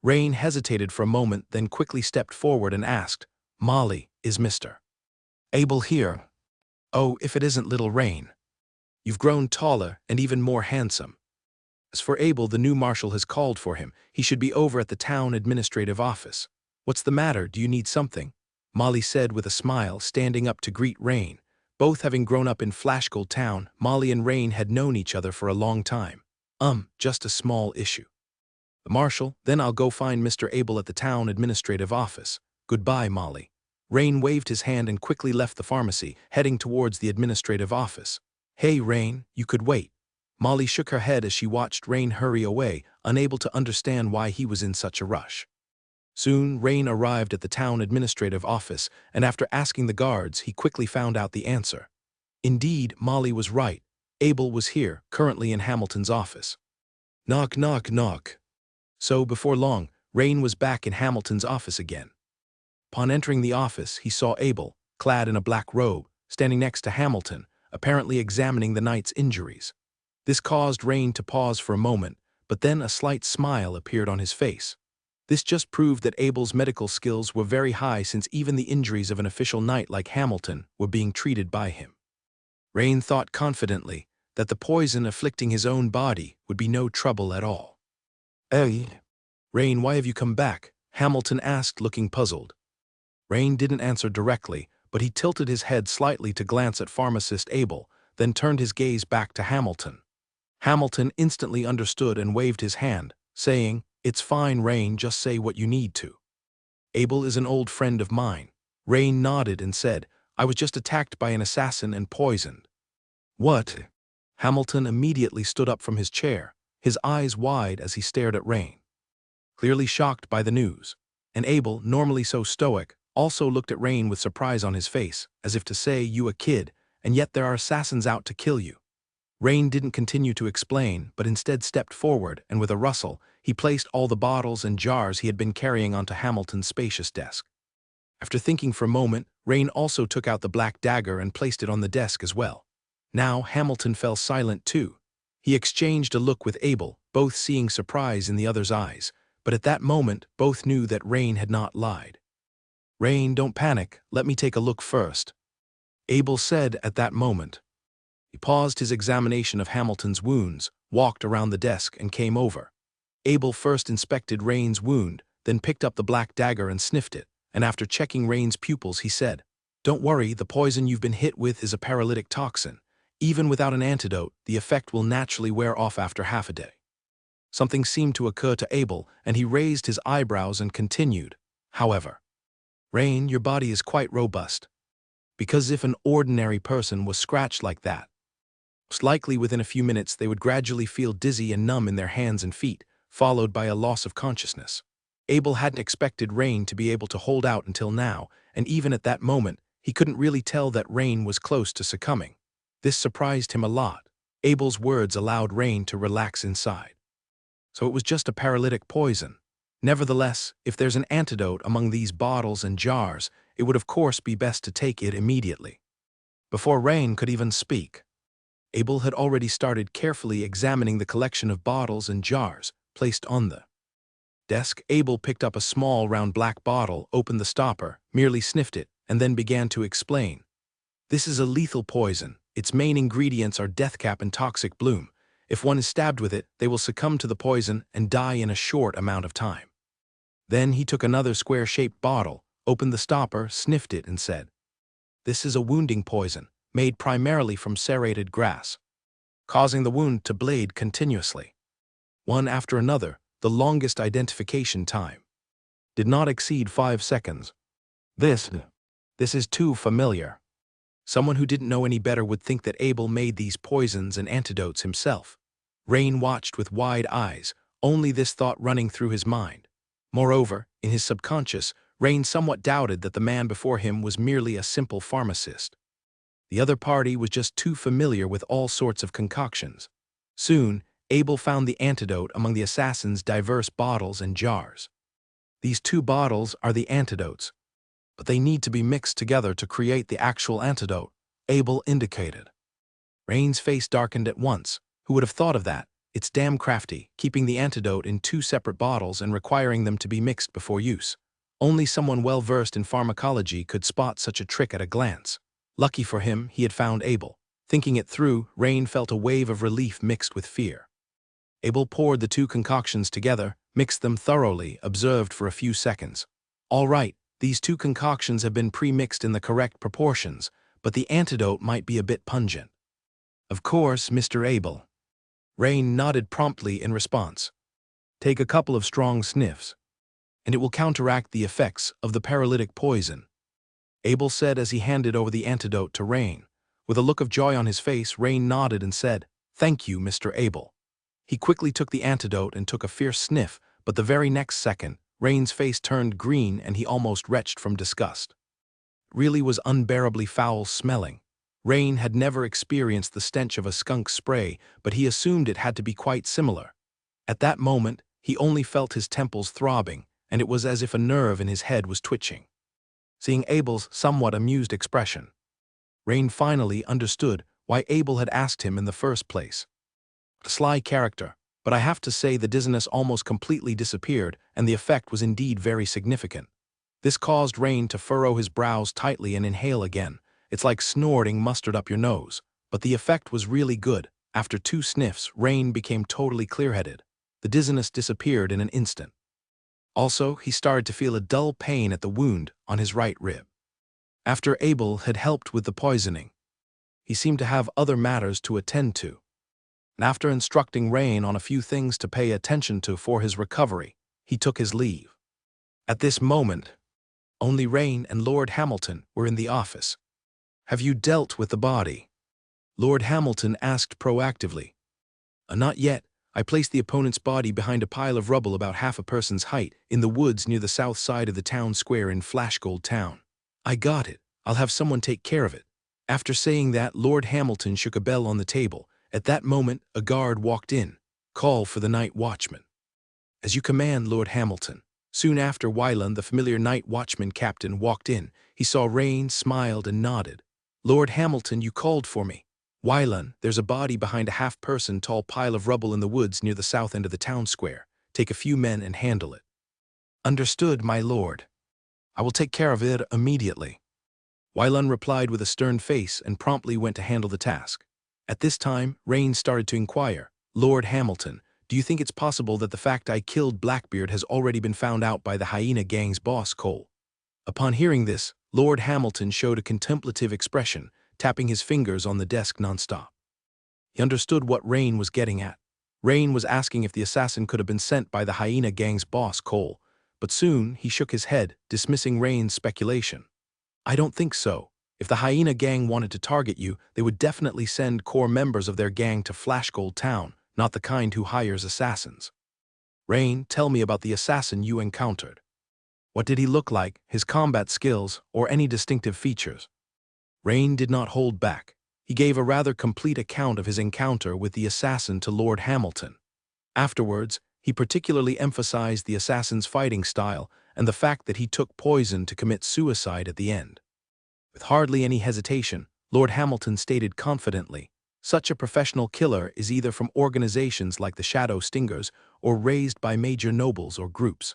Rain hesitated for a moment, then quickly stepped forward and asked, "Molly, is Mr. Abel here?" "Oh, if it isn't little Rain. You've grown taller and even more handsome." As for Abel, the new marshal has called for him. He should be over at the town administrative office. "What's the matter? Do you need something?" Molly said with a smile, standing up to greet Rain. Both having grown up in Flashgold Town, Molly and Rain had known each other for a long time. Just a small issue." The marshal, "Then I'll go find Mr. Abel at the town administrative office. Goodbye, Molly." Rain waved his hand and quickly left the pharmacy, heading towards the administrative office. "Hey, Rain, you could wait." Molly shook her head as she watched Rain hurry away, unable to understand why he was in such a rush. Soon, Rain arrived at the town administrative office, and after asking the guards, he quickly found out the answer. Indeed, Molly was right. Abel was here, currently in Hamilton's office. Knock, knock, knock. So, before long, Rain was back in Hamilton's office again. Upon entering the office, he saw Abel, clad in a black robe, standing next to Hamilton, apparently examining the knight's injuries. This caused Rain to pause for a moment, but then a slight smile appeared on his face. This just proved that Abel's medical skills were very high, since even the injuries of an official knight like Hamilton were being treated by him. Rain thought confidently that the poison afflicting his own body would be no trouble at all. "Hey, Rain, why have you come back?" Hamilton asked, looking puzzled. Rain didn't answer directly, but he tilted his head slightly to glance at pharmacist Abel, then turned his gaze back to Hamilton. Hamilton instantly understood and waved his hand, saying, "It's fine, Rain, just say what you need to." "Abel is an old friend of mine." Rain nodded and said, "I was just attacked by an assassin and poisoned." "What?" Hamilton immediately stood up from his chair, his eyes wide as he stared at Rain, clearly shocked by the news. And Abel, normally so stoic, also looked at Rain with surprise on his face, as if to say, "You a kid, and yet there are assassins out to kill you." Rain didn't continue to explain, but instead stepped forward, and with a rustle, he placed all the bottles and jars he had been carrying onto Hamilton's spacious desk. After thinking for a moment, Rain also took out the black dagger and placed it on the desk as well. Now Hamilton fell silent too. He exchanged a look with Abel, both seeing surprise in the other's eyes, But at that moment, both knew that Rain had not lied. "Rain, don't panic, let me take a look first," Abel said at that moment. He paused his examination of Hamilton's wounds, walked around the desk, and came over. Abel first inspected Rain's wound, then picked up the black dagger and sniffed it, and after checking Rain's pupils he said, "Don't worry, the poison you've been hit with is a paralytic toxin. Even without an antidote, the effect will naturally wear off after half a day." Something seemed to occur to Abel, and he raised his eyebrows and continued, "However, Rain, your body is quite robust. Because if an ordinary person was scratched like that, most likely within a few minutes they would gradually feel dizzy and numb in their hands and feet, followed by a loss of consciousness. Abel hadn't expected Rain to be able to hold out until now, and even at that moment, he couldn't really tell that Rain was close to succumbing. This surprised him a lot. Abel's words allowed Rain to relax inside. So it was just a paralytic poison. Nevertheless, if there's an antidote among these bottles and jars, it would of course be best to take it immediately. Before Rain could even speak, Abel had already started carefully examining the collection of bottles and jars placed on the desk. Abel picked up a small round black bottle, opened the stopper, merely sniffed it, and then began to explain. "This is a lethal poison. Its main ingredients are deathcap and toxic bloom. If one is stabbed with it, they will succumb to the poison and die in a short amount of time." Then he took another square-shaped bottle, opened the stopper, sniffed it, and said, "This is a wounding poison, made primarily from serrated grass, causing the wound to bleed continuously. One after another, the longest identification time did not exceed 5 seconds. This is too familiar." Someone who didn't know any better would think that Abel made these poisons and antidotes himself. Rain watched with wide eyes, only this thought running through his mind. Moreover, in his subconscious, Rain somewhat doubted that the man before him was merely a simple pharmacist. The other party was just too familiar with all sorts of concoctions. Soon, Abel found the antidote among the assassin's diverse bottles and jars. "These 2 bottles are the antidotes, but they need to be mixed together to create the actual antidote," Abel indicated. Rain's face darkened at once. Who would have thought of that? It's damn crafty, keeping the antidote in 2 separate bottles and requiring them to be mixed before use. Only someone well-versed in pharmacology could spot such a trick at a glance. Lucky for him, he had found Abel. Thinking it through, Rain felt a wave of relief mixed with fear. Abel poured the 2 concoctions together, mixed them thoroughly, observed for a few seconds. "All right, these 2 concoctions have been pre-mixed in the correct proportions, but the antidote might be a bit pungent." "Of course, Mr. Abel." Rain nodded promptly in response. "Take a couple of strong sniffs, and it will counteract the effects of the paralytic poison," Abel said as he handed over the antidote to Rain. With a look of joy on his face, Rain nodded and said, "Thank you, Mr. Abel." He quickly took the antidote and took a fierce sniff, but the very next second, Rain's face turned green and he almost retched from disgust. It really was unbearably foul-smelling. Rain had never experienced the stench of a skunk spray, but he assumed it had to be quite similar. At that moment, he only felt his temples throbbing, and it was as if a nerve in his head was twitching. Seeing Abel's somewhat amused expression, Rain finally understood why Abel had asked him in the first place. A sly character, but I have to say the dizziness almost completely disappeared, and the effect was indeed very significant. This caused Rain to furrow his brows tightly and inhale again. It's like snorting mustard up your nose. But the effect was really good. After 2 sniffs, Rain became totally clear-headed. The dizziness disappeared in an instant. Also, he started to feel a dull pain at the wound on his right rib. After Abel had helped with the poisoning, he seemed to have other matters to attend to. And after instructing Rain on a few things to pay attention to for his recovery, he took his leave. At this moment, only Rain and Lord Hamilton were in the office. "Have you dealt with the body?" Lord Hamilton asked proactively. Not yet. I placed the opponent's body behind a pile of rubble about half a person's height in the woods near the south side of the town square in Flashgold Town." "I got it. I'll have someone take care of it." After saying that, Lord Hamilton shook a bell on the table. At that moment, a guard walked in. "Call for the night watchman." "As you command, Lord Hamilton." Soon after, Wyland, the familiar night watchman captain, walked in. He saw Rain, smiled, and nodded. "Lord Hamilton, you called for me." "Wyland, there's a body behind a half-person tall pile of rubble in the woods near the south end of the town square. take a few men and handle it. Understood, my lord. I will take care of it immediately. Wylun replied with a stern face and promptly went to handle the task. At this time, Rain started to inquire, Lord Hamilton, do you think it's possible that the fact I killed Blackbeard has already been found out by the hyena gang's boss, Cole? Upon hearing this, Lord Hamilton showed a contemplative expression, tapping his fingers on the desk nonstop. He understood what Rain was getting at. Rain was asking if the assassin could have been sent by the hyena gang's boss, Cole, but soon he shook his head, dismissing Rain's speculation. I don't think so. If the hyena gang wanted to target you, they would definitely send core members of their gang to Flashgold Town, not the kind who hires assassins. Rain, tell me about the assassin you encountered. What did he look like, his combat skills, or any distinctive features? Rain did not hold back. He gave a rather complete account of his encounter with the assassin to Lord Hamilton. Afterwards, he particularly emphasized the assassin's fighting style and the fact that he took poison to commit suicide at the end. With hardly any hesitation, Lord Hamilton stated confidently, such a professional killer is either from organizations like the Shadow Stingers or raised by major nobles or groups.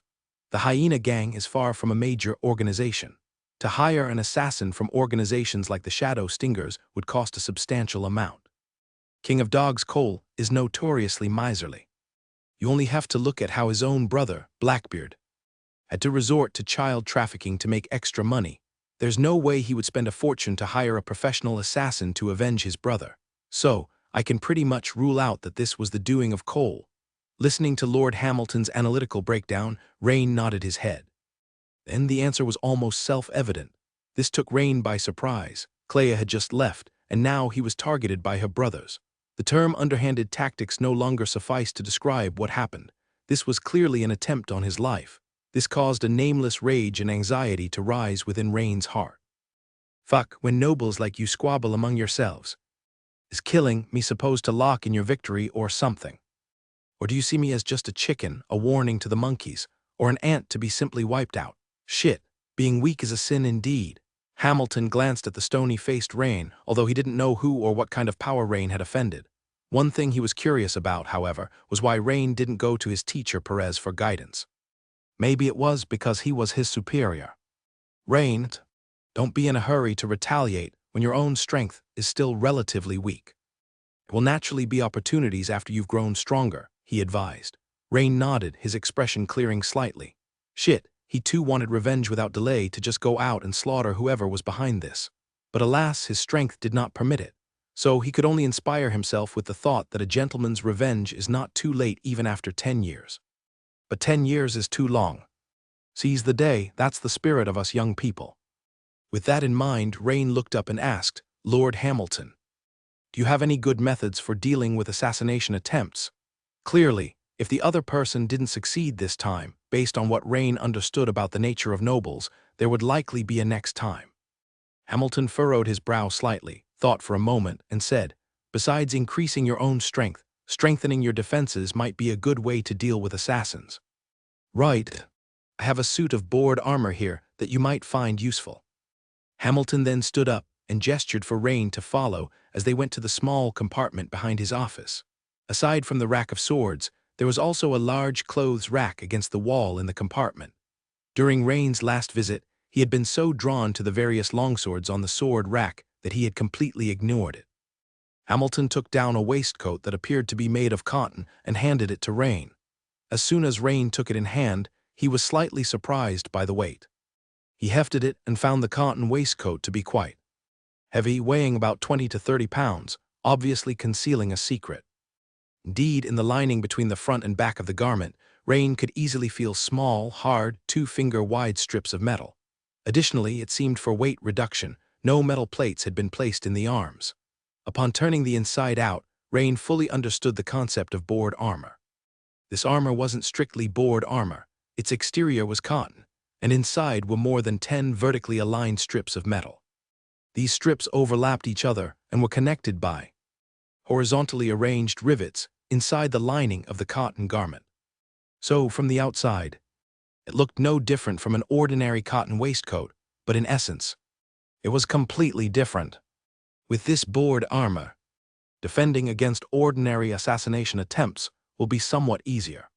The Hyena Gang is far from a major organization. To hire an assassin from organizations like the Shadow Stingers would cost a substantial amount. King of Dogs Cole is notoriously miserly. You only have to look at how his own brother, Blackbeard, had to resort to child trafficking to make extra money. There's no way he would spend a fortune to hire a professional assassin to avenge his brother. So, I can pretty much rule out that this was the doing of Cole. Listening to Lord Hamilton's analytical breakdown, Rain nodded his head. Then the answer was almost self-evident. This took Rain by surprise. Clea had just left, and now he was targeted by her brothers. The term underhanded tactics no longer sufficed to describe what happened. This was clearly an attempt on his life. This caused a nameless rage and anxiety to rise within Rain's heart. Fuck, when nobles like you squabble among yourselves. Is killing me supposed to lock in your victory or something? Or do you see me as just a chicken, a warning to the monkeys, or an ant to be simply wiped out? Shit, being weak is a sin indeed. Hamilton glanced at the stony-faced Rain, although he didn't know who or what kind of power Rain had offended. One thing he was curious about, however, was why Rain didn't go to his teacher Perez for guidance. Maybe it was because he was his superior. Rain, don't be in a hurry to retaliate when your own strength is still relatively weak. There will naturally be opportunities after you've grown stronger, he advised. Rain nodded, his expression clearing slightly. Shit, he too wanted revenge without delay to just go out and slaughter whoever was behind this. But alas, his strength did not permit it. So he could only inspire himself with the thought that a gentleman's revenge is not too late even after 10 years. But 10 years is too long. Seize the day, that's the spirit of us young people. With that in mind, Rain looked up and asked, Lord Hamilton, do you have any good methods for dealing with assassination attempts? Clearly, if the other person didn't succeed this time, based on what Rain understood about the nature of nobles, there would likely be a next time. Hamilton furrowed his brow slightly, thought for a moment, and said, besides increasing your own strength, strengthening your defenses might be a good way to deal with assassins. Right. I have a suit of board armor here that you might find useful. Hamilton then stood up and gestured for Rain to follow as they went to the small compartment behind his office. Aside from the rack of swords, there was also a large clothes rack against the wall in the compartment. During Rain's last visit, he had been so drawn to the various longswords on the sword rack that he had completely ignored it. Hamilton took down a waistcoat that appeared to be made of cotton and handed it to Rain. As soon as Rain took it in hand, he was slightly surprised by the weight. He hefted it and found the cotton waistcoat to be quite heavy, weighing about 20 to 30 pounds, obviously concealing a secret. Indeed, in the lining between the front and back of the garment, Rain could easily feel small, hard, 2-finger-wide strips of metal. Additionally, it seemed for weight reduction, no metal plates had been placed in the arms. Upon turning the inside out, Rain fully understood the concept of board armor. This armor wasn't strictly board armor. Its exterior was cotton, and inside were more than 10 vertically aligned strips of metal. These strips overlapped each other and were connected by horizontally arranged rivets inside the lining of the cotton garment. So, from the outside, it looked no different from an ordinary cotton waistcoat, but in essence, it was completely different. With this board armor, defending against ordinary assassination attempts will be somewhat easier.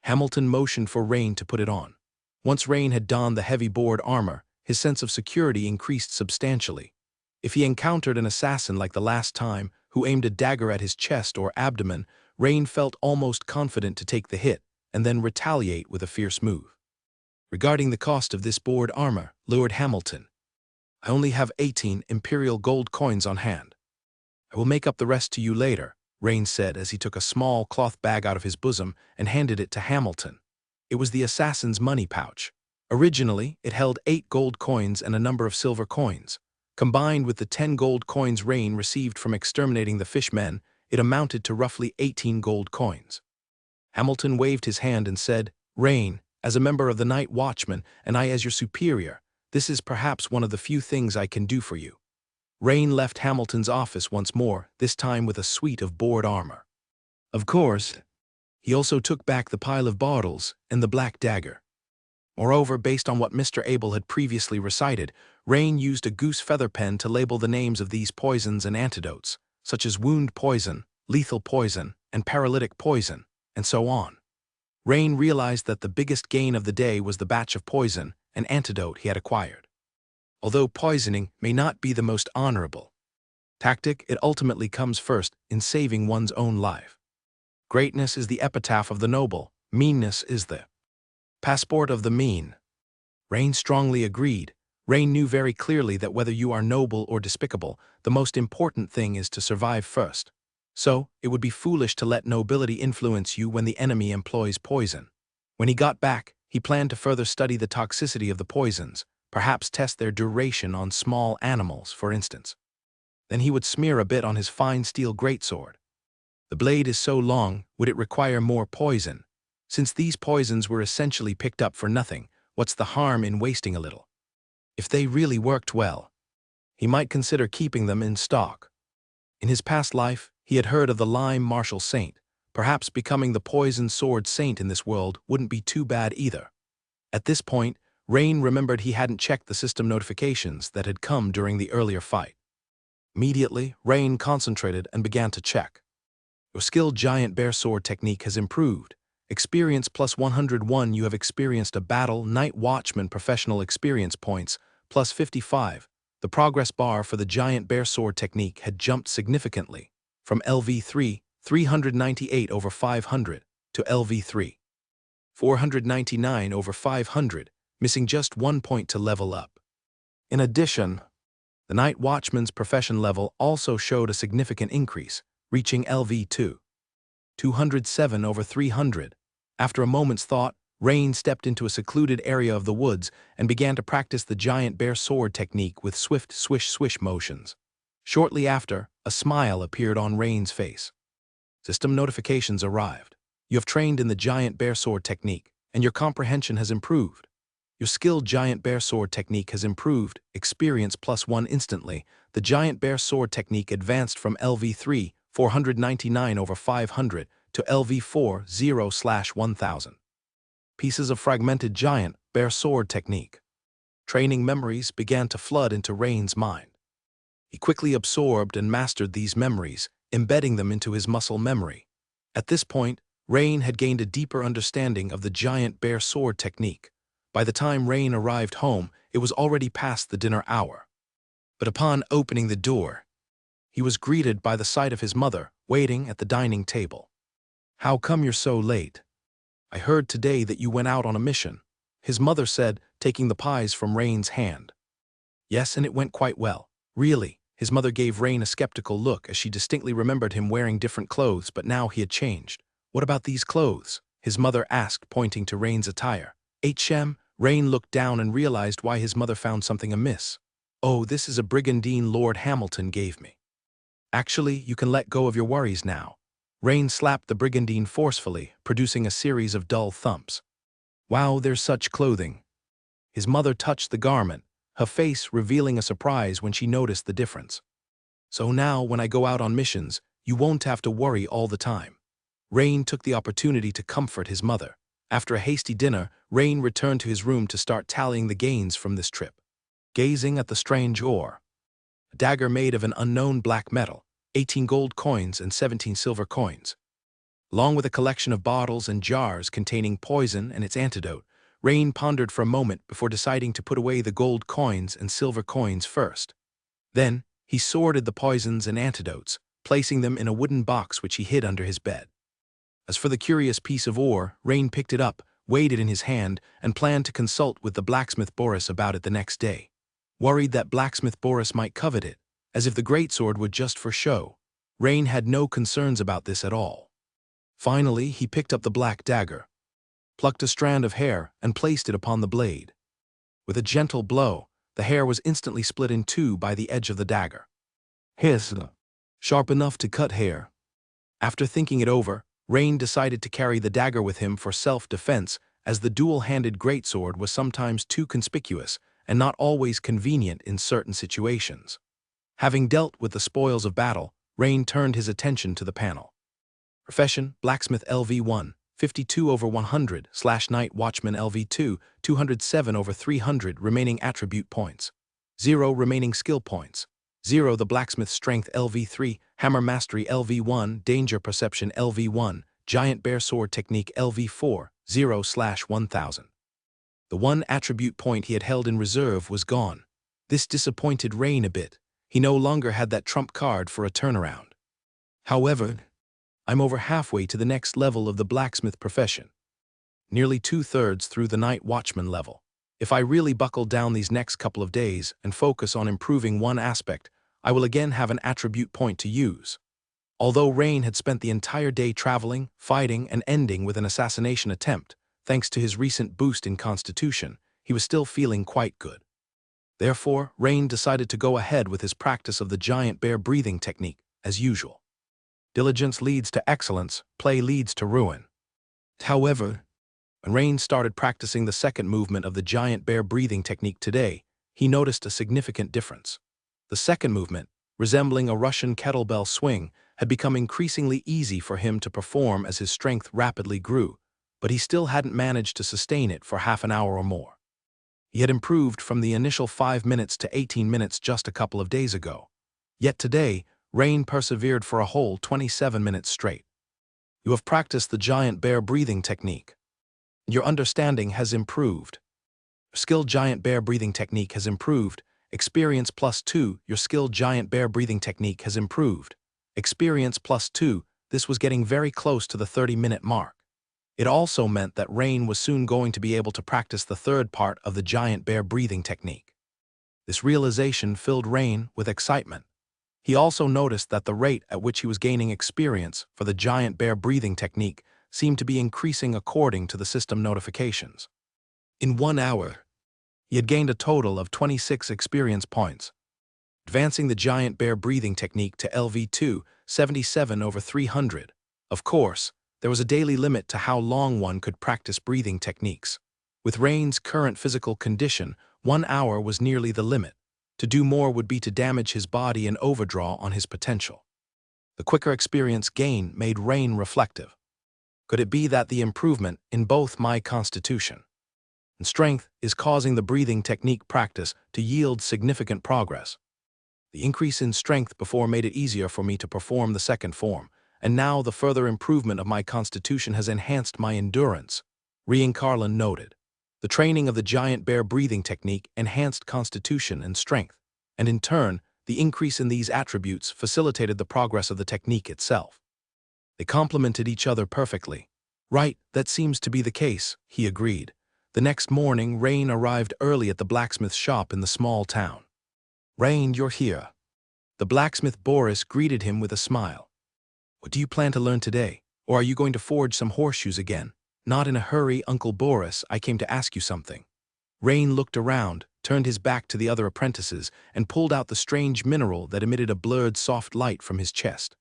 Hamilton motioned for Rain to put it on. Once Rain had donned the heavy board armor, his sense of security increased substantially. If he encountered an assassin like the last time, who aimed a dagger at his chest or abdomen, Rain felt almost confident to take the hit and then retaliate with a fierce move. Regarding the cost of this board armor, Lord Hamilton, I only have 18 Imperial gold coins on hand. I will make up the rest to you later, Rain said as he took a small cloth bag out of his bosom and handed it to Hamilton. It was the assassin's money pouch. Originally, it held 8 gold coins and a number of silver coins. Combined with the 10 gold coins Rain received from exterminating the fishmen, it amounted to roughly 18 gold coins. Hamilton waved his hand and said, Rain, as a member of the Night Watchman and I as your superior, this is perhaps one of the few things I can do for you. Rain left Hamilton's office once more, this time with a suite of board armor. Of course, he also took back the pile of bottles and the black dagger. Moreover, based on what Mr. Abel had previously recited, Rain used a goose feather pen to label the names of these poisons and antidotes, such as wound poison, lethal poison, and paralytic poison, and so on. Rain realized that the biggest gain of the day was the batch of poison and antidote he had acquired. Although poisoning may not be the most honorable tactic, it ultimately comes first in saving one's own life. Greatness is the epitaph of the noble, meanness is the passport of the mean. Rain strongly agreed. Rain knew very clearly that whether you are noble or despicable, the most important thing is to survive first. So, it would be foolish to let nobility influence you when the enemy employs poison. When he got back, he planned to further study the toxicity of the poisons, perhaps test their duration on small animals, for instance. Then he would smear a bit on his fine steel greatsword. The blade is so long, would it require more poison? Since these poisons were essentially picked up for nothing, what's the harm in wasting a little? If they really worked well, he might consider keeping them in stock. In his past life, he had heard of the Lime Martial Saint. Perhaps becoming the Poison Sword Saint in this world wouldn't be too bad either. At this point, Rain remembered he hadn't checked the system notifications that had come during the earlier fight. Immediately, Rain concentrated and began to check. Your skilled giant bear sword technique has improved. Experience plus 101. You have experienced a battle Night Watchman professional experience points plus 55. The progress bar for the giant bear sword technique had jumped significantly from LV3 398 over 500 to LV3 499 over 500, missing just 1 point to level up. In addition, the Night Watchman's profession level also showed a significant increase, reaching LV2 207 over 300. After a moment's thought, Rain stepped into a secluded area of the woods and began to practice the giant bear sword technique with swift swish-swish motions. Shortly after, a smile appeared on Rain's face. System notifications arrived. You have trained in the giant bear sword technique, and your comprehension has improved. Your skilled giant bear sword technique has improved, experience plus 1 instantly. The giant bear sword technique advanced from LV3 499 over 500 to LV4 0/1000. Pieces of fragmented giant bear sword technique. Training memories began to flood into Rain's mind. He quickly absorbed and mastered these memories, embedding them into his muscle memory. At this point, Rain had gained a deeper understanding of the giant bear sword technique. By the time Rain arrived home, it was already past the dinner hour. But upon opening the door, he was greeted by the sight of his mother waiting at the dining table. "How come you're so late? I heard today that you went out on a mission," his mother said, taking the pies from Rain's hand. "Yes, and it went quite well." "Really?" His mother gave Rain a skeptical look as she distinctly remembered him wearing different clothes, but now he had changed. "What about these clothes?" his mother asked, pointing to Rain's attire. Rain looked down and realized why his mother found something amiss. "Oh, this is a brigandine Lord Hamilton gave me." "Actually, you can let go of your worries now." Rain slapped the brigandine forcefully, producing a series of dull thumps. "Wow, there's such clothing." His mother touched the garment, her face revealing a surprise when she noticed the difference. "So now, when I go out on missions, you won't have to worry all the time." Rain took the opportunity to comfort his mother. After a hasty dinner, Rain returned to his room to start tallying the gains from this trip. Gazing at the strange ore, a dagger made of an unknown black metal, 18 gold coins and 17 silver coins. Along with a collection of bottles and jars containing poison and its antidote, Rain pondered for a moment before deciding to put away the gold coins and silver coins first. Then, he sorted the poisons and antidotes, placing them in a wooden box which he hid under his bed. As for the curious piece of ore, Rain picked it up, weighed it in his hand, and planned to consult with the blacksmith Boris about it the next day. Worried that blacksmith Boris might covet it, as if the greatsword were just for show, Rain had no concerns about this at all. Finally, he picked up the black dagger, plucked a strand of hair, and placed it upon the blade. With a gentle blow, the hair was instantly split in two by the edge of the dagger. Hiss! Sharp enough to cut hair. After thinking it over, Rain decided to carry the dagger with him for self-defense, as the dual-handed greatsword was sometimes too conspicuous and not always convenient in certain situations. Having dealt with the spoils of battle, Rain turned his attention to the panel. Profession, Blacksmith LV1, 52/100 / Night Watchman LV2, 207/300 remaining attribute points. 0 remaining skill points. 0 the Blacksmith Strength LV3, Hammer Mastery LV1, Danger Perception LV1, Giant Bear Sword Technique LV4, 0/1000. The one attribute point he had held in reserve was gone. This disappointed Rain a bit. He no longer had that trump card for a turnaround. However, I'm over halfway to the next level of the blacksmith profession. Nearly 2/3 through the Night Watchman level. If I really buckle down these next couple of days and focus on improving one aspect, I will again have an attribute point to use. Although Rain had spent the entire day traveling, fighting, and ending with an assassination attempt, thanks to his recent boost in constitution, he was still feeling quite good. Therefore, Rain decided to go ahead with his practice of the giant bear breathing technique, as usual. Diligence leads to excellence, play leads to ruin. However, when Rain started practicing the second movement of the giant bear breathing technique today, he noticed a significant difference. The second movement, resembling a Russian kettlebell swing, had become increasingly easy for him to perform as his strength rapidly grew, but he still hadn't managed to sustain it for half an hour or more. He had improved from the initial 5 minutes to 18 minutes just a couple of days ago. Yet today, Rain persevered for a whole 27 minutes straight. You have practiced the giant bear breathing technique. Your understanding has improved. Skill giant bear breathing technique has improved. Experience +2, your skill giant bear breathing technique has improved. Experience +2, this was getting very close to the 30-minute mark. It also meant that Rain was soon going to be able to practice the third part of the giant bear breathing technique. This realization filled Rain with excitement. He also noticed that the rate at which he was gaining experience for the giant bear breathing technique seemed to be increasing according to the system notifications. In 1 hour, he had gained a total of 26 experience points. Advancing the giant bear breathing technique to LV2, 77/300. Of course, there was a daily limit to how long one could practice breathing techniques. With Rain's current physical condition, 1 hour was nearly the limit. To do more would be to damage his body and overdraw on his potential. The quicker experience gain made Rain reflective. Could it be that the improvement in both my constitution and strength is causing the breathing technique practice to yield significant progress? The increase in strength before made it easier for me to perform the second form, and now the further improvement of my constitution has enhanced my endurance, Rian Carlin noted. The training of the giant bear breathing technique enhanced constitution and strength, and in turn, the increase in these attributes facilitated the progress of the technique itself. They complemented each other perfectly. Right, that seems to be the case, he agreed. The next morning, Rain arrived early at the blacksmith's shop in the small town. Rain, you're here. The blacksmith Boris greeted him with a smile. What do you plan to learn today? Or are you going to forge some horseshoes again? Not in a hurry, Uncle Boris, I came to ask you something. Rain looked around, turned his back to the other apprentices, and pulled out the strange mineral that emitted a blurred soft light from his chest.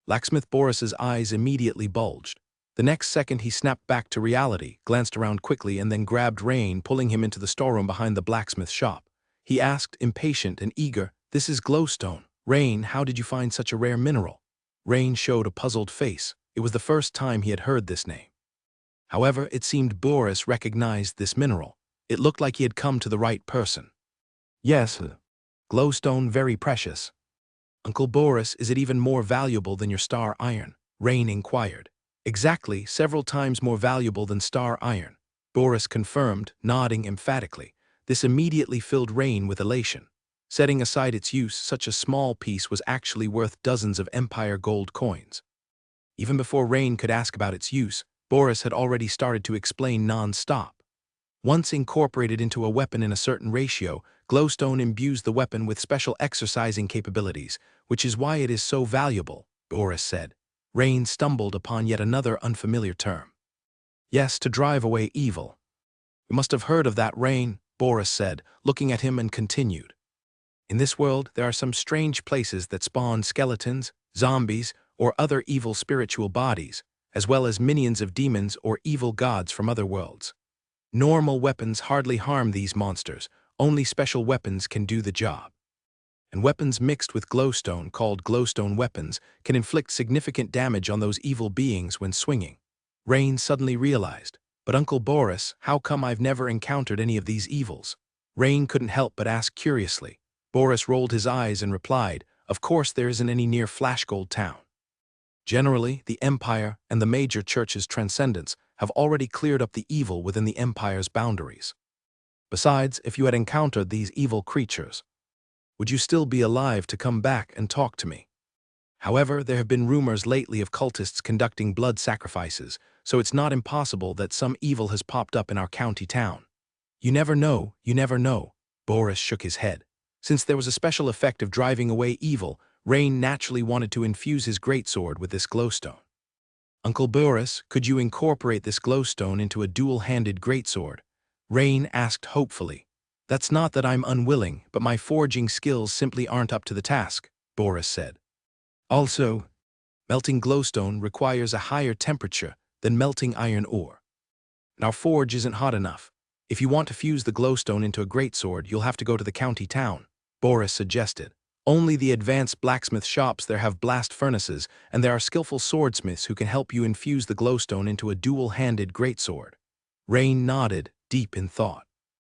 Blacksmith Boris's eyes immediately bulged. The next second he snapped back to reality, glanced around quickly, and then grabbed Rain, pulling him into the storeroom behind the blacksmith shop. He asked, impatient and eager, "This is glowstone. Rain, how did you find such a rare mineral?" Rain showed a puzzled face. It was the first time he had heard this name. However, it seemed Boris recognized this mineral. It looked like he had come to the right person. Yes, glowstone, very precious. Uncle Boris, is it even more valuable than your star iron? Rain inquired. Exactly, several times more valuable than star iron, Boris confirmed, nodding emphatically. This immediately filled Rain with elation. Setting aside its use, such a small piece was actually worth dozens of Empire gold coins. Even before Rain could ask about its use, Boris had already started to explain non-stop. Once incorporated into a weapon in a certain ratio, glowstone imbues the weapon with special exercising capabilities, which is why it is so valuable, Boris said. Rain stumbled upon yet another unfamiliar term. Yes, to drive away evil. You must have heard of that, Rain, Boris said, looking at him and continued. In this world, there are some strange places that spawn skeletons, zombies, or other evil spiritual bodies, as well as minions of demons or evil gods from other worlds. Normal weapons hardly harm these monsters, only special weapons can do the job. And weapons mixed with glowstone, called glowstone weapons, can inflict significant damage on those evil beings when swinging. Rain suddenly realized, but Uncle Boris, how come I've never encountered any of these evils? Rain couldn't help but ask curiously. Boris rolled his eyes and replied, of course there isn't any near Flashgold Town. Generally, the Empire and the major church's transcendents have already cleared up the evil within the Empire's boundaries. Besides, if you had encountered these evil creatures, would you still be alive to come back and talk to me? However, there have been rumors lately of cultists conducting blood sacrifices, so it's not impossible that some evil has popped up in our county town. You never know, you never know. Boris shook his head. Since there was a special effect of driving away evil, Rain naturally wanted to infuse his greatsword with this glowstone. Uncle Boris, could you incorporate this glowstone into a dual-handed greatsword? Rain asked hopefully. That's not that I'm unwilling, but my forging skills simply aren't up to the task, Boris said. Also, melting glowstone requires a higher temperature than melting iron ore. And our forge isn't hot enough. If you want to fuse the glowstone into a greatsword, you'll have to go to the county town, Boris suggested. Only the advanced blacksmith shops there have blast furnaces, and there are skillful swordsmiths who can help you infuse the glowstone into a dual-handed greatsword. Rain nodded, deep in thought.